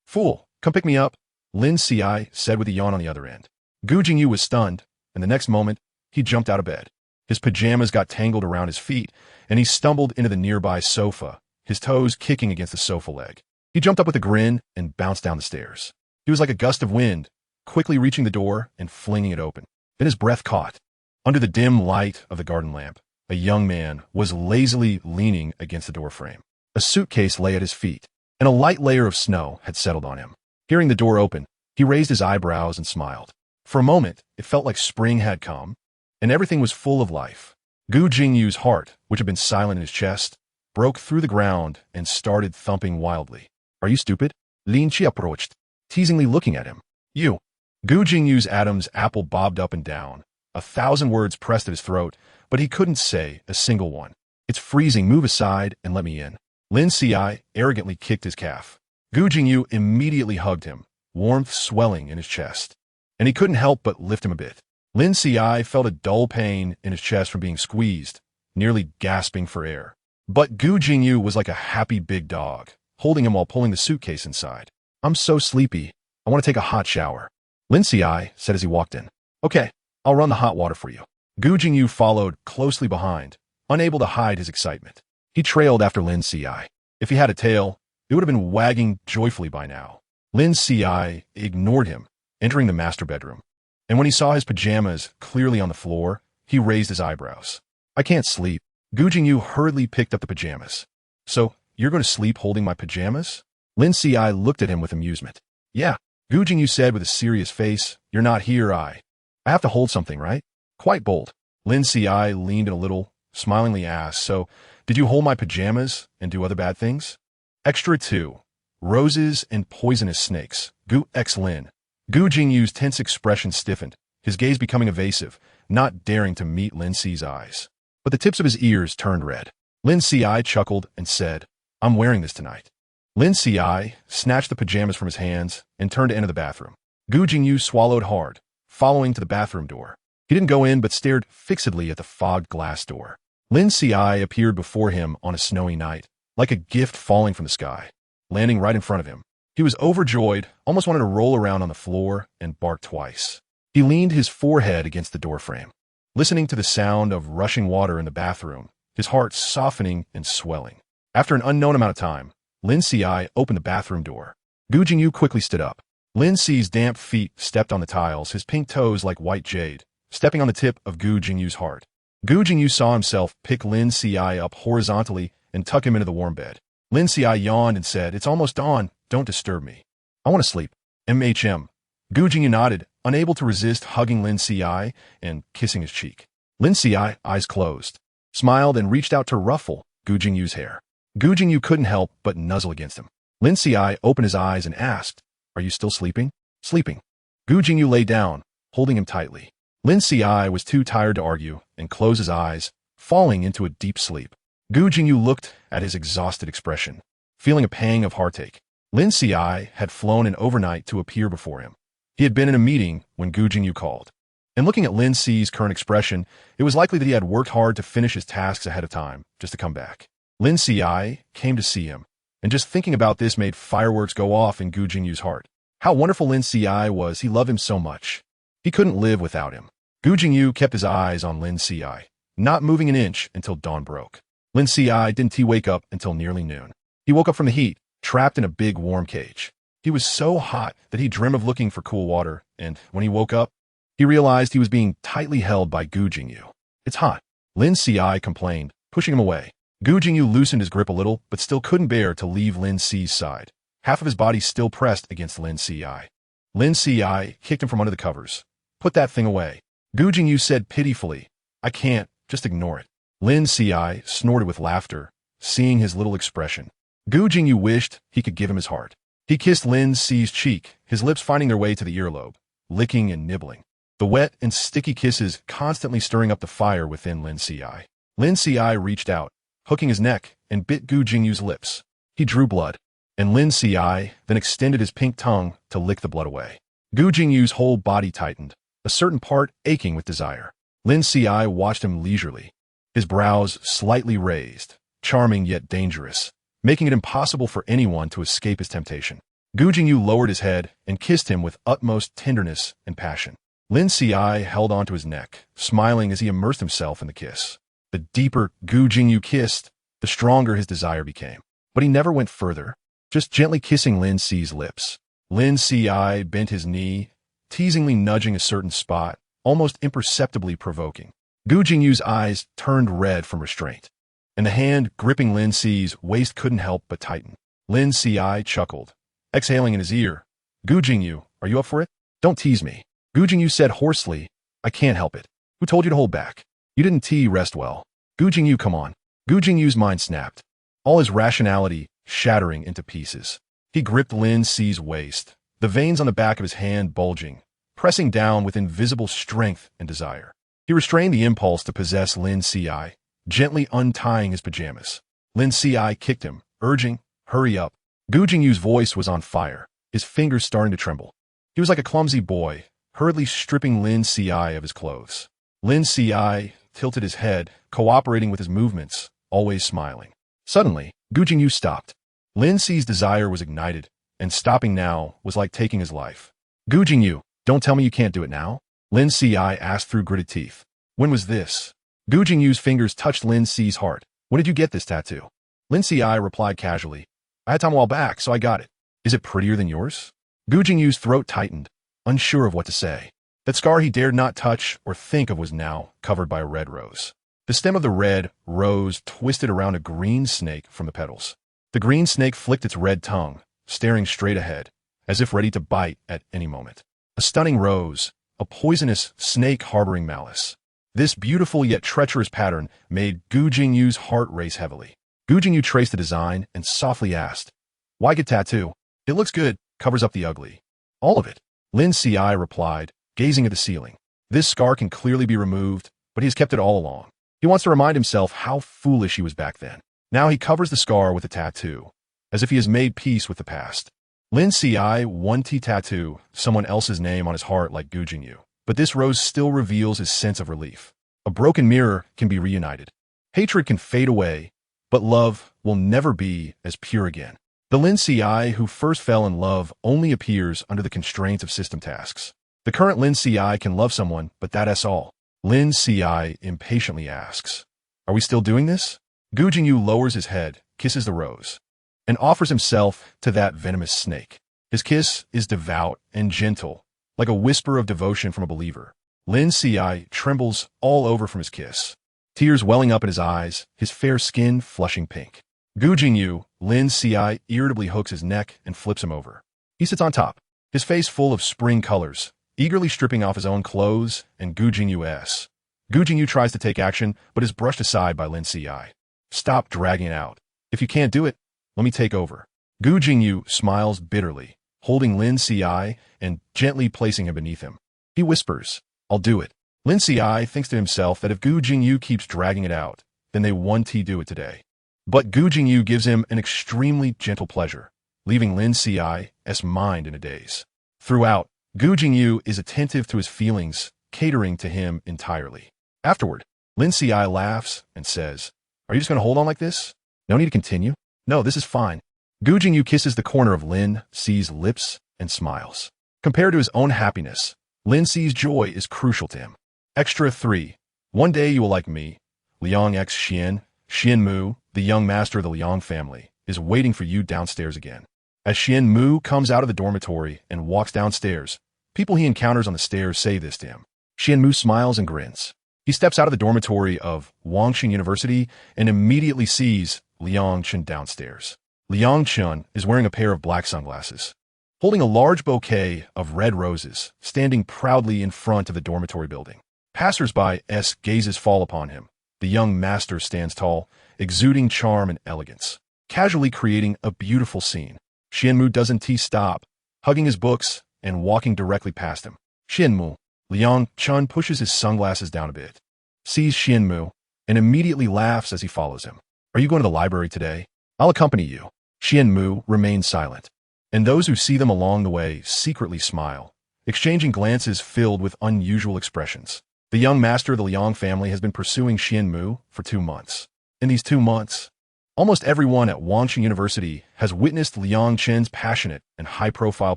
Fool, come pick me up, Lin Qiushi said with a yawn on the other end. Gu Jingyu was stunned, and the next moment, he jumped out of bed. His pajamas got tangled around his feet, and he stumbled into the nearby sofa, his toes kicking against the sofa leg. He jumped up with a grin and bounced down the stairs. He was like a gust of wind, quickly reaching the door and flinging it open. Then his breath caught. Under the dim light of the garden lamp, a young man was lazily leaning against the doorframe. A suitcase lay at his feet, and a light layer of snow had settled on him. Hearing the door open, he raised his eyebrows and smiled. For a moment, it felt like spring had come, and everything was full of life. Gu Jingyu's heart, which had been silent in his chest, broke through the ground and started thumping wildly. Are you stupid? Lin Qiushi approached, teasingly looking at him. You. Gu Jingyu's Adam's apple bobbed up and down, 1,000 words pressed at his throat, but he couldn't say a single one. It's freezing, move aside and let me in. Lin Qiushi arrogantly kicked his calf. Gu Jingyu immediately hugged him, warmth swelling in his chest. And he couldn't help but lift him a bit. Lin Qiushi felt a dull pain in his chest from being squeezed, nearly gasping for air. But Gu Jingyu was like a happy big dog, holding him while pulling the suitcase inside. I'm so sleepy. I want to take a hot shower. Lin Qiushi said as he walked in. Okay, I'll run the hot water for you. Gu Jingyu followed closely behind, unable to hide his excitement. He trailed after Lin Qiushi. If he had a tail, it would have been wagging joyfully by now. Lin Qiushi ignored him, entering the master bedroom. And when he saw his pajamas clearly on the floor, he raised his eyebrows. I can't sleep. Gu Jingyu hurriedly picked up the pajamas. So, you're going to sleep holding my pajamas? Lin Qiushi looked at him with amusement. Yeah, Gu Jingyu said with a serious face. You're not here, I have to hold something, right? Quite bold. Lin Qiushi leaned in a little, smilingly asked, so, did you hold my pajamas and do other bad things? Extra 2. Roses and poisonous snakes. Gu X Lin. Gu Jingyu's tense expression stiffened, his gaze becoming evasive, not daring to meet Lin Qi's eyes. But the tips of his ears turned red. Lin Qiushi chuckled and said, I'm wearing this tonight. Lin Qiushi snatched the pajamas from his hands and turned to enter the bathroom. Gu Jingyu swallowed hard, following to the bathroom door. He didn't go in but stared fixedly at the fogged glass door. Lin Qiushi appeared before him on a snowy night, like a gift falling from the sky, landing right in front of him. He was overjoyed, almost wanted to roll around on the floor and bark twice. He leaned his forehead against the doorframe, listening to the sound of rushing water in the bathroom, his heart softening and swelling. After an unknown amount of time, Lin Qiushi opened the bathroom door. Gu Jingyu quickly stood up. Lin Qi's damp feet stepped on the tiles, his pink toes like white jade, stepping on the tip of Gu Jingyu's heart. Gu Jingyu saw himself pick Lin Qiushi up horizontally and tuck him into the warm bed. Lin Qiushi yawned and said, It's almost dawn. Don't disturb me. I want to sleep. MHM. Gu Jingyu nodded, unable to resist hugging Lin Qiushi and kissing his cheek. Lin Qiushi, eyes closed, smiled and reached out to ruffle Gu Jingyu's hair. Gu Jingyu couldn't help but nuzzle against him. Lin Qiushi opened his eyes and asked, Are you still sleeping? Sleeping. Gu Jingyu lay down, holding him tightly. Lin Qiushi was too tired to argue and closed his eyes, falling into a deep sleep. Gu Jingyu looked at his exhausted expression, feeling a pang of heartache. Lin Qiushi had flown in overnight to appear before him. He had been in a meeting when Gu Jingyu called. And looking at Lin Qi's current expression, it was likely that he had worked hard to finish his tasks ahead of time, just to come back. Lin Qiushi came to see him, and just thinking about this made fireworks go off in Gu Jingyu's heart. How wonderful Lin Qiushi was, he loved him so much. He couldn't live without him. Gu Jingyu kept his eyes on Lin Qiushi, not moving an inch until dawn broke. Lin Qiushi didn't wake up until nearly noon. He woke up from the heat, trapped in a big warm cage. He was so hot that he dreamed of looking for cool water, and when he woke up, he realized he was being tightly held by Gu Jingyu. It's hot, Lin Qiushi complained, pushing him away. Gu Jingyu loosened his grip a little, but still couldn't bear to leave Lin Qi's side. Half of his body still pressed against Lin Qiushi. Lin Qiushi kicked him from under the covers. Put that thing away. Gu Jingyu said pitifully, I can't, just ignore it. Lin Qiushi snorted with laughter, seeing his little expression. Gu Jingyu wished he could give him his heart. He kissed Lin Qi's cheek, his lips finding their way to the earlobe, licking and nibbling. The wet and sticky kisses constantly stirring up the fire within Lin Qiushi. Lin Qiushi reached out, hooking his neck, and bit Gu Jingyu's lips. He drew blood, and Lin Qiushi then extended his pink tongue to lick the blood away. Gu Jingyu's whole body tightened, a certain part aching with desire. Lin Qiushi watched him leisurely, his brows slightly raised, charming yet dangerous, making it impossible for anyone to escape his temptation. Gu Jingyu lowered his head and kissed him with utmost tenderness and passion. Lin Qiushi held onto his neck, smiling as he immersed himself in the kiss. The deeper Gu Jingyu kissed, the stronger his desire became. But he never went further, just gently kissing Lin Qi's lips. Lin Qiushi bent his knee, teasingly nudging a certain spot, almost imperceptibly provoking. Gu Jingyu's eyes turned red from restraint, and the hand gripping Lin Qi's waist couldn't help but tighten. Lin Qiushi chuckled, exhaling in his ear. Gu Jingyu, are you up for it? Don't tease me. Gu Jingyu said hoarsely, I can't help it. Who told you to hold back? You didn't rest well. Gu Jingyu, come on. Gu Jingyu's mind snapped, all his rationality shattering into pieces. He gripped Lin Qi's waist, the veins on the back of his hand bulging, pressing down with invisible strength and desire. He restrained the impulse to possess Lin Qiushi, gently untying his pajamas. Lin Qiushi kicked him, urging, "Hurry up." Gu Jingyu's voice was on fire, his fingers starting to tremble. He was like a clumsy boy, hurriedly stripping Lin Qiushi of his clothes. Lin Qiushi tilted his head, cooperating with his movements, always smiling. Suddenly, Gu Jingyu stopped. Lin Qi's desire was ignited, and stopping now was like taking his life. "Gu Jingyu, don't tell me you can't do it now?" Lin Qiushi asked through gritted teeth. "When was this?" Gu Jingyu's fingers touched Lin Qi's heart. "When did you get this tattoo?" Lin Qiushi replied casually. "I had time a while back, so I got it." "Is it prettier than yours?" Gu Jingyu's throat tightened, unsure of what to say. That scar he dared not touch or think of was now covered by a red rose. The stem of the red rose twisted around a green snake from the petals. The green snake flicked its red tongue, staring straight ahead, as if ready to bite at any moment. A stunning rose, a poisonous snake harboring malice. This beautiful yet treacherous pattern made Gu Jingyu's heart race heavily. Gu Jingyu traced the design and softly asked, "Why get tattoo? It looks good, covers up the ugly." "All of it," Lin Qiushi replied, gazing at the ceiling. "This scar can clearly be removed, but he has kept it all along. He wants to remind himself how foolish he was back then. Now he covers the scar with a tattoo, as if he has made peace with the past." Lin Qiushi wanted to tattoo someone else's name on his heart like Gu Jingyu, but this rose still reveals his sense of relief. A broken mirror can be reunited. Hatred can fade away, but love will never be as pure again. The Lin Qiushi who first fell in love only appears under the constraints of system tasks. The current Lin Qiushi can love someone, but that's all. Lin Qiushi impatiently asks, "Are we still doing this?" Gu Jingyu lowers his head, kisses the rose, and offers himself to that venomous snake. His kiss is devout and gentle, like a whisper of devotion from a believer. Lin Qiushi trembles all over from his kiss, tears welling up in his eyes, his fair skin flushing pink. Gu Jingyu, Lin Qiushi irritably hooks his neck and flips him over. He sits on top, his face full of spring colors, eagerly stripping off his own clothes and Gu Jingyu's. Gu Jingyu tries to take action, but is brushed aside by Lin Qiushi. "Stop dragging it out. If you can't do it, let me take over." Gu Jingyu smiles bitterly, holding Lin Qiushi and gently placing him beneath him. He whispers, "I'll do it." Lin Qiushi thinks to himself that if Gu Jingyu keeps dragging it out, then they want to do it today. But Gu Jingyu gives him an extremely gentle pleasure, leaving Lin Qiushi's mind in a daze. Throughout, Gu Jingyu is attentive to his feelings, catering to him entirely. Afterward, Lin Qiushi laughs and says, "Are you just going to hold on like this? No need to continue?" "No, this is fine." Gu Jingyu kisses the corner of Lin Qiu's lips and smiles. Compared to his own happiness, Lin Qiu's joy is crucial to him. Extra 3. One day you will like me. Liang x Xian, Xian Mu, the young master of the Liang family, is waiting for you downstairs again. As Xian Mu comes out of the dormitory and walks downstairs, people he encounters on the stairs say this to him. Xian Mu smiles and grins. He steps out of the dormitory of Wangxing University and immediately sees Liang Chen downstairs. Liang Chen is wearing a pair of black sunglasses, holding a large bouquet of red roses, standing proudly in front of the dormitory building. Passers-by's gazes fall upon him. The young master stands tall, exuding charm and elegance, casually creating a beautiful scene. Xianmu doesn't stop, hugging his books and walking directly past him. "Xianmu." Liang Chen pushes his sunglasses down a bit, sees Xianmu, and immediately laughs as he follows him. "Are you going to the library today? I'll accompany you." Xianmu remains silent, and those who see them along the way secretly smile, exchanging glances filled with unusual expressions. The young master of the Liang family has been pursuing Xianmu for 2 months. In these 2 months, almost everyone at Wangxing University has witnessed Liang Chen's passionate and high-profile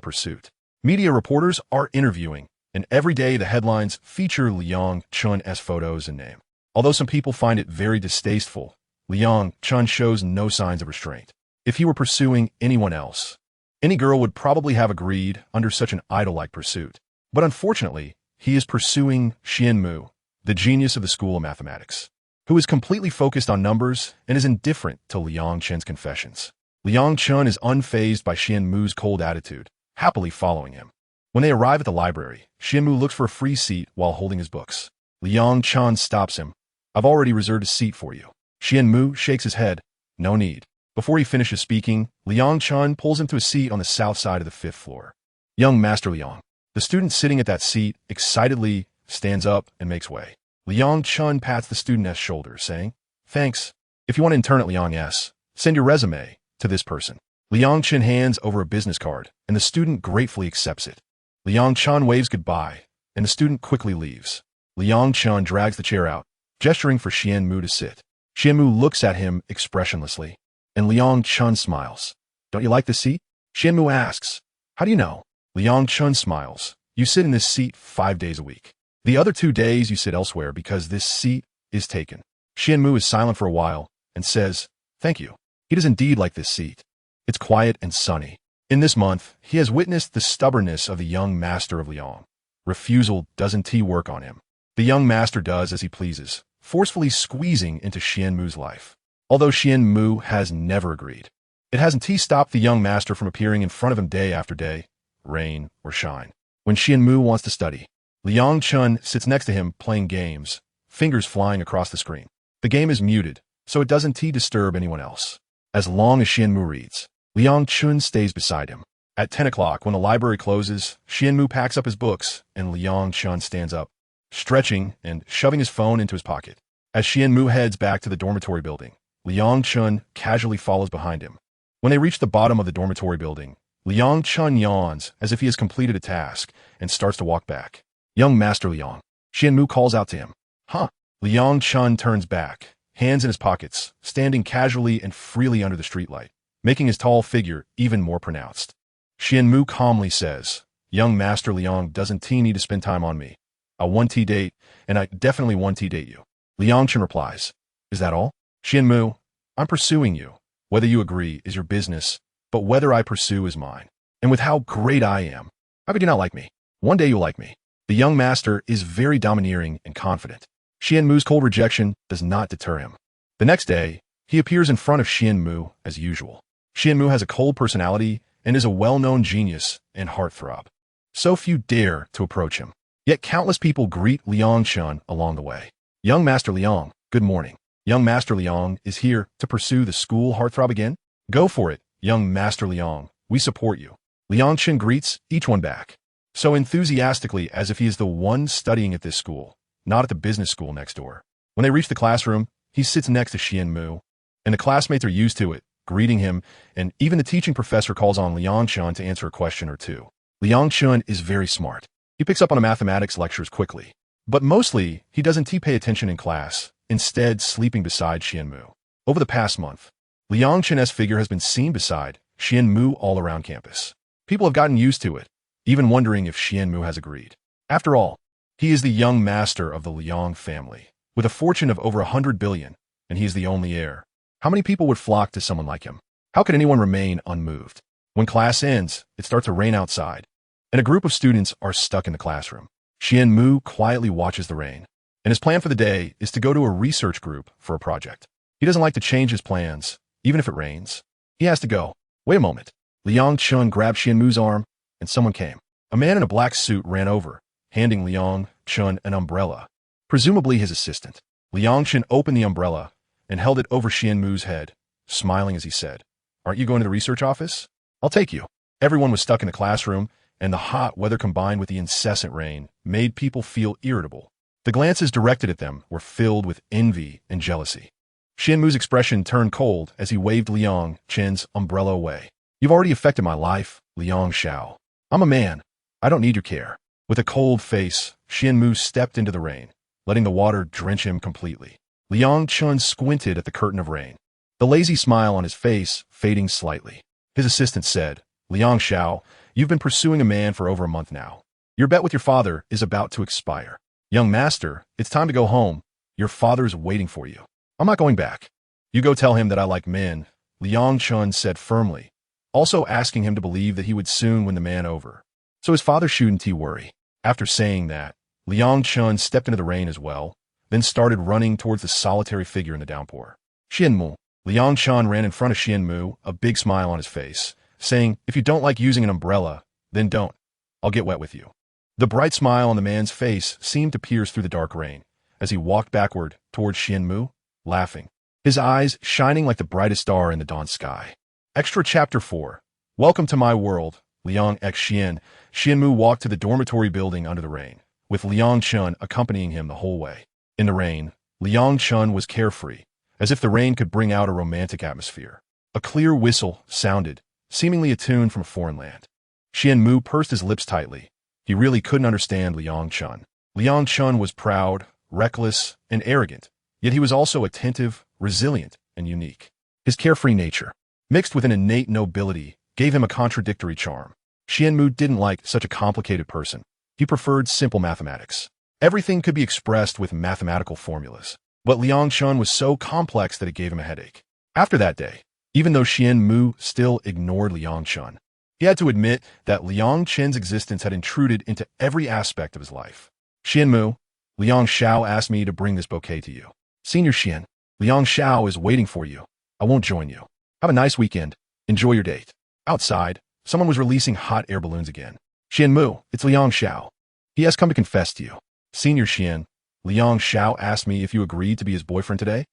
pursuit. Media reporters are interviewing, and every day the headlines feature Liang Chen's photos and name. Although some people find it very distasteful, Liang Chen shows no signs of restraint. If he were pursuing anyone else, any girl would probably have agreed under such an idol-like pursuit. But unfortunately, he is pursuing Xianmu, the genius of the School of Mathematics, who is completely focused on numbers and is indifferent to Liang Chen's confessions. Liang Chen is unfazed by Xianmu's cold attitude, happily following him. When they arrive at the library, Xianmu looks for a free seat while holding his books. Liang Chen stops him. "I've already reserved a seat for you." Xianmu shakes his head. "No need." Before he finishes speaking, Liang Chen pulls him to a seat on the south side of the 5th floor. "Young Master Liang." The student sitting at that seat excitedly stands up and makes way. Liang Chen pats the student's shoulder, saying, Thanks. If you want to intern at Liang S, send your resume to this person. Liang Chen hands over a business card, and the student gratefully accepts it. Liang Chen waves goodbye, and the student quickly leaves. Liang Chen drags the chair out, gesturing for Qianmu to sit. Qianmu looks at him expressionlessly, and Liang Chen smiles. Don't you like the seat? Qianmu asks. How do you know? Liang Chen smiles. You sit in this seat 5 days a week. The other 2 days you sit elsewhere because this seat is taken. Qianmu is silent for a while and says, Thank you. He does indeed like this seat. It's quiet and sunny. In this month, he has witnessed the stubbornness of the young master of Liang. Refusal doesn't work on him. The young master does as he pleases, forcefully squeezing into Qianmu's life. Although Qianmu has never agreed. It hasn't stopped the young master from appearing in front of him day after day, rain or shine. When Qianmu wants to study, Liang Chen sits next to him playing games, fingers flying across the screen. The game is muted, so it doesn't disturb anyone else. As long as Qianmu reads, Liang Chen stays beside him. At 10 o'clock, when the library closes, Qianmu packs up his books, and Liang Chen stands up, stretching and shoving his phone into his pocket. As Qianmu heads back to the dormitory building, Liang Chen casually follows behind him. When they reach the bottom of the dormitory building, Liang Chen yawns as if he has completed a task and starts to walk back. Young Master Liang. Qianmu calls out to him. Huh? Liang Chen turns back, hands in his pockets, standing casually and freely under the streetlight, making his tall figure even more pronounced. Qianmu calmly says, Young Master Liang doesn't need to spend time on me. I'll 1T date, and I definitely 1T date you. Liang Chen replies, Is that all? Qianmu, I'm pursuing you. Whether you agree is your business, but whether I pursue is mine. And with how great I am, how could you not like me? One day you'll like me. The young master is very domineering and confident. Qianmu's cold rejection does not deter him. The next day, he appears in front of Qianmu as usual. Qianmu has a cold personality and is a well-known genius and heartthrob. So few dare to approach him. Yet countless people greet Liang Chen along the way. Young Master Liang, good morning. Young Master Liang is here to pursue the school heartthrob again? Go for it, young Master Liang. We support you. Liang Chen greets each one back, so enthusiastically as if he is the one studying at this school, not at the business school next door. When they reach the classroom, he sits next to Qianmu, and the classmates are used to it, greeting him, and even the teaching professor calls on Liang Chen to answer a question or two. Liang Chen is very smart. He picks up on the mathematics lectures quickly, but mostly he doesn't pay attention in class, instead sleeping beside Qianmu. Over the past month, Liang Chen's figure has been seen beside Qianmu all around campus. People have gotten used to it, even wondering if Qianmu has agreed. After all, he is the young master of the Liang family, with a fortune of over 100 billion, and he is the only heir. How many people would flock to someone like him? How could anyone remain unmoved? When class ends, it starts to rain outside, and a group of students are stuck in the classroom. Qianmu quietly watches the rain, and his plan for the day is to go to a research group for a project. He doesn't like to change his plans, even if it rains. He has to go. Wait a moment. Liang Chen grabbed Qianmu's arm, and someone came. A man in a black suit ran over, handing Liang Chen an umbrella, presumably his assistant. Liang Chen opened the umbrella and held it over Qianmu's head, smiling as he said, Aren't you going to the research office? I'll take you. Everyone was stuck in the classroom, and the hot weather combined with the incessant rain made people feel irritable. The glances directed at them were filled with envy and jealousy. Qianmu's expression turned cold as he waved Liang Chen's umbrella away. You've already affected my life, Liang Xiao. I'm a man. I don't need your care. With a cold face, Qianmu stepped into the rain, letting the water drench him completely. Liang Chen squinted at the curtain of rain, the lazy smile on his face fading slightly. His assistant said, Liang Xiao, you've been pursuing a man for over a month now. Your bet with your father is about to expire. Young master, it's time to go home. Your father's waiting for you. I'm not going back. You go tell him that I like men, Liang Chen said firmly, also asking him to believe that he would soon win the man over. So his father shouldn't worry. After saying that, Liang Chen stepped into the rain as well, then started running towards the solitary figure in the downpour. Qianmu. Liang Chen ran in front of Qianmu, a big smile on his face, saying, If you don't like using an umbrella, then don't. I'll get wet with you. The bright smile on the man's face seemed to pierce through the dark rain as he walked backward towards Qianmu, laughing, his eyes shining like the brightest star in the dawn sky. Extra Chapter 4. Welcome to my world, Liang X Xian. Qianmu walked to the dormitory building under the rain, with Liang Chen accompanying him the whole way. In the rain, Liang Chen was carefree, as if the rain could bring out a romantic atmosphere. A clear whistle sounded, seemingly a tune from a foreign land. Xian Mu pursed his lips tightly. He really couldn't understand Liang Chun. Liang Chun was proud, reckless, and arrogant, yet he was also attentive, resilient, and unique. His carefree nature, mixed with an innate nobility, gave him a contradictory charm. Xian Mu didn't like such a complicated person. He preferred simple mathematics. Everything could be expressed with mathematical formulas. But Liang Chun was so complex that it gave him a headache. After that day, even though Xian Mu still ignored Liang Chun, he had to admit that Liang Chen's existence had intruded into every aspect of his life. Xian Mu, Liang Xiao asked me to bring this bouquet to you. Senior Xian, Liang Xiao is waiting for you. I won't join you. Have a nice weekend. Enjoy your date. Outside, someone was releasing hot air balloons again. Xian Mu, it's Liang Xiao. He has come to confess to you. Senior Xian, Liang Xiao asked me if you agreed to be his boyfriend today.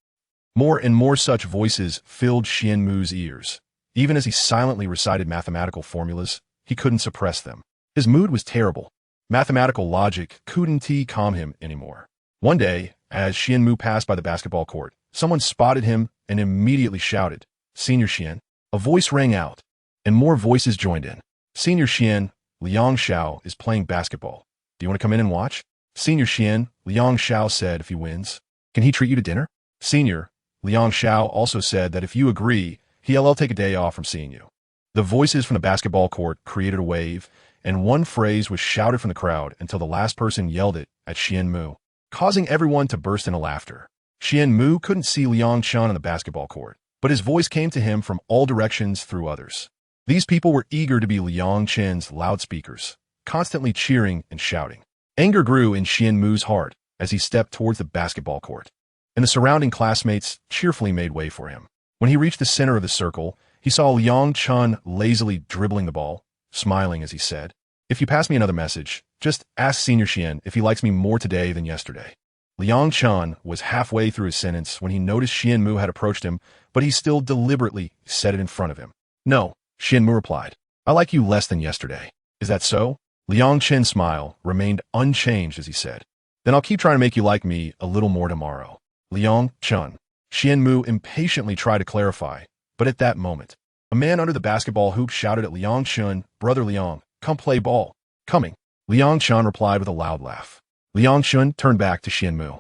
More and more such voices filled Xian Mu's ears. Even as he silently recited mathematical formulas, he couldn't suppress them. His mood was terrible. Mathematical logic couldn't calm him anymore. One day, as Xian Mu passed by the basketball court, someone spotted him and immediately shouted, Senior Xian. A voice rang out, and more voices joined in. Senior Xian, Liang Xiao is playing basketball. Do you want to come in and watch? Senior Xian, Liang Xiao said if he wins, can he treat you to dinner? Senior, Liang Xiao also said that if you agree, he'll take a day off from seeing you. The voices from the basketball court created a wave, and one phrase was shouted from the crowd until the last person yelled it at Xian Mu, causing everyone to burst into laughter. Xian Mu couldn't see Liang Chun on the basketball court, but his voice came to him from all directions through others. These people were eager to be Liang Chen's loudspeakers, constantly cheering and shouting. Anger grew in Xian Mu's heart as he stepped towards the basketball court, and the surrounding classmates cheerfully made way for him. When he reached the center of the circle, he saw Liang Chun lazily dribbling the ball, smiling as he said, if you pass me another message, just ask Senior Xian if he likes me more today than yesterday. Liang Chun was halfway through his sentence when he noticed Xian Mu had approached him, but he still deliberately said it in front of him. No, Xian Mu replied. I like you less than yesterday. Is that so? Liang Chen's smile remained unchanged as he said, then I'll keep trying to make you like me a little more tomorrow. Liang Chun. Xian Mu impatiently tried to clarify, but at that moment, a man under the basketball hoop shouted at Liang Chun, Brother Liang, come play ball. Coming. Liang Chun replied with a loud laugh. Liang Chun turned back to Xian Mu.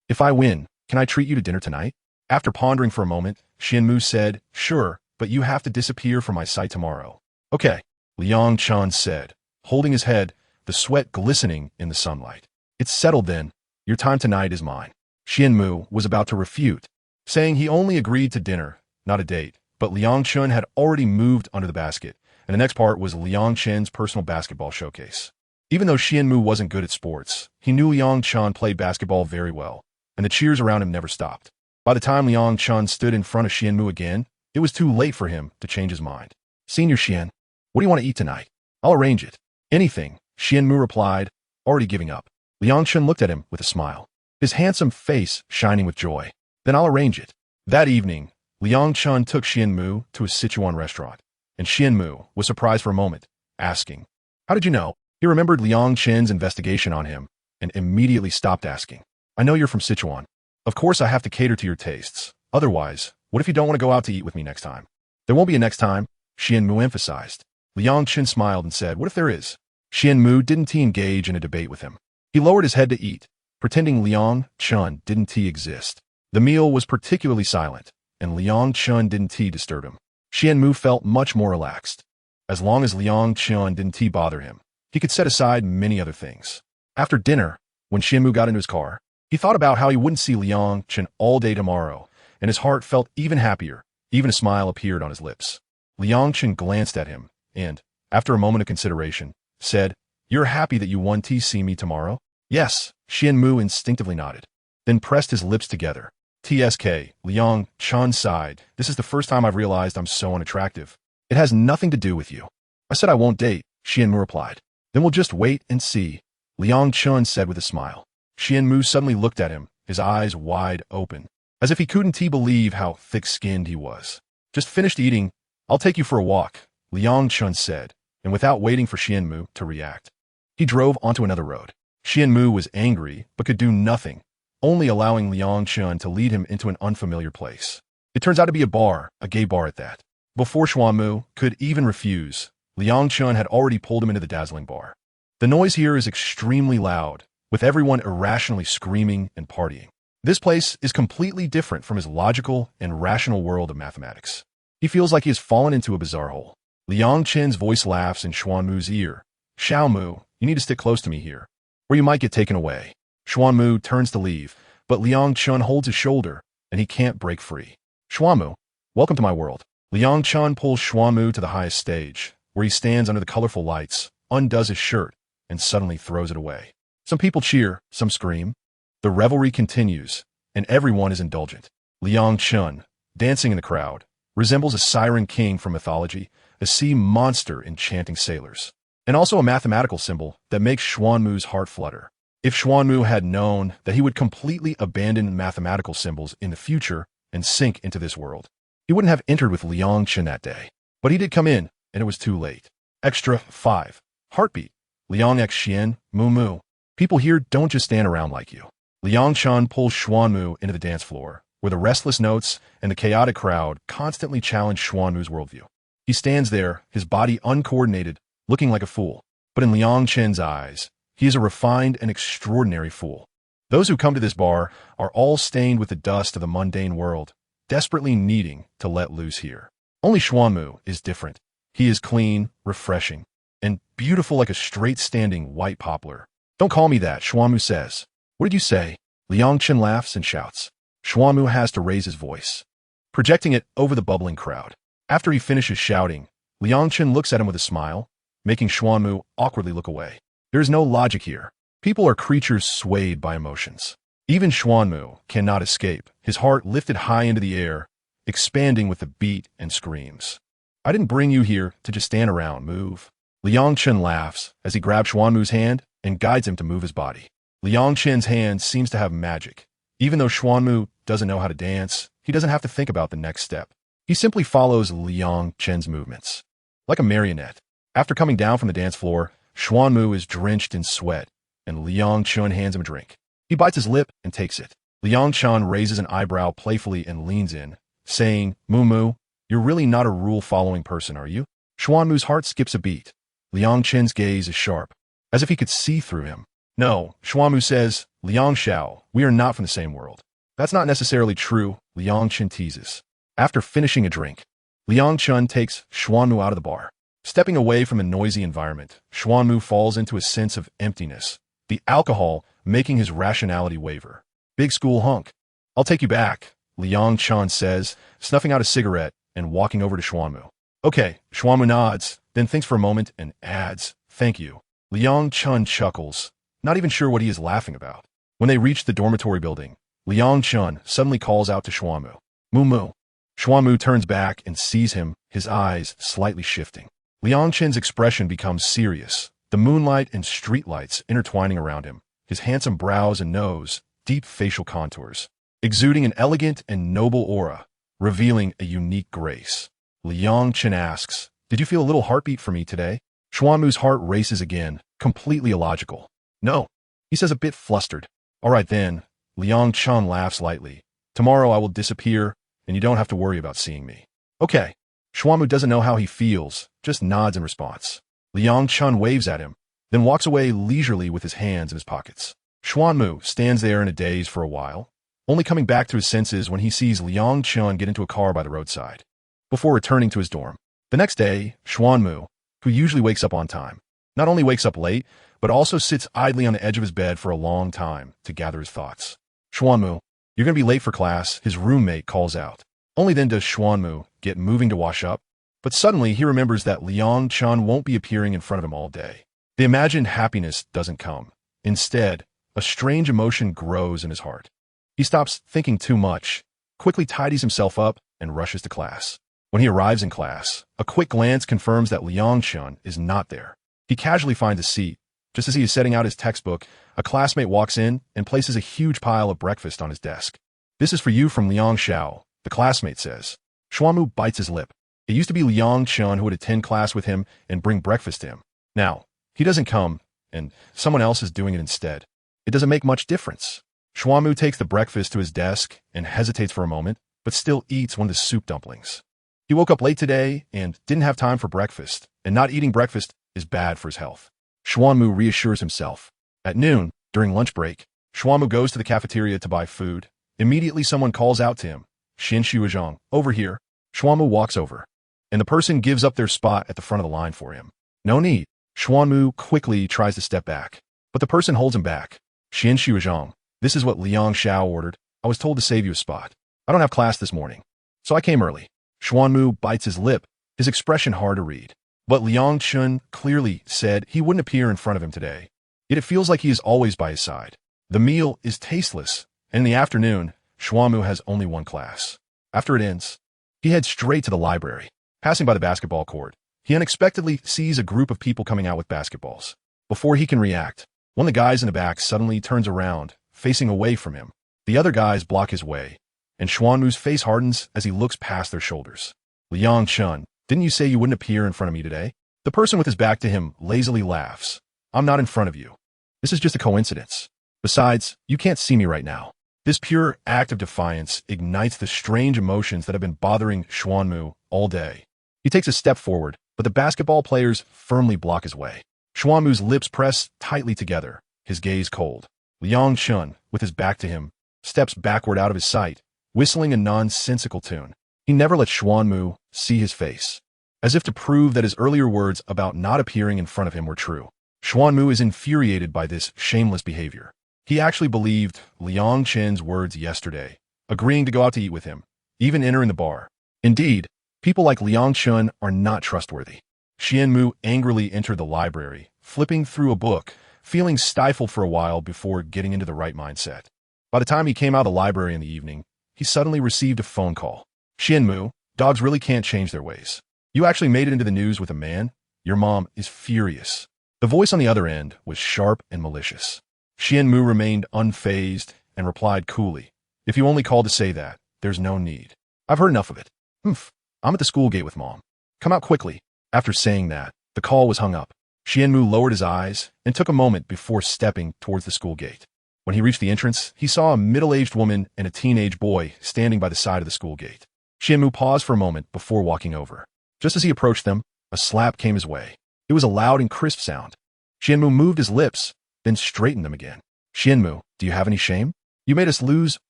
If I win, can I treat you to dinner tonight? After pondering for a moment, Xian Mu said, sure, but you have to disappear from my sight tomorrow. Okay, Liang Chun said, holding his head, the sweat glistening in the sunlight. It's settled then. Your time tonight is mine. Xian Mu was about to refute, saying he only agreed to dinner, not a date, but Liang Chun had already moved under the basket, and the next part was Liang Chen's personal basketball showcase. Even though Xian Mu wasn't good at sports, he knew Liang Chun played basketball very well, and the cheers around him never stopped. By the time Liang Chun stood in front of Xian Mu again, it was too late for him to change his mind. Senior Xian, what do you want to eat tonight? I'll arrange it. Anything, Xian Mu replied, already giving up. Liang Chun looked at him with a smile, his handsome face shining with joy. Then I'll arrange it. That evening, Liang Chun took Xian Mu to a Sichuan restaurant, and Xian Mu was surprised for a moment, asking, how did you know? He remembered Liang Chen's investigation on him, and immediately stopped asking. I know you're from Sichuan. Of course I have to cater to your tastes. Otherwise, what if you don't want to go out to eat with me next time? There won't be a next time, Xian Mu emphasized. Liang Chen smiled and said, what if there is? Xian Mu didn't engage in a debate with him. He lowered his head to eat, pretending Liang Chun didn't exist. The meal was particularly silent, and Liang Chun didn't disturb him. Xian Mu felt much more relaxed. As long as Liang Chun didn't bother him, he could set aside many other things. After dinner, when Xian Mu got into his car, he thought about how he wouldn't see Liang Chen all day tomorrow, and his heart felt even happier. Even a smile appeared on his lips. Liang Chen glanced at him, and, after a moment of consideration, said, you're happy that you want to see me tomorrow? Yes, Xian Mu instinctively nodded, then pressed his lips together. TSK, Liang Chun sighed. This is the first time I've realized I'm so unattractive. It has nothing to do with you. I said I won't date, Xian Mu replied. Then we'll just wait and see, Liang Chun said with a smile. Xian Mu suddenly looked at him, his eyes wide open, as if he couldn't believe how thick-skinned he was. Just finished eating. I'll take you for a walk, Liang Chun said, and without waiting for Xian Mu to react, he drove onto another road. Xian Mu was angry, but could do nothing, only allowing Liang Chun to lead him into an unfamiliar place. It turns out to be a bar, a gay bar at that. Before Xuanmu could even refuse, Liang Chun had already pulled him into the dazzling bar. The noise here is extremely loud, with everyone irrationally screaming and partying. This place is completely different from his logical and rational world of mathematics. He feels like he has fallen into a bizarre hole. Liang Chen's voice laughs in Xuanmu's ear. Xiaomu, you need to stick close to me here, or you might get taken away. Xuanmu turns to leave, but Liang Chun holds his shoulder, and he can't break free. Xuanmu, welcome to my world. Liang Chun pulls Xuanmu to the highest stage, where he stands under the colorful lights, undoes his shirt, and suddenly throws it away. Some people cheer, some scream. The revelry continues, and everyone is indulgent. Liang Chun, dancing in the crowd, resembles a siren king from mythology, a sea monster enchanting sailors, and also a mathematical symbol that makes Xuanmu's heart flutter. If Xuanmu had known that he would completely abandon mathematical symbols in the future and sink into this world, he wouldn't have entered with Liang Chun that day. But he did come in, and it was too late. Extra 5. Heartbeat. Liang X Xian, Mu Mu. People here don't just stand around like you. Liang Chun pulls Xuanmu into the dance floor, where the restless notes and the chaotic crowd constantly challenge Xuanmu's worldview. He stands there, his body uncoordinated, looking like a fool. But in Liang Chen's eyes, he is a refined and extraordinary fool. Those who come to this bar are all stained with the dust of the mundane world, desperately needing to let loose here. Only Xuanmu is different. He is clean, refreshing, and beautiful like a straight-standing white poplar. Don't call me that, Xuanmu says. What did you say? Liang Chen laughs and shouts. Xuanmu has to raise his voice, projecting it over the bubbling crowd. After he finishes shouting, Liang Chen looks at him with a smile, making Xuanmu awkwardly look away. There is no logic here. People are creatures swayed by emotions. Even Xuanmu cannot escape, his heart lifted high into the air, expanding with the beat and screams. I didn't bring you here to just stand around, move. Liang Chen laughs as he grabs Xuanmu's hand and guides him to move his body. Liang Chen's hand seems to have magic. Even though Xuanmu doesn't know how to dance, he doesn't have to think about the next step. He simply follows Liang Chen's movements. Like a marionette. After coming down from the dance floor, Xuanmu is drenched in sweat, and Liang Chun hands him a drink. He bites his lip and takes it. Liang Chun raises an eyebrow playfully and leans in, saying, Mu Mu, you're really not a rule-following person, are you? Xuanmu's heart skips a beat. Liang Chen's gaze is sharp, as if he could see through him. No, Xuanmu says, Liang Xiao, we are not from the same world. That's not necessarily true, Liang Chen teases. After finishing a drink, Liang Chun takes Xuanmu out of the bar. Stepping away from a noisy environment, Xuanmu falls into a sense of emptiness, the alcohol making his rationality waver. Big school hunk. I'll take you back, Liang Chun says, snuffing out a cigarette and walking over to Xuanmu. Okay, Xuanmu nods, then thinks for a moment and adds, thank you. Liang Chun chuckles, not even sure what he is laughing about. When they reach the dormitory building, Liang Chun suddenly calls out to Xuanmu. Mu Mu. Xuanmu turns back and sees him, his eyes slightly shifting. Liang Chen's expression becomes serious, the moonlight and streetlights intertwining around him, his handsome brows and nose, deep facial contours, exuding an elegant and noble aura, revealing a unique grace. Liang Chen asks, did you feel a little heartbeat for me today? Xuanmu's heart races again, completely illogical. No, he says a bit flustered. All right then, Liang Chen laughs lightly. Tomorrow I will disappear, and you don't have to worry about seeing me. Okay. Xuanmu doesn't know how he feels, just nods in response. Liang Chun waves at him, then walks away leisurely with his hands in his pockets. Xuanmu stands there in a daze for a while, only coming back to his senses when he sees Liang Chun get into a car by the roadside, before returning to his dorm. The next day, Xuanmu, who usually wakes up on time, not only wakes up late, but also sits idly on the edge of his bed for a long time to gather his thoughts. Xuanmu, you're going to be late for class, his roommate calls out. Only then does Xuanmu get moving to wash up, but suddenly he remembers that Liang Chun won't be appearing in front of him all day. The imagined happiness doesn't come. Instead, a strange emotion grows in his heart. He stops thinking too much, quickly tidies himself up, and rushes to class. When he arrives in class, a quick glance confirms that Liang Chun is not there. He casually finds a seat. Just as he is setting out his textbook, a classmate walks in and places a huge pile of breakfast on his desk. This is for you from Liang Xiao, the classmate says. Xuanmu bites his lip. It used to be Liang Chun who would attend class with him and bring breakfast to him. Now, he doesn't come, and someone else is doing it instead. It doesn't make much difference. Xuanmu takes the breakfast to his desk and hesitates for a moment, but still eats one of the soup dumplings. He woke up late today and didn't have time for breakfast, and not eating breakfast is bad for his health. Xuanmu reassures himself. At noon, during lunch break, Xuanmu goes to the cafeteria to buy food. Immediately someone calls out to him, Lin Qiushi, over here. Xuanmu walks over, and the person gives up their spot at the front of the line for him. No need. Xuanmu quickly tries to step back, but the person holds him back. Lin Qiushi, this is what Liang Xiao ordered. I was told to save you a spot. I don't have class this morning, so I came early. Xuanmu bites his lip, his expression hard to read. But Liang Chun clearly said he wouldn't appear in front of him today. Yet it feels like he is always by his side. The meal is tasteless, and in the afternoon, Xuanmu has only one class. After it ends, he heads straight to the library. Passing by the basketball court, he unexpectedly sees a group of people coming out with basketballs. Before he can react, one of the guys in the back suddenly turns around, facing away from him. The other guys block his way, and Xuanmu's face hardens as he looks past their shoulders. Liang Chun, didn't you say you wouldn't appear in front of me today? The person with his back to him lazily laughs. I'm not in front of you. This is just a coincidence. Besides, you can't see me right now. This pure act of defiance ignites the strange emotions that have been bothering Xuanmu all day. He takes a step forward, but the basketball players firmly block his way. Xuanmu's lips press tightly together, his gaze cold. Liang Chun, with his back to him, steps backward out of his sight, whistling a nonsensical tune. He never lets Xuanmu see his face, as if to prove that his earlier words about not appearing in front of him were true. Xuanmu is infuriated by this shameless behavior. He actually believed Liang Chen's words yesterday, agreeing to go out to eat with him, even entering the bar. Indeed, people like Liang Chun are not trustworthy. Xuanmu angrily entered the library, flipping through a book, feeling stifled for a while before getting into the right mindset. By the time he came out of the library in the evening, he suddenly received a phone call. Xuanmu, dogs really can't change their ways. You actually made it into the news with a man? Your mom is furious. The voice on the other end was sharp and malicious. Xuanmu remained unfazed and replied coolly, If you only called to say that, there's no need. I've heard enough of it. Humph, I'm at the school gate with Mom. Come out quickly. After saying that, the call was hung up. Xuanmu lowered his eyes and took a moment before stepping towards the school gate. When he reached the entrance, he saw a middle-aged woman and a teenage boy standing by the side of the school gate. Xuanmu paused for a moment before walking over. Just as he approached them, a slap came his way. It was a loud and crisp sound. Xuanmu moved his lips, then straightened them again. Xuanmu, do you have any shame? You made us lose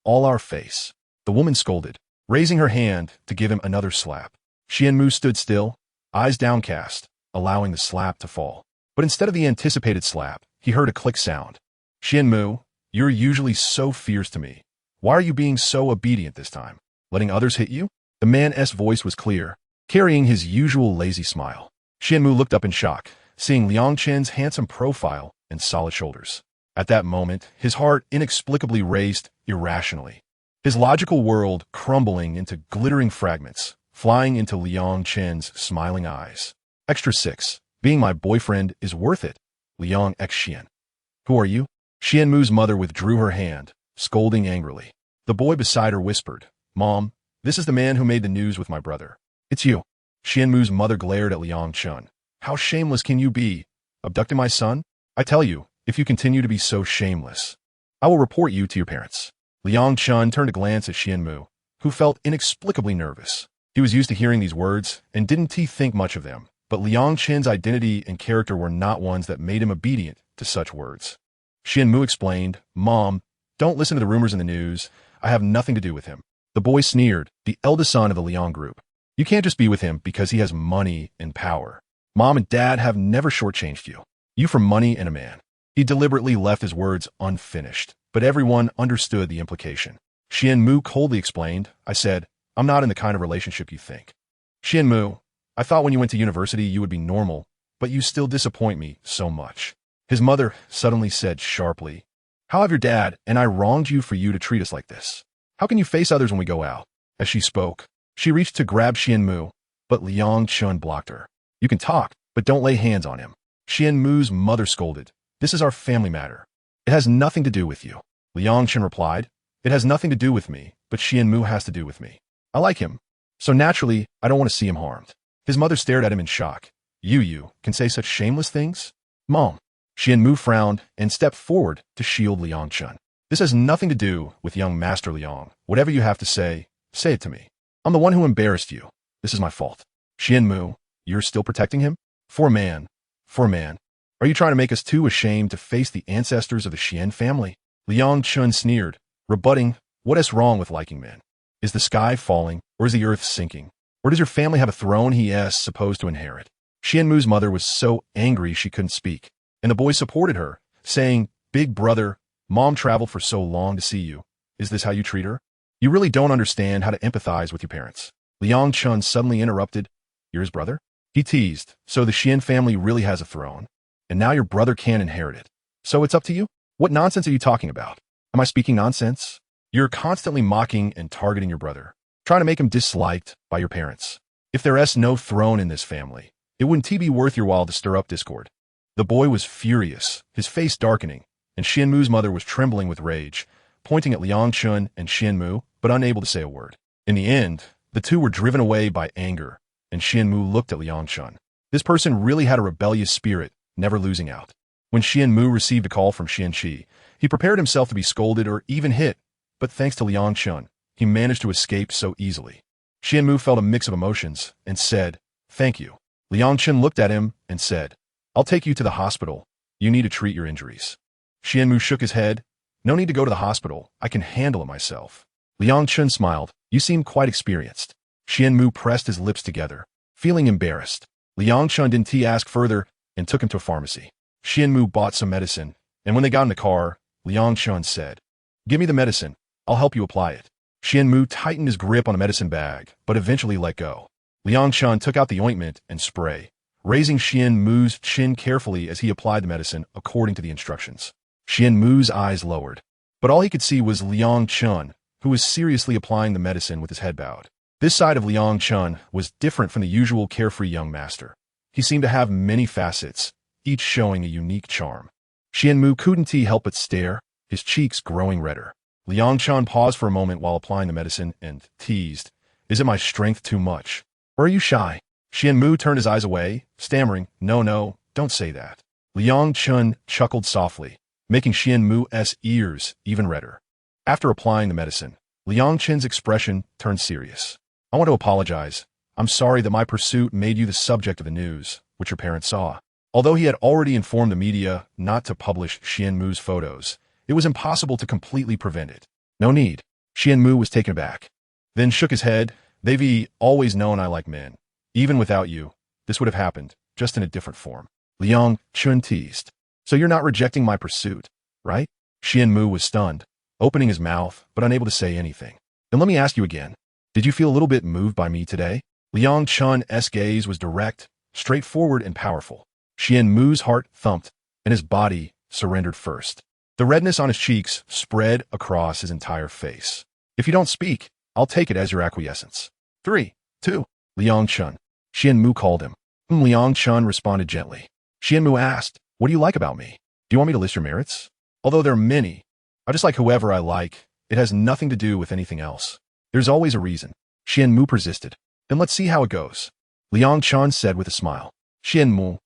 all our face. The woman scolded, raising her hand to give him another slap. Xuanmu stood still, eyes downcast, allowing the slap to fall. But instead of the anticipated slap, he heard a click sound. Xuanmu, you're usually so fierce to me. Why are you being so obedient this time? Letting others hit you? The man's voice was clear, carrying his usual lazy smile. Xuanmu looked up in shock, seeing Liang Chen's handsome profile and solid shoulders. At that moment, his heart inexplicably raced irrationally. His logical world crumbling into glittering fragments, flying into Liang Chen's smiling eyes. Extra 6. Being my boyfriend is worth it. Liang X Xian. Who are you? Xuanmu's mother withdrew her hand, scolding angrily. The boy beside her whispered, Mom, this is the man who made the news with my brother. It's you. Xuanmu's mother glared at Liang Chun. How shameless can you be? Abducting my son? I tell you, if you continue to be so shameless, I will report you to your parents. Liang Chun turned a glance at Xuanmu, who felt inexplicably nervous. He was used to hearing these words and didn't think much of them, but Liang Chen's identity and character were not ones that made him obedient to such words. Xuanmu explained, Mom, don't listen to the rumors in the news. I have nothing to do with him. The boy sneered, the eldest son of the Liang group. You can't just be with him because he has money and power. Mom and Dad have never shortchanged you. You for money and a man. He deliberately left his words unfinished, but everyone understood the implication. Xuanmu coldly explained, I said, I'm not in the kind of relationship you think. Xuanmu, I thought when you went to university you would be normal, but you still disappoint me so much. His mother suddenly said sharply, How have your dad and I wronged you for you to treat us like this? How can you face others when we go out? As she spoke, she reached to grab Xuanmu, but Liang Chun blocked her. You can talk, but don't lay hands on him. Xuanmu's mother scolded, This is our family matter. It has nothing to do with you. Liang Chun replied, It has nothing to do with me, but Xuanmu has to do with me. I like him, so naturally, I don't want to see him harmed. His mother stared at him in shock. You can say such shameless things? Mom. Xuanmu frowned and stepped forward to shield Liang Chun. This has nothing to do with young Master Liang. Whatever you have to say it to me. I'm the one who embarrassed you. This is my fault. Qianmu, you're still protecting him? For a man. Are you trying to make us too ashamed to face the ancestors of the Qian family? Liang Chun sneered, rebutting, what is wrong with liking men? Is the sky falling, or is the earth sinking? Or does your family have a throne he is supposed to inherit? Qianmu's mother was so angry she couldn't speak, and the boy supported her, saying, Big brother, Mom traveled for so long to see you. Is this how you treat her? You really don't understand how to empathize with your parents. Liang Chun suddenly interrupted, You're his brother? He teased, so the Qian family really has a throne, and now your brother can't inherit it. So it's up to you? What nonsense are you talking about? Am I speaking nonsense? You're constantly mocking and targeting your brother, trying to make him disliked by your parents. If there's no throne in this family, it wouldn't be worth your while to stir up discord. The boy was furious, his face darkening, and Qianmu's mother was trembling with rage, pointing at Liang Chun and Qianmu, but unable to say a word. In the end, the two were driven away by anger, and Qianmu looked at Liang Chun. This person really had a rebellious spirit, never losing out. When Qianmu received a call from Qianqi, he prepared himself to be scolded or even hit, but thanks to Liang Chun, he managed to escape so easily. Qianmu felt a mix of emotions and said, Thank you. Liang Chun looked at him and said, I'll take you to the hospital. You need to treat your injuries. Qianmu shook his head. No need to go to the hospital. I can handle it myself. Liang Chun smiled. You seem quite experienced. Qianmu pressed his lips together, feeling embarrassed. Liang Chun didn't ask further and took him to a pharmacy. Qianmu bought some medicine, and when they got in the car, Liang Chun said, Give me the medicine. I'll help you apply it. Qianmu tightened his grip on the medicine bag, but eventually let go. Liang Chun took out the ointment and spray, raising Qianmu's chin carefully as he applied the medicine according to the instructions. Qianmu's eyes lowered, but all he could see was Liang Chun, who was seriously applying the medicine with his head bowed. This side of Liang Chun was different from the usual carefree young master. He seemed to have many facets, each showing a unique charm. Qianmu couldn't help but stare, his cheeks growing redder. Liang Chun paused for a moment while applying the medicine and teased, Is it my strength too much? Or are you shy? Qianmu turned his eyes away, stammering, No, don't say that. Liang Chun chuckled softly, making Qianmu's ears even redder. After applying the medicine, Liang Chun's expression turned serious. I want to apologize. I'm sorry that my pursuit made you the subject of the news, which your parents saw. Although he had already informed the media not to publish Qianmu's photos, it was impossible to completely prevent it. No need. Qianmu was taken aback, then shook his head. They've always known I like men. Even without you, this would have happened, just in a different form. Liang Chun teased. So you're not rejecting my pursuit, right? Qianmu was stunned, opening his mouth, but unable to say anything. Then let me ask you again. Did you feel a little bit moved by me today? Liang Chun's gaze was direct, straightforward, and powerful. Qianmu's heart thumped, and his body surrendered first. The redness on his cheeks spread across his entire face. If you don't speak, I'll take it as your acquiescence. 3, 2, Liang Chun. Qianmu called him. Liang Chun responded gently. Qianmu asked, What do you like about me? Do you want me to list your merits? Although there are many, I just like whoever I like. It has nothing to do with anything else. There's always a reason. Qianmu persisted. Then let's see how it goes. Liang Chun said with a smile. Qianmu.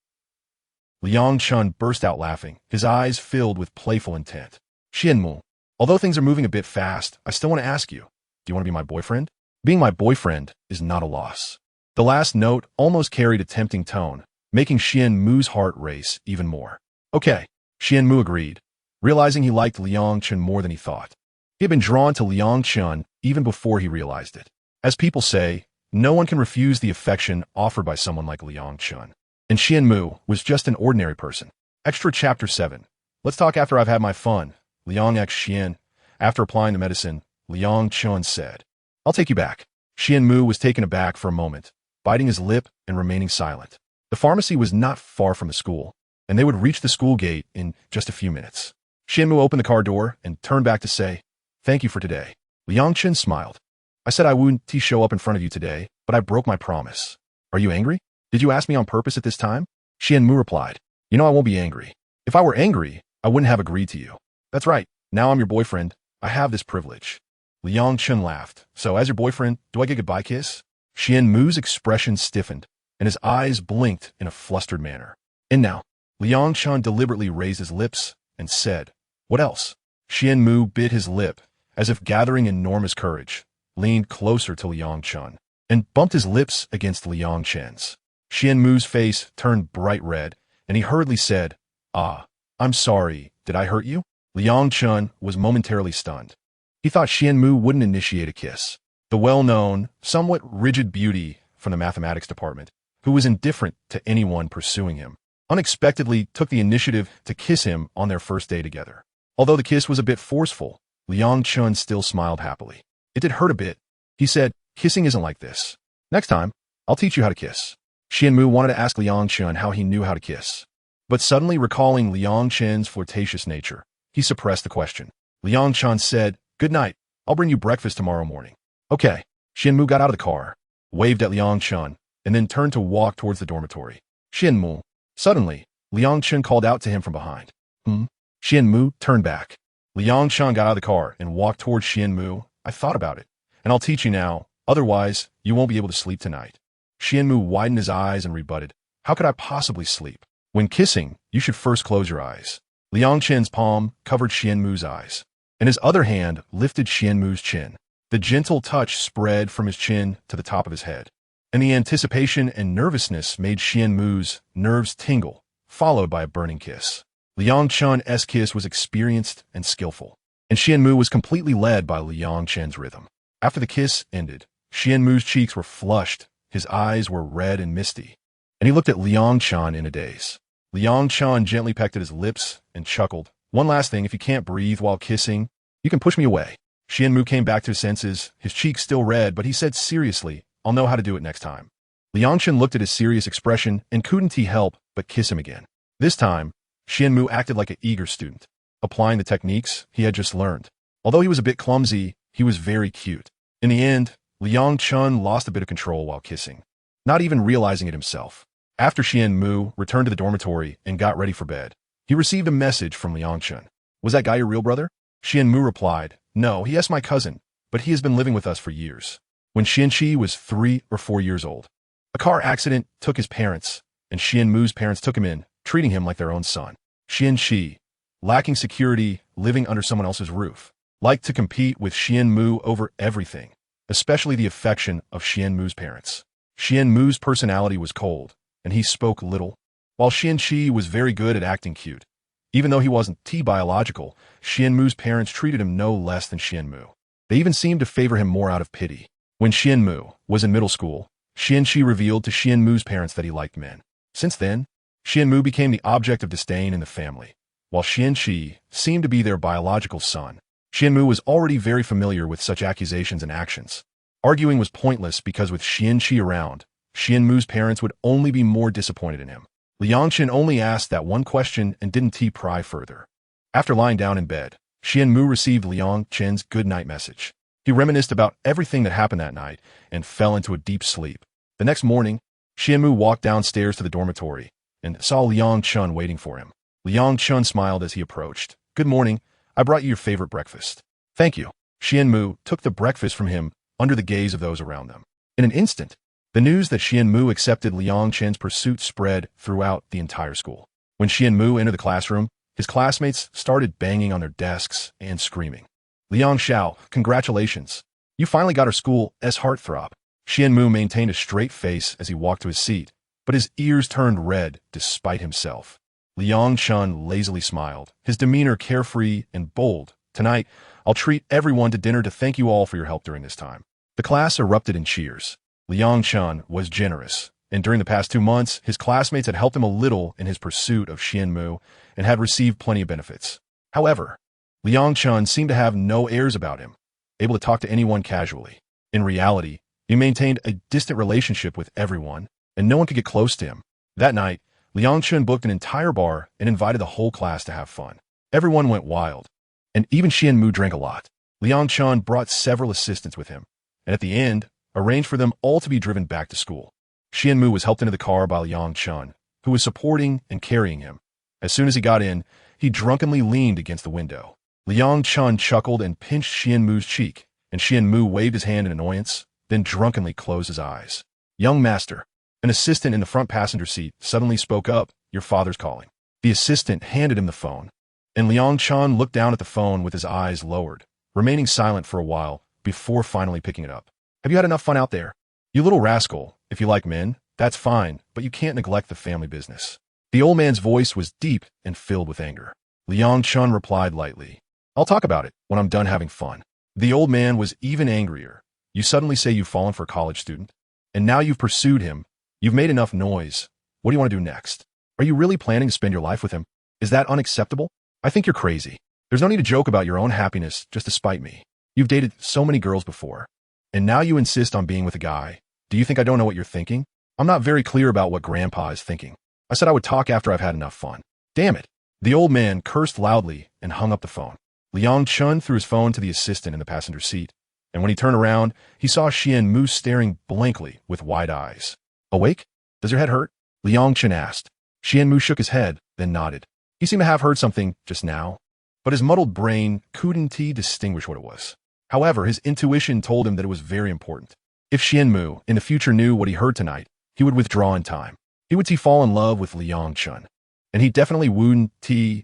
Liang Chun burst out laughing, his eyes filled with playful intent. Qianmu, although things are moving a bit fast, I still want to ask you, do you want to be my boyfriend? Being my boyfriend is not a loss. The last note almost carried a tempting tone, making Qianmu's heart race even more. Okay, Qianmu agreed, realizing he liked Liang Chun more than he thought. He had been drawn to Liang Chun even before he realized it. As people say, no one can refuse the affection offered by someone like Liang Chun. And Qianmu was just an ordinary person. Extra Chapter 7. Let's talk after I've had my fun. Liang X Xian. After applying the medicine, Liang Chun said, I'll take you back. Qianmu was taken aback for a moment, biting his lip and remaining silent. The pharmacy was not far from the school, and they would reach the school gate in just a few minutes. Qianmu opened the car door and turned back to say, Thank you for today. Liang Chun smiled. I said I wouldn't show up in front of you today, but I broke my promise. Are you angry? Did you ask me on purpose at this time? Qianmu replied, You know I won't be angry. If I were angry, I wouldn't have agreed to you. That's right. Now I'm your boyfriend. I have this privilege. Liang Chun laughed. So as your boyfriend, do I get a goodbye kiss? Qianmu's expression stiffened, and his eyes blinked in a flustered manner. And now, Liang Chun deliberately raised his lips and said, What else? Qianmu bit his lip, as if gathering enormous courage, leaned closer to Liang Chun, and bumped his lips against Liang Chen's. Qianmu's face turned bright red, and he hurriedly said, "Ah, I'm sorry, did I hurt you?" Liang Chun was momentarily stunned. He thought Qianmu wouldn't initiate a kiss. The well-known, somewhat rigid beauty from the mathematics department, who was indifferent to anyone pursuing him, unexpectedly took the initiative to kiss him on their first day together. Although the kiss was a bit forceful, Liang Chun still smiled happily. It did hurt a bit. He said, "Kissing isn't like this. Next time, I'll teach you how to kiss." Qianmu wanted to ask Liang Chun how he knew how to kiss. But suddenly recalling Liang Chen's flirtatious nature, he suppressed the question. Liang Chun said, "Good night. I'll bring you breakfast tomorrow morning." "Okay." Qianmu got out of the car, waved at Liang Chun, and then turned to walk towards the dormitory. "Qianmu." Suddenly, Liang Chun called out to him from behind. Qianmu turned back. Liang Chun got out of the car and walked towards Qianmu. "I thought about it, and I'll teach you now. Otherwise, you won't be able to sleep tonight." Qianmu widened his eyes and rebutted, "How could I possibly sleep? When kissing, you should first close your eyes." Liang Chen's palm covered Qianmu's eyes, and his other hand lifted Qianmu's chin. The gentle touch spread from his chin to the top of his head, and the anticipation and nervousness made Qianmu's nerves tingle, followed by a burning kiss. Liang Chun's kiss was experienced and skillful, and Qianmu was completely led by Liang Chen's rhythm. After the kiss ended, Qianmu's cheeks were flushed, his eyes were red and misty, and he looked at Liang Chun in a daze. Liang Chun gently pecked at his lips and chuckled. "One last thing, if you can't breathe while kissing, you can push me away." Qianmu came back to his senses, his cheeks still red, but he said seriously, "I'll know how to do it next time." Liang Chun looked at his serious expression, and couldn't he help but kiss him again. This time, Qianmu acted like an eager student, applying the techniques he had just learned. Although he was a bit clumsy, he was very cute. In the end, Liang Chun lost a bit of control while kissing, not even realizing it himself. After Qianmu returned to the dormitory and got ready for bed, he received a message from Liang Chun. "Was that guy your real brother?" Qianmu replied, "No, he is my cousin, but he has been living with us for years." When Qianqi was 3 or 4 years old, a car accident took his parents, and Qianmu's parents took him in, treating him like their own son. Qianqi, lacking security, living under someone else's roof, liked to compete with Qianmu over everything, especially the affection of Qianmu's parents. Qianmu's personality was cold, and he spoke little, while Qianqi was very good at acting cute. Even though he wasn't biological, Qianmu's parents treated him no less than Qianmu. They even seemed to favor him more out of pity. When Qianmu was in middle school, Qianqi revealed to Qianmu's parents that he liked men. Since then, Qianmu became the object of disdain in the family, while Qianqi seemed to be their biological son. Qianmu was already very familiar with such accusations and actions. Arguing was pointless because with Qianqi around, Qianmu's parents would only be more disappointed in him. Liang Chen only asked that one question and didn't pry further. After lying down in bed, Qianmu received Liang Chen's good-night message. He reminisced about everything that happened that night and fell into a deep sleep. The next morning, Qianmu walked downstairs to the dormitory and saw Liang Chun waiting for him. Liang Chun smiled as he approached. "Good morning. I brought you your favorite breakfast." "Thank you." Qianmu took the breakfast from him under the gaze of those around them. In an instant, the news that Qianmu accepted Liang Chen's pursuit spread throughout the entire school. When Qianmu entered the classroom, his classmates started banging on their desks and screaming. "Liang Xiao, congratulations. You finally got our school's heartthrob." Qianmu maintained a straight face as he walked to his seat, but his ears turned red despite himself. Liang Chun lazily smiled, his demeanor carefree and bold. "Tonight, I'll treat everyone to dinner to thank you all for your help during this time." The class erupted in cheers. Liang Chun was generous, and during the past 2 months, his classmates had helped him a little in his pursuit of Qianmu and had received plenty of benefits. However, Liang Chun seemed to have no airs about him, able to talk to anyone casually. In reality, he maintained a distant relationship with everyone, and no one could get close to him. That night, Liang Chun booked an entire bar and invited the whole class to have fun. Everyone went wild, and even Qianmu drank a lot. Liang Chun brought several assistants with him, and at the end, arranged for them all to be driven back to school. Qianmu was helped into the car by Liang Chun, who was supporting and carrying him. As soon as he got in, he drunkenly leaned against the window. Liang Chun chuckled and pinched Qianmu's cheek, and Qianmu waved his hand in annoyance, then drunkenly closed his eyes. "Young master," an assistant in the front passenger seat suddenly spoke up, "Your father's calling." The assistant handed him the phone. And Liang Chan looked down at the phone with his eyes lowered, remaining silent for a while before finally picking it up. Have you had enough fun out there? You little rascal, if you like men, that's fine, but you can't neglect the family business. The old man's voice was deep and filled with anger. Liang Chun replied lightly, I'll talk about it when I'm done having fun. The old man was even angrier. You suddenly say you've fallen for a college student? And now you've pursued him. You've made enough noise. What do you want to do next? Are you really planning to spend your life with him? Is that unacceptable? I think you're crazy. There's no need to joke about your own happiness just to spite me. You've dated so many girls before. And now you insist on being with a guy. Do you think I don't know what you're thinking? I'm not very clear about what Grandpa is thinking. I said I would talk after I've had enough fun. Damn it. The old man cursed loudly and hung up the phone. Liang Chun threw his phone to the assistant in the passenger seat, and when he turned around, he saw Xian Mu staring blankly with wide eyes. Awake? Does your head hurt? Liang Chun asked. Xian Mu shook his head, then nodded. He seemed to have heard something just now, but his muddled brain couldn't distinguish what it was. However, his intuition told him that it was very important. If Xian Mu in the future knew what he heard tonight, he would withdraw in time. He would fall in love with Liang Chun, and he definitely wouldn't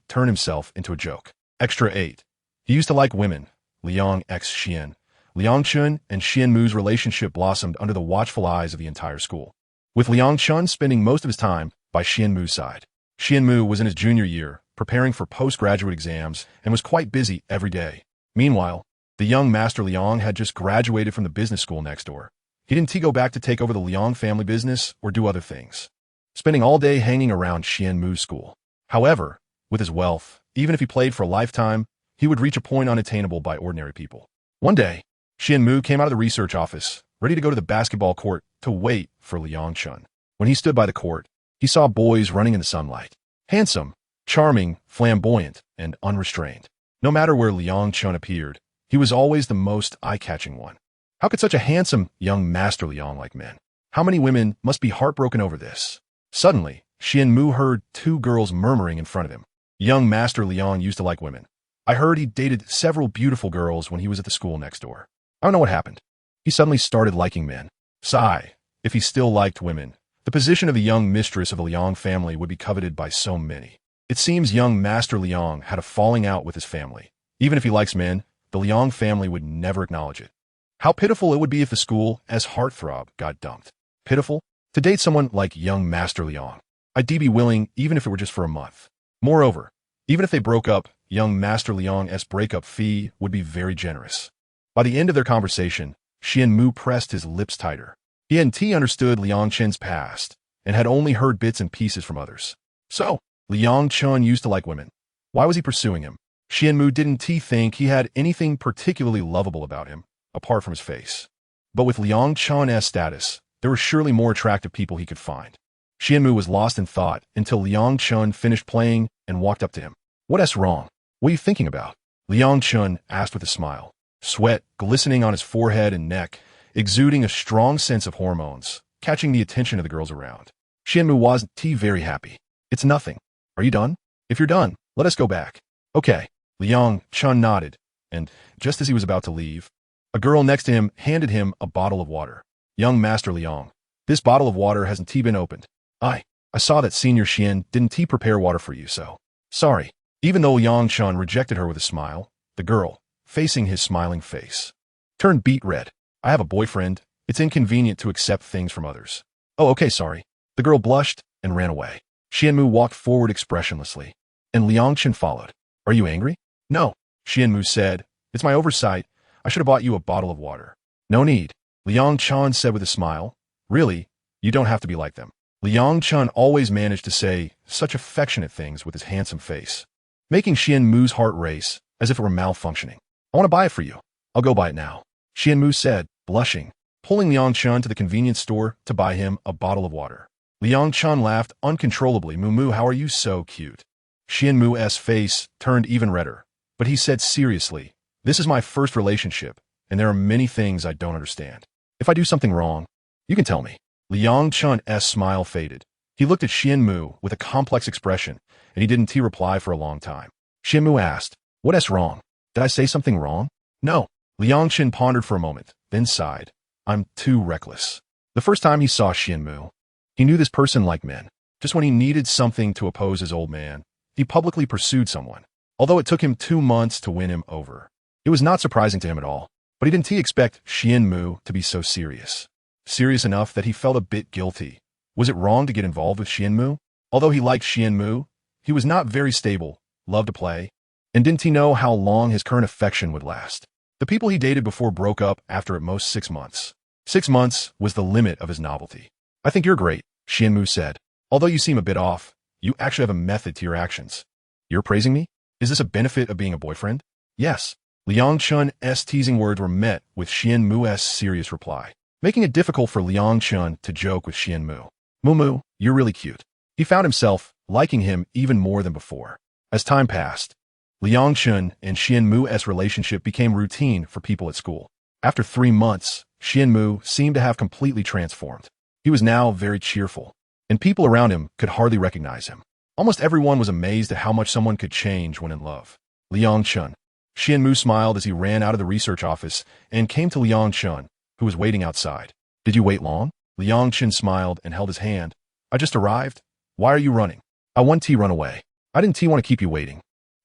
turn himself into a joke. Extra 8. He used to like women. Liang x Xian. Liang Chun and Xian Mu's relationship blossomed under the watchful eyes of the entire school, with Liang Chun spending most of his time by Xian Mu's side. Xian Mu was in his junior year, preparing for postgraduate exams, and was quite busy every day. Meanwhile, the young Master Liang had just graduated from the business school next door. He didn't go back to take over the Liang family business or do other things, spending all day hanging around Xian Mu's school. However, with his wealth, even if he played for a lifetime, he would reach a point unattainable by ordinary people. One day, Xian Mu came out of the research office, ready to go to the basketball court to wait for Liang Chun. When he stood by the court, he saw boys running in the sunlight. Handsome, charming, flamboyant, and unrestrained. No matter where Liang Chun appeared, he was always the most eye-catching one. How could such a handsome young Master Liang like men? How many women must be heartbroken over this? Suddenly, Xian Mu heard two girls murmuring in front of him. Young Master Liang used to like women. I heard he dated several beautiful girls when he was at the school next door. I don't know what happened. He suddenly started liking men. Sigh, if he still liked women, the position of the young mistress of the Liang family would be coveted by so many. It seems young Master Liang had a falling out with his family. Even if he likes men, the Liang family would never acknowledge it. How pitiful it would be if the school, as Heartthrob, got dumped. Pitiful? To date someone like young Master Liang. I'd be willing even if it were just for a month. Moreover, even if they broke up, young Master Liang's breakup fee would be very generous. By the end of their conversation, Xian Mu pressed his lips tighter. He hadn't understood Liang Chen's past and had only heard bits and pieces from others. So, Liang Chun used to like women. Why was he pursuing him? Xian Mu didn't think he had anything particularly lovable about him, apart from his face. But with Liang Chun's status, there were surely more attractive people he could find. Xian Mu was lost in thought until Liang Chun finished playing and walked up to him. What's wrong? What are you thinking about? Liang Chun asked with a smile, sweat glistening on his forehead and neck, exuding a strong sense of hormones, catching the attention of the girls around. Xian Mu wasn't very happy. It's nothing. Are you done? If you're done, let us go back. Okay. Liang Chun nodded, and just as he was about to leave, a girl next to him handed him a bottle of water. Young Master Liang, this bottle of water hasn't been opened. I saw that Senior Xian didn't prepare water for you, so. Sorry. Even though Liang Chun rejected her with a smile, the girl, facing his smiling face, turned beet red. I have a boyfriend. It's inconvenient to accept things from others. Oh, okay, sorry. The girl blushed and ran away. Xian Mu walked forward expressionlessly, and Liang Chun followed. Are you angry? No, Xian Mu said. It's my oversight. I should have bought you a bottle of water. No need, Liang Chun said with a smile. Really, you don't have to be like them. Liang Chun always managed to say such affectionate things with his handsome face, making Xian Mu's heart race as if it were malfunctioning. I want to buy it for you. I'll go buy it now, Xian Mu said, blushing, pulling Liang Chun to the convenience store to buy him a bottle of water. Liang Chun laughed uncontrollably. Moo, how are you so cute? Xian Mu's face turned even redder, but he said seriously, this is my first relationship, and there are many things I don't understand. If I do something wrong, you can tell me. Liang Chun's smile faded. He looked at Xian Mu with a complex expression, and he didn't reply for a long time. Xian Mu asked, what's wrong? Did I say something wrong? No. Liang Chun pondered for a moment, then sighed. I'm too reckless. The first time he saw Xian Mu, he knew this person liked men. Just when he needed something to oppose his old man, he publicly pursued someone. although it took him 2 months to win him over. It was not surprising to him at all, but he didn't expect Qianmu to be so serious. Serious enough that he felt a bit guilty. Was it wrong to get involved with Qianmu? Although he liked Qianmu, he was not very stable, loved to play, and didn't he know how long his current affection would last? The people he dated before broke up after at most 6 months. 6 months was the limit of his novelty. I think you're great, Qianmu said. Although you seem a bit off, you actually have a method to your actions. You're praising me? Is this a benefit of being a boyfriend? Yes. Liang Chun's teasing words were met with Qianmu's serious reply, making it difficult for Liang Chun to joke with Qianmu. Mumu, you're really cute. He found himself liking him even more than before. As time passed, Liang Chun and Qianmu's relationship became routine for people at school. After 3 months, Qianmu seemed to have completely transformed. He was now very cheerful, and people around him could hardly recognize him. Almost everyone was amazed at how much someone could change when in love. Liang Chun. Qianmu smiled as he ran out of the research office and came to Liang Chun, who was waiting outside. Did you wait long? Liang Chun smiled and held his hand. I just arrived. Why are you running? I want to run away. I didn't want to keep you waiting.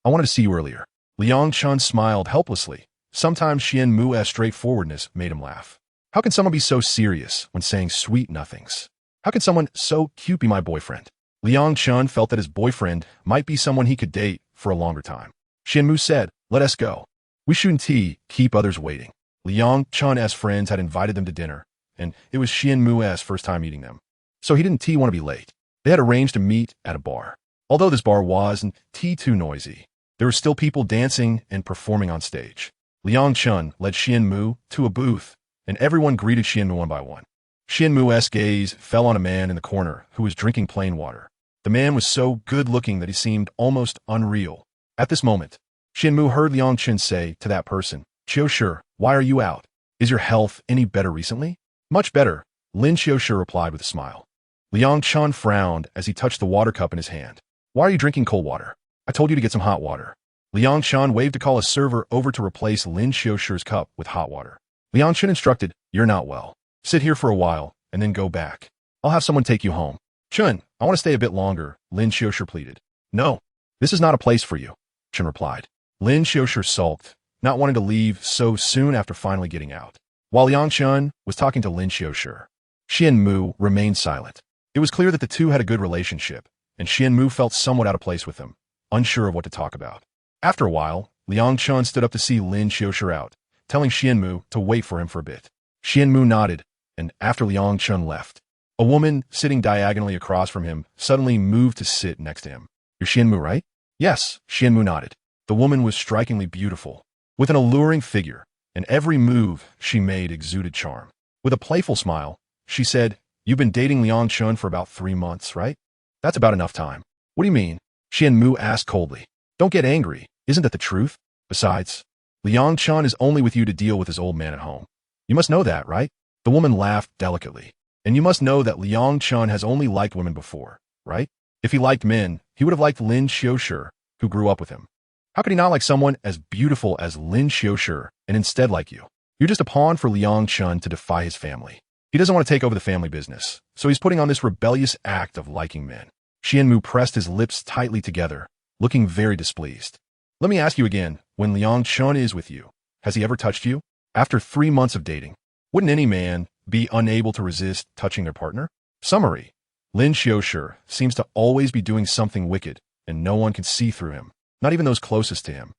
I wanted to see you earlier. Liang Chun smiled helplessly. Sometimes Qianmu's straightforwardness made him laugh. How can someone be so serious when saying sweet nothings? How can someone so cute be my boyfriend? Liang Chun felt that his boyfriend might be someone he could date for a longer time. Qianmu said, let us go. We shouldn't keep others waiting. Liang Chun's friends had invited them to dinner, and it was Qianmu's first time meeting them. So he didn't want to be late. They had arranged to meet at a bar. Although this bar wasn't too noisy, there were still people dancing and performing on stage. Liang Chun led Qianmu to a booth, and everyone greeted Qianmu one by one. Qianmu's gaze fell on a man in the corner who was drinking plain water. The man was so good-looking that he seemed almost unreal. At this moment, Qianmu heard Liang Chun say to that person, Qiushi, why are you out? Is your health any better recently? Much better, Lin Qiushi replied with a smile. Liang Chun frowned as he touched the water cup in his hand. Why are you drinking cold water? I told you to get some hot water. Liang Chun waved to call a server over to replace Lin Qiushi's cup with hot water. Liang Chun instructed, you're not well. Sit here for a while, and then go back. I'll have someone take you home. Chun, I want to stay a bit longer, Lin Qiushi pleaded. No, this is not a place for you, Chun replied. Lin Qiushi sulked, not wanting to leave so soon after finally getting out. While Liang Chun was talking to Lin Qiushi, Qianmu remained silent. It was clear that the two had a good relationship, and Qianmu felt somewhat out of place with him, unsure of what to talk about. After a while, Liang Chun stood up to see Lin Qiushi out, telling Qianmu to wait for him for a bit. Qianmu nodded, and after Liang Chun left, a woman sitting diagonally across from him suddenly moved to sit next to him. You're Qianmu, right? Yes, Qianmu nodded. The woman was strikingly beautiful, with an alluring figure, and every move she made exuded charm. With a playful smile, she said, you've been dating Liang Chun for about 3 months, right? That's about enough time. What do you mean? Qianmu asked coldly. Don't get angry. Isn't that the truth? Besides, Liang Chun is only with you to deal with his old man at home. You must know that, right? The woman laughed delicately. And you must know that Liang Chun has only liked women before, right? If he liked men, he would have liked Lin Qiushi, who grew up with him. How could he not like someone as beautiful as Lin Qiushi and instead like you? You're just a pawn for Liang Chun to defy his family. He doesn't want to take over the family business, so he's putting on this rebellious act of liking men. Qianmu pressed his lips tightly together, looking very displeased. Let me ask you again, when Liang Chun is with you, has he ever touched you? After 3 months of dating, wouldn't any man be unable to resist touching their partner? Summary. Lin Qiushi seems to always be doing something wicked, and no one can see through him, not even those closest to him.